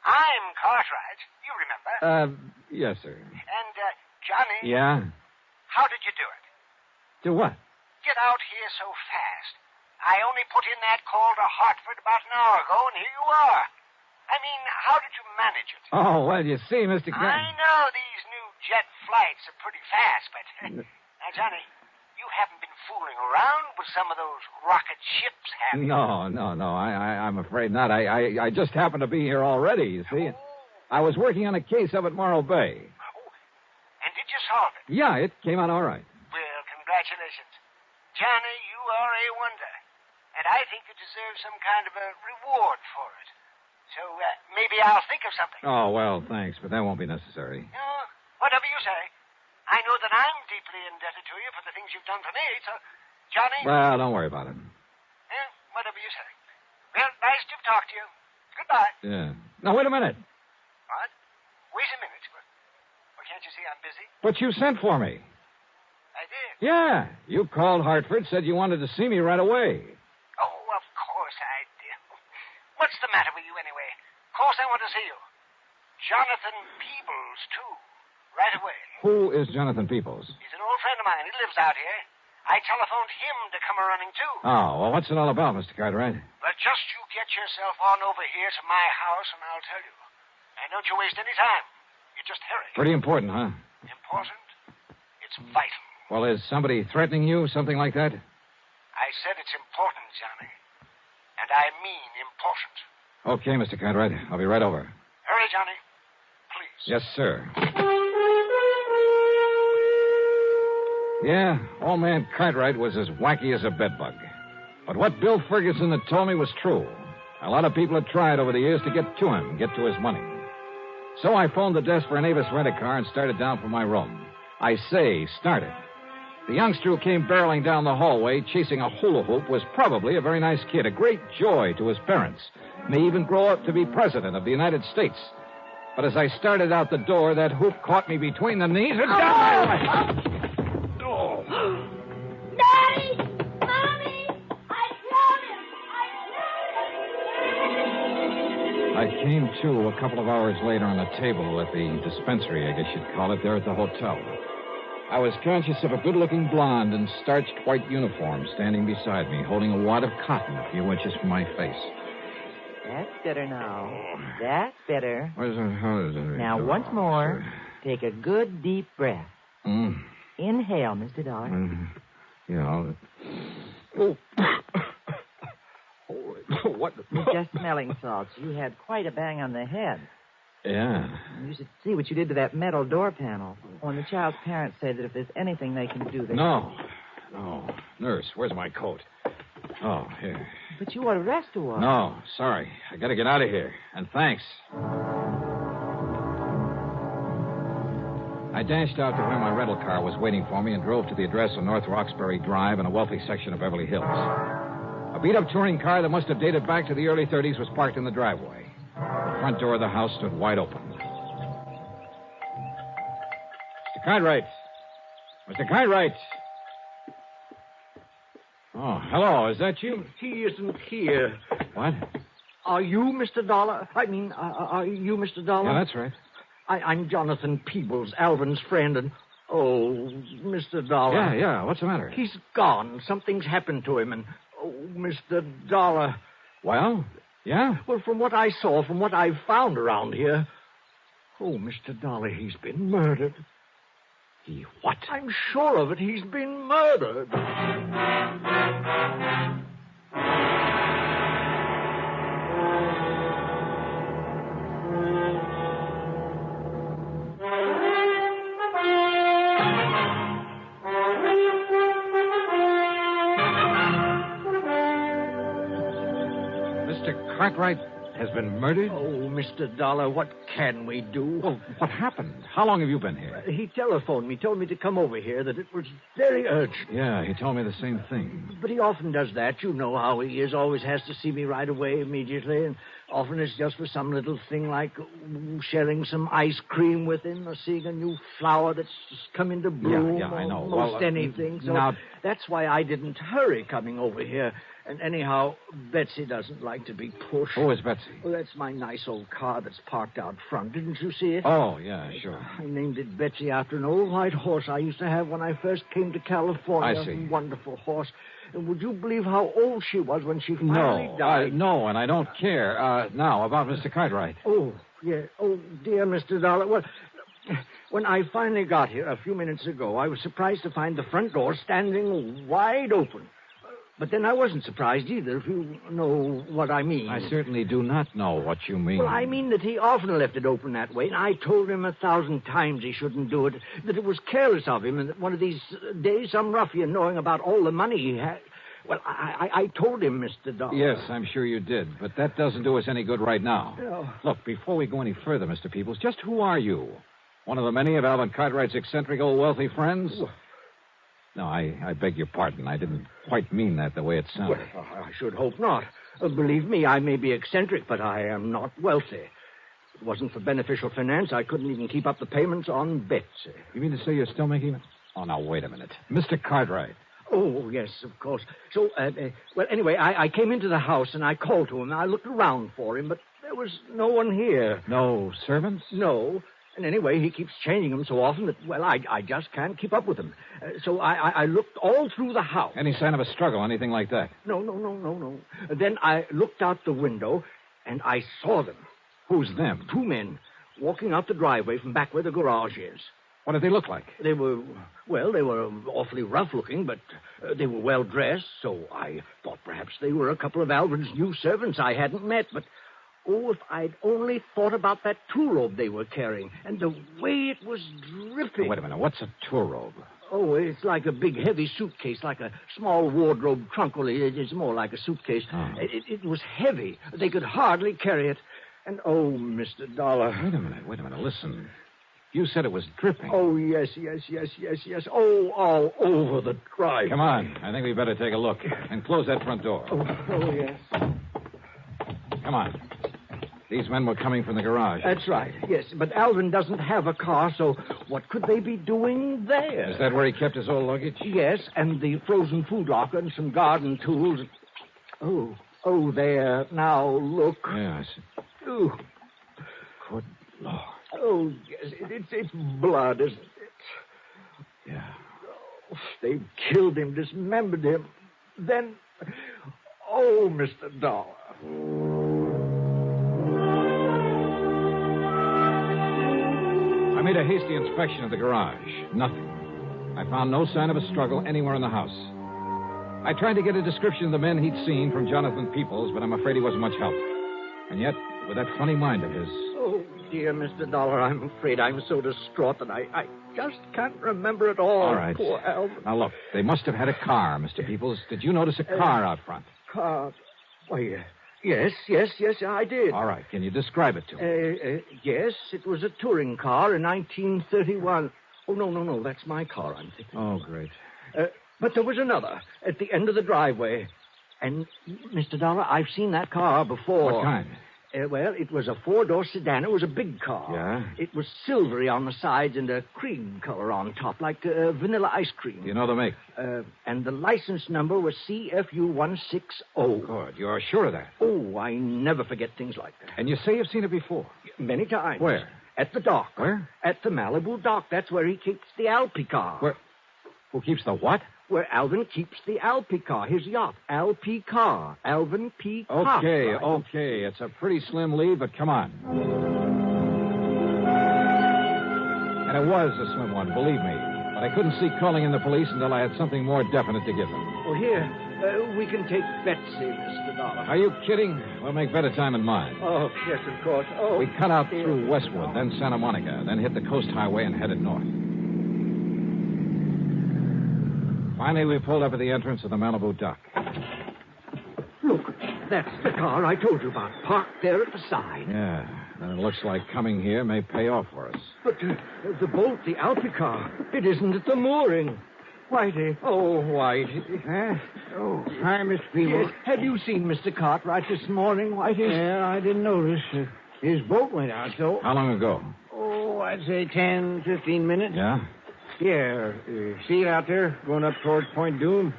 I'm Cartwright. You remember? Yes, sir. And, Johnny? Yeah? How did you do it? Do what? Get out here so fast. I only put in that call to Hartford about an hour ago, and here you are. I mean, how did you manage it? Oh, well, you see, Mr. I know these new jet flights are pretty fast, but... Now, Johnny, you haven't been fooling around with some of those rocket ships, have you? No. I'm afraid not. I just happened to be here already, you see. I was working on a case up at Morro Bay. Oh, and did you solve it? Yeah, it came out all right. Well, congratulations. Johnny, you are a wonder. And I think you deserve some kind of a reward for it. So, maybe I'll think of something. Oh, well, thanks, but that won't be necessary. Whatever you say. I know that I'm deeply indebted to you for the things you've done for me, so, Johnny... Well, don't worry about it. Whatever you say. Well, nice to have talked to you. Goodbye. Yeah. Now, wait a minute. What? Wait a minute. Well, can't you see I'm busy? But you sent for me. I did? Yeah. You called Hartford, said you wanted to see me right away. Oh, of course I did. What's the matter with you, anyway? Of course I want to see you. Jonathan Peebles, too. Right away. Who is Jonathan Peebles? He's an old friend of mine. He lives out here. I telephoned him to come a-running, too. Oh, well, what's it all about, Mr. Cartwright? Well, just you get yourself on over here to my house, and I'll tell you. And don't you waste any time. You just hurry. Pretty important, huh? Important? It's vital. Well, is somebody threatening you, something like that? I said it's important, Johnny. And I mean important. Okay, Mr. Cartwright. I'll be right over. Hurry, Johnny. Please. Yes, sir. Yeah, old man Cartwright was as wacky as a bedbug. But what Bill Ferguson had told me was true. A lot of people had tried over the years to get to him, get to his money. So I phoned the desk for an Avis rent-a-car and started down from my room. I say started. The youngster who came barreling down the hallway, chasing a hula hoop, was probably a very nice kid, a great joy to his parents. May even grow up to be president of the United States. But as I started out the door, that hoop caught me between the knees and down my leg. Oh. Daddy! Mommy! I killed him! I came to a couple of hours later on a table at the dispensary, I guess you'd call it, there at the hotel. I was conscious of a good-looking blonde in starched white uniform standing beside me, holding a wad of cotton a few inches from my face. That's better now. That's better. How is it? Now, once more, take a good, deep breath. Inhale, Mr. Dollar. Yeah. Oh. What? Just smelling salts. You had quite a bang on the head. Yeah. You should see what you did to that metal door panel. When the child's parents say that if there's anything they can do, they... No. Nurse, where's my coat? Oh, here. But you ought to rest a while. No, sorry. I gotta get out of here. And thanks. I dashed out to where my rental car was waiting for me and drove to the address on North Roxbury Drive in a wealthy section of Beverly Hills. A beat-up touring car that must have dated back to the early 30s was parked in the driveway. The front door of the house stood wide open. Mr. Cartwright! Mr. Cartwright! Oh, hello. Is that you? He isn't here. What? Are you Mr. Dollar? Are you Mr. Dollar? Yeah, that's right. I'm Jonathan Peebles, Alvin's friend, and... Oh, Mr. Dollar. Yeah. What's the matter? He's gone. Something's happened to him, and... Oh, Mr. Dollar. Well? Yeah? Well, from what I saw, from what I've found around here... Oh, Mr. Dollar, he's been murdered. He what? I'm sure of it. He's been murdered. Mr. Cartwright has been murdered? Oh, Mr. Dollar, what can we do? Well, what happened? How long have you been here? He telephoned me, told me to come over here, that it was very urgent. Yeah, he told me the same thing. But he often does that. You know how he is. Always has to see me right away, immediately. And often it's just for some little thing like sharing some ice cream with him or seeing a new flower that's just come into bloom. Yeah, I know. Most anything. So now... that's why I didn't hurry coming over here. And anyhow, Betsy doesn't like to be pushed. Who is Betsy? Well, that's my nice old car that's parked out front. Didn't you see it? Oh, yeah, sure. I named it Betsy after an old white horse I used to have when I first came to California. I see. A wonderful horse. And would you believe how old she was when she finally died? No, and I don't care. Now, about Mr. Cartwright. Oh, yeah. Oh, dear Mr. Dollar. Well, when I finally got here a few minutes ago, I was surprised to find the front door standing wide open. But then I wasn't surprised either, if you know what I mean. I certainly do not know what you mean. Well, I mean that he often left it open that way, and I told him 1,000 times he shouldn't do it, that it was careless of him, and that one of these days some ruffian knowing about all the money he had... Well, I told him, Mr. Dollar. Yes, I'm sure you did, but that doesn't do us any good right now. No. Look, before we go any further, Mr. Peebles, just who are you? One of the many of Alvin Cartwright's eccentric old wealthy friends? No, I beg your pardon. I didn't quite mean that the way it sounded. Well, I should hope not. Believe me, I may be eccentric, but I am not wealthy. If it wasn't for beneficial finance, I couldn't even keep up the payments on Betsy. You mean to say you're still making it? Oh, now, wait a minute. Mr. Cartwright. Oh, yes, of course. So, well, anyway, I came into the house and I called to him. I looked around for him, but there was no one here. No servants? No. And anyway, he keeps changing them so often that, well, I just can't keep up with him. So I looked all through the house. Any sign of a struggle, anything like that? No. Then I looked out the window, and I saw them. Who's them? 2 men walking out the driveway from back where the garage is. What did they look like? They were awfully rough-looking, but they were well-dressed, so I thought perhaps they were a couple of Alvin's new servants I hadn't met, but... Oh, if I'd only thought about that tool robe they were carrying, and the way it was dripping. Wait a minute. What's a tool robe? Oh, it's like a big, heavy suitcase, like a small wardrobe trunk. Well, it's more like a suitcase. Oh. It was heavy. They could hardly carry it. And, oh, Mr. Dollar. Wait a minute. Listen. You said it was dripping. Oh, yes. Oh, all over the drive. Come on. I think we better take a look. And close that front door. Oh, yes. Come on. These men were coming from the garage. That's right, yes. But Alvin doesn't have a car, so what could they be doing there? Is that where he kept his old luggage? Yes, and the frozen food locker and some garden tools. Oh, there. Now, look. Yeah, I see. Oh. Good Lord. Oh, yes, it's blood, isn't it? Yeah. Oh, they've killed him, dismembered him. Then, oh, Mr. Dollar. I made a hasty inspection of the garage. Nothing. I found no sign of a struggle anywhere in the house. I tried to get a description of the men he'd seen from Jonathan Peebles, but I'm afraid he wasn't much help. And yet, with that funny mind of his... Oh, dear, Mr. Dollar, I'm afraid I'm so distraught that I just can't remember it all. All right. Poor Alvin. Now, look, they must have had a car, Mr. Peoples. Did you notice a car out front? Car? Why, yes, I did. All right. Can you describe it to me? Yes, it was a touring car in 1931. Oh, no, that's my car, I'm thinking. Oh, great. But there was another at the end of the driveway. And, Mr. Dollar, I've seen that car before. What kind? Well, it was a four-door sedan. It was a big car. Yeah? It was silvery on the sides and a cream color on top, like vanilla ice cream. You know the make? And the license number was CFU160. Good. You're sure of that? Oh, I never forget things like that. And you say you've seen it before? Many times. Where? At the dock. Where? At the Malibu dock. That's where he keeps the Alpi car. Where? Who keeps the what? Where Alvin keeps the Alpi car, his yacht. Alpi car. Alvin P. Cox. Okay. It's a pretty slim lead, but come on. And it was a slim one, believe me. But I couldn't see calling in the police until I had something more definite to give them. Oh, here. We can take Betsy, Mr. Dollar. Are you kidding? We'll make better time in mine. Oh, yes, of course. Oh. We cut out through Westwood, then Santa Monica, then hit the coast highway and headed north. Finally, we pulled up at the entrance of the Malibu dock. Look, that's the car I told you about, parked there at the side. Yeah, and it looks like coming here may pay off for us. But the boat, the Alpi car, it isn't at the mooring. Whitey. Oh, Whitey. Oh, hi, Mr. Peebles. Yes. Have you seen Mr. Cartwright this morning, Whitey? Yeah, I didn't notice. His boat went out, though. How long ago? Oh, I'd say 10, 15 minutes. Yeah? Yeah. See it out there, going up towards Point Doom?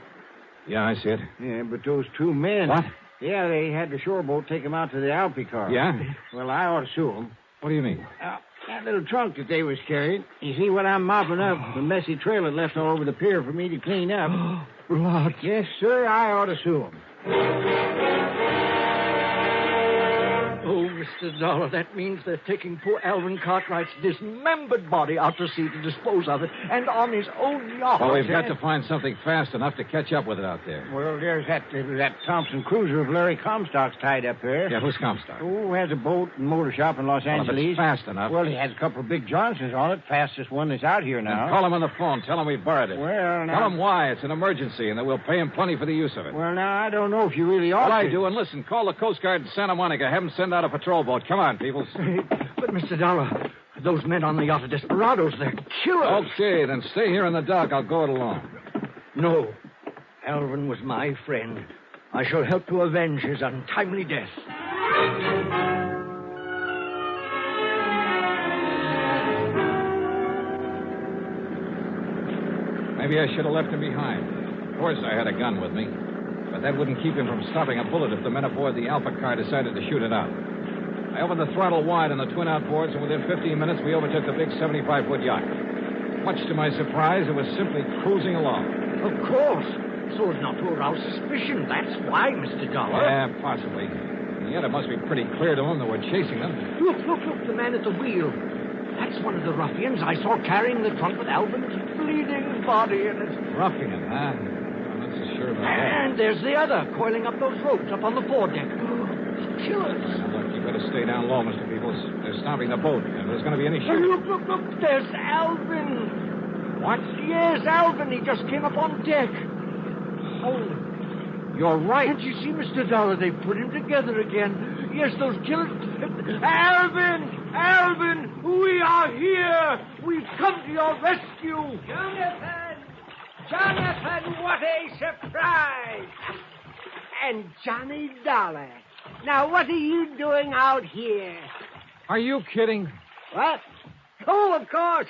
Yeah, I see it. Yeah, but those two men... What? Yeah, they had the shore boat take them out to the Alpi car. Yeah? Well, I ought to sue them. What do you mean? That little trunk that they was carrying. You see what I'm mopping up? The messy trail it left all over the pier for me to clean up. Blood. Yes, sir, I ought to sue them. Oh, Mr. Dollar, that means they're taking poor Alvin Cartwright's dismembered body out to sea to dispose of it, and on his own yacht. Well, we've got to find something fast enough to catch up with it out there. Well, there's that Thompson cruiser of Larry Comstock's tied up there. Yeah, who's Comstock? Oh, has a boat and motor shop in Los Angeles. Well, if it's fast enough. Well, he has a couple of big Johnsons on it, fastest one that's out here now. Then call him on the phone. Tell him we borrowed it. Well, now... Tell him why. It's an emergency, and that we'll pay him plenty for the use of it. Well, now, I don't know if you really ought to. I do, and listen, call the Coast Guard in Santa Monica. Have them send out a patrol boat. Come on, people. But, Mr. Dollar, those men on the yacht are desperados. They're killers. Okay, then stay here in the dock. I'll go it alone. No. Alvin was my friend. I shall help to avenge his untimely death. Maybe I should have left him behind. Of course, I had a gun with me. But that wouldn't keep him from stopping a bullet if the men aboard the Alpha car decided to shoot it out. I opened the throttle wide on the twin outboards, and within 15 minutes, we overtook the big 75-foot yacht. Much to my surprise, it was simply cruising along. Of course. So as not to arouse suspicion. That's why, Mr. Dollar. Yeah, possibly. And yet it must be pretty clear to them that we're chasing them. Look, the man at the wheel. That's one of the ruffians I saw carrying the trunk with Alvin's bleeding body in it. Ruffian, huh? I'm not so sure about that. And there's the other, coiling up those ropes up on the foredeck. Killers. Now, look, you better stay down low, Mr. Peoples. They're stopping the boat. If there's going to be any shooting... Look, there's Alvin. What? Yes, Alvin. He just came up on deck. Oh, you're right. Can't you see, Mr. Dollar? They put him together again. Yes, those killers... Alvin, we are here. We've come to your rescue. Jonathan, what a surprise. And Johnny Dollar. Now, what are you doing out here? Are you kidding? What? Oh, of course.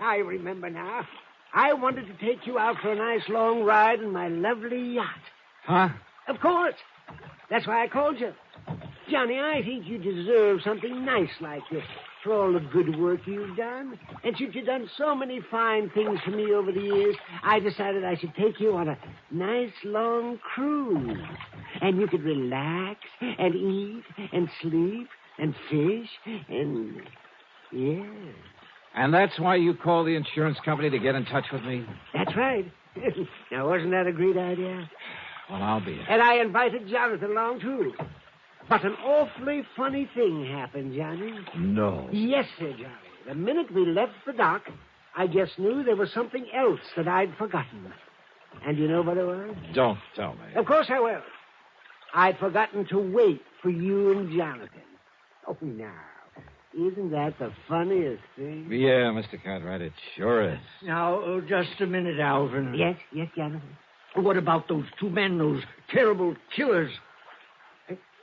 I remember now. I wanted to take you out for a nice long ride in my lovely yacht. Huh? Of course. That's why I called you. Johnny, I think you deserve something nice like this for all the good work you've done. And since you've done so many fine things for me over the years, I decided I should take you on a nice long cruise. And you could relax and eat and sleep and fish and... yeah. And that's why you called the insurance company to get in touch with me? That's right. Now, wasn't that a great idea? Well, I'll be it. And I invited Jonathan along, too. But an awfully funny thing happened, Johnny. No. Yes, sir, Johnny. The minute we left the dock, I just knew there was something else that I'd forgotten. And you know what it was? Don't tell me. Of course I will. I'd forgotten to wait for you and Jonathan. Oh, now, isn't that the funniest thing? Yeah, Mr. Cartwright, it sure is. Now, just a minute, Alvin. Yes, Jonathan. What about those two men, those terrible killers?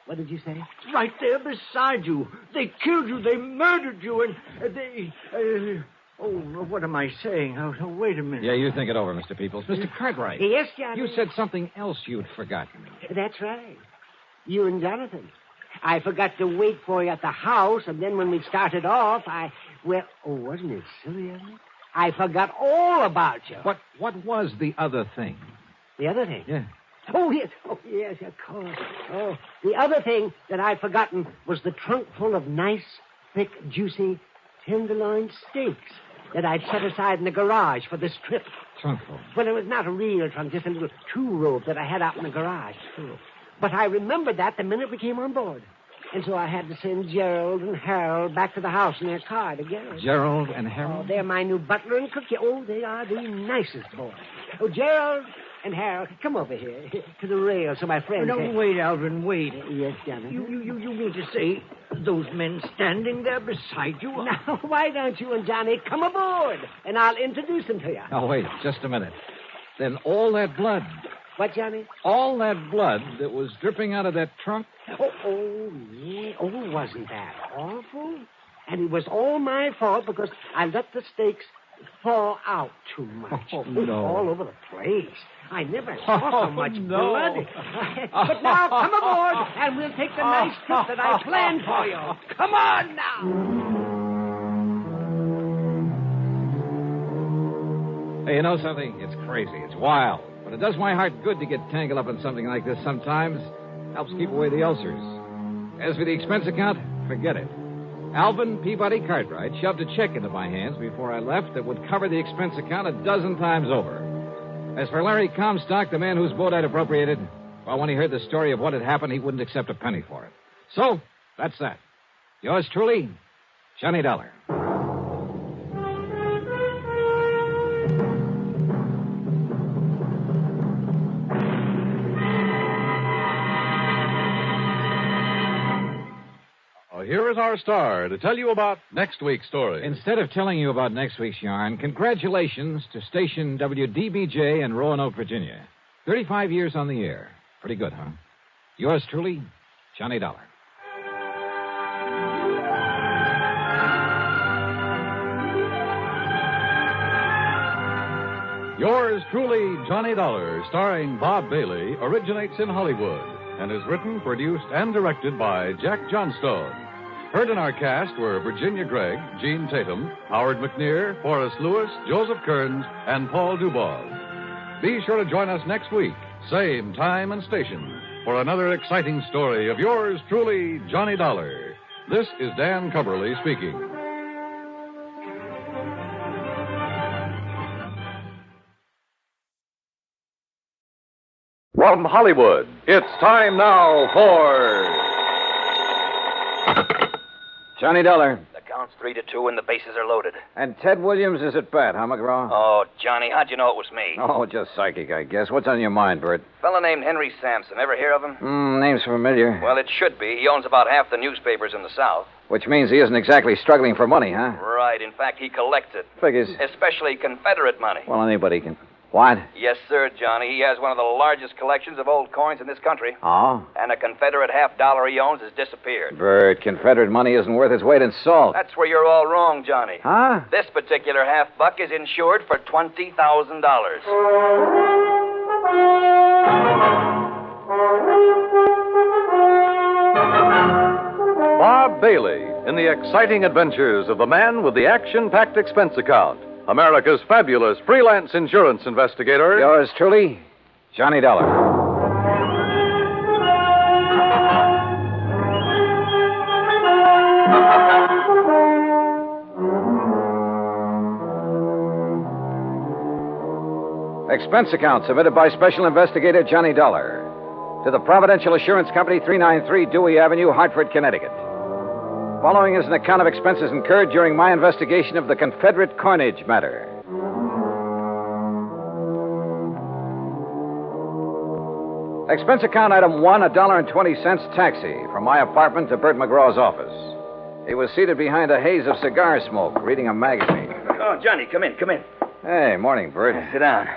What did you say? Right there beside you. They killed you. They murdered you. And they... what am I saying? Oh, wait a minute. Yeah, you think it over, Mr. Peoples. Mr. Cartwright. Yes, Jonathan. You said something else you'd forgotten. That's right. You and Jonathan. I forgot to wait for you at the house, and then when we started off, wasn't it silly of me? I forgot all about you. What was the other thing? The other thing? Yeah. Oh, yes, of course. Oh, the other thing that I'd forgotten was the trunk full of nice, thick, juicy tenderloin steaks that I'd set aside in the garage for this trip. Trunk full? Well, it was not a real trunk, just a little two-rope that I had out in the garage. But I remembered that the minute we came on board. And so I had to send Gerald and Harold back to the house in their car to get it. Gerald and Harold? Oh, they're my new butler and cook. Oh, they are the nicest boys. Oh, Gerald and Harold, come over here to the rail so my friend... No, wait, Alvin, wait. Yes, Jonathan? You mean to say those men standing there beside you? Now, why don't you and Johnny come aboard, and I'll introduce them to you. Now, wait, just a minute. Then all that blood... What, Johnny? All that blood that was dripping out of that trunk? Yeah. Oh, wasn't that awful? And it was all my fault because I let the steaks fall out too much. Oh, no. All over the place. I never saw so much blood. But now, come aboard, and we'll take the nice trip that I planned for you. Come on now. Hey, you know something? It's crazy. It's wild. But it does my heart good to get tangled up in something like this sometimes. Helps keep away the ulcers. As for the expense account, forget it. Alvin Peabody Cartwright shoved a check into my hands before I left that would cover the expense account 12 times over. As for Larry Comstock, the man whose boat I'd appropriated, well, when he heard the story of what had happened, he wouldn't accept a penny for it. So, that's that. Yours truly, Johnny Dollar. Here is our star to tell you about next week's story. Instead of telling you about next week's yarn, congratulations to station WDBJ in Roanoke, Virginia. 35 years on the air. Pretty good, huh? Yours truly, Johnny Dollar. Yours truly, Johnny Dollar, starring Bob Bailey, originates in Hollywood and is written, produced, and directed by Jack Johnstone. Heard in our cast were Virginia Gregg, Gene Tatum, Howard McNear, Forrest Lewis, Joseph Kearns, and Paul Dubov. Be sure to join us next week, same time and station, for another exciting story of yours truly, Johnny Dollar. This is Dan Cubberly speaking. From Hollywood, it's time now for... Johnny Dollar. The count's 3-2 and the bases are loaded. And Ted Williams is at bat, huh, McGraw? Oh, Johnny, how'd you know it was me? Oh, just psychic, I guess. What's on your mind, Bert? Fella named Henry Sampson. Ever hear of him? Name's familiar. Well, it should be. He owns about half the newspapers in the South. Which means he isn't exactly struggling for money, huh? Right. In fact, he collects it. Figures. Especially Confederate money. Well, anybody can... What? Yes, sir, Johnny. He has one of the largest collections of old coins in this country. Oh? And a Confederate $50 he owns has disappeared. Bert, Confederate money isn't worth its weight in salt. That's where you're all wrong, Johnny. Huh? This particular $50 is insured for $20,000. Bob Bailey in the exciting adventures of the man with the action-packed expense account. America's fabulous freelance insurance investigator. Yours truly, Johnny Dollar. Expense account submitted by Special Investigator Johnny Dollar. to the Providential Assurance Company, 393 Dewey Avenue, Hartford, Connecticut. Following is an account of expenses incurred during my investigation of the Confederate coinage matter. Expense account item 1, $1.20 taxi from my apartment to Bert McGraw's office. He was seated behind a haze of cigar smoke, reading a magazine. Oh, Johnny, come in. Hey, morning, Bert. Sit down.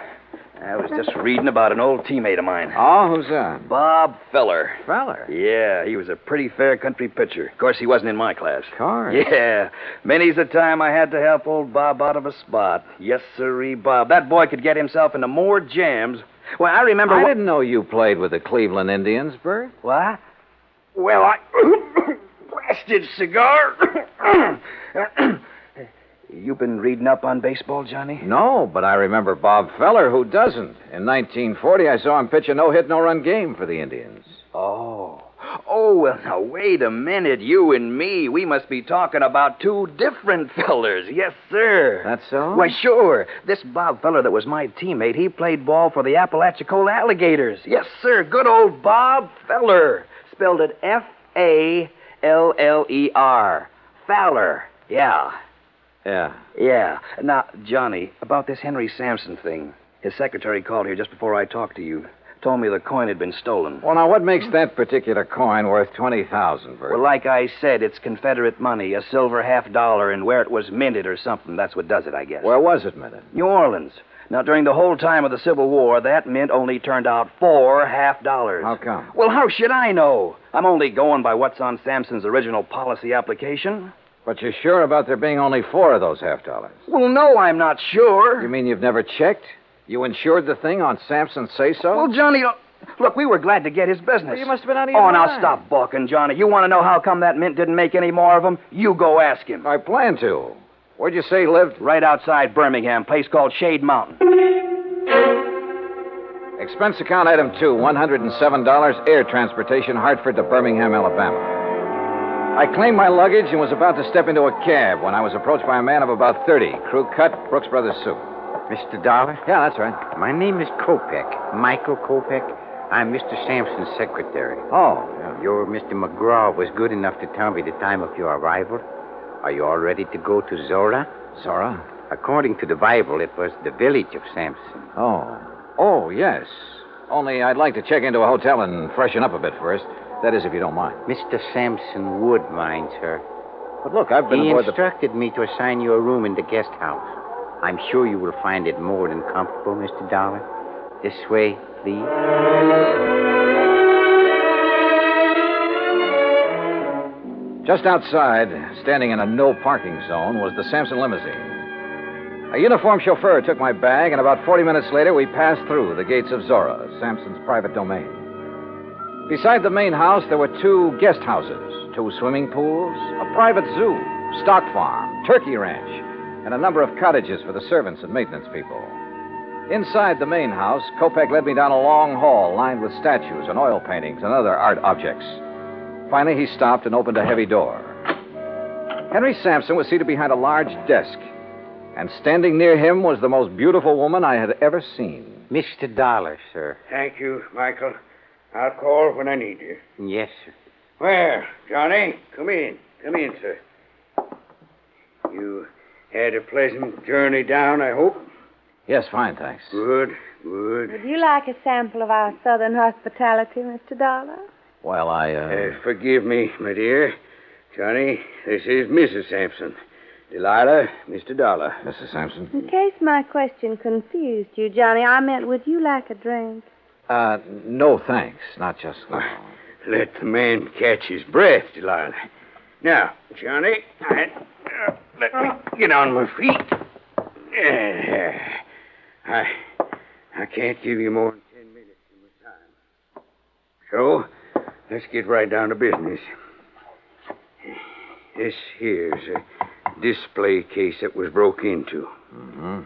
I was just reading about an old teammate of mine. Oh, who's that? Bob Feller. Feller? Yeah, he was a pretty fair country pitcher. Of course, he wasn't in my class. Course. Yeah. Many's the time I had to help old Bob out of a spot. Yes, sirree, Bob. That boy could get himself into more jams. Well, I remember... I didn't know you played with the Cleveland Indians, Bert. What? Well, I... Blasted cigar. You been reading up on baseball, Johnny? No, but I remember Bob Feller. Who doesn't? In 1940, I saw him pitch a no-hit, no-run game for the Indians. Oh, well, now, wait a minute. You and me, we must be talking about two different fellers. Yes, sir. That's so? Why, sure. This Bob Feller that was my teammate, he played ball for the Apalachicola Alligators. Yes, sir. Good old Bob Feller. Spelled it F-A-L-L-E-R. Fowler. Yeah. Yeah. Now, Johnny, about this Henry Sampson thing. His secretary called here just before I talked to you. Told me the coin had been stolen. Well, now, what makes that particular coin worth $20,000, Bert? Well, like I said, it's Confederate money, a silver $50, and where it was minted or something. That's what does it, I guess. Where was it minted? New Orleans. Now, during the whole time of the Civil War, that mint only turned out $4 $50. How come? Well, how should I know? I'm only going by what's on Sampson's original policy application. But you're sure about there being only 4 of those $50? Well, no, I'm not sure. You mean you've never checked? You insured the thing on Sampson's say-so? Well, Johnny, look, we were glad to get his business. Well, you must have been out of your mind. mind. Now stop balking, Johnny. You want to know how come that mint didn't make any more of them? You go ask him. I plan to. Where'd you say he lived? Right outside Birmingham, place called Shade Mountain. Expense account item 2, $107, air transportation, Hartford to Birmingham, Alabama. I claimed my luggage and was about to step into a cab when I was approached by a man of about 30, crew cut, Brooks Brothers suit. Mr. Dollar? Yeah, that's right. My name is Kopek, Michael Kopek. I'm Mr. Sampson's secretary. Oh, yeah. Your Mr. McGraw was good enough to tell me the time of your arrival. Are you all ready to go to Zora? Zora? According to the Bible, it was the village of Sampson. Oh, yes. Only I'd like to check into a hotel and freshen up a bit first. That is, if you don't mind. Mr. Sampson would mind, sir. But look, I've been aboard He instructed me to assign you a room in the guest house. I'm sure you will find it more than comfortable, Mr. Dollar. This way, please. Just outside, standing in a no-parking zone, was the Sampson limousine. A uniformed chauffeur took my bag, and about 40 minutes later, we passed through the gates of Zora, Sampson's private domain. Beside the main house, there were 2 guest houses, 2 swimming pools, a private zoo, stock farm, turkey ranch, and a number of cottages for the servants and maintenance people. Inside the main house, Kopek led me down a long hall lined with statues and oil paintings and other art objects. Finally, he stopped and opened a heavy door. Henry Sampson was seated behind a large desk, and standing near him was the most beautiful woman I had ever seen. Mr. Dollar, sir. Thank you, Michael. I'll call when I need you. Yes, sir. Well, Johnny, come in. Come in, sir. You had a pleasant journey down, I hope? Yes, fine, thanks. Good. Would you like a sample of our southern hospitality, Mr. Dollar? Well, Forgive me, my dear. Johnny, this is Mrs. Sampson. Delilah, Mr. Dollar. Mrs. Sampson? In case my question confused you, Johnny, I meant, would you like a drink? No, thanks. Not just now. Let the man catch his breath, Delilah. Now, Johnny, let me get on my feet. I can't give you more than 10 minutes of my time. So, let's get right down to business. This here's a display case that was broke into. Mm-hmm.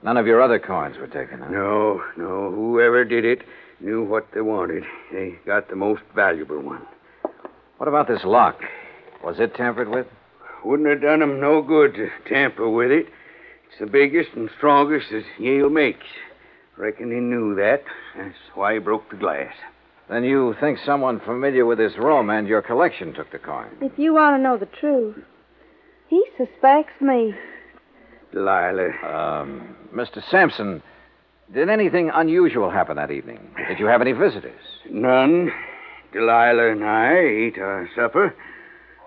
None of your other coins were taken, huh? No. Whoever did it knew what they wanted. They got the most valuable one. What about this lock? Was it tampered with? Wouldn't have done them no good to tamper with it. It's the biggest and strongest that Yale makes. Reckon he knew that. That's why he broke the glass. Then you think someone familiar with this room and your collection took the coin? If you want to know the truth, he suspects me. Delilah. Mr. Sampson, did anything unusual happen that evening? Did you have any visitors? None. Delilah and I ate our supper.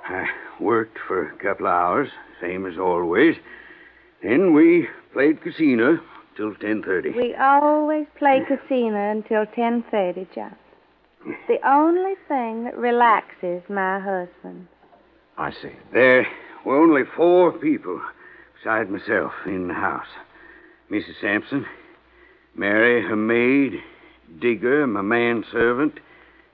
I worked for a couple of hours, same as always. Then we played casino till 10:30. We always play casino until 10:30, John. It's the only thing that relaxes my husband. I see. There were only 4 people besides myself in the house. Mrs. Sampson, Mary, her maid, Digger, my manservant,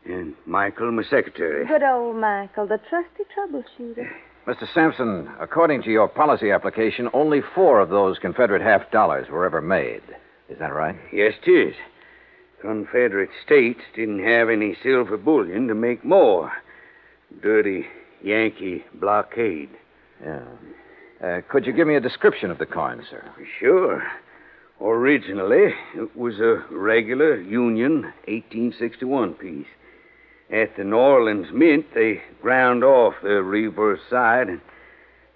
and Michael, my secretary. Good old Michael, the trusty troubleshooter. Mr. Sampson, according to your policy application, only 4 of those Confederate $half were ever made. Is that right? Yes, 'tis. Confederate states didn't have any silver bullion to make more. Dirty Yankee blockade. Yeah. Could you give me a description of the coin, sir? Sure. Originally, it was a regular Union 1861 piece. At the New Orleans Mint, they ground off the reverse side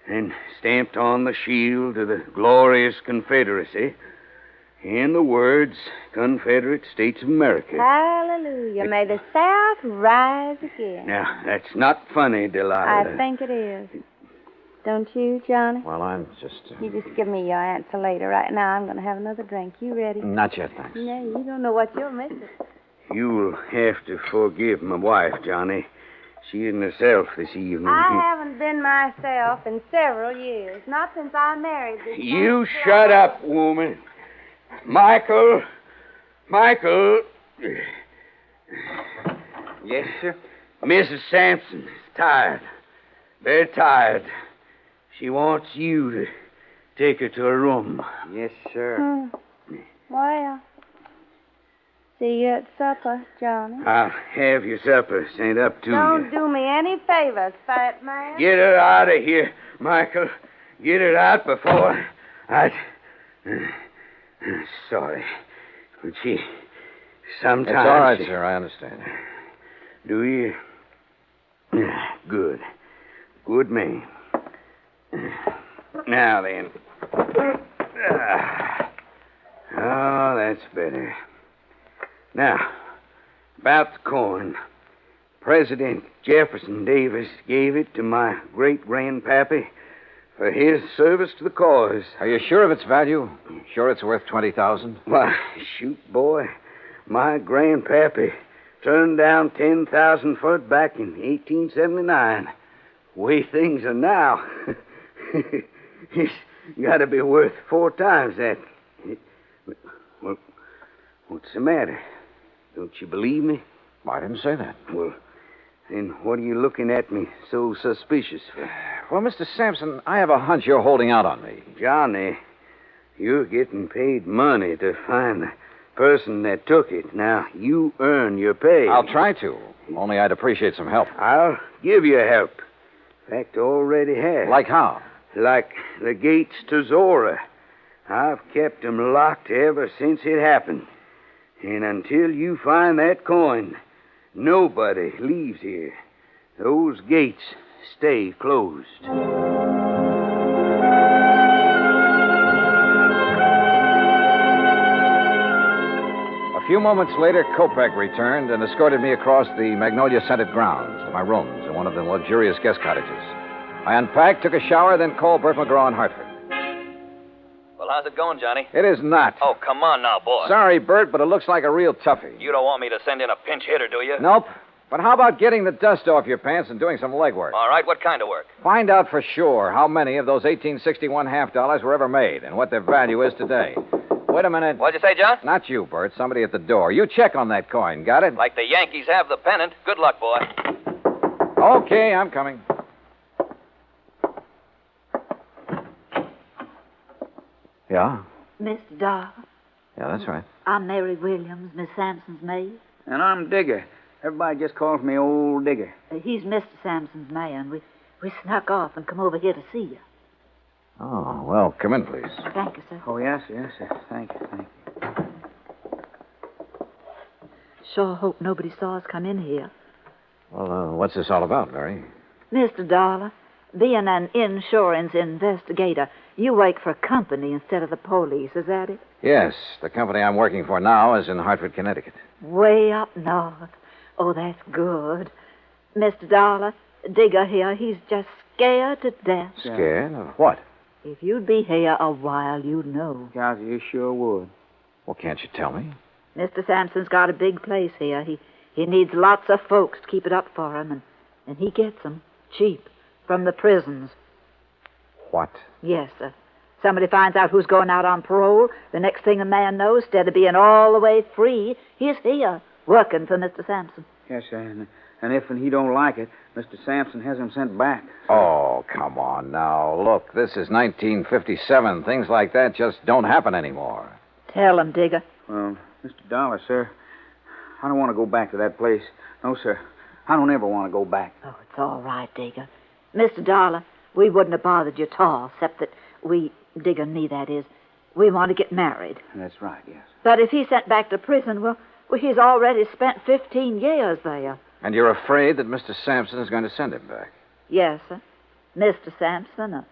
and stamped on the shield of the glorious Confederacy and the words Confederate States of America. Hallelujah. May the South rise again. Now, that's not funny, Delilah. I think it is. Don't you, Johnny? Well, I'm just... You just give me your answer later. Right now, I'm going to have another drink. You ready? Not yet, thanks. No, you don't know what you're missing. You'll have to forgive my wife, Johnny. She isn't herself this evening. I haven't been myself in several years. Not since I married this You shut up, woman. Michael. Yes, sir? Mrs. Sampson is tired. Very tired. She wants you to take her to her room. Yes, sir. Well, see you at supper, Johnny. I'll have your supper sent up to Don't you. do me any favors, fat man. Get her out of here, Michael. Get her out before I... Sorry. But she... Sometimes... It's all right, sir. I understand. Do you? Good. Good man. Now then. Oh, that's better. Now, about the coin. President Jefferson Davis gave it to my great-grandpappy for his service to the cause. Are you sure of its value? Sure it's worth $20,000? Why, shoot, boy. My grandpappy turned down 10,000 for it back in 1879. Way things are now. It's got to be worth 4 times that. Well, what's the matter? Don't you believe me? I didn't say that. Well, then what are you looking at me so suspicious for? Well, Mr. Sampson, I have a hunch you're holding out on me. Johnny, you're getting paid money to find the person that took it. Now, you earn your pay. I'll try to. Only I'd appreciate some help. I'll give you help. In fact, already have. Like how? Like the gates to Zora. I've kept them locked ever since it happened. And until you find that coin, nobody leaves here. Those gates stay closed. A few moments later, Kopek returned and escorted me across the magnolia-scented grounds to my rooms in one of the luxurious guest cottages. I unpacked, took a shower, then called Bert McGraw in Hartford. Well, how's it going, Johnny? It is not. Oh, come on now, boy. Sorry, Bert, but it looks like a real toughie. You don't want me to send in a pinch hitter, do you? Nope. But how about getting the dust off your pants and doing some legwork? All right, what kind of work? Find out for sure how many of those 1861 $half were ever made and what their value is today. Wait a minute. What'd you say, John? Not you, Bert. Somebody at the door. You check on that coin. Got it? Like the Yankees have the pennant. Good luck, boy. Okay, I'm coming. Yeah? Mr. Dar, Yeah, that's right. I'm Mary Williams, Miss Sampson's maid. And I'm Digger. Everybody just calls me Old Digger. He's Mr. Sampson's man. We snuck off and come over here to see you. Oh, well, come in, please. Thank you, sir. Oh, yes, sir. Thank you. sure hope nobody saw us come in here. Well, what's this all about, Mary? Mr. Dollar, being an insurance investigator, you work for a company instead of the police, is that it? Yes, the company I'm working for now is in Hartford, Connecticut. Way up north. Oh, that's good. Mr. Dollar, Digger here, he's just scared to death. Scared of what? If you'd be here a while, you'd know. Gosh, you sure would. Well, can't you tell me? Mr. Sampson's got a big place here. He needs lots of folks to keep it up for him, and he gets them cheap from the prisons. What? Yes, sir. Somebody finds out who's going out on parole. The next thing a man knows, instead of being all the way free, he's here, working for Mr. Sampson. Yes, sir. And if he don't like it, Mr. Sampson has him sent back. Oh, come on now. Look, this is 1957. Things like that just don't happen anymore. Tell him, Digger. Well, Mr. Dollar, sir, I don't want to go back to that place. No, sir. I don't ever want to go back. Oh, it's all right, Digger. Mr. Dollar, we wouldn't have bothered you at all, except that we, Digger and me, that is, we want to get married. That's right, yes. But if he's sent back to prison, well, he's already spent 15 years there. And you're afraid that Mr. Sampson is going to send him back? Yes, sir. Mr. Sampson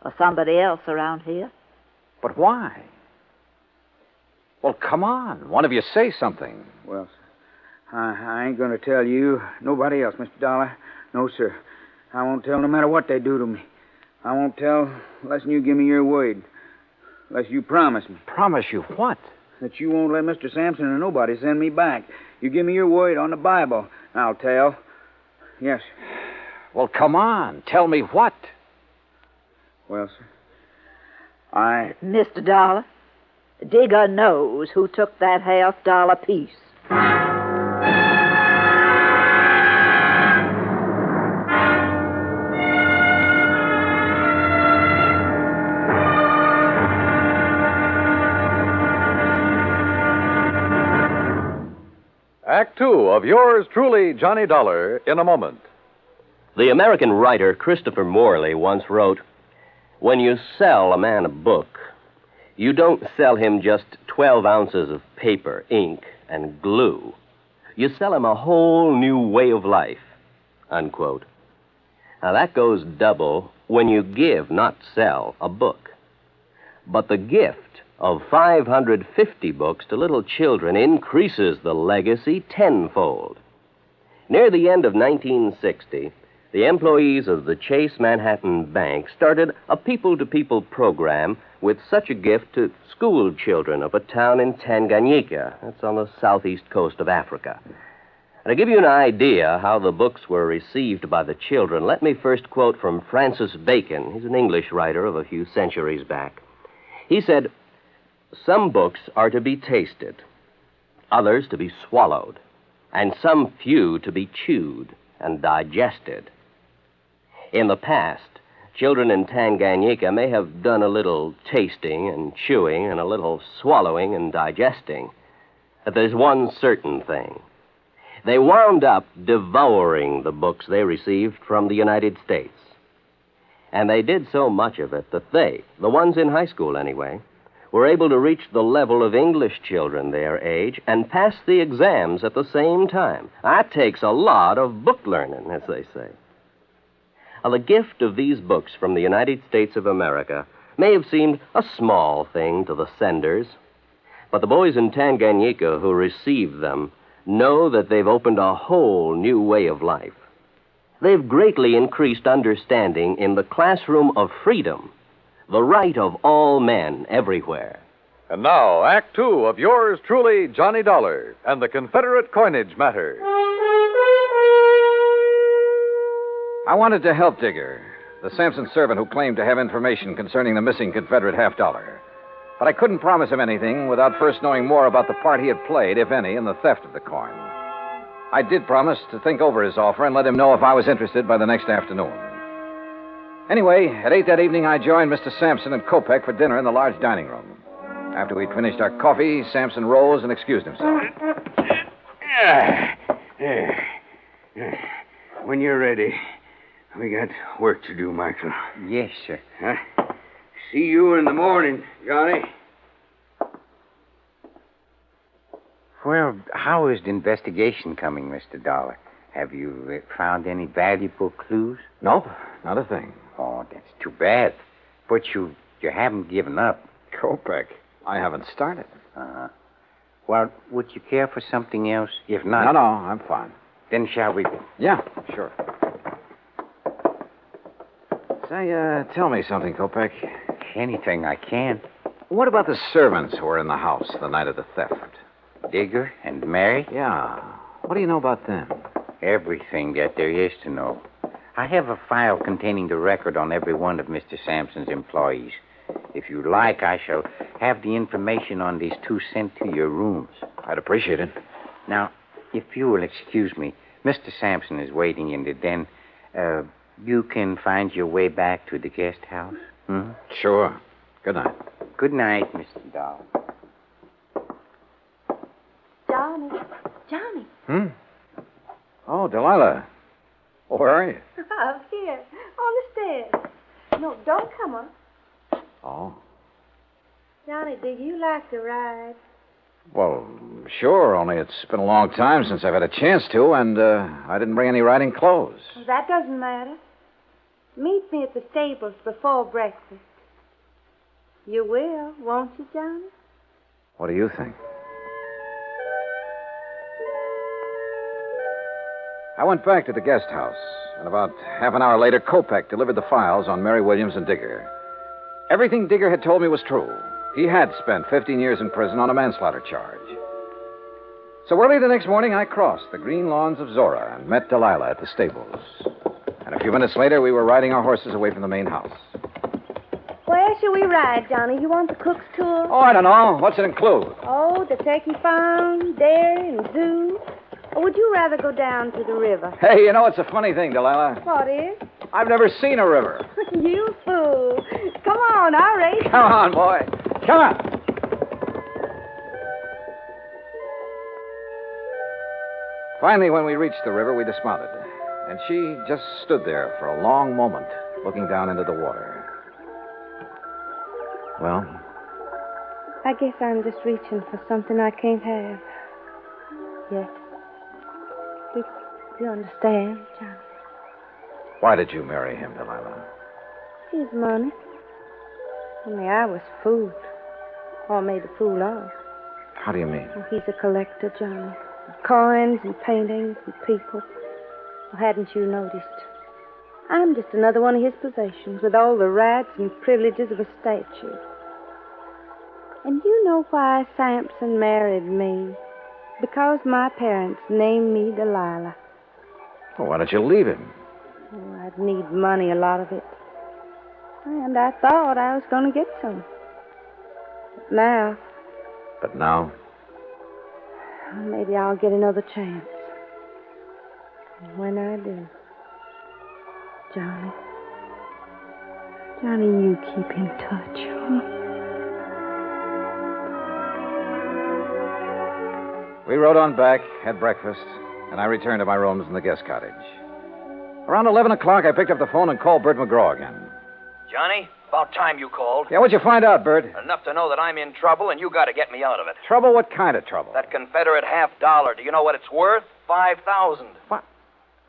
or somebody else around here. But why? Well, come on. One of you say something. Well, sir, I ain't going to tell you, nobody else, Mr. Dollar. No, sir. I won't tell no matter what they do to me. I won't tell unless you give me your word. Unless you promise me. Promise you what? That you won't let Mr. Sampson or nobody send me back. You give me your word on the Bible, I'll tell. Yes. Well, come on. Tell me what. Well, sir, Mr. Dollar, Digger knows who took that $half piece. Act Two of yours truly, Johnny Dollar, in a moment. The American writer Christopher Morley once wrote, "When you sell a man a book, you don't sell him just 12 ounces of paper, ink, and glue. You sell him a whole new way of life," unquote. Now, that goes double when you give, not sell, a book. But the gift of 550 books to little children increases the legacy tenfold. Near the end of 1960, the employees of the Chase Manhattan Bank started a people-to-people program with such a gift to school children of a town in Tanganyika. That's on the southeast coast of Africa. And to give you an idea how the books were received by the children, let me first quote from Francis Bacon. He's an English writer of a few centuries back. He said, "Some books are to be tasted, others to be swallowed, and some few to be chewed and digested." In the past, children in Tanganyika may have done a little tasting and chewing and a little swallowing and digesting. But there's one certain thing. They wound up devouring the books they received from the United States. And they did so much of it that they, the ones in high school anyway, were able to reach the level of English children their age and pass the exams at the same time. That takes a lot of book learning, as they say. Now, the gift of these books from the United States of America may have seemed a small thing to the senders, but the boys in Tanganyika who received them know that they've opened a whole new way of life. They've greatly increased understanding in the classroom of freedom, the right of all men everywhere. And now, Act Two of yours truly, Johnny Dollar, and the Confederate coinage matter. I wanted to help Digger, the Sampson servant who claimed to have information concerning the missing Confederate $half. But I couldn't promise him anything without first knowing more about the part he had played, if any, in the theft of the coin. I did promise to think over his offer and let him know if I was interested by the next afternoon. Anyway, at 8 that evening, I joined Mr. Sampson and Kopek for dinner in the large dining room. After we'd finished our coffee, Sampson rose and excused himself. When you're ready, we got work to do, Michael. Yes, sir. Huh? See you in the morning, Johnny. Well, how is the investigation coming, Mr. Dollar? Have you found any valuable clues? Nope, not a thing. Oh, that's too bad. But you haven't given up. Kopek, I haven't started. Well, would you care for something else? If not... No, I'm fine. Then shall we... Yeah, sure. Say, tell me something, Kopek. Anything I can. What about the servants who were in the house the night of the theft? Digger and Mary? Yeah. What do you know about them? Everything that there is to know. I have a file containing the record on every one of Mr. Sampson's employees. If you like, I shall have the information on these two sent to your rooms. I'd appreciate it. Now, if you will excuse me, Mr. Sampson is waiting in the den. You can find your way back to the guest house? Hmm? Sure. Good night. Good night, Mr. Dollar. Johnny. Oh, Delilah. Oh, where are you? Up here, on the stairs. No, don't come up. Oh. Johnny, do you like to ride? Well, sure, only it's been a long time since I've had a chance to, and I didn't bring any riding clothes. Well, that doesn't matter. Meet me at the stables before breakfast. You will, won't you, Johnny? What do you think? I went back to the guest house, and about half an hour later, Kopek delivered the files on Mary Williams and Digger. Everything Digger had told me was true. He had spent 15 years in prison on a manslaughter charge. So early the next morning, I crossed the green lawns of Zora and met Delilah at the stables. And a few minutes later, we were riding our horses away from the main house. Where shall we ride, Johnny? You want the cook's tour? Oh, I don't know. What's it include? Oh, the turkey farm, dairy, and zoo. Or would you rather go down to the river? Hey, you know, it's a funny thing, Delilah. What is? I've never seen a river. You fool. Come on, I'll race. Come on, boy. Come on. Finally, when we reached the river, we dismounted. And she just stood there for a long moment, looking down into the water. Well? I guess I'm just reaching for something I can't have. Yet. Do you understand, John? Why did you marry him, Delilah? His money. Only I was fooled. Or made a fool of. How do you mean? Well, he's a collector, Johnny. Of coins and paintings and people. Well, hadn't you noticed? I'm just another one of his possessions with all the rights and privileges of a statue. And you know why Sampson married me? Because my parents named me Delilah. Well, why don't you leave him? Oh, I'd need money, a lot of it. And I thought I was going to get some. But now, maybe I'll get another chance. And when I do, Johnny, you keep in touch, huh? We rode on back, had breakfast, and I returned to my rooms in the guest cottage. Around 11 o'clock, I picked up the phone and called Bert McGraw again. Johnny, about time you called. Yeah, what'd you find out, Bert? Enough to know that I'm in trouble, and you got to get me out of it. Trouble? What kind of trouble? That Confederate $50. Do you know what it's worth? $5,000. What?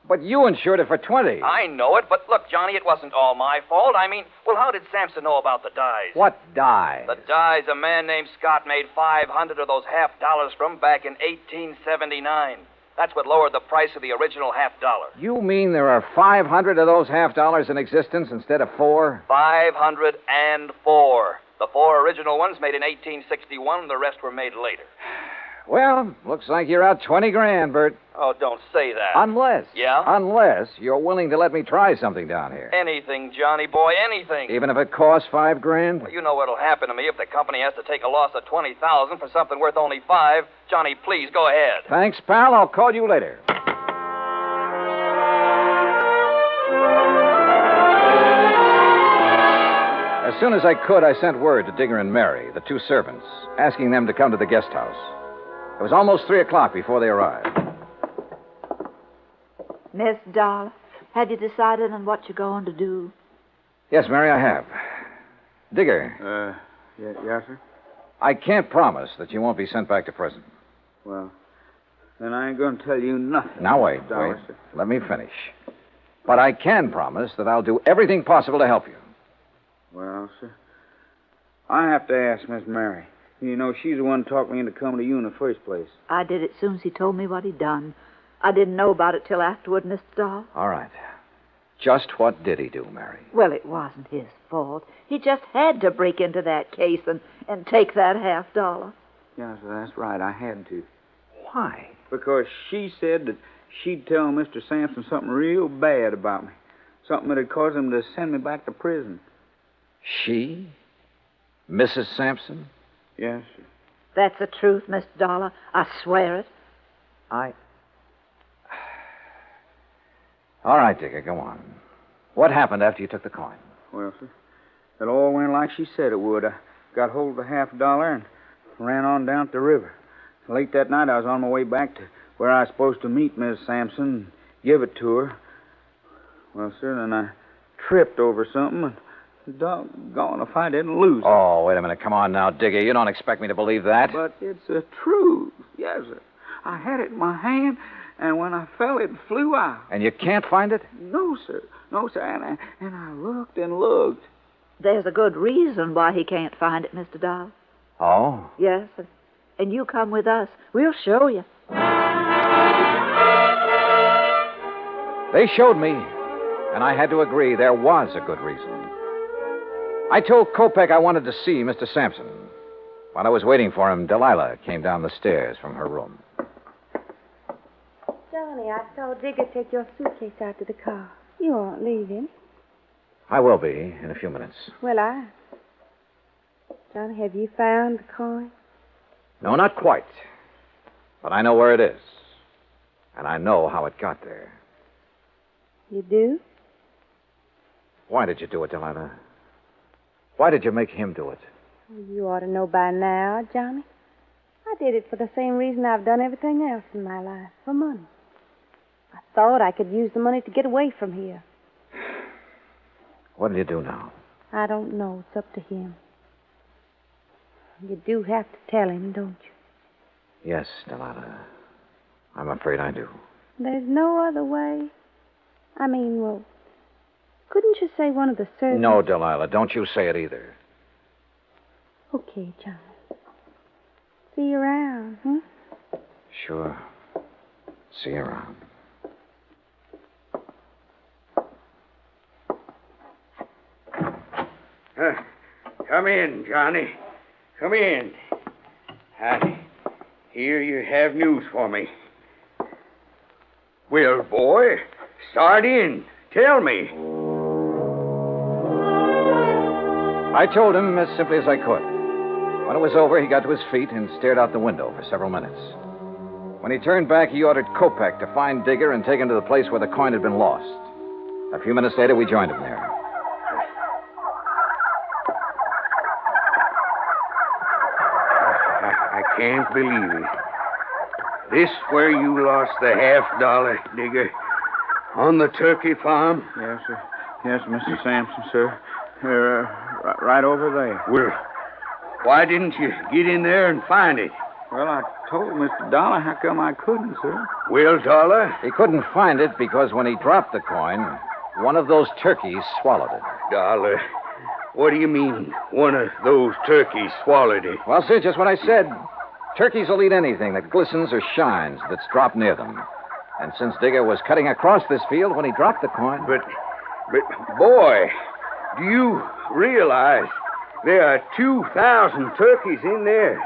But you insured it for 20. I know it, but look, Johnny, it wasn't all my fault. I mean, well, how did Sampson know about the dies? What dies? The dies a man named Scott made 500 of those $50 from back in 1879. That's what lowered the price of the original $50. You mean there are 500 of those $50 in existence instead of 4? 504. The 4 original ones made in 1861, the rest were made later. Well, looks like you're out 20 grand, Bert. Oh, don't say that. Unless. Yeah? Unless you're willing to let me try something down here. Anything, Johnny boy, anything. Even if it costs $5 grand? Well, you know what'll happen to me if the company has to take a loss of $20,000 for something worth only $5. Johnny, please, go ahead. Thanks, pal. I'll call you later. As soon as I could, I sent word to Digger and Mary, the 2 servants, asking them to come to the guest house. It was almost 3 o'clock before they arrived. Miss Dollar, have you decided on what you're going to do? Yes, Mary, I have. Digger. Yes, sir? I can't promise that you won't be sent back to prison. Well, then I ain't going to tell you nothing. Now, wait. Sir. Let me finish. But I can promise that I'll do everything possible to help you. Well, sir, I have to ask Miss Mary. You know, she's the one who talked me into coming to you in the first place. I did it soon as he told me what he'd done. I didn't know about it till afterward, Mr. Dahl. All right. Just what did he do, Mary? Well, it wasn't his fault. He just had to break into that case and take that $50. Yeah, sir, that's right. I had to. Why? Because she said that she'd tell Mr. Sampson something real bad about me. Something that'd cause him to send me back to prison. She? Mrs. Sampson? Yes, sir. That's the truth, Mr. Dollar. I swear it. All right, Digger, go on. What happened after you took the coin? Well, sir, it all went like she said it would. I got hold of the $50 and ran on down to the river. Late that night, I was on my way back to where I was supposed to meet Miss Sampson and give it to her. Well, sir, then I tripped over something, and doggone if I didn't lose it. Oh, wait a minute. Come on now, Digger. You don't expect me to believe that. But it's the truth. Yes, sir. I had it in my hand, and when I fell, it flew out. And you can't find it? No, sir. No, sir. And I looked and looked. There's a good reason why he can't find it, Mr. Dahl. Oh? Yes, and you come with us. We'll show you. They showed me, and I had to agree there was a good reason. I told Kopek I wanted to see Mr. Sampson. While I was waiting for him, Delilah came down the stairs from her room. Johnny, I saw Digger take your suitcase out to the car. You aren't leaving. I will be in a few minutes. Well, Johnny, have you found the coin? No, not quite. But I know where it is. And I know how it got there. You do? Why did you do it, Delilah? Why did you make him do it? You ought to know by now, Johnny. I did it for the same reason I've done everything else in my life, for money. I thought I could use the money to get away from here. What'll you do now? I don't know. It's up to him. You do have to tell him, don't you? Yes, Delilah. I'm afraid I do. There's no other way. I mean, well, couldn't you say one of the servants? No, Delilah, don't you say it either. Okay, Johnny. See you around, huh? Sure. See you around. Come in, Johnny. Come in. I hear you have news for me. Well, boy, start in. Tell me. I told him as simply as I could. When it was over, he got to his feet and stared out the window for several minutes. When he turned back, he ordered Kopek to find Digger and take him to the place where the coin had been lost. A few minutes later, we joined him there. I can't believe it. This where you lost the $50, Digger? On the turkey farm? Yes, sir. Yes, Mr. Sampson, sir. Right over there. Well, why didn't you get in there and find it? Well, I told Mr. Dollar how come I couldn't, sir. Well, Dollar? He couldn't find it because when he dropped the coin, one of those turkeys swallowed it. Dollar, what do you mean, one of those turkeys swallowed it? Well, sir, just what I said. Turkeys will eat anything that glistens or shines that's dropped near them. And since Digger was cutting across this field when he dropped the coin... But, boy, do you realize there are 2,000 turkeys in there,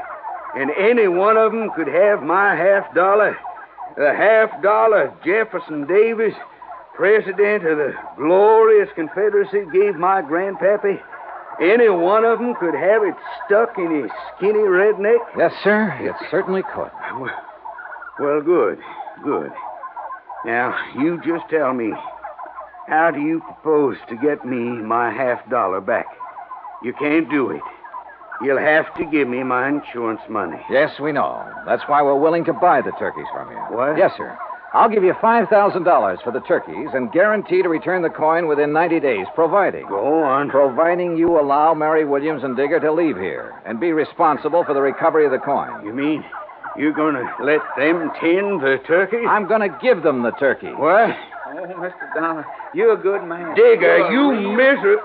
and any one of them could have my $50? The $50 Jefferson Davis, president of the glorious Confederacy, gave my grandpappy. Any one of them could have it stuck in his skinny redneck? Yes, sir, it certainly could. Well, good. Now, you just tell me, how do you propose to get me my $50 back? You can't do it. You'll have to give me my insurance money. Yes, we know. That's why we're willing to buy the turkeys from you. What? Yes, sir. I'll give you $5,000 for the turkeys and guarantee to return the coin within 90 days, providing... Go on. Providing you allow Mary Williams and Digger to leave here and be responsible for the recovery of the coin. You mean You gonna let them tend the turkey? I'm going to give them the turkey. What? Oh, Mr. Dollar, you're a good man. Digger, you miserable...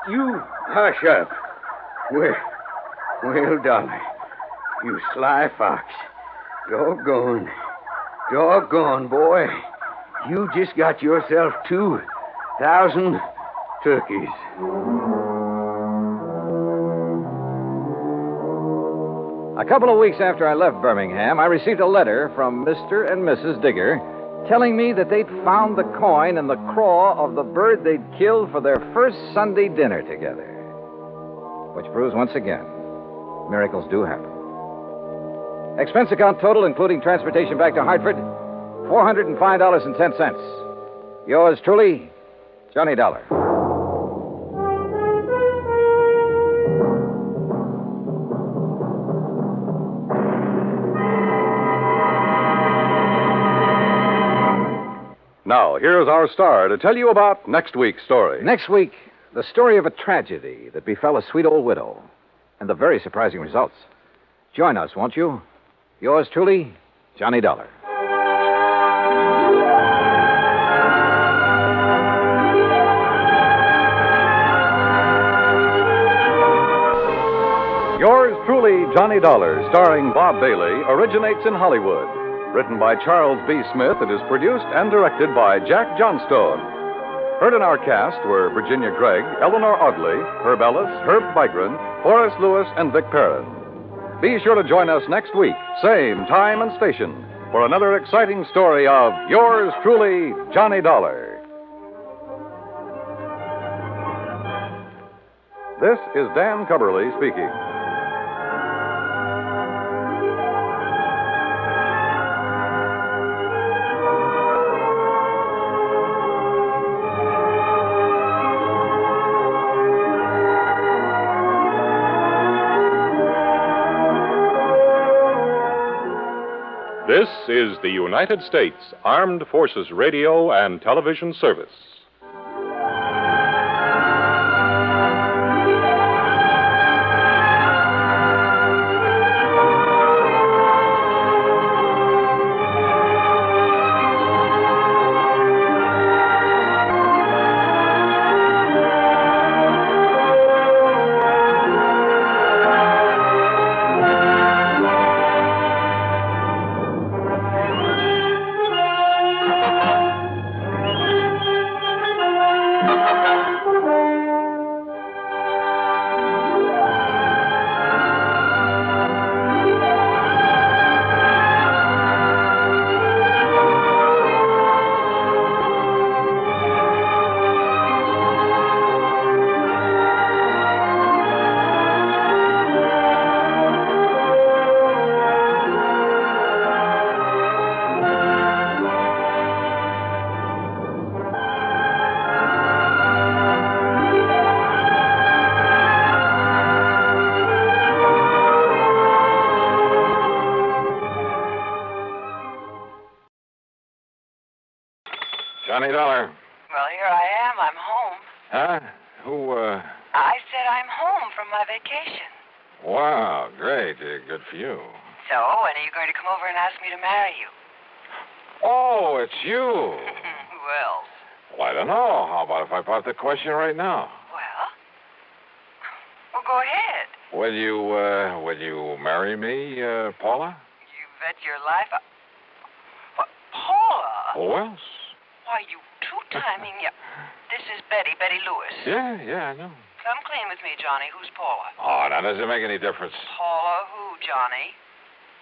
You hush up. Well, Dollar, you sly fox. Doggone, boy. You just got yourself 2,000 turkeys. A couple of weeks after I left Birmingham, I received a letter from Mr. and Mrs. Digger telling me that they'd found the coin in the craw of the bird they'd killed for their first Sunday dinner together. Which proves once again, miracles do happen. Expense account total, including transportation back to Hartford, $405.10. Yours truly, Johnny Dollar. Now, here's our star to tell you about next week's story. Next week, the story of a tragedy that befell a sweet old widow and the very surprising results. Join us, won't you? Yours truly, Johnny Dollar. Yours truly, Johnny Dollar, starring Bob Bailey, originates in Hollywood. Written by Charles B. Smith, it is produced and directed by Jack Johnstone. Heard in our cast were Virginia Gregg, Eleanor Audley, Herb Ellis, Herb Vigran, Horace Lewis, and Vic Perrin. Be sure to join us next week, same time and station, for another exciting story of Yours truly, Johnny Dollar. This is Dan Cubberly speaking. This is the United States Armed Forces Radio and Television Service. Johnny Dollar. Well, here I am. I'm home. Huh? Who, I said I'm home from my vacation. Wow, great. Good for you. So, when are you going to come over and ask me to marry you? Oh, it's you. Who else? Well, I don't know. How about if I pop the question right now? Well, go ahead. Will you marry me, Paula? You bet your life. What, Paula? Who else? Why, you two-timing. This is Betty Lewis. Yeah, I know. Come clean with me, Johnny. Who's Paula? Oh, now, does it make any difference? Paula who, Johnny?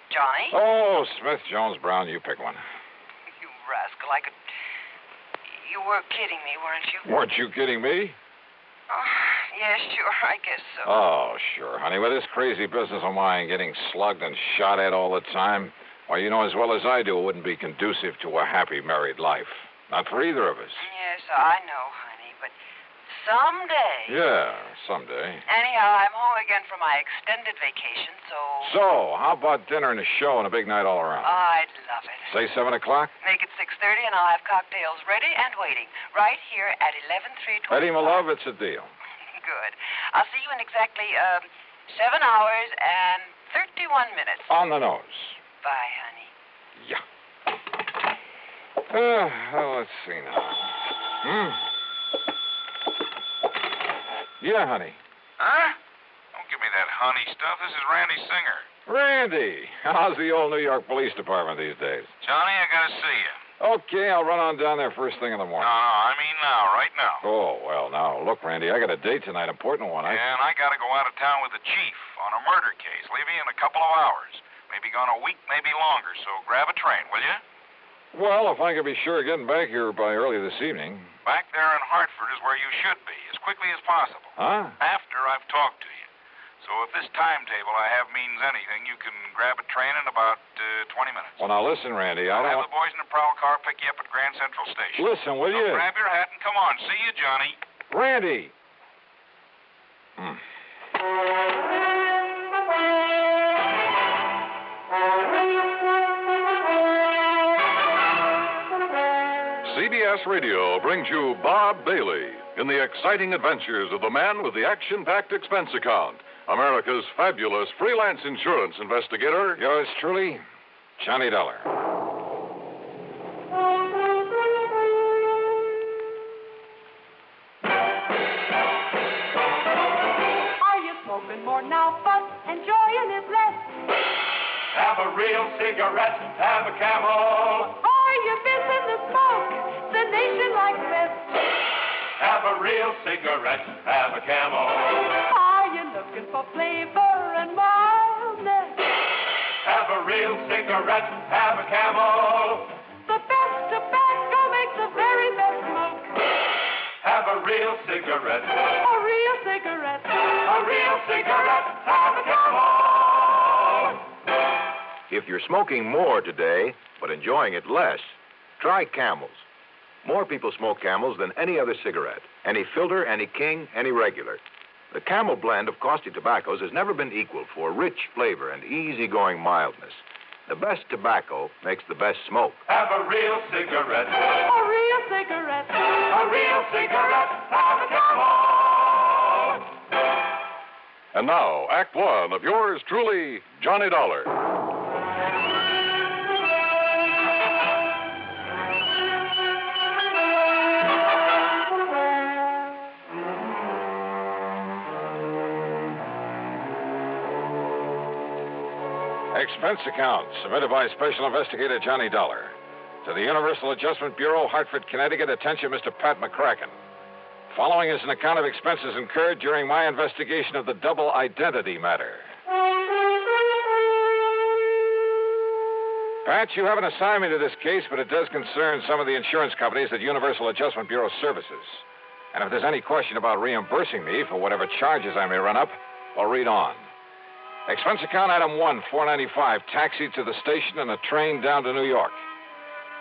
Johnny? Oh, Smith, Jones, Brown, you pick one. You rascal, I could... You were kidding me, weren't you? Weren't you kidding me? Yeah, sure, I guess so. Oh, sure, honey. With this crazy business of mine getting slugged and shot at all the time, well, you know as well as I do it wouldn't be conducive to a happy married life. Not for either of us. Yes, I know, honey, but someday... Yeah, someday. Anyhow, I'm home again for my extended vacation, so... So, how about dinner and a show and a big night all around? I'd love it. Say 7 o'clock? Make it 6:30 and I'll have cocktails ready and waiting, right here at 11:325. Eddie, my love, it's a deal. Good. I'll see you in exactly 7 hours and 31 minutes. On the nose. Bye, honey. Yeah. Let's see now. Yeah, honey. Huh? Don't give me that honey stuff. This is Randy Singer. Randy, how's the old New York Police Department these days? Johnny, I gotta see you. Okay, I'll run on down there first thing in the No, morning. I mean now, right now. Oh, well, now, look, Randy, I got a date tonight, important one. And I gotta go out of town with the chief on a murder case, leaving in a couple of hours. Maybe gone a week, maybe longer, so grab a train, will you? Well, if I could be sure of getting back here by early this evening. Back there in Hartford is where you should be, as quickly as possible. Huh? After I've talked to you. So if this timetable I have means anything, you can grab a train in about 20 minutes. Well, now, listen, Randy, I'll I have don't... the boys in the prowl car pick you up at Grand Central Station. Listen, will So you? grab your hat and come on. See you, Johnny. Randy! CBS Radio brings you Bob Bailey in the exciting adventures of the man with the action-packed expense account, America's fabulous freelance insurance investigator. Yours truly, Johnny Dollar. Are you smoking more now, but enjoying it less? Have a real cigarette, have a Camel. Are you missing the smoke the nation likes best? Have a real cigarette, have a Camel. Are you looking for flavor and mildness? Have a real cigarette, have a Camel. The best tobacco makes the very best smoke. Have a real cigarette. A real cigarette. A real cigarette, have a Camel. If you're smoking more today, but enjoying it less, try Camels. More people smoke Camels than any other cigarette. Any filter, any king, any regular. The Camel blend of costly tobaccos has never been equaled for rich flavor and easygoing mildness. The best tobacco makes the best smoke. Have a real cigarette. A real cigarette. A real cigarette, have a Camel. And now, Act One of yours truly, Johnny Dollar. Expense account submitted by Special Investigator Johnny Dollar to the Universal Adjustment Bureau, Hartford, Connecticut. Attention, Mr. Pat McCracken. Following is an account of expenses incurred during my investigation of the double identity matter. Pat, you haven't assigned me to this case, but it does concern some of the insurance companies that Universal Adjustment Bureau services. And if there's any question about reimbursing me for whatever charges I may run up, I'll read on. Expense account item 1, $4.95, taxi to the station and a train down to New York.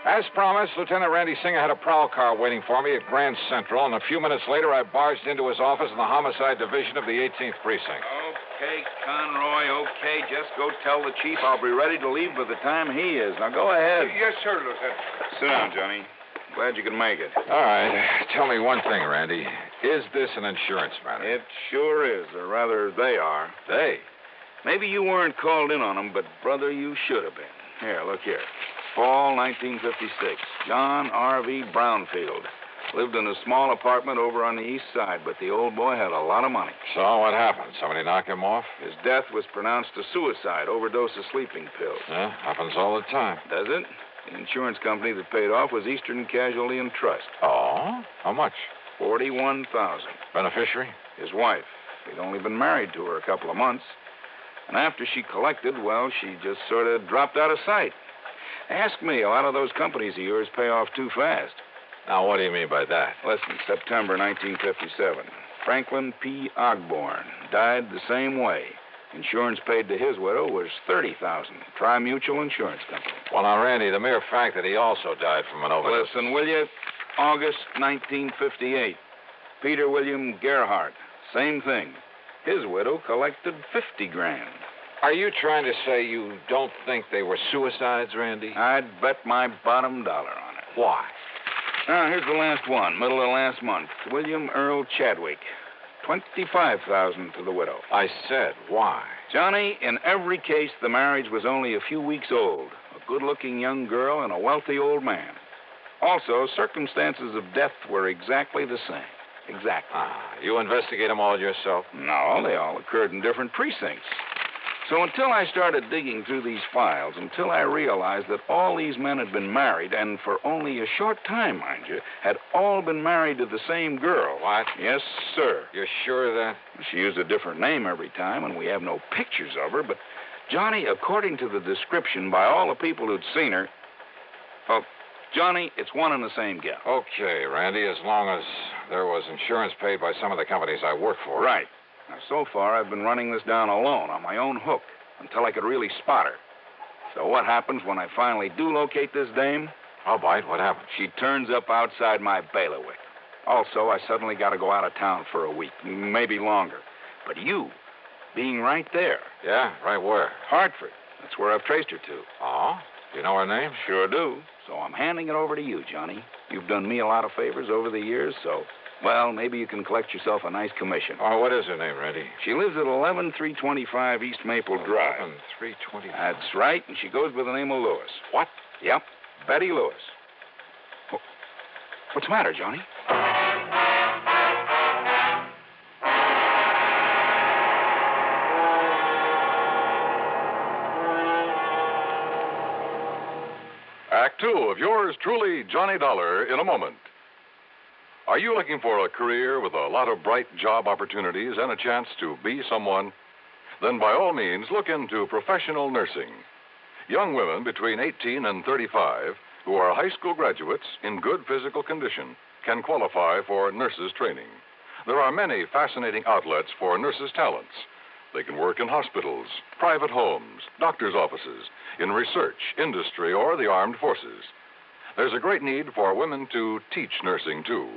As promised, Lieutenant Randy Singer had a prowl car waiting for me at Grand Central, and a few minutes later I barged into his office in the Homicide Division of the 18th Precinct. Okay, Conroy, okay. Just go tell the chief I'll be ready to leave by the time he is. Now, go ahead. Yes, sir, Lieutenant. Sit down, Johnny. Glad you could make it. All right. Tell me one thing, Randy. Is this an insurance matter? It sure is, or rather, they are. They? Maybe you weren't called in on them, but, brother, you should have been. Here, look here. Fall 1956. John R.V. Brownfield. Lived in a small apartment over on the east side, but the old boy had a lot of money. So what happened? Somebody knock him off? His death was pronounced a suicide, overdose of sleeping pills. Yeah, happens all the time. Does it? The insurance company that paid off was Eastern Casualty and Trust. Oh? How much? $41,000. Beneficiary? His wife. He'd only been married to her a couple of months. And after she collected, well, she just sort of dropped out of sight. Ask me, a lot of those companies of yours pay off too fast. Now, what do you mean by that? Listen, September 1957. Franklin P. Ogborn died the same way. Insurance paid to his widow was $30,000. Tri-Mutual Insurance Company. Well, now, Randy, the mere fact that he also died from an overdose... Listen, will you? August 1958. Peter William Gerhardt. Same thing. His widow collected $50,000. Are you trying to say you don't think they were suicides, Randy? I'd bet my bottom dollar on it. Why? Now, here's the last one, middle of last month. William Earl Chadwick. $25,000 to the widow. I said, why? Johnny, in every case, the marriage was only a few weeks old. A good-looking young girl and a wealthy old man. Also, circumstances of death were exactly the same. Exactly. You investigate them all yourself? No, they all occurred in different precincts. So until I started digging through these files, until I realized that all these men had been married, and for only a short time, mind you, had all been married to the same girl. What? Yes, sir. You're sure of that? She used a different name every time, and we have no pictures of her, but, Johnny, according to the description by all the people who'd seen her, well, Johnny, it's one and the same gal. Okay, Randy, as long as there was insurance paid by some of the companies I work for. Right. Now, so far, I've been running this down alone on my own hook until I could really spot her. So what happens when I finally do locate this dame? I'll bite. What happens? She turns up outside my bailiwick. Also, I suddenly got to go out of town for a week, maybe longer. But you, being right there. Yeah? Right where? Hartford. That's where I've traced her to. Oh? You know her name? Sure do. So I'm handing it over to you, Johnny. You've done me a lot of favors over the years, so, well, maybe you can collect yourself a nice commission. Oh, what is her name, Randy? She lives at 11325 East Maple Drive. 11325. That's right, and she goes by the name of Lewis. What? Yep, Betty Lewis. Oh, what's the matter, Johnny? Act two of yours truly, Johnny Dollar, in a moment. Are you looking for a career with a lot of bright job opportunities and a chance to be someone? Then by all means, look into professional nursing. Young women between 18 and 35 who are high school graduates in good physical condition can qualify for nurses training. There are many fascinating outlets for nurses' talents. They can work in hospitals, private homes, doctors' offices, in research, industry, or the armed forces. There's a great need for women to teach nursing, too.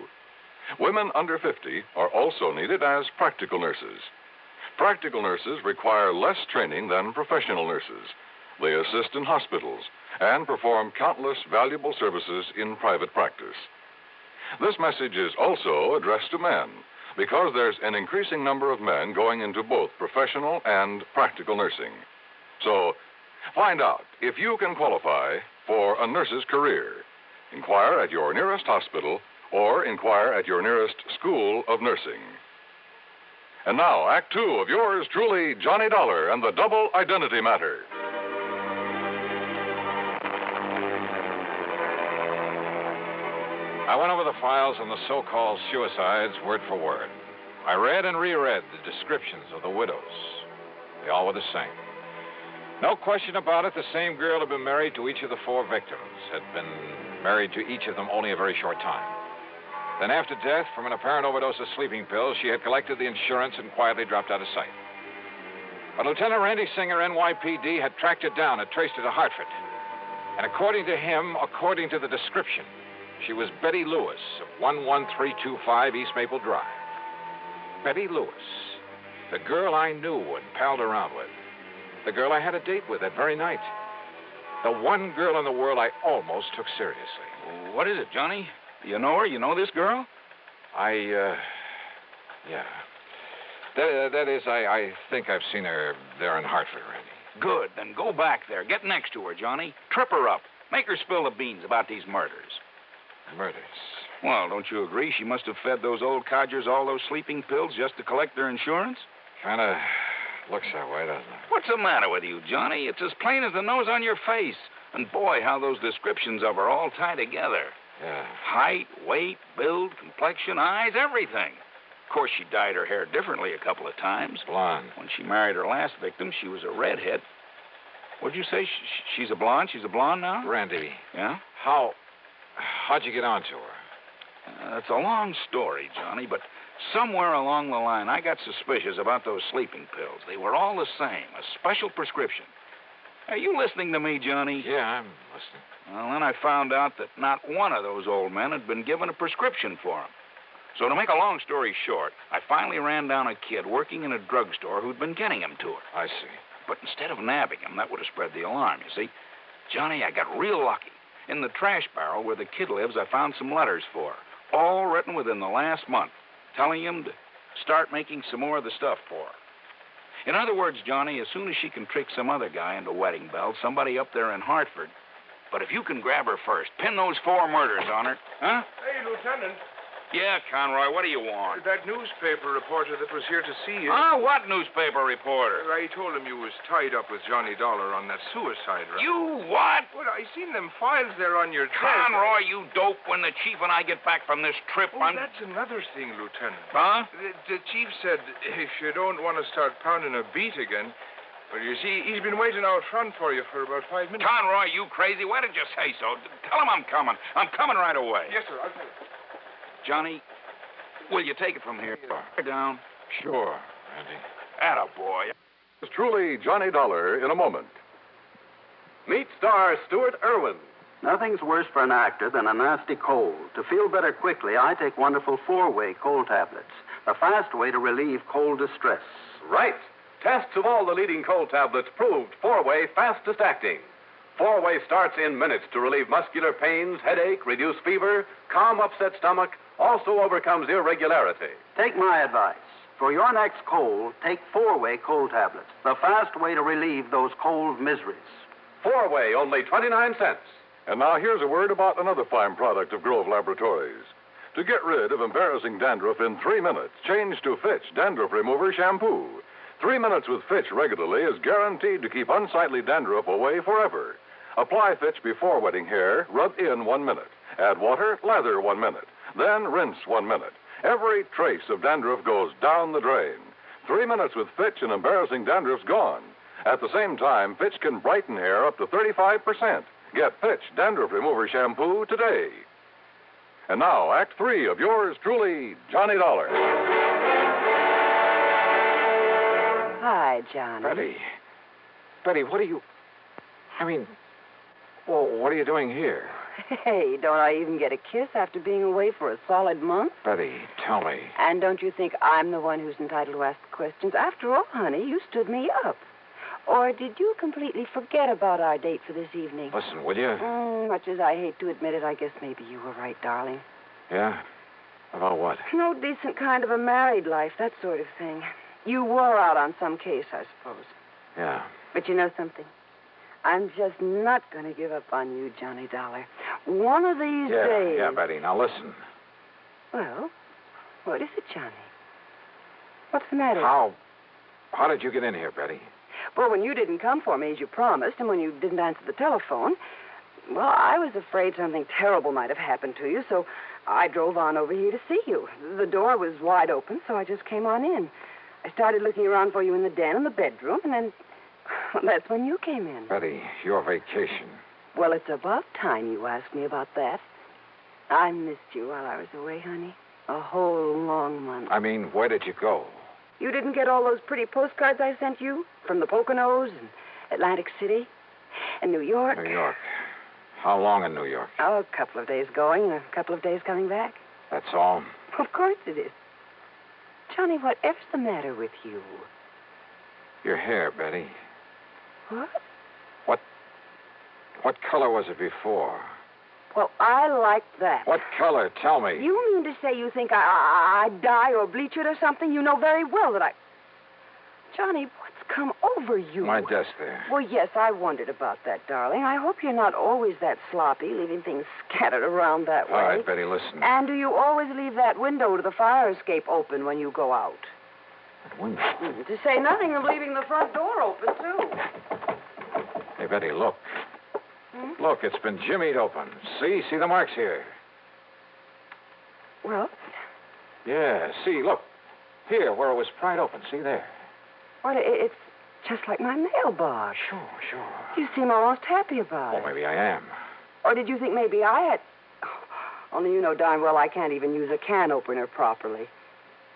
Women under 50 are also needed as practical nurses. Practical nurses require less training than professional nurses. They assist in hospitals and perform countless valuable services in private practice. This message is also addressed to men, because there's an increasing number of men going into both professional and practical nursing. So, find out if you can qualify for a nurse's career. Inquire at your nearest hospital or inquire at your nearest school of nursing. And now, Act Two of yours truly, Johnny Dollar and the Double Identity Matter. I went over the files on the so-called suicides word for word. I read and reread the descriptions of the widows. They all were the same. No question about it, the same girl had been married to each of the four victims, had been married to each of them only a very short time. Then after death, from an apparent overdose of sleeping pills, she had collected the insurance and quietly dropped out of sight. But Lieutenant Randy Singer, NYPD, had tracked her down and traced her to Hartford. And according to him, according to the description, she was Betty Lewis of 11325 East Maple Drive. Betty Lewis, the girl I knew and palled around with. The girl I had a date with that very night. The one girl in the world I almost took seriously. What is it, Johnny? You know her? You know this girl? Yeah. That is, I think I've seen her there in Hartford, Randy. Good. Then go back there. Get next to her, Johnny. Trip her up. Make her spill the beans about these murders. Murders? Well, don't you agree she must have fed those old codgers all those sleeping pills just to collect their insurance? Kind of looks that way, doesn't it? What's the matter with you, Johnny? It's as plain as the nose on your face. And boy, how those descriptions of her all tie together. Yeah. Height, weight, build, complexion, eyes, everything. Of course, she dyed her hair differently a couple of times. Blonde. When she married her last victim, she was a redhead. What'd you say? She's a blonde? She's a blonde now? Randy. Yeah? How'd you get onto her? It's a long story, Johnny, but somewhere along the line, I got suspicious about those sleeping pills. They were all the same, a special prescription. Are you listening to me, Johnny? Yeah, I'm listening. Well, then I found out that not one of those old men had been given a prescription for them. So to make a long story short, I finally ran down a kid working in a drugstore who'd been getting them to her. I see. But instead of nabbing him, that would have spread the alarm, you see. Johnny, I got real lucky. In the trash barrel where the kid lives, I found some letters for her, all written within the last month, telling him to start making some more of the stuff for her. In other words, Johnny, as soon as she can trick some other guy into wedding bells, somebody up there in Hartford. But if you can grab her first, pin those 4 murders on her. Huh? Hey, Lieutenant. Yeah, Conroy, what do you want? That newspaper reporter that was here to see you. Ah, what newspaper reporter? I told him you was tied up with Johnny Dollar on that suicide run. You what? Well, I seen them files there on your desk. Conroy, you dope, when the chief and I get back from this trip, That's another thing, Lieutenant. Huh? The chief said if you don't want to start pounding a beat again, well, you see, he's been waiting out front for you for about 5 minutes. Conroy, you crazy? Why did you say so? Tell him I'm coming. I'm coming right away. Yes, sir. I'll tell you. Johnny, will you take it from here? Down. Sure, Andy. Attaboy. It's truly Johnny Dollar in a moment. Meet star Stuart Irwin. Nothing's worse for an actor than a nasty cold. To feel better quickly, I take wonderful 4-way cold tablets, the fast way to relieve cold distress. Right. Tests of all the leading cold tablets proved 4-way fastest acting. 4-way starts in minutes to relieve muscular pains, headache, reduce fever, calm upset stomach, also overcomes irregularity. Take my advice. For your next cold, take 4-way cold tablets, the fast way to relieve those cold miseries. 4-way, only 29 cents. And now here's a word about another fine product of Grove Laboratories. To get rid of embarrassing dandruff in 3 minutes, change to Fitch Dandruff Remover Shampoo. 3 minutes with Fitch regularly is guaranteed to keep unsightly dandruff away forever. Apply Fitch before wetting hair, rub in 1 minute. Add water, lather 1 minute. Then rinse 1 minute. Every trace of dandruff goes down the drain. 3 minutes with Fitch and embarrassing dandruff's gone. At the same time, Fitch can brighten hair up to 35%. Get Fitch Dandruff Remover Shampoo today. And now, Act 3 of yours truly, Johnny Dollar. Hi, Johnny. Betty, what are you... what are you doing here? Hey, don't I even get a kiss after being away for a solid month? Betty, tell me. And don't you think I'm the one who's entitled to ask the questions? After all, honey, you stood me up. Or did you completely forget about our date for this evening? Listen, will you? Much as I hate to admit it, I guess maybe you were right, darling. Yeah? About what? No decent kind of a married life, that sort of thing. You wore out on some case, I suppose. Yeah. But you know something? I'm just not going to give up on you, Johnny Dollar. One of these days... Yeah, Betty, now listen. Well, what is it, Johnny? What's the matter? How did you get in here, Betty? Well, when you didn't come for me as you promised, and when you didn't answer the telephone, well, I was afraid something terrible might have happened to you, so I drove on over here to see you. The door was wide open, so I just came on in. I started looking around for you in the den and the bedroom, and then that's when you came in. Betty, your vacation. Well, it's about time you asked me about that. I missed you while I was away, honey. A whole long month. Where did you go? You didn't get all those pretty postcards I sent you? From the Poconos and Atlantic City and New York? New York. How long in New York? Oh, a couple of days going and a couple of days coming back. That's all? Of course it is. Johnny, whatever's the matter with you? Your hair, Betty. What? What color was it before? Well, I like that. What color? Tell me. You mean to say you think I'd dye or bleach it or something? You know very well that I... Johnny, what's come over you? My desk there. Well, yes, I wondered about that, darling. I hope you're not always that sloppy, leaving things scattered around that way. All right, Betty, listen. And do you always leave that window to the fire escape open when you go out? That window? To say nothing of leaving the front door open, too. Hey, Betty, look. Look, it's been jimmied open. See the marks here. Well? Yeah, see, look. Here, where it was pried open. See there. Well, it's just like my mailbox. Sure. You seem almost happy about it. Well, maybe I am. Or did you think maybe I had... Only you know darn well I can't even use a can opener properly.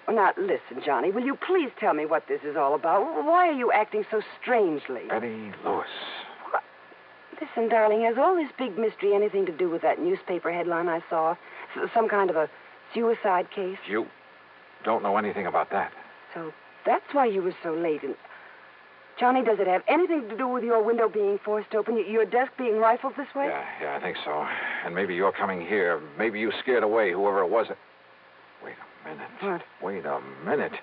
Well, now, listen, Johnny, will you please tell me what this is all about? Why are you acting so strangely? Betty Lewis. What? Listen, darling, has all this big mystery anything to do with that newspaper headline I saw? Some kind of a suicide case? You don't know anything about that. So that's why you were so late. And Johnny, does it have anything to do with your window being forced open, your desk being rifled this way? Yeah, I think so. And maybe you're coming here. Maybe you scared away whoever it was. Wait a minute. What? Wait a minute.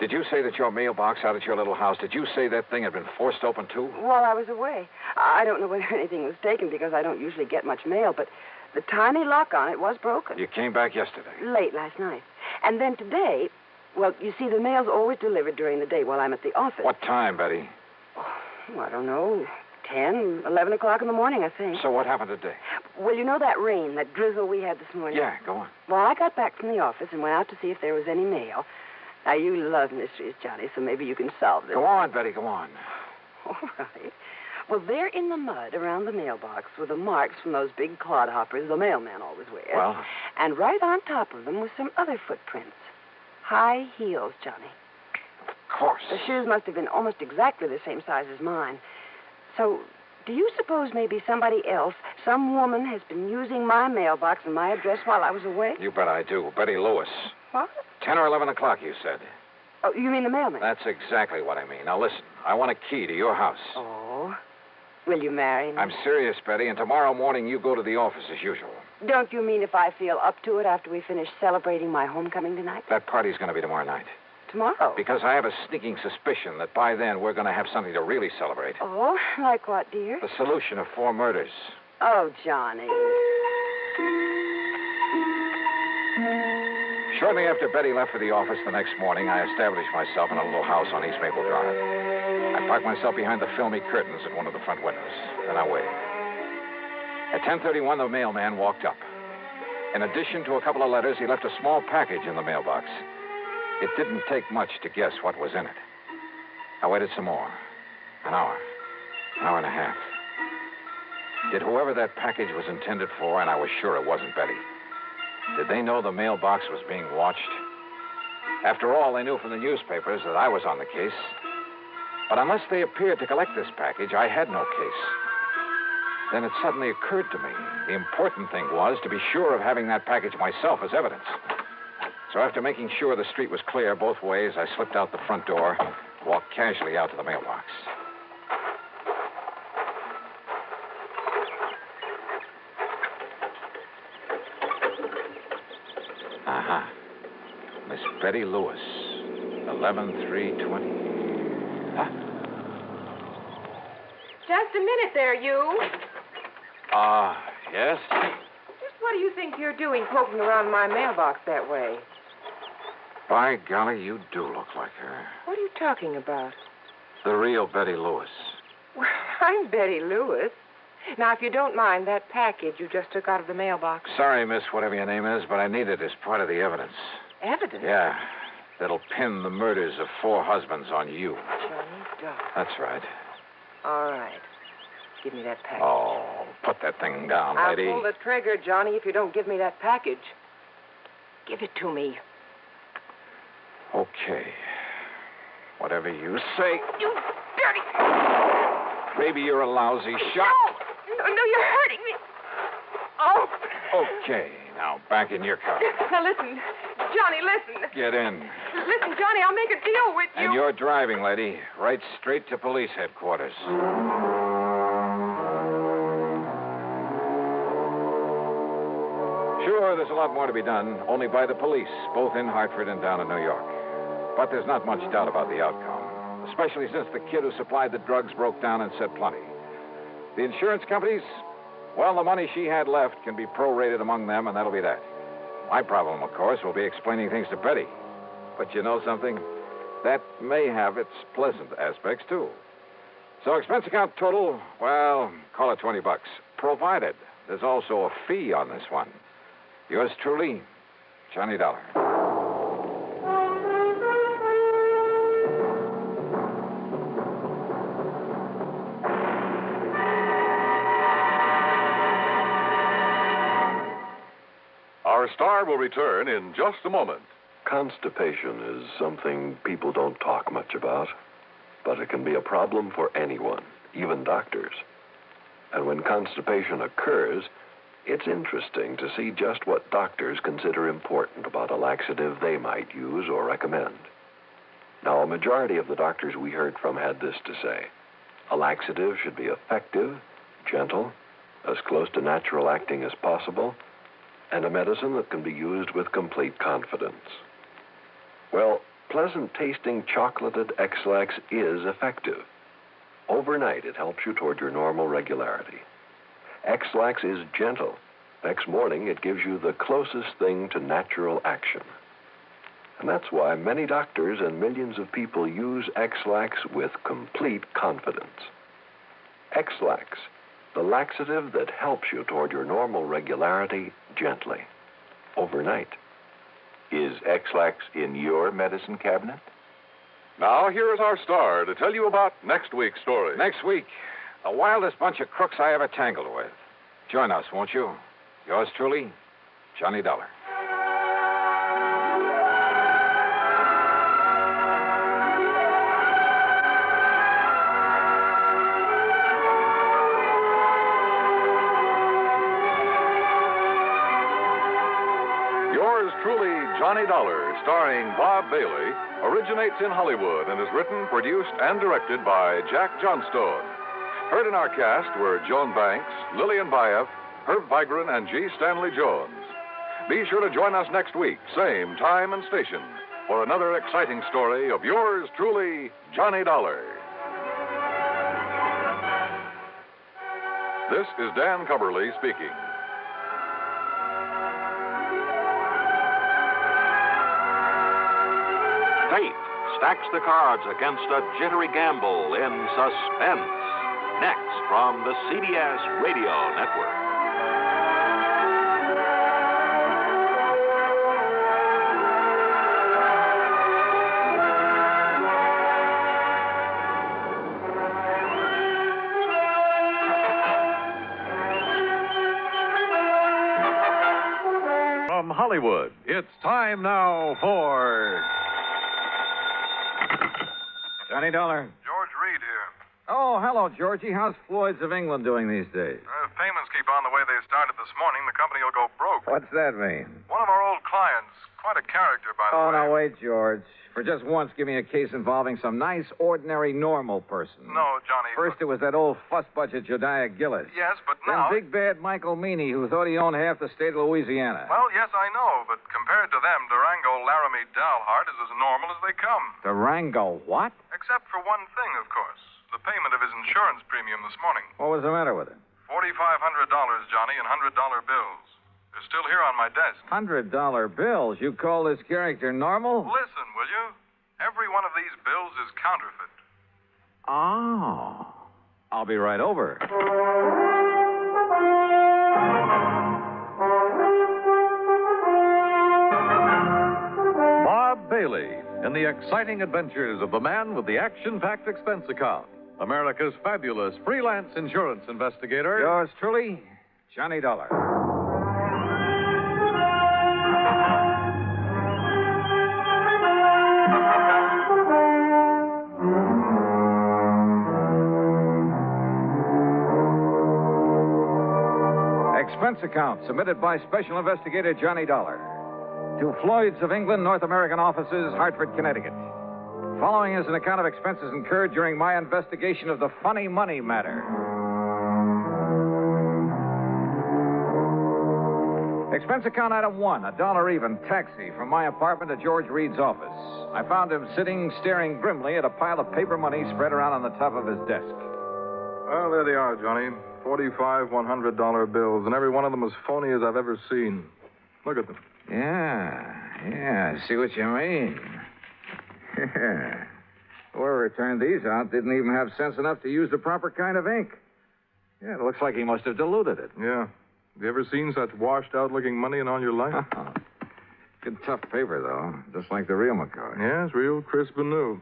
Did you say that your mailbox out at your little house, did you say that thing had been forced open, too? While I was away. I don't know whether anything was taken because I don't usually get much mail, but the tiny lock on it was broken. You came back yesterday. Late last night. And then today, well, you see, the mail's always delivered during the day while I'm at the office. What time, Betty? Oh, I don't know, 10, 11 o'clock in the morning, I think. So what happened today? Well, you know that rain, that drizzle we had this morning? Yeah, go on. Well, I got back from the office and went out to see if there was any mail. Now, you love mysteries, Johnny, so maybe you can solve this. Go on, Betty, go on. All right. Well, there in the mud around the mailbox were the marks from those big clodhoppers the mailman always wears. Well? And right on top of them was some other footprints. High heels, Johnny. Of course. The shoes must have been almost exactly the same size as mine. So, do you suppose maybe somebody else, some woman, has been using my mailbox and my address while I was away? You bet I do. Betty Lewis. What? 10 or 11 o'clock, you said. Oh, you mean the mailman? That's exactly what I mean. Now, listen. I want a key to your house. Oh. Will you marry me? I'm serious, Betty, and tomorrow morning you go to the office as usual. Don't you mean if I feel up to it after we finish celebrating my homecoming tonight? That party's going to be tomorrow night. Tomorrow? Because I have a sneaking suspicion that by then we're going to have something to really celebrate. Oh, like what, dear? The solution of 4 murders. Oh, Johnny. Shortly after Betty left for the office the next morning, I established myself in a little house on East Maple Drive. I parked myself behind the filmy curtains at one of the front windows. Then I waited. At 10:31, the mailman walked up. In addition to a couple of letters, he left a small package in the mailbox. It didn't take much to guess what was in it. I waited some more. An hour and a half. Did whoever that package was intended for, and I was sure it wasn't Betty, did they know the mailbox was being watched? After all, they knew from the newspapers that I was on the case. But unless they appeared to collect this package, I had no case. Then it suddenly occurred to me the important thing was to be sure of having that package myself as evidence. So after making sure the street was clear both ways, I slipped out the front door, walked casually out to the mailbox. Aha. Miss Betty Lewis, 11/3/20. Huh? Just a minute there, you. Yes? Just what do you think you're doing poking around my mailbox that way? By golly, you do look like her. What are you talking about? The real Betty Lewis. Well, I'm Betty Lewis. Now, if you don't mind, that package you just took out of the mailbox. Sorry, miss, whatever your name is, but I need it as part of the evidence. Evidence? Yeah. That'll pin the murders of 4 husbands on you. Johnny Dog. That's right. All right. Give me that package. Oh, put that thing down, lady. I'll pull the trigger, Johnny, if you don't give me that package. Give it to me. Okay. Whatever you say. You dirty... Maybe you're a lousy shot. No, you're hurting me. Oh. Okay, now back in your car. Now listen, Johnny, listen. Get in. Listen, Johnny, I'll make a deal with you. And you're driving, lady. Right straight to police headquarters. Sure, there's a lot more to be done, only by the police, both in Hartford and down in New York. But there's not much doubt about the outcome, especially since the kid who supplied the drugs broke down and said plenty. The insurance companies, well, the money she had left can be prorated among them, and that'll be that. My problem, of course, will be explaining things to Betty. But you know something? That may have its pleasant aspects, too. So expense account total, well, call it $20, provided there's also a fee on this one. Yours truly, Johnny Dollar. Our star will return in just a moment. Constipation is something people don't talk much about, but it can be a problem for anyone, even doctors. And when constipation occurs, it's interesting to see just what doctors consider important about a laxative they might use or recommend. Now, a majority of the doctors we heard from had this to say. A laxative should be effective, gentle, as close to natural acting as possible, and a medicine that can be used with complete confidence. Well, pleasant-tasting chocolated X-Lax is effective. Overnight, it helps you toward your normal regularity. X-Lax is gentle. Next morning, it gives you the closest thing to natural action. And that's why many doctors and millions of people use X-Lax with complete confidence. X-Lax, the laxative that helps you toward your normal regularity gently, overnight. Is X-Lax in your medicine cabinet? Now, here is our star to tell you about next week's story. Next week, the wildest bunch of crooks I ever tangled with. Join us, won't you? Yours truly, Johnny Dollar. Yours truly, Johnny Dollar, starring Bob Bailey, originates in Hollywood and is written, produced, and directed by Jack Johnstone. Heard in our cast were Joan Banks, Lillian Bayef, Herb Vigran, and G. Stanley Jones. Be sure to join us next week, same time and station, for another exciting story of yours truly, Johnny Dollar. This is Dan Cubberly speaking. Fate stacks the cards against a jittery gamble in Suspense. Next from the CBS Radio Network. From Hollywood, it's time now for Johnny Dollar. George Reed here. Oh, hello, Georgie. How's Floyd's of England doing these days? If payments keep on the way they started this morning, the company will go broke. What's that mean? One of our old clients, quite a character, by the way. Oh, now wait, George. For just once, give me a case involving some nice, ordinary, normal person. No, Johnny. First, it was that old fuss-budget Jediah Gillis. Yes, but Then now... big bad Michael Meany, who thought he owned half the state of Louisiana. Well, yes, I know, but compared to them, Durango Laramie Dalhart is as normal as they come. Durango what? Except for one thing, of course. The payment of his insurance premium this morning. What was the matter with it? $4,500, Johnny, in $100 bills. They're still here on my desk. $100 bills? You call this character normal? Listen, will you? Every one of these bills is counterfeit. Oh. I'll be right over. Bob Bailey in the exciting adventures of the man with the action-packed expense account. America's fabulous freelance insurance investigator. Yours truly, Johnny Dollar. Expense account submitted by Special Investigator Johnny Dollar to Floyd's of England, North American offices, Hartford, Connecticut. Following is an account of expenses incurred during my investigation of the funny money matter. Expense account item 1, $1 even, taxi from my apartment to George Reed's office. I found him sitting, staring grimly at a pile of paper money spread around on the top of his desk. Well, there they are, Johnny. 45 $100 bills, and every one of them as phony as I've ever seen. Look at them. Yeah, I see what you mean. Whoever turned these out didn't even have sense enough to use the proper kind of ink. Yeah, it looks like he must have diluted it. Yeah. Have you ever seen such washed-out-looking money in all your life? Good tough paper, though, just like the real McCoy. Yes, real crisp and new.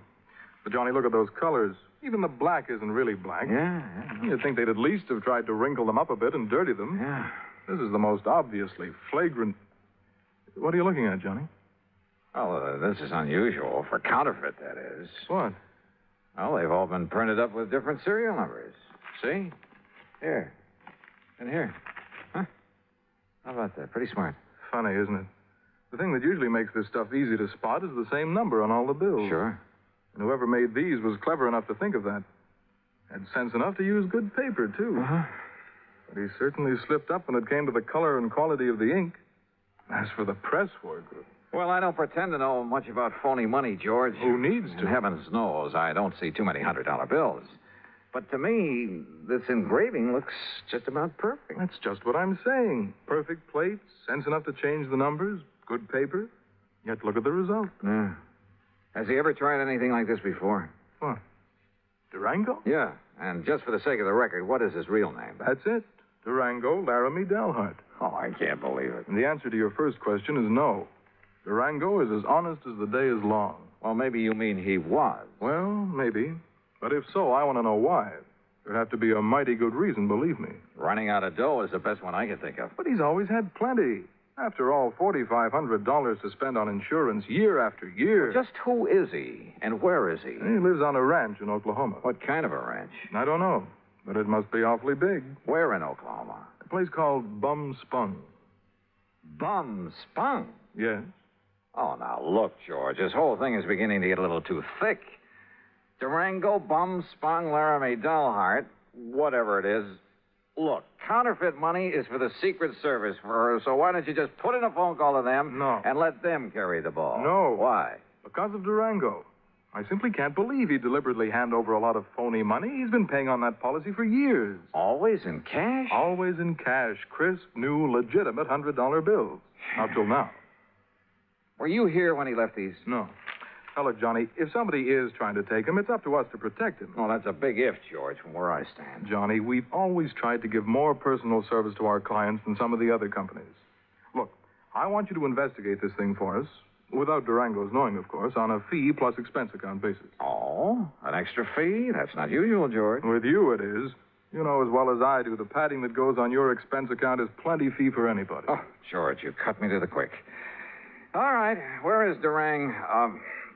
But, Johnny, look at those colors. Even the black isn't really black. Yeah. You'd think they'd at least have tried to wrinkle them up a bit and dirty them. Yeah. This is the most obviously flagrant... What are you looking at, Johnny? Well, this is unusual. For counterfeit, that is. What? Well, they've all been printed up with different serial numbers. See? Here. And here. Huh? How about that? Pretty smart. Funny, isn't it? The thing that usually makes this stuff easy to spot is the same number on all the bills. Sure. And whoever made these was clever enough to think of that. Had sense enough to use good paper, too. Uh-huh. But he certainly slipped up when it came to the color and quality of the ink. As for the press work, Well, I don't pretend to know much about phony money, George. Who needs to? And heavens knows I don't see too many $100 bills. But to me, this engraving looks just about perfect. That's just what I'm saying. Perfect plates, sense enough to change the numbers, good paper. Yet look at the result. Yeah. Has he ever tried anything like this before? What? Durango? Yeah. And just for the sake of the record, what is his real name? That's it. Durango Laramie Dalhart. Oh, I can't believe it. And the answer to your first question is no. Durango is as honest as the day is long. Well, maybe you mean he was. Well, maybe. But if so, I want to know why. There'd have to be a mighty good reason, believe me. Running out of dough is the best one I can think of. But he's always had plenty. After all, $4,500 to spend on insurance year after year. Well, just who is he? And where is he? He lives on a ranch in Oklahoma. What kind of a ranch? I don't know. But it must be awfully big. Where in Oklahoma? A place called Bum Spung. Bum Spung? Yes. Oh, now, look, George, this whole thing is beginning to get a little too thick. Durango, Bum Spung, Laramie Dalhart, whatever it is. Look, counterfeit money is for the Secret Service for her, so why don't you just put in a phone call to them and let them carry the ball? No. Why? Because of Durango. I simply can't believe he'd deliberately hand over a lot of phony money. He's been paying on that policy for years. Always in cash? Always in cash. Crisp, new, legitimate $100 bills. Up till now. Were you here when he left these? No. Now, look, Johnny, if somebody is trying to take him, it's up to us to protect him. Well, that's a big if, George, from where I stand. Johnny, we've always tried to give more personal service to our clients than some of the other companies. Look, I want you to investigate this thing for us, without Durango's knowing, of course, on a fee plus expense account basis. Oh, an extra fee? That's not usual, George. With you, it is. You know as well as I do, the padding that goes on your expense account is plenty fee for anybody. Oh, George, you cut me to the quick. All right, where is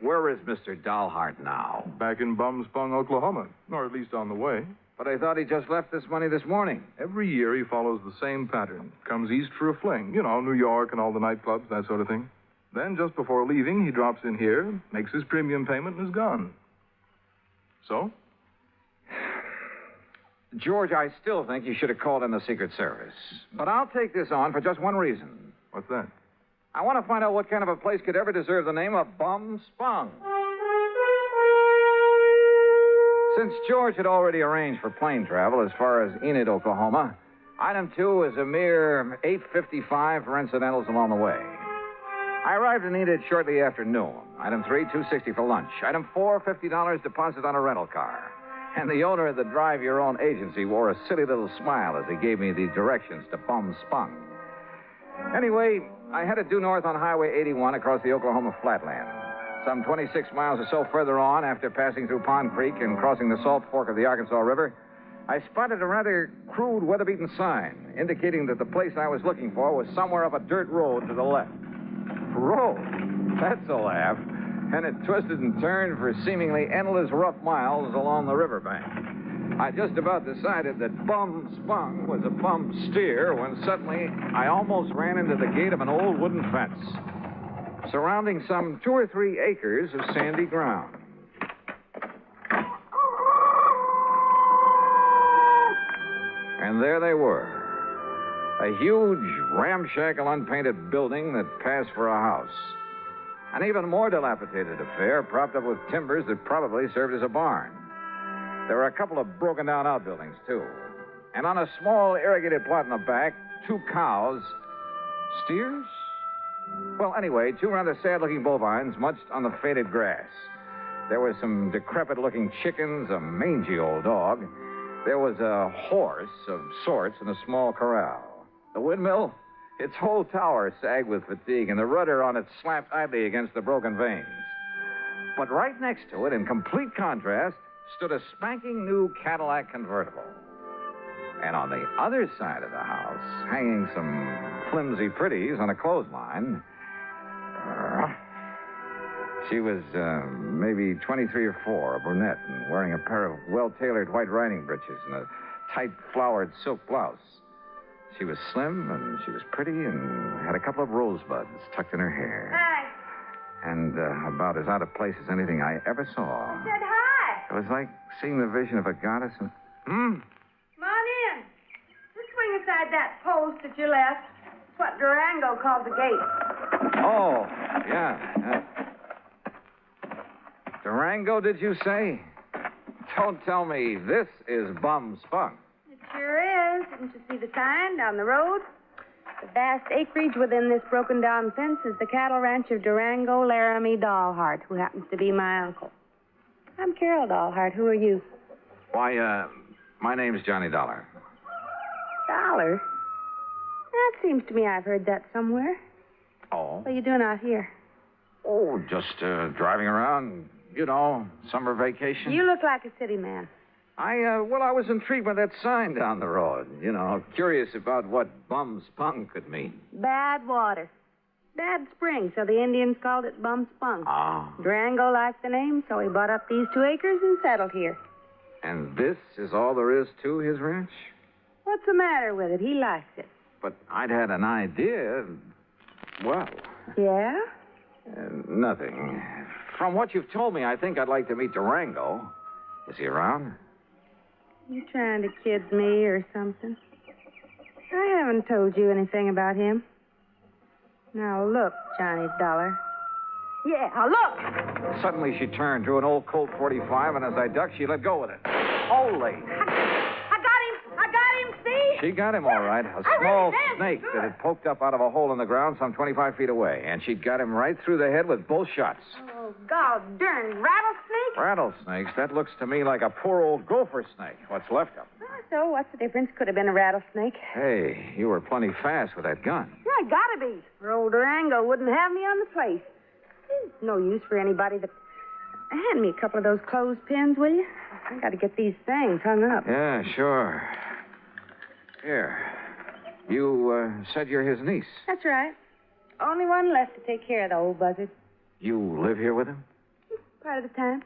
where is Mr. Dalhart now? Back in Bum Spung, Oklahoma, or at least on the way. But I thought he just left this money this morning. Every year he follows the same pattern. Comes east for a fling. You know, New York and all the nightclubs, that sort of thing. Then, just before leaving, he drops in here, makes his premium payment, and is gone. So? George, I still think you should have called in the Secret Service. But I'll take this on for just one reason. What's that? I want to find out what kind of a place could ever deserve the name of Bum Spung. Since George had already arranged for plane travel as far as Enid, Oklahoma, item 2 is a mere $8.55 for incidentals along the way. I arrived in Enid shortly after noon. Item 3, $2.60 for lunch. Item 4, $50 deposit on a rental car. And the owner of the drive-your-own agency wore a silly little smile as he gave me the directions to Bum Spung. Anyway, I headed due north on Highway 81 across the Oklahoma flatland. Some 26 miles or so further on, after passing through Pond Creek and crossing the Salt Fork of the Arkansas River, I spotted a rather crude, weather-beaten sign indicating that the place I was looking for was somewhere up a dirt road to the left. Road? That's a laugh. And it twisted and turned for seemingly endless rough miles along the riverbank. I just about decided that Bum Spung was a bum steer when suddenly I almost ran into the gate of an old wooden fence, surrounding some 2 or 3 acres of sandy ground. And there they were. A huge, ramshackle, unpainted building that passed for a house. An even more dilapidated affair, propped up with timbers that probably served as a barn. There were a couple of broken-down outbuildings, too. And on a small irrigated plot in the back, 2 cows. Steers? Well, anyway, 2 rather sad-looking bovines munched on the faded grass. There were some decrepit-looking chickens, a mangy old dog. There was a horse of sorts in a small corral. The windmill? Its whole tower sagged with fatigue, and the rudder on it slapped idly against the broken vanes. But right next to it, in complete contrast, stood a spanking new Cadillac convertible. And on the other side of the house, hanging some flimsy pretties on a clothesline, she was maybe 23 or 4, a brunette, and wearing a pair of well-tailored white riding breeches and a tight flowered silk blouse. She was slim, and she was pretty, and had a couple of rosebuds tucked in her hair. Hi. And about as out of place as anything I ever saw. I said hi. It was like seeing the vision of a goddess. And... Come on in. Just swing aside that post that you left. It's what Durango called the gate. Oh, yeah. Durango, did you say? Don't tell me this is Bum Spunk. It sure is. Didn't you see the sign down the road? The vast acreage within this broken-down fence is the cattle ranch of Durango Laramie Dahlhart, who happens to be my uncle. I'm Carol Dahlhart. Who are you? Why, my name's Johnny Dollar. Dollar? That seems to me I've heard that somewhere. Oh? What are you doing out here? Oh, just driving around, summer vacation. You look like a city man. I was intrigued by that sign down the road. Curious about what Bum Spunk could mean. Bad water. Bad spring, so the Indians called it Bum Spunk. Ah. Durango liked the name, so he bought up these 2 acres and settled here. And this is all there is to his ranch? What's the matter with it? He likes it. But I'd had an idea. Well. Yeah? Nothing. From what you've told me, I think I'd like to meet Durango. Is he around? You trying to kid me or something? I haven't told you anything about him. Now look, Johnny Dollar. Yeah, look! Suddenly she turned, drew an old Colt 45, and as I ducked, she let go with it. Holy! I got him, see? She got him all right. A small snake that had poked up out of a hole in the ground some 25 feet away. And she'd got him right through the head with both shots. Oh, God darn rattlesnake? Rattlesnakes? That looks to me like a poor old gopher snake. What's left of him. So what's the difference? Could have been a rattlesnake. Hey, you were plenty fast with that gun. Yeah, gotta be. Or old Durango wouldn't have me on the place. It's no use for anybody to... Hand me a couple of those clothespins, will you? I gotta get these things hung up. Yeah, sure. Here. You said you're his niece. That's right. Only one left to take care of the old buzzard. You live here with him? Part of the time.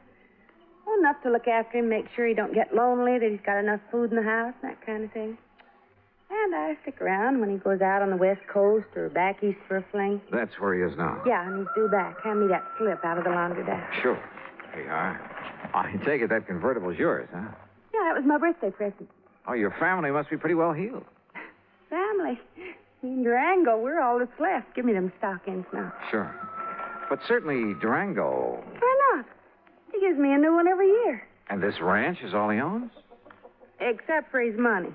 Well, enough to look after him, make sure he don't get lonely, that he's got enough food in the house, that kind of thing. And I stick around when he goes out on the West Coast or back east for a fling. That's where he is now. Yeah, and he's due back. Hand me that slip out of the laundry desk. Sure. Here you are. I take it that convertible's yours, huh? Yeah, that was my birthday present. Oh, your family must be pretty well heeled. Family. Me and Durango, we're all that's left. Give me them stockings now. Sure. But certainly Durango... Why not? He gives me a new one every year. And this ranch is all he owns? Except for his money.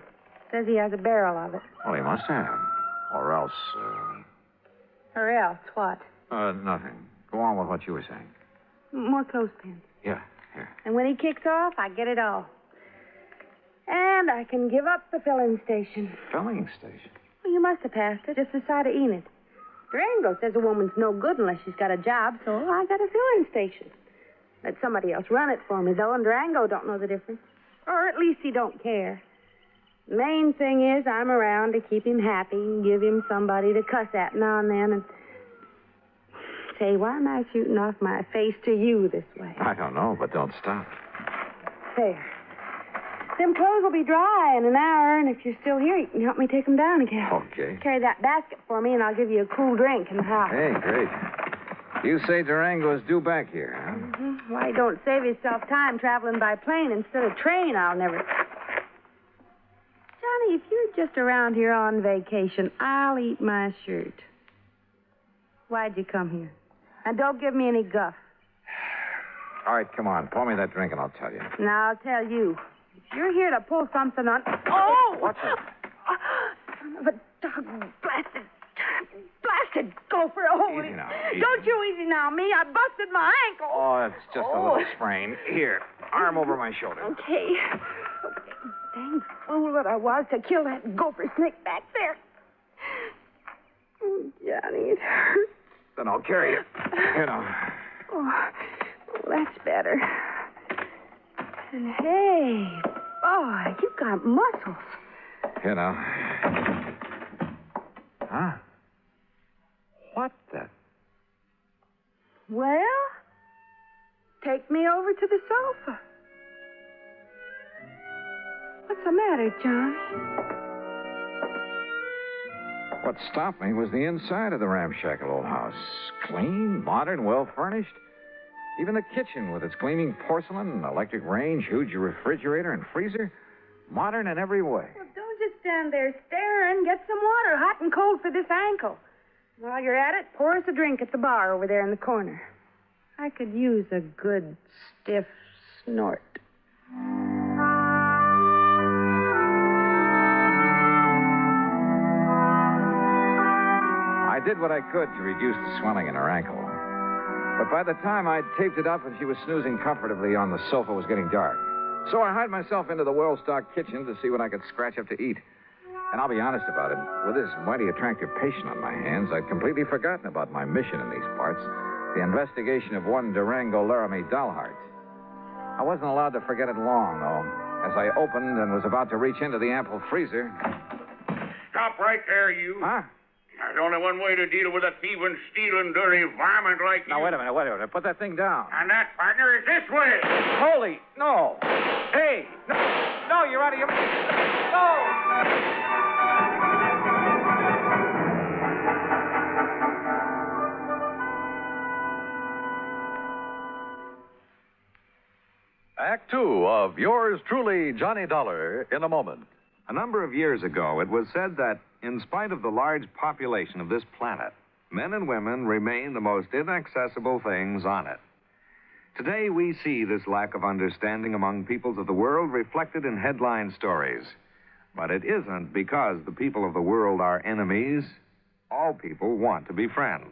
Says he has a barrel of it. Well, he must have. Or else... Or else what? Nothing. Go on with what you were saying. More clothespins. Yeah, here. And when he kicks off, I get it all. And I can give up the filling station. Filling station? Well, you must have passed it, just the side of Enid. Durango says a woman's no good unless she's got a job, so I got a filling station. Let somebody else run it for me, though, and Durango don't know the difference. Or at least he don't care. The main thing is I'm around to keep him happy and give him somebody to cuss at now and then. And say, why am I shooting off my face to you this way? I don't know, but don't stop. There. Them clothes will be dry in an hour, and if you're still here, you can help me take them down again. Okay. Carry that basket for me, and I'll give you a cool drink in the house. Hey, great. You say Durango is due back here, huh? Mm-hmm. Why, don't save yourself time traveling by plane instead of train, I'll never... Johnny, if you're just around here on vacation, I'll eat my shirt. Why'd you come here? And don't give me any guff. All right, come on. Pour me that drink and I'll tell you. Now, I'll tell you. If you're here to pull something on... Oh! What's it? Son of a dog blasted gopher. Oh, Easy now. Easy. Don't you easy now, me. I busted my ankle. Oh, it's just a little sprain. Here, arm over my shoulder. Okay. Dang fool that I was to kill that gopher snake back there. Oh, Johnny, it hurts. Then I'll carry you. Here now. Oh, that's better. And hey, boy, you got muscles. Here now. Huh? What the? Well, take me over to the sofa. What's the matter, Johnny? What stopped me was the inside of the ramshackle old house. Clean, modern, well-furnished. Even the kitchen with its gleaming porcelain, electric range, huge refrigerator and freezer. Modern in every way. Well, don't just stand there staring. Get some water, hot and cold for this ankle. While you're at it, pour us a drink at the bar over there in the corner. I could use a good, stiff snort. I did what I could to reduce the swelling in her ankle. But by the time I'd taped it up and she was snoozing comfortably on the sofa, it was getting dark. So I hied myself into the well-stocked kitchen to see what I could scratch up to eat. And I'll be honest about it, with this mighty attractive patient on my hands, I'd completely forgotten about my mission in these parts, the investigation of one Durango Laramie dollheart. I wasn't allowed to forget it long, though. As I opened and was about to reach into the ample freezer... Stop right there, you. Huh? There's only one way to deal with a thieving, stealing, dirty varmint like you. Now, wait a minute. Put that thing down. And that, partner, is this way. Holy, no. Hey, no, you're out of your... No! Act Two of yours truly, Johnny Dollar, in a moment. A number of years ago, it was said that, in spite of the large population of this planet, men and women remain the most inaccessible things on it. Today, we see this lack of understanding among peoples of the world reflected in headline stories. But it isn't because the people of the world are enemies. All people want to be friends.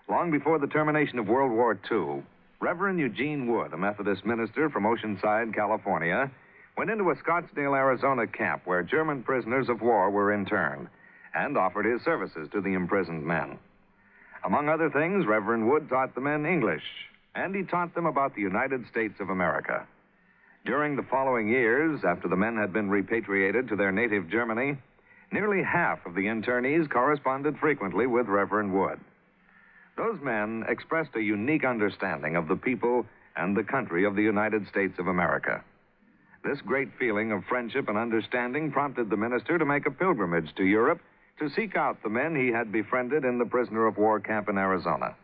Long before the termination of World War II, Reverend Eugene Wood, a Methodist minister from Oceanside, California, went into a Scottsdale, Arizona camp where German prisoners of war were interned and offered his services to the imprisoned men. Among other things, Reverend Wood taught the men English, and he taught them about the United States of America. During the following years, after the men had been repatriated to their native Germany, nearly half of the internees corresponded frequently with Reverend Wood. Those men expressed a unique understanding of the people and the country of the United States of America. This great feeling of friendship and understanding prompted the minister to make a pilgrimage to Europe to seek out the men he had befriended in the prisoner of war camp in Arizona.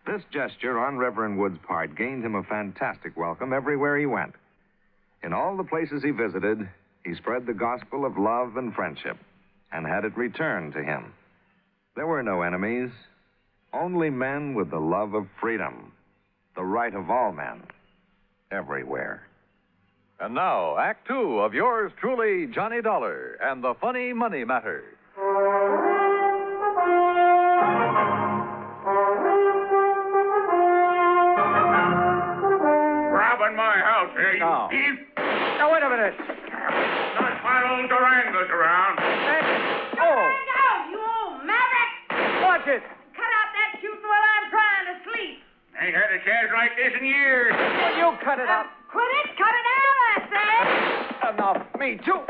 This gesture on Reverend Wood's part gained him a fantastic welcome everywhere he went. In all the places he visited, he spread the gospel of love and friendship and had it returned to him. There were no enemies, only men with the love of freedom, the right of all men, everywhere. And now, Act Two of yours truly, Johnny Dollar, and the funny money matter. Robbing my house, eh, you No. thief? Now, wait a minute. Not my old Durango's around. Durango, you old maverick! Watch it. Cut out that shooting while I'm trying to sleep. Ain't had a chance like this in years. Will you cut it out? Quit it! Cut it out, I said! Enough. Me, too.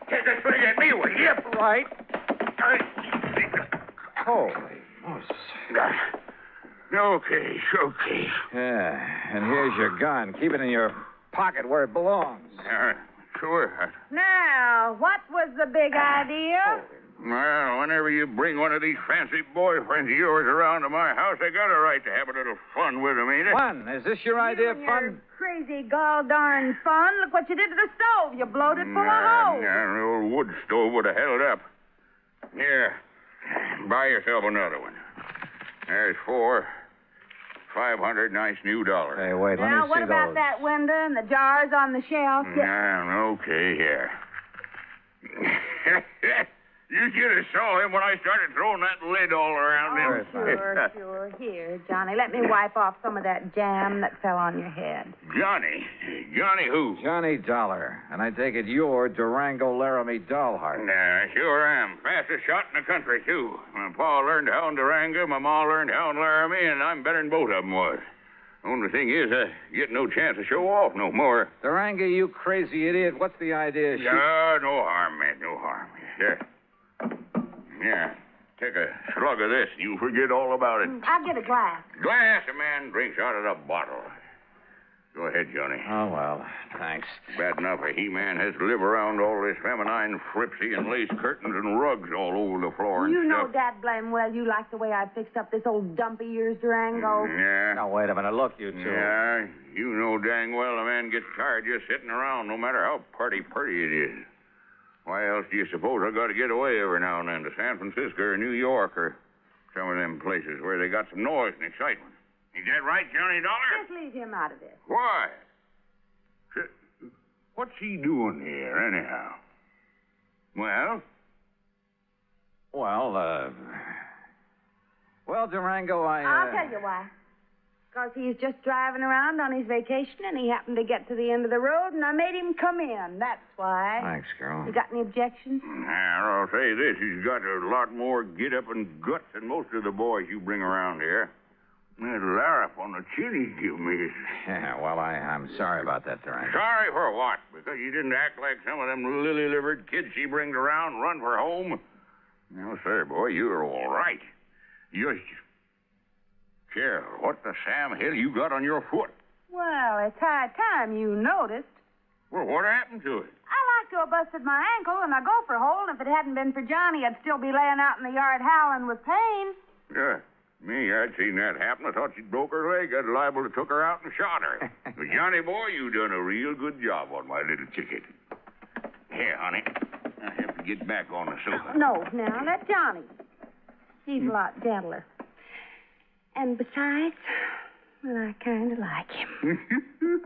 Take a swing at me, will you? Right. Holy Moses. Okay. Yeah, and here's your gun. Keep it in your pocket where it belongs. Sure. Now, what was the big idea? Well, whenever you bring one of these fancy boyfriends of yours around to my house, I got a right to have a little fun with them, ain't it? Fun? Is this your idea of fun? Crazy gall darn fun. Look what you did to the stove. You blowed it full of holes. Yeah, the old wood stove would have held up. Here, buy yourself another one. There's $500 nice new dollars. Hey, wait, let Now, me what see about those. that window and the jars on the shelf? Okay, here. You should have saw him when I started throwing that lid all around him. Sure. Here, Johnny, let me wipe off some of that jam that fell on your head. Johnny? Johnny who? Johnny Dollar. And I take it you're Durango Laramie Dollheart. Nah, sure am. Fastest shot in the country, too. My pa learned to hound Durango, my ma learned to hound Laramie, and I'm better than both of them was. Only thing is, I get no chance to show off no more. Durango, you crazy idiot. What's the idea? No harm, man, no harm. Yeah, take a slug of this. You forget all about it. I'll get a glass. Glass, a man drinks out of the bottle. Go ahead, Johnny. Oh, well, thanks. Bad enough a he-man has to live around all this feminine fripsy and lace curtains and rugs all over the floor and You know stuff. dad blame well you like the way I fixed up this old dumpy ears Durango. Yeah. Now, wait a minute. Look, you two. Yeah, you know dang well a man gets tired just sitting around, no matter how pretty it is. Why else do you suppose I got to get away every now and then to San Francisco or New York or some of them places where they got some noise and excitement? Is that right, Johnny Dollar? Just leave him out of this. Why? What's he doing here, anyhow? Well, Durango, I'll tell you why. Because he's just driving around on his vacation, and he happened to get to the end of the road, and I made him come in. That's why. Thanks, girl. You got any objections? now, I'll say this. He's got a lot more get-up and guts than most of the boys you bring around here. That larrup on the chin he give me is... Yeah, well, I'm sorry about that, Durango. Sorry for what? Because you didn't act like some of them lily-livered kids she brings around run for home? No, sir, boy, you're all right. Just... Carol, what the Sam Hill you got on your foot? Well, it's high time you noticed. Well, what happened to it? I like to have busted my ankle and a gopher hole, and if it hadn't been for Johnny, I'd still be laying out in the yard howling with pain. Yeah, me, I'd seen that happen. I thought she'd broke her leg. I'd liable to took her out and shot her. But Johnny, boy, you done a real good job on my little ticket. Here, honey, I have to get back on the sofa. No, now, let Johnny. He's a lot gentler. And besides, well, I kind of like him. You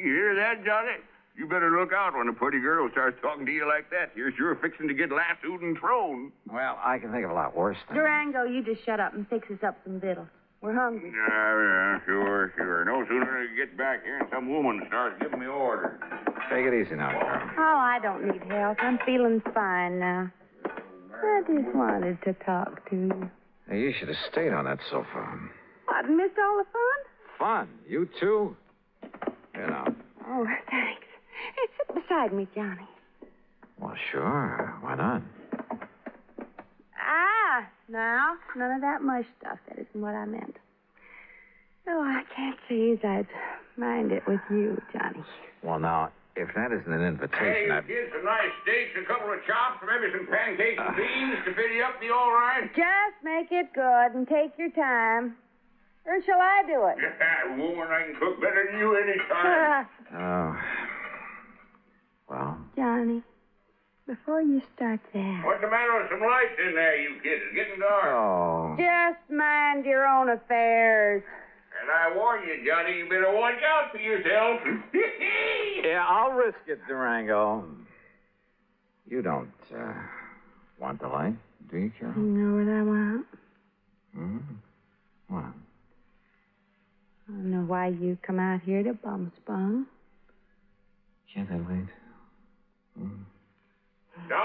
hear that, Johnny? You better look out when a pretty girl starts talking to you like that. You're sure fixing to get lassoed and thrown. Well, I can think of a lot worse things. Durango, you just shut up and fix us up some victuals. We're hungry. Yeah, sure. No sooner than I get back here and some woman starts giving me orders. Take it easy now, girl. Oh, I don't need help. I'm feeling fine now. I just wanted to talk to you. Hey, you should have stayed on that sofa. What, missed all the fun? Fun? You too? You know. Oh, thanks. Hey, sit beside me, Johnny. Well, sure. Why not? Now, none of that mush stuff. That isn't what I meant. Oh, I can't say as I'd mind it with you, Johnny. Well, now, if that isn't an invitation, Hey, you get some nice steaks, a couple of chops, maybe some pancakes and beans to fill you up, be all right? Just make it good and take your time. Or shall I do it? Yeah, woman, I can cook better than you any time. Oh. Well? Johnny, before you start that... What's the matter with some lights in there, you kids? It's getting dark. Oh. Just mind your own affairs. And I warn you, Johnny, you better watch out for yourself. Yeah, I'll risk it, Durango. You don't, want the light, do you, Carol? You know what I want? What? I don't know why you come out here to bum spun. Can't I wait? Dollar, I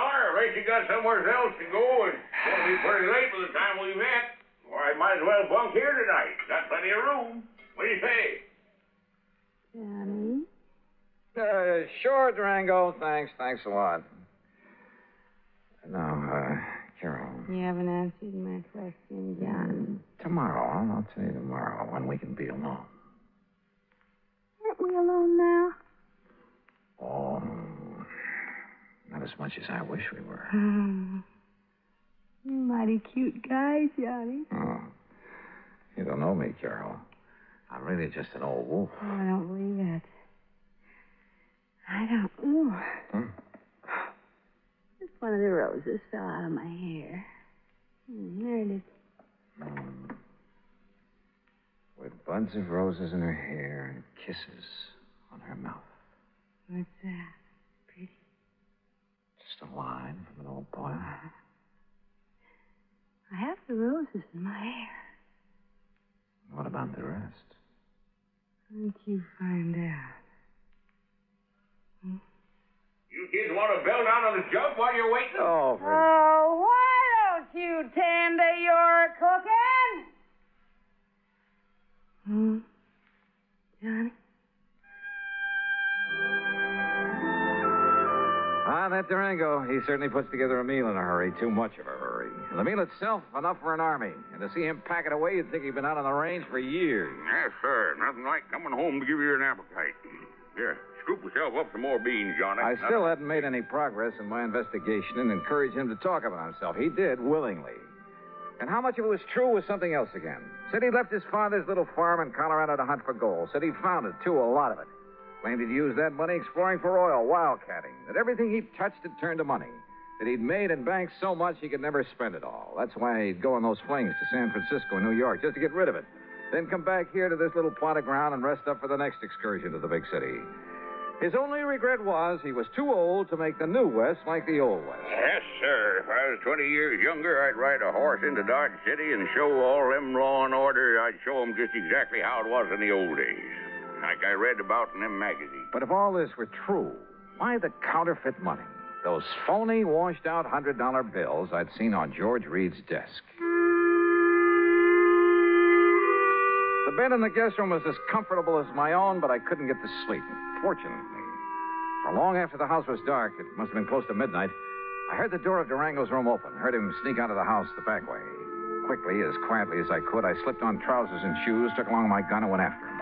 bet you got somewhere else to go. It's going to be pretty late by the time we met. Or I might as well bunk here tonight. Got plenty of room. What do you say? Johnny? Sure, Durango. Thanks a lot. No, Carol. You haven't answered my question, John. Tomorrow. I'll tell you tomorrow when we can be alone. Aren't we alone now? Oh, not as much as I wish we were. You're a mighty cute guy, Johnny. Oh, you don't know me, Carol. I'm really just an old wolf. Oh, I don't believe that. I don't. Ooh. Just one of the roses fell out of my hair. There it is. With buds of roses in her hair and kisses on her mouth. What's that? Pretty? Just a line from an old poem. I have the roses in my hair. What about the rest? Why don't you find out? You kids want to bell down on the jug while you're waiting? Oh, why don't you tend to your cooking? Johnny? That Durango, he certainly puts together a meal in a hurry. Too much of a hurry. And the meal itself, enough for an army. And to see him pack it away, you'd think he'd been out on the range for years. Yes, sir. Nothing like coming home to give you an appetite. Here, scoop yourself up some more beans, Johnny. I still hadn't made any progress in my investigation and encouraged him to talk about himself. He did, willingly. And how much of it was true was something else again. Said he left his father's little farm in Colorado to hunt for gold. Said he'd found it, too, a lot of it. Claimed he'd used that money exploring for oil, wildcatting. That everything he touched had turned to money. That he'd made and banked so much he could never spend it all. That's why he'd go on those flings to San Francisco and New York, just to get rid of it. Then come back here to this little plot of ground and rest up for the next excursion to the big city. His only regret was he was too old to make the new West like the old West. Yes, sir. If I was 20 years younger, I'd ride a horse into Dodge City and show all them law and order. I'd show them just exactly how it was in the old days. Like I read about in them magazines. But if all this were true, why the counterfeit money? Those phony, washed-out $100 bills I'd seen on George Reed's desk. The bed in the guest room was as comfortable as my own, but I couldn't get to sleep. Fortunately, for long after the house was dark, it must have been close to midnight, I heard the door of Durango's room open, heard him sneak out of the house the back way. Quickly, as quietly as I could, I slipped on trousers and shoes, took along my gun, and went after him.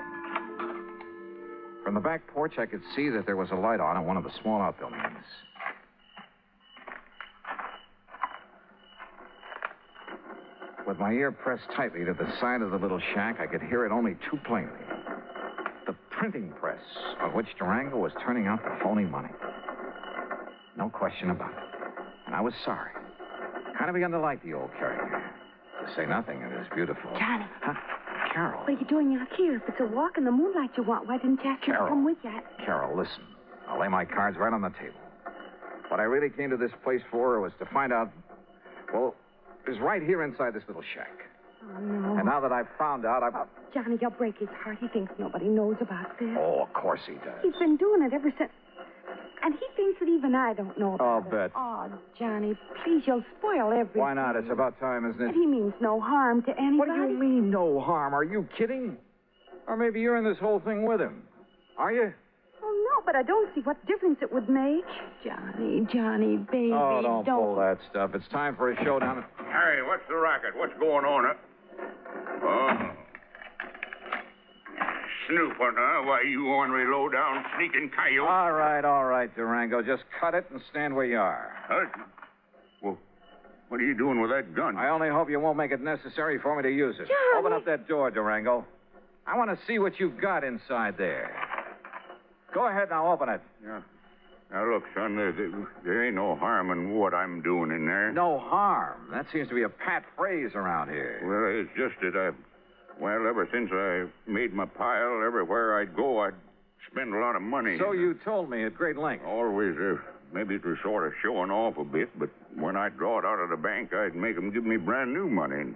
From the back porch, I could see that there was a light on in one of the small outbuildings. With my ear pressed tightly to the side of the little shack, I could hear it only too plainly. The printing press on which Durango was turning out the phony money. No question about it. And I was sorry. Kind of begun to like the old character. To say nothing of his beautiful... Johnny. Huh? Carol. What are you doing out here? If it's a walk in the moonlight you want, why didn't you ask me to come with you? Carol, listen. I'll lay my cards right on the table. What I really came to this place for was to find out... Well, it was right here inside this little shack. Oh, no. And now that I've found out, I've... Johnny, you'll break his heart. He thinks nobody knows about this. Oh, of course he does. He's been doing it ever since... And he thinks that even I don't know about I'll it. bet. Oh, Johnny, please, you'll spoil everything. Why not? It's about time, isn't it? And he means no harm to anybody. What do you mean, no harm? Are you kidding? Or maybe you're in this whole thing with him. Are you? Oh, no, but I don't see what difference it would make. Johnny, baby, Oh, don't pull that stuff. It's time for a showdown. Harry, what's the racket? What's going on? Oh. Snooping, huh? Why, you ornery, low-down, sneaking coyote. All right, Durango. Just cut it and stand where you are. Huh? Well, what are you doing with that gun? I only hope you won't make it necessary for me to use it. Johnny. Open up that door, Durango. I want to see what you've got inside there. Go ahead now, open it. Yeah. Now, look, son, there ain't no harm in what I'm doing in there. No harm? That seems to be a pat phrase around here. Well, it's just that well, ever since I made my pile, everywhere I'd go, I'd spend a lot of money. So you told me at great length. Always, maybe it was sort of showing off a bit, but when I'd draw it out of the bank, I'd make them give me brand new money.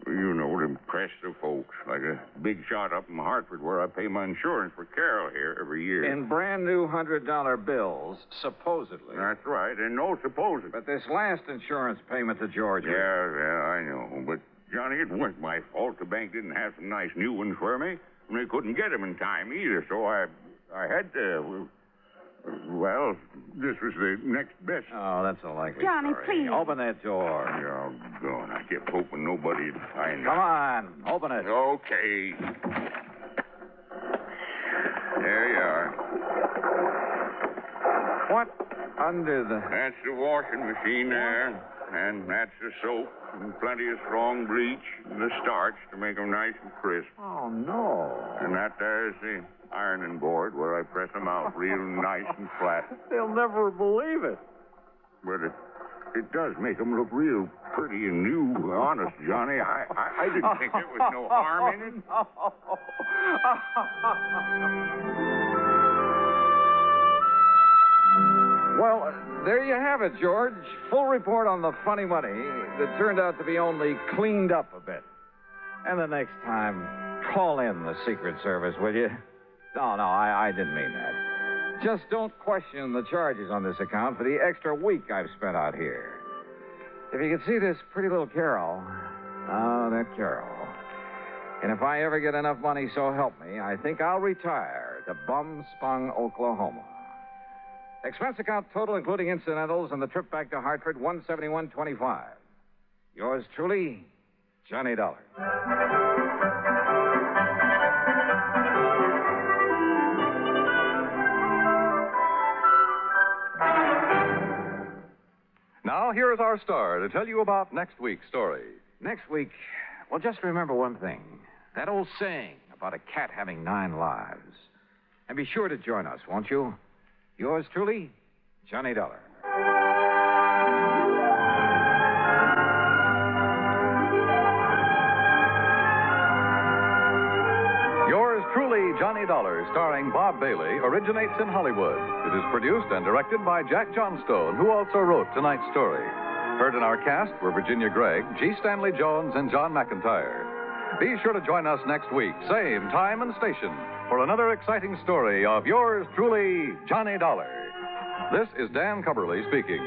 You know, to impress the folks, like a big shot up in Hartford where I pay my insurance for Carol here every year. In brand new $100 bills, supposedly. That's right, and no supposedly. But this last insurance payment to George... Yeah, I know, but... Johnny, it wasn't my fault. The bank didn't have some nice new ones for me, and they couldn't get them in time either, so I had to... Well, this was the next best. Oh, that's a likely Johnny, story. please. Open that door. Oh, God, I kept hoping nobody'd find Come on, open it. Okay. There you are. What under the... That's the washing machine there. And that's the soap and plenty of strong bleach and the starch to make them nice and crisp. Oh, no. And that there's the ironing board where I press them out real nice and flat. They'll never believe it. But it does make them look real pretty and new. Honest, Johnny, I didn't think there was no harm in it. Well, there you have it, George. Full report on the funny money that turned out to be only cleaned up a bit. And the next time, call in the Secret Service, will you? No, I didn't mean that. Just don't question the charges on this account for the extra week I've spent out here. If you could see this pretty little Carol. Oh, that Carol. And if I ever get enough money, so help me, I think I'll retire to Bum-Spung, Oklahoma. Expense account total, including incidentals, and the trip back to Hartford, $171.25. Yours truly, Johnny Dollar. Now, here is our star to tell you about next week's story. Next week, well, just remember one thing. That old saying about a cat having 9 lives. And be sure to join us, won't you? Yours truly, Johnny Dollar. Yours truly, Johnny Dollar, starring Bob Bailey, originates in Hollywood. It is produced and directed by Jack Johnstone, who also wrote tonight's story. Heard in our cast were Virginia Gregg, G. Stanley Jones, and John McIntyre. Be sure to join us next week, same time and station, for another exciting story of yours truly, Johnny Dollar. This is Dan Cubberly speaking.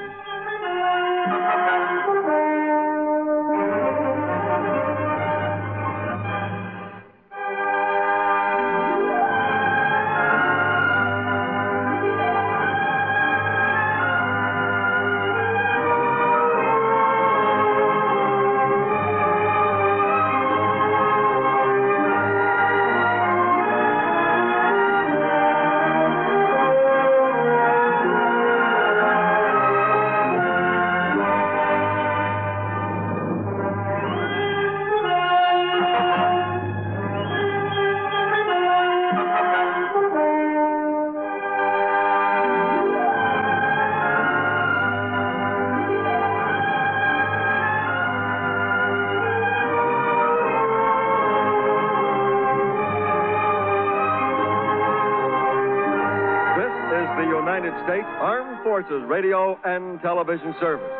United States Armed Forces Radio and Television Service.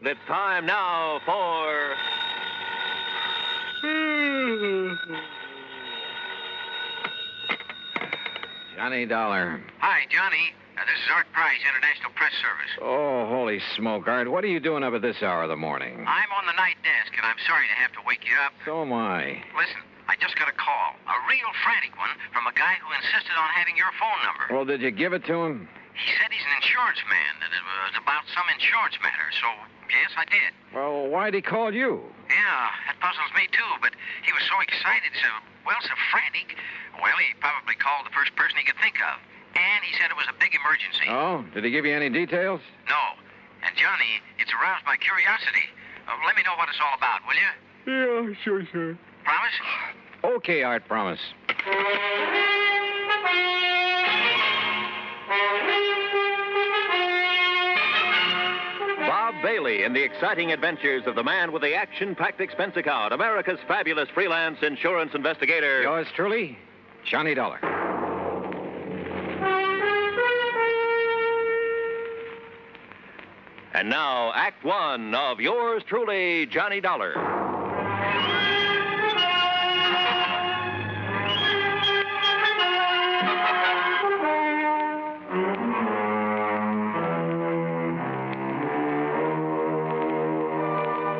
It's time now for... Johnny Dollar. Hi, Johnny. This is Art Price, International Press Service. Oh, holy smoke, Art. What are you doing up at this hour of the morning? I'm on the night desk, and I'm sorry to have to wake you up. So am I. Listen, I just got a call, a real frantic one, from a guy who insisted on having your phone number. Well, did you give it to him? He said he's an insurance man, and it was about some insurance matter, so yes, I did. Well, why'd he call you? Yeah, that puzzles me, too, but he was so excited, so frantic. Well, he probably called the first person he could think of. And he said it was a big emergency. Oh, did he give you any details? No. And, Johnny, it's aroused my curiosity. Let me know what it's all about, will you? Yeah, sure, sir. Promise? Okay, Art, promise. Bob Bailey in the exciting adventures of the man with the action-packed expense account, America's fabulous freelance insurance investigator. Yours truly, Johnny Dollar. And now, Act One of yours truly, Johnny Dollar.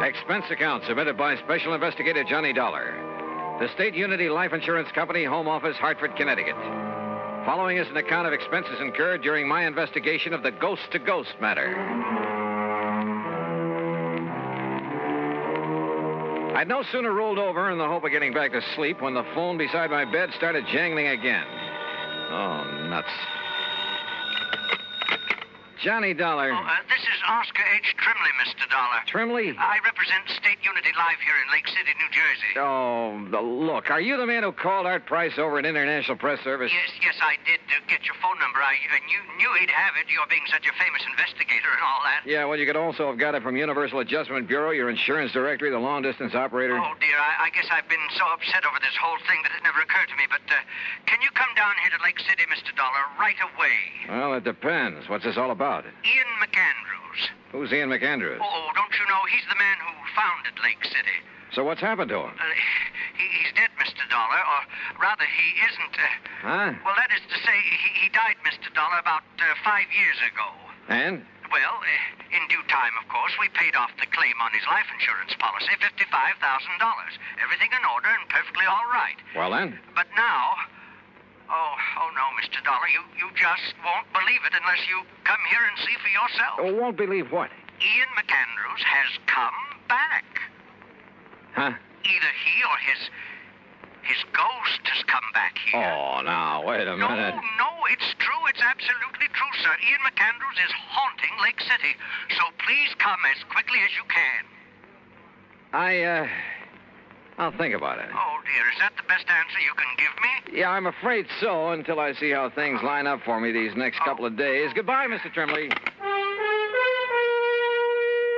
Expense account submitted by Special Investigator Johnny Dollar. The State Unity Life Insurance Company, Home Office, Hartford, Connecticut. Following is an account of expenses incurred during my investigation of the ghost-to-ghost matter. I'd no sooner rolled over in the hope of getting back to sleep when the phone beside my bed started jangling again. Oh, nuts. Johnny Dollar. Oh, this is Oscar H. Trimley, Mr. Dollar. Trimley? I represent State Unity Life here in Lake City, New Jersey. Oh, look, are you the man who called Art Price over at International Press Service? Yes, I did get your phone number. I knew he'd have it, you're being such a famous investigator and all that. Yeah, well, you could also have got it from Universal Adjustment Bureau, your insurance directory, the long-distance operator. Oh, dear, I guess I've been so upset over this whole thing that it never occurred to me. But can you come down here to Lake City, Mr. Dollar, right away? Well, it depends. What's this all about? Ian McAndrews. Who's Ian McAndrews? Oh, don't you know? He's the man who founded Lake City. So what's happened to him? He's dead, Mr. Dollar, or rather, he isn't. Huh? Well, that is to say, he died, Mr. Dollar, about 5 years ago. And? Well, in due time, of course, we paid off the claim on his life insurance policy, $55,000. Everything in order and perfectly all right. Well, then? But now... Oh, no, Mr. Dollar, you just won't believe it unless you come here and see for yourself. Oh, won't believe what? Ian McAndrews has come back. Huh? Either he or his ghost has come back here. Oh, now, wait a minute. No, it's true. It's absolutely true, sir. Ian McAndrews is haunting Lake City. So please come as quickly as you can. I'll think about it. Oh, dear, is that the best answer you can give me? Yeah, I'm afraid so, until I see how things line up for me these next couple of days. Goodbye, Mr. Trimley.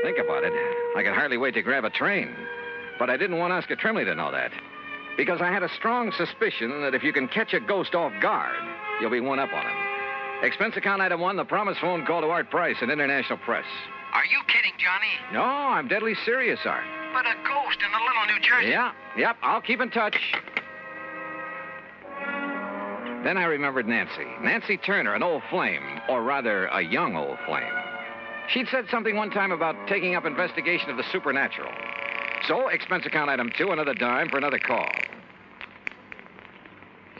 Think about it. I could hardly wait to grab a train. But I didn't want Oscar Trimley to know that. Because I had a strong suspicion that if you can catch a ghost off guard, you'll be one up on him. Expense account item 1, the promised phone call to Art Price in international press. Are you kidding, Johnny? No, I'm deadly serious, Art. But a ghost in a little New Jersey. Yep, I'll keep in touch. Then I remembered Nancy. Nancy Turner, an old flame, or rather, a young old flame. She'd said something one time about taking up investigation of the supernatural. So, expense account item 2, another dime for another call.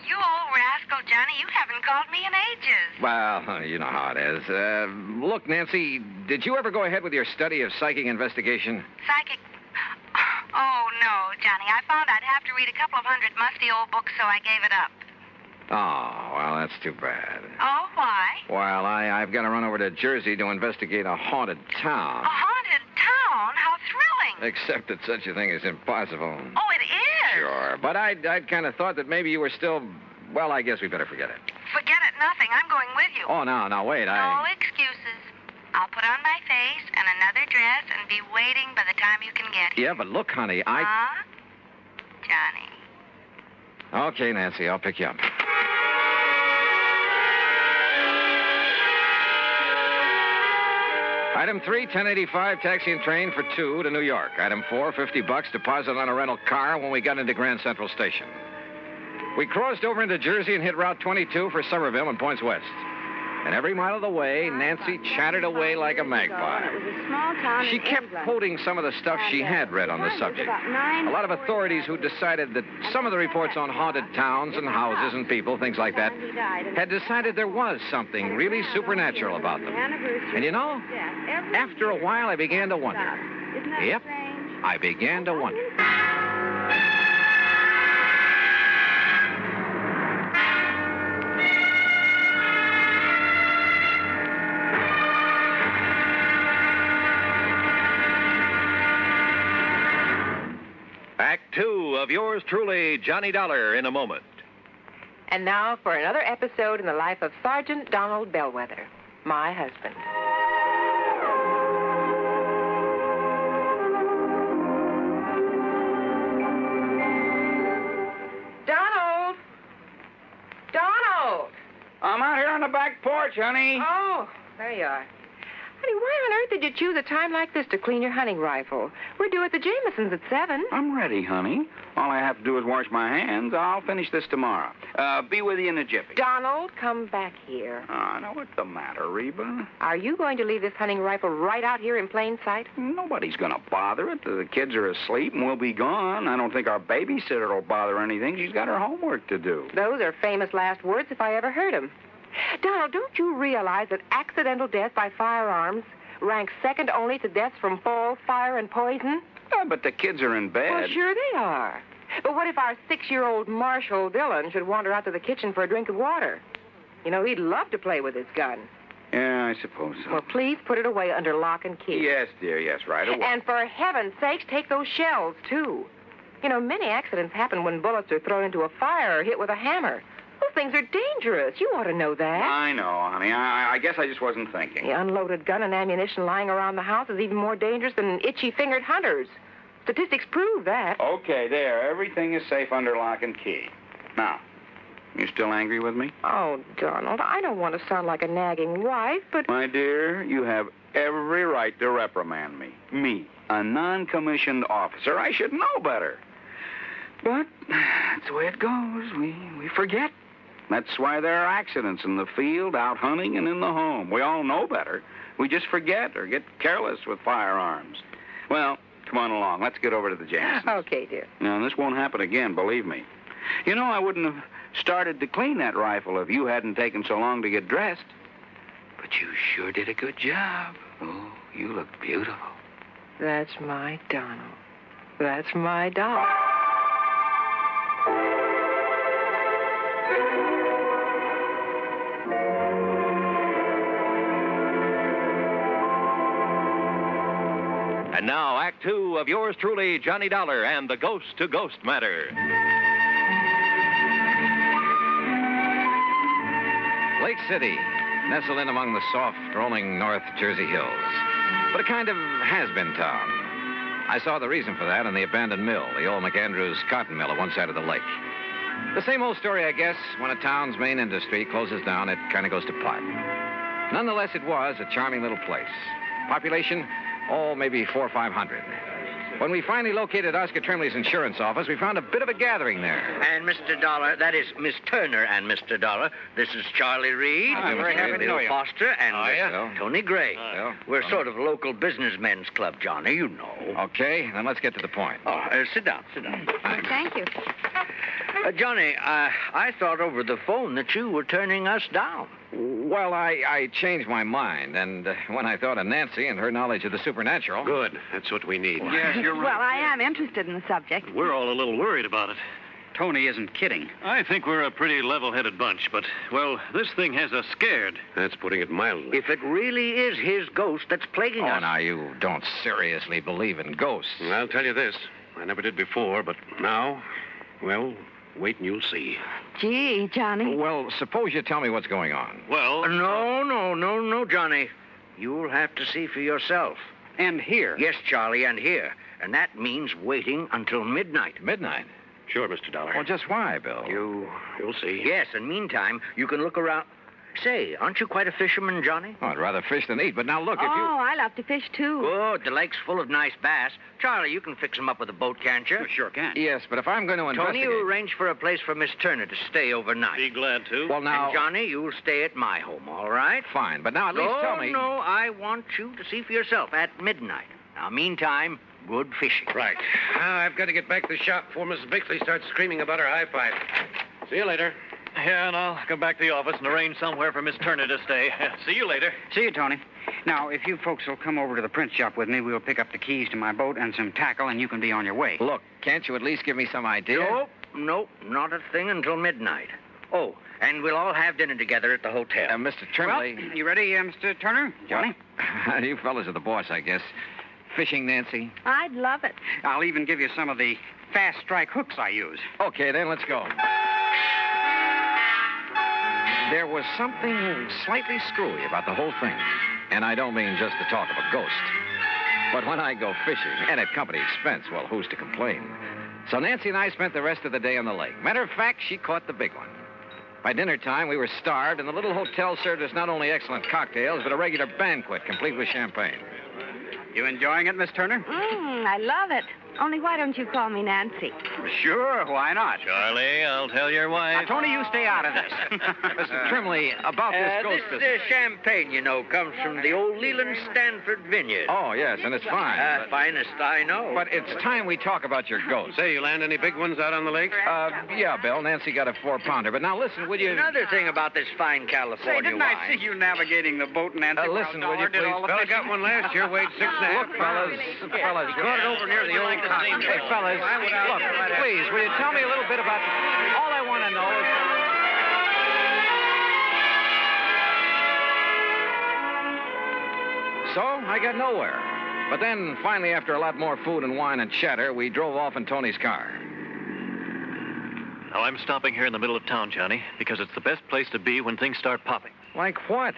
You old rascal, Johnny, you haven't called me in ages. Well, you know how it is. Look, Nancy, did you ever go ahead with your study of psychic investigation? Psychic? Oh, no, Johnny. I found I'd have to read a couple of hundred musty old books, so I gave it up. Oh, well, that's too bad. Oh, why? Well, I've got to run over to Jersey to investigate a haunted town. A haunted town? How thrilling. Except that such a thing is impossible. Oh, it is? Sure, but I'd kind of thought that maybe you were still... Well, I guess we better forget it. Forget it, nothing. I'm going with you. Oh, no, wait, No excuses. I'll put on my face and another dress and be waiting by the time you can get here. Yeah, but look, honey, Huh? Johnny. Okay, Nancy, I'll pick you up. Item 3, 1085, taxi and train for 2 to New York. Item 4, $50, deposit on a rental car when we got into Grand Central Station. We crossed over into Jersey and hit Route 22 for Somerville and points west. And every mile of the way, Nancy chattered away like a magpie. It was a small town She in kept England. quoting some of the stuff she had read on the subject. A lot of authorities who decided that some of the reports on haunted towns and houses and people, things like that, had decided there was something really supernatural about them. And you know, after a while, I began to wonder. Yep, I began to wonder. Act 2 of yours truly, Johnny Dollar, in a moment. And now for another episode in the life of Sergeant Donald Bellwether, my husband. Donald! Donald! I'm out here on the back porch, honey. Oh, there you are. Honey, why on earth did you choose a time like this to clean your hunting rifle? We're due at the Jamesons at 7. I'm ready, honey. All I have to do is wash my hands. I'll finish this tomorrow. Be with you in a jiffy. Donald, come back here. Oh, now, what's the matter, Reba? Are you going to leave this hunting rifle right out here in plain sight? Nobody's going to bother it. The kids are asleep and we'll be gone. I don't think our babysitter will bother anything. She's got her homework to do. Those are famous last words if I ever heard them. Donald, don't you realize that accidental death by firearms ranks second only to deaths from fall, fire, and poison? But the kids are in bed. Well, sure they are. But what if our 6-year-old Marshall Dillon should wander out to the kitchen for a drink of water? You know, he'd love to play with his gun. Yeah, I suppose so. Well, please put it away under lock and key. Yes, dear, yes, right away. And for heaven's sakes, take those shells, too. You know, many accidents happen when bullets are thrown into a fire or hit with a hammer. Those things are dangerous. You ought to know that. I know, honey. I guess I just wasn't thinking. The unloaded gun and ammunition lying around the house is even more dangerous than itchy-fingered hunters. Statistics prove that. Okay, there. Everything is safe under lock and key. Now, you still angry with me? Oh, Donald, I don't want to sound like a nagging wife, but... My dear, you have every right to reprimand me. Me, a non-commissioned officer. I should know better. But that's the way it goes. We forget. That's why there are accidents in the field, out hunting, and in the home. We all know better. We just forget or get careless with firearms. Well, come on along. Let's get over to the Jamesons. Okay, dear. Now, this won't happen again, believe me. You know, I wouldn't have started to clean that rifle if you hadn't taken so long to get dressed. But you sure did a good job. Oh, you look beautiful. That's my Donald. That's my doll. And Now, Act Two of yours truly, Johnny Dollar and the Ghost to Ghost Matter. Lake City, nestled in among the soft, rolling North Jersey hills. But a kind of has-been town. I saw the reason for that in the abandoned mill, the old McAndrews cotton mill at one side of the lake. The same old story, I guess. When a town's main industry closes down, it kind of goes to pot. Nonetheless, it was a charming little place. Population, maybe 400 or 500. When we finally located Oscar Trimley's insurance office, we found a bit of a gathering there. And Mr. Dollar, that is Miss Turner and Mr. Dollar. This is Charlie Reed. I'm very happy to know you. Foster and Tony Gray. Bill. We're sort of local businessmen's club, Johnny, you know. Okay, then let's get to the point. Sit down. Thank you. Johnny, I thought over the phone that you were turning us down. Well, I changed my mind, and when I thought of Nancy and her knowledge of the supernatural... Good. That's what we need. Yes, you're right. Well, I am interested in the subject. We're all a little worried about it. Tony isn't kidding. I think we're a pretty level-headed bunch, but, well, this thing has us scared. That's putting it mildly. If it really is his ghost that's plaguing us... Oh, now, you don't seriously believe in ghosts. I'll tell you this. I never did before, but now, well, wait and you'll see. Gee, Johnny. Well, suppose you tell me what's going on. Well... No, Johnny. You'll have to see for yourself. And here? Yes, Charlie, and here. And that means waiting until midnight. Midnight? Sure, Mr. Dollar. Well, just why, Bill? You'll see. Yes, and meantime, you can look around. Say, aren't you quite a fisherman, Johnny? Oh, I'd rather fish than eat, but now look, if you... Oh, I love to fish, too. Good. The lake's full of nice bass. Charlie, you can fix them up with a boat, can't you? Sure can. Yes, but if I'm going to Tony, investigate... you arrange for a place for Miss Turner to stay overnight. Be glad to. Well, now... And Johnny, you'll stay at my home, all right? Fine, but now at least tell me... No, I want you to see for yourself at midnight. Now, meantime, good fishing. Right. Now, I've got to get back to the shop before Mrs. Bixley starts screaming about her high pipe. See you later. Yeah, and I'll come back to the office and arrange somewhere for Miss Turner to stay. See you later. See you, Tony. Now, if you folks will come over to the print shop with me, we'll pick up the keys to my boat and some tackle, and you can be on your way. Look, can't you at least give me some idea? Nope, not a thing until midnight. Oh, and we'll all have dinner together at the hotel. Mr. Trimley... Well, you ready, Mr. Turner? Johnny? Well, you fellas are the boss, I guess. Fishing, Nancy? I'd love it. I'll even give you some of the fast strike hooks I use. Okay, then, let's go. There was something slightly screwy about the whole thing. And I don't mean just the talk of a ghost. But when I go fishing, and at company expense, well, who's to complain? So Nancy and I spent the rest of the day on the lake. Matter of fact, she caught the big one. By dinner time, we were starved, and the little hotel served us not only excellent cocktails, but a regular banquet, complete with champagne. You enjoying it, Miss Turner? I love it. Only why don't you call me Nancy? Sure, why not? Charlie, I'll tell your wife. Tony, you stay out of this. Mr. Trimley, about this ghost business. Champagne, you know, comes from the old Leland Stanford vineyard. Oh, yes, and it's fine. Finest I know. But it's time we talk about your ghost. Say, you land any big ones out on the lake? Yeah, Bill. Nancy got a 4-pounder. But now listen, would you... Another thing about this fine California Say, didn't wine. I see you navigating the boat, Nancy? Listen, will you please? Fella got one last year, weighed 6.5. Look, fellas. He caught it over near the old cotton. Hey, fellas, look, please, will you tell me a little bit about... All I want to know is... So, I got nowhere. But then, finally, after a lot more food and wine and chatter, we drove off in Tony's car. Now, I'm stopping here in the middle of town, Johnny, because it's the best place to be when things start popping. Like what?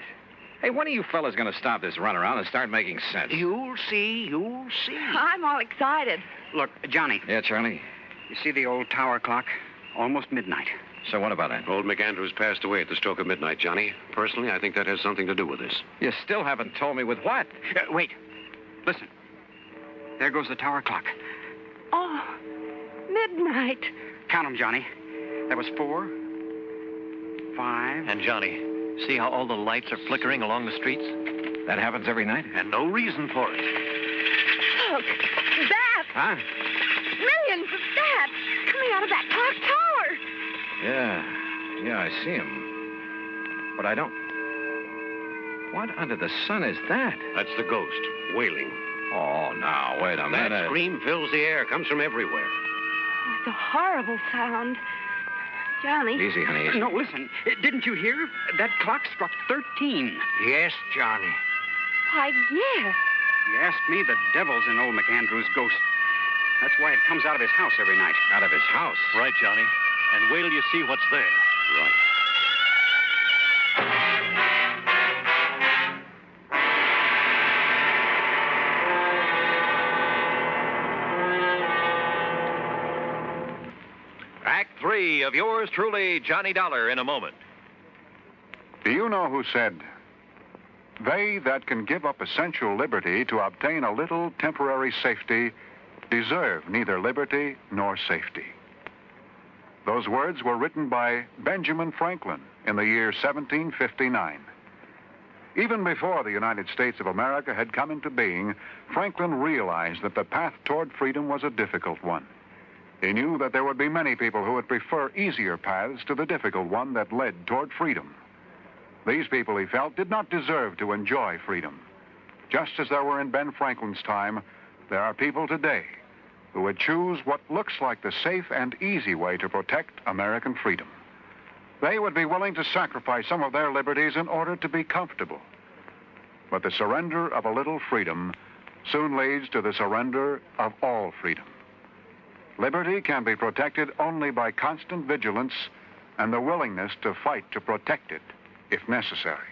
Hey, when are you fellas going to stop this runaround and start making sense? You'll see. I'm all excited. Look, Johnny. Yeah, Charlie? You see the old tower clock? Almost midnight. So what about it? Old McAndrews passed away at the stroke of midnight, Johnny. Personally, I think that has something to do with this. You still haven't told me with what? Wait. Listen. There goes the tower clock. Oh, midnight. Count them, Johnny. That was 4, 5... And, Johnny, see how all the lights are flickering along the streets? That happens every night? And no reason for it. Look, bats. Huh? Millions of bats coming out of that clock tower. Yeah, I see him. But I don't... What under the sun is that? That's the ghost, wailing. Oh, now, wait a minute. That scream fills the air, comes from everywhere. Oh, it's a horrible sound. Johnny. Easy, honey, easy. No, listen. Didn't you hear? That clock struck 13. Yes, Johnny. Why, yes. You ask me, the devil's in old McAndrew's ghost. That's why it comes out of his house every night. Out of his house? Right, Johnny. And wait till you see what's there. Right. Act 3 of yours truly, Johnny Dollar, in a moment. Do you know who said, "They that can give up essential liberty to obtain a little temporary safety deserve neither liberty nor safety"? Those words were written by Benjamin Franklin in the year 1759. Even before the United States of America had come into being, Franklin realized that the path toward freedom was a difficult one. He knew that there would be many people who would prefer easier paths to the difficult one that led toward freedom. These people, he felt, did not deserve to enjoy freedom. Just as there were in Ben Franklin's time, there are people today who would choose what looks like the safe and easy way to protect American freedom. They would be willing to sacrifice some of their liberties in order to be comfortable. But the surrender of a little freedom soon leads to the surrender of all freedom. Liberty can be protected only by constant vigilance and the willingness to fight to protect it, if necessary.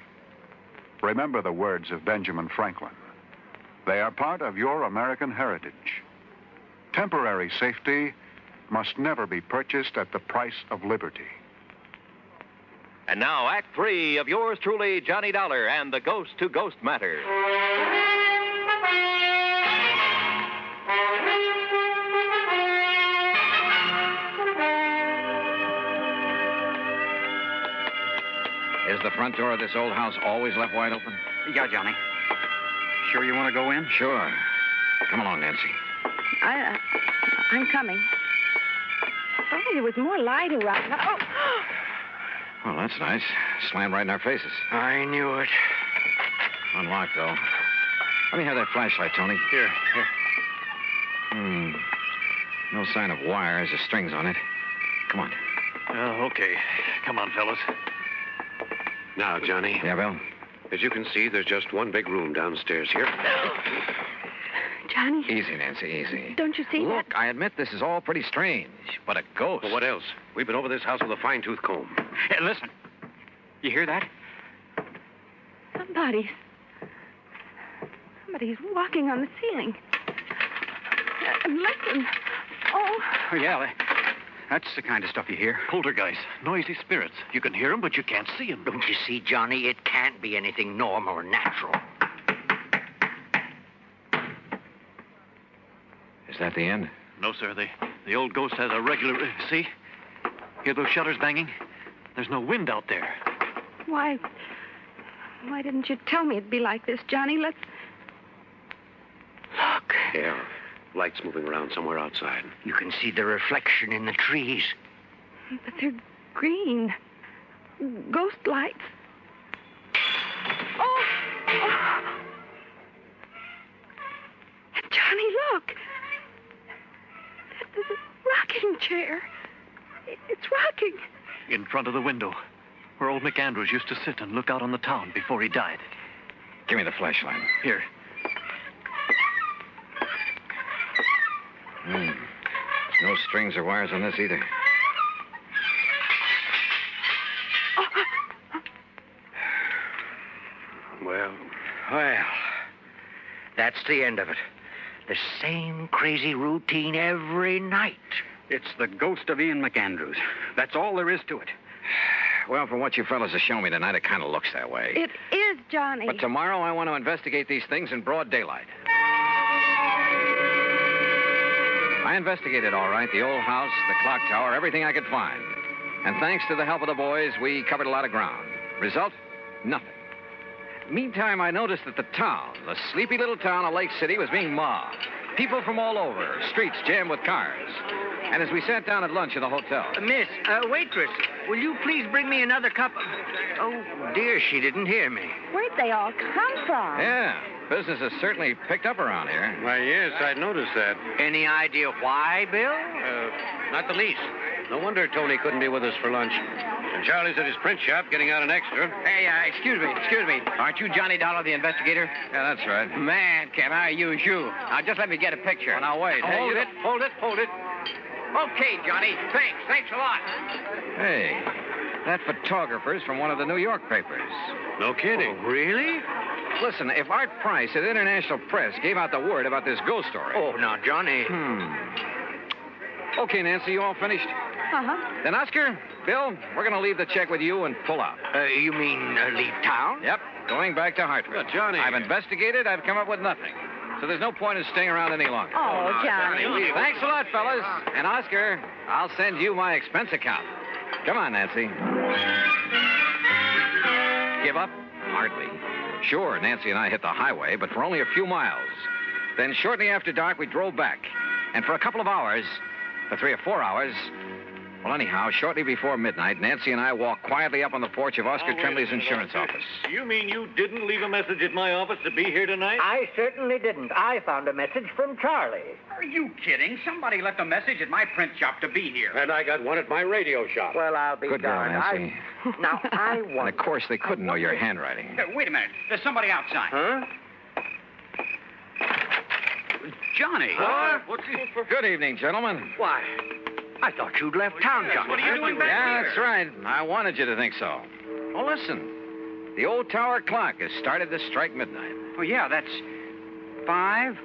Remember the words of Benjamin Franklin. They are part of your American heritage. Temporary safety must never be purchased at the price of liberty. And now, Act 3 of yours truly, Johnny Dollar, and the Ghost to Ghost Matter. Is the front door of this old house always left wide open? Yeah, Johnny. Sure you want to go in? Sure. Come along, Nancy. I'm coming. If only there was more light around. Oh! Well, that's nice. Slammed right in our faces. I knew it. Unlocked, though. Let me have that flashlight, Tony. Here. No sign of wires or strings on it. Come on. Okay. Come on, fellas. Now, Johnny. Yeah, Bill? As you can see, there's just one big room downstairs here. Johnny. Easy, Nancy, easy. Don't you see that? Look, I admit this is all pretty strange, but a ghost. Well, what else? We've been over this house with a fine-tooth comb. Hey, listen. You hear that? Somebody's walking on the ceiling. And listen. Oh. Oh, yeah. That's the kind of stuff you hear. Poltergeist, noisy spirits. You can hear them, but you can't see them. Don't you see, Johnny? It can't be anything normal or natural. Is that the end? No, sir. The old ghost has a regular... See? Hear those shutters banging? There's no wind out there. Why didn't you tell me it'd be like this, Johnny? Let's... Look. Yeah. Lights moving around somewhere outside. You can see the reflection in the trees. But they're green. Ghost lights. Oh! Johnny, look. There's a rocking chair. It's rocking. In front of the window, where old McAndrews used to sit and look out on the town before he died. Give me the flashlight. Here. No strings or wires on this either. Well, that's the end of it. The same crazy routine every night. It's the ghost of Ian McAndrews. That's all there is to it. Well, from what you fellas have shown me tonight, it kind of looks that way. It is, Johnny. But tomorrow I want to investigate these things in broad daylight. I investigated all right, the old house, the clock tower, everything I could find. And thanks to the help of the boys, we covered a lot of ground. Result? Nothing. Meantime, I noticed that the town, the sleepy little town of Lake City, was being mobbed. People from all over, streets jammed with cars. And as we sat down at lunch in the hotel... Miss, waitress, will you please bring me another cup of... Oh, dear, she didn't hear me. Where'd they all come from? Yeah, business has certainly picked up around here. Why, yes, I noticed that. Any idea why, Bill? Not the least. No wonder Tony couldn't be with us for lunch. And Charlie's at his print shop getting out an extra. Hey, excuse me. Aren't you Johnny Dollar, the investigator? Yeah, that's right. Man, can I use you? Now, just let me get a picture. Well, now, wait. Hold it. Okay, Johnny. Thanks a lot. Hey, that photographer's from one of the New York papers. No kidding. Oh, really? Listen, if Art Price at International Press gave out the word about this ghost story... Oh, now, Johnny. Okay, Nancy, you all finished? Uh-huh. Then, Oscar, Bill, we're going to leave the check with you and pull out. You mean leave town? Yep, going back to Hartford. Johnny. I've investigated. I've come up with nothing. So there's no point in staying around any longer. Oh, Johnny. Thanks a lot, fellas. And, Oscar, I'll send you my expense account. Come on, Nancy. Give up? Hardly. Sure, Nancy and I hit the highway, but for only a few miles. Then shortly after dark, we drove back. And for a couple of hours, for 3 or 4 hours... Well, anyhow, shortly before midnight, Nancy and I walked quietly up on the porch of Oscar Trembley's insurance office. You mean you didn't leave a message at my office to be here tonight? I certainly didn't. I found a message from Charlie. Are you kidding? Somebody left a message at my print shop to be here. And I got one at my radio shop. Well, I'll be Good girl, darned. Nancy. Now, I And, want... of course, they couldn't know your handwriting. Wait a minute. There's somebody outside. Huh? Johnny. What's he for? Good evening, gentlemen. Why, I thought you'd left town, Johnny. What are you doing back Yeah, here? that's right. I wanted you to think so. Well, listen. The old tower clock has started to strike midnight. Oh, yeah, that's 5,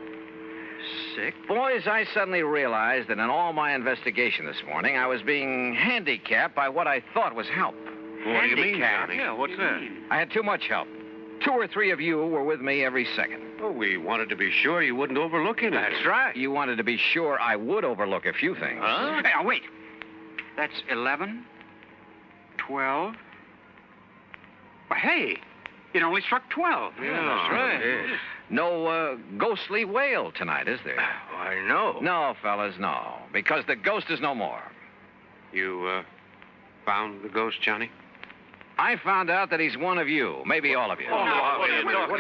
6. Boys, I suddenly realized that in all my investigation this morning, I was being handicapped by what I thought was help. What do you mean, Handicap? Johnny? Yeah, what's that? I had too much help. 2 or 3 of you were with me every second. Oh, we wanted to be sure you wouldn't overlook anything. That's right. You wanted to be sure I would overlook a few things. Hey, now, wait. That's 11, 12. Well, hey, it only struck 12. Yeah, that's right. No ghostly wail tonight, is there? I know. No, fellas, no. Because the ghost is no more. You, found the ghost, Johnny? I found out that he's one of you, maybe all of you. What are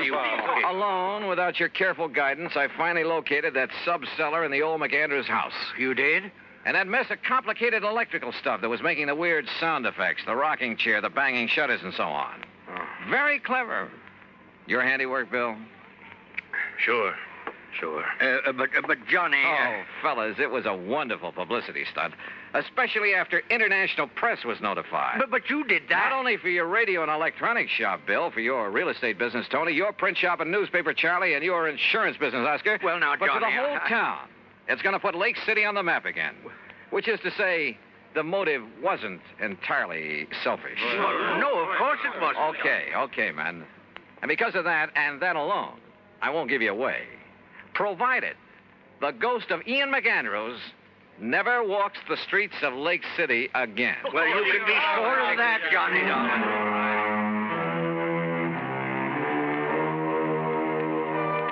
you talking about? Alone, without your careful guidance, I finally located that sub-cellar in the old McAndrews house. You did? And that mess of complicated electrical stuff that was making the weird sound effects, the rocking chair, the banging shutters, and so on. Very clever. Your handiwork, Bill? Sure. But Johnny... Oh, fellas, it was a wonderful publicity stunt, especially after international press was notified. But you did that. Not only for your radio and electronics shop, Bill, for your real estate business, Tony, your print shop and newspaper, Charlie, and your insurance business, Oscar. Well, now, but for the Johnny, whole town. It's going to put Lake City on the map again. Which is to say, the motive wasn't entirely selfish. No, of course it wasn't. Okay, man. And because of that, and that alone, I won't give you away. Provided the ghost of Ian McAndrews never walks the streets of Lake City again. Well, you can be sure of that, Johnny Dollar.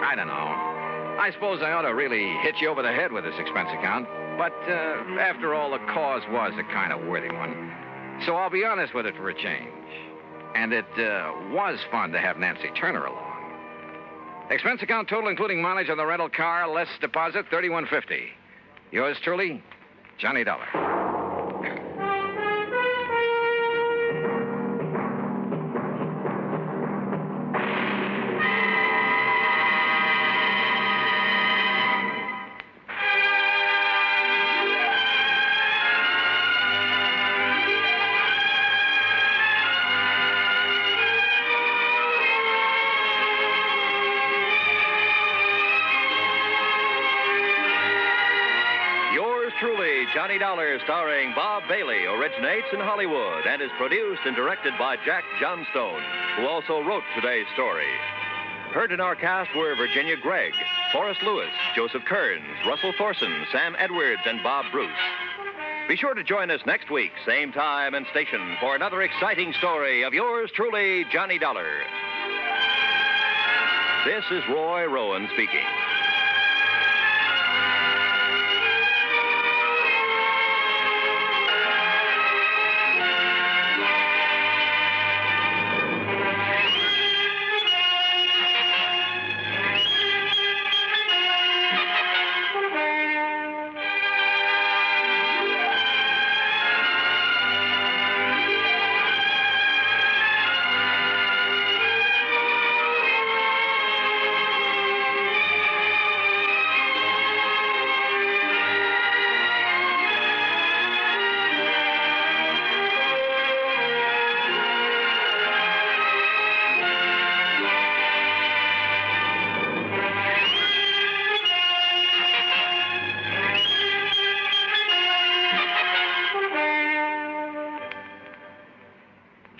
I don't know. I suppose I ought to really hit you over the head with this expense account. But after all, the cause was a kind of worthy one. So I'll be honest with it for a change. And it was fun to have Nancy Turner along. Expense account total, including mileage on the rental car, less deposit, $31.50. Yours truly, Johnny Dollar. Truly, Johnny Dollar, starring Bob Bailey, originates in Hollywood and is produced and directed by Jack Johnstone, who also wrote today's story. Heard in our cast were Virginia Gregg, Forrest Lewis, Joseph Kearns, Russell Thorson, Sam Edwards, and Bob Bruce. Be sure to join us next week, same time and station, for another exciting story of yours truly, Johnny Dollar. This is Roy Rowan speaking.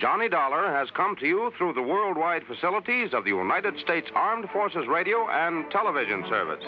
Johnny Dollar has come to you through the worldwide facilities of the United States Armed Forces Radio and Television Service.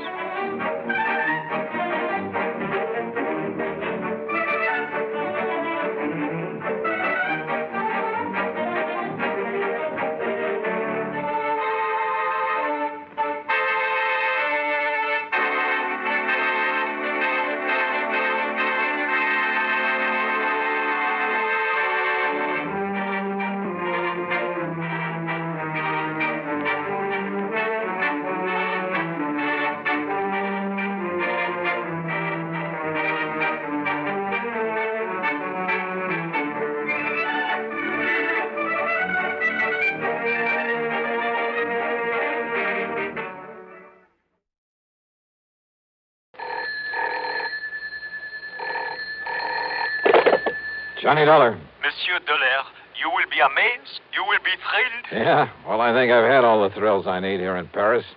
Johnny Dollar. Monsieur Dollar, you will be amazed. You will be thrilled. Yeah, well, I think I've had all the thrills I need here in Paris.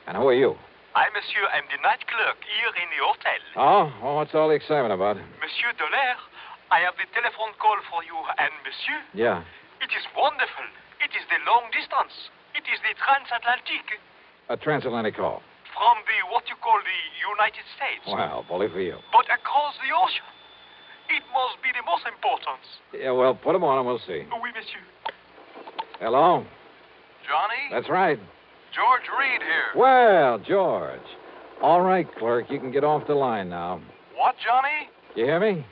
And who are you? I, monsieur, am the night clerk here in the hotel. Oh, well, what's all the excitement about? Monsieur Dollar, I have the telephone call for you. And, monsieur, Yeah. it is wonderful. It is the long distance. It is the transatlantic. A transatlantic call. From the, what you call the United States. Well, bully for you. But across the ocean. It must be the most important. Yeah, well, put 'em on and we'll see. Oui, monsieur. Hello? Johnny? That's right. George Reed here. Well, George. All right, clerk, you can get off the line now. What, Johnny? You hear me?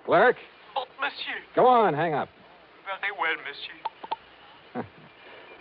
Clerk? But, monsieur. Go on, hang up. Very well, monsieur.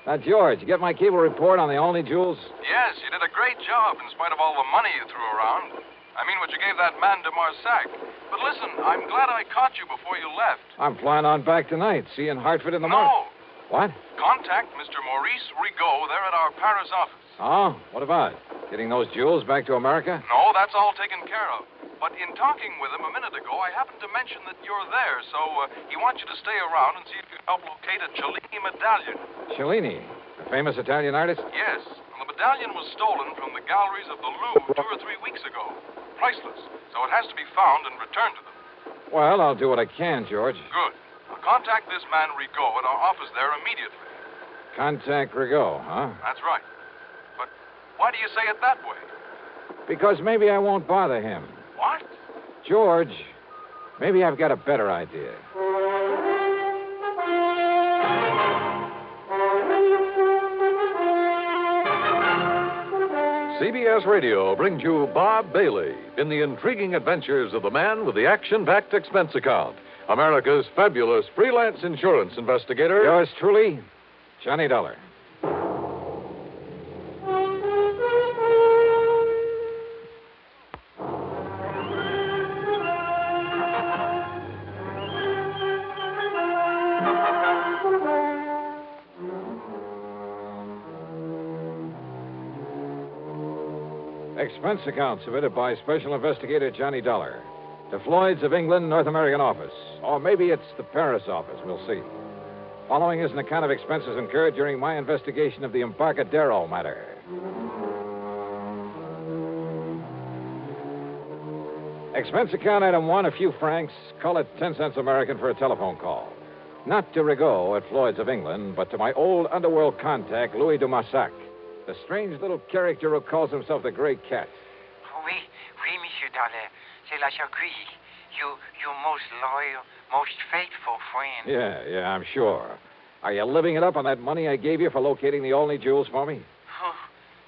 Now, George, you get my cable report on the Only Jewels? Yes, you did a great job in spite of all the money you threw around. I mean, what you gave that man de Marsac. But listen, I'm glad I caught you before you left. I'm flying on back tonight. See you in Hartford in the morning. No. What? Contact Mr. Maurice Rigaud there at our Paris office. Oh, what about? Getting those jewels back to America? No, that's all taken care of. But in talking with him a minute ago, I happened to mention that you're there, so he wants you to stay around and see if you can help locate a Cellini medallion. Cellini, the famous Italian artist? Yes. Well, the medallion was stolen from the galleries of the Louvre 2 or 3 weeks ago. Priceless, so it has to be found and returned to them. Well, I'll do what I can, George. Good. I'll contact this man Rigaud at our office there immediately. Contact Rigaud, huh? That's right. But why do you say it that way? Because maybe I won't bother him. What? George, maybe I've got a better idea. CBS Radio brings you Bob Bailey in the intriguing adventures of the man with the action-packed expense account, America's fabulous freelance insurance investigator. Yours truly, Johnny Dollar. Expense account submitted by Special Investigator Johnny Dollar to Floyd's of England, North American office. Or maybe it's the Paris office. We'll see. Following is an account of expenses incurred during my investigation of the Embarcadero matter. Expense account item 1, a few francs. Call it 10 cents American for a telephone call. Not to Rigaud at Floyd's of England, but to my old underworld contact, Louis de Marsac. The strange little character who calls himself the Gray Cat. Oui, Monsieur Dollar. C'est la Jacques. You most loyal, most faithful friend. Yeah, I'm sure. Are you living it up on that money I gave you for locating the only jewels for me? Oh,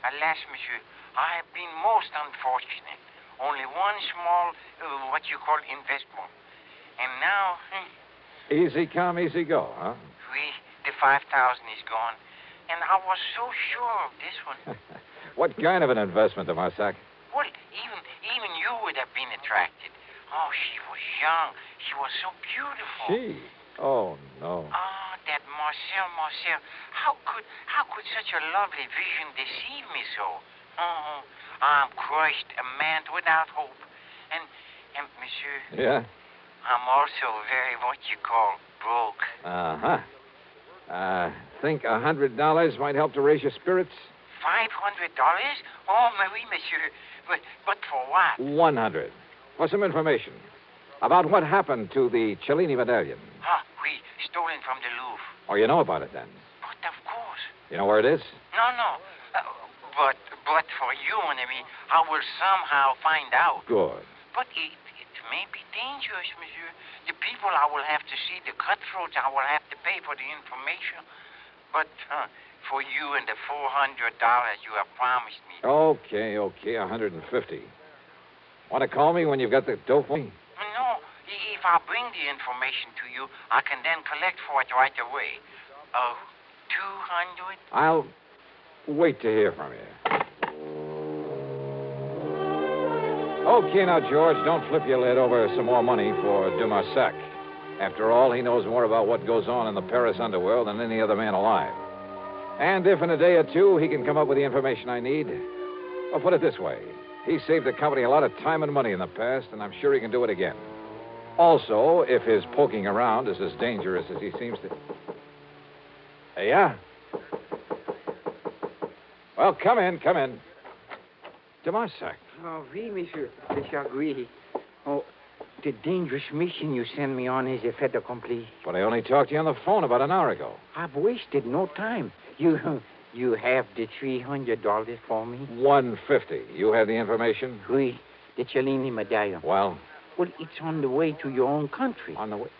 alas, monsieur, I have been most unfortunate. Only one small, what you call investment. And now... Easy come, easy go, huh? Oui, the 5,000 is gone. And I was so sure of this one. What kind of an investment, de Marsac? Well, even you would have been attracted. Oh, she was young. She was so beautiful. She? Oh, no. Oh, that Marcel. How could such a lovely vision deceive me so? Oh, I'm crushed, a man without hope. And monsieur... Yeah? I'm also very, what you call, broke. Uh-huh. Think $100 might help to raise your spirits? $500? Oh, oui, monsieur. But for what? 100. For some information about what happened to the Cellini medallion. Ah, oui, stolen from the Louvre. Oh, you know about it then? But of course. You know where it is? No. But for you and me, I will somehow find out. Good. But it may be dangerous, monsieur. The people I will have to see, the cutthroats, I will have to pay for the information. But for you and the $400 you have promised me. Okay, $150. Want to call me when you've got the dough for me? No, if I bring the information to you, I can then collect for it right away. 200? I'll wait to hear from you. Okay, now, George, don't flip your lid over some more money for Dumarsac. After all, he knows more about what goes on in the Paris underworld than any other man alive. And if in a day or two he can come up with the information I need, I'll put it this way. He saved the company a lot of time and money in the past, and I'm sure he can do it again. Also, if his poking around is as dangerous as he seems to... Yeah? Well, come in. Dumarsac. Oh, oui, monsieur. Je suis agree. Oh, the dangerous mission you sent me on is a fait accompli. But I only talked to you on the phone about an hour ago. I've wasted no time. You have the $300 for me? $150. You have the information? Oui, the Cellini medallion. Well? Well, it's on the way to your own country. On the way?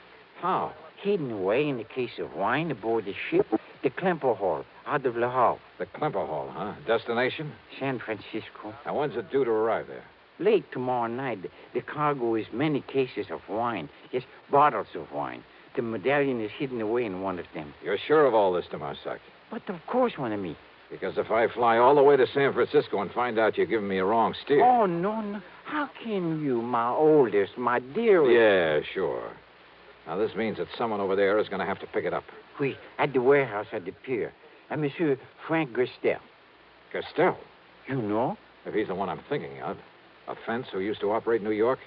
How? Hidden away in a case of wine aboard the ship, the Klemper Hall, out of Le Havre. The Klemper Hall, huh? Destination? San Francisco. Now, when's it due to arrive there? Late tomorrow night. The cargo is many cases of wine. Yes, bottles of wine. The medallion is hidden away in one of them. You're sure of all this, Dumarsac? But of course, mon ami. Because if I fly all the way to San Francisco and find out you're giving me a wrong steer... Oh, no. How can you, my oldest, my dearest... Yeah, sure. Now, this means that someone over there is going to have to pick it up. Oui, at the warehouse at the pier. And Monsieur Frank Gestel. Gestel? You know? If he's the one I'm thinking of. A fence who used to operate in New York,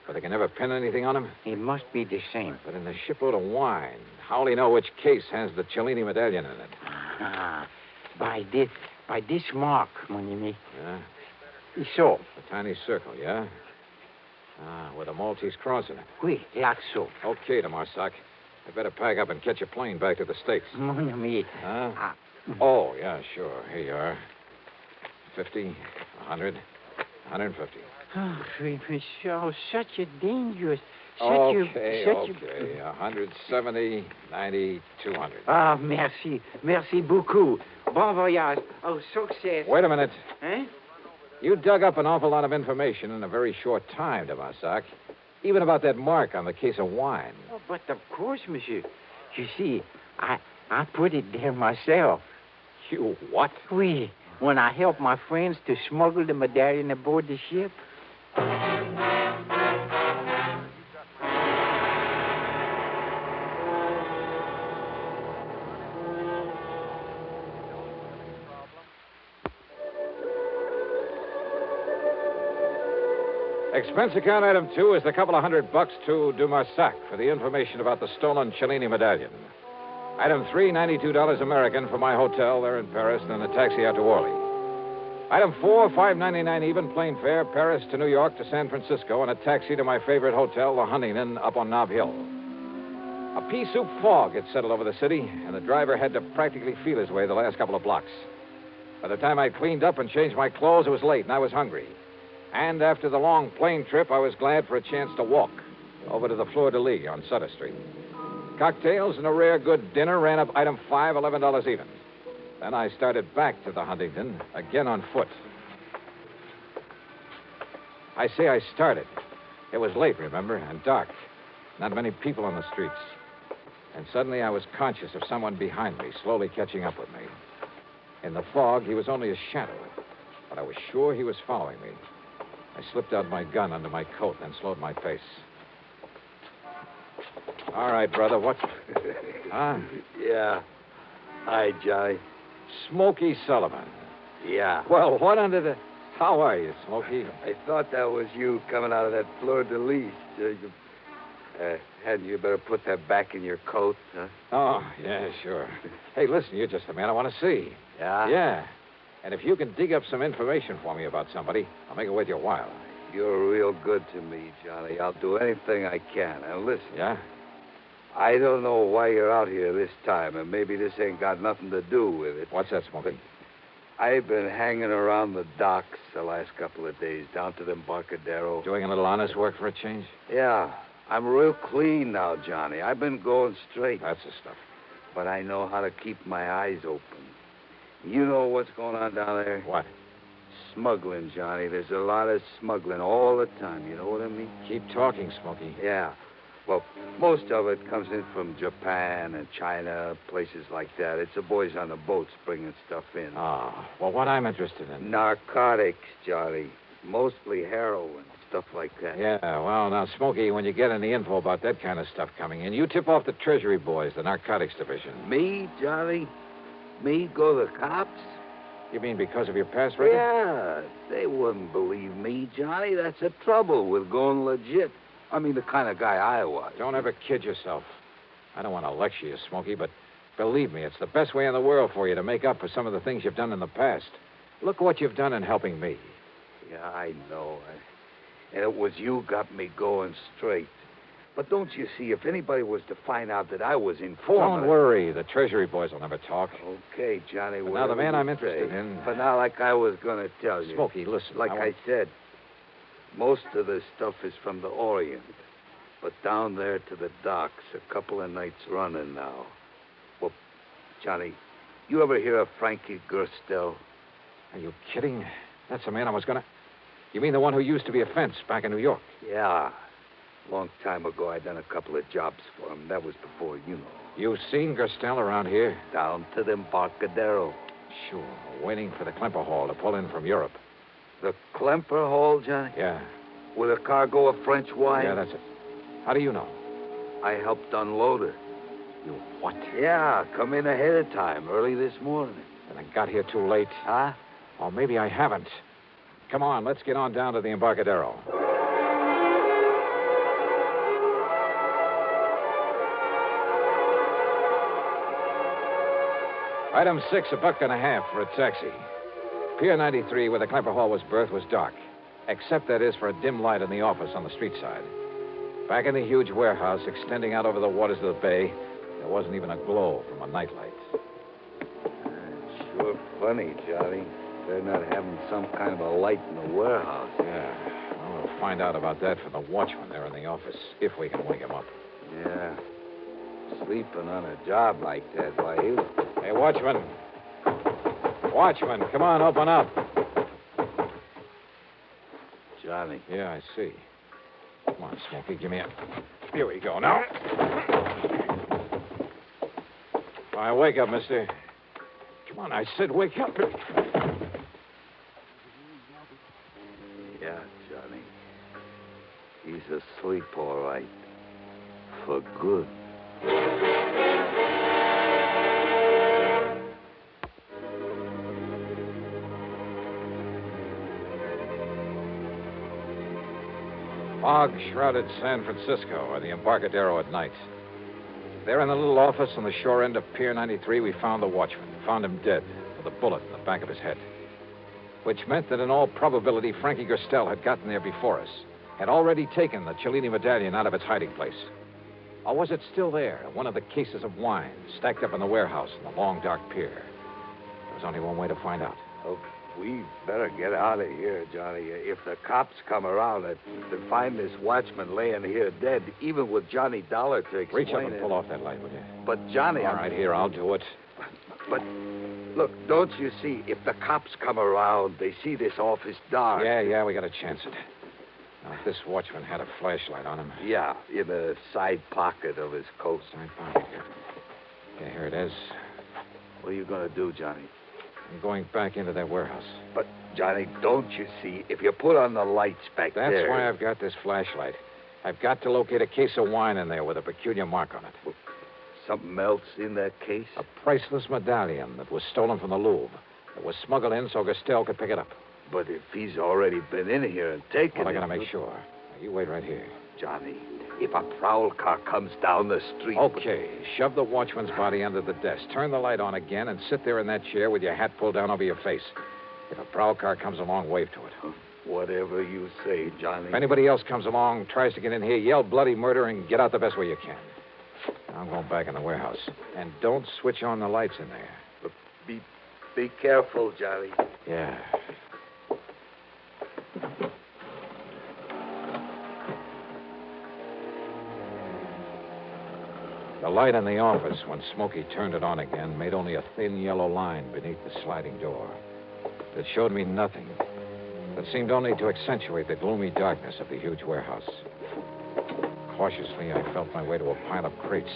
but they can never pin anything on him? It must be the same. But in a shipload of wine, how'll he know which case has the Cellini medallion in it? Ah, by this mark, mon ami. Yeah? So. A tiny circle, yeah? With a Maltese cross in it. Oui, like so. Okay, Dumarsac. I better pack up and catch a plane back to the States. Mon ami. Huh? Oh, yeah, sure. Here you are. 50, 100, 150. Oh, monsieur, such a dangerous... Okay. 170, 90, 200. Ah, merci. Merci beaucoup. Bon voyage. Oh, success. Wait a minute. Eh? You dug up an awful lot of information in a very short time, Dumarsac. Even about that mark on the case of wine. Oh, but of course, monsieur. You see, I put it there myself. You what? Oui, when I helped my friends to smuggle the medallion aboard the ship. Expense account item 2 is the couple of $100 to Dumarsac for the information about the stolen Cellini medallion. Item 3, $92 American for my hotel there in Paris, and then a taxi out to Orly. Item 4, $5.99 even plane fare, Paris to New York to San Francisco, and a taxi to my favorite hotel, the Huntington, up on Nob Hill. A pea soup fog had settled over the city, and the driver had to practically feel his way the last couple of blocks. By the time I'd cleaned up and changed my clothes, it was late, and I was hungry. And after the long plane trip, I was glad for a chance to walk over to the Fleur de Lis on Sutter Street. Cocktails and a rare good dinner ran up item 5, $11 even. Then I started back to the Huntington, again on foot. I say I started. It was late, remember, and dark. Not many people on the streets. And suddenly I was conscious of someone behind me, slowly catching up with me. In the fog, he was only a shadow, but I was sure he was following me. I slipped out my gun under my coat and slowed my pace. All right, brother, what? Huh? Yeah. Hi, Johnny. Smokey Sullivan. Yeah. Well, what under the... How are you, Smokey? I thought that was you coming out of that Fleur de Lis. Hadn't you better put that back in your coat, huh? Oh, yeah, sure. Hey, listen, you're just the man I want to see. Yeah? Yeah. And if you can dig up some information for me about somebody, I'll make it worth your while. You're real good to me, Johnny. I'll do anything I can. Now, listen. Yeah? I don't know why you're out here this time, and maybe this ain't got nothing to do with it. What's that, Smokey? I've been hanging around the docks the last couple of days, down to the Embarcadero. Doing a little honest work for a change? Yeah. I'm real clean now, Johnny. I've been going straight. That's the stuff. But I know how to keep my eyes open. You know what's going on down there? What? Smuggling, Johnny. There's a lot of smuggling all the time. You know what I mean? Keep talking, Smokey. Yeah. Well, most of it comes in from Japan and China, places like that. It's the boys on the boats bringing stuff in. Ah, well, what I'm interested in. Narcotics, Johnny. Mostly heroin, stuff like that. Yeah, well, now, Smokey, when you get any info about that kind of stuff coming in, you tip off the Treasury boys, the narcotics division. Me, Johnny? Me go to the cops? You mean because of your past record? Yeah, they wouldn't believe me, Johnny. That's the trouble with going legit. I mean, the kind of guy I was. Don't ever kid yourself. I don't want to lecture you, Smokey, but believe me, it's the best way in the world for you to make up for some of the things you've done in the past. Look what you've done in helping me. Yeah, I know. And it was you got me going straight. But don't you see, if anybody was to find out that I was informed... Don't worry. The Treasury boys will never talk. Okay, Johnny. But now the man I'm interested in... But now, like I was going to tell you... Smokey, listen. Like I said, most of the stuff is from the Orient. But down there to the docks, a couple of nights running now. Well, Johnny, you ever hear of Frankie Gerstel? Are you kidding? That's the man I was going to... You mean the one who used to be a fence back in New York? Yeah. Long time ago, I done a couple of jobs for him. That was before, you know. You've seen Gerstel around here? Down to the Embarcadero. Sure. Waiting for the Klemper Hall to pull in from Europe. The Klemper Hall, Johnny? Yeah. With a cargo of French wine? Yeah, that's it. How do you know? I helped unload her. You what? Yeah, come in ahead of time, early this morning. And I got here too late. Huh? Or maybe I haven't. Come on, let's get on down to the Embarcadero. Item 6, $1.50 for a taxi. Pier 93, where the Klemper Hall was berthed, was dark. Except, that is, for a dim light in the office on the street side. Back in the huge warehouse, extending out over the waters of the bay, there wasn't even a glow from a nightlight. Sure funny, Johnny. They're not having some kind of a light in the warehouse. Yeah. Well, we'll find out about that from the watchman there in the office, if we can wake him up. Yeah. Sleeping on a job like that, why, Hey, watchman. Watchman, come on, open up. Johnny. Yeah, I see. Come on, Smokey, give me a... Here we go now. All right, wake up, mister. Come on, I said wake up. Yeah, Johnny. He's asleep, all right. For good. Fog-shrouded San Francisco, or the Embarcadero at night. There in the little office on the shore end of Pier 93, we found the watchman. Found him dead, with a bullet in the back of his head. Which meant that in all probability, Frankie Gerstel had gotten there before us, had already taken the Cellini medallion out of its hiding place. Or was it still there, one of the cases of wine, stacked up in the warehouse in the long, dark pier? There was only one way to find out. Oh, we better get out of here, Johnny. If the cops come around and find this watchman laying here dead, even with Johnny Dollar to explain Reach up and pull off that light, will you? But, Johnny... All right, here, I'll do it. But, look, don't you see, if the cops come around, they see this office dark. Yeah, we got to chance it. Now, if this watchman had a flashlight on him... Yeah, in the side pocket of his coat. Side pocket here. Yeah, here it is. What are you going to do, Johnny? I'm going back into that warehouse. But, Johnny, don't you see, if you put on the lights back there... That's why I've got this flashlight. I've got to locate a case of wine in there with a peculiar mark on it. Well, something else in that case? A priceless medallion that was stolen from the Louvre. It was smuggled in so Gerstel could pick it up. But if he's already been in here and taken it... Well, I gotta make sure. Now, you wait right here. Johnny, if a prowl car comes down the street... Okay, shove the watchman's body under the desk. Turn the light on again and sit there in that chair with your hat pulled down over your face. If a prowl car comes along, wave to it. Whatever you say, Johnny. If anybody else comes along, tries to get in here, yell bloody murder and get out the best way you can. I'm going back in the warehouse. And don't switch on the lights in there. But be careful, Johnny. Yeah. The light in the office, when Smokey turned it on again, made only a thin yellow line beneath the sliding door. It showed me nothing. It seemed only to accentuate the gloomy darkness of the huge warehouse. Cautiously, I felt my way to a pile of crates,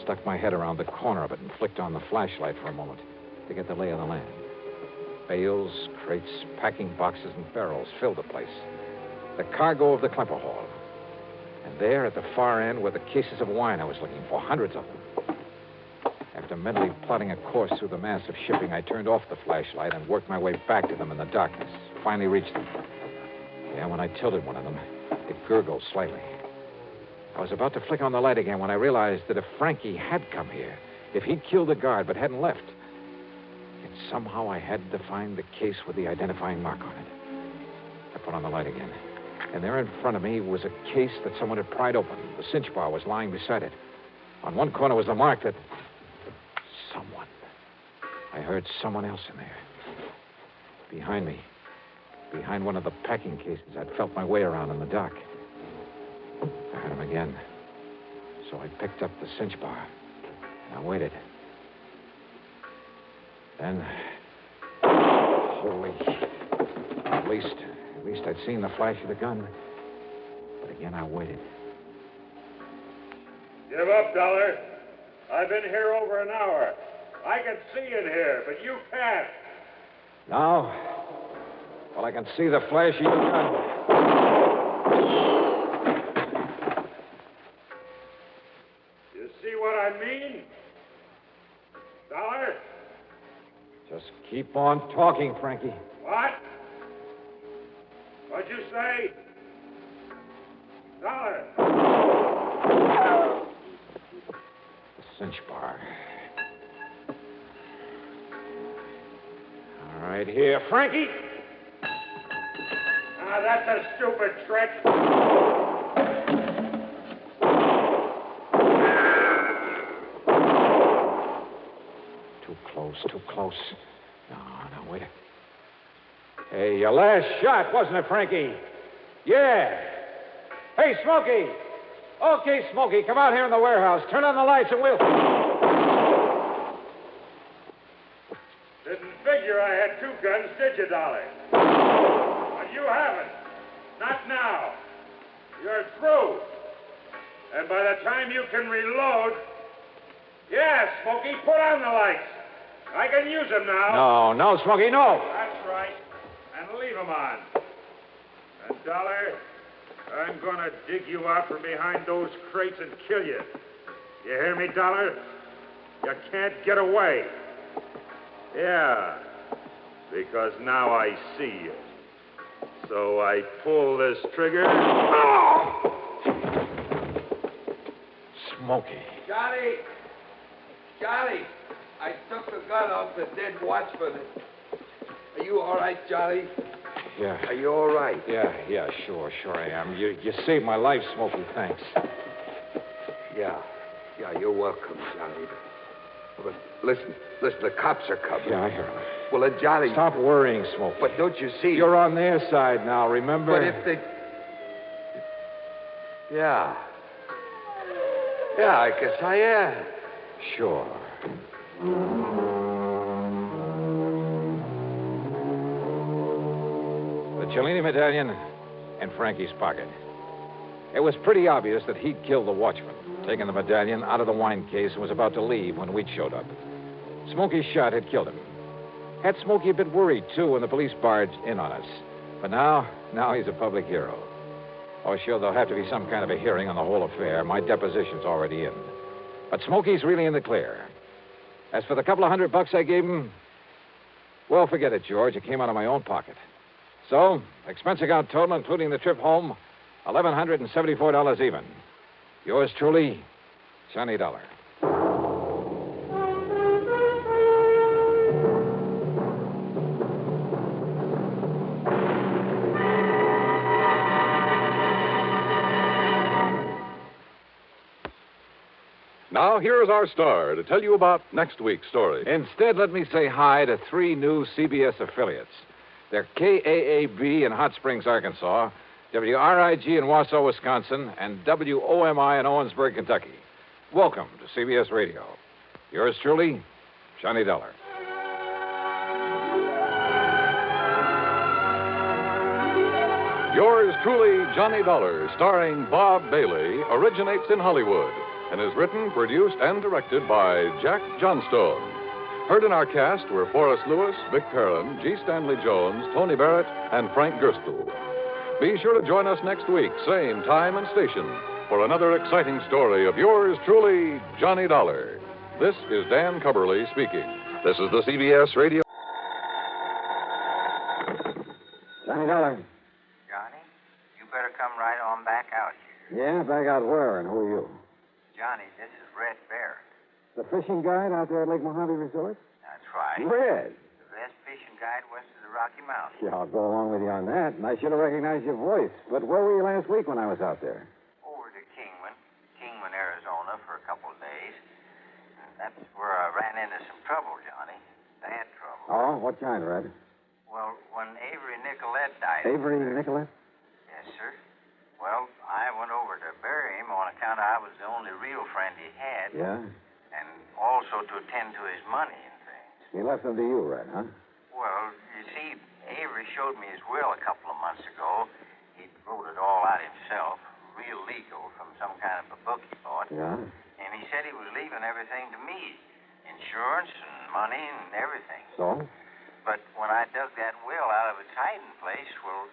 stuck my head around the corner of it, and flicked on the flashlight for a moment to get the lay of the land. Bales, crates, packing boxes, and barrels filled the place. The cargo of the Klemper Hall. And there, at the far end, were the cases of wine I was looking for, hundreds of them. After mentally plotting a course through the mass of shipping, I turned off the flashlight and worked my way back to them in the darkness. Finally reached them. Yeah, when I tilted one of them, it gurgled slightly. I was about to flick on the light again when I realized that if Frankie had come here, if he'd killed the guard but hadn't left, yet somehow I had to find the case with the identifying mark on it. I put on the light again. And there in front of me was a case that someone had pried open. The cinch bar was lying beside it. On one corner was the mark that... Someone. I heard someone else in there. Behind me. Behind one of the packing cases. I'd felt my way around in the dark. I heard him again. So I picked up the cinch bar. And I waited. Then... Holy... At least I'd seen the flash of the gun. But again, I waited. Give up, Dollar. I've been here over an hour. I can see in here, but you can't. Now? Well, I can see the flash of your gun. You see what I mean? Dollar? Just keep on talking, Frankie. What? What'd you say? Dollar! The cinch bar. All right, here, Frankie. Now, that's a stupid trick. Too close. No, wait. Hey, your last shot, wasn't it, Frankie? Yeah. Hey, Smokey. Okay, Smokey, come out here in the warehouse. Turn on the lights and we'll... Didn't figure I had two guns, did you, Dolly? But you haven't. Not now. You're through. And by the time you can reload... Yeah, Smokey, put on the lights. I can use them now. No, Smokey, no. That's right. And leave them on. And, Dollar, I'm going to dig you out from behind those crates and kill you. You hear me, Dollar? You can't get away. Yeah, because now I see you. So I pull this trigger. Oh! Smokey. Johnny, I took the gun off the dead watchman. Are you all right, Johnny? Yeah. Are you all right? Yeah, sure I am. You saved my life, Smokey. Thanks. Yeah, you're welcome, Johnny. But listen, the cops are coming. Yeah, I hear them. Well, then, Johnny... Stop worrying, Smokey. But don't you see... You're on their side now, remember? But if they... Yeah, I guess I am. Sure. The Cellini medallion in Frankie's pocket. It was pretty obvious that he'd killed the watchman, taken the medallion out of the wine case and was about to leave when we showed up. Smokey's shot had killed him. Had Smokey a bit worried, too, when the police barged in on us. But now he's a public hero. Oh, sure, there'll have to be some kind of a hearing on the whole affair. My deposition's already in. But Smokey's really in the clear. As for the couple of $100 I gave him, well, forget it, George. It came out of my own pocket. So, expense account total, including the trip home, $1,174 even. Yours truly, Johnny Dollar. Now, now, here's our star to tell you about next week's story. Instead, let me say hi to 3 new CBS affiliates. They're KAAB in Hot Springs, Arkansas, WRIG in Wausau, Wisconsin, and WOMI in Owensburg, Kentucky. Welcome to CBS Radio. Yours truly, Johnny Dollar. Yours truly, Johnny Dollar, starring Bob Bailey, originates in Hollywood and is written, produced, and directed by Jack Johnstone. Heard in our cast were Forrest Lewis, Vic Perrin, G. Stanley Jones, Tony Barrett, and Frank Gerstle. Be sure to join us next week, same time and station, for another exciting story of yours truly, Johnny Dollar. This is Dan Cubberly speaking. This is the CBS Radio. Johnny Dollar. Johnny, you better come right on back out here. Yeah, back out where, and who are you? Johnny, this is Red Barrett. The fishing guide out there at Lake Mojave Resort? That's right. Red. The best fishing guide west of the Rocky Mountains. Yeah, I'll go along with you on that, and I should have recognized your voice. But where were you last week when I was out there? Over to Kingman, Arizona for a couple of days. And that's where I ran into some trouble, Johnny. Bad trouble. Oh, what kind, Red? Well, when Avery Nicolette died... Avery Nicolette? Yes, sir. Well, I went over to bury him on account I was the only real friend he had. Yeah? And also to attend to his money and things. He left them to you, Red, huh? Well, you see, Avery showed me his will a couple of months ago. He wrote it all out himself, real legal, from some kind of a book he bought. Yeah? And he said he was leaving everything to me. Insurance and money and everything. So? But when I dug that will out of its hiding place, well,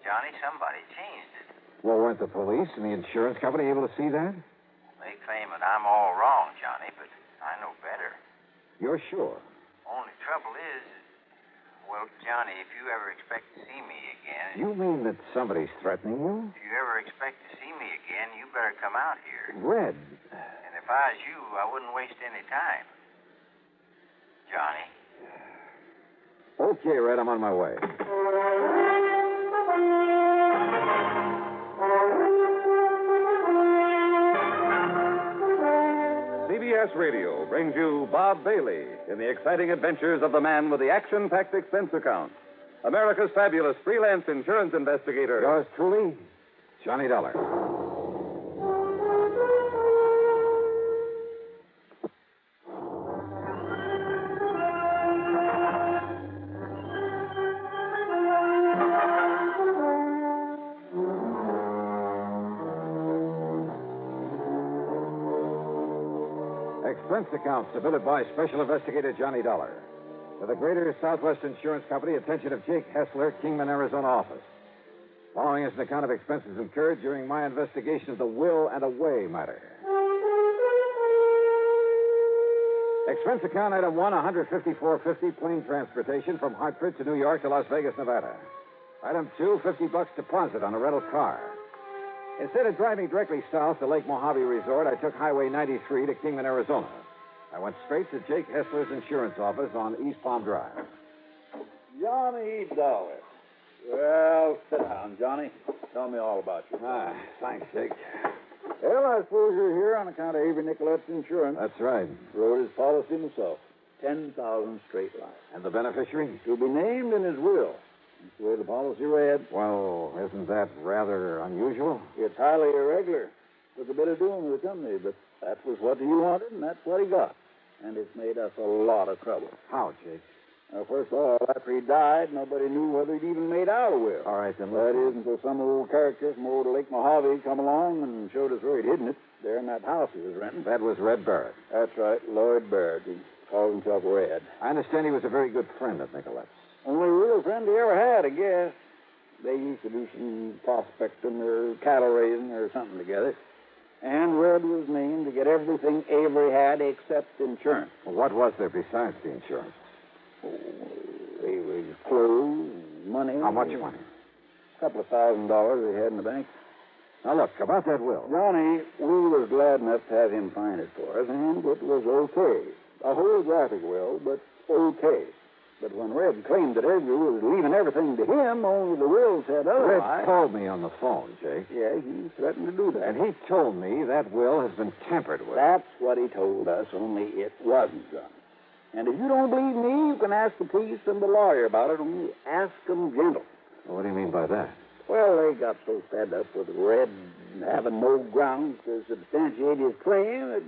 Johnny, somebody changed it. Well, weren't the police and the insurance company able to see that? They claim that I'm all wrong, Johnny, but I know better. You're sure? Only trouble is, well, Johnny, if you ever expect to see me again... You mean that somebody's threatening you? If you ever expect to see me again, you better come out here. Red. And if I was you, I wouldn't waste any time. Johnny. Okay, Red, I'm on my way. CBS Radio brings you Bob Bailey in the exciting adventures of the man with the action-packed expense account. America's fabulous freelance insurance investigator. Yours truly, Johnny Dollar. Expense account submitted by Special Investigator Johnny Dollar. To the Greater Southwest Insurance Company, attention of Jake Hessler, Kingman, Arizona office. Following is an account of expenses incurred during my investigation of the will and away matter. Expense account item 1, $154.50 plane transportation from Hartford to New York to Las Vegas, Nevada. Item 2, $50 deposit on a rental car. Instead of driving directly south to Lake Mojave Resort, I took Highway 93 to Kingman, Arizona. I went straight to Jake Hessler's insurance office on East Palm Drive. Johnny Dollar. Well, sit down, Johnny. Tell me all about you. Thanks, Jake. Well, I suppose you're here on account of Avery Nicolette's insurance. That's right. Wrote his policy himself. 10,000 straight life. And the beneficiary? To be named in his will. That's the way the policy read. Well, isn't that rather unusual? It's highly irregular. Took a bit of doing with the company, but that was what he wanted, and that's what he got. And it's made us a lot of trouble. How, Jake? Well, first of all, after he died, nobody knew whether he'd even made out a will. All right, then. That is, until some old character from old Lake Mojave come along and showed us where he'd hidden it, there in that house he was renting. That was Red Barrett. That's right, Lloyd Barrett. He called himself Red. I understand he was a very good friend of Nicolette's. Only real friend he ever had, I guess. They used to do some prospecting or cattle raising or something together. And Red was named to get everything Avery had except insurance. Well, what was there besides the insurance? Avery's clothes, money. How much money? A couple of $1,000 he had in the bank. Now, look, about that will. Johnny, we was glad enough to have him find it for us, and it was okay. A holographic will, but okay. But when Red claimed that Avery was leaving everything to him, only the will said otherwise. Red called me on the phone, Jake. Yeah, he threatened to do that. And he told me that will has been tampered with. That's what he told us, only it wasn't done. And if you don't believe me, you can ask the police and the lawyer about it, only ask them gentle. Well, what do you mean by that? Well, they got so fed up with Red having no grounds to substantiate his claim that,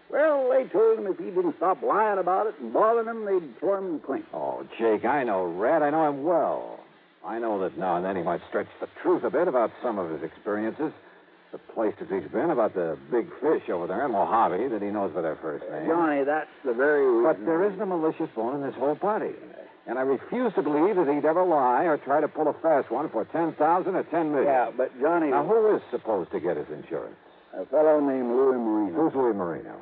well, they told him if he didn't stop lying about it and bothering them, they'd throw him in clean. Oh, Jake, I know Red. I know him well. I know that now and then he might stretch the truth a bit about some of his experiences, the places he's been, about the big fish over there in Mojave that he knows by their first name. Johnny, that's the very reason. But there isn't a malicious bone in this whole party. And I refuse to believe that he'd ever lie or try to pull a fast one for $10,000 or $10 million. Yeah, but Johnny... Now, who is supposed to get his insurance? A fellow named Louis Marino. Who's Louis Marino?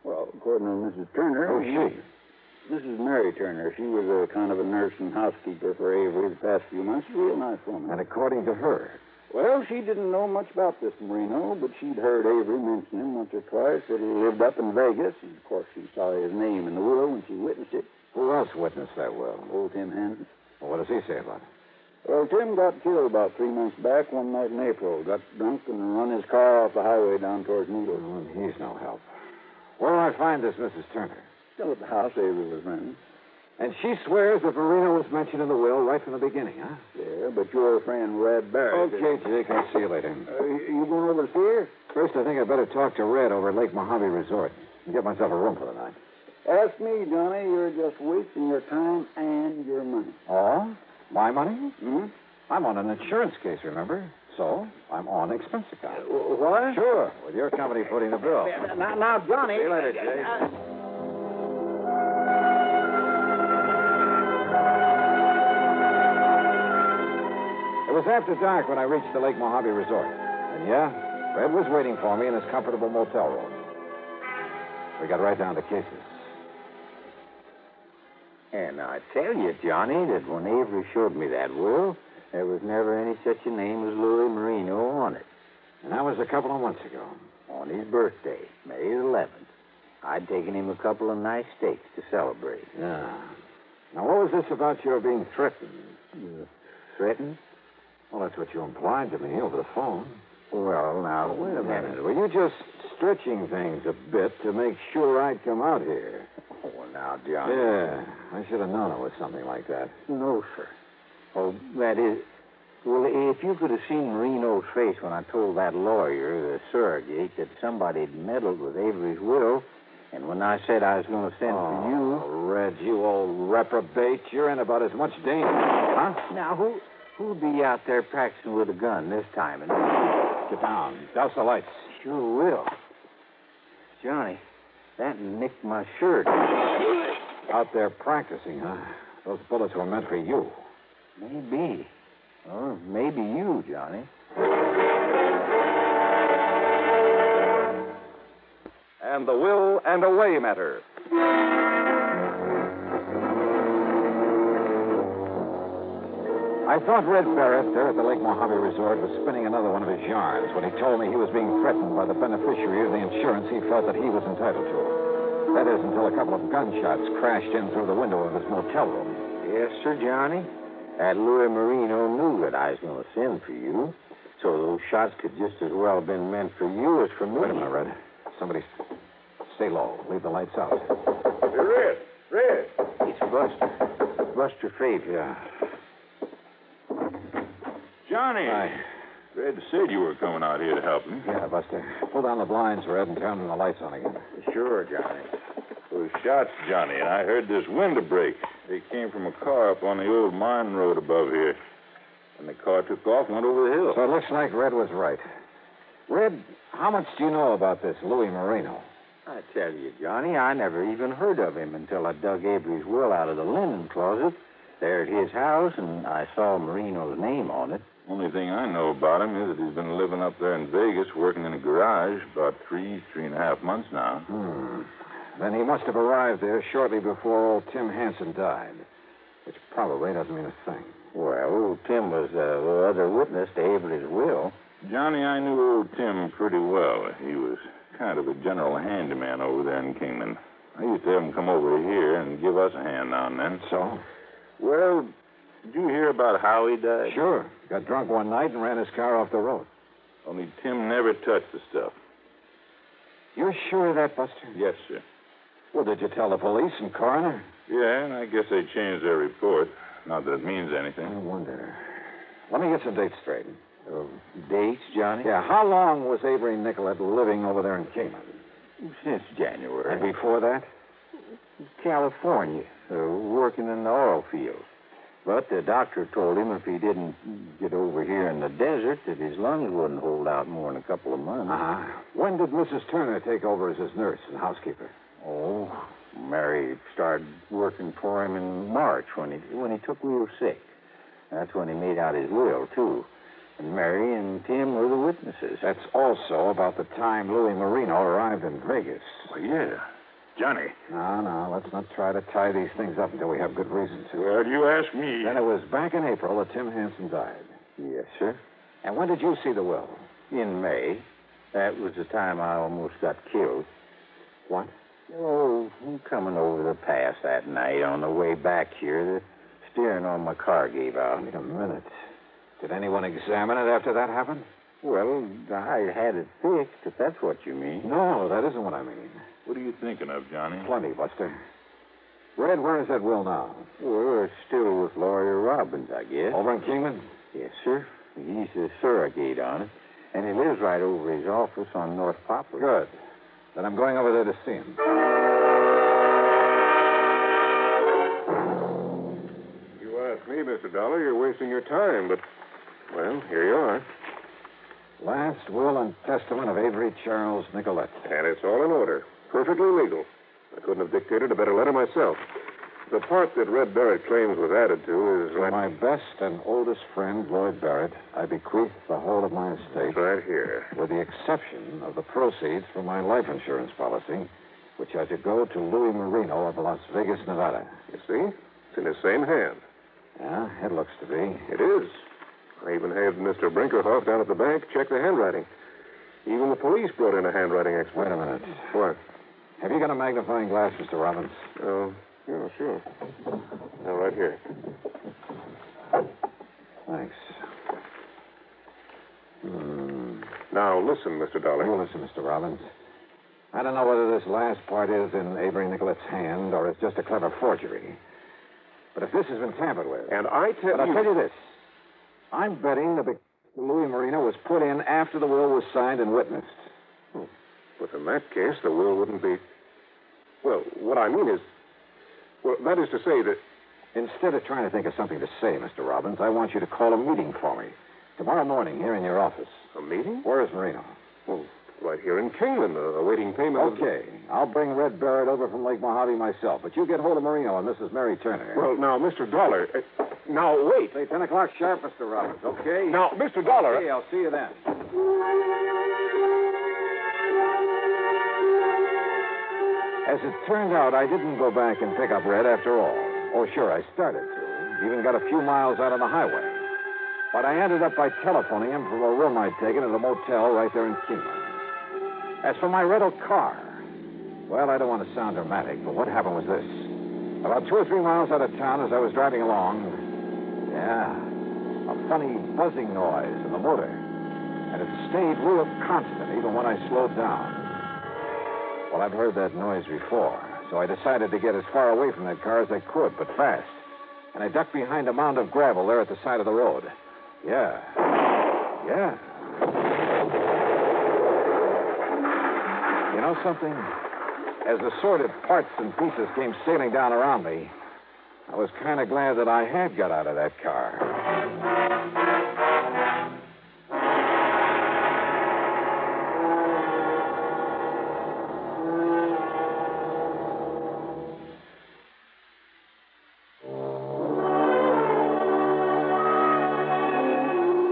Well, according to Mrs. Turner... Who's she? Mrs. Mary Turner. She was a kind of a nurse and housekeeper for Avery the past few months. A real nice woman. And according to her? Well, she didn't know much about this Marino, but she'd heard Avery mention him once or twice, that he lived up in Vegas. And, of course, she saw his name in the will when she witnessed it. Who else witnessed that will? Old Tim Hansen. Well, what does he say about it? Well, Tim got killed about 3 months back one night in April. Got drunk and run his car off the highway down towards Needles. Well, he's no help. Where do I find this Mrs. Turner? Still at the house Avery was renting. And she swears that Marino was mentioned in the will right from the beginning, huh? Yeah, but your friend Red Barrett... Okay, Jake, I'll see you later. You going over to see her? First, I think I'd better talk to Red over at Lake Mojave Resort and get myself a room for the night. Ask me, Johnny. You're just wasting your time and your money. Oh? My money? Hmm? I'm on an insurance case, remember? So, I'm on expense account. What? Sure, with your company footing the bill. Now, Johnny... See you later, Jake. It was after dark when I reached the Lake Mojave Resort. And yeah, Red was waiting for me in his comfortable motel room. We got right down to cases. And I tell you, Johnny, that when Avery showed me that will, there was never any such a name as Louis Marino on it. And that was a couple of months ago. On his birthday, May 11th, I'd taken him a couple of nice steaks to celebrate. Yeah. Now, what was this about your being threatened? Threatened? Well, that's what you implied to me over the phone. Well, now, wait a minute. Were you just stretching things a bit to make sure I'd come out here? Oh, now, Johnny. Yeah, I should have known it was something like that. No, sir. Oh, that is... Well, if you could have seen Marino's face when I told that lawyer, the surrogate, that somebody had meddled with Avery's will, and when I said I was going to send for you... Red, you old reprobate. You're in about as much danger. Huh? Now, who'd be out there practicing with a gun this time? And... Get down. Douse the lights. Sure will. Johnny, that nicked my shirt. Out there practicing, huh? Those bullets were meant for you. Maybe. Or maybe you, Johnny. And the will and away matter. I thought Red Barrett there at the Lake Mojave Resort was spinning another one of his yarns when he told me he was being threatened by the beneficiary of the insurance he felt that he was entitled to. That is, until a couple of gunshots crashed in through the window of his motel room. Yes, sir, Johnny. That Louis Marino knew that I was going to send for you, so those shots could just as well have been meant for you as for me. Wait a minute, Red. Somebody... Stay low. Leave the lights out. Hey, Red! It's Buster. Buster Fabian. Yeah. Johnny. Hi. Red said you were coming out here to help me. Yeah, Buster. Pull down the blinds, Red, and turn the lights on again. Sure, Johnny. Those shots, Johnny, and I heard this window break. They came from a car up on the old mine road above here. And the car took off and went over the hill. So it looks like Red was right. Red, how much do you know about this Louis Marino? I tell you, Johnny, I never even heard of him until I dug Avery's will out of the linen closet there at his house, and I saw Marino's name on it. Only thing I know about him is that he's been living up there in Vegas, working in a garage, about 3.5 months now. Then he must have arrived there shortly before old Tim Hansen died, which probably doesn't mean a thing. Well, old Tim was the other witness to Avery's will. Johnny, I knew old Tim pretty well. He was kind of a general handyman over there in Kingman. I used to have him come over here and give us a hand now and then. So? Well, did you hear about how he died? Sure. Got drunk one night and ran his car off the road. Only Tim never touched the stuff. You're sure of that, Buster? Yes, sir. Well, did you tell the police and coroner? Yeah, and I guess they changed their report. Not that it means anything. I wonder. Let me get some dates straight. Dates, Johnny? Yeah, how long was Avery Nicolette living over there in Cayman? Since January. And before that? California, working in the oil field. But the doctor told him if he didn't get over here in the desert, that his lungs wouldn't hold out more than a couple of months. Uh-huh. When did Mrs. Turner take over as his nurse and housekeeper? Oh, Mary started working for him in March when he took real sick. That's when he made out his will, too. And Mary and Tim were the witnesses. That's also about the time Louis Marino arrived in Vegas. Well, yeah. Johnny. No, let's not try to tie these things up until we have good reason to. Well, you ask me. Then it was back in April that Tim Hansen died. Yes, sir. And when did you see the will? In May. That was the time I almost got killed. What? Oh, coming over the pass that night on the way back here, the steering on my car gave out. Wait a minute. Did anyone examine it after that happened? Well, I had it fixed, if that's what you mean. No, that isn't what I mean. What are you thinking of, Johnny? Plenty, Buster. Red, where is that will now? Well, it's still with Lawyer Robbins, I guess. Over in Kingman? Yes, sir. He's the surrogate on it. And he lives right over his office on North Poplar. Good. Then I'm going over there to see him. You ask me, Mr. Dollar, you're wasting your time, but, well, here you are. Last will and testament of Avery Charles Nicolette. And it's all in order. Perfectly legal. I couldn't have dictated a better letter myself. The part that Red Barrett claims was added to is... To my best and oldest friend, Lloyd Barrett, I bequeath the whole of my estate. Right here. With the exception of the proceeds from my life insurance policy, which are to go to Louis Marino of Las Vegas, Nevada. You see? It's in his same hand. Yeah, it looks to be. It is. I even had Mr. Brinkerhoff down at the bank check the handwriting. Even the police brought in a handwriting expert. Wait a minute. What? Have you got a magnifying glass, Mr. Robbins? Oh, yeah, sure. Now, right here. Thanks. Now, listen, Mr. Dollar. You listen, Mr. Robbins. I don't know whether this last part is in Avery Nicolette's hand or it's just a clever forgery. But if this has been tampered with... And I tell you... But I'll tell you this. I'm betting that the Louis Marino was put in after the will was signed and witnessed. But in that case, the will wouldn't be... Well, what I mean is... Well, that is to say that... Instead of trying to think of something to say, Mr. Robbins, I want you to call a meeting for me. Tomorrow morning, here in your office. A meeting? Where is Marino? Well, right here in Kingman, awaiting payment Okay. I'll bring Red Barrett over from Lake Mojave myself, but you get hold of Marino and Mrs. Mary Turner. Well, now, Mr. Dollar... now, wait. Say 10 o'clock sharp, Mr. Robbins, okay? Now, Mr. Dollar... Okay, I'll see you then. As it turned out, I didn't go back and pick up Red after all. Oh, sure, I started to. Even got a few miles out on the highway. But I ended up by telephoning him from a room I'd taken at a motel right there in Kingman. As for my rental car, well, I don't want to sound dramatic, but what happened was this. About 2 or 3 miles out of town as I was driving along, a funny buzzing noise in the motor. And it stayed real constant even when I slowed down. Well, I've heard that noise before, so I decided to get as far away from that car as I could, but fast. And I ducked behind a mound of gravel there at the side of the road. Yeah. You know something? As the sordid parts and pieces came sailing down around me, I was kind of glad that I had got out of that car.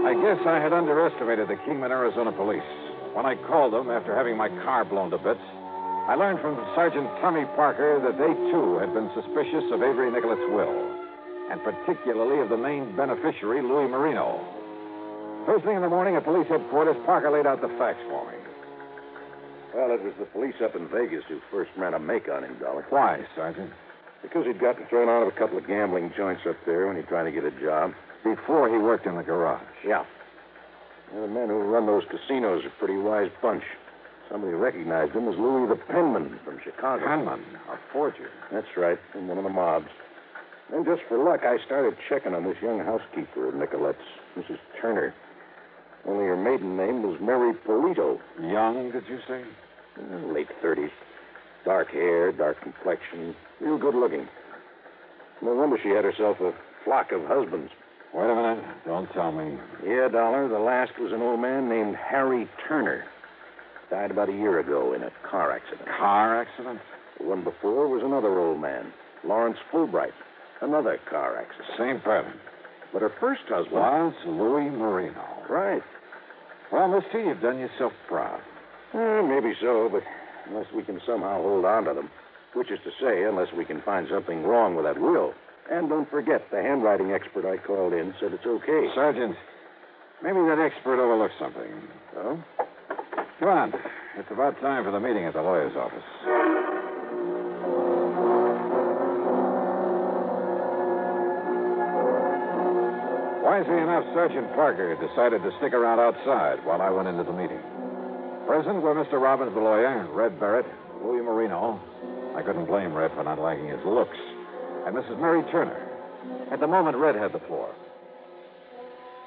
I guess I had underestimated the Kingman, Arizona police. When I called them after having my car blown to bits, I learned from Sergeant Tommy Parker that they, too, had been suspicious of Avery Nicolette's will, and particularly of the main beneficiary, Louis Marino. First thing in the morning at police headquarters, Parker laid out the facts for me. Well, it was the police up in Vegas who first ran a make on him, Dollar. Why, Sergeant? Because he'd gotten thrown out of a couple of gambling joints up there when he tried to get a job. Before he worked in the garage. Yeah. Well, the men who run those casinos are a pretty wise bunch. Somebody recognized him as Louis the Penman from Chicago. Penman, a forger. That's right, from one of the mobs. And just for luck, I started checking on this young housekeeper of Nicolette's, Mrs. Turner. Only her maiden name was Mary Polito. Young, did you say? Late 30s. Dark hair, dark complexion, real good looking. No wonder she had herself a flock of husbands. Wait a minute. Don't tell me. Yeah, Dollar. The last was an old man named Harry Turner. Died about a year ago in a car accident. Car accident? The one before was another old man, Lawrence Fulbright. Another car accident. Same pattern. But her first husband was Louis Marino. Right. Well, mister, you've done yourself proud. Maybe so, but unless we can somehow hold on to them. Which is to say, unless we can find something wrong with that will. And don't forget, the handwriting expert I called in said it's okay. Sergeant, maybe that expert overlooked something. Oh? Come on. It's about time for the meeting at the lawyer's office. Wisely enough, Sergeant Parker decided to stick around outside while I went into the meeting. Present were Mr. Robbins, the lawyer, Red Barrett, Louis Marino. I couldn't blame Red for not liking his looks. And Mrs. Mary Turner. At the moment, Red had the floor.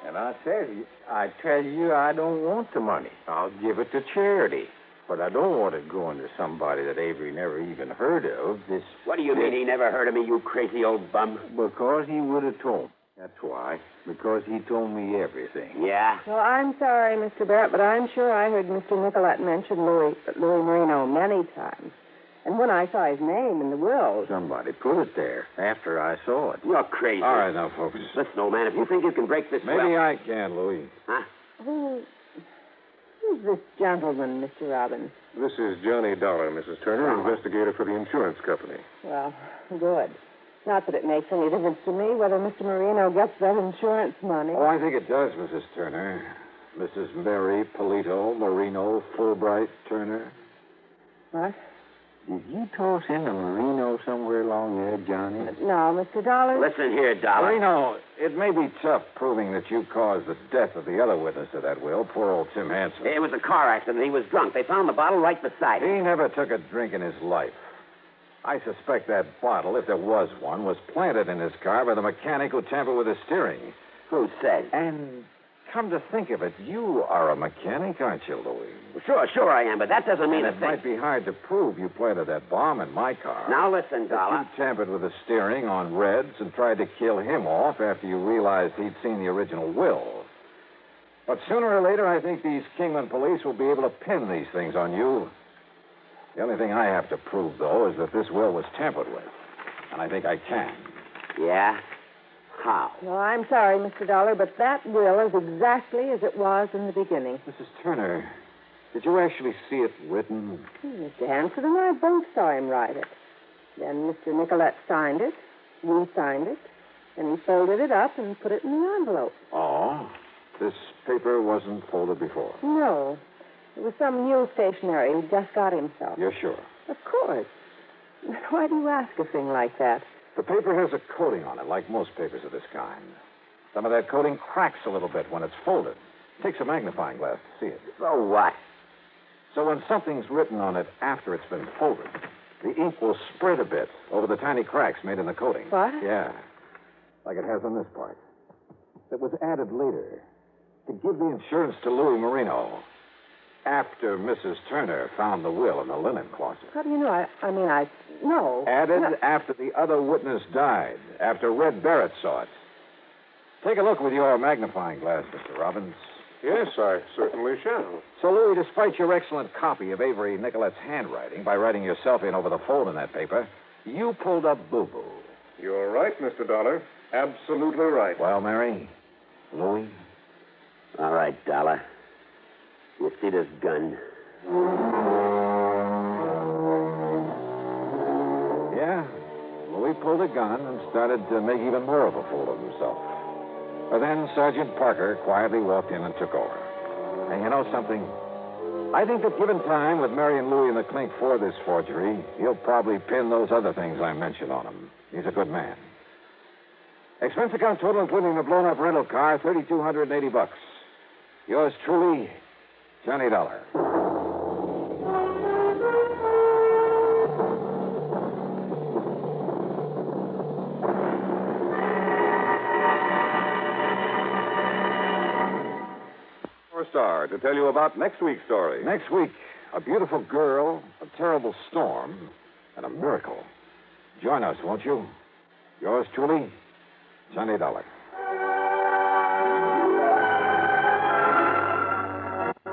And I tell you, I don't want the money. I'll give it to charity. But I don't want it going to somebody that Avery never even heard of. What do you mean he never heard of me, you crazy old bum? Because he would have told me. That's why. Because he told me everything. Yeah? Well, I'm sorry, Mr. Barrett, but I'm sure I heard Mr. Nicolette mention Louis Marino many times. And when I saw his name in the will... Somebody put it there after I saw it. You're crazy. All right, now, folks. Listen, old man, if you think you can break this Maybe I can, Louis. Huh? Who's this gentleman, Mr. Robbins? This is Johnny Dollar, Mrs. Turner, investigator for the insurance company. Well, good. Not that it makes any difference to me whether Mr. Marino gets that insurance money. Oh, I think it does, Mrs. Turner. Mrs. Mary Polito, Marino, Fulbright, Turner. What? Did you toss in a Marino somewhere along there, Johnny? No, Mr. Dollar. Listen here, Dollar. Marino, it may be tough proving that you caused the death of the other witness to that will, poor old Tim Hanson. It was a car accident. He was drunk. They found the bottle right beside him. He never took a drink in his life. I suspect that bottle, if there was one, was planted in his car by the mechanic who tampered with his steering. Who said? And come to think of it, you are a mechanic, aren't you, Louis? Sure I am, but that doesn't mean and a it thing. might be hard to prove you planted that bomb in my car. Now listen, Dollar. You tampered with the steering on Red's and tried to kill him off after you realized he'd seen the original will. But sooner or later, I think these Kingman police will be able to pin these things on you. The only thing I have to prove, though, is that this will was tampered with. And I think I can. Yeah? How? Well, I'm sorry, Mr. Dollar, but that will is exactly as it was in the beginning. Mrs. Turner, did you actually see it written? Mr. Hanson and I both saw him write it. Then Mr. Nicolette signed it. We signed it. And he folded it up and put it in the envelope. Oh? This paper wasn't folded before? No. It was some new stationery he just got himself. You're sure? Of course. Why do you ask a thing like that? The paper has a coating on it, like most papers of this kind. Some of that coating cracks a little bit when it's folded. It takes a magnifying glass to see it. So what? So when something's written on it after it's been folded, the ink will spread a bit over the tiny cracks made in the coating. What? Yeah. Like it has on this part. That was added later to give the insurance to Louis Marino. After Mrs. Turner found the will in the linen closet. How do you know? I know. Added after the other witness died, after Red Barrett saw it. Take a look with your magnifying glass, Mr. Robbins. Yes, I certainly shall. So, Louis, despite your excellent copy of Avery Nicolette's handwriting, by writing yourself in over the fold in that paper, you pulled up boo-boo. You're right, Mr. Dollar. Absolutely right. Well, Mary, Louis? All right, Dollar. You see this gun? Yeah. Louis pulled a gun and started to make even more of a fool of himself. But then Sergeant Parker quietly walked in and took over. And you know something? I think that given time with Mary and Louie in the clink for this forgery, he'll probably pin those other things I mentioned on him. He's a good man. Expense account total, including the blown-up rental car, $3,280. Yours truly, Johnny Dollar. Star to tell you about next week's story. Next week, a beautiful girl, a terrible storm, and a miracle. Join us, won't you? Yours truly, Johnny Dollar.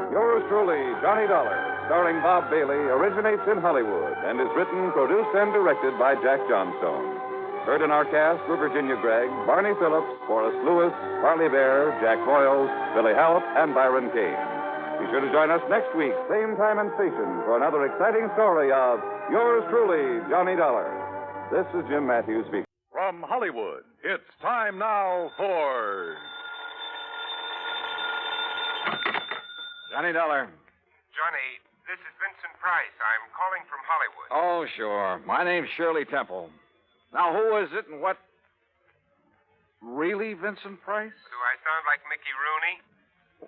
Yours truly, Johnny Dollar, starring Bob Bailey, originates in Hollywood and is written, produced, and directed by Jack Johnstone. Heard in our cast were Virginia Gregg, Barney Phillips, Forrest Lewis, Parley Bear, Jack Boyle, Billy Hallett, and Byron Kane. Be sure to join us next week, same time and station, for another exciting story of Yours truly, Johnny Dollar. This is Jim Matthews speaking. From Hollywood, it's time now for... Johnny Dollar. Johnny, this is Vincent Price. I'm calling from Hollywood. Oh, sure. My name's Shirley Temple. Now, who is it and what? Really, Vincent Price? Do I sound like Mickey Rooney?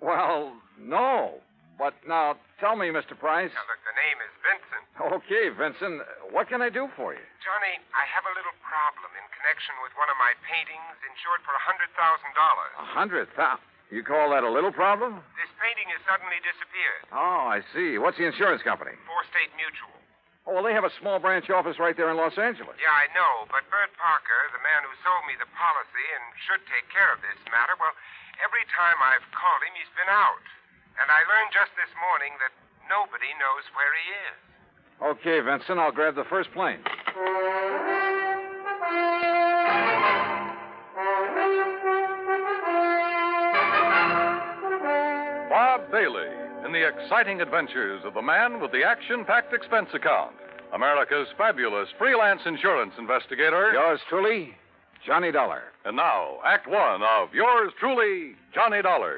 Well, no. But now, tell me, Mr. Price. Now, look, the name is Vincent. Okay, Vincent. What can I do for you? Johnny, I have a little problem in connection with one of my paintings insured for $100,000. $100,000? You call that a little problem? This painting has suddenly disappeared. Oh, I see. What's the insurance company? Four-State Mutual. Oh, well, they have a small branch office right there in Los Angeles. Yeah, I know, but Bert Parker, the man who sold me the policy and should take care of this matter, well, every time I've called him, he's been out. And I learned just this morning that nobody knows where he is. Okay, Vincent, I'll grab the first plane. Bob Bailey in the exciting adventures of the man with the action-packed expense account. America's fabulous freelance insurance investigator. Yours truly, Johnny Dollar. And now, Act One of Yours truly, Johnny Dollar.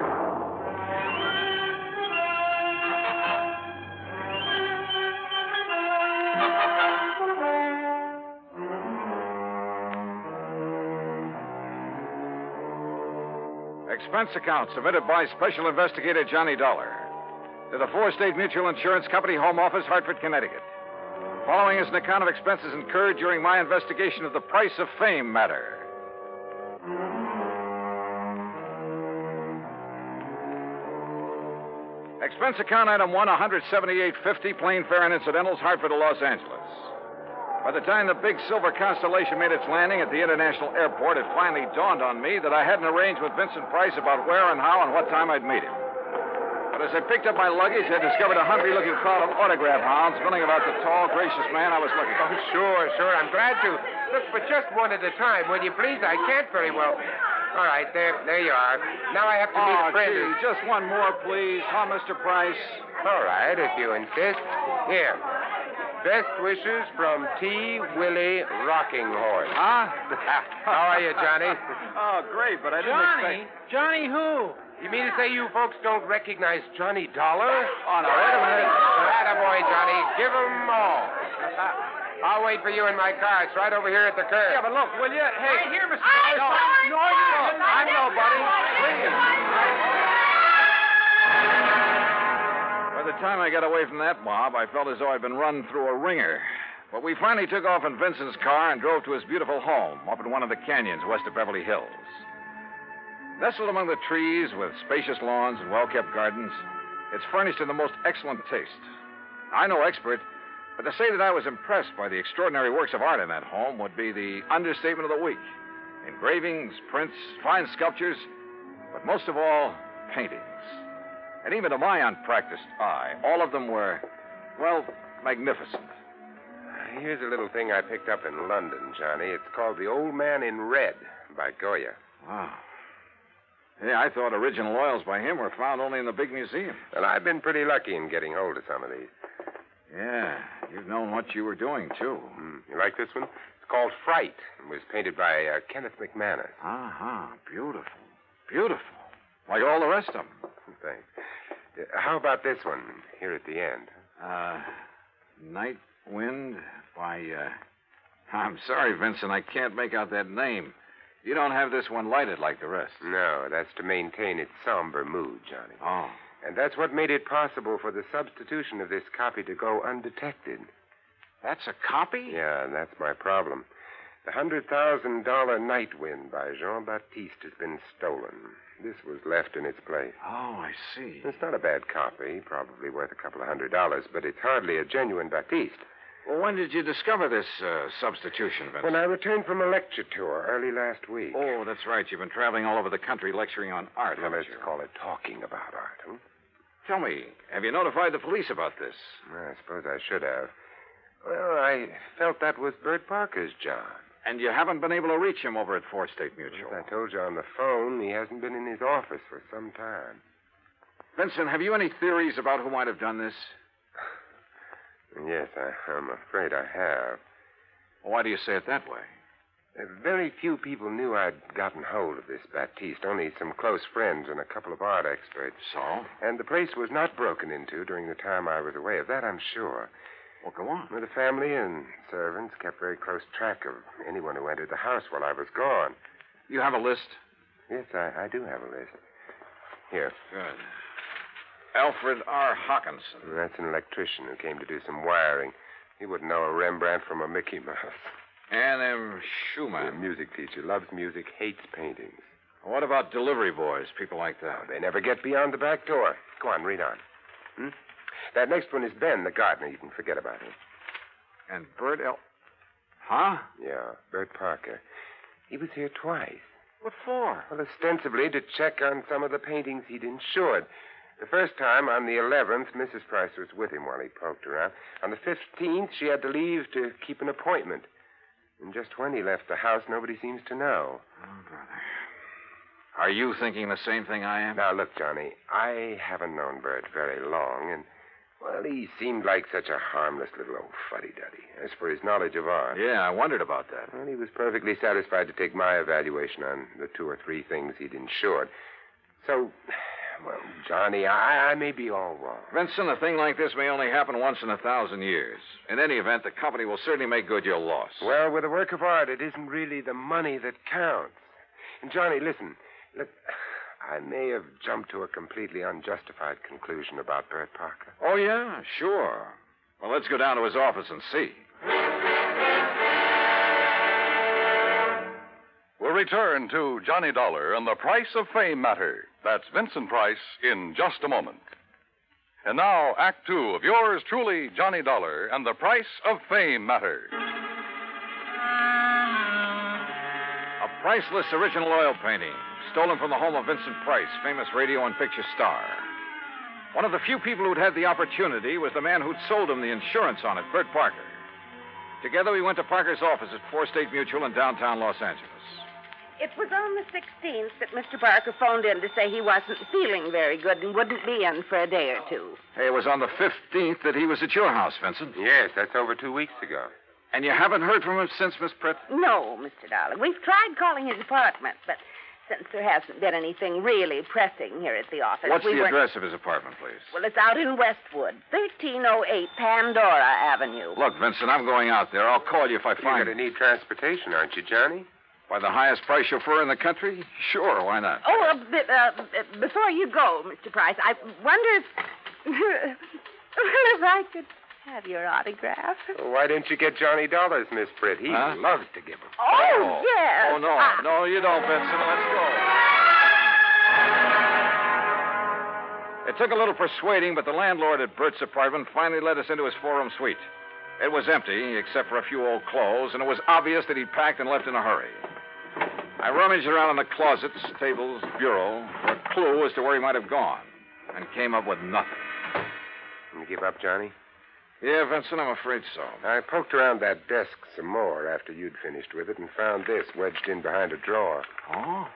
Expense account submitted by Special Investigator Johnny Dollar to the Four-State Mutual Insurance Company, Home Office, Hartford, Connecticut. Following is an account of expenses incurred during my investigation of the Price of Fame matter. Expense account item 1, $178.50, plane fare and incidentals, Hartford to Los Angeles. By the time the big silver Constellation made its landing at the international airport, it finally dawned on me that I hadn't arranged with Vincent Price about where and how and what time I'd meet him. But as I picked up my luggage, I discovered a hungry-looking crowd of autograph hounds milling about the tall, gracious man I was looking for. Oh, sure. I'm glad to. Look, but just one at a time, will you please? I can't very well. All right, there you are. Now I have to meet a friend. Gee, just one more, please. Huh, Mr. Price? All right, if you insist. Here. Best wishes from T. Willie Rocking Horse. Huh? How are you, Johnny? Oh, great, but I didn't expect... Johnny who? You mean to say you folks don't recognize Johnny Dollar? Oh, no, wait a minute. Attaboy, Johnny. Give 'em all. I'll wait for you in my car. It's right over here at the curb. Yeah, but look, will you? Hey. Right here, Mr. No, No, you don't. I'm nobody. Please. By the time I got away from that mob, I felt as though I'd been run through a ringer. But we finally took off in Vincent's car and drove to his beautiful home up in one of the canyons west of Beverly Hills. Nestled among the trees with spacious lawns and well-kept gardens, it's furnished in the most excellent taste. I'm no expert, but to say that I was impressed by the extraordinary works of art in that home would be the understatement of the week. Engravings, prints, fine sculptures, but most of all, paintings. And even to my unpracticed eye, all of them were, well, magnificent. Here's a little thing I picked up in London, Johnny. It's called The Old Man in Red by Goya. Wow. Yeah, I thought original oils by him were found only in the big museum. Well, I've been pretty lucky in getting hold of some of these. Yeah, you've known what you were doing, too. You like this one? It's called Fright. It was painted by Kenneth McManus. Uh-huh. Beautiful. Beautiful. Like all the rest of them. Thanks. How about this one here at the end? Night Wind by, I'm sorry, Vincent, I can't make out that name. You don't have this one lighted like the rest. No, that's to maintain its somber mood, Johnny. Oh. And that's what made it possible for the substitution of this copy to go undetected. That's a copy? Yeah, and that's my problem. The $100,000 Night Wind by Jean-Baptiste has been stolen. This was left in its place. Oh, I see. It's not a bad copy, probably worth a couple of $100, but it's hardly a genuine Baptiste. Well, when did you discover this substitution, Vincent? When I returned from a lecture tour early last week. Oh, that's right. You've been traveling all over the country lecturing on art, Well, haven't let's you? call it talking about art, huh? Tell me, have you notified the police about this? Well, I suppose I should have. Well, I felt that was Bert Parker's job. And you haven't been able to reach him over at Four State Mutual? As I told you on the phone, he hasn't been in his office for some time. Vincent, have you any theories about who might have done this? Yes, I'm afraid I have. Why do you say it that way? Very few people knew I'd gotten hold of this Baptiste, only some close friends and a couple of art experts. So? And the place was not broken into during the time I was away. Of that, I'm sure. Well, go on. Well, the family and servants kept very close track of anyone who entered the house while I was gone. You have a list? Yes, I do have a list. Here. Good. Alfred R. Hawkinson. That's an electrician who came to do some wiring. He wouldn't know a Rembrandt from a Mickey Mouse. Ann M. Schumann. A music teacher. Loves music, hates paintings. What about delivery boys, people like that? Oh, they never get beyond the back door. Go on, read on. That next one is Ben, the gardener. You can forget about him. And Bert L. Huh? Yeah, Bert Parker. He was here twice. What for? Well, ostensibly to check on some of the paintings he'd insured. The first time, on the 11th, Mrs. Price was with him while he poked around. On the 15th, she had to leave to keep an appointment. And just when he left the house, nobody seems to know. Oh, brother. Are you thinking the same thing I am? Now, look, Johnny, I haven't known Bert very long, and, well, he seemed like such a harmless little old fuddy-duddy. As for his knowledge of art... Yeah, I wondered about that. Well, he was perfectly satisfied to take my evaluation on the 2 or 3 things he'd insured. So, well, Johnny, I may be all wrong. Vincent, a thing like this may only happen once in 1,000 years. In any event, the company will certainly make good your loss. Well, with a work of art, it isn't really the money that counts. And, Johnny, listen. Look, I may have jumped to a completely unjustified conclusion about Bert Parker. Oh, yeah? Sure. Well, let's go down to his office and see. We'll return to Johnny Dollar and the Price of Fame matter. That's Vincent Price in just a moment. And now, Act 2 of yours truly, Johnny Dollar and the Price of Fame matter. A priceless original oil painting stolen from the home of Vincent Price, famous radio and picture star. One of the few people who'd had the opportunity was the man who'd sold him the insurance on it, Bert Parker. Together, we went to Parker's office at Four State Mutual in downtown Los Angeles. It was on the 16th that Mr. Parker phoned in to say he wasn't feeling very good and wouldn't be in for a day or two. Hey, it was on the 15th that he was at your house, Vincent. Yes, that's over 2 weeks ago. And you haven't heard from him since, Miss Pritt? No, Mr. Dollar. We've tried calling his apartment, but since there hasn't been anything really pressing here at the office... What's the address of his apartment, please? Well, it's out in Westwood, 1308 Pandora Avenue. Look, Vincent, I'm going out there. I'll call you if I find... You're going to need transportation, aren't you, Johnny? By the highest price chauffeur in the country? Sure, why not? Oh, before you go, Mr. Price, I wonder if... if I could have your autograph. Well, why didn't you get Johnny Dollars, Miss Pritt? He loves to give them. Oh, yes. Oh, no. No, you don't, Vincent. Let's go. It took a little persuading, but the landlord at Bert's apartment finally let us into his four-room suite. It was empty, except for a few old clothes, and it was obvious that he'd packed and left in a hurry. I rummaged around in the closets, tables, bureau, for a clue as to where he might have gone, and came up with nothing. You give up, Johnny? Yeah, Vincent, I'm afraid so. I poked around that desk some more after you'd finished with it and found this wedged in behind a drawer. Oh?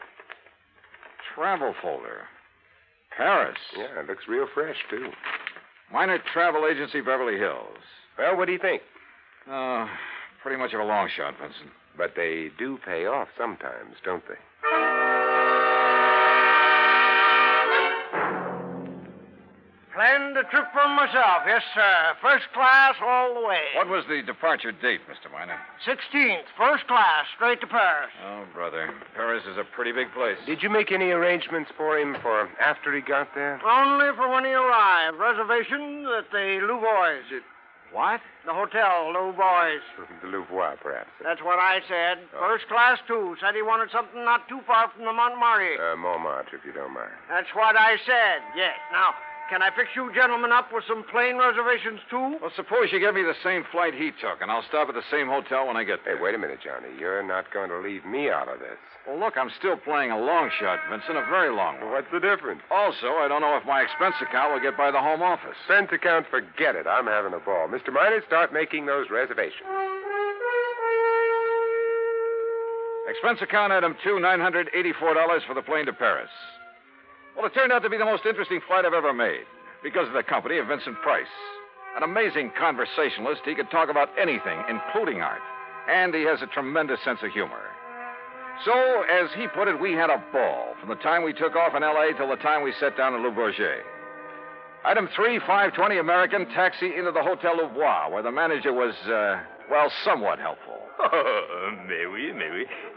Travel folder. Paris. Yeah, it looks real fresh, too. Minor Travel Agency, Beverly Hills. Well, what do you think? Pretty much of a long shot, Vincent. But they do pay off sometimes, don't they? Planned the trip for myself, yes, sir. First class all the way. What was the departure date, Mr. Miner? 16th, first class, straight to Paris. Oh, brother. Paris is a pretty big place. Did you make any arrangements for him for after he got there? Only for when he arrived. Reservations at the Louvois. What? The hotel, Louvois. The Louvois, perhaps. That's what I said. First class, too. Said he wanted something not too far from the Montmartre. Montmartre, if you don't mind. That's what I said, yes. Now, can I fix you gentlemen up with some plane reservations, too? Well, suppose you give me the same flight he took, and I'll stop at the same hotel when I get there. Hey, wait a minute, Johnny. You're not going to leave me out of this. Well, look, I'm still playing a long shot, Vincent, a very long one. What's the difference? Also, I don't know if my expense account will get by the home office. Expense account, forget it. I'm having a ball. Mr. Miner, start making those reservations. Expense account item 2, $984 for the plane to Paris. Well, it turned out to be the most interesting flight I've ever made because of the company of Vincent Price. An amazing conversationalist. He could talk about anything, including art. And he has a tremendous sense of humor. So, as he put it, we had a ball from the time we took off in L.A. till the time we set down in Le Bourget. Item 3, 5:20 American, taxi into the Hotel Louvois, where the manager was, somewhat helpful. Oh, mais oui.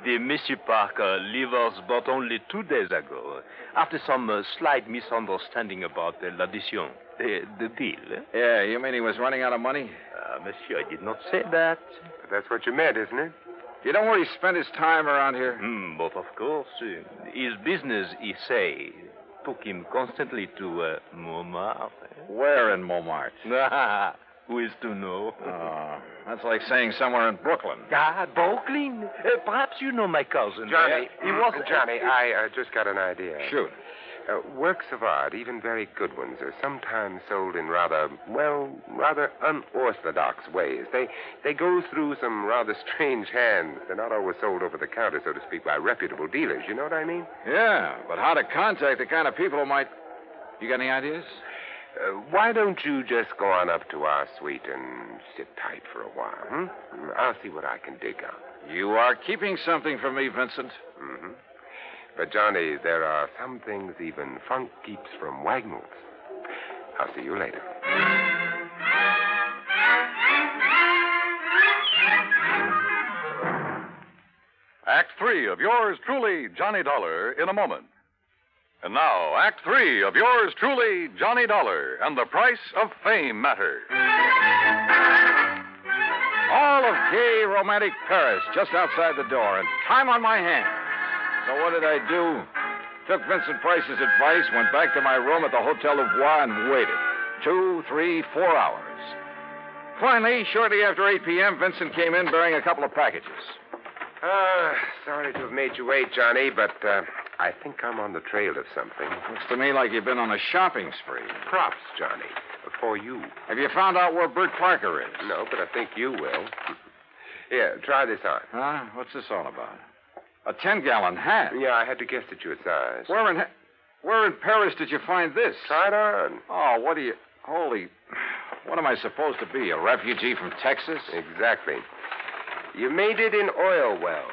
The Monsieur Parker leave us but only 2 days ago, after some slight misunderstanding about l'audition, the deal. Yeah, you mean he was running out of money? Monsieur, I did not say that. But that's what you meant, isn't it? You know where he spent his time around here? But of course. His business, he say, took him constantly to Montmartre. Where in Montmartre? Who is to know? Oh, that's like saying somewhere in Brooklyn. Brooklyn. Perhaps you know my cousin. Johnny, he was... Johnny, I just got an idea. Shoot. Works of art, even very good ones, are sometimes sold in rather unorthodox ways. They go through some rather strange hands. They're not always sold over the counter, so to speak, by reputable dealers. You know what I mean? Yeah, but how to contact the kind of people who might... You got any ideas? Why don't you just go on up to our suite and sit tight for a while, I'll see what I can dig out. You are keeping something from me, Vincent. Mm-hmm. But, Johnny, there are some things even funk keeps from Wagnalls. I'll see you later. Act 3 of yours truly, Johnny Dollar, in a moment. And now, Act 3 of yours truly, Johnny Dollar, and the Price of Fame Matter. All of gay, romantic Paris just outside the door, and time on my hands. So what did I do? Took Vincent Price's advice, went back to my room at the Hotel Louvois, and waited. 2, 3, 4 hours. Finally, shortly after 8 p.m., Vincent came in bearing a couple of packages. Sorry to have made you wait, Johnny, but I think I'm on the trail of something. Looks to me like you've been on a shopping spree. Props, Johnny, for you. Have you found out where Bert Parker is? No, but I think you will. Here, try this on. Huh? What's this all about? A 10-gallon hat? Yeah, I had to guess at your size. Where in Paris did you find this? Try it on. Oh, what am I supposed to be, a refugee from Texas? Exactly. You made it in oil wells.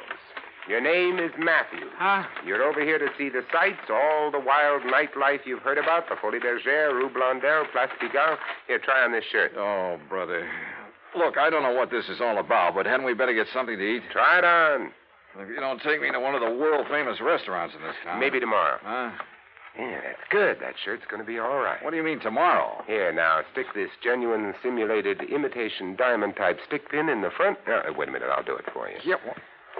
Your name is Matthew. Huh? You're over here to see the sights, all the wild nightlife you've heard about, the Folie Bergère, Rue Blondel, Place Pigalle. Here, try on this shirt. Oh, brother. Look, I don't know what this is all about, but hadn't we better get something to eat? Try it on. If you don't take me to one of the world-famous restaurants in this town. Maybe tomorrow. Huh? Yeah, that's good. That shirt's going to be all right. What do you mean tomorrow? Here, now, stick this genuine simulated imitation diamond-type stick pin in the front. Wait a minute. I'll do it for you. Yeah,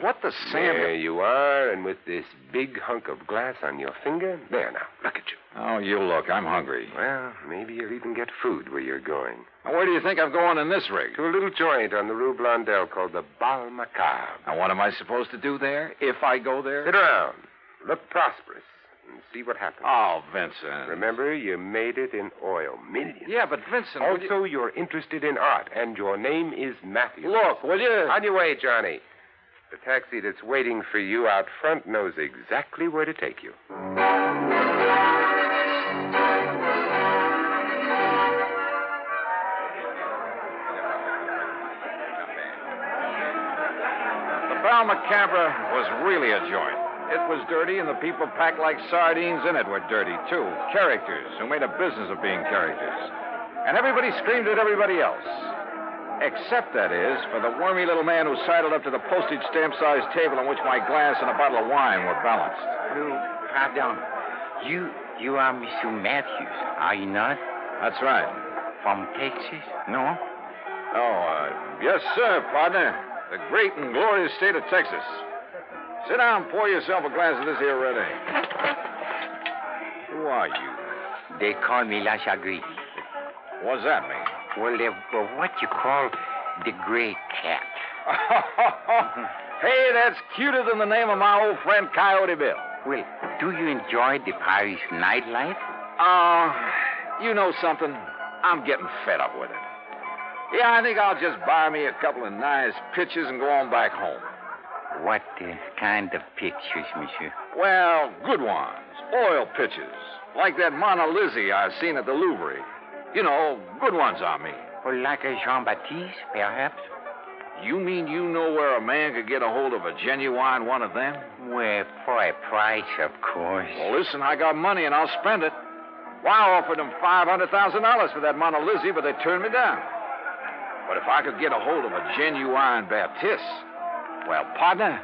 what the Sam... There you are, and with this big hunk of glass on your finger. There, now. Look at you. Oh, you look. I'm hungry. Well, maybe you'll even get food where you're going. Now, where do you think I'm going in this rig? To a little joint on the Rue Blondel called the Bal Macabre. Now, what am I supposed to do there, if I go there? Sit around. Look prosperous. And see what happens. Oh, Vincent. Remember, you made it in oil. Millions. Yeah, but Vincent... Also, you're interested in art, and your name is Matthew. Look, will you? On your way, Johnny. The taxi that's waiting for you out front knows exactly where to take you. The Bal Macabre was really a joint. It was dirty, and the people packed like sardines in it were dirty, too. Characters who made a business of being characters. And everybody screamed at everybody else. Except, that is, for the wormy little man who sidled up to the postage stamp-sized table on which my glass and a bottle of wine were balanced. Pardon. You are Mr. Matthews, are you not? That's right. From Texas? No? Yes, sir, partner. The great and glorious state of Texas. Sit down and pour yourself a glass of this here red ale. Who are you? They call me La Chagrin. What's that mean? Well, they're what you call the gray cat. Hey, that's cuter than the name of my old friend Coyote Bill. Well, do you enjoy the Paris nightlife? You know something? I'm getting fed up with it. Yeah, I think I'll just buy me a couple of nice pictures and go on back home. What kind of pictures, monsieur? Well, good ones. Oil pictures. Like that Mona Lisa I've seen at the Louvre. You know, good ones, I mean. Well, like a Jean-Baptiste, perhaps? You mean you know where a man could get a hold of a genuine one of them? Well, for a price, of course. Well, listen, I got money and I'll spend it. Well, I offered them $500,000 for that Mona Lisa, but they turned me down. But if I could get a hold of a genuine Baptiste, well, partner,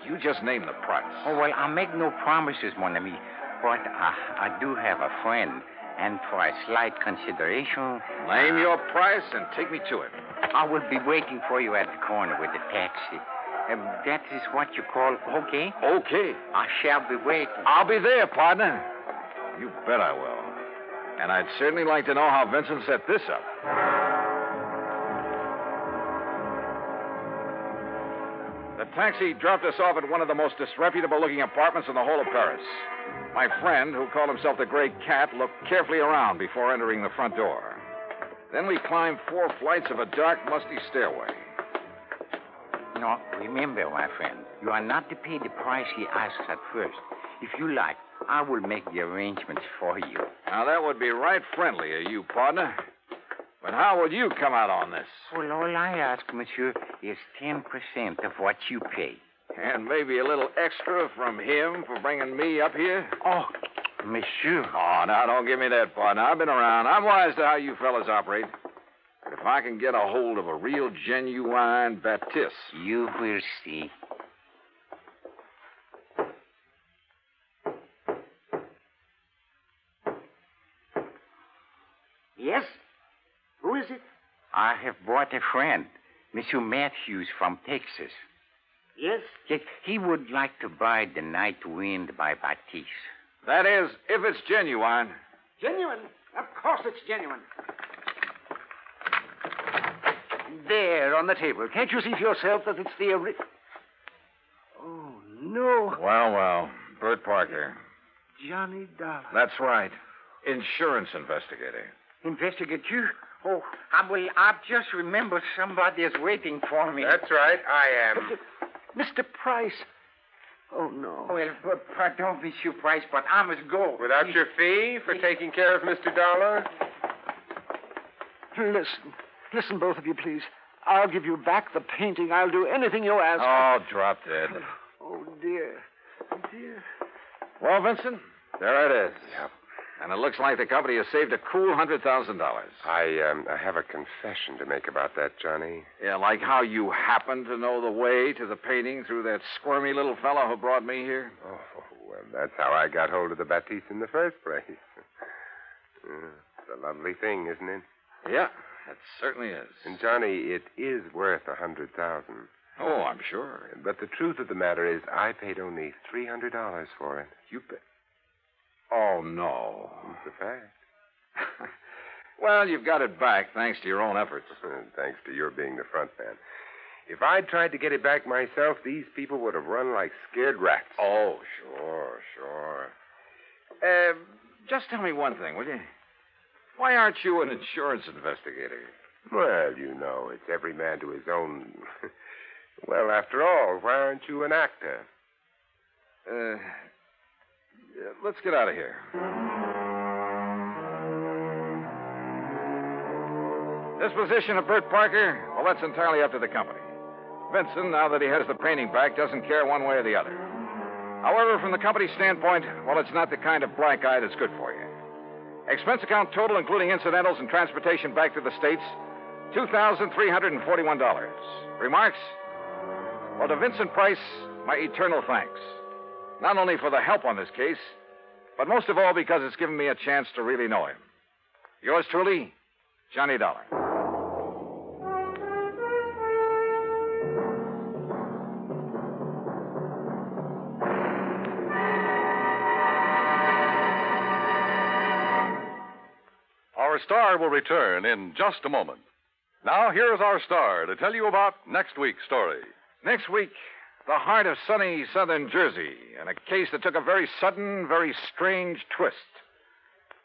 you just name the price. Oh, well, I'll make no promises, mon ami. But I do have a friend. And for a slight consideration... Name your price and take me to it. I will be waiting for you at the corner with the taxi. That is what you call okay? Okay. I shall be waiting. I'll be there, partner. You bet I will. And I'd certainly like to know how Vincent set this up. The taxi dropped us off at one of the most disreputable-looking apartments in the whole of Paris. My friend, who called himself the Gray Cat, looked carefully around before entering the front door. Then we climbed 4 flights of a dark, musty stairway. No, remember, my friend, you are not to pay the price he asks at first. If you like, I will make the arrangements for you. Now, that would be right friendly of you, partner. But how would you come out on this? Well, all I ask, monsieur, is 10% of what you pay. And maybe a little extra from him for bringing me up here? Oh, monsieur. Oh, now, don't give me that, partner. I've been around. I'm wise to how you fellas operate. But if I can get a hold of a real, genuine Baptiste... You will see. Yes? Who is it? I have brought a friend, Monsieur Matthews from Texas. Yes? Yes, he would like to buy The Night Wind by Baptiste. That is, if it's genuine. Genuine? Of course it's genuine. There, on the table. Can't you see for yourself that it's the Oh, no. Well. Bert Parker. Johnny Dollar. That's right. Insurance investigator. Investigate you? Oh, I've just remembered somebody is waiting for me. That's right, I am. Mr. Price. Oh, no. Well, pardon, Monsieur Price, but I must go. Without your fee for taking care of Mr. Dollar? Listen, both of you, please. I'll give you back the painting. I'll do anything you ask. Oh, drop dead. Oh, dear. Well, Vincent, there it is. Yep. And it looks like the company has saved a cool $100,000. I have a confession to make about that, Johnny. Yeah, like how you happen to know the way to the painting through that squirmy little fellow who brought me here? Oh, well, that's how I got hold of the Baptiste in the first place. It's a lovely thing, isn't it? Yeah, it certainly is. And, Johnny, it is worth $100,000. Oh, I'm sure. But the truth of the matter is I paid only $300 for it. You paid? Oh, no. It's a fact. Well, you've got it back, thanks to your own efforts. Thanks to your being the front man. If I'd tried to get it back myself, these people would have run like scared rats. Oh, sure. Just tell me one thing, will you? Why aren't you an insurance investigator? Well, you know, it's every man to his own. Well, after all, why aren't you an actor? Let's get out of here. Disposition of Bert Parker? Well, that's entirely up to the company. Vincent, now that he has the painting back, doesn't care one way or the other. However, from the company's standpoint, well, it's not the kind of black eye that's good for you. Expense account total, including incidentals and transportation back to the States, $2,341. Remarks? Well, to Vincent Price, my eternal thanks. Not only for the help on this case, but most of all because it's given me a chance to really know him. Yours truly, Johnny Dollar. Our star will return in just a moment. Now, here's our star to tell you about next week's story. Next week, the heart of sunny southern Jersey, and a case that took a very sudden, very strange twist.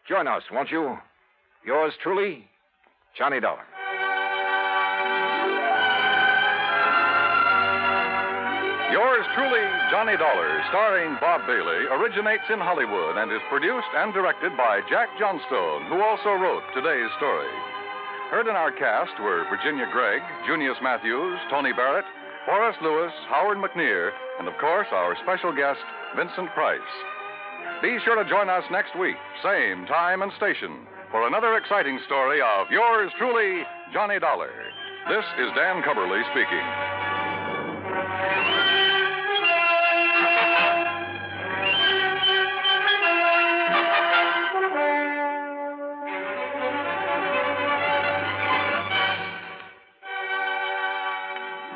Join us, won't you? Yours truly, Johnny Dollar. Yours truly, Johnny Dollar, starring Bob Bailey, originates in Hollywood and is produced and directed by Jack Johnstone, who also wrote today's story. Heard in our cast were Virginia Gregg, Junius Matthews, Tony Barrett, Forrest Lewis, Howard McNear, and, of course, our special guest, Vincent Price. Be sure to join us next week, same time and station, for another exciting story of yours truly, Johnny Dollar. This is Dan Cumberly speaking.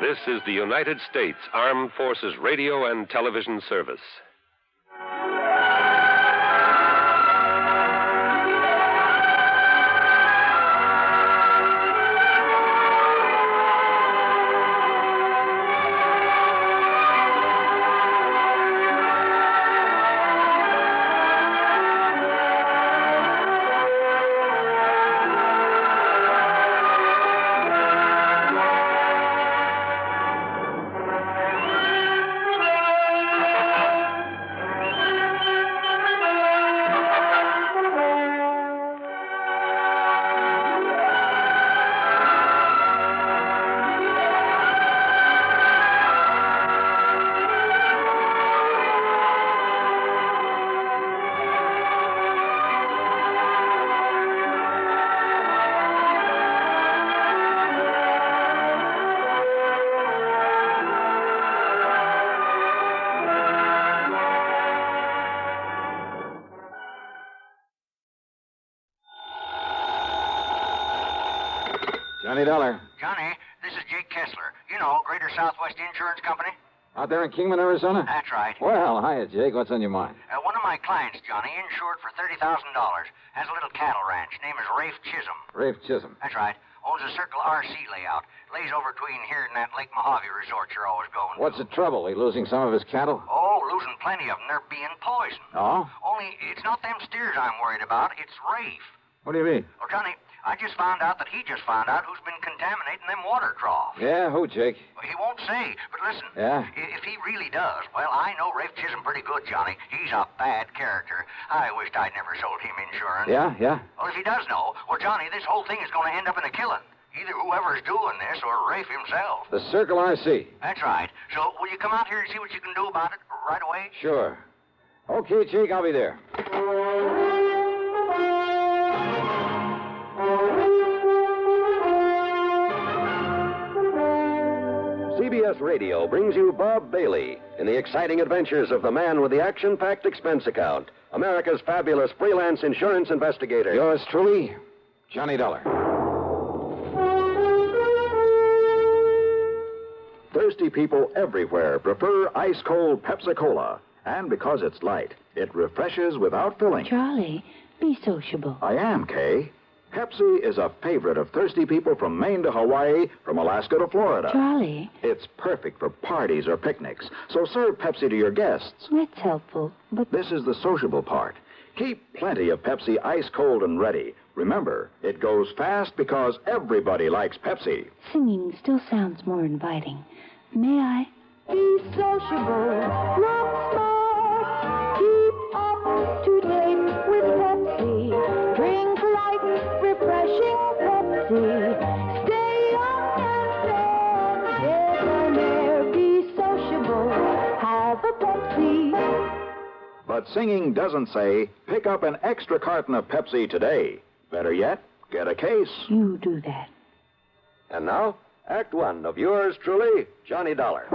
This is the United States Armed Forces Radio and Television Service. Johnny Dollar. Johnny, this is Jake Kessler. You know, Greater Southwest Insurance Company. Out there in Kingman, Arizona? That's right. Well, hiya, Jake. What's on your mind? One of my clients, Johnny, insured for $30,000, has a little cattle ranch. Name is Rafe Chisholm. Rafe Chisholm. That's right. Owns a Circle RC layout. Lays over between here and that Lake Mojave resort you're always going to. What's the trouble? He losing some of his cattle? Oh, losing plenty of them. They're being poisoned. Oh? Only it's not them steers I'm worried about. It's Rafe. What do you mean? Well, Johnny, I just found out that he just found out who's been contaminating them water troughs. Yeah, who, Jake? Well, he won't say, but listen. Yeah? If he really does, well, I know Rafe Chisholm pretty good, Johnny. He's a bad character. I wished I'd never sold him insurance. Yeah? Well, if he does know, well, Johnny, this whole thing is going to end up in a killing. Either whoever's doing this or Rafe himself. The Circle RC. That's right. So, will you come out here and see what you can do about it right away? Sure. Okay, Jake, I'll be there. CBS Radio brings you Bob Bailey in the exciting adventures of the man with the action-packed expense account, America's fabulous freelance insurance investigator. Yours truly, Johnny Dollar. Thirsty people everywhere prefer ice-cold Pepsi-Cola. And because it's light, it refreshes without filling. Charlie, be sociable. I am, Kay. Pepsi is a favorite of thirsty people from Maine to Hawaii, from Alaska to Florida. Charlie. It's perfect for parties or picnics, so serve Pepsi to your guests. That's helpful, but... This is the sociable part. Keep plenty of Pepsi ice cold and ready. Remember, it goes fast because everybody likes Pepsi. Singing still sounds more inviting. May I? Be sociable, rock smart, keep up to date with Pepsi. Drink light, refreshing Pepsi. Stay young and fair, debonair, be sociable. Have have a Pepsi. But singing doesn't say, pick up an extra carton of Pepsi today. Better yet, get a case. You do that. And now, Act One of yours truly, Johnny Dollar.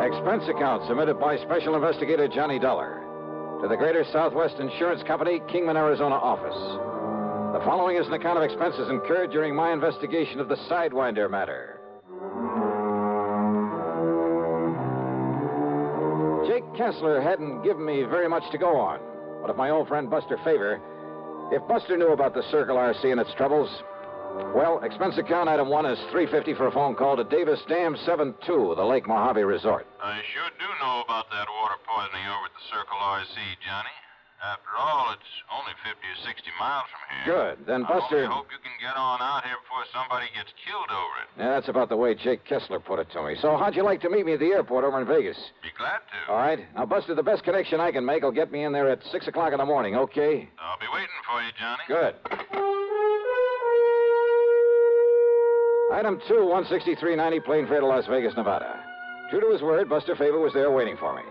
Expense account submitted by Special Investigator Johnny Dollar to the Greater Southwest Insurance Company, Kingman, Arizona office. The following is an account of expenses incurred during my investigation of the Sidewinder matter. Jake Kessler hadn't given me very much to go on, but if my old friend Buster Favor, if Buster knew about the Circle RC and its troubles, well, expense account item 1 is $350 for a phone call to Davis Dam 72, the Lake Mojave Resort. I sure do know about that water poisoning over at the Circle RC, Johnny. After all, it's only 50 or 60 miles from here. Good. Then, Buster... I hope you can get on out here before somebody gets killed over it. Yeah, that's about the way Jake Kessler put it to me. So how'd you like to meet me at the airport over in Vegas? Be glad to. All right. Now, Buster, the best connection I can make will get me in there at 6 o'clock in the morning, okay? I'll be waiting for you, Johnny. Good. Item 2, 16390, plane fare to Las Vegas, Nevada. True to his word, Buster Favor was there waiting for me.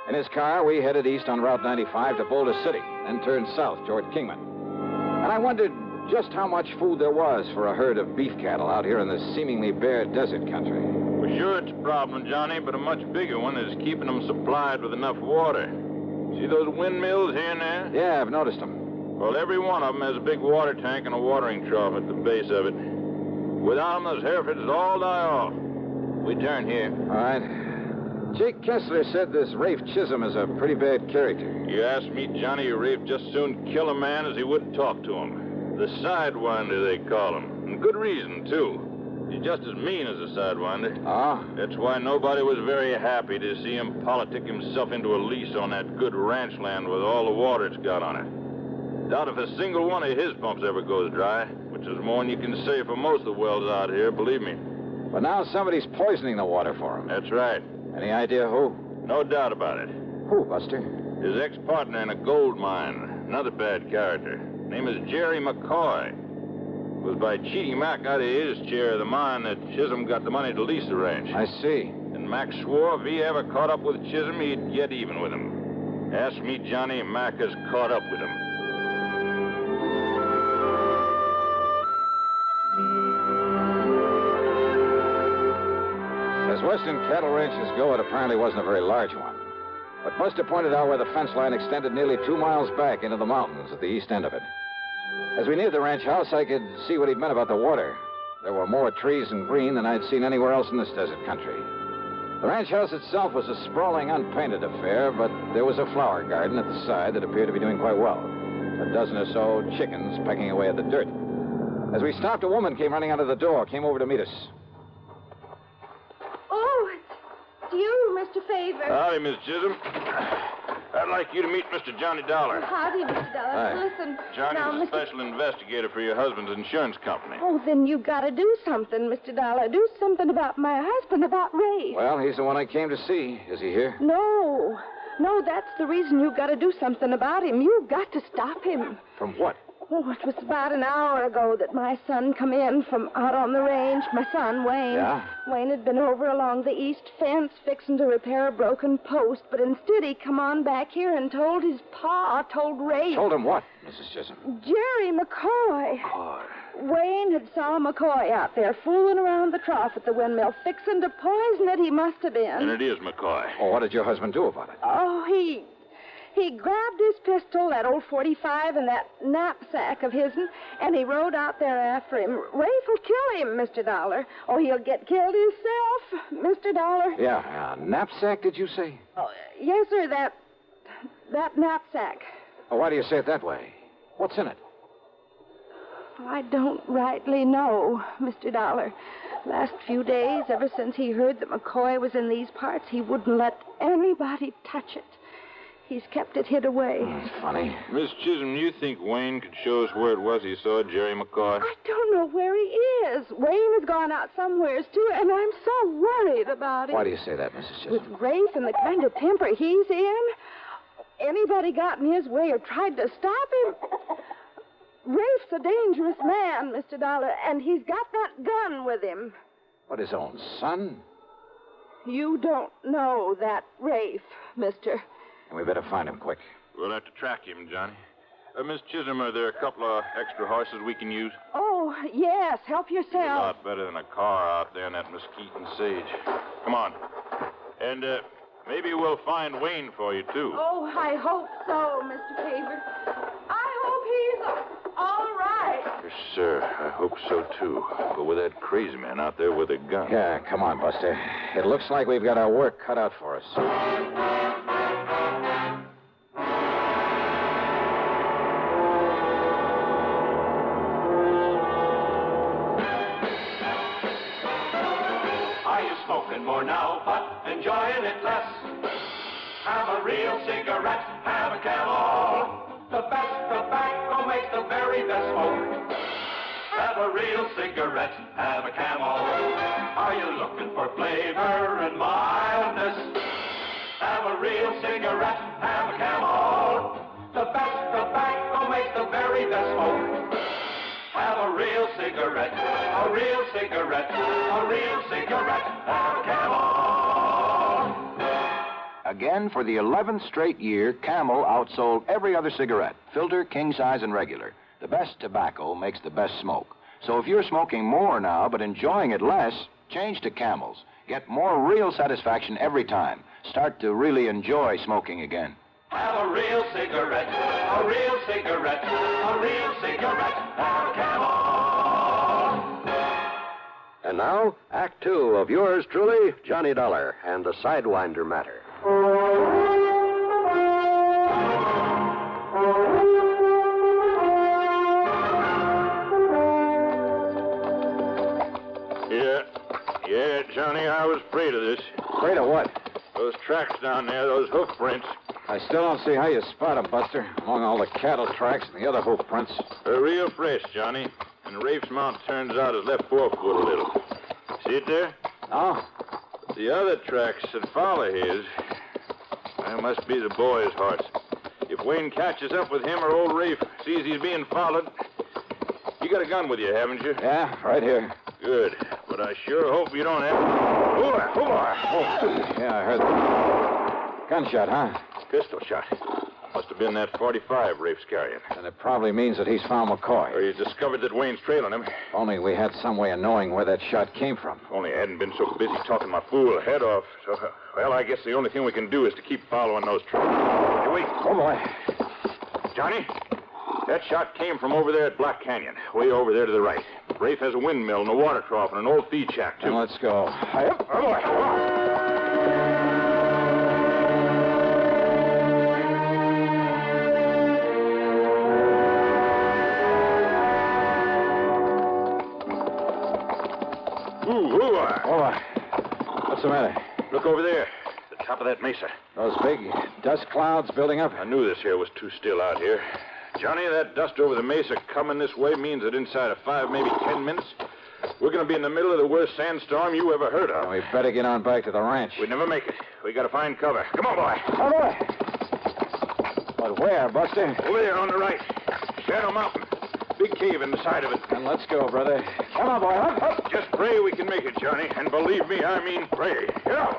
In his car, we headed east on Route 95 to Boulder City, then turned south toward Kingman. And I wondered just how much food there was for a herd of beef cattle out here in this seemingly bare desert country. Well, sure, it's a problem, Johnny, but a much bigger one is keeping them supplied with enough water. See those windmills here and there? Yeah, I've noticed them. Well, every one of them has a big water tank and a watering trough at the base of it. Without them, those Herefords would all die off. We turn here. All right. Jake Kessler said this Rafe Chisholm is a pretty bad character. You ask me, Johnny, Rafe just soon kill a man as he would talk to him. The Sidewinder, they call him. And good reason, too. He's just as mean as a Sidewinder. Ah? That's why nobody was very happy to see him politic himself into a lease on that good ranch land with all the water it's got on it. Doubt if a single one of his pumps ever goes dry, which is more than you can say for most of the wells out here, believe me. But now somebody's poisoning the water for him. That's right. Any idea who? No doubt about it. Who, Buster? His ex-partner in a gold mine. Another bad character. Name is Jerry McCoy. It was by cheating Mac out of his share of the mine that Chisholm got the money to lease the ranch. I see. And Mac swore if he ever caught up with Chisholm, he'd get even with him. Ask me, Johnny, Mac has caught up with him. As western cattle ranches go, it apparently wasn't a very large one. But Buster pointed out where the fence line extended nearly 2 miles back into the mountains at the east end of it. As we neared the ranch house, I could see what he'd meant about the water. There were more trees and green than I'd seen anywhere else in this desert country. The ranch house itself was a sprawling, unpainted affair, but there was a flower garden at the side that appeared to be doing quite well. A dozen or so chickens pecking away at the dirt. As we stopped, a woman came running out of the door, came over to meet us. Oh, it's you, Mr. Favor. Howdy, Miss Chisholm. I'd like you to meet Mr. Johnny Dollar. Howdy, Mr. Dollar. Hi. Listen, Johnny's now, a special investigator for your husband's insurance company. Oh, then you got to do something, Mr. Dollar. Do something about my husband, about Ray. Well, he's the one I came to see. Is he here? No, that's the reason you got to do something about him. You've got to stop him. From what? Oh, it was about an hour ago that my son come in from out on the range. My son, Wayne. Yeah? Wayne had been over along the east fence fixing to repair a broken post, but instead he come on back here and told his pa, told Ray. Told him what, Mrs. Chisholm? Jerry McCoy. McCoy. Wayne had saw McCoy out there fooling around the trough at the windmill, fixing to poison it, he must have been. And it is McCoy. Oh, what did your husband do about it? Oh, he grabbed his pistol, that old .45, and that knapsack of his'n, and he rode out there after him. Rafe will kill him, Mr. Dollar. Oh, he'll get killed himself, Mr. Dollar. Yeah, knapsack, did you say? Oh, yes, sir, that knapsack. Oh, why do you say it that way? What's in it? I don't rightly know, Mr. Dollar. Last few days, ever since he heard that McCoy was in these parts, he wouldn't let anybody touch it. He's kept it hid away. That's funny. Miss Chisholm, you think Wayne could show us where it was he saw Jerry McCoy? I don't know where he is. Wayne has gone out somewheres, too, and I'm so worried about him. Why do you say that, Mrs. Chisholm? With Rafe and the kind of temper he's in, anybody got in his way or tried to stop him. Rafe's a dangerous man, Mr. Dollar, and he's got that gun with him. What, his own son? You don't know that Rafe, mister. And we better find him quick. We'll have to track him, Johnny. Miss Chisholm, are there a couple of extra horses we can use? Oh, yes. Help A yourself. lot better than a car out there in that mesquite and sage. Come on. And maybe we'll find Wayne for you, too. Oh, I hope so, Mr. Paver. I hope he's all right. Yes, sir. I hope so, too. But with that crazy man out there with a gun. Yeah, come on, Buster. It looks like we've got our work cut out for us. More now, but enjoying it less. Have a real cigarette, have a Camel. The best tobacco makes the very best smoke. Have a real cigarette, have a Camel. Are you looking for flavor and mildness? Have a real cigarette, have a Camel. The best tobacco makes the very best smoke. Have a real cigarette, a real cigarette, a real cigarette, have a Camel. Again, for the 11th straight year, Camel outsold every other cigarette, filter, king size, and regular. The best tobacco makes the best smoke. So if you're smoking more now but enjoying it less, change to Camels. Get more real satisfaction every time. Start to really enjoy smoking again. Have a real cigarette, a real cigarette, a real cigarette, have a Camel. And now, Act Two of yours truly, Johnny Dollar and the Sidewinder Matter. Yeah, Johnny, I was afraid of this. Afraid of what? Those tracks down there, those hoof prints. I still don't see how you spot them, Buster, among all the cattle tracks and the other hoof prints. They're real fresh, Johnny. And Rafe's mount turns out his left forefoot a little. See it there? Oh. But the other tracks that follow his, that must be the boy's horse. If Wayne catches up with him or old Rafe sees he's being followed, you got a gun with you, haven't you? Yeah, right here. Good. But I sure hope you don't have... Oh, yeah, I heard that. Gunshot, huh? Pistol shot. Must have been that .45 Rafe's carrying. And it probably means that he's found McCoy. Or you discovered that Wayne's trailing him. If only we had some way of knowing where that shot came from. If only I hadn't been so busy talking my fool head off. So, well, I guess the only thing we can do is to keep following those trails. Hey, wait. Oh, boy. Johnny, that shot came from over there at Black Canyon, way over there to the right. Rafe has a windmill and a water trough and an old feed shack, too. Then let's go. Oh, boy. Come on. What's the matter? Look over there, the top of that mesa. Those big dust clouds building up? I knew this here was too still out here. Johnny, that dust over the mesa coming this way means that inside of 5, maybe 10 minutes, we're going to be in the middle of the worst sandstorm you ever heard of. And we better get on back to the ranch. We'd never make it. We got to find cover. Come on, boy. Oh, boy. But where, Buster? Over there on the right. Shadow Mountain. Big cave in the side of it. Then let's go, brother. Come on, boy. Up, up. Just pray we can make it, Johnny. And believe me, I mean pray. Get out.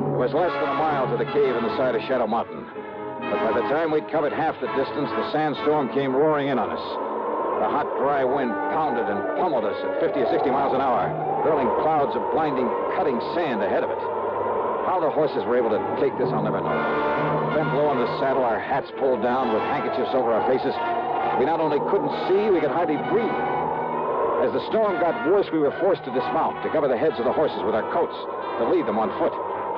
It was less than a mile to the cave in the side of Shadow Mountain. But by the time we'd covered half the distance, the sandstorm came roaring in on us. The hot, dry wind pounded and pummeled us at 50 or 60 miles an hour, hurling clouds of blinding, cutting sand ahead of it. How the horses were able to take this, I'll never know. Bent low in the saddle, our hats pulled down with handkerchiefs over our faces. We not only couldn't see, we could hardly breathe. As the storm got worse, we were forced to dismount, to cover the heads of the horses with our coats, to lead them on foot.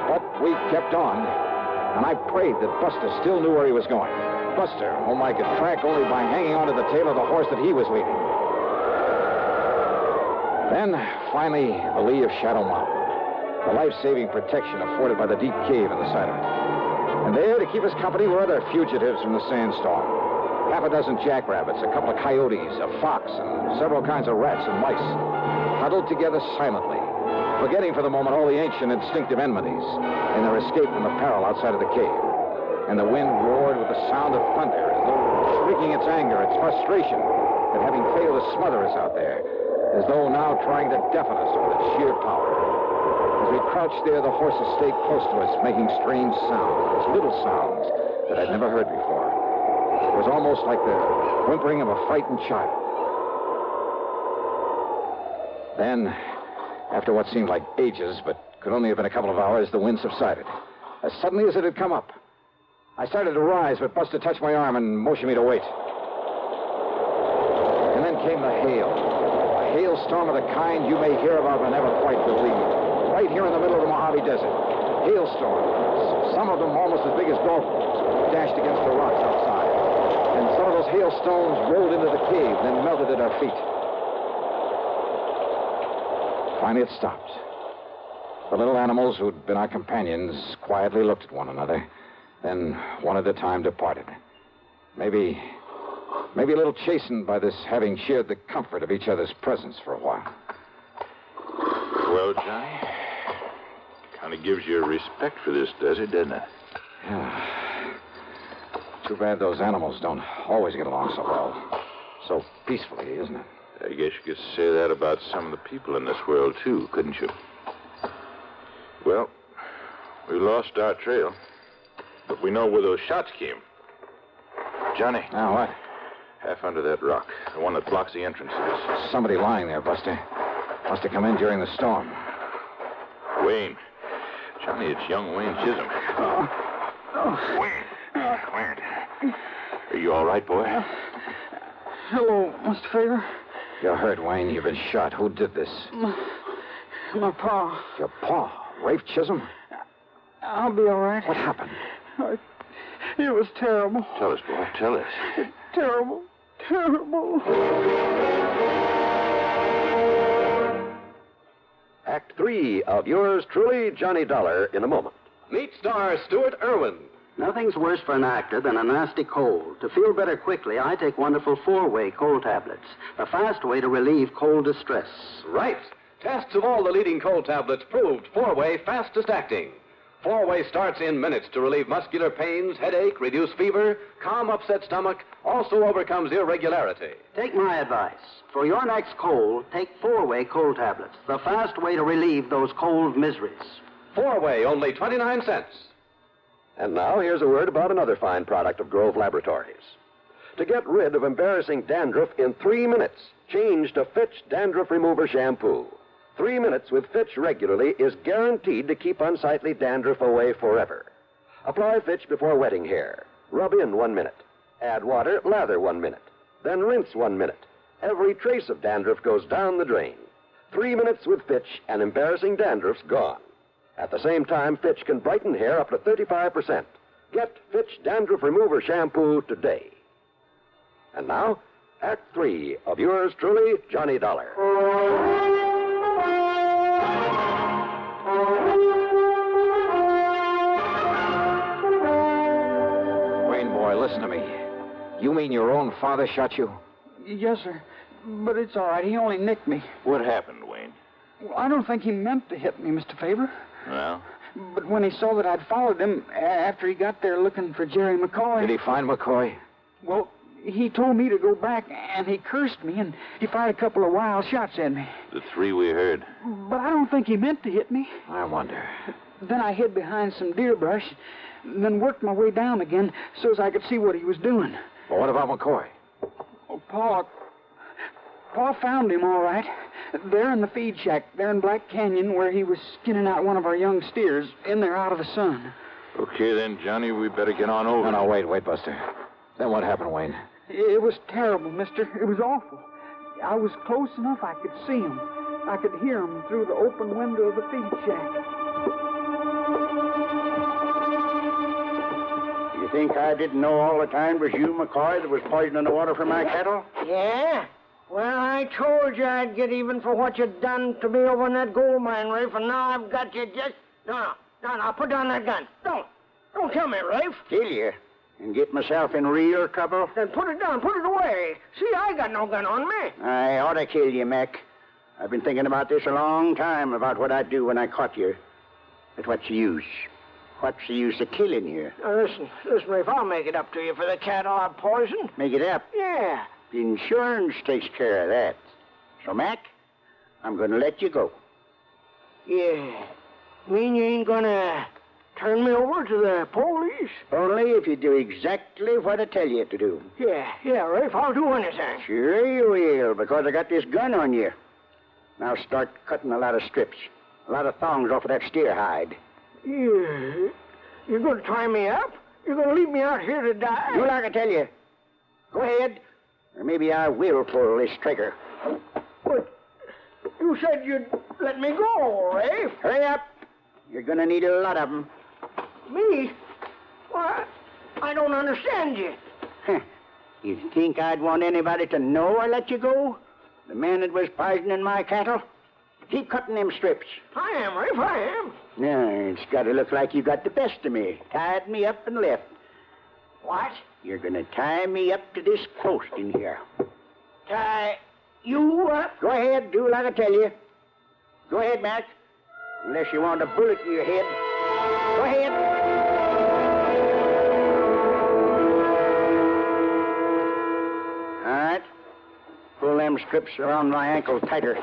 But we kept on, and I prayed that Buster still knew where he was going. Buster, whom I could track only by hanging onto the tail of the horse that he was leading. Then, finally, the lee of Shadow Mountain. The life-saving protection afforded by the deep cave in the side of it. And there, to keep us company, were other fugitives from the sandstorm. Half a dozen jackrabbits, a couple of coyotes, a fox, and several kinds of rats and mice, huddled together silently, forgetting for the moment all the ancient instinctive enmities in their escape from the peril outside of the cave. And the wind roared with the sound of thunder, as though shrieking its anger, its frustration at having failed to smother us out there, as though now trying to deafen us with its sheer power. As we crouched there, the horses stayed close to us, making strange sounds, little sounds that I'd never heard before. It was almost like the whimpering of a frightened child. Then, after what seemed like ages, but could only have been a couple of hours, the wind subsided, as suddenly as it had come up. I started to rise, but Buster touched my arm and motioned me to wait. And then came the hail. A hailstorm of the kind you may hear about but never quite believe. Right here in the middle of the Mojave Desert. Hailstorms, some of them almost as big as golf balls, dashed against the rocks outside. And some of those hailstones rolled into the cave, then melted at our feet. Finally, it stopped. The little animals who'd been our companions quietly looked at one another, then one at a time departed. Maybe a little chastened by this having shared the comfort of each other's presence for a while. Well, Johnny, kind of gives you a respect for this desert, doesn't it? Yeah. Too bad those animals don't always get along so well. So peacefully, isn't it? I guess you could say that about some of the people in this world, too, couldn't you? Well, we lost our trail, but we know where those shots came. Johnny. Now, what? Half under that rock, the one that blocks the entrance to this. Somebody lying there, Buster. Must have come in during the storm. Wayne. Johnny, it's young Wayne Chisholm. Wayne. Wayne. Are you all right, boy? Hello, Mr. Favor. You're hurt, Wayne. You've been shot. Who did this? My pa. Your pa? Rafe Chisholm? I'll be all right. What happened? It was terrible. Tell us, boy. Tell us. Terrible. Terrible. Act 3 of yours truly, Johnny Dollar, in a moment. Meet star Stuart Irwin. Nothing's worse for an actor than a nasty cold. To feel better quickly, I take wonderful 4-way cold tablets. The fast way to relieve cold distress. Right. Tests of all the leading cold tablets proved 4-way fastest acting. 4-way starts in minutes to relieve muscular pains, headache, reduce fever, calm upset stomach, also overcomes irregularity. Take my advice. For your next cold, take 4-way cold tablets. The fast way to relieve those cold miseries. 4-way, only 29 cents. And now here's a word about another fine product of Grove Laboratories. To get rid of embarrassing dandruff in 3 minutes, change to Fitch Dandruff Remover Shampoo. 3 minutes with Fitch regularly is guaranteed to keep unsightly dandruff away forever. Apply Fitch before wetting hair. Rub in 1 minute. Add water, lather 1 minute. Then rinse 1 minute. Every trace of dandruff goes down the drain. 3 minutes with Fitch and embarrassing dandruff's gone. At the same time, Fitch can brighten hair up to 35%. Get Fitch Dandruff Remover Shampoo today. And now, Act 3 of yours truly, Johnny Dollar. Wayne, boy, listen to me. You mean your own father shot you? Yes, sir. But it's all right. He only nicked me. What happened, Wayne? Well, I don't think he meant to hit me, Mr. Favor. Well? But when he saw that I'd followed him after he got there looking for Jerry McCoy... Did he find McCoy? Well, he told me to go back, and he cursed me, and he fired a couple of wild shots at me. The 3 we heard. But I don't think he meant to hit me. I wonder. Then I hid behind some deer brush, and then worked my way down again so as I could see what he was doing. Well, what about McCoy? Oh, Pa found him all right. There in the feed shack, there in Black Canyon, where he was skinning out one of our young steers, in there out of the sun. Okay, then, Johnny, we better get on over. No, wait, Buster. Then what happened, Wayne? It was terrible, mister. It was awful. I was close enough I could see him. I could hear him through the open window of the feed shack. You think I didn't know all the time it was you, McCoy, that was poisoning the water for my cattle? Yeah? Well, I told you I'd get even for what you'd done to me over in that gold mine, Rafe, and now I've got you just... No, put down that gun. Don't kill me, Rafe. Kill you? And get myself in real trouble? Then put it down, put it away. See, I got no gun on me. I ought to kill you, Mac. I've been thinking about this a long time, about what I'd do when I caught you. But what's the use? What's the use of killing you? Now, listen, Rafe, I'll make it up to you for the cattle I poisoned. Make it up? Yeah. The insurance takes care of that. So, Mac, I'm going to let you go. Yeah. Mean you ain't gonna turn me over to the police? Only if you do exactly what I tell you to do. Yeah, Rafe, I'll do anything. Sure you will, because I got this gun on you. Now start cutting a lot of strips. A lot of thongs off of that steer hide. Yeah. You're gonna tie me up? You're gonna leave me out here to die? Do like I tell you. Go ahead. Or maybe I will pull this trigger. But you said you'd let me go, Rafe. Hurry up. You're gonna need a lot of them. Me? What? I don't understand you. You think I'd want anybody to know I let you go? The man that was poisoning my cattle? Keep cutting them strips. I am, Rafe, I am. No, it's got to look like you got the best of me. Tied me up and left. What? You're gonna tie me up to this post in here. Tie you up? Go ahead, do like I tell you. Go ahead, Mac. Unless you want a bullet in your head. Go ahead. All right. Pull them strips around my ankle tighter.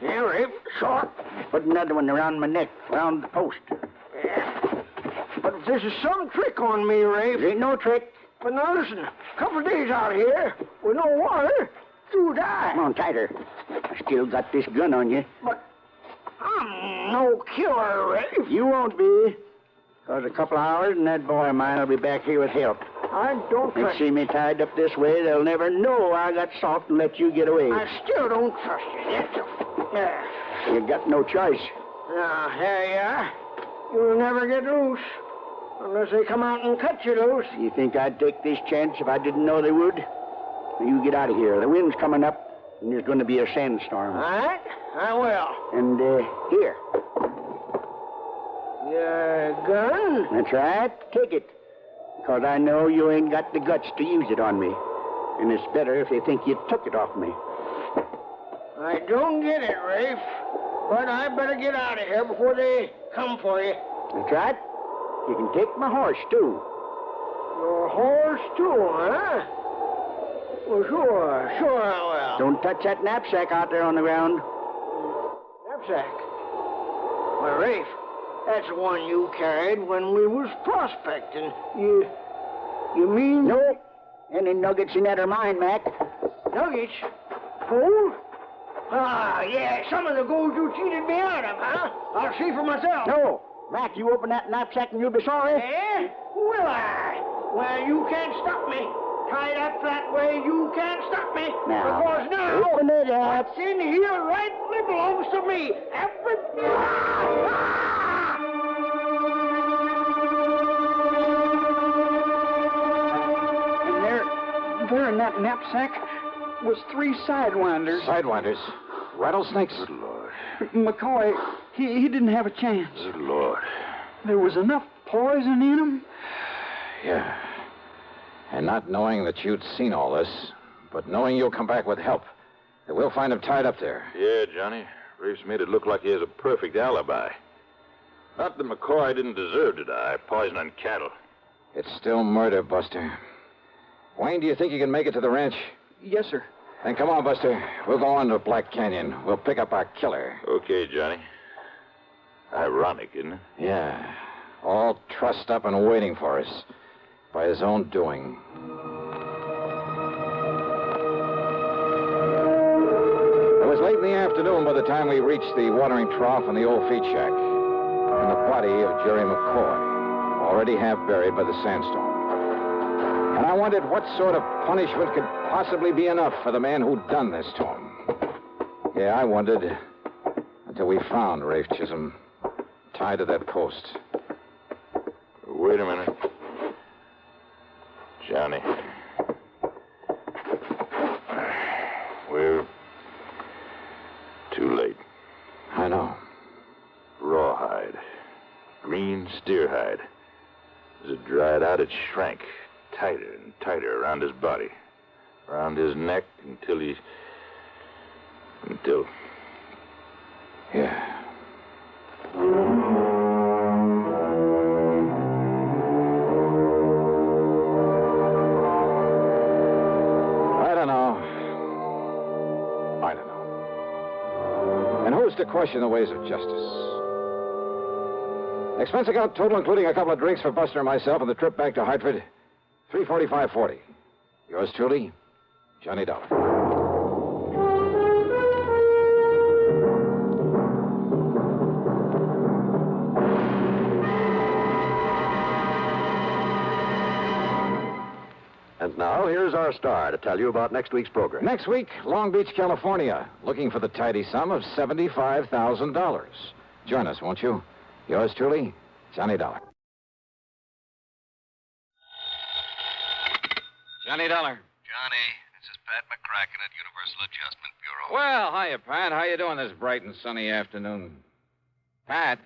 Yeah, Rafe, short. Put another one around my neck, around the post. Yeah. But if this is some trick on me, Rafe. It ain't no trick. But now listen, a couple of days out here with no water, you die. Come on, tighter. I still got this gun on you. But I'm no killer, Rafe. You won't be. Because a couple of hours and that boy of mine will be back here with help. I don't They trust see me tied up this way, they'll never know I got soft and let you get away. I still don't trust you yet. Yeah. You got no choice. Now, here you are. You'll never get loose. Unless they come out and cut you loose. You think I'd take this chance if I didn't know they would? You get out of here. The wind's coming up, and there's going to be a sandstorm. All right, I will. And, here. Your gun? That's right. Take it. Because I know you ain't got the guts to use it on me. And it's better if they think you took it off me. I don't get it, Rafe. But I better get out of here before they come for you. That's right. You can take my horse, too. Your horse, too, huh? Well, sure I will. Don't touch that knapsack out there on the ground. Knapsack? Why, Rafe, that's the one you carried when we was prospecting. You mean... No. Any nuggets in that are mine, Mac. Nuggets? Gold? Ah, yeah, some of the gold you cheated me out of, huh? I'll see for myself. No. Mac, you open that knapsack and you'll be sorry. Eh? Will I? Well, you can't stop me. Tied up that way, you can't stop me. Now, because now, open it up. what's in here rightly belongs to me. And there in that knapsack was 3 sidewinders. Sidewinders? Rattlesnakes? Good Lord. McCoy, he didn't have a chance. Good Lord. There was enough poison in him. Yeah. And not knowing that you'd seen all this, but knowing you'll come back with help, that we'll find him tied up there. Yeah, Johnny. Rafe's made it look like he has a perfect alibi. Not that McCoy didn't deserve to die, poisoning cattle. It's still murder, Buster. Wayne, do you think you can make it to the ranch? Yes, sir. Then come on, Buster. We'll go on to Black Canyon. We'll pick up our killer. Okay, Johnny. Ironic, isn't it? Yeah. All trussed up and waiting for us. By his own doing. It was late in the afternoon by the time we reached the watering trough in the old feed shack. And the body of Jerry McCoy, already half buried by the sandstorm. And I wondered what sort of punishment could possibly be enough for the man who'd done this to him. Yeah, I wondered until we found Rafe Chisholm tied to that post. Wait a minute. Johnny. We're too late. I know. Rawhide. Green steer hide. As it dried out, it shrank tighter and tighter around his body. Around his neck until he Until... Yeah. I don't know. And who's to question the ways of justice? Expense account total, including a couple of drinks for Buster and myself and the trip back to Hartford, $345.40. Yours truly, Johnny Dollar. And now, here's our star to tell you about next week's program. Next week, Long Beach, California, looking for the tidy sum of $75,000. Join us, won't you? Yours truly, Johnny Dollar. Johnny Dollar. Johnny, this is Pat McCracken at Universal Adjustment Bureau. Well, hiya, Pat. How you doing this bright and sunny afternoon? Pat?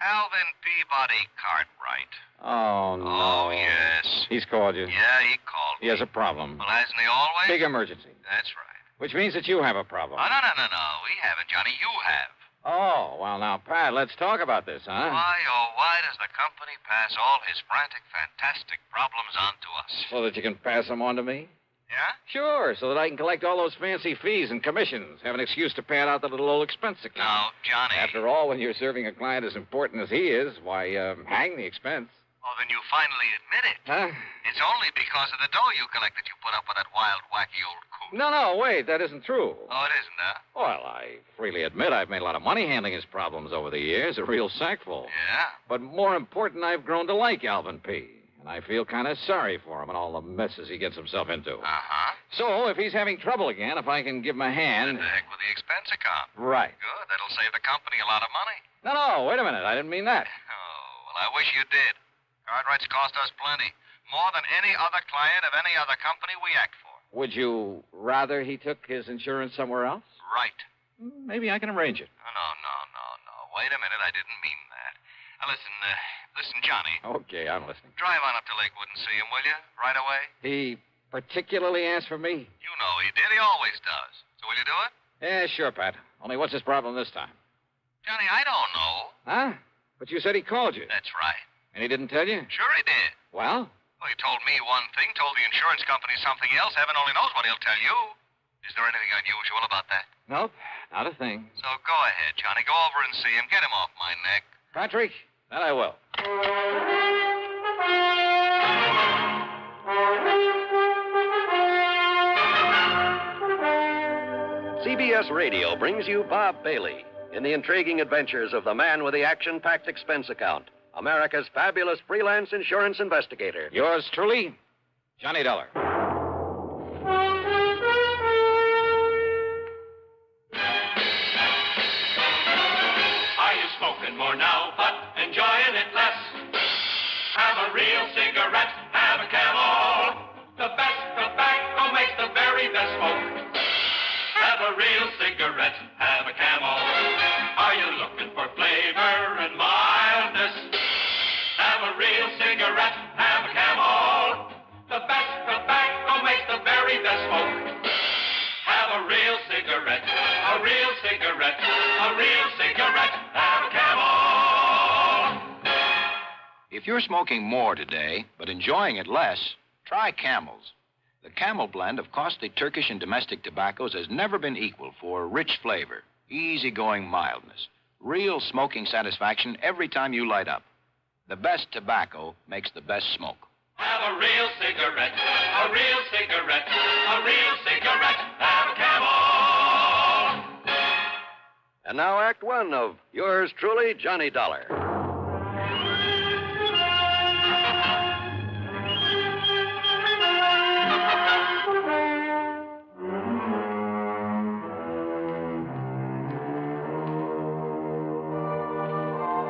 Alvin Peabody Cartwright. Oh, no. Oh, yes. He's called you. Yeah, he called He has a problem. Well, hasn't he always? Big emergency. That's right. Which means that you have a problem. Oh, no. We haven't, Johnny. You have. Oh, well, now, Pat, let's talk about this, huh? Why does the company pass all his frantic, fantastic problems on to us? So that you can pass them on to me? Yeah? Sure, so that I can collect all those fancy fees and commissions. Have an excuse to pad out the little old expense account. Now, Johnny... After all, when you're serving a client as important as he is, why, hang the expense. Oh, then you finally admit it. Huh? It's only because of the dough you collect that you put up with that wild, wacky old coot. No, wait, that isn't true. Oh, it isn't, huh? Well, I freely admit I've made a lot of money handling his problems over the years, a real sackful. Yeah? But more important, I've grown to like Alvin P., and I feel kind of sorry for him and all the messes he gets himself into. Uh-huh. So, if he's having trouble again, if I can give him a hand... The heck with the expense account. Right. Good. That'll save the company a lot of money. No, wait a minute. I didn't mean that. Oh, well, I wish you did. Cartwright's cost us plenty. More than any other client of any other company we act for. Would you rather he took his insurance somewhere else? Right. Maybe I can arrange it. No. Wait a minute. I didn't mean that. Now, listen, Johnny. Okay, I'm listening. Drive on up to Lakewood and see him, will you? Right away? He particularly asked for me? You know he did. He always does. So will you do it? Yeah, sure, Pat. Only what's his problem this time? Johnny, I don't know. Huh? But you said he called you. That's right. And he didn't tell you? Sure he did. Well? Well, he told me one thing, told the insurance company something else. Heaven only knows what he'll tell you. Is there anything unusual about that? Nope, not a thing. So go ahead, Johnny. Go over and see him. Get him off my neck. Patrick, that I will. CBS Radio brings you Bob Bailey in the intriguing adventures of the man with the action-packed expense account, America's fabulous freelance insurance investigator. Yours truly, Johnny Dollar. Are you smoking more now, but enjoying it less? Have a real cigarette, have a Camel. The best tobacco makes the very best smoke. Have a real cigarette, have a Camel. Are you looking for flavor and mildness? Have a real cigarette, have a Camel. The best tobacco makes the very best smoke. Have a real cigarette, a real cigarette, a real cigarette, have a Camel. If you're smoking more today, but enjoying it less, try Camels. The Camel blend of costly Turkish and domestic tobaccos has never been equal for rich flavor, easygoing mildness, real smoking satisfaction every time you light up. The best tobacco makes the best smoke. Have a real cigarette, a real cigarette, a real cigarette, have a Camel. And now Act One of yours truly, Johnny Dollar.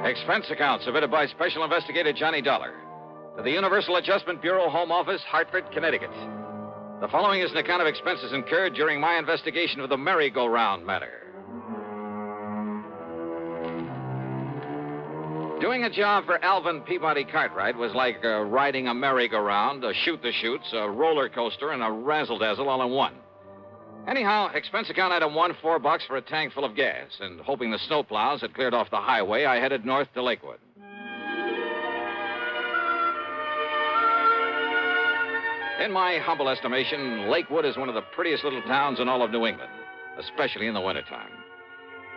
Expense account submitted by Special Investigator Johnny Dollar to the Universal Adjustment Bureau Home Office, Hartford, Connecticut. The following is an account of expenses incurred during my investigation of the merry-go-round matter. Doing a job for Alvin Peabody Cartwright was like riding a merry-go-round, a shoot-the-chutes, a roller coaster, and a razzle-dazzle all in one. Anyhow, expense account item one, $4 for a tank full of gas. And hoping the snowplows had cleared off the highway, I headed north to Lakewood. In my humble estimation, Lakewood is one of the prettiest little towns in all of New England, especially in the wintertime.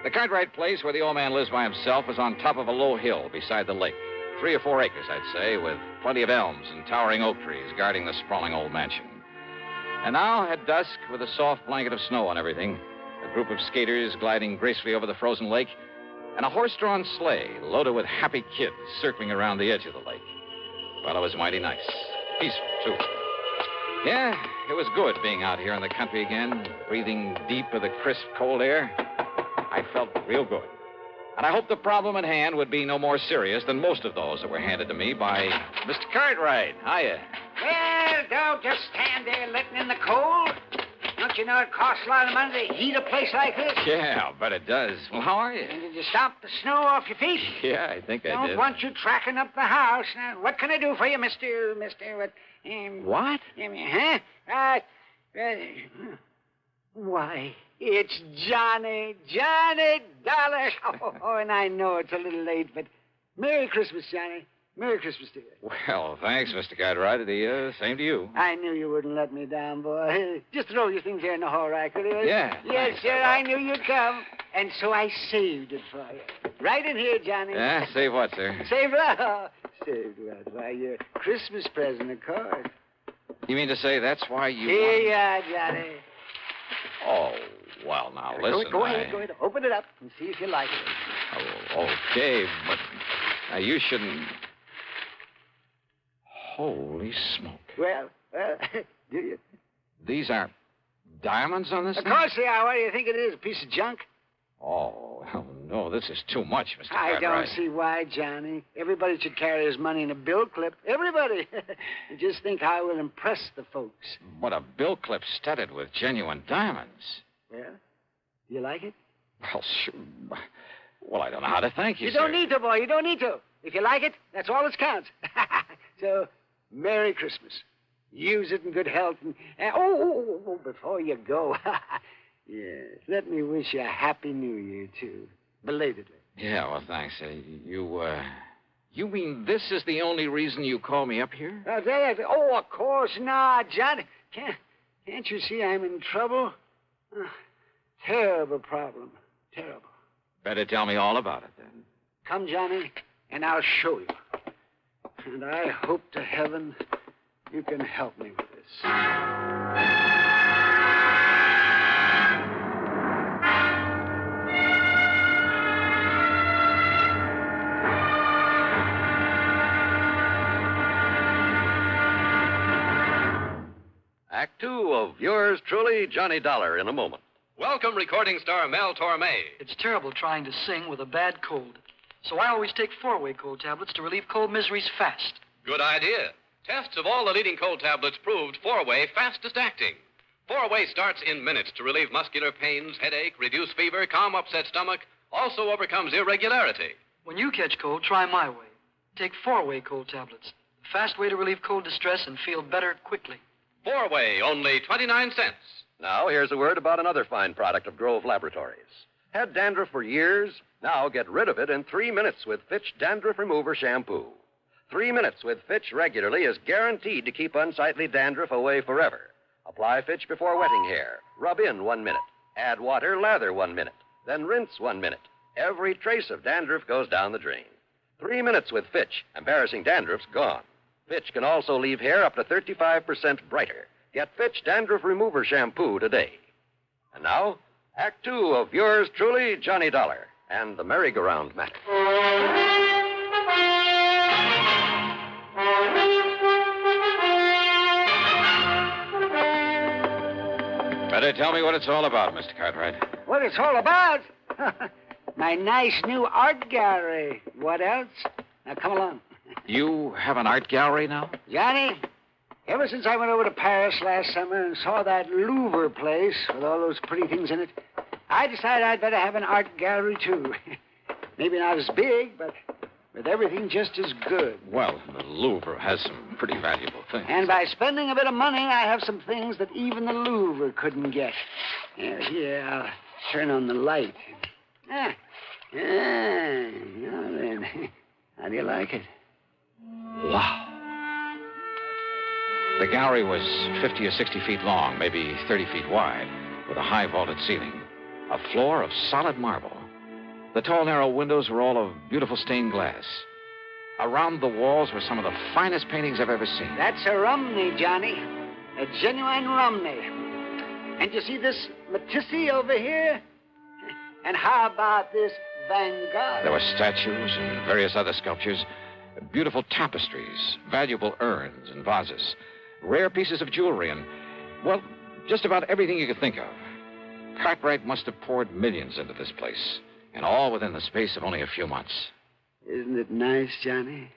The Cartwright place where the old man lives by himself is on top of a low hill beside the lake. 3 or 4 acres, I'd say, with plenty of elms and towering oak trees guarding the sprawling old mansion. And now, at dusk, with a soft blanket of snow on everything, a group of skaters gliding gracefully over the frozen lake, and a horse-drawn sleigh loaded with happy kids circling around the edge of the lake. Well, it was mighty nice. Peaceful, too. Yeah, it was good being out here in the country again, breathing deep of the crisp, cold air. I felt real good. And I hoped the problem at hand would be no more serious than most of those that were handed to me by Mr. Cartwright. Hiya. Well, don't just stand there letting in the cold. Don't you know it costs a lot of money to heat a place like this? Yeah, I'll bet it does. Well, how are you? And did you stomp the snow off your feet? Yeah, I think I Don't did. want you tracking up the house. Now, what can I do for you, Mr. What? What? Huh? Why, it's Johnny Dollar. Oh, and I know it's a little late, but Merry Christmas, Johnny. Merry Christmas to you. Well, thanks, Mr. Cartwright. The same to you. I knew you wouldn't let me down, boy. Just throw your things here in the hall rack, will you? Yeah. Yes, sir, I knew you'd come. And so I saved it for you. Right in here, Johnny. Yeah, save what, sir? Saved what? Saved what? Why, your Christmas present, of course. You mean to say that's why you... Here you are, Johnny. Oh, well, now, listen. Go ahead. Open it up and see if you like it. Oh, okay, but now you shouldn't... Holy smoke. Well, do you? These are diamonds on this Of thing? course they are. What do you think it is, a piece of junk? Oh, well, no, this is too much, Mr. I Cartwright. don't see why, Johnny. Everybody should carry his money in a bill clip. Everybody. You just think how it will impress the folks. But a bill clip studded with genuine diamonds. Well, do you like it? Well, sure. Well, I don't know how to thank you, You don't need to, boy. You don't need to. If you like it, that's all that counts. So, Merry Christmas. Use it in good health. And before you go, yes, let me wish you a Happy New Year, too. Belatedly. Yeah, well, thanks. You mean this is the only reason you call me up here? Of course not, Johnny. Can't you see I'm in trouble? Terrible problem. Terrible. Better tell me all about it, then. Come, Johnny, and I'll show you. And I hope to heaven you can help me with this. Act 2 of yours truly, Johnny Dollar, in a moment. Welcome, recording star Mel Torme. It's terrible trying to sing with a bad cold. So I always take 4-way cold tablets to relieve cold miseries fast. Good idea. Tests of all the leading cold tablets proved 4-way fastest acting. 4-way starts in minutes to relieve muscular pains, headache, reduce fever, calm upset stomach, also overcomes irregularity. When you catch cold, try my way. Take 4-way cold tablets. The fast way to relieve cold distress and feel better quickly. 4-way, only 29 cents. Now, here's a word about another fine product of Grove Laboratories. Had dandruff for years? Now get rid of it in 3 minutes with Fitch Dandruff Remover Shampoo. 3 minutes with Fitch regularly is guaranteed to keep unsightly dandruff away forever. Apply Fitch before wetting hair. Rub in 1 minute. Add water, lather 1 minute. Then rinse 1 minute. Every trace of dandruff goes down the drain. 3 minutes with Fitch. Embarrassing dandruff's gone. Fitch can also leave hair up to 35% brighter. Get Fitch Dandruff Remover Shampoo today. And now, Act 2 of yours truly, Johnny Dollar, and the merry-go-round matter. Better tell me what it's all about, Mr. Cartwright. What it's all about? My nice new art gallery. What else? Now, come along. You have an art gallery now? Johnny, ever since I went over to Paris last summer and saw that Louvre place with all those pretty things in it, I decided I'd better have an art gallery, too. Maybe not as big, but with everything just as good. Well, the Louvre has some pretty valuable things. And by spending a bit of money, I have some things that even the Louvre couldn't get. Here, I'll turn on the light. Now then. How do you like it? Wow. The gallery was 50 or 60 feet long, maybe 30 feet wide, with a high vaulted ceiling. A floor of solid marble. The tall, narrow windows were all of beautiful stained glass. Around the walls were some of the finest paintings I've ever seen. That's a Romney, Johnny. A genuine Romney. And you see this Matisse over here? And how about this Van Gogh? There were statues and various other sculptures, beautiful tapestries, valuable urns and vases, rare pieces of jewelry, and, well, just about everything you could think of. Cartwright must have poured millions into this place, and all within the space of only a few months. Isn't it nice, Johnny?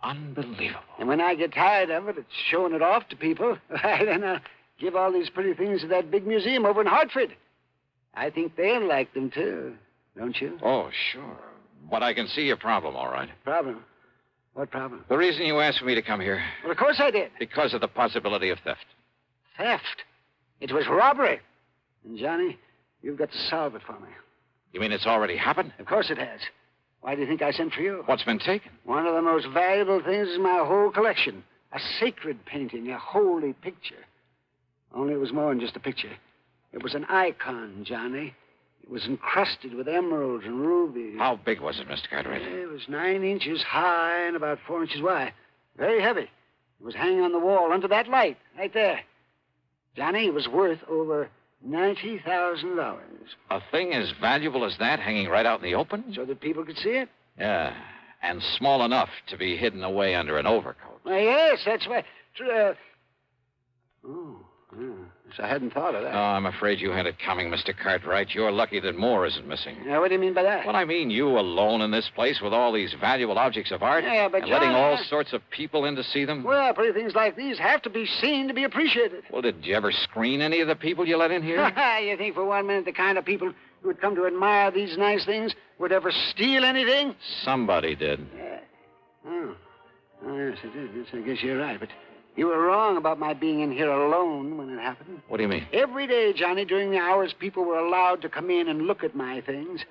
Unbelievable. And when I get tired of it, it's showing it off to people. Then I'll give all these pretty things to that big museum over in Hartford. I think they'll like them, too. Don't you? Oh, sure. But I can see your problem, all right. Problem? What problem? The reason you asked for me to come here. Well, of course I did. Because of the possibility of theft. Theft? It was robbery. And, Johnny, you've got to solve it for me. You mean it's already happened? Of course it has. Why do you think I sent for you? What's been taken? One of the most valuable things in my whole collection. A sacred painting, a holy picture. Only it was more than just a picture. It was an icon, Johnny. It was encrusted with emeralds and rubies. How big was it, Mr. Cartwright? It was 9 inches high and about 4 inches wide. Very heavy. It was hanging on the wall under that light, right there. Johnny, it was worth over $90,000. A thing as valuable as that hanging right out in the open? So that people could see it? Yeah, and small enough to be hidden away under an overcoat. Well, yes, that's why. So I hadn't thought of that. Oh, I'm afraid you had it coming, Mr. Cartwright. You're lucky that more isn't missing. Now, what do you mean by that? Well, I mean you alone in this place with all these valuable objects of art. Yeah, but and letting John, all sorts of people in to see them. Well, pretty things like these have to be seen to be appreciated. Well, did you ever screen any of the people you let in here? You think for 1 minute the kind of people who would come to admire these nice things would ever steal anything? Somebody did. Oh, yes, it did. Yes, I guess you're right, but you were wrong about my being in here alone when it happened. What do you mean? Every day, Johnny, during the hours people were allowed to come in and look at my things,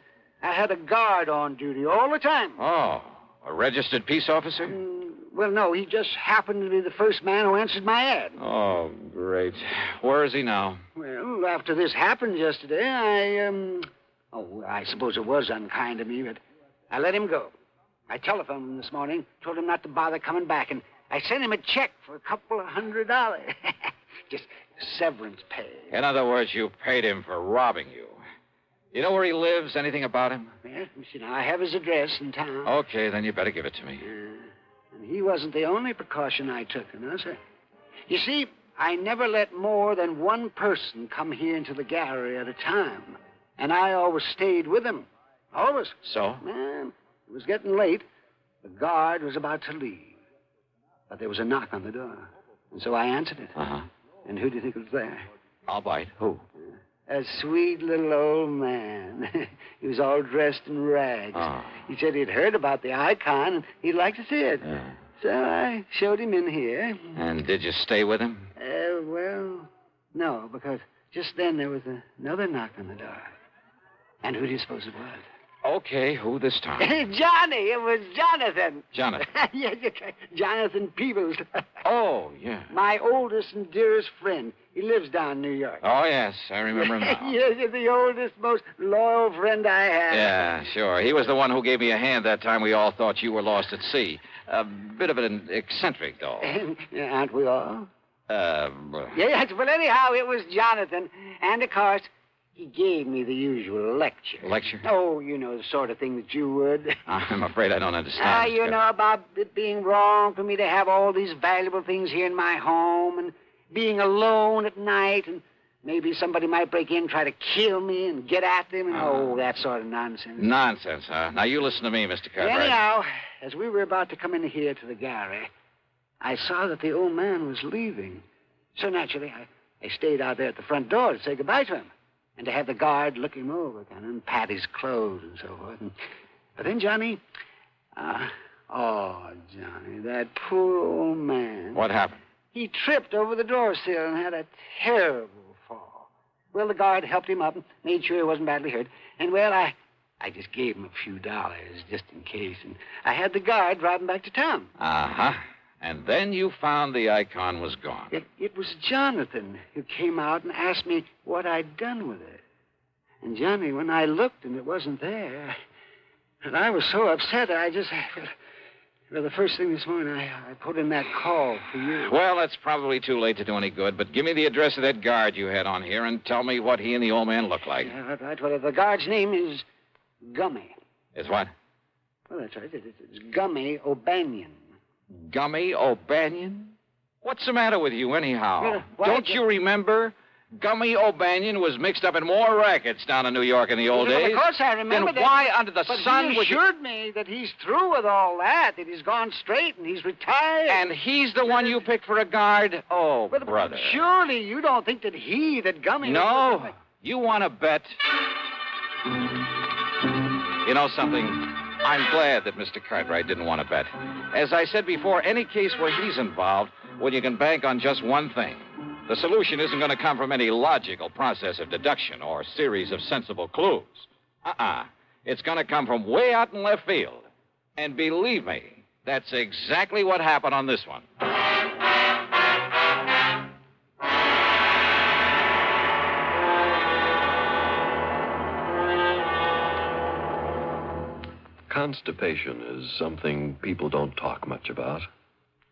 I had a guard on duty all the time. Oh, a registered peace officer? Well, no, he just happened to be the first man who answered my ad. Oh, great. Where is he now? Well, after this happened yesterday, I suppose it was unkind of me, but I let him go. I telephoned him this morning, told him not to bother coming back, and I sent him a check for $200. Just severance pay. In other words, you paid him for robbing you. You know where he lives? Anything about him? Yes, you know, I have his address in town. Okay, then you better give it to me. And he wasn't the only precaution I took, you know, sir. You see, I never let more than one person come here into the gallery at a time. And I always stayed with him. Always. So? It was getting late. The guard was about to leave. But there was a knock on the door. And so I answered it. Uh-huh. And who do you think was there? I'll bite. Who? A sweet little old man. He was all dressed in rags. Oh. He said he'd heard about the icon and he'd like to see it. Yeah. So I showed him in here. And did you stay with him? Well, no, because just then there was another knock on the door. And who do you suppose it was? Okay, who this time? Johnny, it was Jonathan. Jonathan? Yes, Jonathan Peebles. Oh, yeah. My oldest and dearest friend. He lives down in New York. Oh, yes, I remember him now. Yes, he's the oldest, most loyal friend I have. Yeah, sure. He was the one who gave me a hand that time we all thought you were lost at sea. A bit of an eccentric, though. Aren't we all? Well... Yes, well, anyhow, it was Jonathan. And, of course, he gave me the usual lecture. Lecture? Oh, you know, the sort of thing that you would. I'm afraid I don't understand. You know about it being wrong for me to have all these valuable things here in my home and being alone at night and maybe somebody might break in and try to kill me and get at them and, that sort of nonsense. Nonsense, huh? Now, you listen to me, Mr. Cartwright. Anyhow, as we were about to come in here to the gallery, I saw that the old man was leaving. So naturally, I stayed out there at the front door to say goodbye to him. And to have the guard look him over, kind of, and pat his clothes and so forth. But then, Johnny, Oh, Johnny, that poor old man. What happened? He tripped over the door sill and had a terrible fall. Well, the guard helped him up and made sure he wasn't badly hurt. And, well, I just gave him a few dollars just in case. And I had the guard drive him back to town. Uh-huh. And then you found the icon was gone. It was Jonathan who came out and asked me what I'd done with it. And, Johnny, when I looked and it wasn't there, and I was so upset, well, the first thing this morning, I put in that call for you. Well, it's probably too late to do any good, but give me the address of that guard you had on here and tell me what he and the old man look like. Yeah, right. Well, the guard's name is Gummy. Is what? Well, that's right. It's Gummy O'Banion. Gummy O'Banion? What's the matter with you, anyhow? Well, Don't you remember? Gummy O'Banion was mixed up in more rackets down in New York in the old days. Of course I remember then that. Why under the sun he would you... assured me that he's through with all that he's gone straight and he's retired. And he's the one you picked for a guard? Oh, brother. Surely you don't think that Gummy... No. You want to bet? You know something? I'm glad that Mr. Cartwright didn't want to bet. As I said before, any case where he's involved, well, you can bank on just one thing. The solution isn't going to come from any logical process of deduction or series of sensible clues. It's going to come from way out in left field. And believe me, that's exactly what happened on this one. Constipation is something people don't talk much about,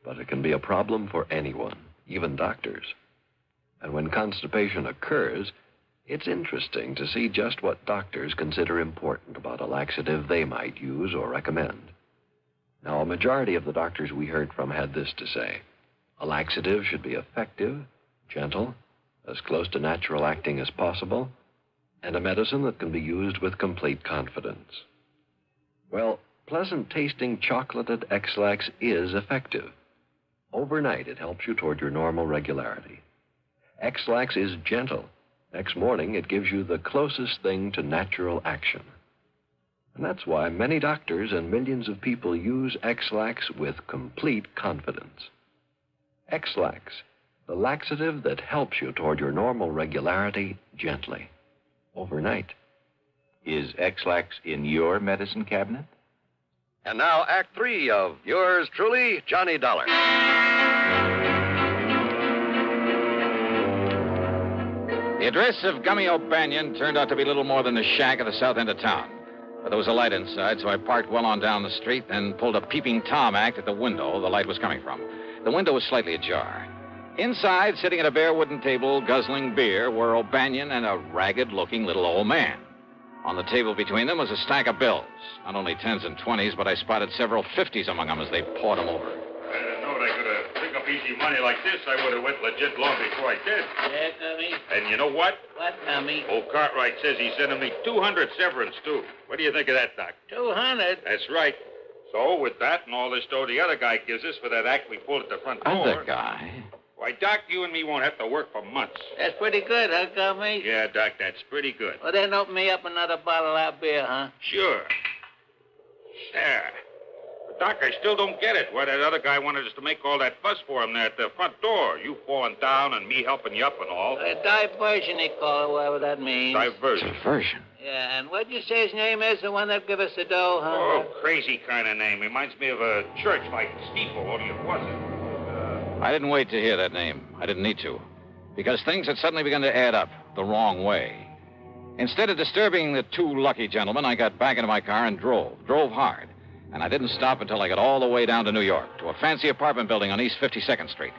but it can be a problem for anyone, even doctors. And when constipation occurs, it's interesting to see just what doctors consider important about a laxative they might use or recommend. Now, a majority of the doctors we heard from had this to say. A laxative should be effective, gentle, as close to natural acting as possible, and a medicine that can be used with complete confidence. Well, pleasant-tasting chocolated X-Lax is effective. Overnight, it helps you toward your normal regularity. X-Lax is gentle. Next morning, it gives you the closest thing to natural action. And that's why many doctors and millions of people use X-Lax with complete confidence. X-Lax, the laxative that helps you toward your normal regularity gently, overnight. Is X-Lax in your medicine cabinet? And now, Act 3 of yours truly, Johnny Dollar. The address of Gummy O'Banion turned out to be little more than a shack at the south end of town. But there was a light inside, so I parked well on down the street, then pulled a peeping Tom act at the window the light was coming from. The window was slightly ajar. Inside, sitting at a bare wooden table, guzzling beer, were O'Banion and a ragged-looking little old man. On the table between them was a stack of bills. Not only 10s and 20s, but I spotted several 50s among them as they poured them over. I didn't know they could pick up easy money like this. I would have went legit long before I did. Yeah, Gummy? And you know what? What, Gummy? Old Cartwright says he's sending me 200 severance, too. What do you think of that, Doc? 200? That's right. So, with that and all this dough the other guy gives us for that act we pulled at the front door... Other guy? Why, Doc, you and me won't have to work for months. That's pretty good, huh, Gummy? Yeah, Doc, that's pretty good. Well, then open me up another bottle of that beer, huh? Sure. There. But, Doc, I still don't get it. Why that other guy wanted us to make all that fuss for him there at the front door. You falling down and me helping you up and all. A diversion, they call it, whatever that means. Diversion. Diversion? Yeah, and what'd you say his name is, the one that give us the dough, huh? Oh, crazy kind of name. Reminds me of a church like Steeple, only it wasn't. I didn't wait to hear that name. I didn't need to. Because things had suddenly begun to add up the wrong way. Instead of disturbing the two lucky gentlemen, I got back into my car and drove hard. And I didn't stop until I got all the way down to New York, to a fancy apartment building on East 52nd Street.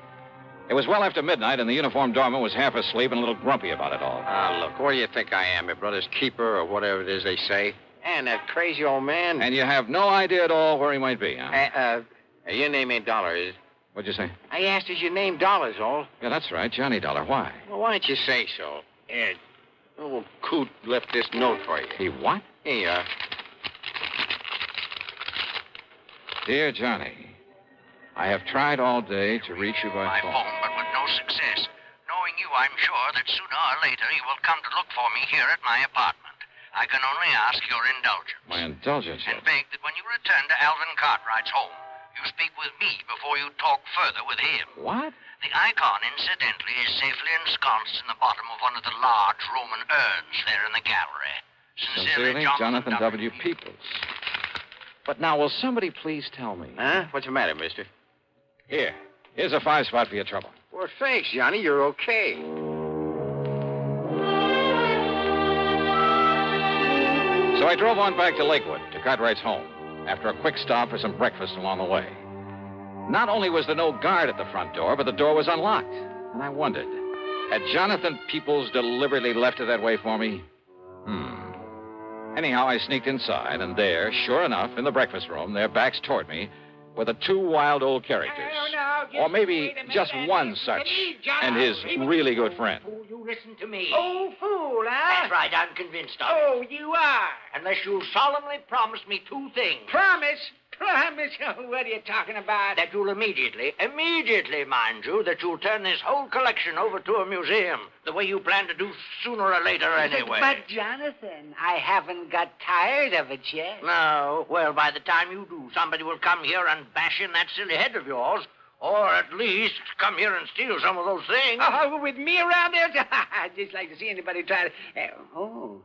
It was well after midnight, and the uniformed doorman was half asleep and a little grumpy about it all. Look, what do you think I am, your brother's keeper or whatever it is they say? And that crazy old man... And you have no idea at all where he might be, huh? Your name ain't Dollar, is it? What'd you say? I asked, is your name Dollars, all? Yeah, that's right, Johnny Dollar. Why? Well, why don't you say so? Here, old coot left this note for you. He what? Here you are. Dear Johnny, I have tried all day to reach you by phone. But with no success. Knowing you, I'm sure that sooner or later you will come to look for me here at my apartment. I can only ask your indulgence. My indulgence? And beg that when you return to Alvin Cartwright's home. You speak with me before you talk further with him. What? The icon, incidentally, is safely ensconced in the bottom of one of the large Roman urns there in the gallery. Sincerely, Jonathan W. Peoples. But now, will somebody please tell me? Huh? What's the matter, mister? Here's a 5-spot for your trouble. Well, thanks, Johnny. You're okay. So I drove on back to Lakewood, to Cartwright's home, after a quick stop for some breakfast along the way. Not only was there no guard at the front door, but the door was unlocked. And I wondered, had Jonathan Peoples deliberately left it that way for me? Anyhow, I sneaked inside, and there, sure enough, in the breakfast room, their backs toward me, were the two wild old characters. Or maybe just one such, and his really good friend. Oh, you listen to me. Oh, fool, huh? That's right, I'm convinced of it. Oh, you are. Unless you'll solemnly promise me two things. Promise? Oh, what are you talking about? That you'll immediately, mind you, that you'll turn this whole collection over to a museum, the way you plan to do sooner or later anyway. But, Jonathan, I haven't got tired of it yet. No? Well, by the time you do, somebody will come here and bash in that silly head of yours. Or at least come here and steal some of those things. Oh, with me around there? I'd just like to see anybody try to...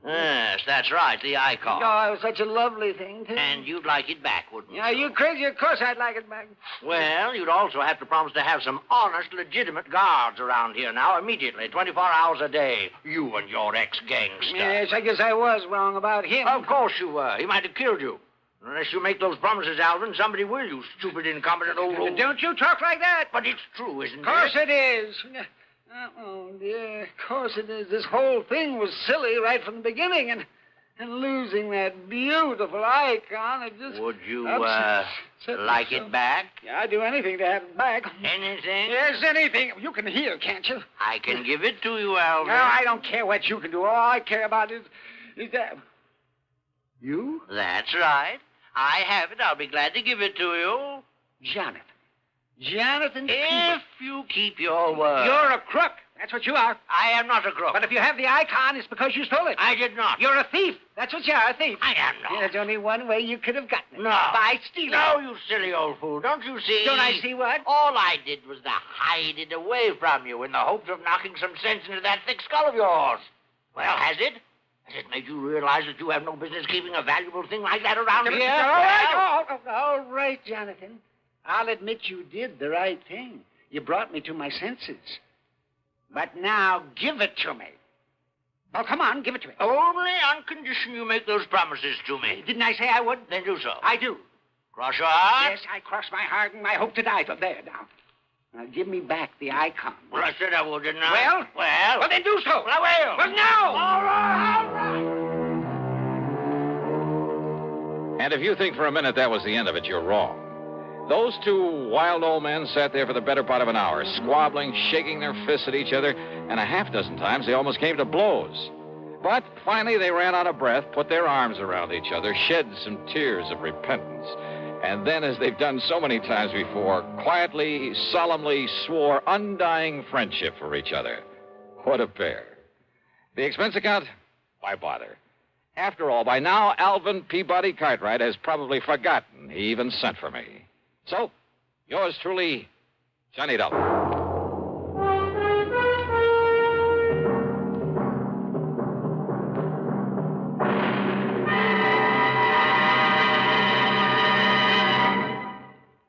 Yes, that's right, the icon. Oh, it was such a lovely thing, too. And you'd like it back, wouldn't you? Are you crazy? Of course I'd like it back. Well, you'd also have to promise to have some honest, legitimate guards around here now, immediately, 24 hours a day. You and your ex-gangster. Yes, I guess I was wrong about him. Of course you were. He might have killed you. Unless you make those promises, Alvin, somebody will, you stupid, incompetent old... Don't you talk like that. But it's true, isn't it? Of course it is. Oh, dear, of course it is. This whole thing was silly right from the beginning, and losing that beautiful icon, it just... Would you, like it back? Yeah, I'd do anything to have it back. Anything? Yes, anything. You can hear, can't you? I can give it to you, Alvin. No, I don't care what you can do. All I care about is that... You? That's right. I have it. I'll be glad to give it to you. Jonathan, if you keep your word. You're a crook. That's what you are. I am not a crook. But if you have the icon, it's because you stole it. I did not. You're a thief. That's what you are, a thief. I am not. There's only one way you could have gotten it. No. By stealing. No, you silly old fool. Don't you see? Don't I see what? All I did was to hide it away from you in the hopes of knocking some sense into that thick skull of yours. Well, has it? Has it made you realize that you have no business keeping a valuable thing like that around here? All right, Jonathan. I'll admit you did the right thing. You brought me to my senses. But now, give it to me. Oh, come on, give it to me. Only on condition you make those promises to me. Didn't I say I would? Then do so. I do. Cross your heart? Yes, I cross my heart and I hope to die. But there, now. Now, give me back the icon. Well, I said I would, didn't I? Well, then do so. Well, I will. Well, now. All right. And if you think for a minute that was the end of it, you're wrong. Those two wild old men sat there for the better part of an hour, squabbling, shaking their fists at each other, and a half dozen times they almost came to blows. But finally they ran out of breath, put their arms around each other, shed some tears of repentance, and then, as they've done so many times before, quietly, solemnly swore undying friendship for each other. What a pair. The expense account? Why bother? After all, by now, Alvin Peabody Cartwright has probably forgotten he even sent for me. So, yours truly, Johnny Dollar.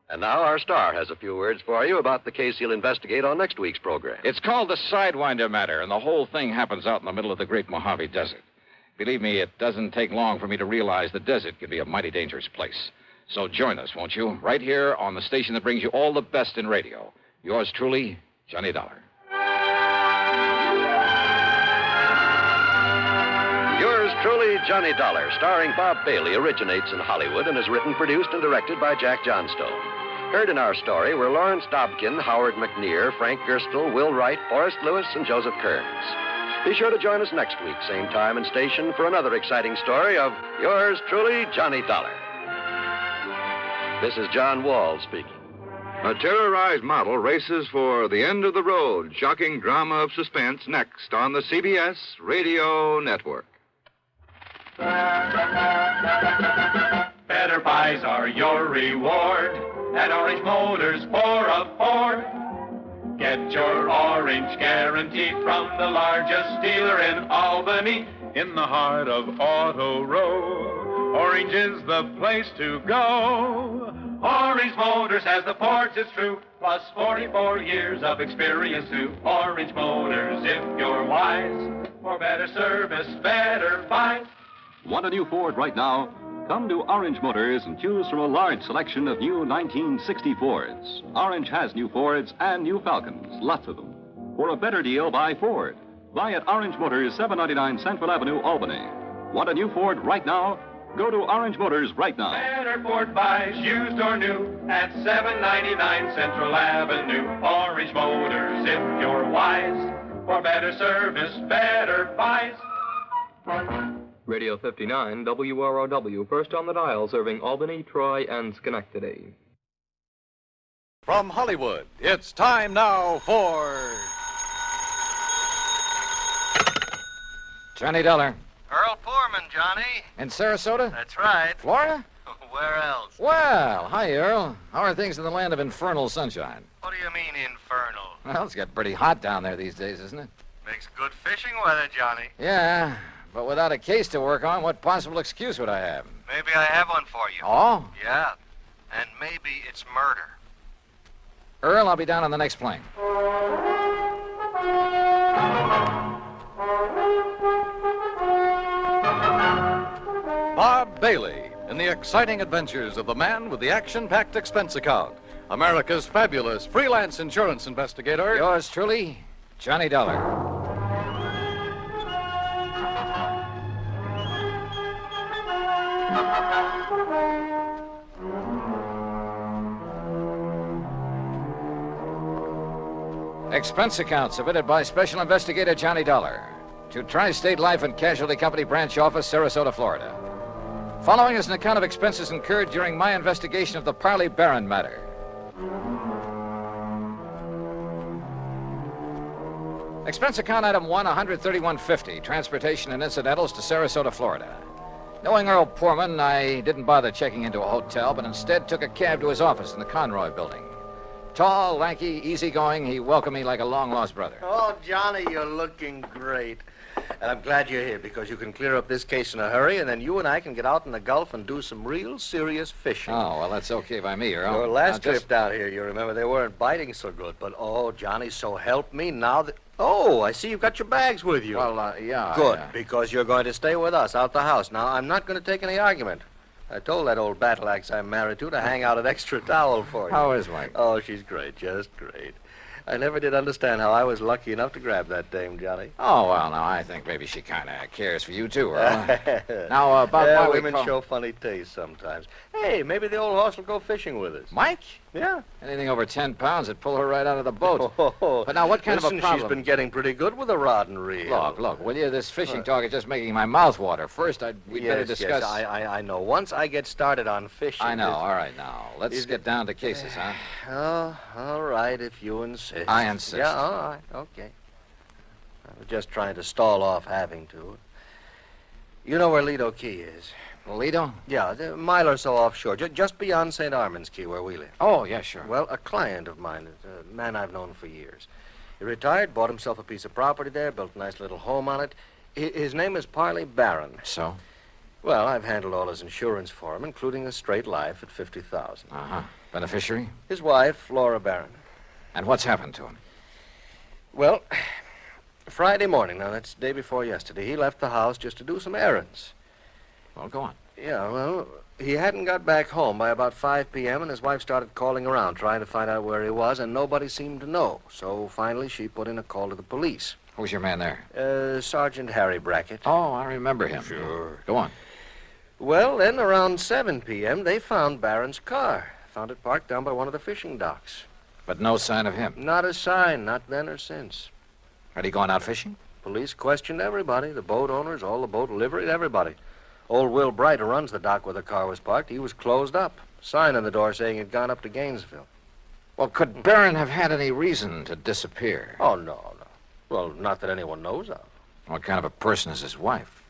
And now our star has a few words for you about the case he'll investigate on next week's program. It's called the Sidewinder matter, and the whole thing happens out in the middle of the Great Mojave Desert. Believe me, it doesn't take long for me to realize the desert can be a mighty dangerous place. So join us, won't you? Right here on the station that brings you all the best in radio. Yours truly, Johnny Dollar. Yours truly, Johnny Dollar, starring Bob Bailey, originates in Hollywood and is written, produced, and directed by Jack Johnstone. Heard in our story were Lawrence Dobkin, Howard McNear, Frank Gerstle, Will Wright, Forrest Lewis, and Joseph Kearns. Be sure to join us next week, same time and station, for another exciting story of yours truly, Johnny Dollar. This is John Wall speaking. A terrorized model races for the end of the road. Shocking drama of suspense next on the CBS Radio Network. Better buy prize or your reward. At Orange Motors for a Ford. Get your orange guaranteed from the largest dealer in Albany. In the heart of Auto Row, Orange is the place to go. Orange Motors has the Fords, it's true, plus 44 years of experience too. Orange Motors, if you're wise, for better service, better buys. Want a new Ford right now? Come to Orange Motors and choose from a large selection of new 1960 Fords. Orange has new Fords and new Falcons, lots of them. For a better deal, buy Ford. Buy at Orange Motors, 799 Central Avenue, Albany. Want a new Ford right now? Go to Orange Motors right now. Better Ford buys, used or new, at 799 Central Avenue. Orange Motors, if you're wise, for better service, better buys. Radio 59, WROW, first on the dial, serving Albany, Troy, and Schenectady. From Hollywood, it's time now for... $20. Earl Poorman, Johnny. In Sarasota? That's right. Florida? Where else? Well, hi, Earl. How are things in the land of infernal sunshine? What do you mean, infernal? Well, it's got pretty hot down there these days, isn't it? Makes good fishing weather, Johnny. Yeah, but without a case to work on, what possible excuse would I have? Maybe I have one for you. Oh? Yeah. And maybe it's murder. Earl, I'll be down on the next plane. Bob Bailey in the exciting adventures of the man with the action-packed expense account. America's fabulous freelance insurance investigator. Yours truly, Johnny Dollar. Expense account submitted by Special Investigator Johnny Dollar to Tri-State Life and Casualty Company Branch Office, Sarasota, Florida. Following is an account of expenses incurred during my investigation of the Parley Barron matter. Expense account item 1, $131.50, transportation and incidentals to Sarasota, Florida. Knowing Earl Poorman, I didn't bother checking into a hotel, but instead took a cab to his office in the Conroy building. Tall, lanky, easygoing, he welcomed me like a long-lost brother. Oh, Johnny, you're looking great. And I'm glad you're here because you can clear up this case in a hurry, and then you and I can get out in the Gulf and do some real serious fishing. Oh, well, that's okay by me, Earl. Your last trip down here, you remember, they weren't biting so good. But, oh, Johnny, so help me now that... Oh, I see you've got your bags with you. Well, yeah. Good, because you're going to stay with us out the house. Now, I'm not going to take any argument. I told that old battle axe I'm married to hang out an extra towel for you. How is Mike? Oh, she's great, just great. I never did understand how I was lucky enough to grab that dame, Johnny. Oh, well, now, I think maybe she kind of cares for you, too, Earl. Now, about why women show funny taste sometimes. Hey, maybe the old horse will go fishing with us. Mike? Yeah. Anything over 10 pounds would pull her right out of the boat. But now, what kind of a problem? She's been getting pretty good with a rod and reel. Look, will you? This fishing talk is just making my mouth water. First, we'd better discuss... Yes, I know. Once I get started on fishing... I know. All right, now. Let's get down to cases, huh? Oh, all right, if you insist. I insist. Yeah, all right, okay. I was just trying to stall off having to. You know where Lido Key is? Lido? Yeah, a mile or so offshore, just beyond St. Armand's Key, where we live. Oh, yeah, sure. Well, a client of mine, a man I've known for years. He retired, bought himself a piece of property there, built a nice little home on it. His name is Parley Barron. So? Well, I've handled all his insurance for him, including a straight life at $50,000. Uh-huh. Beneficiary? His wife, Flora Barron. And what's happened to him? Well, Friday morning, now that's the day before yesterday, he left the house just to do some errands. Well, go on. Yeah, well, he hadn't got back home by about 5 p.m., and his wife started calling around, trying to find out where he was, and nobody seemed to know. So finally, she put in a call to the police. Who's your man there? Sergeant Harry Brackett. Oh, I remember him. Sure. Go on. Well, then around 7 p.m., they found Barron's car. Found it parked down by one of the fishing docks. But no sign of him? Not a sign, not then or since. Had he gone out fishing? Police questioned everybody, the boat owners, all the boat livery, everybody. Old Will Bright, who runs the dock where the car was parked, he was closed up. Sign on the door saying he'd gone up to Gainesville. Well, could Barron have had any reason to disappear? Oh, no. Well, not that anyone knows of. What kind of a person is his wife?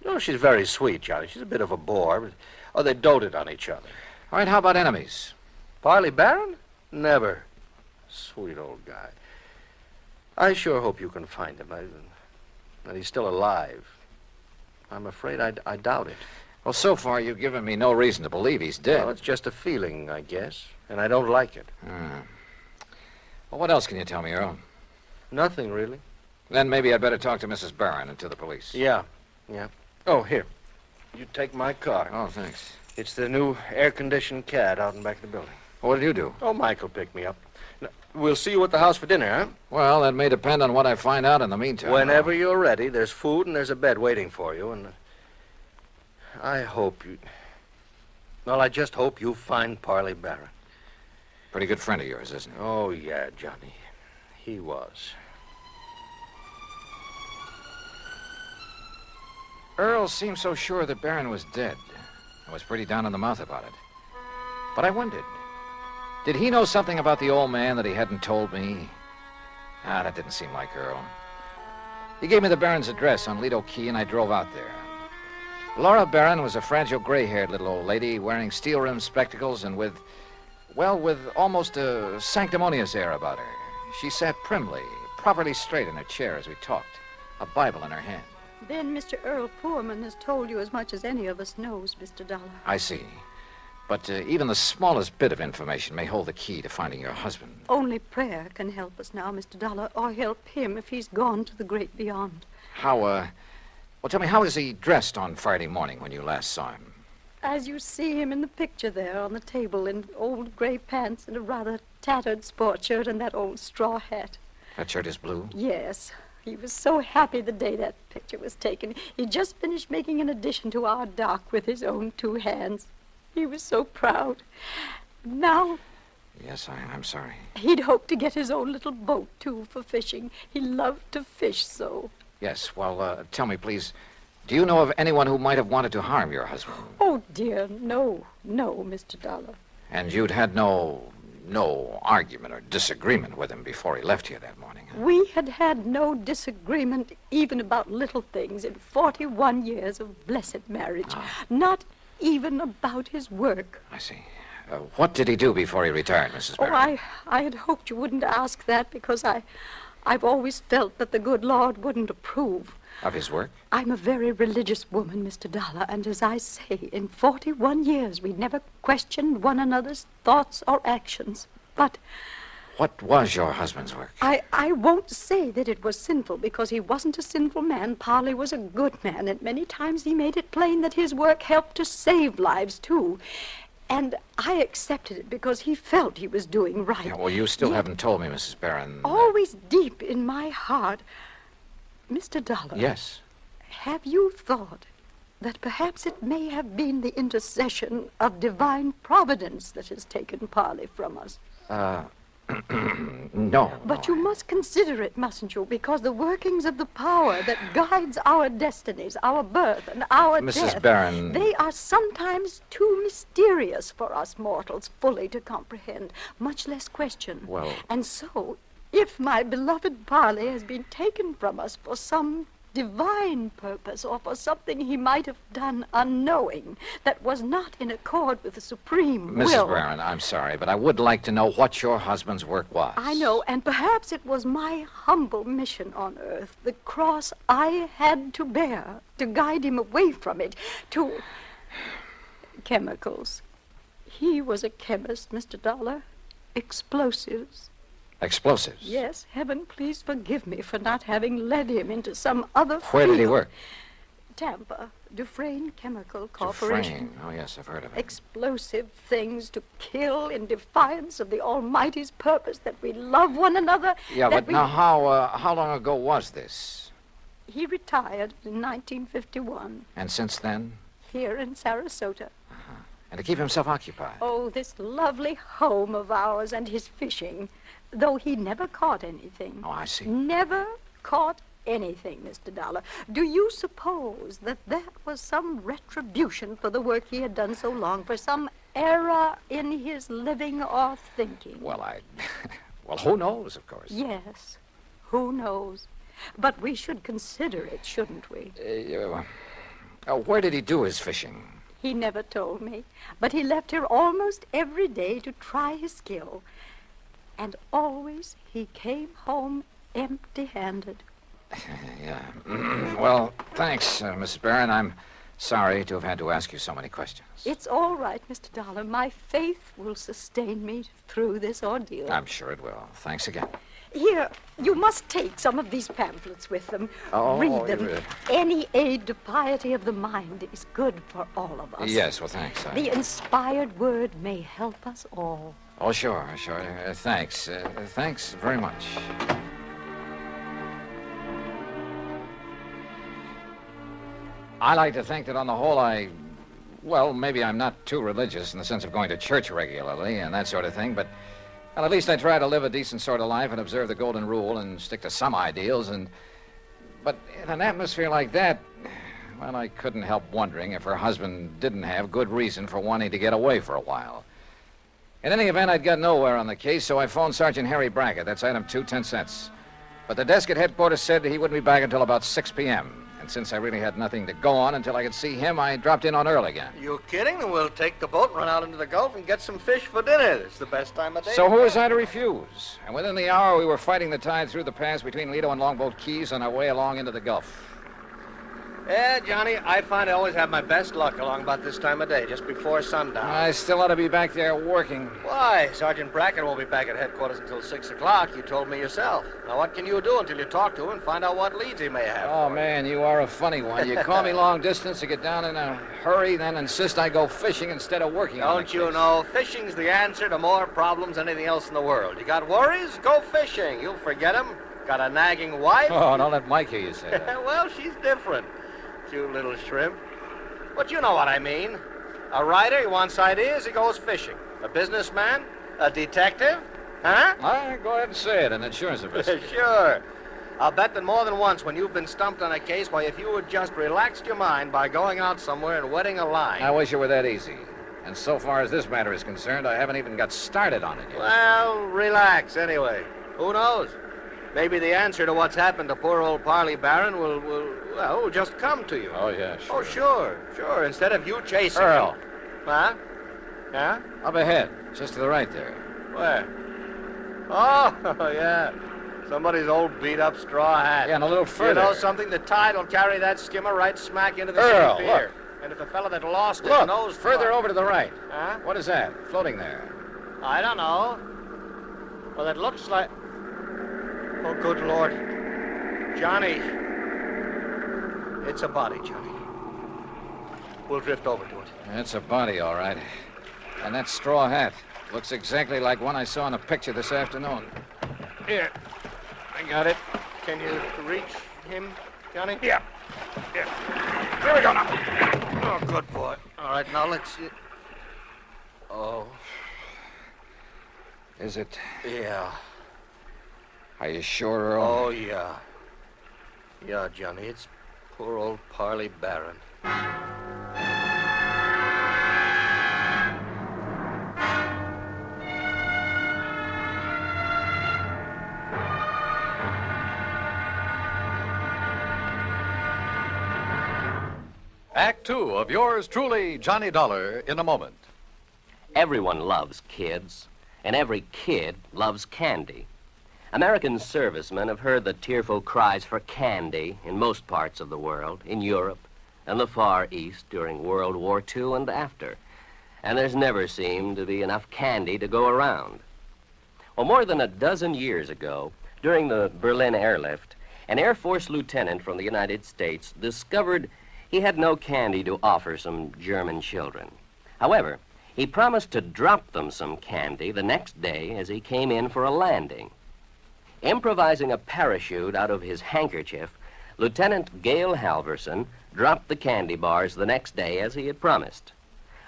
No, she's very sweet, Johnny. She's a bit of a bore. But, oh, they doted on each other. All right, how about enemies? Parley Barron? Never. Sweet old guy. I sure hope you can find him. That he's still alive. I'm afraid I doubt it. Well, so far you've given me no reason to believe he's dead. Well, it's just a feeling, I guess. And I don't like it. Well, what else can you tell me, Earl? Nothing, really. Then maybe I'd better talk to Mrs. Barron and to the police. Yeah. Oh, here. You take my car. Oh, thanks. It's the new air-conditioned cad out in back of the building. What did you do? Oh, Michael picked me up. Now, we'll see you at the house for dinner, huh? Well, that may depend on what I find out in the meantime. Whenever you're ready, there's food and there's a bed waiting for you, and I hope you... Well, I just hope you find Parley Barron. Pretty good friend of yours, isn't he? Oh, yeah, Johnny. He was. Earl seemed so sure that Barron was dead. I was pretty down in the mouth about it. But I wondered, did he know something about the old man that he hadn't told me? That didn't seem like Earl. He gave me the Barron's address on Lido Key, and I drove out there. Laura Barron was a fragile, gray-haired little old lady wearing steel-rimmed spectacles and with almost a sanctimonious air about her. She sat primly, properly straight in her chair as we talked, a Bible in her hand. Then Mr. Earl Poorman has told you as much as any of us knows, Mr. Dollar. I see. But even the smallest bit of information may hold the key to finding your husband. Only prayer can help us now, Mr. Dollar, or help him if he's gone to the great beyond. Well, tell me, how was he dressed on Friday morning when you last saw him? As you see him in the picture there on the table in old gray pants and a rather tattered sport shirt and that old straw hat. That shirt is blue? Yes. He was so happy the day that picture was taken. He just finished making an addition to our dock with his own 2 hands. He was so proud. Now... Yes, I'm sorry. He'd hoped to get his own little boat, too, for fishing. He loved to fish so. Yes, well, tell me, please, do you know of anyone who might have wanted to harm your husband? Oh, dear, no, Mr. Dollar. And you'd had no argument or disagreement with him before he left here that morning? Huh? We had no disagreement even about little things in 41 years of blessed marriage. Not even about his work. I see. What did he do before he retired, Mrs. Barron? I had hoped you wouldn't ask that because I've always felt that the good Lord wouldn't approve. Of his work? I'm a very religious woman, Mr. Dollar, and as I say, in 41 years we never questioned one another's thoughts or actions. But... What was your husband's work? I won't say that it was sinful, because he wasn't a sinful man. Parley was a good man, and many times he made it plain that his work helped to save lives, too. And I accepted it because he felt he was doing right. Yeah, well, you still haven't told me, Mrs. Barron. Always deep in my heart... Mr. Dollar. Yes? Have you thought that perhaps it may have been the intercession of divine providence that has taken Parley from us? No. But you must consider it, mustn't you? Because the workings of the power that guides our destinies, our birth and our death... Mrs. Barron... They are sometimes too mysterious for us mortals fully to comprehend, much less question. Well... And so... If my beloved Parley has been taken from us for some divine purpose or for something he might have done unknowing that was not in accord with the supreme will... Mrs. Barron, I'm sorry, but I would like to know what your husband's work was. I know, and perhaps it was my humble mission on earth, the cross I had to bear to guide him away from it, to... Chemicals. He was a chemist, Mr. Dollar. Explosives. Explosives? Yes. Heaven, please forgive me for not having led him into some other Where field. did he work? Tampa. Dufresne Chemical Corporation. Dufresne. Oh, yes, I've heard of it. Explosive things to kill in defiance of the Almighty's purpose, that we love one another. Yeah, but now how long ago was this? He retired in 1951. And since then? Here in Sarasota. And to keep himself occupied? Oh, this lovely home of ours and his fishing. Though he never caught anything. Oh, I see. Never caught anything, Mr. Dollar. Do you suppose that was some retribution for the work he had done so long, for some error in his living or thinking? Well, well, who knows, of course. Yes, who knows? But we should consider it, shouldn't we? Where did he do his fishing? He never told me, but he left here almost every day to try his skill. And always he came home empty-handed. Yeah. Well, thanks, Mrs. Barron. I'm sorry to have had to ask you so many questions. It's all right, Mr. Dollar. My faith will sustain me through this ordeal. I'm sure it will. Thanks again. Here, you must take some of these pamphlets with them. Oh, read them. Any aid to piety of the mind is good for all of us. Yes, well, thanks. The inspired word may help us all. Oh, sure. Thanks. Thanks very much. I like to think that on the whole well, maybe I'm not too religious in the sense of going to church regularly and that sort of thing, but well, at least I try to live a decent sort of life and observe the golden rule and stick to some ideals. But in an atmosphere like that, well, I couldn't help wondering if her husband didn't have good reason for wanting to get away for a while. In any event, I'd got nowhere on the case, so I phoned Sergeant Harry Brackett. That's item 2, 10 cents. But the desk at headquarters said he wouldn't be back until about 6 p.m. And since I really had nothing to go on until I could see him, I dropped in on Earl again. You kidding? Then we'll take the boat, run out into the Gulf, and get some fish for dinner. It's the best time of day. So who was I to refuse? And within the hour, we were fighting the tide through the pass between Lido and Longboat Keys on our way along into the Gulf. Yeah, Johnny, I find I always have my best luck along about this time of day, just before sundown. I still ought to be back there working. Why? Sergeant Brackett won't be back at headquarters until 6 o'clock. You told me yourself. Now, what can you do until you talk to him and find out what leads he may have? Oh, man, you are a funny one. You call me long distance to get down in a hurry, then insist I go fishing instead of working on the Don't you case. know, fishing's the answer to more problems than anything else in the world. You got worries? Go fishing. You'll forget them. Got a nagging wife? Oh, don't let Mike hear you say that. Well, she's different. You little shrimp. But you know what I mean. A writer, he wants ideas, he goes fishing. A businessman? A detective? Huh? Go ahead and say it, an insurance official. Sure. I'll bet that more than once when you've been stumped on a case, why, if you had just relaxed your mind by going out somewhere and wetting a line... I wish it were that easy. And so far as this matter is concerned, I haven't even got started on it yet. Well, relax anyway. Who knows? Maybe the answer to what's happened to poor old Parley Barron will just come to you. Oh, yeah, sure. Oh, sure. Instead of you chasing Earl. him. Huh? Yeah? Up ahead, just to the right there. Where? Oh, yeah. Somebody's old beat-up straw hat. Yeah, and a little further. You know something? The tide will carry that skimmer right smack into the Earl, city pier. look. And if the fellow that lost it Look, knows... further over to the right. Huh? What is that, floating there? I don't know. Well, it looks like... Oh, good Lord. Johnny. It's a body, Johnny. We'll drift over to it. It's a body, all right. And that straw hat looks exactly like one I saw in a picture this afternoon. Here. I got it. Can you reach him, Johnny? Yeah. Here we go now. Oh, good boy. All right, now let's see. Oh. Is it? Yeah. Are you sure, Earl? Oh, yeah. Yeah, Johnny, it's poor old Parley Barron. Act 2 of yours truly, Johnny Dollar, in a moment. Everyone loves kids, and every kid loves candy. American servicemen have heard the tearful cries for candy in most parts of the world, in Europe and the Far East during World War II and after. And there's never seemed to be enough candy to go around. Well, more than a dozen years ago, during the Berlin airlift, an Air Force lieutenant from the United States discovered he had no candy to offer some German children. However, he promised to drop them some candy the next day as he came in for a landing. Improvising a parachute out of his handkerchief, Lieutenant Gale Halverson dropped the candy bars the next day as he had promised.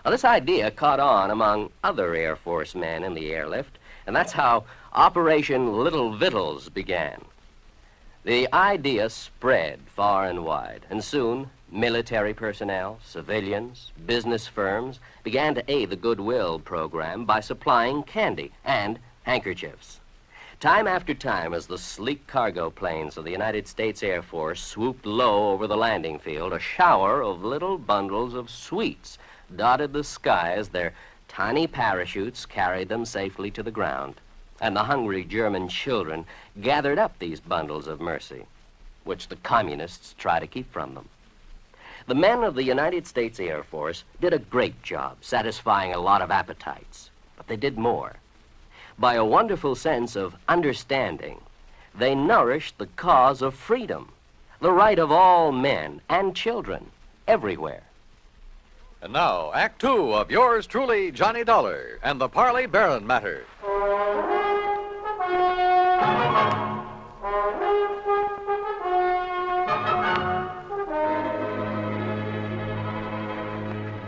Now, this idea caught on among other Air Force men in the airlift, and that's how Operation Little Victuals began. The idea spread far and wide, and soon military personnel, civilians, business firms began to aid the Goodwill program by supplying candy and handkerchiefs. Time after time, as the sleek cargo planes of the United States Air Force swooped low over the landing field, a shower of little bundles of sweets dotted the sky as their tiny parachutes carried them safely to the ground. And the hungry German children gathered up these bundles of mercy, which the communists try to keep from them. The men of the United States Air Force did a great job satisfying a lot of appetites, but they did more. By a wonderful sense of understanding, they nourished the cause of freedom, the right of all men and children everywhere. And now, Act Two of yours truly, Johnny Dollar, and the Parley Barron matter.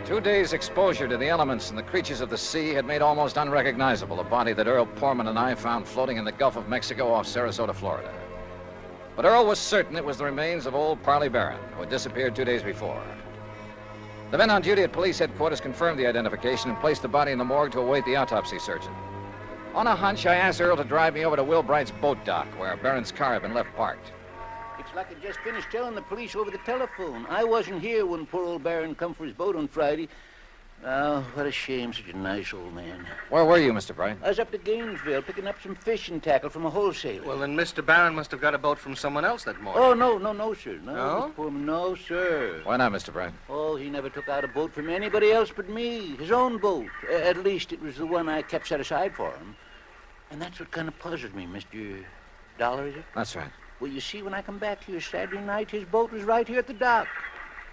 2 days' exposure to the elements and the creatures of the sea had made almost unrecognizable the body that Earl Portman and I found floating in the Gulf of Mexico off Sarasota, Florida. But Earl was certain it was the remains of old Parley Barron, who had disappeared 2 days before. The men on duty at police headquarters confirmed the identification and placed the body in the morgue to await the autopsy surgeon. On a hunch, I asked Earl to drive me over to Will Bright's boat dock, where Barron's car had been left parked. It's like I just finished telling the police over the telephone. I wasn't here when poor old Barron come for his boat on Friday. Oh, what a shame, such a nice old man. Where were you, Mr. Bright? I was up to Gainesville picking up some fishing tackle from a wholesaler. Well, then Mr. Barron must have got a boat from someone else that morning. Oh, no, sir. No? Mr. Pullman, no, sir. Why not, Mr. Bright? Oh, he never took out a boat from anybody else but me. His own boat. At least it was the one I kept set aside for him. And that's what kind of puzzled me, Mr. Dollar, is it? That's right. Well, you see, when I come back here Saturday night, his boat was right here at the dock.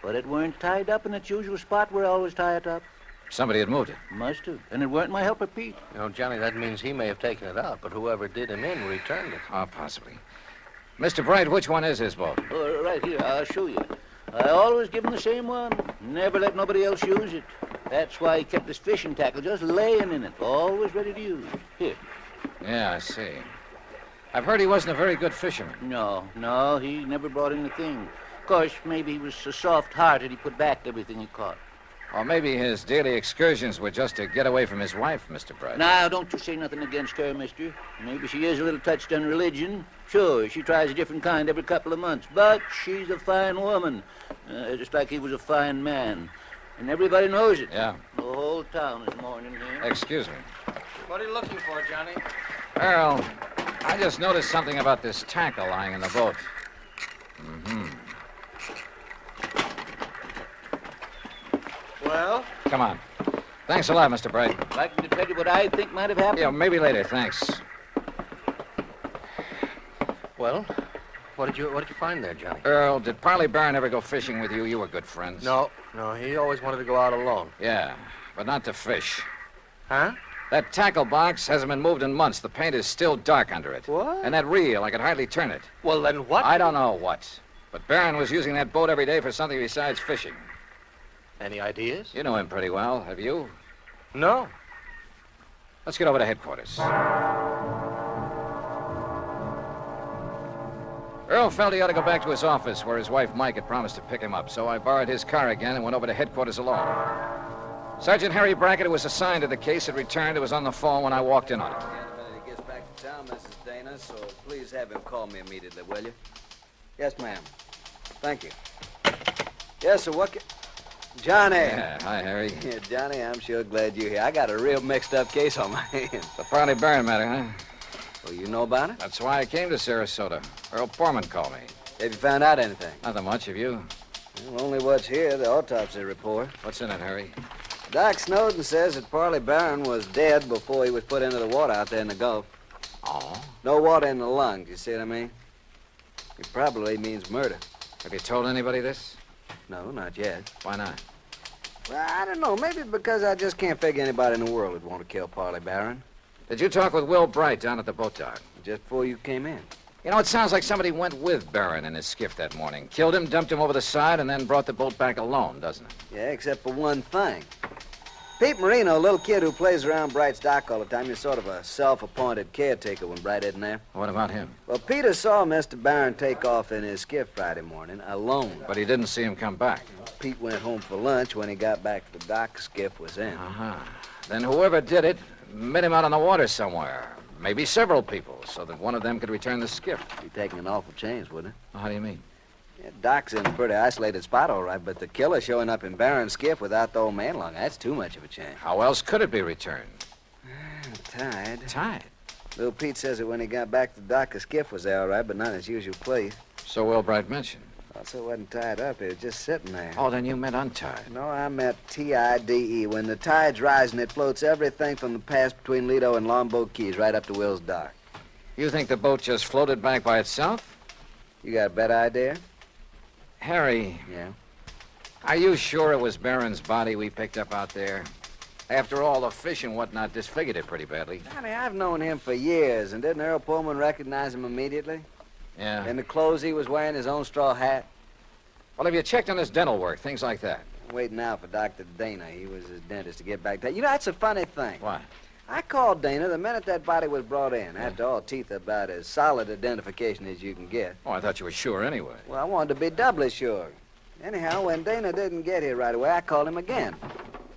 But it weren't tied up in its usual spot where I always tie it up. Somebody had moved it. Must have. And it weren't my helper, Pete. You know, Johnny, that means he may have taken it out, but whoever did him in returned it. Oh, possibly. Mr. Bright, which one is his boat? Right here, I'll show you. I always give him the same one. Never let nobody else use it. That's why he kept his fishing tackle just laying in it, always ready to use. Here. Yeah, I see. I've heard he wasn't a very good fisherman. No, he never brought in a thing. Of course, maybe he was so soft-hearted he put back everything he caught. Or maybe his daily excursions were just to get away from his wife, Mr. Bright. Now, don't you say nothing against her, mister. Maybe she is a little touched on religion. Sure, she tries a different kind every couple of months. But she's a fine woman, just like he was a fine man. And everybody knows it. Yeah. The whole town is mourning him. Excuse me. What are you looking for, Johnny? Earl, I just noticed something about this tackle lying in the boat. Mm-hmm. Well? Come on. Thanks a lot, Mr. Bright. Like me to tell you what I think might have happened? Yeah, maybe later, thanks. Well, what did you find there, Johnny? Earl, did Parley Barron ever go fishing with you? You were good friends. No, he always wanted to go out alone. Yeah, but not to fish. Huh? That tackle box hasn't been moved in months. The paint is still dark under it. What? And that reel, I could hardly turn it. Well, then what? I don't know what. But Barron was using that boat every day for something besides fishing. Any ideas? You know him pretty well, have you? No. Let's get over to headquarters. Earl felt he ought to go back to his office where his wife Mike had promised to pick him up, so I borrowed his car again and went over to headquarters alone. Sergeant Harry Brackett, who was assigned to the case, had returned. He was on the phone when I walked in on him. He gets back to town, Mrs. Dana, so please have him call me immediately, will you? Yes, ma'am. Thank you. Yes, sir, what Johnny. Yeah, hi, Harry. Yeah, Johnny, I'm sure glad you're here. I got a real mixed-up case on my hands. The Parley Barron matter, huh? Well, you know about it? That's why I came to Sarasota. Earl Portman called me. Have you found out anything? Nothing much, have you? Well, only what's here, the autopsy report. What's in it, Harry? Doc Snowden says that Parley Barron was dead before he was put into the water out there in the Gulf. Oh? No water in the lungs, you see what I mean? It probably means murder. Have you told anybody this? No, not yet. Why not? Well, I don't know. Maybe because I just can't figure anybody in the world would want to kill Parley Barron. Did you talk with Will Bright down at the boat dock? Just before you came in. You know, it sounds like somebody went with Barron in his skiff that morning. Killed him, dumped him over the side, and then brought the boat back alone, doesn't it? Yeah, except for one thing. Pete Marino, a little kid who plays around Bright's dock all the time, he's sort of a self-appointed caretaker when Bright isn't there. What about him? Well, Peter saw Mr. Barron take off in his skiff Friday morning, alone. But he didn't see him come back. Pete went home for lunch. When he got back to the dock, the skiff was in. Uh-huh. Then whoever did it met him out on the water somewhere. maybe several people, so that one of them could return the skiff. Be taking an awful chance, wouldn't it? How do you mean? Yeah, Doc's in a pretty isolated spot, all right, but the killer showing up in Barron's skiff without the old man along, that's too much of a chance. How else could it be returned? Tied. Tied? Little Pete says that when he got back to Doc, the skiff was there, all right, but not in its usual place. So Wilbright mentioned. Also, it wasn't tied up. It was just sitting there. Oh, then you meant untied. No, I meant T-I-D-E. When the tide's rising, it floats everything from the pass between Lido and Longboat Keys right up to Will's dock. You think the boat just floated back by itself? You got a better idea? Harry. Yeah? Are you sure it was Barron's body we picked up out there? After all, the fish and whatnot disfigured it pretty badly. Johnny, I've known him for years, and didn't Earl Pullman recognize him immediately? Yeah. And the clothes he was wearing, his own straw hat? Well, have you checked on his dental work, things like that? I'm waiting now for Dr. Dana. He was his dentist to get back to. You know, that's a funny thing. What? I called Dana the minute that body was brought in. After all, teeth are about as solid identification as you can get. Oh, I thought you were sure anyway. Well, I wanted to be doubly sure. Anyhow, when Dana didn't get here right away, I called him again.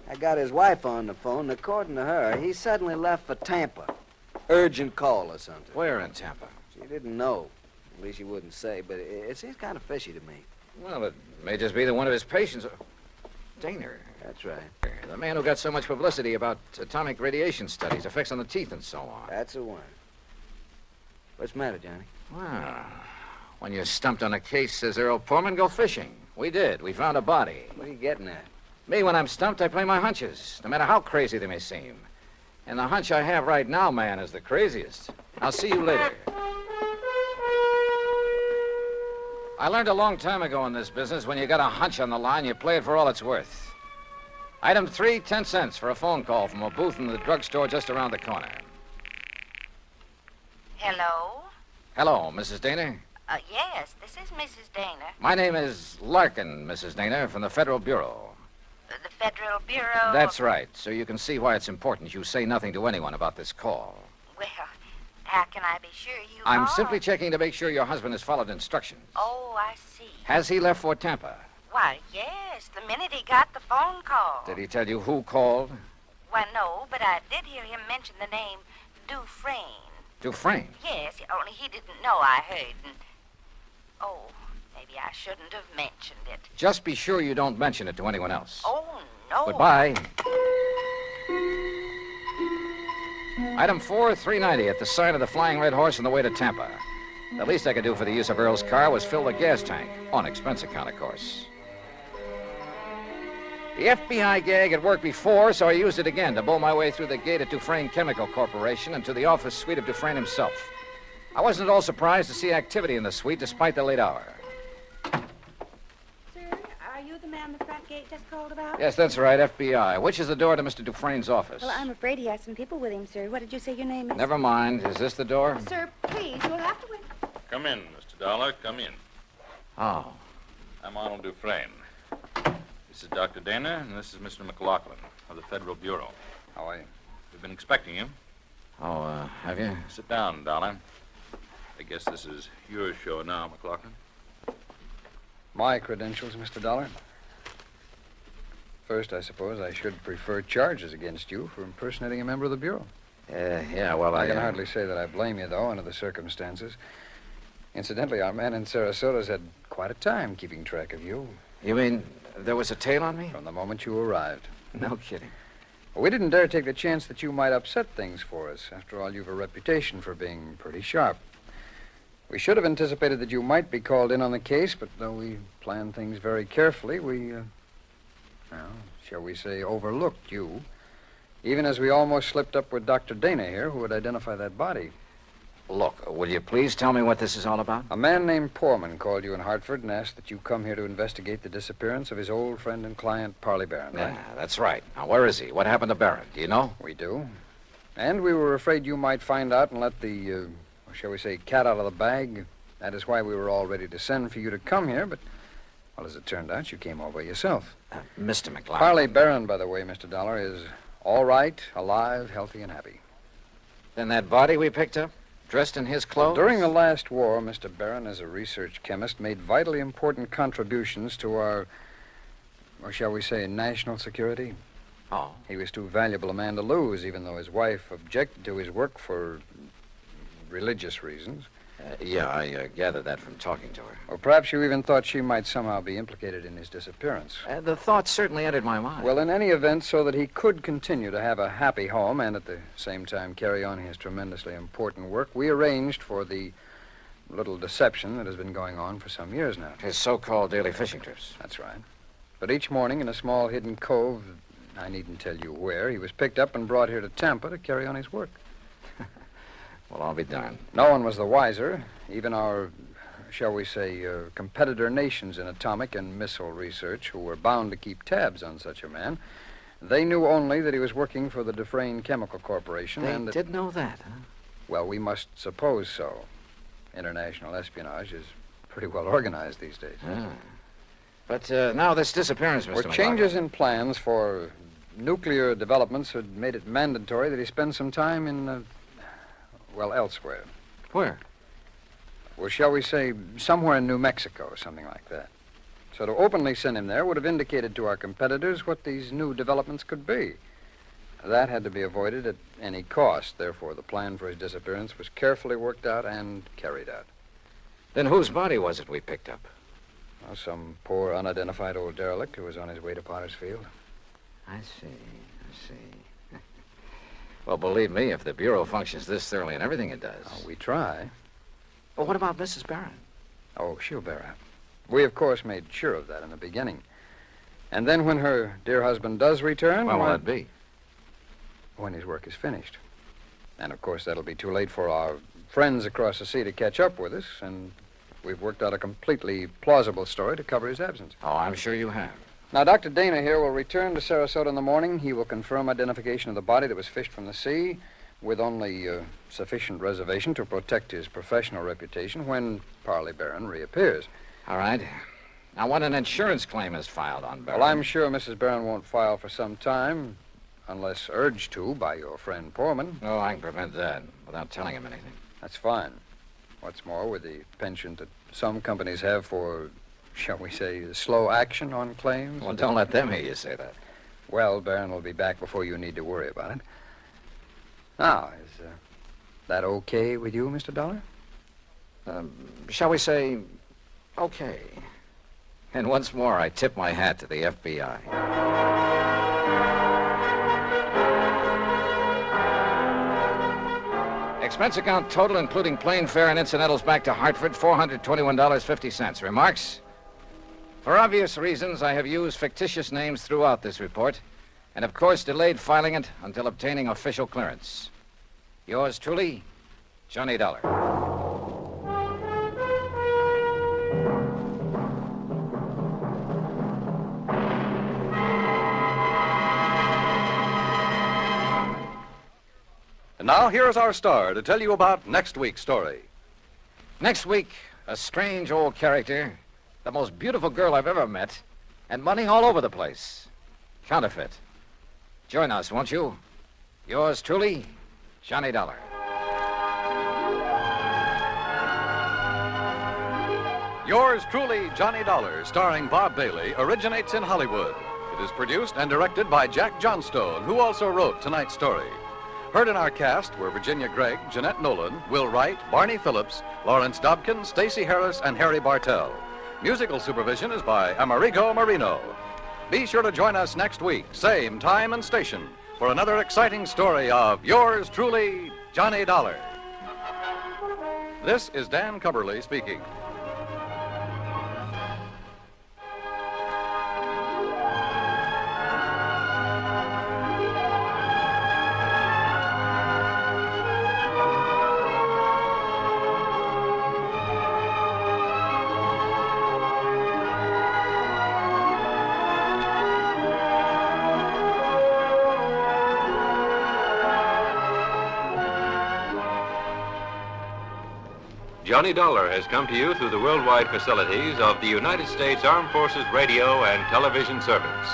I got his wife on the phone, and according to her, he suddenly left for Tampa. Urgent call or something. Where in Tampa? She didn't know. At least she wouldn't say, but it seems kind of fishy to me. Well, it may just be that one of his patients... Dana. That's right. The man who got so much publicity about atomic radiation studies, effects on the teeth and so on. That's the one. What's the matter, Johnny? Well, when you're stumped on a case, says Earl Pullman, go fishing. We did. We found a body. What are you getting at? Me, when I'm stumped, I play my hunches, no matter how crazy they may seem. And the hunch I have right now, man, is the craziest. I'll see you later. I learned a long time ago in this business, when you got a hunch on the line, you play it for all it's worth. Item 3, 10 cents for a phone call from a booth in the drugstore just around the corner. Hello? Hello, Mrs. Dana. Yes, this is Mrs. Dana. My name is Larkin, Mrs. Dana, from the Federal Bureau. The Federal Bureau? That's right, so you can see why it's important you say nothing to anyone about this call. Well, how can I be sure you I'm are? simply checking to make sure your husband has followed instructions. Oh, I see. Has he left for Tampa? Why, yes, the minute he got the phone call. Did he tell you who called? Why, no, but I did hear him mention the name Dufresne. Dufresne? Yes, only he didn't know I heard. And... Oh, maybe I shouldn't have mentioned it. Just be sure you don't mention it to anyone else. Oh, no. Goodbye. Item 4, $3.90 at the sign of the Flying Red Horse on the way to Tampa. The least I could do for the use of Earl's car was fill the gas tank. On expense account, of course. The FBI gag had worked before, so I used it again to bull my way through the gate at Dufresne Chemical Corporation and to the office suite of Dufresne himself. I wasn't at all surprised to see activity in the suite despite the late hour. Sir, are you the man the front gate just called about? Yes, that's right, FBI. Which is the door to Mr. Dufresne's office? Well, I'm afraid he has some people with him, sir. What did you say your name is? Never mind. Is this the door? Sir, please, you'll have to wait. Come in, Mr. Dollar. Come in. Oh. I'm Arnold Dufresne. This is Dr. Dana, and this is Mr. McLaughlin of the Federal Bureau. How are you? We've been expecting you. Oh, have you? Sit down, Dollar. I guess this is your show now, McLaughlin. My credentials, Mr. Dollar. First, I suppose I should prefer charges against you for impersonating a member of the Bureau. Yeah, well, I can hardly say that I blame you, though, under the circumstances. Incidentally, our man in Sarasota's had quite a time keeping track of you. You mean there was a tail on me? From the moment you arrived. No kidding. We didn't dare take the chance that you might upset things for us. After all, you've a reputation for being pretty sharp. We should have anticipated that you might be called in on the case, but though we planned things very carefully, we, shall we say, overlooked you. Even as we almost slipped up with Dr. Dana here, who would identify that body. Look, will you please tell me what this is all about? A man named Poorman called you in Hartford and asked that you come here to investigate the disappearance of his old friend and client, Parley Barron, right? Yeah, that's right. Now, where is he? What happened to Barron? Do you know? We do. And we were afraid you might find out and let the, shall we say, cat out of the bag. That is why we were all ready to send for you to come here, but, well, as it turned out, you came all by yourself. Mr. McLeod. Parley Barron, by the way, Mr. Dollar, is all right, alive, healthy, and happy. Then that body we picked up? Dressed in his clothes? During the last war, Mr. Barron, as a research chemist, made vitally important contributions to our, or shall we say, national security. Oh? He was too valuable a man to lose, even though his wife objected to his work for religious reasons. Yeah, I gathered that from talking to her. Or perhaps you even thought she might somehow be implicated in his disappearance. The thought certainly entered my mind. Well, in any event, so that he could continue to have a happy home and at the same time carry on his tremendously important work, we arranged for the little deception that has been going on for some years now. His so-called daily fishing trips. That's right. But each morning in a small hidden cove, I needn't tell you where, he was picked up and brought here to Tampa to carry on his work. Well, I'll be darned. No one was the wiser. Even our, shall we say, competitor nations in atomic and missile research, who were bound to keep tabs on such a man, they knew only that he was working for the Dufresne Chemical Corporation. They did know that, huh? Well, we must suppose so. International espionage is pretty well organized these days. Ah. But now this disappearance, Mr. Were changes in plans for nuclear developments had made it mandatory that he spend some time in, elsewhere. Where? Well, shall we say, somewhere in New Mexico, or something like that. So to openly send him there would have indicated to our competitors what these new developments could be. That had to be avoided at any cost. Therefore, the plan for his disappearance was carefully worked out and carried out. Then whose body was it we picked up? Well, some poor, unidentified old derelict who was on his way to Potter's Field. I see. Well, believe me, if the Bureau functions this thoroughly in everything it does... Oh, we try. Well, what about Mrs. Barron? Oh, she'll bear up. We, of course, made sure of that in the beginning. And then when her dear husband does return... When will that be? When his work is finished. And, of course, that'll be too late for our friends across the sea to catch up with us, and we've worked out a completely plausible story to cover his absence. Oh, I'm sure you have. Now, Dr. Dana here will return to Sarasota in the morning. He will confirm identification of the body that was fished from the sea with only sufficient reservation to protect his professional reputation when Parley Barron reappears. All right. Now, when an insurance claim is filed on Barron... Well, I'm sure Mrs. Barron won't file for some time, unless urged to by your friend Poorman. No, I can prevent that without telling him anything. That's fine. What's more, with the penchant that some companies have for, shall we say, slow action on claims... Well, don't let them hear you say that. Well, Barron will be back before you need to worry about it. Now, is that okay with you, Mr. Dollar? Shall we say, okay. And once more, I tip my hat to the FBI. Expense account total, including plane fare and incidentals back to Hartford, $421.50. Remarks? For obvious reasons, I have used fictitious names throughout this report, and of course delayed filing it until obtaining official clearance. Yours truly, Johnny Dollar. And now here's our star to tell you about next week's story. Next week, a strange old character, the most beautiful girl I've ever met, and money all over the place. Counterfeit. Join us, won't you? Yours truly, Johnny Dollar. Yours truly, Johnny Dollar, starring Bob Bailey, originates in Hollywood. It is produced and directed by Jack Johnstone, who also wrote tonight's story. Heard in our cast were Virginia Gregg, Jeanette Nolan, Will Wright, Barney Phillips, Lawrence Dobkin, Stacey Harris, and Harry Bartell. Musical supervision is by Amerigo Marino. Be sure to join us next week, same time and station, for another exciting story of yours truly, Johnny Dollar. This is Dan Cubberly speaking. Johnny Dollar has come to you through the worldwide facilities of the United States Armed Forces Radio and Television Service.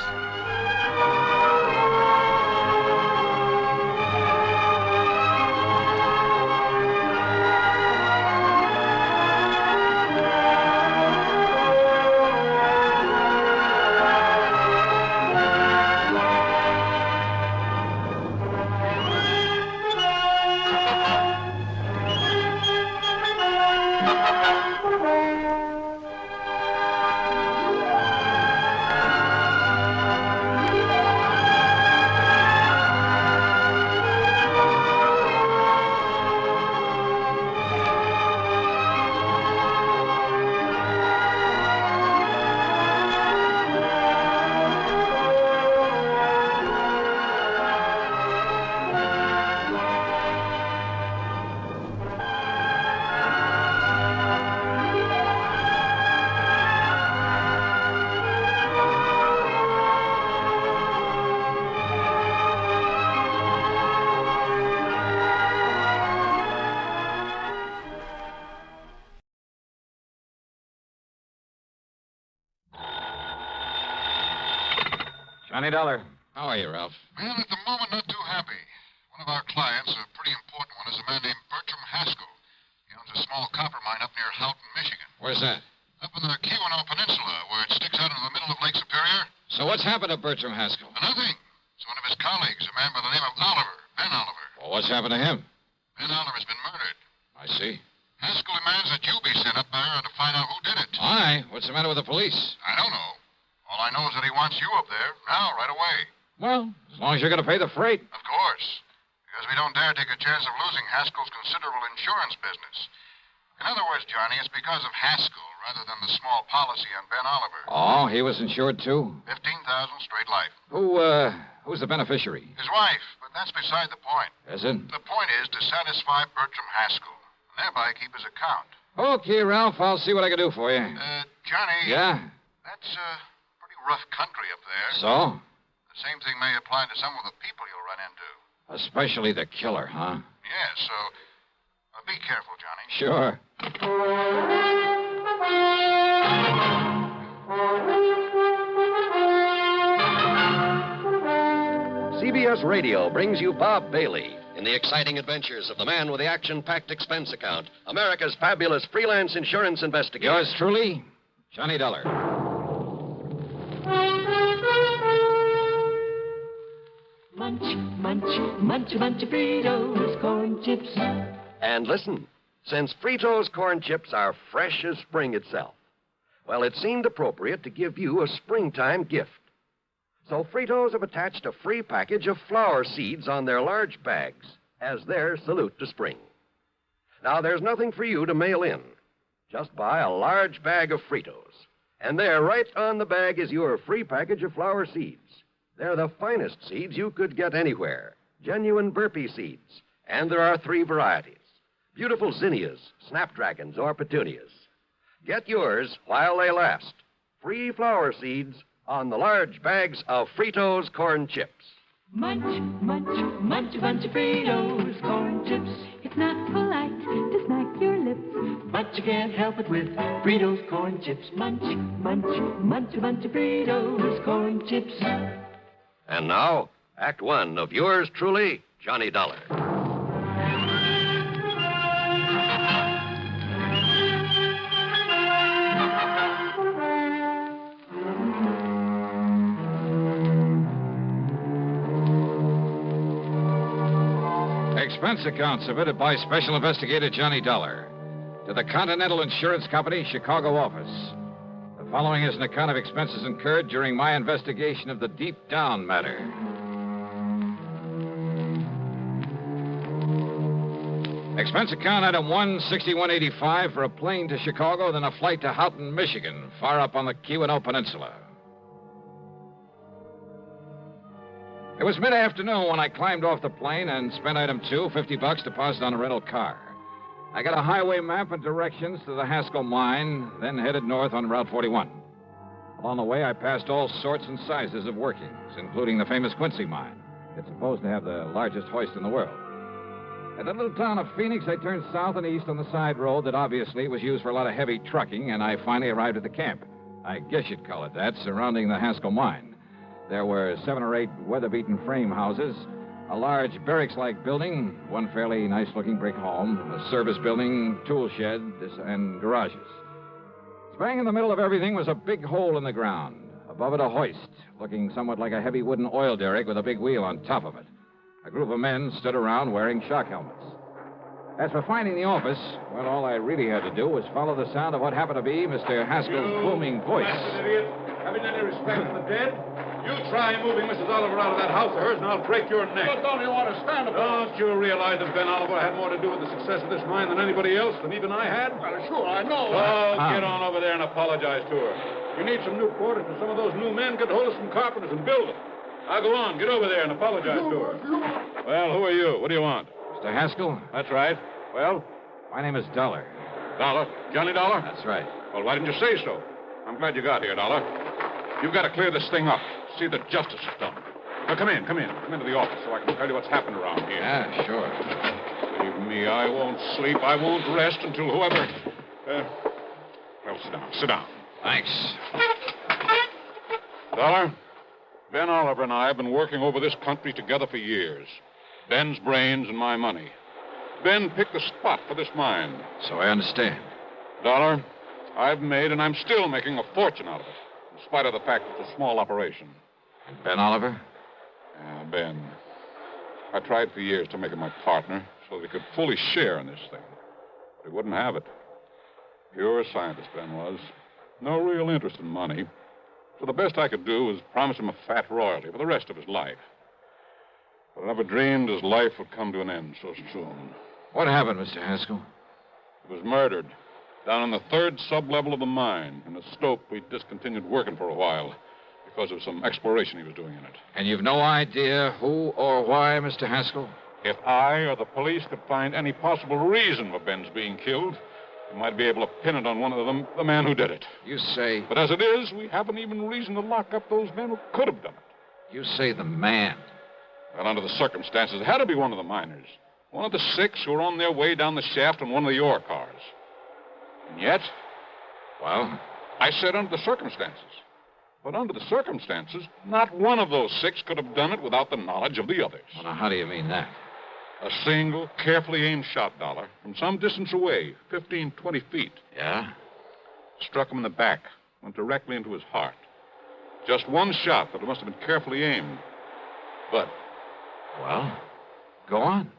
Johnny Dollar. How are you, Ralph? Well, at the moment, not too happy. One of our clients, a pretty important one, is a man named Bertram Haskell. He owns a small copper mine up near Houghton, Michigan. Where's that? Up in the Keweenaw Peninsula, where it sticks out into the middle of Lake Superior. So what's happened to Bertram Haskell? Nothing. It's one of his colleagues, a man by the name of Oliver, Ben Oliver. Well, what's happened to him? Ben Oliver's been murdered. I see. Haskell demands that you be sent up there to find out who did it. Why? What's the matter with the police? I don't know. All I know is that he wants you up there, now, right away. Well, as long as you're going to pay the freight. Of course. Because we don't dare take a chance of losing Haskell's considerable insurance business. In other words, Johnny, it's because of Haskell rather than the small policy on Ben Oliver. Oh, he was insured too? 15,000 straight life. Who's the beneficiary? His wife, but that's beside the point. Is it? The point is to satisfy Bertram Haskell, and thereby keep his account. Okay, Ralph, I'll see what I can do for you. Johnny. Yeah? That's pretty rough country up there. So? The same thing may apply to some of the people you'll run into. Especially the killer, huh? Yes, so be careful, Johnny. Sure. CBS Radio brings you Bob Bailey in the exciting adventures of the man with the action-packed expense account, America's fabulous freelance insurance investigator. Yours truly, Johnny Dollar. Munch, munch, munch, munch of Fritos, corn chips. And listen, since Fritos corn chips are fresh as spring itself, well, it seemed appropriate to give you a springtime gift. So Fritos have attached a free package of flower seeds on their large bags as their salute to spring. Now, there's nothing for you to mail in. Just buy a large bag of Fritos. And there, right on the bag, is your free package of flower seeds. They're the finest seeds you could get anywhere. Genuine burpee seeds. And there are 3 varieties. Beautiful zinnias, snapdragons, or petunias. Get yours while they last. Free flower seeds on the large bags of Fritos corn chips. Munch, munch, munch a bunch of Fritos corn chips. It's not polite to smack your lips, but you can't help it with Fritos corn chips. Munch, munch, munch a bunch of Fritos corn chips. And now, Act 1 of yours truly, Johnny Dollar. Expense account submitted by Special Investigator Johnny Dollar to the Continental Insurance Company, Chicago office. The following is an account of expenses incurred during my investigation of the Deep Down matter. Expense account item 16185 for a plane to Chicago, then a flight to Houghton, Michigan, far up on the Keweenaw Peninsula. It was mid-afternoon when I climbed off the plane and spent item 2, $50 deposit on a rental car. I got a highway map and directions to the Haskell mine, then headed north on Route 41. Along the way, I passed all sorts and sizes of workings, including the famous Quincy mine. It's supposed to have the largest hoist in the world. At the little town of Phoenix, I turned south and east on the side road that obviously was used for a lot of heavy trucking, and I finally arrived at the camp. I guess you'd call it that, surrounding the Haskell mine. There were 7 or 8 weather-beaten frame houses, a large barracks-like building, one fairly nice-looking brick home, a service building, tool shed, and garages. Bang in the middle of everything was a big hole in the ground. Above it, a hoist, looking somewhat like a heavy wooden oil derrick with a big wheel on top of it. A group of men stood around wearing shock helmets. As for finding the office, well, all I really had to do was follow the sound of what happened to be Mr. Haskell's booming voice. Idiot. Having any respect for the dead? You try moving Mrs. Oliver out of that house of hers, and I'll break your neck. But don't you understand about it? Don't you realize that Ben Oliver had more to do with the success of this mine than anybody else, than even I had? Well, sure, I know. Oh, get on over there and apologize to her. You need some new quarters for some of those new men. Get hold of some carpenters and build them. Now, go on. Get over there and apologize to her. Well, who are you? What do you want? Mr. Haskell? That's right. Well? My name is Dollar. Dollar? Johnny Dollar? That's right. Well, why didn't you say so? I'm glad you got here, Dollar. You've got to clear this thing up. See that justice is done. Now, come in. Come into the office so I can tell you what's happened around here. Yeah, sure. Believe me, I won't sleep. I won't rest until whoever... well, sit down. Thanks. Dollar, Ben Oliver and I have been working over this country together for years. Ben's brains and my money. Ben picked the spot for this mine. So I understand. Dollar, I've made and I'm still making a fortune out of it, in spite of the fact it's a small operation. And Ben Oliver? Ben. I tried for years to make him my partner so that he could fully share in this thing. But he wouldn't have it. Pure scientist, Ben was. No real interest in money. So the best I could do was promise him a fat royalty for the rest of his life. But I never dreamed his life would come to an end so soon. What happened, Mr. Haskell? He was murdered down in the third sub-level of the mine, in a stope we discontinued working for a while because of some exploration he was doing in it. And you've no idea who or why, Mr. Haskell? If I or the police could find any possible reason for Ben's being killed, we might be able to pin it on one of them, the man who did it. You say... But as it is, we haven't even reason to lock up those men who could have done it. You say the man. Well, under the circumstances, it had to be one of the miners. One of the 6 who were on their way down the shaft in one of the ore cars. And yet... Well? I said under the circumstances. But under the circumstances, not one of those 6 could have done it without the knowledge of the others. Well, now, how do you mean that? A single, carefully aimed shot, Dollar, from some distance away, 15, 20 feet. Yeah? Struck him in the back, went directly into his heart. Just one shot, but it must have been carefully aimed. But... Well, go on.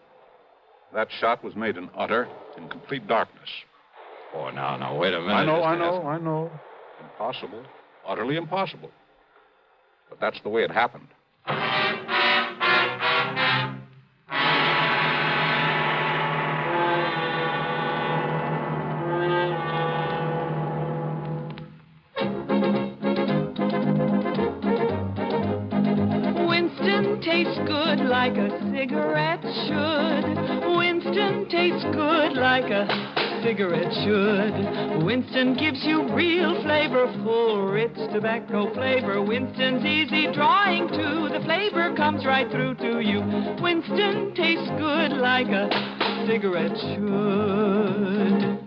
That shot was made in utter, in complete darkness. Oh, now, wait a minute. I know. Impossible. Utterly impossible. But that's the way it happened. Winston tastes good like a cigarette should. Winston tastes good like a cigarette should. Winston gives you real flavor, full, rich tobacco flavor. Winston's easy drawing too. The flavor comes right through to you. Winston tastes good like a cigarette should.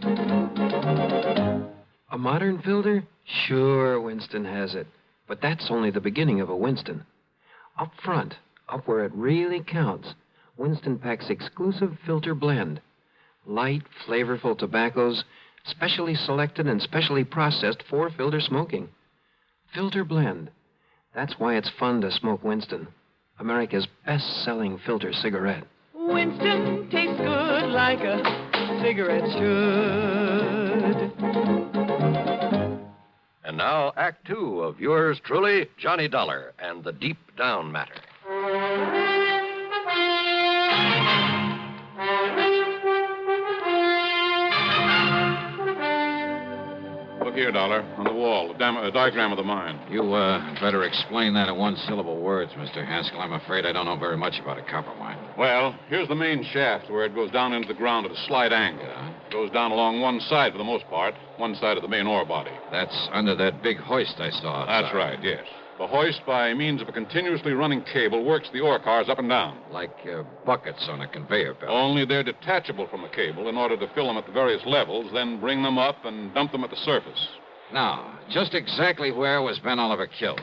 A modern filter? Sure, Winston has it. But that's only the beginning of a Winston. Up front, up where it really counts, Winston packs exclusive filter blend. Light, flavorful tobaccos, specially selected and specially processed for filter smoking. Filter blend. That's why it's fun to smoke Winston, America's best-selling filter cigarette. Winston tastes good like a cigarette should. And now, Act 2 of yours truly, Johnny Dollar and the Deep Down Matter. Look here, Dollar, on the wall, a diagram of the mine. You, better explain that in one-syllable words, Mr. Haskell. I'm afraid I don't know very much about a copper mine. Well, here's the main shaft where it goes down into the ground at a slight angle. It goes down along one side for the most part, one side of the main ore body. That's under that big hoist I saw outside. That's right, yes. The hoist, by means of a continuously running cable, works the ore cars up and down. Like buckets on a conveyor belt. Only they're detachable from the cable in order to fill them at the various levels, then bring them up and dump them at the surface. Now, just exactly where was Ben Oliver killed?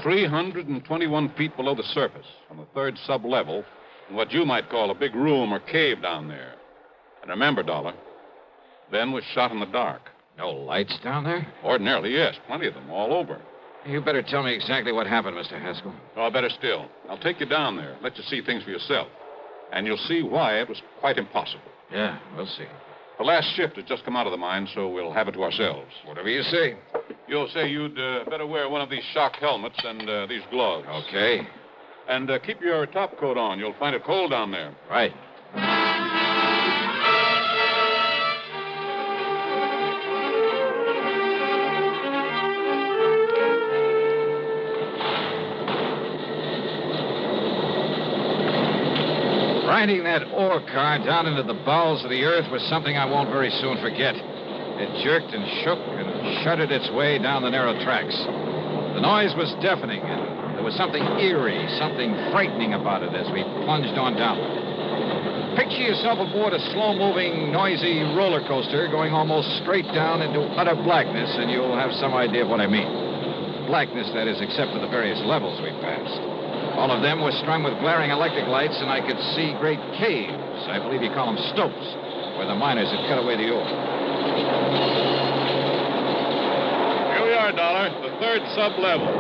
321 feet below the surface, on the third sub-level, in what you might call a big room or cave down there. And remember, Dollar, Ben was shot in the dark. No lights down there? Ordinarily, yes. Plenty of them, all over. You better tell me exactly what happened, Mr. Haskell. Oh, better still. I'll take you down there, let you see things for yourself. And you'll see why it was quite impossible. Yeah, we'll see. The last shift has just come out of the mine, so we'll have it to ourselves. Whatever you say. You'll say you'd better wear one of these shock helmets and these gloves. Okay. And keep your top coat on. You'll find it cold down there. Right. Riding that ore car down into the bowels of the earth was something I won't very soon forget. It jerked and shook and shuddered its way down the narrow tracks. The noise was deafening, and there was something eerie, something frightening about it as we plunged on downward. Picture yourself aboard a slow-moving, noisy roller coaster going almost straight down into utter blackness, and you'll have some idea of what I mean. blackness, that is, except for the various levels we passed. All of them were strung with glaring electric lights, and I could see great caves. I believe you call them stopes, where the miners had cut away the ore. Here we are, Dollar. The third sub-level.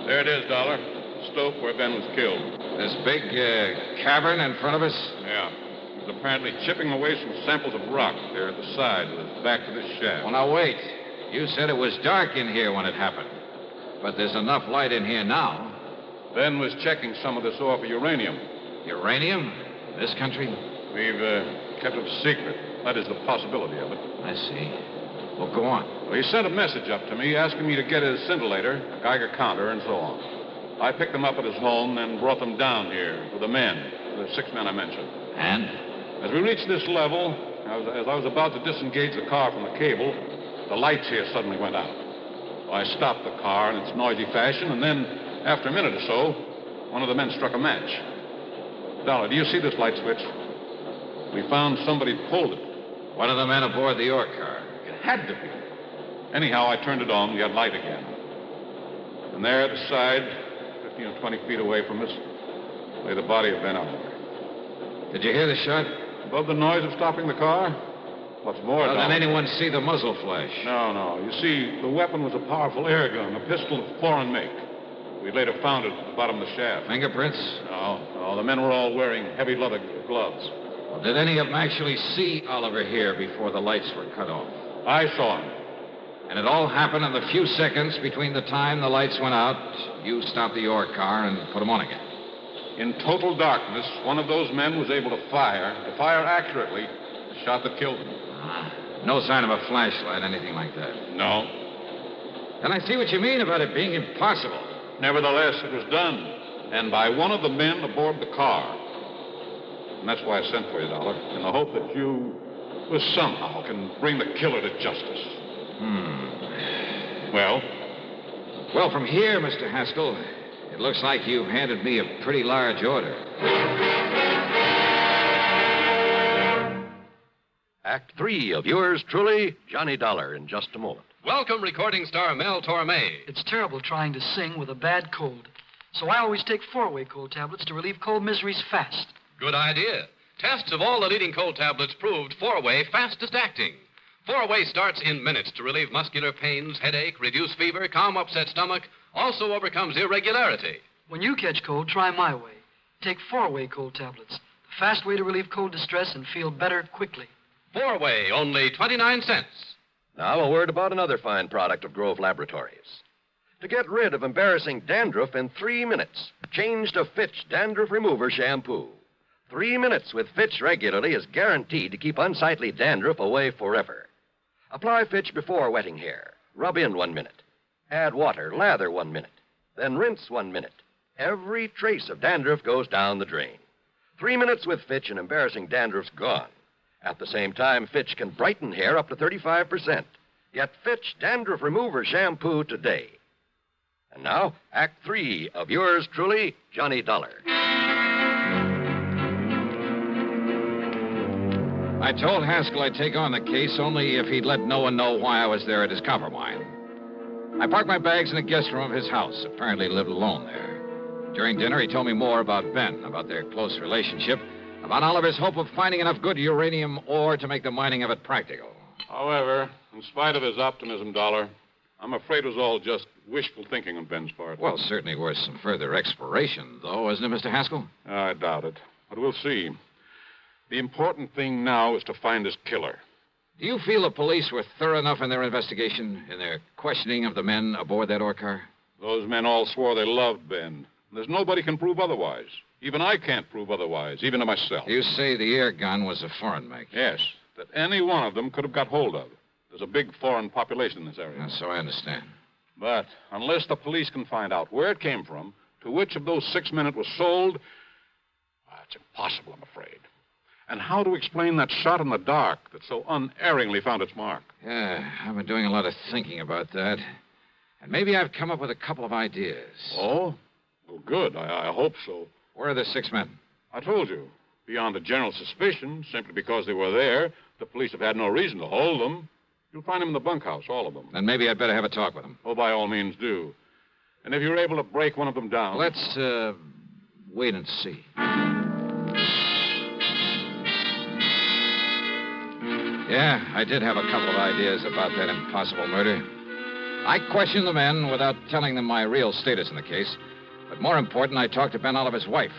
There it is, Dollar. The stope where Ben was killed. This big cavern in front of us? Yeah. He was apparently chipping away some samples of rock there at the side with his back to this shaft. Well, now, wait. You said it was dark in here when it happened. But there's enough light in here now. Ben was checking some of this ore for uranium. Uranium? This country? We've kept it secret. That is the possibility of it. I see. Well, go on. Well, he sent a message up to me asking me to get his scintillator, a Geiger counter, and so on. I picked them up at his home and brought them down here with the men, the 6 men I mentioned. And? As we reached this level, as I was about to disengage the car from the cable, the lights here suddenly went out. I stopped the car in its noisy fashion, and then, after a minute or so, one of the men struck a match. Dollar, do you see this light switch? We found somebody pulled it. One of the men aboard the ore car. It had to be. Anyhow, I turned it on. We had light again. And there at the side, 15 or 20 feet away from us, lay the body of Ben Oliver. Did you hear the shot? Above the noise of stopping the car? What's more, Did anyone see the muzzle flash? No. You see, the weapon was a powerful air gun, a pistol of foreign make. We later found it at the bottom of the shaft. Fingerprints? No. The men were all wearing heavy leather gloves. Well, did any of them actually see Oliver here before the lights were cut off? I saw him. And it all happened in the few seconds between the time the lights went out, you stopped the ore car, and put them on again. In total darkness, one of those men was able to fire accurately, the shot that killed him. No sign of a flashlight, anything like that? No. Then I see what you mean about it being impossible. Nevertheless, it was done, and by one of the men aboard the car. And that's why I sent for you, Dollar, in the hope that you somehow can bring the killer to justice. Well? Well, from here, Mr. Haskell, it looks like you've handed me a pretty large order. Act 3 of yours truly, Johnny Dollar, in just a moment. Welcome, recording star Mel Torme. It's terrible trying to sing with a bad cold. So I always take 4-way cold tablets to relieve cold miseries fast. Good idea. Tests of all the leading cold tablets proved 4-way fastest acting. 4-way starts in minutes to relieve muscular pains, headache, reduce fever, calm upset stomach, also overcomes irregularity. When you catch cold, try my way. Take 4-way cold tablets. The fast way to relieve cold distress and feel better quickly. 4-way, only 29 cents. Now, a word about another fine product of Grove Laboratories. To get rid of embarrassing dandruff in 3 minutes, change to Fitch Dandruff Remover Shampoo. 3 minutes with Fitch regularly is guaranteed to keep unsightly dandruff away forever. Apply Fitch before wetting hair. Rub in 1 minute. Add water, lather 1 minute. Then rinse 1 minute. Every trace of dandruff goes down the drain. 3 minutes with Fitch and embarrassing dandruff's gone. At the same time, Fitch can brighten hair up to 35%. Get Fitch Dandruff Remover Shampoo today. And now, Act 3 of yours truly, Johnny Dollar. I told Haskell I'd take on the case only if he'd let no one know why I was there at his copper mine. I parked my bags in the guest room of his house. Apparently lived alone there. During dinner, he told me more about Ben, about their close relationship, about Oliver's hope of finding enough good uranium ore to make the mining of it practical. However, in spite of his optimism, Dollar, I'm afraid it was all just wishful thinking on Ben's part. Well, certainly worth some further exploration, though, isn't it, Mr. Haskell? I doubt it. But we'll see. The important thing now is to find his killer. Do you feel the police were thorough enough in their investigation, in their questioning of the men aboard that ore car? Those men all swore they loved Ben. There's nobody can prove otherwise. Even I can't prove otherwise, even to myself. You say the air gun was a foreign make? Yes, that any one of them could have got hold of. There's a big foreign population in this area. So I understand. But unless the police can find out where it came from, to which of those 6 men it was sold, it's impossible, I'm afraid. And how to explain that shot in the dark that so unerringly found its mark? Yeah, I've been doing a lot of thinking about that. And maybe I've come up with a couple of ideas. Oh? Well, good. I hope so. Where are the 6 men? I told you. Beyond a general suspicion, simply because they were there, the police have had no reason to hold them. You'll find them in the bunkhouse, all of them. Then maybe I'd better have a talk with them. Oh, by all means, do. And if you're able to break one of them down... Let's, wait and see. Yeah, I did have a couple of ideas about that impossible murder. I questioned the men without telling them my real status in the case. But more important, I talked to Ben Oliver's wife.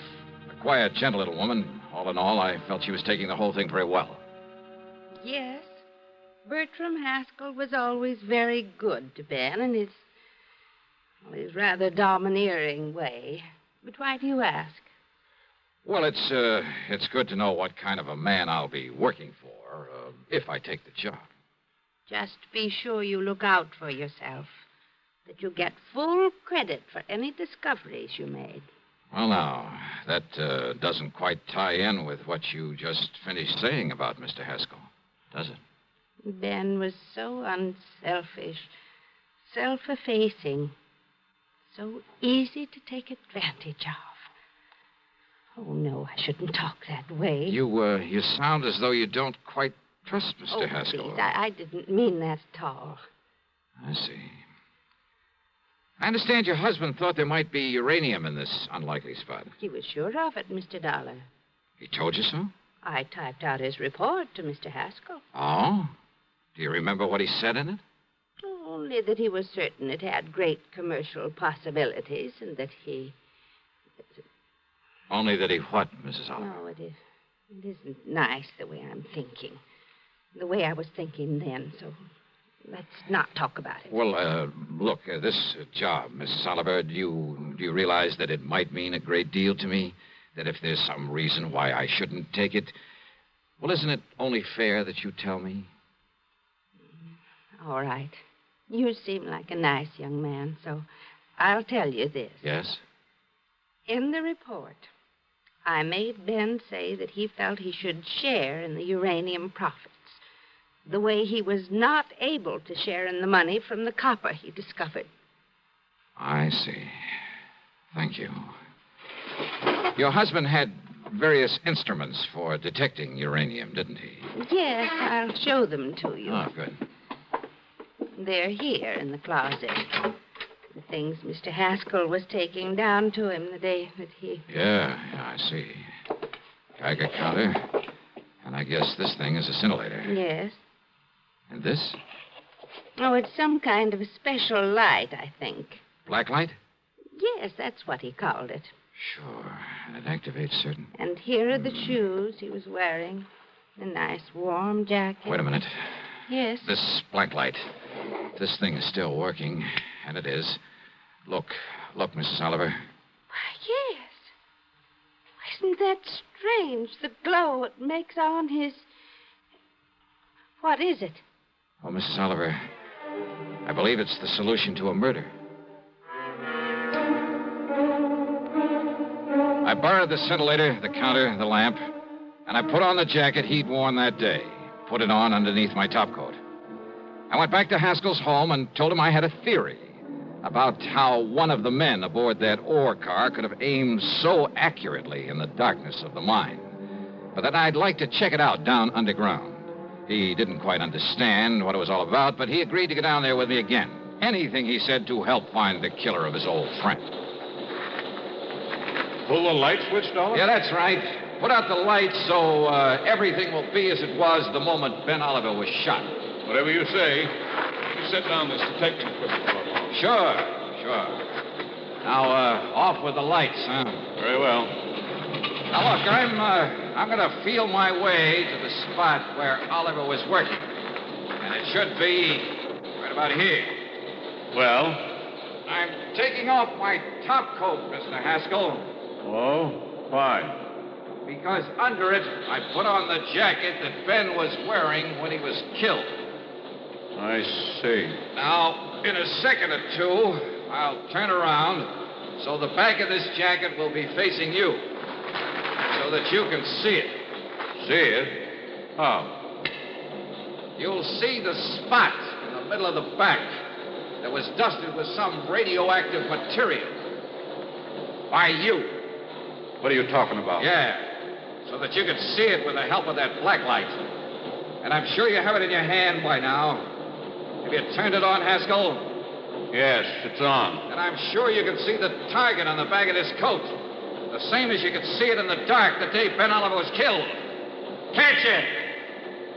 A quiet, gentle little woman. All in all, I felt she was taking the whole thing very well. Yes. Bertram Haskell was always very good to Ben in his rather domineering way. But why do you ask? Well, it's good to know what kind of a man I'll be working for if I take the job. Just be sure you look out for yourself. That you get full credit for any discoveries you made. Well, now, that doesn't quite tie in with what you just finished saying about Mr. Haskell, does it? Ben was so unselfish, self-effacing, so easy to take advantage of. Oh, no, I shouldn't talk that way. You sound as though you don't quite trust Mr. Haskell. Please, I didn't mean that at all. I see. I understand your husband thought there might be uranium in this unlikely spot. He was sure of it, Mr. Dollar. He told you so? I typed out his report to Mr. Haskell. Oh? Do you remember what he said in it? Only that he was certain it had great commercial possibilities and that he... Only that he what, Mrs. Oliver? No, it isn't nice the way I'm thinking. The way I was thinking then, so let's not talk about it. Well, look, this job, Mrs. Oliver, do you realize that it might mean a great deal to me? That if there's some reason why I shouldn't take it, well, isn't it only fair that you tell me? All right. You seem like a nice young man, so I'll tell you this. Yes? In the report, I made Ben say that he felt he should share in the uranium profits, the way he was not able to share in the money from the copper he discovered. I see. Thank you. Your husband had various instruments for detecting uranium, didn't he? Yes, I'll show them to you. Oh, good. They're here in the closet. The things Mr. Haskell was taking down to him the day that he... Yeah, I see. Geiger counter. And I guess this thing is a scintillator. Yes. And this? Oh, it's some kind of a special light, I think. Black light? Yes, that's what he called it. Sure. And it activates certain... And here are the shoes he was wearing. A nice warm jacket. Wait a minute. Yes? This black light. This thing is still working, and it is. Look, Mrs. Oliver. Why, yes. Isn't that strange, the glow it makes on his... What is it? Oh, Mrs. Oliver, I believe it's the solution to a murder. I borrowed the scintillator, the counter, the lamp, and I put on the jacket he'd worn that day. Put it on underneath my topcoat. I went back to Haskell's home and told him I had a theory about how one of the men aboard that ore car could have aimed so accurately in the darkness of the mine, but that I'd like to check it out down underground. He didn't quite understand what it was all about, but he agreed to go down there with me again. Anything, he said, to help find the killer of his old friend. Pull the light switch, Dollar? Yeah, that's right. Put out the lights so everything will be as it was the moment Ben Oliver was shot. Whatever you say. You set down this detecting equipment for a moment. Sure. Now, off with the lights, huh? Very well. Now, look, I'm going to feel my way to the spot where Oliver was working. And it should be right about here. Well? I'm taking off my top coat, Mr. Haskell. Oh, fine. Because under it, I put on the jacket that Ben was wearing when he was killed. I see. Now, in a second or two, I'll turn around so the back of this jacket will be facing you so that you can see it. See it? How? You'll see the spot in the middle of the back that was dusted with some radioactive material. By you. What are you talking about? Yeah, so that you can see it with the help of that black light. And I'm sure you have it in your hand by now. Have you turned it on, Haskell? Yes, it's on. And I'm sure you can see the target on the back of this coat. The same as you could see it in the dark the day Ben Oliver was killed. Can't you?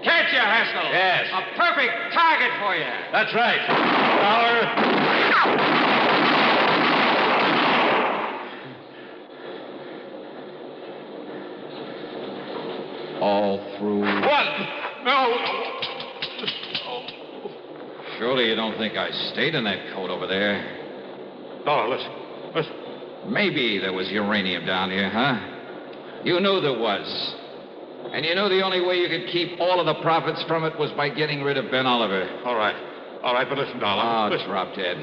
Can't you, Haskell? Yes. A perfect target for you. That's right. Dollar. All through. What? No. Surely you don't think I stayed in that coat over there? Dollar, listen. Maybe there was uranium down here, huh? You knew there was. And you knew the only way you could keep all of the profits from it was by getting rid of Ben Oliver. All right, but listen, Dollar. Oh, listen. drop dead.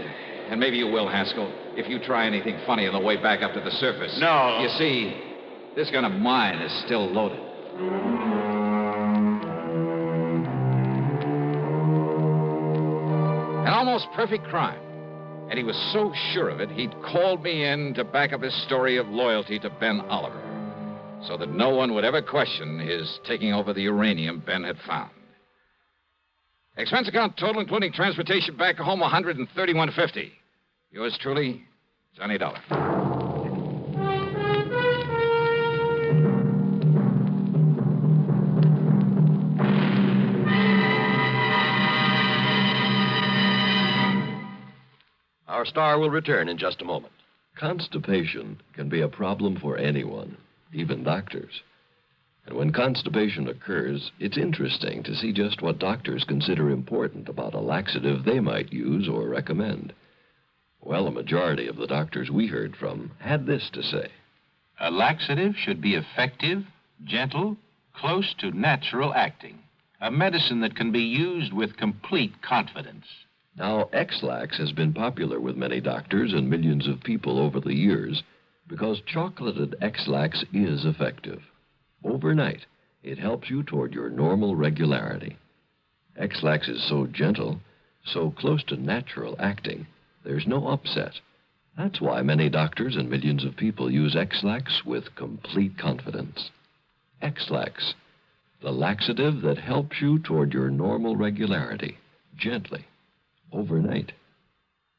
And maybe you will, Haskell, if you try anything funny on the way back up to the surface. No. You see, this gun of mine is still loaded. An almost perfect crime. And he was so sure of it, he'd called me in to back up his story of loyalty to Ben Oliver, so that no one would ever question his taking over the uranium Ben had found. Expense account total, including transportation back home, $131.50. Yours truly, Johnny Dollar. Our star will return in just a moment. Constipation can be a problem for anyone, even doctors. And when constipation occurs, it's interesting to see just what doctors consider important about a laxative they might use or recommend. Well, a majority of the doctors we heard from had this to say. A laxative should be effective, gentle, close to natural acting. A medicine that can be used with complete confidence. Now, X-Lax has been popular with many doctors and millions of people over the years because chocolated X-Lax is effective. Overnight, it helps you toward your normal regularity. X-Lax is so gentle, so close to natural acting, there's no upset. That's why many doctors and millions of people use X-Lax with complete confidence. X-Lax, the laxative that helps you toward your normal regularity, gently. Overnight.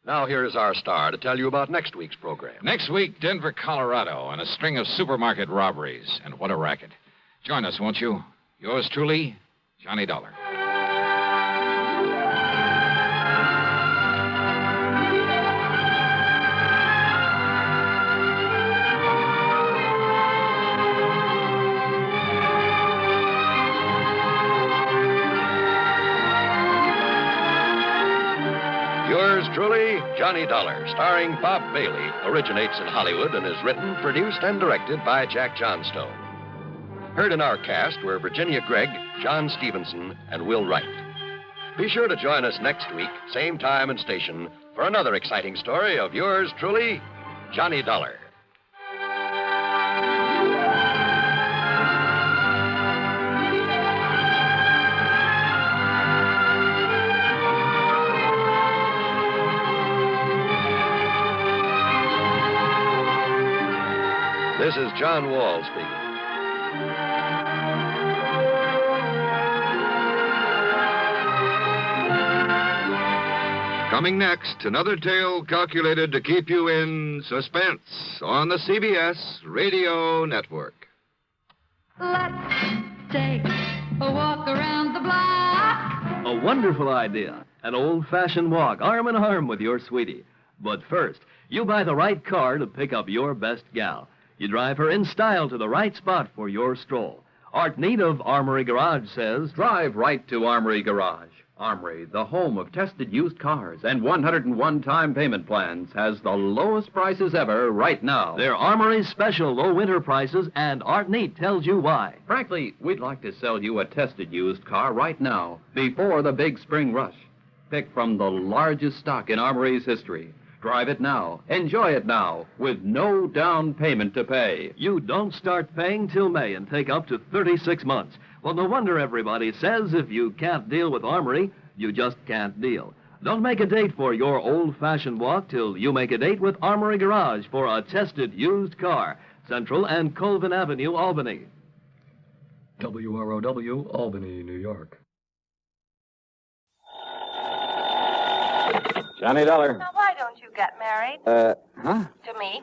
Now here is our star to tell you about next week's program. Next week, Denver, Colorado, and a string of supermarket robberies. And what a racket. Join us, won't you? Yours truly, Johnny Dollar. Yours truly, Johnny Dollar, starring Bob Bailey, originates in Hollywood and is written, produced, and directed by Jack Johnstone. Heard in our cast were Virginia Gregg, John Stevenson, and Will Wright. Be sure to join us next week, same time and station, for another exciting story of yours truly, Johnny Dollar. This is John Wall speaking. Coming next, another tale calculated to keep you in suspense on the CBS Radio Network. Let's take a walk around the block. A wonderful idea. An old-fashioned walk, arm in arm with your sweetie. But first, you buy the right car to pick up your best gal. You drive her in style to the right spot for your stroll. Art Neat of Armory Garage says, drive right to Armory Garage. Armory, the home of tested used cars and 101 time payment plans, has the lowest prices ever right now. They're Armory's special low winter prices, and Art Neat tells you why. Frankly, we'd like to sell you a tested used car right now, before the big spring rush. Pick from the largest stock in Armory's history. Drive it now. Enjoy it now, with no down payment to pay. You don't start paying till May and take up to 36 months. Well, no wonder everybody says if you can't deal with Armory, you just can't deal. Don't make a date for your old-fashioned walk till you make a date with Armory Garage for a tested used car. Central and Colvin Avenue, Albany. WROW, Albany, New York. Johnny Dollar. Now, why don't you get married? Huh? To me.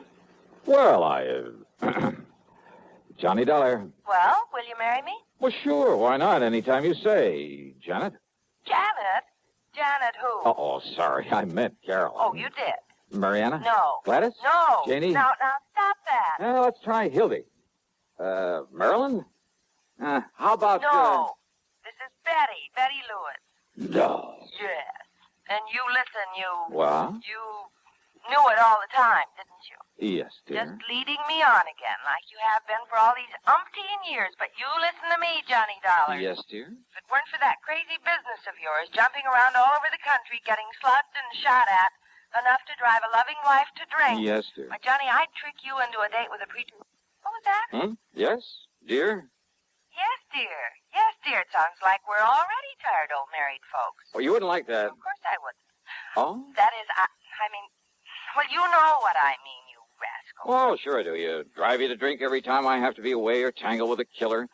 Well, Johnny Dollar. Well, will you marry me? Well, sure. Why not? Anytime you say. Janet? Janet? Janet who? Oh, sorry. I meant Carol. Oh, you did? Mariana? No. Gladys? No. Janie? Now, stop that. Well, let's try Hildy. Marilyn? How about... No. This is Betty Lewis. No. Yes. And you listen, What? You knew it all the time, didn't you? Yes, dear. Just leading me on again, like you have been for all these umpteen years. But you listen to me, Johnny Dollar. Yes, dear. If it weren't for that crazy business of yours, jumping around all over the country, getting slugged and shot at, enough to drive a loving wife to drink. Yes, dear. Why, Johnny, I'd trick you into a date with a preacher. What was that? Yes, dear? Yes, dear. Yes, dear. It sounds like we're already tired old married folks. Well, you wouldn't like that. Of course I wouldn't. Oh? That is, I mean, well, you know what I mean, you rascal. Oh, sure I do. You drive you to drink every time I have to be away or tangle with a killer.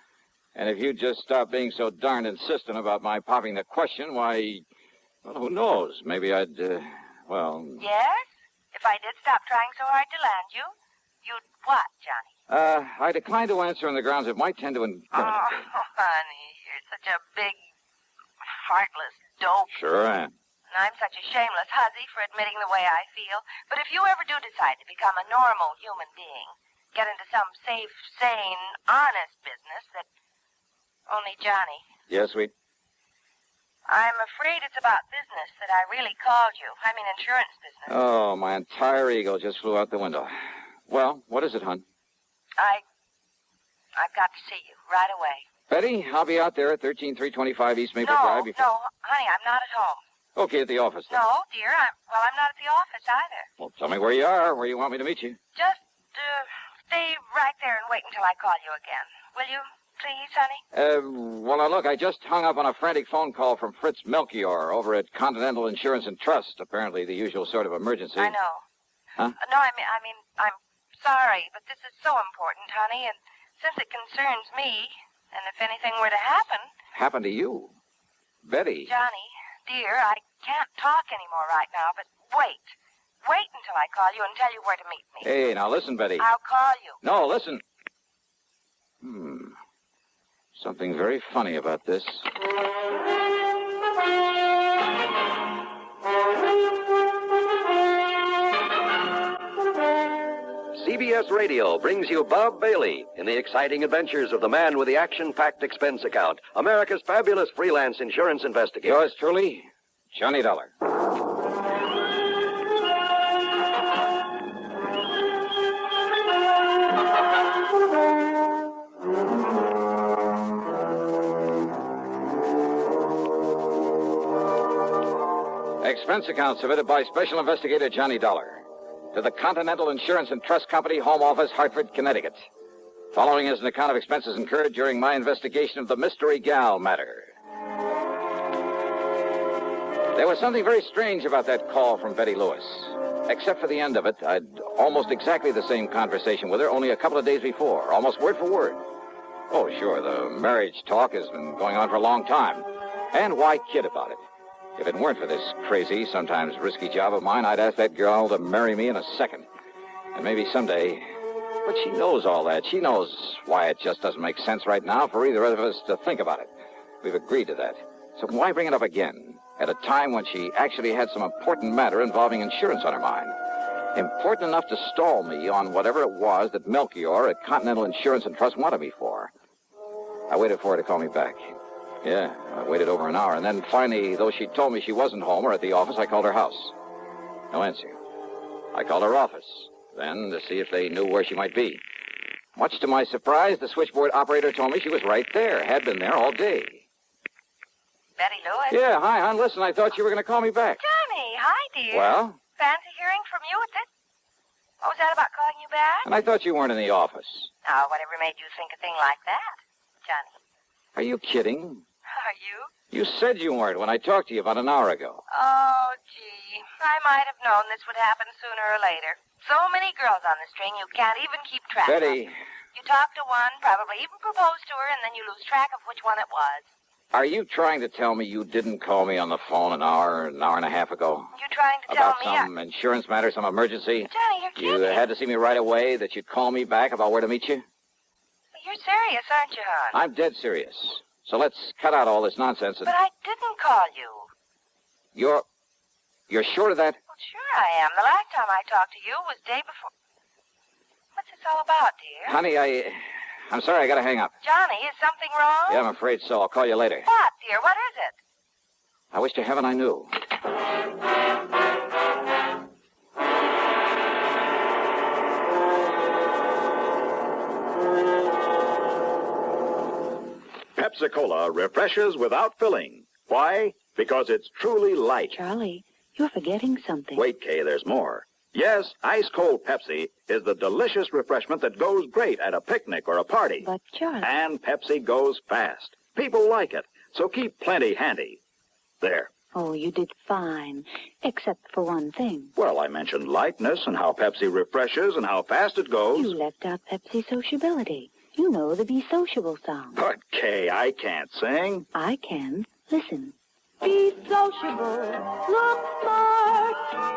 And if you'd just stop being so darned insistent about my popping the question, why, well, who knows? Maybe I'd, well... Yes? If I did stop trying so hard to land you, you'd what, Johnny? I decline to answer on the grounds it might tend to incriminate Oh, me. honey, you're such a big, heartless dope. Sure I am. And I'm such a shameless hussy for admitting the way I feel. But if you ever do decide to become a normal human being, get into some safe, sane, honest business that only Johnny, Yes, sweet. I'm afraid it's about business that I really called you. I mean insurance business. Oh, my entire ego just flew out the window. Well, what is it, hon? I've got to see you right away. Betty, I'll be out there at 13325 East Maple No, Drive. no, honey, I'm not at home. Okay, at the office then. No, dear, I'm not at the office either. Well, tell me where you are, where you want me to meet you. Just, stay right there and wait until I call you again. Will you, please, honey? Well, now, look, I just hung up on a frantic phone call from Fritz Melchior over at Continental Insurance and Trust. Apparently the usual sort of emergency. I know. Huh? No, I mean, I'm sorry, but this is so important, honey, and since it concerns me, and if anything were to happen... Happened to you? Betty. Johnny, dear, I can't talk anymore right now, but wait. Wait until I call you and tell you where to meet me. Hey, now listen, Betty. I'll call you. No, listen. Something very funny about this. CBS Radio brings you Bob Bailey in the exciting adventures of the man with the action-packed expense account, America's fabulous freelance insurance investigator. Yours truly, Johnny Dollar. Expense account submitted by Special Investigator Johnny Dollar to the Continental Insurance and Trust Company, Home Office, Hartford, Connecticut. Following is an account of expenses incurred during my investigation of the Mystery Gal matter. There was something very strange about that call from Betty Lewis. Except for the end of it, I'd almost exactly the same conversation with her only a couple of days before, almost word for word. Oh, sure, the marriage talk has been going on for a long time. And why kid about it? If it weren't for this crazy, sometimes risky job of mine, I'd ask that girl to marry me in a second. And maybe someday. But she knows all that. She knows why it just doesn't make sense right now for either of us to think about it. We've agreed to that. So why bring it up again at a time when she actually had some important matter involving insurance on her mind? Important enough to stall me on whatever it was that Melchior at Continental Insurance and Trust wanted me for. I waited for her to call me back. Yeah, I waited over an hour, and then finally, though she told me she wasn't home or at the office, I called her house. No answer. I called her office, then to see if they knew where she might be. Much to my surprise, the switchboard operator told me she was right there, had been there all day. Betty Lewis? Yeah, hi, hon. Listen, I thought you were going to call me back. Johnny, hi, dear. Well? Fancy hearing from you at this... What was that about calling you back? And I thought you weren't in the office. Now, whatever made you think a thing like that, Johnny? Are you kidding? Are you? You said you weren't when I talked to you about an hour ago. Oh, gee. I might have known this would happen sooner or later. So many girls on the string, you can't even keep track of. Betty. You talk to one, probably even propose to her, and then you lose track of which one it was. Are you trying to tell me you didn't call me on the phone an hour and a half ago? You trying to tell About me? some insurance matter, some emergency? Johnny, you're You kidding. had to see me right away, that you'd call me back about where to meet you? You're serious, aren't you, hon? I'm dead serious. So let's cut out all this nonsense and... But I didn't call you. You're sure of that? Well, sure I am. The last time I talked to you was day before. What's this all about, dear? Honey, I'm sorry, I gotta hang up. Johnny, is something wrong? Yeah, I'm afraid so. I'll call you later. What, dear? What is it? I wish to heaven I knew. Pepsi-Cola refreshes without filling. Why? Because it's truly light. Charlie, you're forgetting something. Wait, Kay, there's more. Yes, ice-cold Pepsi is the delicious refreshment that goes great at a picnic or a party. But, Charlie... And Pepsi goes fast. People like it, so keep plenty handy. There. Oh, you did fine, except for one thing. Well, I mentioned lightness and how Pepsi refreshes and how fast it goes. You left out Pepsi sociability. You know the Be Sociable song. But, Kay, I can't sing. I can. Listen. Be sociable, look smart,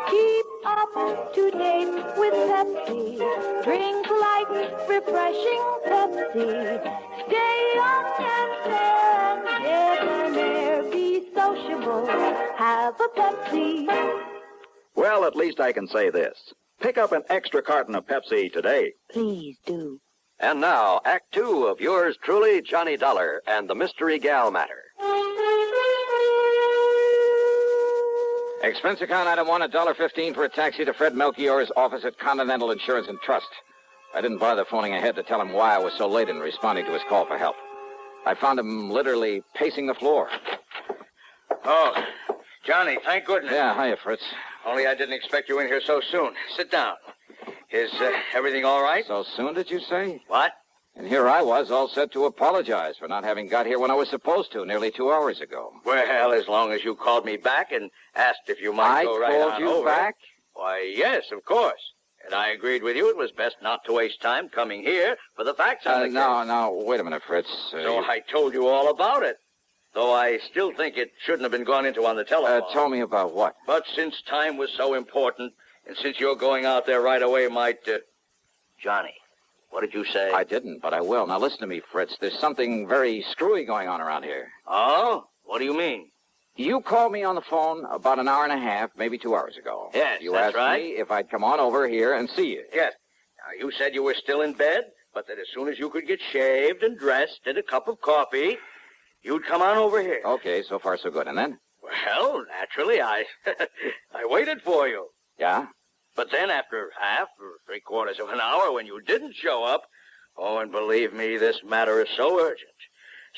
keep up to date with Pepsi. Drink light, refreshing Pepsi. Stay young and fair and debonair. Be sociable, have a Pepsi. Well, at least I can say this. Pick up an extra carton of Pepsi today. Please do. And now, Act Two of yours truly, Johnny Dollar and the Mystery Gal Matter. Expense account item 1, $1.15 for a taxi to Fred Melchior's office at Continental Insurance and Trust. I didn't bother phoning ahead to tell him why I was so late in responding to his call for help. I found him literally pacing the floor. Oh, Johnny, thank goodness. Yeah, hiya, Fritz. Only I didn't expect you in here so soon. Sit down. Is everything all right? So soon, did you say? What? And here I was, all set to apologize for not having got here when I was supposed to, nearly 2 hours ago. Well, as long as you called me back and asked if you might go right on over. I called you back? Why, yes, of course. And I agreed with you it was best not to waste time coming here for the facts on the case. No, wait a minute, Fritz. So I told you all about it. Though I still think it shouldn't have been gone into on the telephone. Tell me about what? But since time was so important, and since you're going out there right away might... Johnny, what did you say? I didn't, but I will. Now listen to me, Fritz. There's something very screwy going on around here. Oh? What do you mean? You called me on the phone about an hour and a half, maybe 2 hours ago. Yes, you that's asked right. me if I'd come on over here and see you. Yes. Now, you said you were still in bed, but that as soon as you could get shaved and dressed and a cup of coffee, you'd come on over here. Okay, so far so good. And then? Well, naturally, I waited for you. Yeah? But then after half or three-quarters of an hour when you didn't show up, oh, and believe me, this matter is so urgent,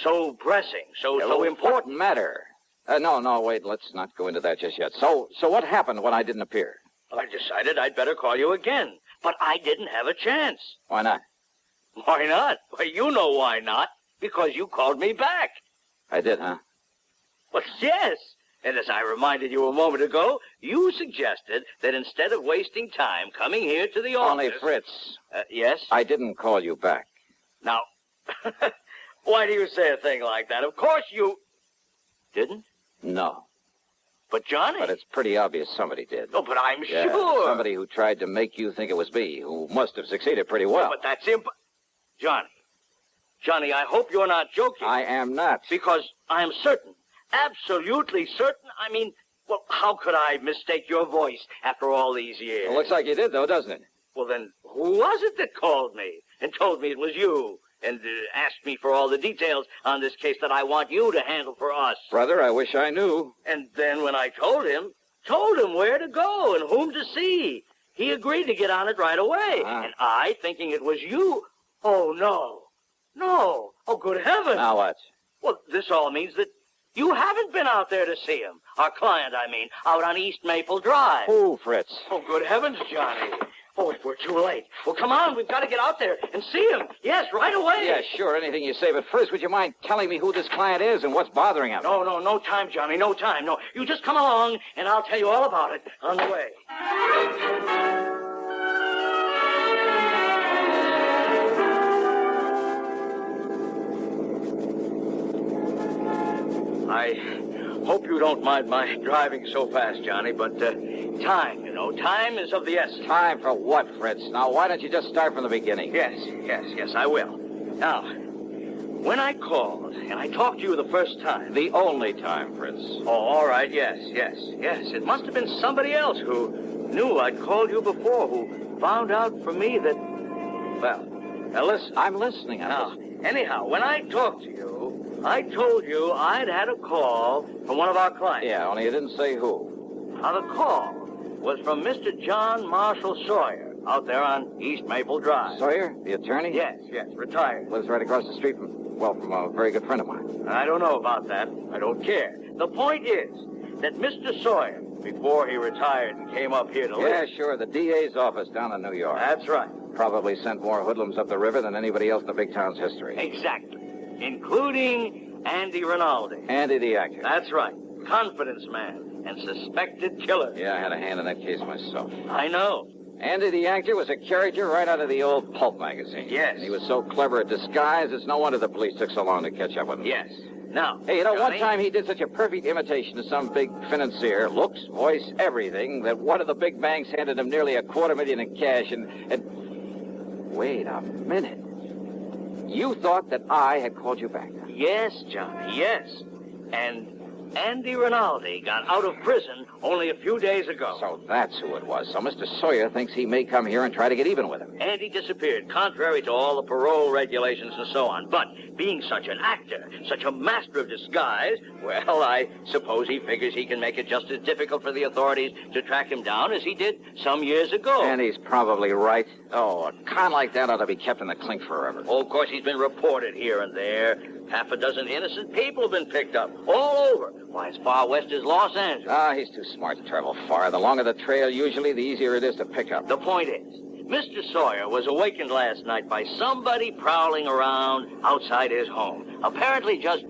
so pressing, so important. What matter? No, wait, let's not go into that just yet. So what happened when I didn't appear? Well, I decided I'd better call you again, but I didn't have a chance. Why not? Why not? Well, you know why not. Because you called me back. I did, huh? Well, yes. And as I reminded you a moment ago, you suggested that instead of wasting time coming here to the office... Only Fritz. Yes? I didn't call you back. Now, why do you say a thing like that? Of course you... Didn't? No. But, Johnny... But it's pretty obvious somebody did. Oh, but I'm Yeah, sure... somebody who tried to make you think it was me, who must have succeeded pretty well. But that's Johnny, I hope you're not joking. I am not. Because I'm certain, absolutely certain, well, how could I mistake your voice after all these years? Well, looks like you did, though, doesn't it? Well, then, who was it that called me and told me it was you and asked me for all the details on this case that I want you to handle for us? Brother, I wish I knew. And then when I told him where to go and whom to see, he agreed to get on it right away. And I, thinking it was you, oh, no. No. Oh, good heavens. Now what? Well, this all means that you haven't been out there to see him. Our client, out on East Maple Drive. Who, Fritz? Oh, good heavens, Johnny. Oh, if we're too late. Well, come on. We've got to get out there and see him. Yes, right away. Yeah, sure, anything you say. But first, would you mind telling me who this client is and what's bothering him? No time, Johnny. No time. No, you just come along, and I'll tell you all about it on the way. I hope you don't mind my driving so fast, Johnny, but time, time is of the essence. Time for what, Fritz? Now, why don't you just start from the beginning? Yes, I will. Now, when I called and I talked to you the first time... The only time, Fritz. Oh, all right, yes. It must have been somebody else who knew I'd called you before, who found out from me that... Well, now listen. I'm listening. Anyhow, when I talked to you, I told you I'd had a call from one of our clients. Yeah, only you didn't say who. Now, the call was from Mr. John Marshall Sawyer out there on East Maple Drive. Sawyer, the attorney? Yes, retired. Lives right across the street from a very good friend of mine. I don't know about that. I don't care. The point is that Mr. Sawyer, before he retired and came up here to live... Yeah, sure, the DA's office down in New York. That's right. Probably sent more hoodlums up the river than anybody else in the big town's history. Exactly. Including Andy Rinaldi. Andy the actor. That's right. Confidence man and suspected killer. Yeah, I had a hand in that case myself. I know. Andy the actor was a character right out of the old pulp magazine. Yes. And he was so clever at disguise, it's no wonder the police took so long to catch up with him. Yes. Now, hey, Johnny, one time he did such a perfect imitation of some big financier, looks, voice, everything, that one of the big banks handed him nearly $250,000 in cash and... Wait a minute. You thought that I had called you back? Yes, Johnny, yes. And Andy Rinaldi got out of prison only a few days ago. So that's who it was. So Mr. Sawyer thinks he may come here and try to get even with him. Andy disappeared, contrary to all the parole regulations and so on. But being such an actor, such a master of disguise, well, I suppose he figures he can make it just as difficult for the authorities to track him down as he did some years ago. And he's probably right. Oh, a con like that ought to be kept in the clink forever. Oh, of course, he's been reported here and there. Half a dozen innocent people have been picked up all over. Why, as far west as Los Angeles. He's too smart to travel far. The longer the trail, usually, the easier it is to pick up. The point is, Mr. Sawyer was awakened last night by somebody prowling around outside his home, apparently just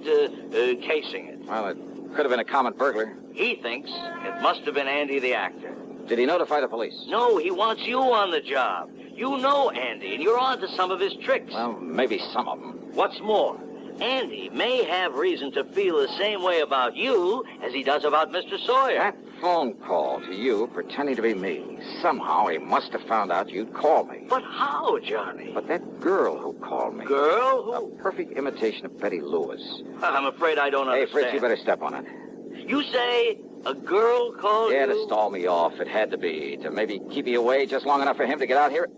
casing it. Well, it could have been a common burglar. He thinks it must have been Andy the actor. Did he notify the police? No, he wants you on the job. You know Andy, and you're on to some of his tricks. Well, maybe some of them. What's more, Andy may have reason to feel the same way about you as he does about Mr. Sawyer. That phone call to you, pretending to be me, somehow he must have found out you'd call me. But how, Johnny? But that girl who called me. Girl? Who? A perfect imitation of Betty Lewis. I'm afraid I don't understand. Hey, Fritz, you better step on it. You say a girl called you? Yeah, to stall me off. It had to be. To maybe keep you away just long enough for him to get out here.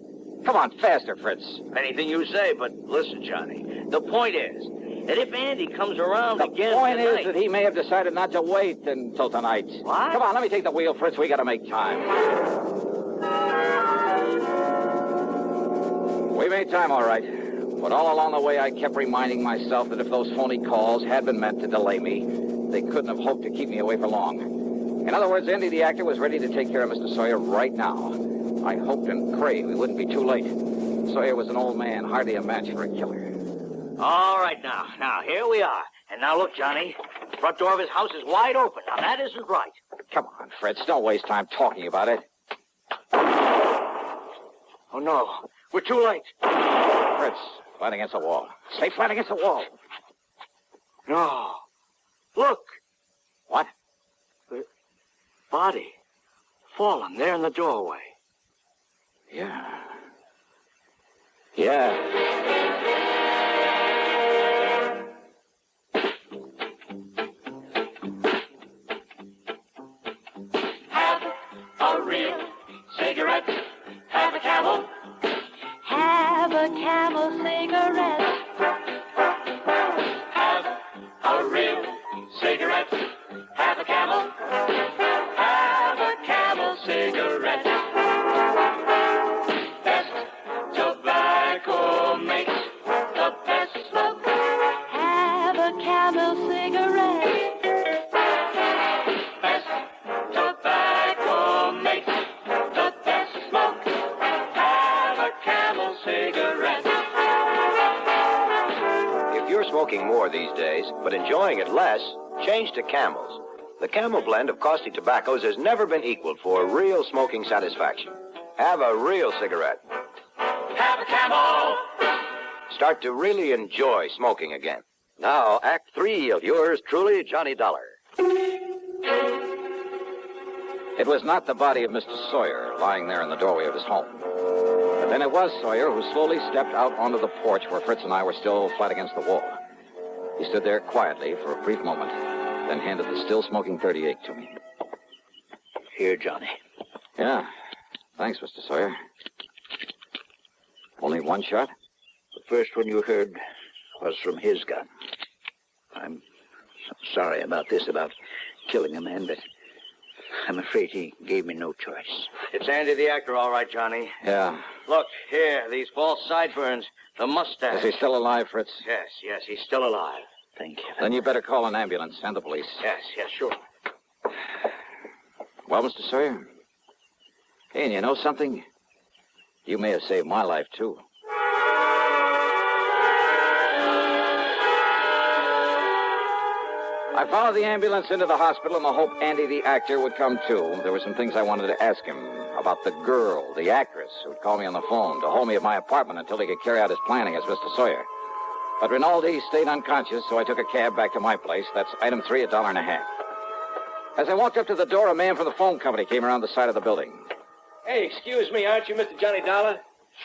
Come on, faster, Fritz. Anything you say, but listen, Johnny. The point is that if Andy comes around again The point tonight... is that he may have decided not to wait until tonight. What? Come on, let me take the wheel, Fritz. We got to make time. We made time, all right. But all along the way, I kept reminding myself that if those phony calls had been meant to delay me, they couldn't have hoped to keep me away for long. In other words, Andy the actor was ready to take care of Mr. Sawyer right now. I hoped and prayed we wouldn't be too late. Sawyer was an old man, hardly a match for a killer. All right, now, here we are. And now look, Johnny, the front door of his house is wide open. Now, that isn't right. Come on, Fritz, don't waste time talking about it. Oh, no, we're too late. Fritz, flat against the wall. Stay flat against the wall. No. Look. What? The body fallen there in the doorway. Yeah. Have a real cigarette. Have a Camel. Have a Camel cigarette. Have a real cigarette. Have a Camel. Have a Camel cigarette. Best tobacco makes the best smoke. Have a Camel cigarette. Best tobacco makes the best smoke. Have a Camel cigarette. If you're smoking more these days, but enjoying it less, change to Camels. The Camel blend of caustic tobaccos has never been equaled for real smoking satisfaction. Have a real cigarette. Have a Camel. Start to really enjoy smoking again. Now, Act 3 of yours truly, Johnny Dollar. It was not the body of Mr. Sawyer lying there in the doorway of his home. But then it was Sawyer who slowly stepped out onto the porch where Fritz and I were still flat against the wall. He stood there quietly for a brief moment, then handed the still-smoking .38 to me. Here, Johnny. Yeah. Thanks, Mr. Sawyer. Only one shot? The first one you heard was from his gun. I'm sorry about this, about killing a man, but I'm afraid he gave me no choice. It's Andy the actor, all right, Johnny. Yeah. Look, here, these false sideburns, the mustache. Is he still alive, Fritz? Yes, he's still alive. Thank you. Then you better call an ambulance and the police. Yes, sure. Well, Mr. Sawyer? Hey, and you know something? You may have saved my life, too. I followed the ambulance into the hospital in the hope Andy the actor would come too. There were some things I wanted to ask him about the girl, the actress, who'd call me on the phone to hold me at my apartment until he could carry out his plan against Mr. Sawyer. But Rinaldi stayed unconscious, so I took a cab back to my place. That's item 3, $1.50. As I walked up to the door, a man from the phone company came around the side of the building. Hey, excuse me, aren't you Mr. Johnny Dollar?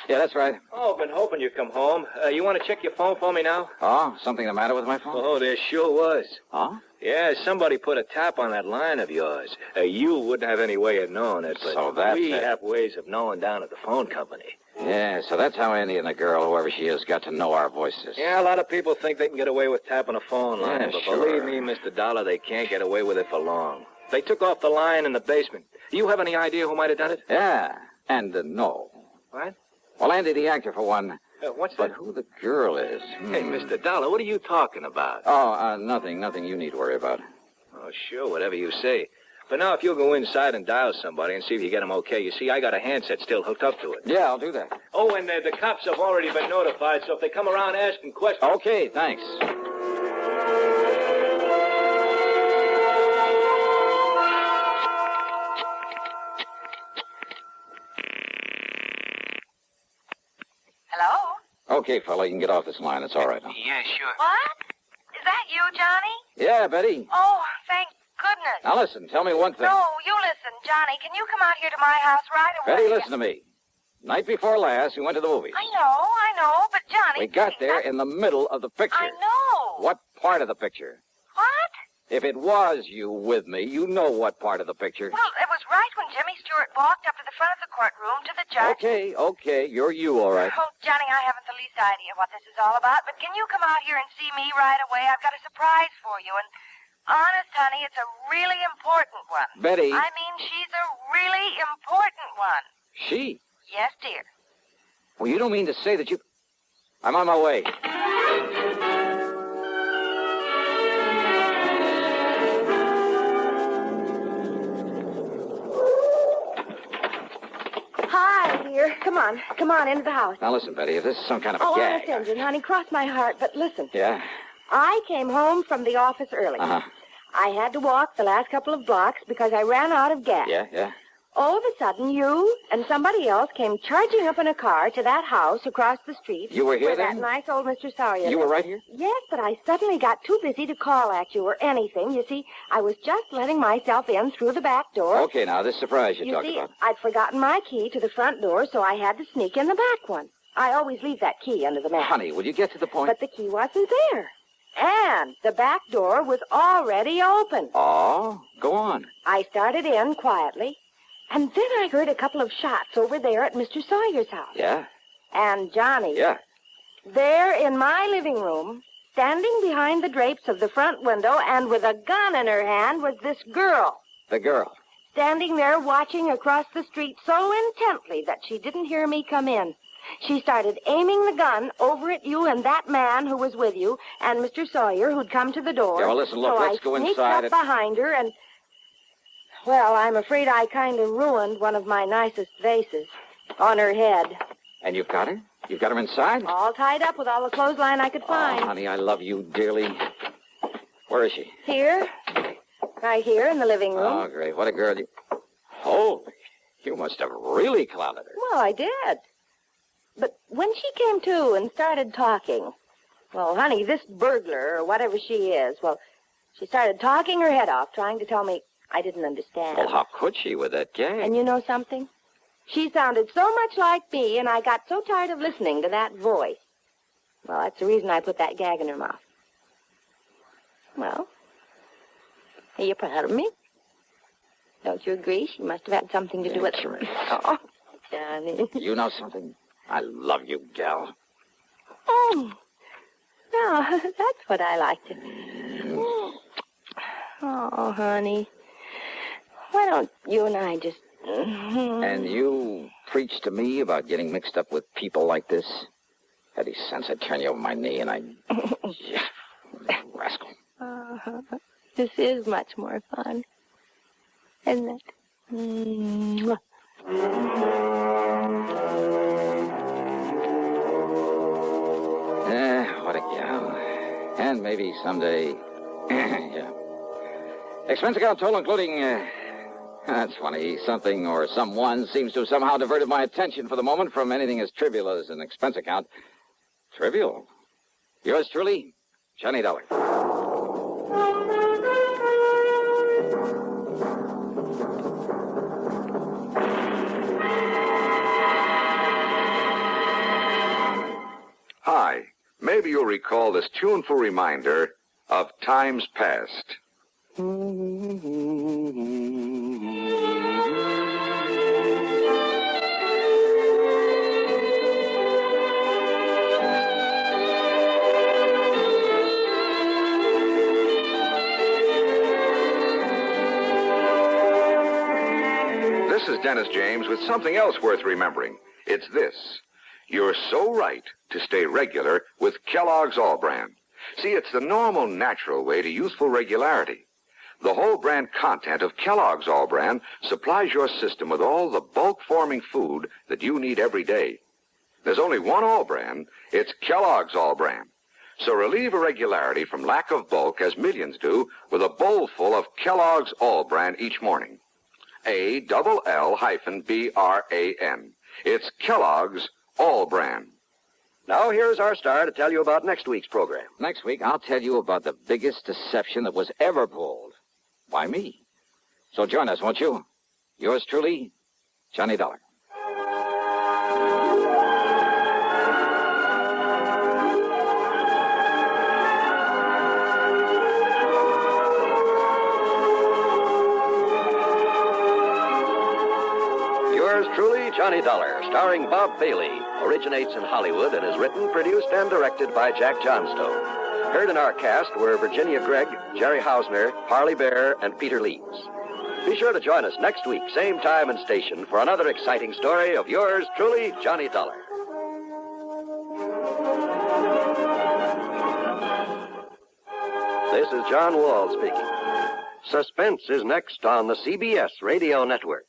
Yeah, that's right. Oh, been hoping you'd come home. You want to check your phone for me now? Oh, something the matter with my phone? Oh, there sure was. Oh? Yeah, somebody put a tap on that line of yours. You wouldn't have any way of knowing it, but So that's we it. have ways of knowing down at the phone company. Yeah, so that's how Andy and the girl, whoever she is, got to know our voices. Yeah, a lot of people think they can get away with tapping a phone line, Yeah, but sure. believe me, Mr. Dollar, they can't get away with it for long. They took off the line in the basement. You have any idea who might have done it? Yeah, and no. What? Well, Andy the actor, for one. What's But that? who the girl is? Hey, Mr. Dollar, what are you talking about? Oh, nothing you need to worry about. Oh, sure, whatever you say. But now, if you'll go inside and dial somebody and see if you get them okay. You see, I got a handset still hooked up to it. Yeah, I'll do that. Oh, and the cops have already been notified, so if they come around asking questions... Okay, thanks. Hello? Okay, fella, you can get off this line. It's all right. Yeah, sure. What? Is that you, Johnny? Yeah, Betty. Oh, thank goodness. Now listen, tell me one thing. No, you listen, Johnny. Can you come out here to my house right away? Betty, listen to me. Night before last, we went to the movies. I know, but Johnny... We got there in the middle of the picture. I know. What part of the picture? What? If it was you with me, you know what part of the picture. Well, it was right when Jimmy Stewart walked up to the front of the courtroom to the judge. Okay, you're you, all right. Oh, Johnny, I haven't the least idea what this is all about, but can you come out here and see me right away? I've got a surprise for you, and honest, honey, it's a really important one. Betty. I mean, she's a really important one. She? Yes, dear. Well, you don't mean to say that you... I'm on my way. Hi, dear. Come on, into the house. Now listen, Betty, if this is some kind of a Oh, gag... honest engine, honey, cross my heart, but listen. Yeah? I came home from the office early. Uh-huh. I had to walk the last couple of blocks because I ran out of gas. Yeah? All of a sudden, you and somebody else came charging up in a car to that house across the street. You were here where then? that nice old Mr. Sawyer You were lived. right here? Yes, but I suddenly got too busy to call at you or anything. You see, I was just letting myself in through the back door. Okay, now, this surprise you talked see, about. I'd forgotten my key to the front door, so I had to sneak in the back one. I always leave that key under the mat. Honey, will you get to the point? But the key wasn't there. And the back door was already open. Oh, go on. I started in quietly, and then I heard a couple of shots over there at Mr. Sawyer's house. Yeah? And Johnny. Yeah. There in my living room, standing behind the drapes of the front window and with a gun in her hand was this girl. The girl. Standing there watching across the street so intently that she didn't hear me come in. She started aiming the gun over at you and that man who was with you and Mr. Sawyer who'd come to the door. Yeah, well, listen, look, so let's go I sneaked inside up behind her and... Well, I'm afraid I kind of ruined one of my nicest vases on her head. And you've got her? You've got her inside? All tied up with all the clothesline I could find. Oh, honey, I love you dearly. Where is she? Here. Right here in the living room. Oh, great. What a girl you... Holy, you must have really clouded her. Well, I did. But when she came to and started talking, Well, honey, this burglar, or whatever she is, well, she started talking her head off, trying to tell me I didn't understand. Well, how could she with that gag? And you know something? She sounded so much like me, and I got so tired of listening to that voice. Well, that's the reason I put that gag in her mouth. Well, are you proud of me? Don't you agree? She must have had something to do with it. Oh, Johnny. You know something? I love you, gal. Oh, no, that's what I like to... Oh, honey. Why don't you and I just... And you preach to me about getting mixed up with people like this? Any sense I'd turn you over my knee and I'd... Yeah, rascal. This is much more fun, isn't it? Mwah. What a gal. And maybe someday... Yeah. Expense account total including... That's funny. Something or someone seems to have somehow diverted my attention for the moment from anything as trivial as an expense account. Trivial? Yours truly, Johnny Dollar. Hi. Maybe you'll recall this tuneful reminder of times past. This is Dennis James with something else worth remembering. It's this. You're so right to stay regular with Kellogg's All Brand. See, it's the normal, natural way to youthful regularity. The whole brand content of Kellogg's All Brand supplies your system with all the bulk-forming food that you need every day. There's only one All Brand. It's Kellogg's All Brand. So relieve irregularity from lack of bulk, as millions do, with a bowl full of Kellogg's All Brand each morning. ALL-BRAN. It's Kellogg's All Brand. Now here's our star to tell you about next week's program. Next week, I'll tell you about the biggest deception that was ever pulled. By me. So join us, won't you? Yours truly, Johnny Dollar. Yours truly, Johnny Dollar, starring Bob Bailey, originates in Hollywood and is written, produced, and directed by Jack Johnstone. Heard in our cast were Virginia Gregg, Jerry Hausner, Harley Bear, and Peter Leeds. Be sure to join us next week, same time and station, for another exciting story of yours truly, Johnny Dollar. This is John Wall speaking. Suspense is next on the CBS Radio Network.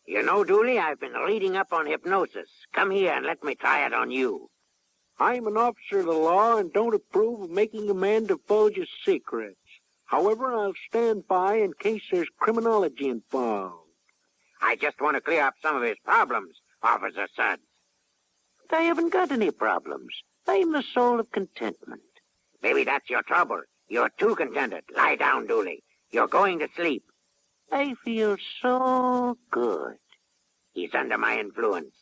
You know, Dooley, I've been reading up on hypnosis. Come here and let me try it on you. I'm an officer of the law and don't approve of making a man divulge his secrets. However, I'll stand by in case there's criminology involved. I just want to clear up some of his problems, Officer Sudds. But I haven't got any problems. I'm the soul of contentment. Maybe that's your trouble. You're too contented. Lie down, Dooley. You're going to sleep. I feel so good. He's under my influence.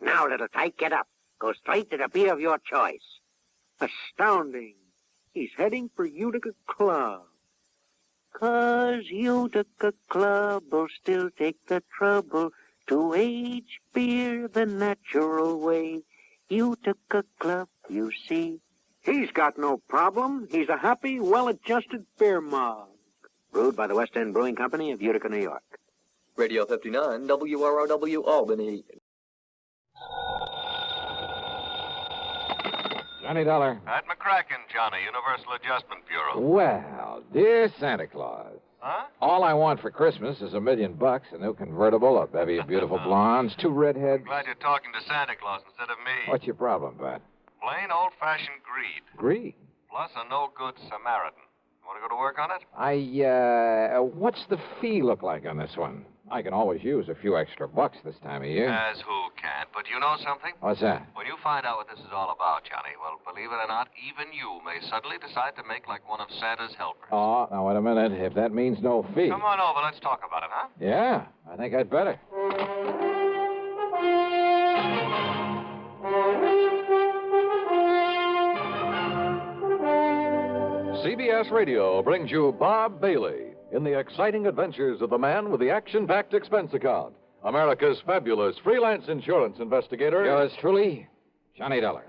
Now, little tyke, get up. Go straight to the beer of your choice. Astounding. He's heading for Utica Club. 'Cause Utica Club will still take the trouble to age beer the natural way. Utica Club, you see. He's got no problem. He's a happy, well-adjusted beer mug. Brewed by the West End Brewing Company of Utica, New York. Radio 59, WROW Albany. Johnny Dollar. At McCracken, Johnny, Universal Adjustment Bureau. Well, dear Santa Claus. Huh? All I want for Christmas is $1 million, a new convertible, a bevy of beautiful blondes, 2 redheads. Glad you're talking to Santa Claus instead of me. What's your problem, Pat? Plain old-fashioned greed. Greed? Plus a no-good Samaritan. Want to go to work on it? What's the fee look like on this one? I can always use a few extra bucks this time of year. As who can't? But you know something? What's that? When you find out what this is all about, Johnny, well, believe it or not, even you may suddenly decide to make like one of Santa's helpers. Oh, now, wait a minute. If that means no fee. Come on over. Let's talk about it, huh? Yeah, I think I'd better. CBS Radio brings you Bob Bailey in the exciting adventures of the man with the action-packed expense account, America's fabulous freelance insurance investigator. Yours truly, Johnny Dollar.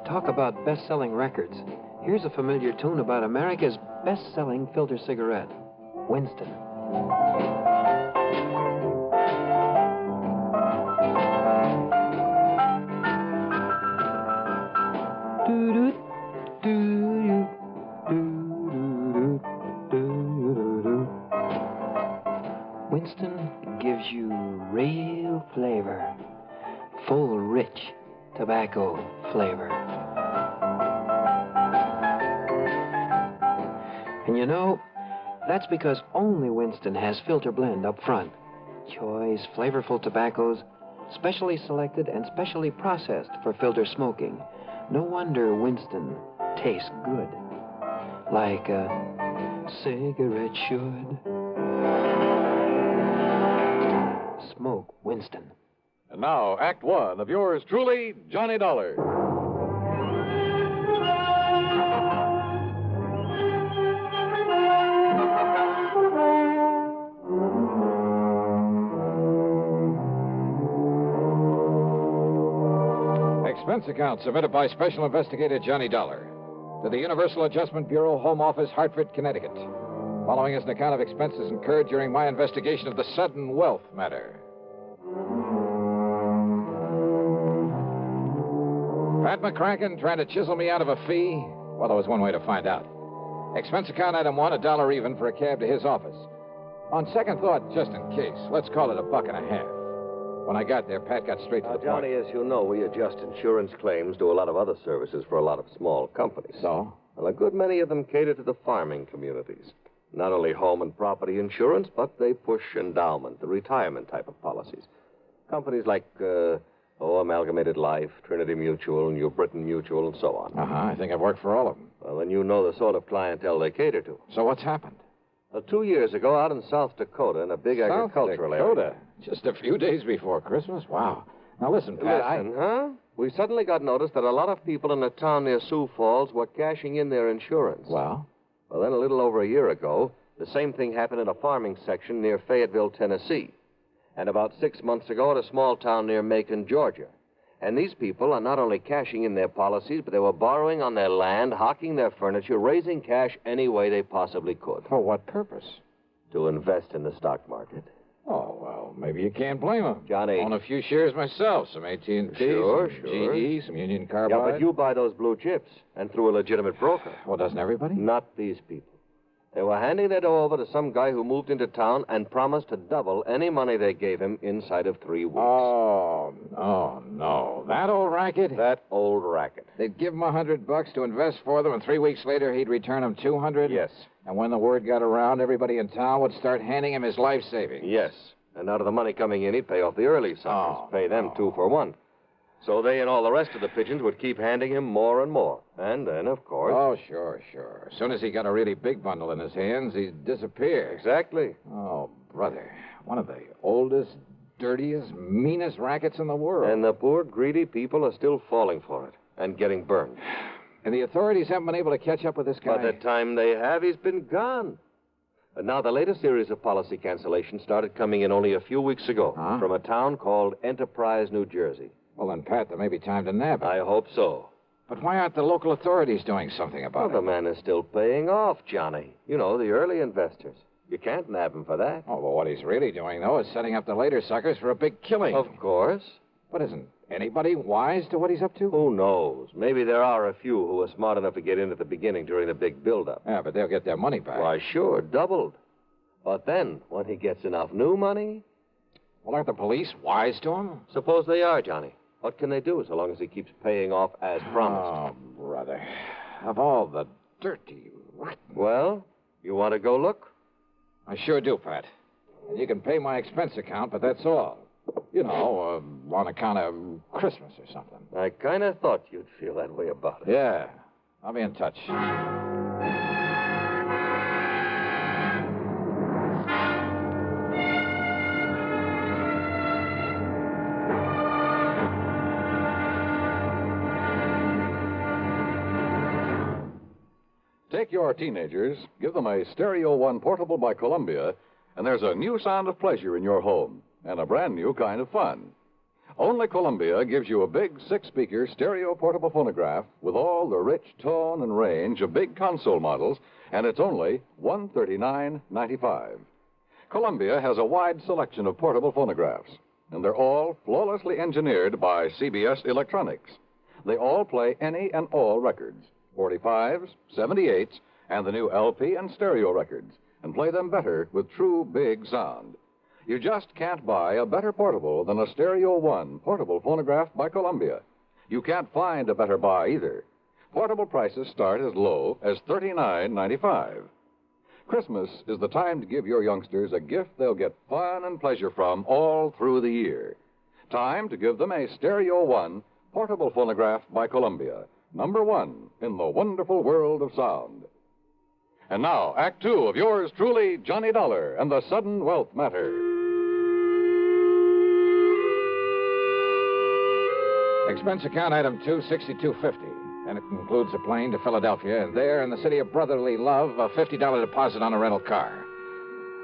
Talk about best-selling records. Here's a familiar tune about America's best-selling filter cigarette, Winston. Winston gives you real flavor, full, rich tobacco flavor. And you know, that's because only Winston has filter blend up front. Choice, flavorful tobaccos, specially selected and specially processed for filter smoking. No wonder Winston tastes good, like a cigarette should. Smoke Winston. And now, Act One of yours truly, Johnny Dollar. Expense account submitted by Special Investigator Johnny Dollar to the Universal Adjustment Bureau, Home Office, Hartford, Connecticut. Following is an account of expenses incurred during my investigation of the sudden wealth matter. Pat McCracken trying to chisel me out of a fee? Well, there was one way to find out. Expense account item one, $1 even for a cab to his office. On second thought, just in case, let's call it $1.50. When I got there, Pat got straight to the point. Johnny, as you know, we adjust insurance claims, do a lot of other services for a lot of small companies. So? Well, a good many of them cater to the farming communities. Not only home and property insurance, but they push endowment, the retirement type of policies. Companies like, Amalgamated Life, Trinity Mutual, New Britain Mutual, and so on. I think I've worked for all of them. Well, then you know the sort of clientele they cater to. So what's happened? 2 years ago, out in South Dakota, in a big agricultural area. Just a few days before Christmas? Wow. Now listen, Pat, huh? We suddenly got notice that a lot of people in a town near Sioux Falls were cashing in their insurance. Well? Well, then a little over a year ago, the same thing happened in a farming section near Fayetteville, Tennessee. And about 6 months ago at a small town near Macon, Georgia. And these people are not only cashing in their policies, but they were borrowing on their land, hawking their furniture, raising cash any way they possibly could. For what purpose? To invest in the stock market. Oh, well, maybe you can't blame them. Johnny. Own a few shares myself, some AT&T, Sure. GE, some Union Carbide. Yeah, but you buy those blue chips, and through a legitimate broker. Well, doesn't everybody? Not these people. They were handing their dough over to some guy who moved into town and promised to double any money they gave him inside of 3 weeks. Oh, no. That old racket? That old racket. They'd give him $100 to invest for them, and 3 weeks later he'd return them $200? Yes. And when the word got around, everybody in town would start handing him his life savings. Yes. And out of the money coming in, he'd pay off the early suckers. Pay them 2 for 1. So they and all the rest of the pigeons would keep handing him more and more. And then, of course... Oh, sure. As soon as he got a really big bundle in his hands, he'd disappear. Exactly. Oh, brother. One of the oldest, dirtiest, meanest rackets in the world. And the poor, greedy people are still falling for it and getting burned. And the authorities haven't been able to catch up with this guy? By the time they have, he's been gone. And now the latest series of policy cancellations started coming in only a few weeks ago from a town called Enterprise, New Jersey. Well, then, Pat, there may be time to nab him. I hope so. But why aren't the local authorities doing something about it? Well, the man is still paying off, Johnny. You know, the early investors. You can't nab him for that. Oh, well, what he's really doing, though, is setting up the later suckers for a big killing. Of course. But isn't anybody wise to what he's up to? Who knows? Maybe there are a few who are smart enough to get in at the beginning during the big build-up. Yeah, but they'll get their money back. Why, sure, doubled. But then, when he gets enough new money... Well, aren't the police wise to him? Suppose they are, Johnny. What can they do so long as he keeps paying off as promised? Oh, brother. Of all the dirty, rotten... Well, you want to go look? I sure do, Pat. And you can pay my expense account, but that's all. You know, on account of Christmas or something. I kind of thought you'd feel that way about it. Yeah. I'll be in touch. Take your teenagers, give them a Stereo One portable by Columbia, and there's a new sound of pleasure in your home and a brand new kind of fun. Only Columbia gives you a big 6-speaker stereo portable phonograph with all the rich tone and range of big console models, and it's only $139.95. Columbia has a wide selection of portable phonographs, and they're all flawlessly engineered by CBS Electronics. They all play any and all records, 45s, 78s, and the new LP and stereo records, and play them better with true big sound. You just can't buy a better portable than a Stereo One portable phonograph by Columbia. You can't find a better buy either. Portable prices start as low as $39.95. Christmas is the time to give your youngsters a gift they'll get fun and pleasure from all through the year. Time to give them a Stereo One portable phonograph by Columbia, #1 in the wonderful world of sound. And now, Act 2 of yours truly, Johnny Dollar and the Sudden Wealth Matter. Expense account item 2, $62.50. And it includes a plane to Philadelphia, and there in the city of brotherly love, a $50 deposit on a rental car.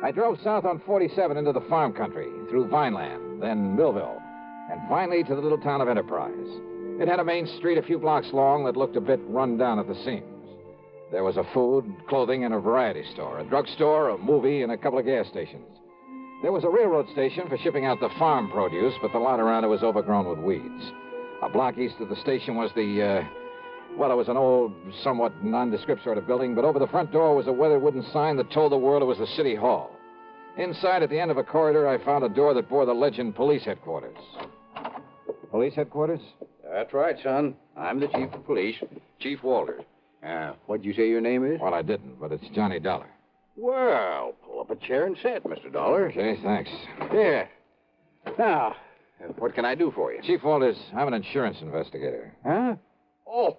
I drove south on 47 into the farm country, through Vineland, then Millville, and finally to the little town of Enterprise. It had a main street a few blocks long that looked a bit run down at the seams. There was a food, clothing, and a variety store, a drugstore, a movie, and a couple of gas stations. There was a railroad station for shipping out the farm produce, but the lot around it was overgrown with weeds. A block east of the station was it was an old, somewhat nondescript sort of building, but over the front door was a weathered wooden sign that told the world it was the city hall. Inside, at the end of a corridor, I found a door that bore the legend Police Headquarters. Police Headquarters? That's right, son. I'm the chief of police, Chief Walters. What'd you say your name is? Well, I didn't, but it's Johnny Dollar. Well, pull up a chair and sit, Mr. Dollar. Okay, thanks. Yeah. Now, what can I do for you? Chief Walters, I'm an insurance investigator. Huh? Oh,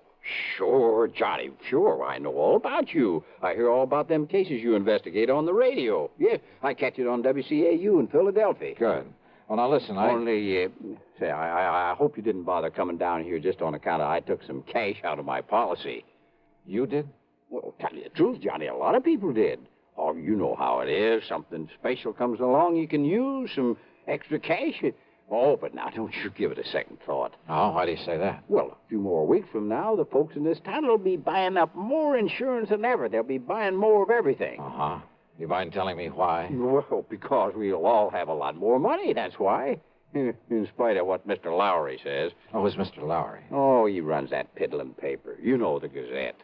sure, Johnny. Sure, I know all about you. I hear all about them cases you investigate on the radio. Yeah, I catch it on WCAU in Philadelphia. Good. Well, now listen, I hope you didn't bother coming down here just on account of I took some cash out of my policy. You did? Well, tell you the truth, Johnny, a lot of people did. Oh, you know how it is. Something special comes along, you can use some extra cash. Oh, but now don't you give it a second thought. Oh, why do you say that? Well, a few more weeks from now, the folks in this town will be buying up more insurance than ever. They'll be buying more of everything. Uh-huh. You mind telling me why? Well, because we'll all have a lot more money, that's why. In spite of what Mr. Lowry says. Oh, who's Mr. Lowry? Oh, he runs that piddling paper. You know, the Gazette.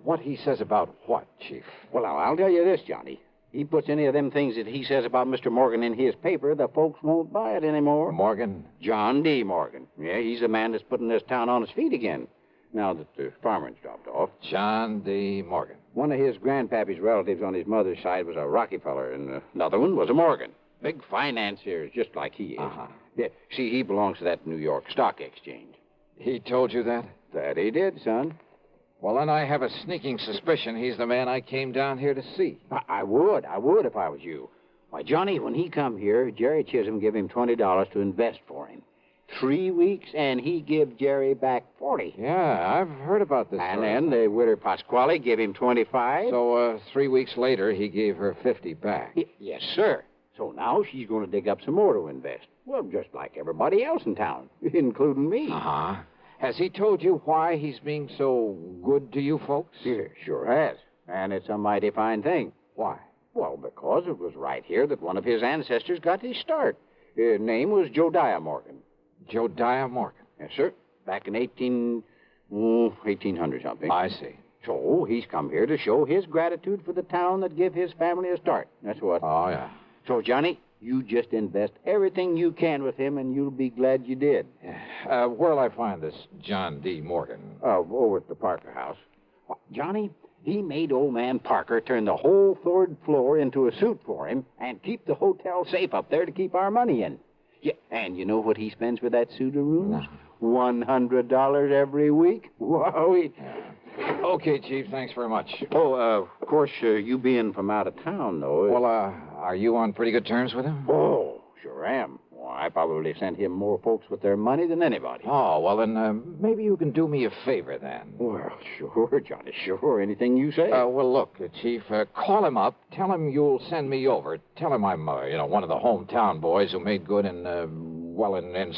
What he says about what, Chief? Well, I'll tell you this, Johnny. He puts any of them things that he says about Mr. Morgan in his paper, the folks won't buy it anymore. Morgan? John D. Morgan. Yeah, he's the man that's putting this town on its feet again, now that the farmer's dropped off. John D. Morgan. One of his grandpappy's relatives on his mother's side was a Rockefeller, and another one was a Morgan. Big financiers, just like he is. Uh-huh. Yeah, see, he belongs to that New York Stock Exchange. He told you that? That he did, son. Well, then I have a sneaking suspicion he's the man I came down here to see. I would if I was you. Why, Johnny, when he come here, Jerry Chisholm gave him $20 to invest for him. 3 weeks, and he give Jerry back 40. Yeah, I've heard about this. And then the widow Pasquale gave him 25. So, 3 weeks later, he gave her 50 back. Yes, sir. So now she's going to dig up some more to invest. Well, just like everybody else in town, including me. Uh-huh. Has he told you why he's being so good to you folks? Yeah, sure has. And it's a mighty fine thing. Why? Well, because it was right here that one of his ancestors got his start. His name was Josiah Morgan. Josiah Morgan? Yes, sir. Back in 1800 something. I see. So he's come here to show his gratitude for the town that gave his family a start. That's what. Oh, yeah. So, Johnny, You just invest everything you can with him, and you'll be glad you did. Where'll I find this John D. Morgan? Over at the Parker house. Well, Johnny, he made old man Parker turn the whole third floor into a suite for him and keep the hotel safe up there to keep our money in. Yeah, and you know what he spends for that suite of rooms? No. $100 every week. Whoa. Okay, Chief, thanks very much. Of course, you being from out of town, though. Well, are you on pretty good terms with him? Oh, sure am. Well, I probably sent him more folks with their money than anybody. Oh, well, then maybe you can do me a favor, then. Well, sure, Johnny, sure. Anything you say. Well, look, Chief, call him up. Tell him you'll send me over. Tell him I'm, one of the hometown boys who made good in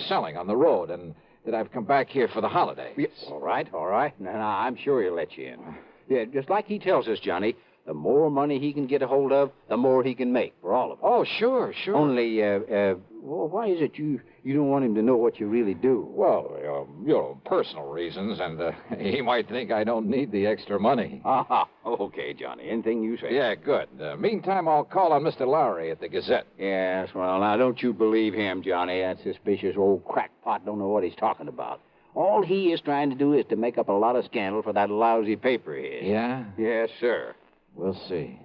selling on the road, and that I've come back here for the holidays. Yes. All right. Now, I'm sure he'll let you in. Yeah, just like he tells us, Johnny, the more money he can get a hold of, the more he can make for all of us. Oh, sure. Only, well, why is it you don't want him to know what you really do? Well, personal reasons, and he might think I don't need the extra money. Okay, Johnny, anything you say. Yeah, good. Meantime, I'll call on Mr. Lowry at the Gazette. Yes, well, now, don't you believe him, Johnny. That suspicious old crackpot don't know what he's talking about. All he is trying to do is to make up a lot of scandal for that lousy paper of his. Yeah? Yes, sir. We'll see.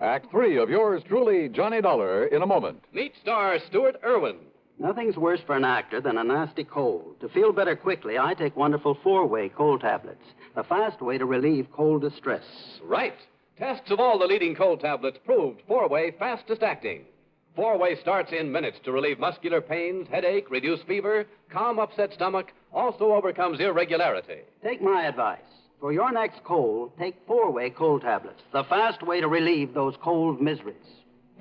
Act 3 of yours truly, Johnny Dollar, in a moment. Meet star Stuart Irwin. Nothing's worse for an actor than a nasty cold. To feel better quickly, I take wonderful 4-way cold tablets, the fast way to relieve cold distress. Right. Tests of all the leading cold tablets proved 4-way fastest acting. 4-way starts in minutes to relieve muscular pains, headache, reduce fever, calm upset stomach, also overcomes irregularity. Take my advice. For your next cold, take 4-way cold tablets, the fast way to relieve those cold miseries.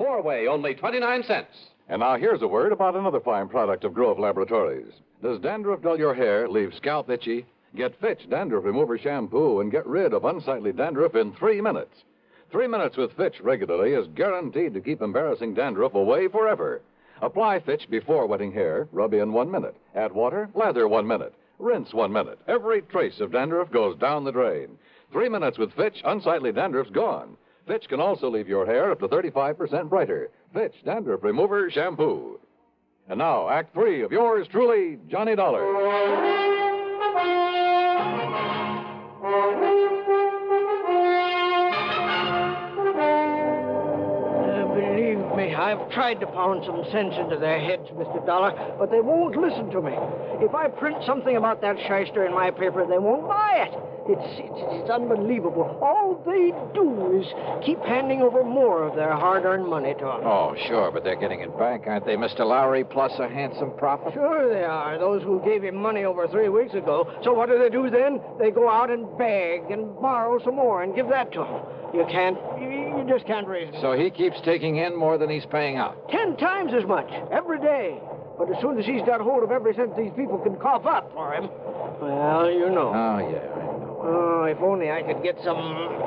4-way, only 29 cents. And now here's a word about another fine product of Grove Laboratories. Does dandruff dull your hair, leave scalp itchy? Get Fitch Dandruff Remover Shampoo and get rid of unsightly dandruff in 3 minutes. 3 minutes with Fitch regularly is guaranteed to keep embarrassing dandruff away forever. Apply Fitch before wetting hair. Rub in 1 minute. Add water. Lather 1 minute. Rinse 1 minute. Every trace of dandruff goes down the drain. 3 minutes with Fitch, unsightly dandruff's gone. Fitch can also leave your hair up to 35% brighter. Fitch Dandruff Remover Shampoo. And now, Act 3 of yours truly, Johnny Dollar. Believe me, I've tried to pound some sense into their heads, Mr. Dollar, but they won't listen to me. If I print something about that shyster in my paper, they won't buy it. It's unbelievable. All they do is keep handing over more of their hard-earned money to us. Oh, sure, but they're getting it back, aren't they, Mr. Lowry, plus a handsome profit? Sure they are, those who gave him money over 3 weeks ago. So what do they do then? They go out and beg and borrow some more and give that to him. You just can't raise it. So he keeps taking in more than he's paying out? 10 times as much, every day. But as soon as he's got hold of every cent these people can cough up for him, well, you know. Oh, yeah. Oh, if only I could get some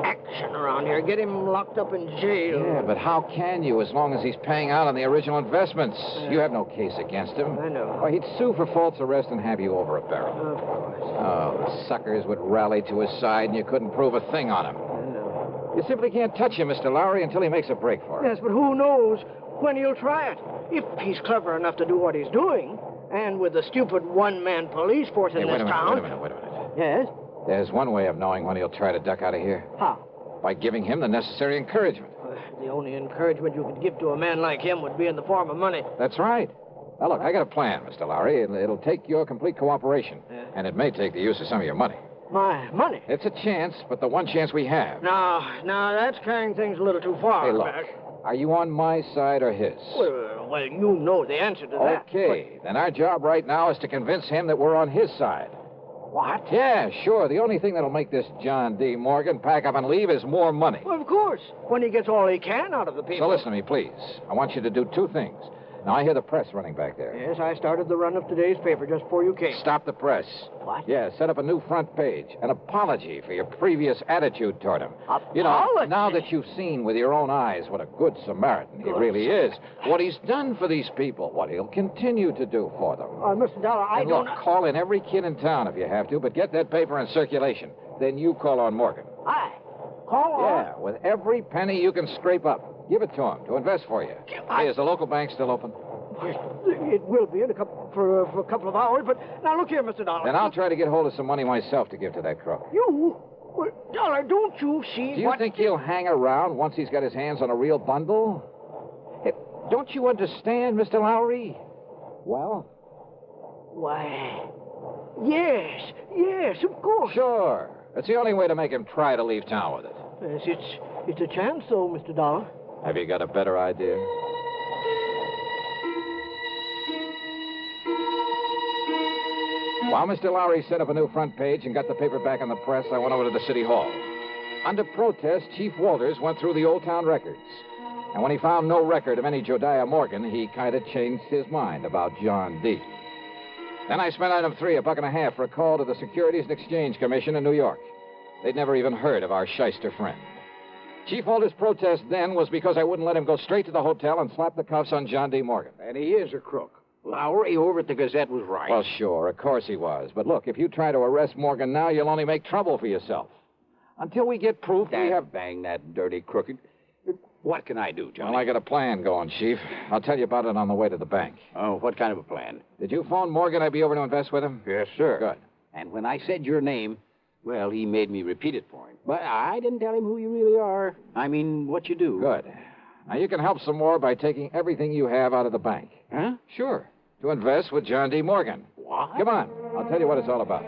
action around here. Get him locked up in jail. Yeah, but how can you as long as he's paying out on the original investments? You have no case against him. I know. Well, he'd sue for false arrest and have you over a barrel. Of course. Oh, the suckers would rally to his side and you couldn't prove a thing on him. I know. You simply can't touch him, Mr. Lowry, until he makes a break for it. Yes, but who knows when he'll try it. If he's clever enough to do what he's doing, and with the stupid one-man police force in this town... Wait a minute. Yes? There's one way of knowing when he'll try to duck out of here. How? By giving him the necessary encouragement. The only encouragement you could give to a man like him would be in the form of money. That's right. Now, look, I got a plan, Mr. Lowry. It'll take your complete cooperation. Yeah. And it may take the use of some of your money. My money? It's a chance, but the one chance we have. Now, that's carrying things a little too far. Hey, look. Back. Are you on my side or his? Well, you know the answer to that. Okay. Then our job right now is to convince him that we're on his side. What? Yeah, sure. The only thing that'll make this John D. Morgan pack up and leave is more money. Well, of course. When he gets all he can out of the people. So listen to me, please. I want you to do 2 things. Now, I hear the press running back there. Yes, I started the run of today's paper just before you came. Stop the press. What? Yeah, set up a new front page. An apology for your previous attitude toward him. Apology? You know, now that you've seen with your own eyes what a good Samaritan he really is, what he's done for these people, what he'll continue to do for them. Mr. Dollar, I And don't... look, call in every kid in town if you have to, but get that paper in circulation. Then you call on Morgan. Call on? Yeah, with every penny you can scrape up. Give it to him to invest for you. Hey, is the local bank still open? It will be in for a couple of hours, but now look here, Mr. Dollar. Then I'll try to get hold of some money myself to give to that crook. You? Well, Dollar, don't you see Do you think he'll hang around once he's got his hands on a real bundle? Hey, don't you understand, Mr. Lowry? Well? Why, yes, of course. Sure. It's the only way to make him try to leave town with it. Yes, it's a chance, though, Mr. Dollar. Have you got a better idea? While Mr. Lowry set up a new front page and got the paper back in the press, I went over to the city hall. Under protest, Chief Walters went through the old town records. And when he found no record of any Jodiah Morgan, he kind of changed his mind about John D. Then I spent item 3, $1.50 for a call to the Securities and Exchange Commission in New York. They'd never even heard of our shyster friend. Chief Walters' protest then was because I wouldn't let him go straight to the hotel and slap the cuffs on John D. Morgan. And he is a crook. Lowry over at the Gazette was right. Well, sure, of course he was. But look, if you try to arrest Morgan now, you'll only make trouble for yourself. Until we get proof, we have... Bang that dirty crooked. What can I do, Johnny? Well, I got a plan going, Chief. I'll tell you about it on the way to the bank. Oh, what kind of a plan? Did you phone Morgan I'd be over to invest with him? Yes, sir. Good. And when I said your name, well, he made me repeat it for him. But I didn't tell him who you really are. I mean, what you do. Good. Now, you can help some more by taking everything you have out of the bank. Huh? Sure. To invest with John D. Morgan. What? Come on. I'll tell you what it's all about.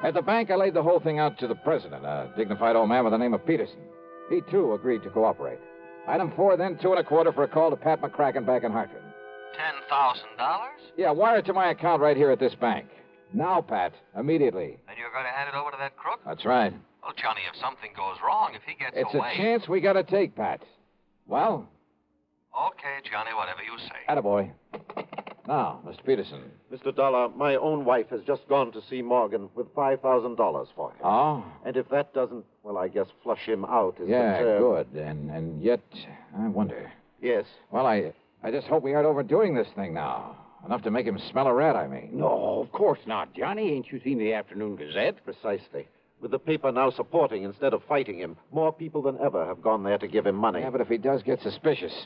At the bank, I laid the whole thing out to the president, a dignified old man by the name of Peterson. He, too, agreed to cooperate. Item 4, then $2.25 for a call to Pat McCracken back in Hartford. $10,000? Yeah, wire it to my account right here at this bank. Now, Pat, immediately. And you're going to hand it over to that crook? That's right. Well, Johnny, if something goes wrong, if he gets It's away... a chance we got to take, Pat. Well? Okay, Johnny, whatever you say. Attaboy. Now, Mr. Peterson. Mr. Dollar, my own wife has just gone to see Morgan with $5,000 for him. Oh? And if that doesn't, well, I guess flush him out is Yeah, the good. And yet, I wonder. Yes. Well, I just hope we aren't overdoing this thing now. Enough to make him smell a rat, I mean. No, of course not, Johnny. Ain't you seen the Afternoon Gazette? Precisely. With the paper now supporting instead of fighting him, more people than ever have gone there to give him money. Yeah, but if he does get suspicious,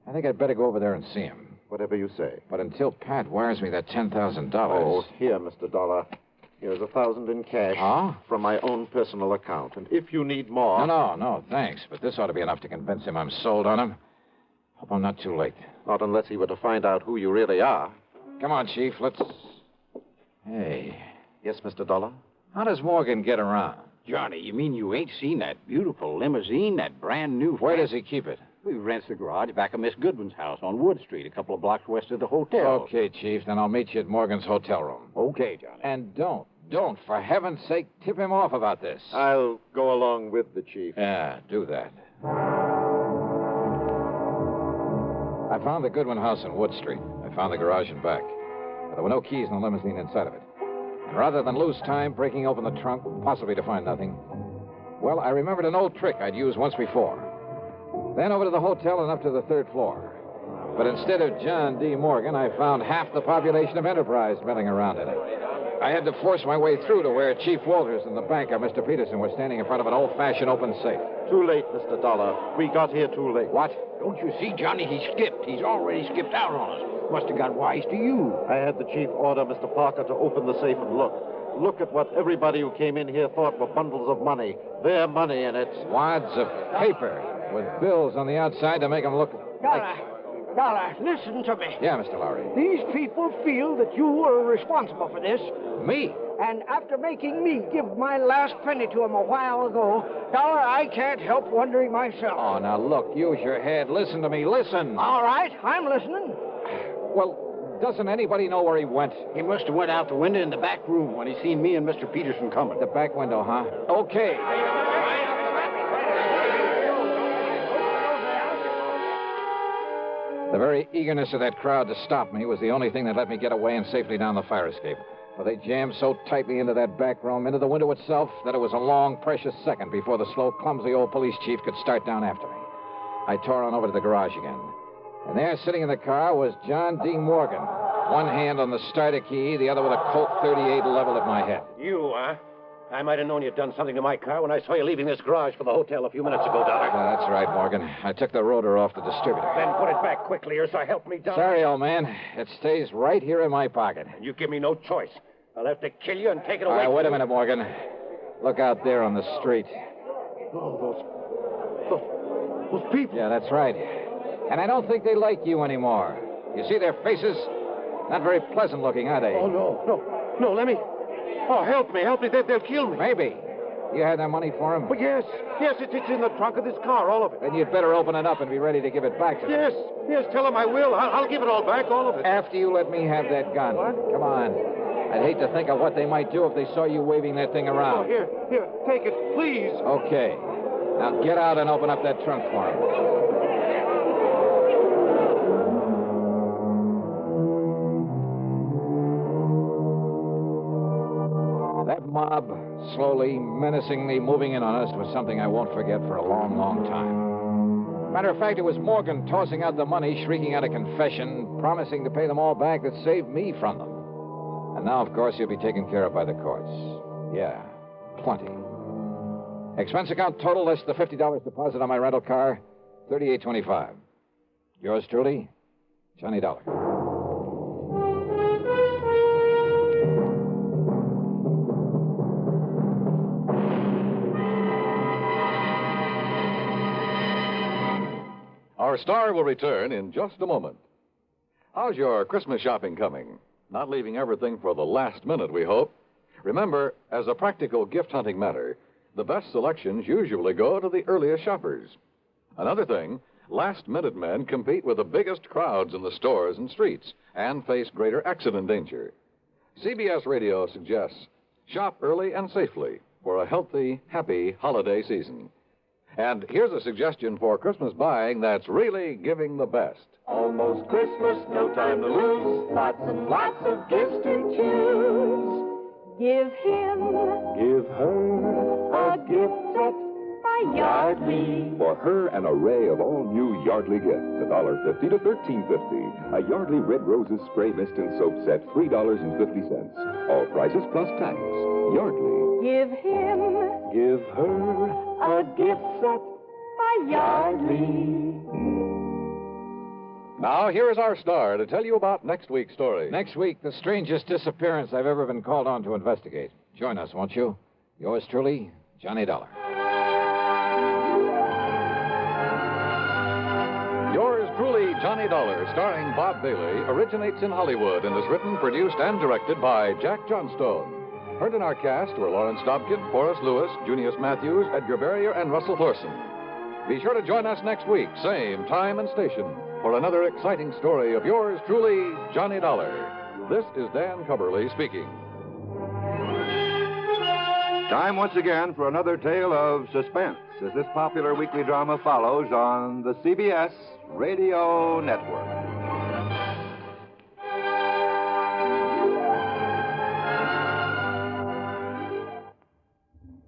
I think I'd better go over there and see him. Whatever you say. But until Pat wires me that $10,000... Oh, here, Mr. Dollar. Here's $1,000 in cash. Huh? From my own personal account. And if you need more... No, thanks. But this ought to be enough to convince him I'm sold on him. Hope I'm not too late. Not unless he were to find out who you really are. Come on, Chief, let's... Hey. Yes, Mr. Dollar? How does Morgan get around? Johnny, you mean you ain't seen that beautiful limousine, that brand new... Where does he keep it? We rents the garage back of Miss Goodwin's house on Wood Street, a couple of blocks west of the hotel. Okay, Chief, then I'll meet you at Morgan's hotel room. Okay, Johnny. And don't, for heaven's sake, tip him off about this. I'll go along with the chief. Yeah, do that. I found the Goodwin house on Wood Street. I found the garage and back. But there were no keys in the limousine inside of it. And rather than lose time breaking open the trunk, possibly to find nothing, well, I remembered an old trick I'd used once before. Then over to the hotel and up to the 3rd floor. But instead of John D. Morgan, I found half the population of Enterprise milling around in it. I had to force my way through to where Chief Walters and the banker, Mr. Peterson, were standing in front of an old-fashioned open safe. Too late, Mr. Dollar. We got here too late. What? Don't you see, Johnny? He skipped. He's already skipped out on us. Must have got wise to you. I had the chief order Mr. Parker to open the safe and look. Look at what everybody who came in here thought were bundles of money. Their money in it. Wads of paper with bills on the outside to make them look Dollar, listen to me. Yeah, Mr. Lowry. These people feel that you were responsible for this. Me? And after making me give my last penny to them a while ago, Dollar, I can't help wondering myself. Oh, now look, use your head. Listen to me, listen. All right, I'm listening. Well, doesn't anybody know where he went? He must have went out the window in the back room when he seen me and Mr. Peterson coming. The back window, huh? Okay. The very eagerness of that crowd to stop me was the only thing that let me get away and safely down the fire escape. For they jammed so tightly into that back room, into the window itself, that it was a long, precious second before the slow, clumsy old police chief could start down after me. I tore on over to the garage again. And there, sitting in the car, was John D. Morgan. One hand on the starter key, the other with a Colt 38 leveled at my head. You, huh? I might have known you'd done something to my car when I saw you leaving this garage for the hotel a few minutes ago, Dollar. That's right, Morgan. I took the rotor off the distributor. Then put it back quickly, or so help me, Dollar. Sorry, old man. It stays right here in my pocket. And you give me no choice. I'll have to kill you and take it away. All right, wait a minute, Morgan. Look out there on the street. Oh, those people. Yeah, that's right. And I don't think they like you anymore. You see their faces? Not very pleasant looking, are they? Oh, no, let me... Oh, help me. They'll kill me. Maybe. You had that money for him? Well, yes, it's in the trunk of this car, all of it. Then you'd better open it up and be ready to give it back to them. Yes, tell them I will. I'll give it all back, all of it. After you let me have that gun. What? Come on. I'd hate to think of what they might do if they saw you waving that thing around. Oh, here, take it, please. Okay. Now get out and open up that trunk for him. That mob, slowly, menacingly moving in on us, was something I won't forget for a long, long time. Matter of fact, it was Morgan tossing out the money, shrieking out a confession, promising to pay them all back that saved me from them. And now, of course, he'll be taken care of by the courts. Yeah, plenty. Expense account total less the $50 deposit on my rental car, $38.25. Yours truly, Johnny Dollar. Our star will return in just a moment. How's your Christmas shopping coming? Not leaving everything for the last minute, we hope. Remember, as a practical gift-hunting matter, the best selections usually go to the earliest shoppers. Another thing, last-minute men compete with the biggest crowds in the stores and streets and face greater accident danger. CBS Radio suggests shop early and safely for a healthy, happy holiday season. And here's a suggestion for Christmas buying that's really giving the best. Almost Christmas, no time to lose. Lots and lots of gifts to choose. Give him, give her a gift set by Yardley. For her, an array of all new Yardley gifts, $1.50 to $13.50. A Yardley Red Roses Spray Mist and Soap Set, $3.50. All prices plus tax. Yardley. Give him, give her a gift set by Yardley. Now, here is our star to tell you about next week's story. Next week, the strangest disappearance I've ever been called on to investigate. Join us, won't you? Yours truly, Johnny Dollar. Yours truly, Johnny Dollar, starring Bob Bailey, originates in Hollywood and is written, produced, and directed by Jack Johnstone. Heard in our cast were Lawrence Dobkin, Forrest Lewis, Junius Matthews, Edgar Barrier, and Russell Thorson. Be sure to join us next week, same time and station, for another exciting story of yours truly, Johnny Dollar. This is Dan Cubberly speaking. Time once again for another tale of suspense as this popular weekly drama follows on the CBS Radio Network.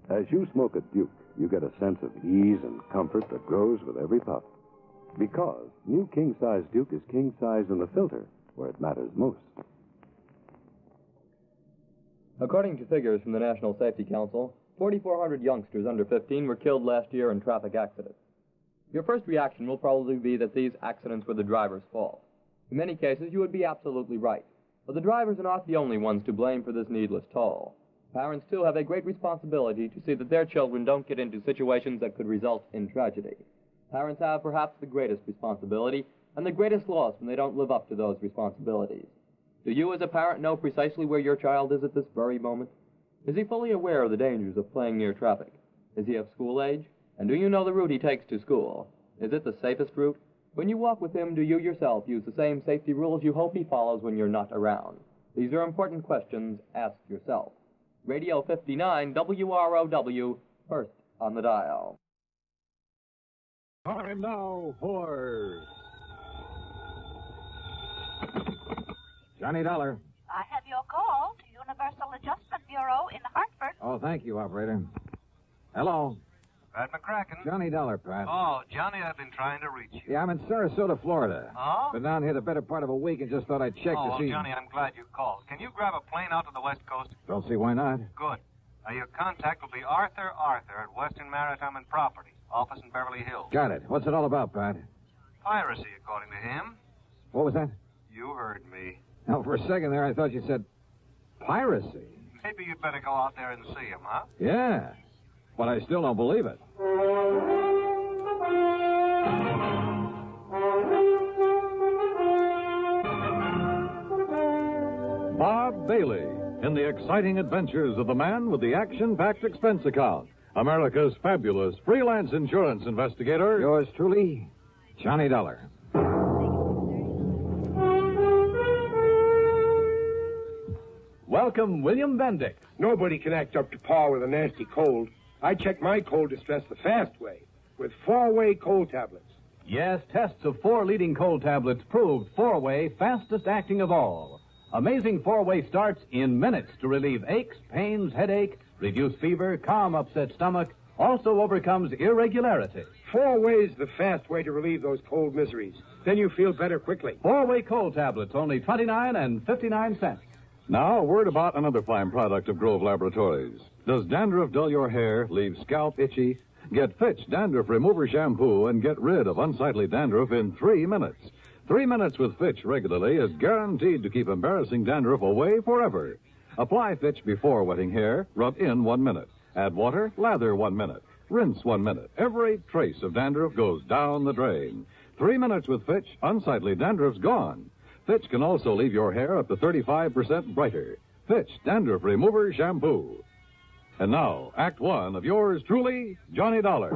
As you smoke a Duke, you get a sense of ease and comfort that grows with every puff. Because new king-size Duke is king-size in the filter, where it matters most. According to figures from the National Safety Council, 4,400 youngsters under 15 were killed last year in traffic accidents. Your first reaction will probably be that these accidents were the driver's fault. In many cases, you would be absolutely right. But the drivers are not the only ones to blame for this needless toll. Parents, too, have a great responsibility to see that their children don't get into situations that could result in tragedy. Parents have perhaps the greatest responsibility and the greatest loss when they don't live up to those responsibilities. Do you, as a parent, know precisely where your child is at this very moment? Is he fully aware of the dangers of playing near traffic? Is he of school age? And do you know the route he takes to school? Is it the safest route? When you walk with him, do you yourself use the same safety rules you hope he follows when you're not around? These are important questions. Ask yourself. Radio 59 WROW, first on the dial. Time now for Johnny Dollar. I have your call to Universal Adjustment Bureau in Hartford. Oh, thank you, operator. Hello. Pat McCracken. Johnny Dollar, Pat. Oh, Johnny, I've been trying to reach you. Yeah, I'm in Sarasota, Florida. Oh? Been down here the better part of a week and just thought I'd check Oh, to well, see... Johnny, I'm glad you called. Can you grab a plane out to the West Coast? Don't see why not. Good. Now, your contact will be Arthur at Western Maritime and Property, office in Beverly Hills. Got it. What's it all about, Pat? Piracy, according to him. What was that? You heard me. Now, for a second there, I thought you said piracy. Maybe you'd better go out there and see him, huh? Yeah, but I still don't believe it. Bob Bailey in the exciting adventures of the man with the action-packed expense account. America's fabulous freelance insurance investigator. Yours truly, Johnny Dollar. Welcome, William Bendix. Nobody can act up to par with a nasty cold. I check my cold distress the fast way with 4-way cold tablets. Yes, tests of 4 leading cold tablets proved 4-way fastest acting of all. Amazing 4-way starts in minutes to relieve aches, pains, headache, reduce fever, calm upset stomach, also overcomes irregularity. 4-way's the fast way to relieve those cold miseries. Then you feel better quickly. 4-way cold tablets, only 29 and 59 cents. Now, a word about another fine product of Grove Laboratories. Does dandruff dull your hair, leave scalp itchy? Get Fitch Dandruff Remover Shampoo and get rid of unsightly dandruff in 3 minutes. 3 minutes with Fitch regularly is guaranteed to keep embarrassing dandruff away forever. Apply Fitch before wetting hair, rub in 1 minute. Add water, lather 1 minute. Rinse 1 minute. Every trace of dandruff goes down the drain. 3 minutes with Fitch, unsightly dandruff's gone. Fitch can also leave your hair up to 35% brighter. Fitch Dandruff Remover Shampoo. And now, Act 1 of yours truly, Johnny Dollar.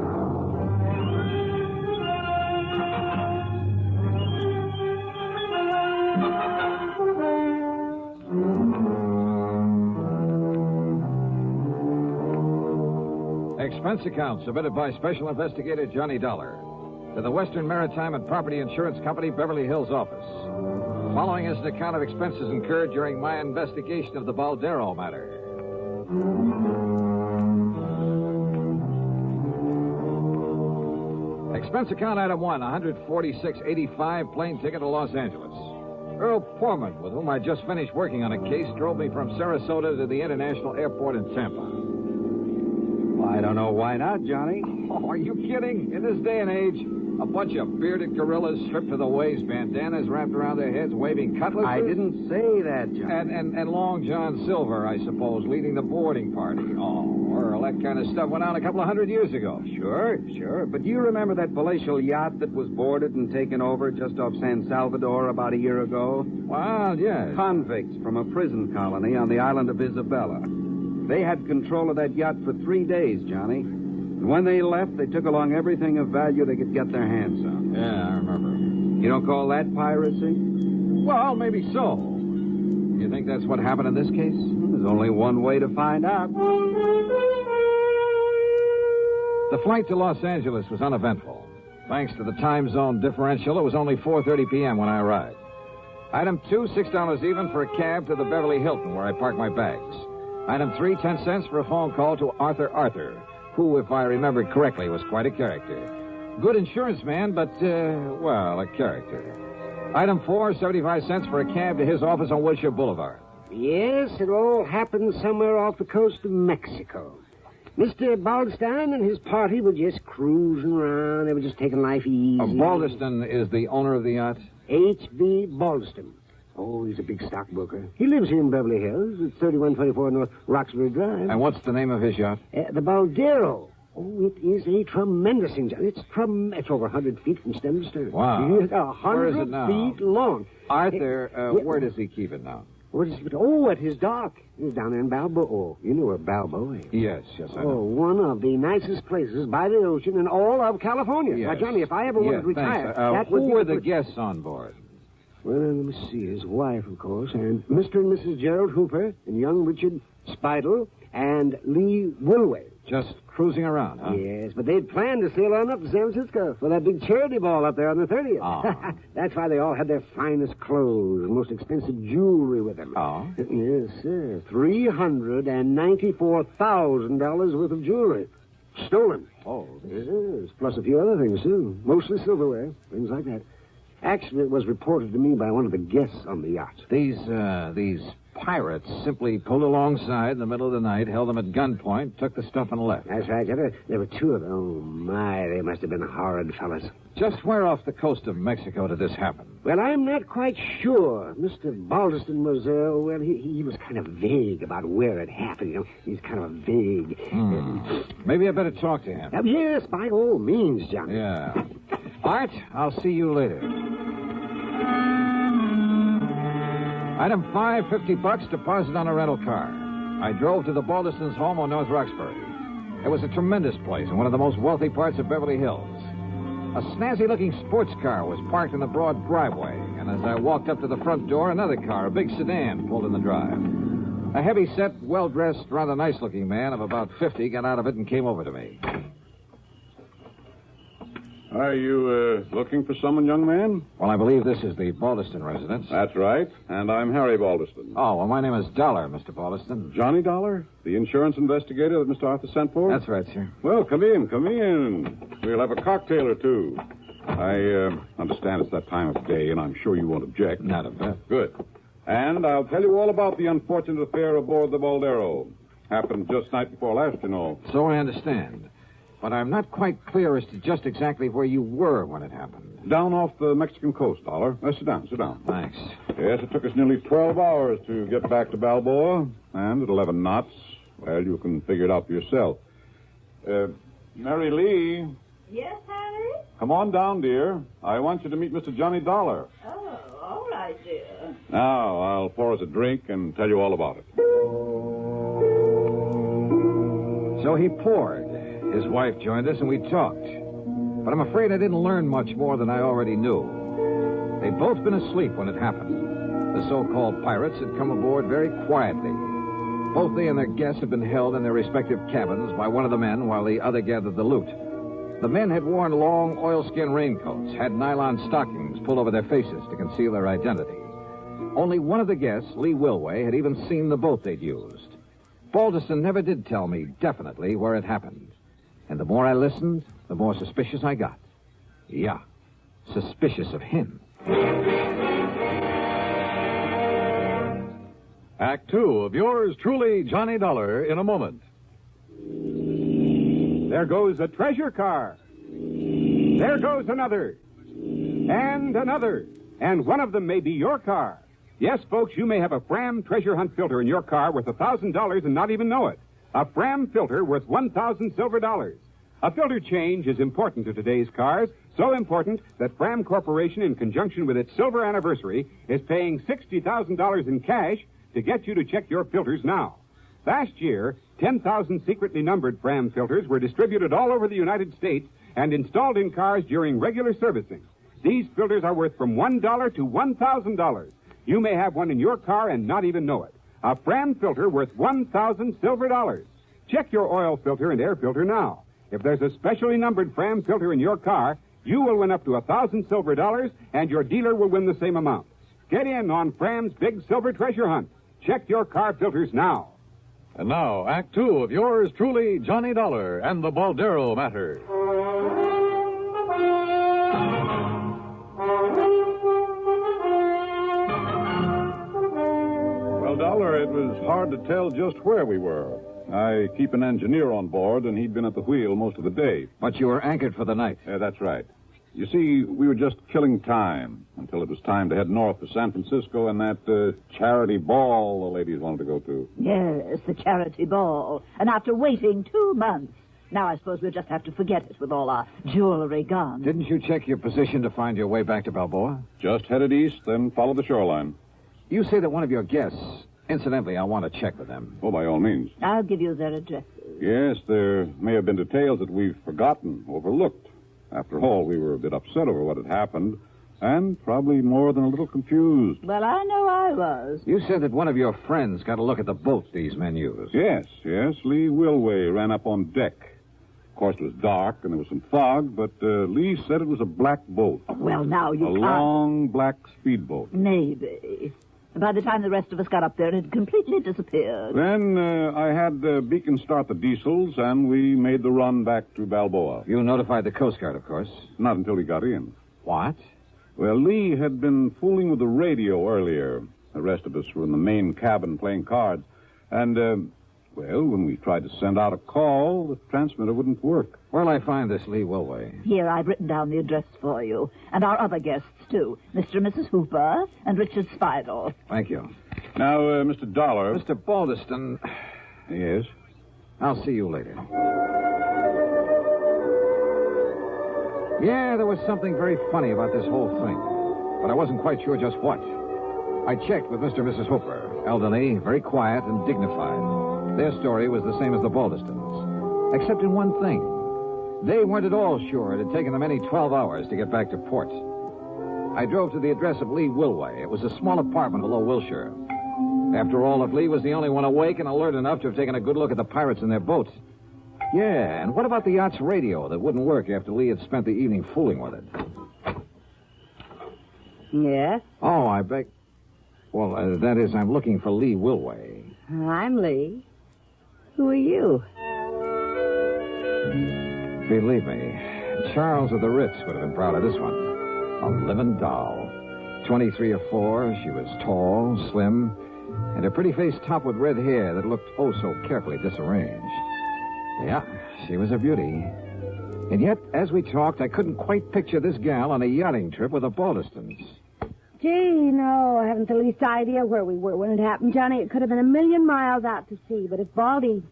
Expense account submitted by Special Investigator Johnny Dollar to the Western Maritime and Property Insurance Company, Beverly Hills office. Following is an account of expenses incurred during my investigation of the Baldero matter. Expense account item 1, $146.85 plane ticket to Los Angeles. Earl Poorman, with whom I just finished working on a case, drove me from Sarasota to the International Airport in Tampa. Well, I don't know why not, Johnny. Oh, are you kidding? In this day and age, a bunch of bearded gorillas stripped to the waist, bandanas wrapped around their heads, waving cutlasses. I didn't say that, Johnny. And Long John Silver, I suppose, leading the boarding party. Oh, Earl, that kind of stuff went on a couple of 100 years ago. Sure. But do you remember that palatial yacht that was boarded and taken over just off San Salvador about a year ago? Well, yes. Convicts from a prison colony on the island of Isabella. They had control of that yacht for 3 days, Johnny. And when they left, they took along everything of value they could get their hands on. Yeah, I remember. You don't call that piracy? Well, maybe so. You think that's what happened in this case? There's only one way to find out. The flight to Los Angeles was uneventful. Thanks to the time zone differential, it was only 4:30 p.m. when I arrived. Item 2, $6 even for a cab to the Beverly Hilton, where I parked my bags. Item 3, 10 cents for a phone call to Arthur, who, if I remembered correctly, was quite a character. Good insurance man, but, a character. Item 4, 75 cents for a cab to his office on Wilshire Boulevard. Yes, it all happened somewhere off the coast of Mexico. Mr. Baldstein and his party were just cruising around. They were just taking life easy. Baldeston is the owner of the yacht? H.B. Baldeston. Oh, he's a big stockbroker. He lives here in Beverly Hills at 3124 North Roxbury Drive. And what's the name of his yacht? The Baldero. Oh, it is a tremendous thing. It's over 100 feet from stem to stern. Wow. It's 100 Where is it now? feet long. Arthur, where does he keep it now? Where does he keep it? Oh, at his dock. He's down there in Balboa. Oh, you know where Balboa is. Yes, I know. Oh, one of the nicest places by the ocean in all of California. Yes. Now, Johnny, if I ever wanted to retire, that would who be were the guests on board? Well, let me see. His wife, of course, and Mr. and Mrs. Gerald Hooper, and young Richard Spidel, and Lee Woolway. Just cruising around, huh? Yes, but they'd planned to sail on up to San Francisco for that big charity ball up there on the 30th. Oh. That's why they all had their finest clothes and most expensive jewelry with them. Oh? Yes, sir. $394,000 worth of jewelry. Stolen. Oh. Yes, plus a few other things, too. Mostly silverware, things like that. Actually, it was reported to me by one of the guests on the yacht. These pirates simply pulled alongside in the middle of the night, held them at gunpoint, took the stuff, and left. That's right. There were two of them. Oh, my, they must have been horrid fellas. Just where off the coast of Mexico did this happen? Well, I'm not quite sure. Mr. Baldeston was, he was kind of vague about where it happened. You know, he's kind of vague. Maybe I better talk to him. Yes, by all means, Johnny. Yeah. Art, I'll see you later. Item 5, $50, deposit on a rental car. I drove to the Baldeston's home on North Roxbury. It was a tremendous place in one of the most wealthy parts of Beverly Hills. A snazzy-looking sports car was parked in the broad driveway, and as I walked up to the front door, another car, a big sedan, pulled in the drive. A heavy-set, well-dressed, rather nice-looking man of about 50 got out of it and came over to me. Are you looking for someone, young man? Well, I believe this is the Baldeston residence. That's right. And I'm Harry Baldeston. Oh, well, my name is Dollar, Mr. Baldeston. Johnny Dollar? The insurance investigator that Mr. Arthur sent for? That's right, sir. Well, come in. We'll have a cocktail or two. I understand it's that time of day, and I'm sure you won't object. Not a bit. Good. And I'll tell you all about the unfortunate affair aboard the Boldero. Happened just night before last, you know. So I understand. But I'm not quite clear as to just exactly where you were when it happened. Down off the Mexican coast, Dollar. Sit down. Thanks. Yes, it took us nearly 12 hours to get back to Balboa. And at 11 knots, well, you can figure it out for yourself. Mary Lee. Yes, Harry? Come on down, dear. I want you to meet Mr. Johnny Dollar. Oh, all right, dear. Now, I'll pour us a drink and tell you all about it. So he poured. His wife joined us, and we talked. But I'm afraid I didn't learn much more than I already knew. They'd both been asleep when it happened. The so-called pirates had come aboard very quietly. Both they and their guests had been held in their respective cabins by one of the men while the other gathered the loot. The men had worn long oilskin raincoats, had nylon stockings pulled over their faces to conceal their identity. Only one of the guests, Lee Wilway, had even seen the boat they'd used. Baldeston never did tell me definitely where it happened. And the more I listened, the more suspicious I got. Yeah, suspicious of him. Act 2 of yours truly, Johnny Dollar, in a moment. There goes a treasure car. There goes another. And another. And one of them may be your car. Yes, folks, you may have a Fram treasure hunt filter in your car worth $1,000 and not even know it. A Fram filter worth 1,000 silver dollars. A filter change is important to today's cars, so important that Fram Corporation, in conjunction with its silver anniversary, is paying $60,000 in cash to get you to check your filters now. Last year, 10,000 secretly numbered Fram filters were distributed all over the United States and installed in cars during regular servicing. These filters are worth from $1 to $1,000. You may have one in your car and not even know it. A Fram filter worth 1,000 silver dollars. Check your oil filter and air filter now. If there's a specially numbered Fram filter in your car, you will win up to 1,000 silver dollars, and your dealer will win the same amount. Get in on Fram's big silver treasure hunt. Check your car filters now. And now, Act 2 of yours truly, Johnny Dollar and the Boldero matter. Well, Dollar, it was hard to tell just where we were. I keep an engineer on board, and he'd been at the wheel most of the day. But you were anchored for the night. That's right. You see, we were just killing time until it was time to head north to San Francisco and that charity ball the ladies wanted to go to. Yes, the charity ball. And after waiting 2 months. Now I suppose we'll just have to forget it with all our jewelry gone. Didn't you check your position to find your way back to Balboa? Just headed east, then followed the shoreline. You say that one of your guests... Incidentally, I want to check with them. Oh, by all means. I'll give you their addresses. Yes, there may have been details that we've forgotten, overlooked. After all, we were a bit upset over what had happened, And probably more than a little confused. Well, I know I was. You said that one of your friends got a look at the boat these men used. Yes. Lee Wilway ran up on deck. Of course, it was dark and there was some fog, but Lee said it was a black boat. Well, now you A can't. long black speedboat. Maybe. By the time the rest of us got up there, it had completely disappeared. Then I had Beacon start the diesels, and we made the run back to Balboa. You notified the Coast Guard, of course. Not until he got in. What? Well, Lee had been fooling with the radio earlier. The rest of us were in the main cabin playing cards. And, when we tried to send out a call, the transmitter wouldn't work. Where'll I find this Lee Wilway? Here, I've written down the address for you. And our other guests, too. Mr. and Mrs. Hooper and Richard Spidel. Thank you. Now, Mr. Dollar... Mr. Baldiston. Yes? I'll see you later. Yeah, there was something very funny about this whole thing. But I wasn't quite sure just what. I checked with Mr. and Mrs. Hooper. Elderly, very quiet and dignified. Their story was the same as the Baldistons. Except in one thing. They weren't at all sure it had taken them any 12 hours to get back to port. I drove to the address of Lee Wilway. It was a small apartment below Wilshire. After all, if Lee was the only one awake and alert enough to have taken a good look at the pirates and their boats. Yeah, and what about the yacht's radio that wouldn't work after Lee had spent the evening fooling with it? Yes? Oh, I beg... Well, that is, I'm looking for Lee Wilway. I'm Lee. Who are you? Believe me, Charles of the Ritz would have been proud of this one. A living doll. 23 or 4, she was tall, slim, and her pretty face topped with red hair that looked oh so carefully disarranged. Yeah, she was a beauty. And yet, as we talked, I couldn't quite picture this gal on a yachting trip with the Baldistons. Gee, no, I haven't the least idea where we were when it happened, Johnny. It could have been a million miles out to sea, but if Baldy...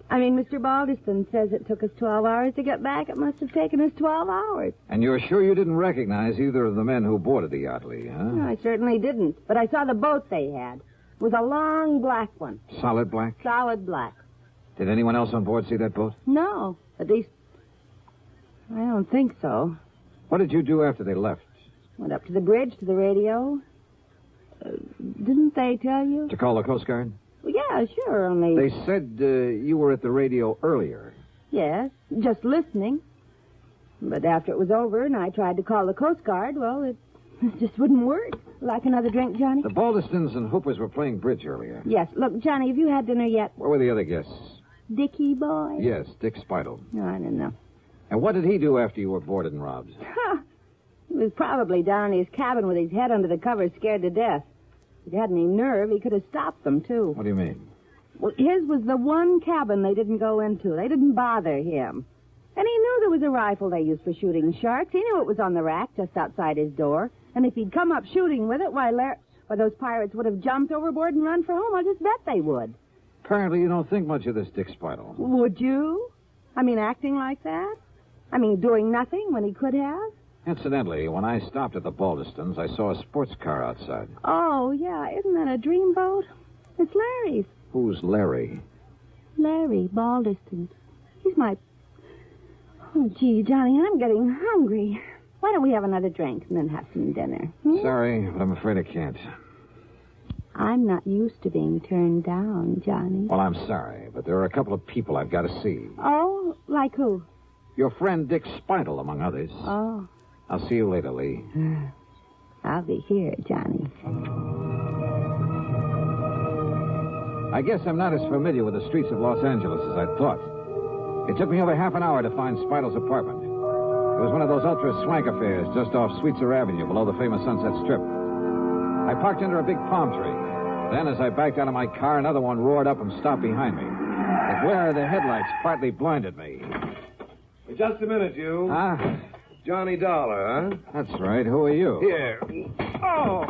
Mr. Baldiston says it took us 12 hours to get back. It must have taken us 12 hours. And you're sure you didn't recognize either of the men who boarded the yacht, Lee, huh? No, I certainly didn't, but I saw the boat they had. It was a long black one. Solid black? Solid black. Did anyone else on board see that boat? No, at least... I don't think so. What did you do after they left? Went up to the bridge, to the radio. Didn't they tell you? To call the Coast Guard? Well, yeah, sure, only... They said you were at the radio earlier. Yes, just listening. But after it was over and I tried to call the Coast Guard, well, it just wouldn't work. Like another drink, Johnny? The Baldistons and Hoopers were playing bridge earlier. Yes. Look, Johnny, have you had dinner yet? Where were the other guests? Dickie boy? Yes, Dick Spidel. No, I don't know. And what did he do after you were boarded and robbed? He was probably down in his cabin with his head under the covers, scared to death. If he had any nerve, he could have stopped them, too. What do you mean? Well, his was the one cabin they didn't go into. They didn't bother him. And he knew there was a rifle they used for shooting sharks. He knew it was on the rack just outside his door. And if he'd come up shooting with it, why, those pirates would have jumped overboard and run for home. I'll just bet they would. Apparently you don't think much of this Dick Spidel. Would you? Acting like that? Doing nothing when he could have? Incidentally, when I stopped at the Baldistons, I saw a sports car outside. Oh, yeah. Isn't that a dreamboat? It's Larry's. Who's Larry? Larry Baldiston. He's my... Oh, gee, Johnny, I'm getting hungry. Why don't we have another drink and then have some dinner? Sorry, but I'm afraid I can't. I'm not used to being turned down, Johnny. Well, I'm sorry, but there are a couple of people I've got to see. Oh, like who? Your friend Dick Spidel, among others. Oh. I'll see you later, Lee. I'll be here, Johnny. I guess I'm not as familiar with the streets of Los Angeles as I thought. It took me over half an hour to find Spidel's apartment. It was one of those ultra-swank affairs just off Sweetser Avenue below the famous Sunset Strip. I parked under a big palm tree. Then, as I backed out of my car, another one roared up and stopped behind me. The glare of the headlights partly blinded me. Just a minute, you. Huh? Johnny Dollar, huh? That's right. Who are you? Here. Oh!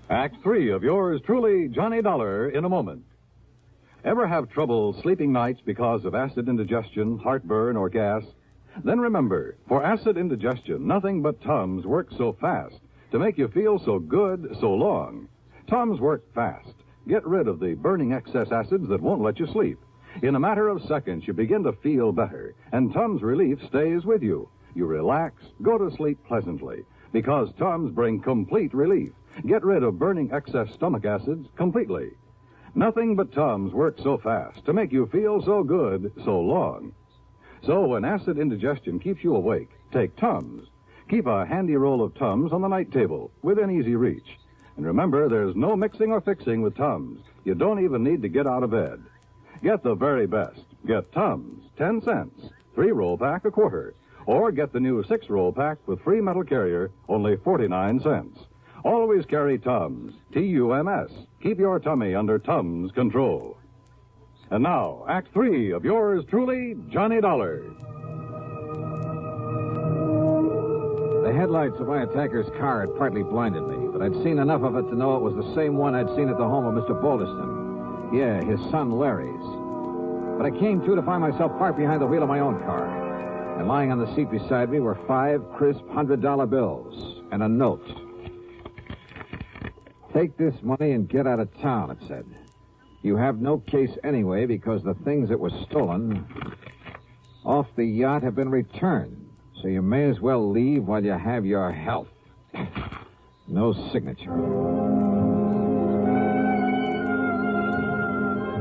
Act 3 of yours truly, Johnny Dollar, in a moment. Ever have trouble sleeping nights because of acid indigestion, heartburn, or gas? Then remember, for acid indigestion, nothing but Tums works so fast to make you feel so good so long. Tums work fast. Get rid of the burning excess acids that won't let you sleep. In a matter of seconds, you begin to feel better, and Tums Relief stays with you. You relax, go to sleep pleasantly, because Tums bring complete relief. Get rid of burning excess stomach acids completely. Nothing but Tums works so fast to make you feel so good so long. So when acid indigestion keeps you awake, take Tums. Keep a handy roll of Tums on the night table within easy reach. And remember, there's no mixing or fixing with Tums. You don't even need to get out of bed. Get the very best. Get Tums, 10 cents, 3-roll pack, a quarter. Or get the new 6-roll pack with free metal carrier, only 49 cents. Always carry Tums, T-U-M-S. Keep your tummy under Tums control. And now, Act 3 of yours truly, Johnny Dollar. The headlights of my attacker's car had partly blinded me, but I'd seen enough of it to know it was the same one I'd seen at the home of Mr. Balderston. Yeah, his son Larry's. But I came to find myself parked behind the wheel of my own car. And lying on the seat beside me were 5 crisp $100 bills and a note. Take this money and get out of town, it said. You have no case anyway because the things that were stolen off the yacht have been returned. So you may as well leave while you have your health. No signature.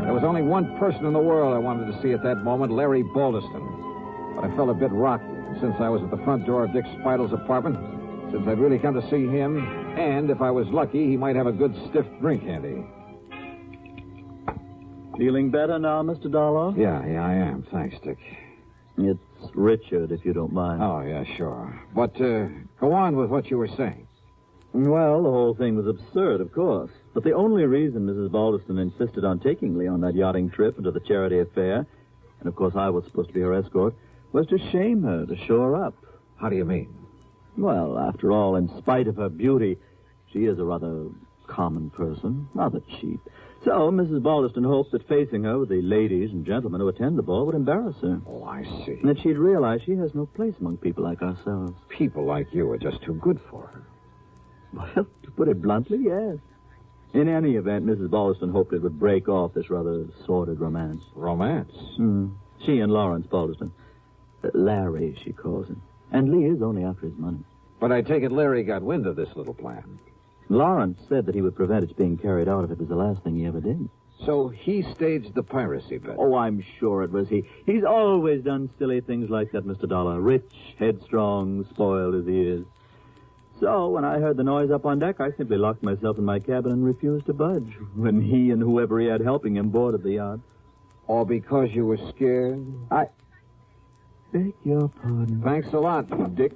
There was only one person in the world I wanted to see at that moment, Larry Balderston. But I felt a bit rocky since I was at the front door of Dick Spidle's apartment, since I'd really come to see him, and if I was lucky, he might have a good stiff drink handy. Feeling better now, Mr. Dollar? Yeah, I am. Thanks, Dick. It's Richard, if you don't mind. Oh, yeah, sure. But go on with what you were saying. Well, the whole thing was absurd, of course. But the only reason Mrs. Balderston insisted on taking Lee on that yachting trip and to the charity affair, and of course I was supposed to be her escort, was to shame her, to show her up. How do you mean? Well, after all, in spite of her beauty, she is a rather common person, rather cheap. So Mrs. Balderston hoped that facing her with the ladies and gentlemen who attend the ball would embarrass her. Oh, I see. And that she'd realize she has no place among people like ourselves. People like you are just too good for her. Well, to put it bluntly, yes. In any event, Mrs. Balderston hoped it would break off this rather sordid romance. Romance? She and Lawrence Balderston. Larry, she calls him. And Lee is only after his money. But I take it Larry got wind of this little plan. Lawrence said that he would prevent its being carried out if it was the last thing he ever did. So he staged the piracy bet? Oh, I'm sure it was he. He's always done silly things like that, Mr. Dollar. Rich, headstrong, spoiled as he is. So when I heard the noise up on deck, I simply locked myself in my cabin and refused to budge when he and whoever he had helping him boarded the yacht. All because you were scared? I beg your pardon. Thanks a lot, Dick.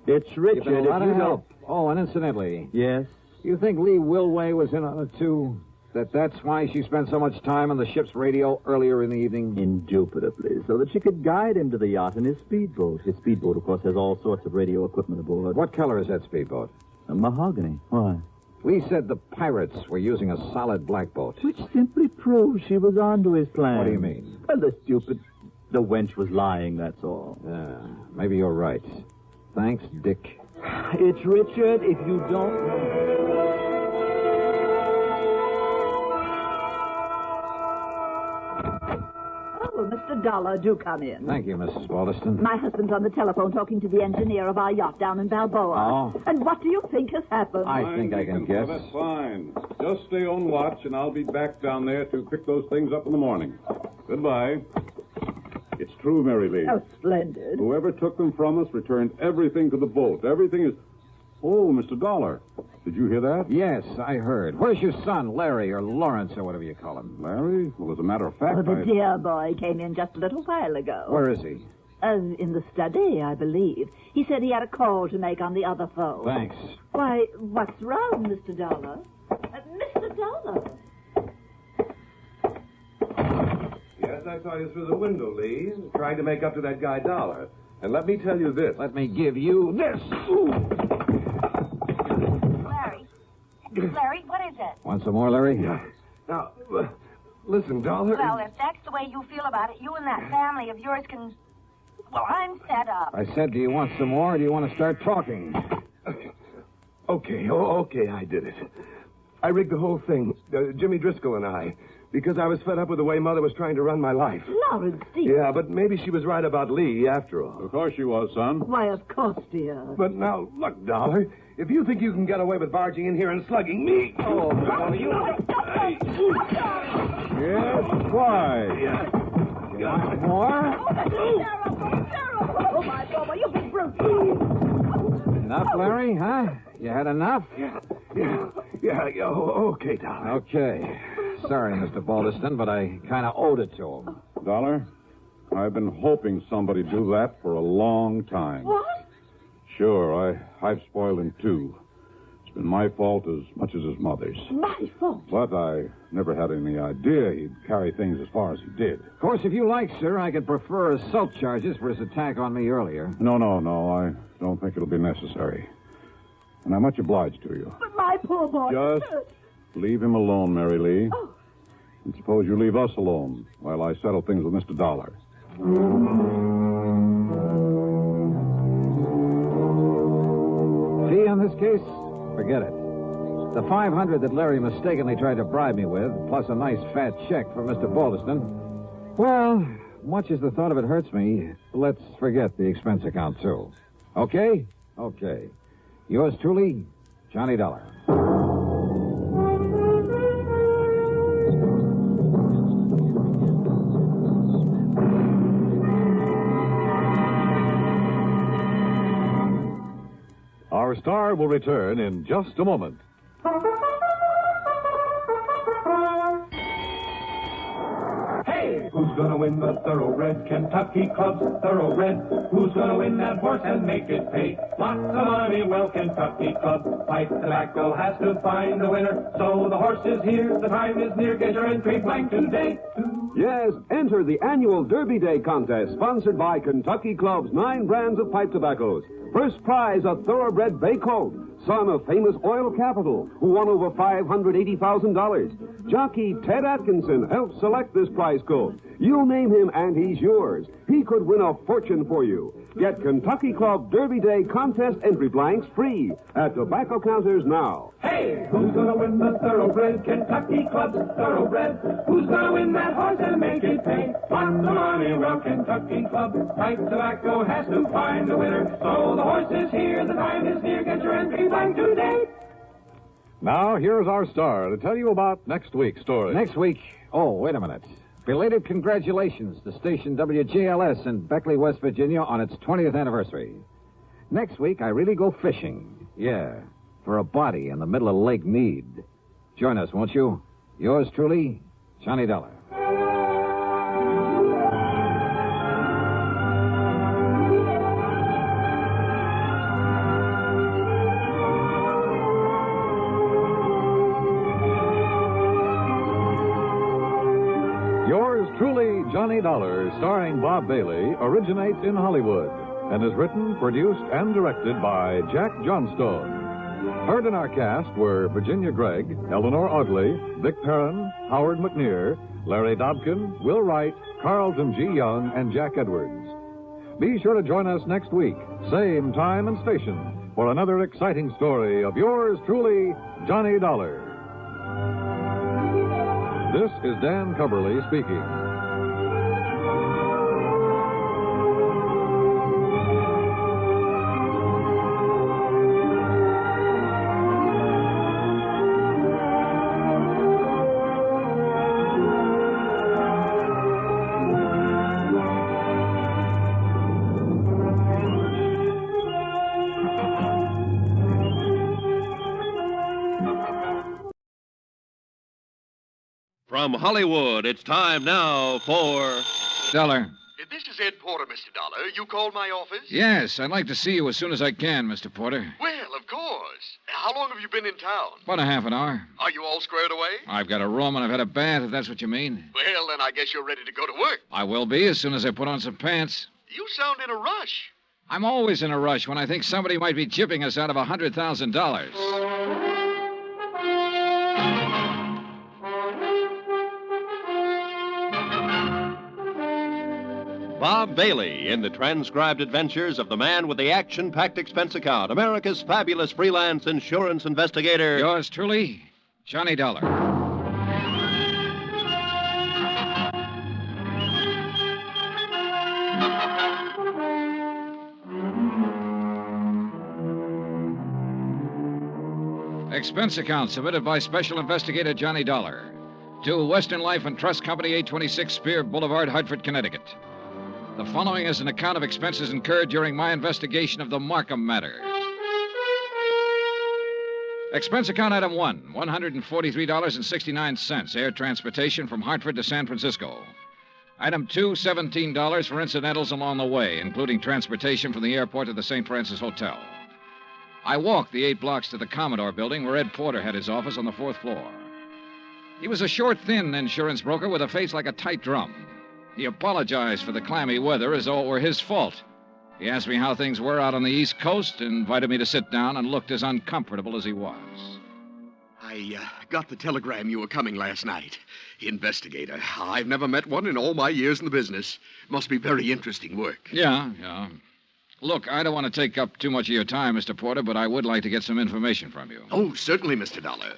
It's Richard. You've been a lot of help. Oh, and incidentally... Yes? You think Lee Wilway was in on it, too? That's why she spent so much time on the ship's radio earlier in the evening? Indubitably, so that she could guide him to the yacht in his speedboat. His speedboat, of course, has all sorts of radio equipment aboard. What color is that speedboat? A mahogany. Why? Lee said the pirates were using a solid black boat. Which simply proves she was onto his plan. What do you mean? Well, the wench was lying, that's all. Maybe you're right. Thanks, Dick. It's Richard, if you don't know. Oh, Mr. Dollar, do come in. Thank you, Mrs. Balderston. My husband's on the telephone talking to the engineer of our yacht down in Balboa. Oh. And what do you think has happened? I think I can guess. That's fine. Just stay on watch, and I'll be back down there to pick those things up in the morning. Goodbye. It's true, Mary Lee. Oh, splendid. Whoever took them from us returned everything to the boat. Everything is... Oh, Mr. Dollar. Did you hear that? Yes, I heard. Where's your son, Larry, or Lawrence, or whatever you call him? Larry? Well, as a matter of fact, the dear boy came in just a little while ago. Where is he? In the study, I believe. He said he had a call to make on the other phone. Thanks. Why, what's wrong, Mr. Dollar? Mr. Dollar? Yes, I saw you through the window, Lee. Trying to make up to that guy Dollar. And let me tell you this. Let me give you this. Larry, what is it? Want some more, Larry? Yeah. Now, listen, Dollar. Well, if that's the way you feel about it, you and that family of yours can... Well, I'm fed up. I said, do you want some more, or do you want to start talking? Okay, I did it. I rigged the whole thing, Jimmy Driscoll and I, because I was fed up with the way Mother was trying to run my life. Lawrence, dear. Yeah, but maybe she was right about Lee, after all. Of course she was, son. Why, of course, dear. But now, look, Dollar, if you think you can get away with barging in here and slugging me... Oh, Dollar, you... Yes, why? You want more? Oh, my God, you big brute. Enough, Larry, huh? You had enough? Yeah, okay, Dollar. Okay. Sorry, Mr. Balderston, but I kind of owed it to him. Dollar, I've been hoping somebody'd do that for a long time. What? Sure, I've spoiled him, too. It's been my fault as much as his mother's. My fault? But I never had any idea he'd carry things as far as he did. Of course, if you like, sir, I could prefer assault charges for his attack on me earlier. No, I don't think it'll be necessary. And I'm much obliged to you. But my poor boy... Just leave him alone, Mary Lee. Oh. And suppose you leave us alone while I settle things with Mr. Dollar. Fee on this case? Forget it. The $500 that Larry mistakenly tried to bribe me with, plus a nice fat check for Mr. Balderston. Well, much as the thought of it hurts me, let's forget the expense account, too. Okay? Okay. Yours truly, Johnny Dollar. Our star will return in just a moment. Hey, who's gonna win the Thoroughbred Kentucky Club's Thoroughbred? Who's gonna win that horse and make it pay lots of money? Well, Kentucky Club Pipe Tobacco has to find a winner. So the horse is here, the time is near. Get your entry blank today. Yes, enter the annual Derby Day contest sponsored by Kentucky Club's 9 brands of pipe tobaccos. First prize, a thoroughbred bay colt, son of famous oil capital, who won over $580,000. Jockey Ted Atkinson helped select this prize colt. You name him and he's yours. He could win a fortune for you. Get Kentucky Club Derby Day contest entry blanks free at tobacco counters now. Hey, who's gonna win the Thoroughbred Kentucky Club's Thoroughbred? Who's gonna win that horse and make it pay lots of money? Well, Kentucky Club Pipe Tobacco has to find a winner. So the horse is here, the time is near. Get your entry blank today. Now, here's our star to tell you about next week's story. Next week? Oh, wait a minute. Belated congratulations to station WJLS in Beckley, West Virginia on its 20th anniversary. Next week, I really go fishing. Yeah, for a body in the middle of Lake Mead. Join us, won't you? Yours truly, Johnny Dollar. Yours truly, Johnny Dollar, starring Bob Bailey, originates in Hollywood and is written, produced, and directed by Jack Johnstone. Heard in our cast were Virginia Gregg, Eleanor Audley, Vic Perrin, Howard McNear, Larry Dobkin, Will Wright, Carlton G. Young, and Jack Edwards. Be sure to join us next week, same time and station, for another exciting story of yours truly, Johnny Dollar. This is Dan Cubberly speaking. From Hollywood, it's time now for... Dollar. This is Ed Porter, Mr. Dollar. You called my office? Yes, I'd like to see you as soon as I can, Mr. Porter. Well, of course. How long have you been in town? About a half an hour. Are you all squared away? I've got a room and I've had a bath, if that's what you mean. Well, then I guess you're ready to go to work. I will be as soon as I put on some pants. You sound in a rush. I'm always in a rush when I think somebody might be gypping us out of $100,000. Bob Bailey in the transcribed adventures of the man with the action-packed expense account, America's fabulous freelance insurance investigator. Yours truly, Johnny Dollar. Expense account submitted by Special Investigator Johnny Dollar to Western Life and Trust Company, 826 Spear Boulevard, Hartford, Connecticut. The following is an account of expenses incurred during my investigation of the Markham matter. Expense account item 1, $143.69, air transportation from Hartford to San Francisco. Item 2, $17 for incidentals along the way, including transportation from the airport to the St. Francis Hotel. I walked the 8 blocks to the Commodore building where Ed Porter had his office on the 4th floor. He was a short, thin insurance broker with a face like a tight drum. He apologized for the clammy weather as though it were his fault. He asked me how things were out on the East Coast, invited me to sit down, and looked as uncomfortable as he was. I got the telegram you were coming last night. Investigator. I've never met one in all my years in the business. Must be very interesting work. Yeah. Look, I don't want to take up too much of your time, Mr. Porter, but I would like to get some information from you. Oh, certainly, Mr. Dollar.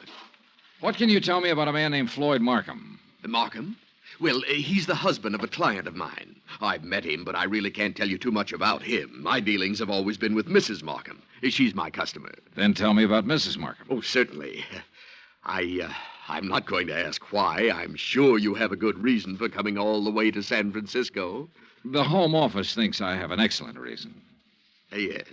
What can you tell me about a man named Floyd Markham? Markham? Well, he's the husband of a client of mine. I've met him, but I really can't tell you too much about him. My dealings have always been with Mrs. Markham. She's my customer. Then tell me about Mrs. Markham. Oh, certainly. I'm not going to ask why. I'm sure you have a good reason for coming all the way to San Francisco. The Home Office thinks I have an excellent reason. Yes.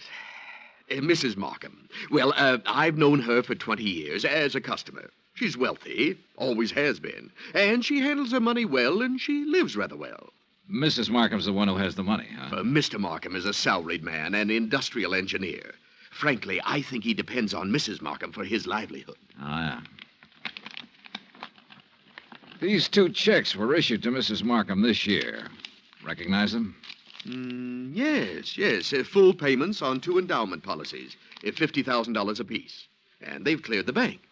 Mrs. Markham. Well, I've known her for 20 years as a customer. She's wealthy, always has been, and she handles her money well, and she lives rather well. Mrs. Markham's the one who has the money, huh? Mr. Markham is a salaried man, an industrial engineer. Frankly, I think he depends on Mrs. Markham for his livelihood. Ah, yeah. These 2 checks were issued to Mrs. Markham this year. Recognize them? Yes. Full payments on 2 endowment policies, $50,000 apiece. And they've cleared the bank.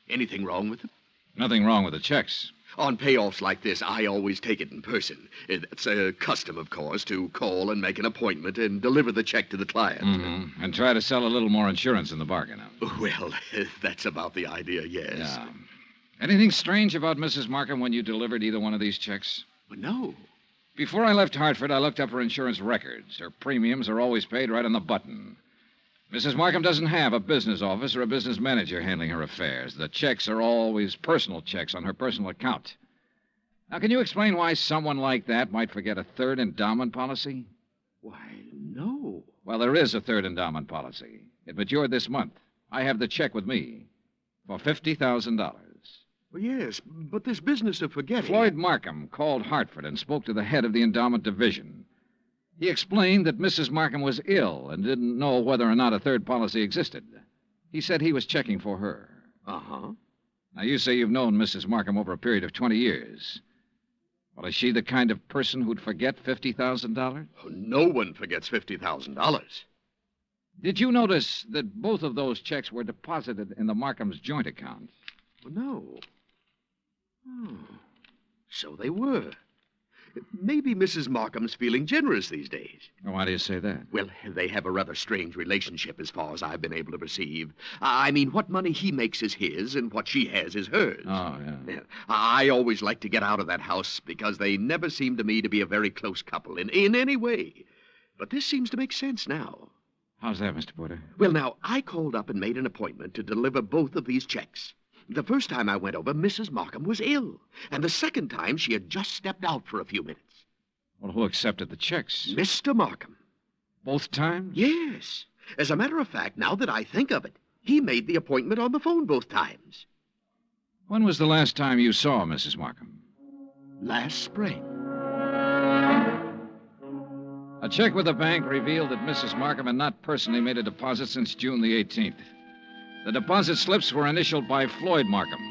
Anything wrong with them? Nothing wrong with the checks. On payoffs like this, I always take it in person. It's a custom, of course, to call and make an appointment and deliver the check to the client. Mm-hmm. And try to sell a little more insurance in the bargain. Well, that's about the idea, yes. Yeah. Anything strange about Mrs. Markham when you delivered either one of these checks? No. Before I left Hartford, I looked up her insurance records. Her premiums are always paid right on the button. Mrs. Markham doesn't have a business office or a business manager handling her affairs. The checks are always personal checks on her personal account. Now, can you explain why someone like that might forget a 3rd endowment policy? Why, no. Well, there is a 3rd endowment policy. It matured this month. I have the check with me for $50,000. Well, yes, but this business of forgetting... Floyd Markham called Hartford and spoke to the head of the endowment division. He explained that Mrs. Markham was ill and didn't know whether or not a 3rd policy existed. He said he was checking for her. Uh-huh. Now, you say you've known Mrs. Markham over a period of 20 years. Well, is she the kind of person who'd forget $50,000? Oh, no one forgets $50,000. Did you notice that both of those checks were deposited in the Markham's joint account? Well, no. Oh, so they were. Maybe Mrs. Markham's feeling generous these days. Why do you say that? Well, they have a rather strange relationship as far as I've been able to perceive. I mean, what money he makes is his, and what she has is hers. Oh, yeah. I always like to get out of that house because they never seem to me to be a very close couple in any way. But this seems to make sense now. How's that, Mr. Porter? Well, now, I called up and made an appointment to deliver both of these checks. The first time I went over, Mrs. Markham was ill. And the second time, she had just stepped out for a few minutes. Well, who accepted the checks? Mr. Markham. Both times? Yes. As a matter of fact, now that I think of it, he made the appointment on the phone both times. When was the last time you saw Mrs. Markham? Last spring. A check with the bank revealed that Mrs. Markham had not personally made a deposit since June the 18th. The deposit slips were initialed by Floyd Markham.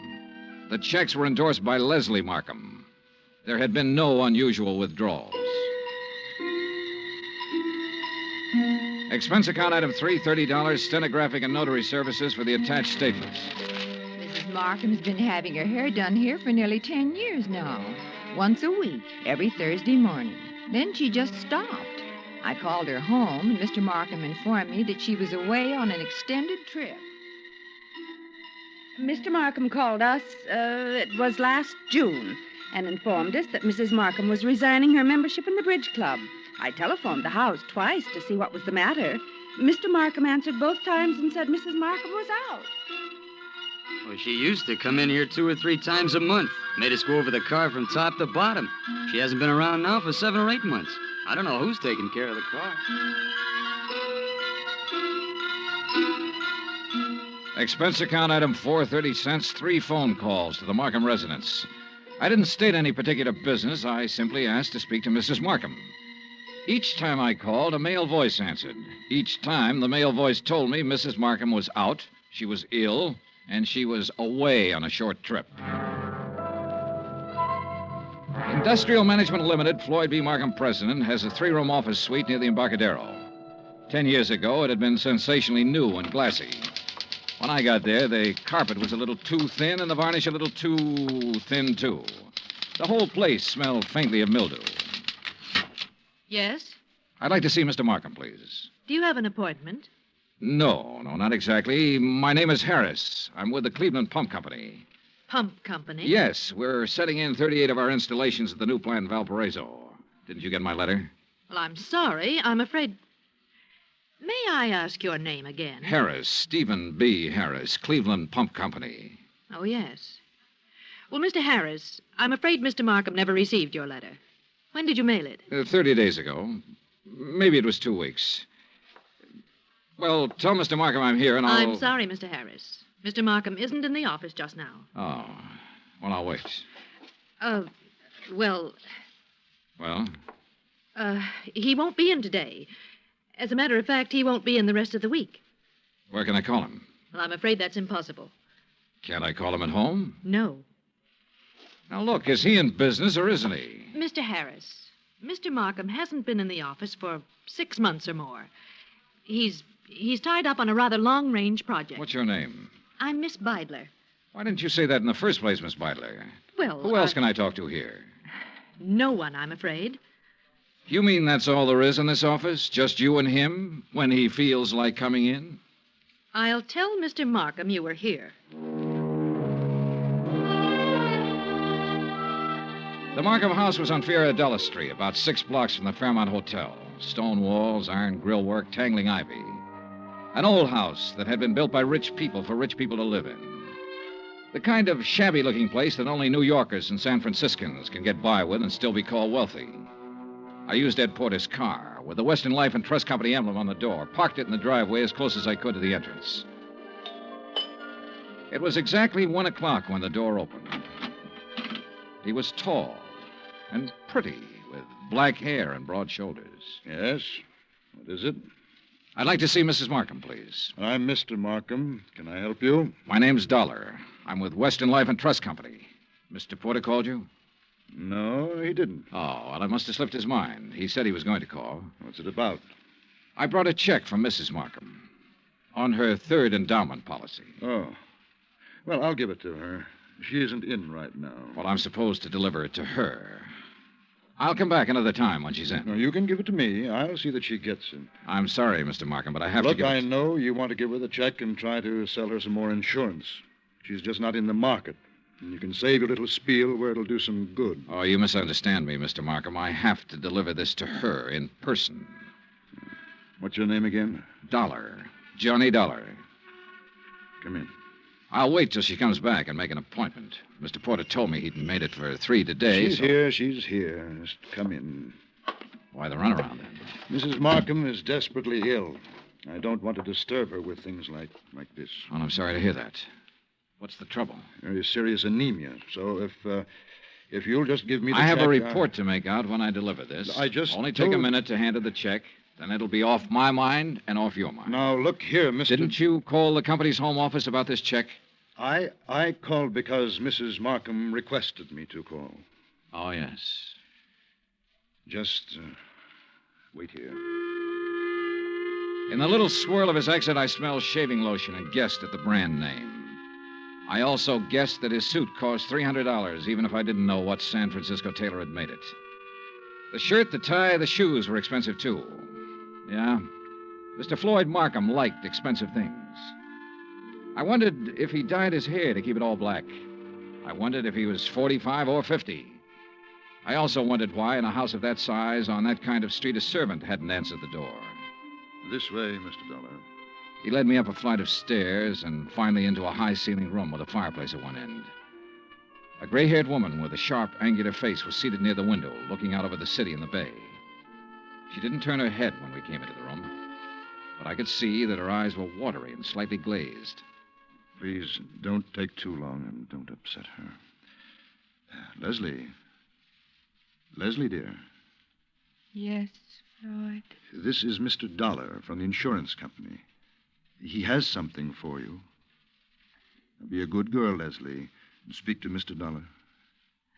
The checks were endorsed by Leslie Markham. There had been no unusual withdrawals. Expense account item 3, $30, stenographic and notary services for the attached statements. Mrs. Markham's been having her hair done here for nearly 10 years now. Once a week, every Thursday morning. Then she just stopped. I called her home, and Mr. Markham informed me that she was away on an extended trip. Mr. Markham called us, it was last June, and informed us that Mrs. Markham was resigning her membership in the bridge club. I telephoned the house twice to see what was the matter. Mr. Markham answered both times and said Mrs. Markham was out. Well, she used to come in here 2 or 3 times a month. Made us go over the car from top to bottom. She hasn't been around now for 7 or 8 months. I don't know who's taking care of the car. Expense account item 430 cents, 3 phone calls to the Markham residence. I didn't state any particular business. I simply asked to speak to Mrs. Markham. Each time I called, a male voice answered. Each time, the male voice told me Mrs. Markham was out, she was ill, and she was away on a short trip. Industrial Management Limited, Floyd B. Markham president, has a 3-room office suite near the Embarcadero. 10 years ago, it had been sensationally new and glassy. When I got there, the carpet was a little too thin and the varnish a little too thin, too. The whole place smelled faintly of mildew. Yes? I'd like to see Mr. Markham, please. Do you have an appointment? No, not exactly. My name is Harris. I'm with the Cleveland Pump Company. Pump Company? Yes, we're setting in 38 of our installations at the new plant in Valparaiso. Didn't you get my letter? Well, I'm sorry. I'm afraid... May I ask your name again? Harris, Stephen B. Harris, Cleveland Pump Company. Oh, yes. Well, Mr. Harris, I'm afraid Mr. Markham never received your letter. When did you mail it? 30 days ago. Maybe it was 2 weeks. Well, tell Mr. Markham I'm here and I'll... I'm sorry, Mr. Harris. Mr. Markham isn't in the office just now. Oh. Well, I'll wait. Well... Well? He won't be in today. As a matter of fact, he won't be in the rest of the week. Where can I call him? Well, I'm afraid that's impossible. Can't I call him at home? No. Now, look, is he in business or isn't he? Mr. Harris, Mr. Markham hasn't been in the office for 6 months or more. He's tied up on a rather long-range project. What's your name? I'm Miss Beidler. Why didn't you say that in the first place, Miss Beidler? Well, Who else can I talk to here? No one, I'm afraid. You mean that's all there is in this office? Just you and him when he feels like coming in? I'll tell Mr. Markham you were here. The Markham house was on Fiorella Street, about 6 blocks from the Fairmont Hotel. Stone walls, iron grillwork, tangling ivy. An old house that had been built by rich people for rich people to live in. The kind of shabby-looking place that only New Yorkers and San Franciscans can get by with and still be called wealthy. I used Ed Porter's car with the Western Life and Trust Company emblem on the door, parked it in the driveway as close as I could to the entrance. It was exactly 1 o'clock when the door opened. He was tall and pretty, with black hair and broad shoulders. Yes? What is it? I'd like to see Mrs. Markham, please. I'm Mr. Markham. Can I help you? My name's Dollar. I'm with Western Life and Trust Company. Mr. Porter called you? No, he didn't. Oh, well, I must have slipped his mind. He said he was going to call. What's it about? I brought a check from Mrs. Markham on her 3rd endowment policy. Oh. Well, I'll give it to her. She isn't in right now. Well, I'm supposed to deliver it to her. I'll come back another time when she's in. No, you can give it to me. I'll see that she gets it. I'm sorry, Mr. Markham, but I have Look, to give I it... know you want to give her the check and try to sell her some more insurance. She's just not in the market. And you can save your little spiel where it'll do some good. Oh, you misunderstand me, Mr. Markham. I have to deliver this to her in person. What's your name again? Dollar. Johnny Dollar. Come in. I'll wait till she comes back and make an appointment. Mr. Porter told me he'd made it for 3 today. She's here. Just come in. Why the runaround? Mrs. Markham is desperately ill. I don't want to disturb her with things like this. Well, I'm sorry to hear that. What's the trouble? Very serious anemia. So if you'll just give me the check... I have check, a report to make out when I deliver this. I just Only take a minute to hand her the check. Then it'll be off my mind and off your mind. Now, look here, Mr. Didn't you call the company's home office about this check? I called because Mrs. Markham requested me to call. Oh, yes. Just wait here. In the little swirl of his exit, I smelled shaving lotion and guessed at the brand name. I also guessed that his suit cost $300, even if I didn't know what San Francisco tailor had made it. The shirt, the tie, the shoes were expensive, too. Yeah, Mr. Floyd Markham liked expensive things. I wondered if he dyed his hair to keep it all black. I wondered if he was 45 or 50. I also wondered why, in a house of that size, on that kind of street, a servant hadn't answered the door. This way, Mr. Dollar. He led me up a flight of stairs and finally into a high-ceilinged room with a fireplace at one end. A gray-haired woman with a sharp, angular face was seated near the window, looking out over the city and the bay. She didn't turn her head when we came into the room, but I could see that her eyes were watery and slightly glazed. Please don't take too long and don't upset her. Leslie. Leslie, dear. Yes, Floyd. This is Mr. Dollar from the insurance company. He has something for you. Be a good girl, Leslie, and speak to Mr. Dollar.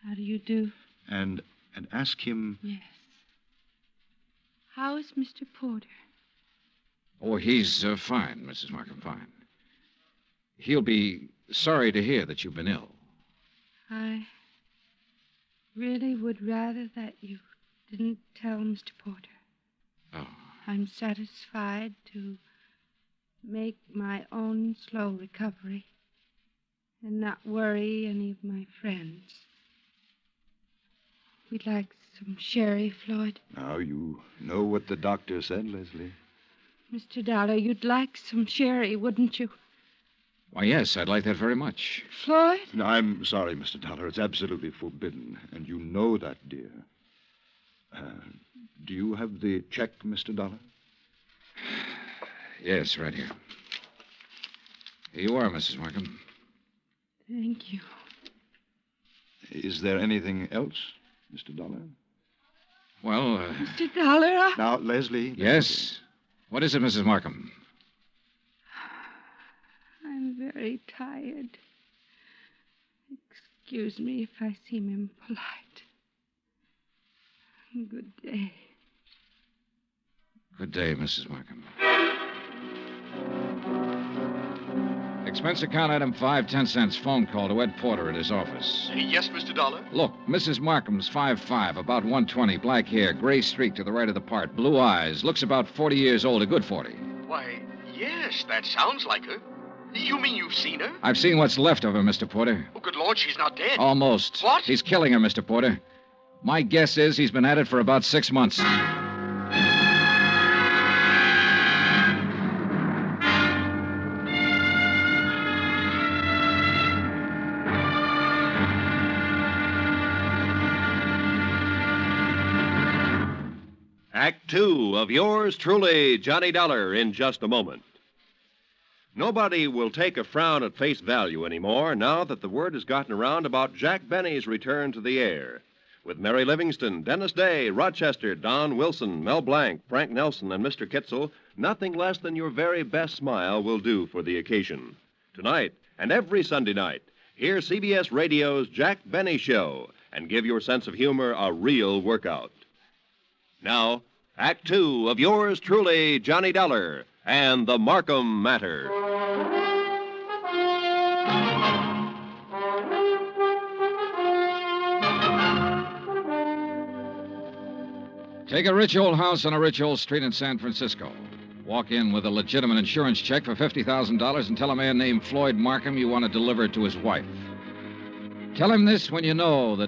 How do you do? And ask him... Yes. How is Mr. Porter? Oh, he's fine, Mrs. Markham, fine. He'll be sorry to hear that you've been ill. I really would rather that you didn't tell Mr. Porter. Oh. I'm satisfied to make my own slow recovery and not worry any of my friends. We'd like some sherry, Floyd. Now, you know what the doctor said, Leslie. Mr. Dollar, you'd like some sherry, wouldn't you? Why, yes, I'd like that very much. Floyd? No, I'm sorry, Mr. Dollar. It's absolutely forbidden, and you know that, dear. Do you have the check, Mr. Dollar? Yes, right here. Here you are, Mrs. Markham. Thank you. Is there anything else, Mr. Dollar? Well, Mr. Dollar? Now, Leslie... Yes? What is it, Mrs. Markham? I'm very tired. Excuse me if I seem impolite. Good day. Good day, Mrs. Markham. Expense account item 5, 10 cents. Phone call to Ed Porter at his office. Yes, Mr. Dollar? Look, Mrs. Markham's 5'5", about 120, black hair, gray streak to the right of the part, blue eyes, looks about 40 years old, a good 40. Why, yes, that sounds like her. You mean you've seen her? I've seen what's left of her, Mr. Porter. Oh, good Lord, she's not dead. Almost. What? He's killing her, Mr. Porter. My guess is he's been at it for about 6 months. Act 2 of yours truly, Johnny Dollar, in just a moment. Nobody will take a frown at face value anymore now that the word has gotten around about Jack Benny's return to the air. With Mary Livingston, Dennis Day, Rochester, Don Wilson, Mel Blanc, Frank Nelson, and Mr. Kitzel, nothing less than your very best smile will do for the occasion. Tonight and every Sunday night, hear CBS Radio's Jack Benny Show and give your sense of humor a real workout. Now, Act 2 of yours truly, Johnny Dollar, and the Markham Matter. Take a rich old house on a rich old street in San Francisco. Walk in with a legitimate insurance check for $50,000 and tell a man named Floyd Markham you want to deliver it to his wife. Tell him this when you know that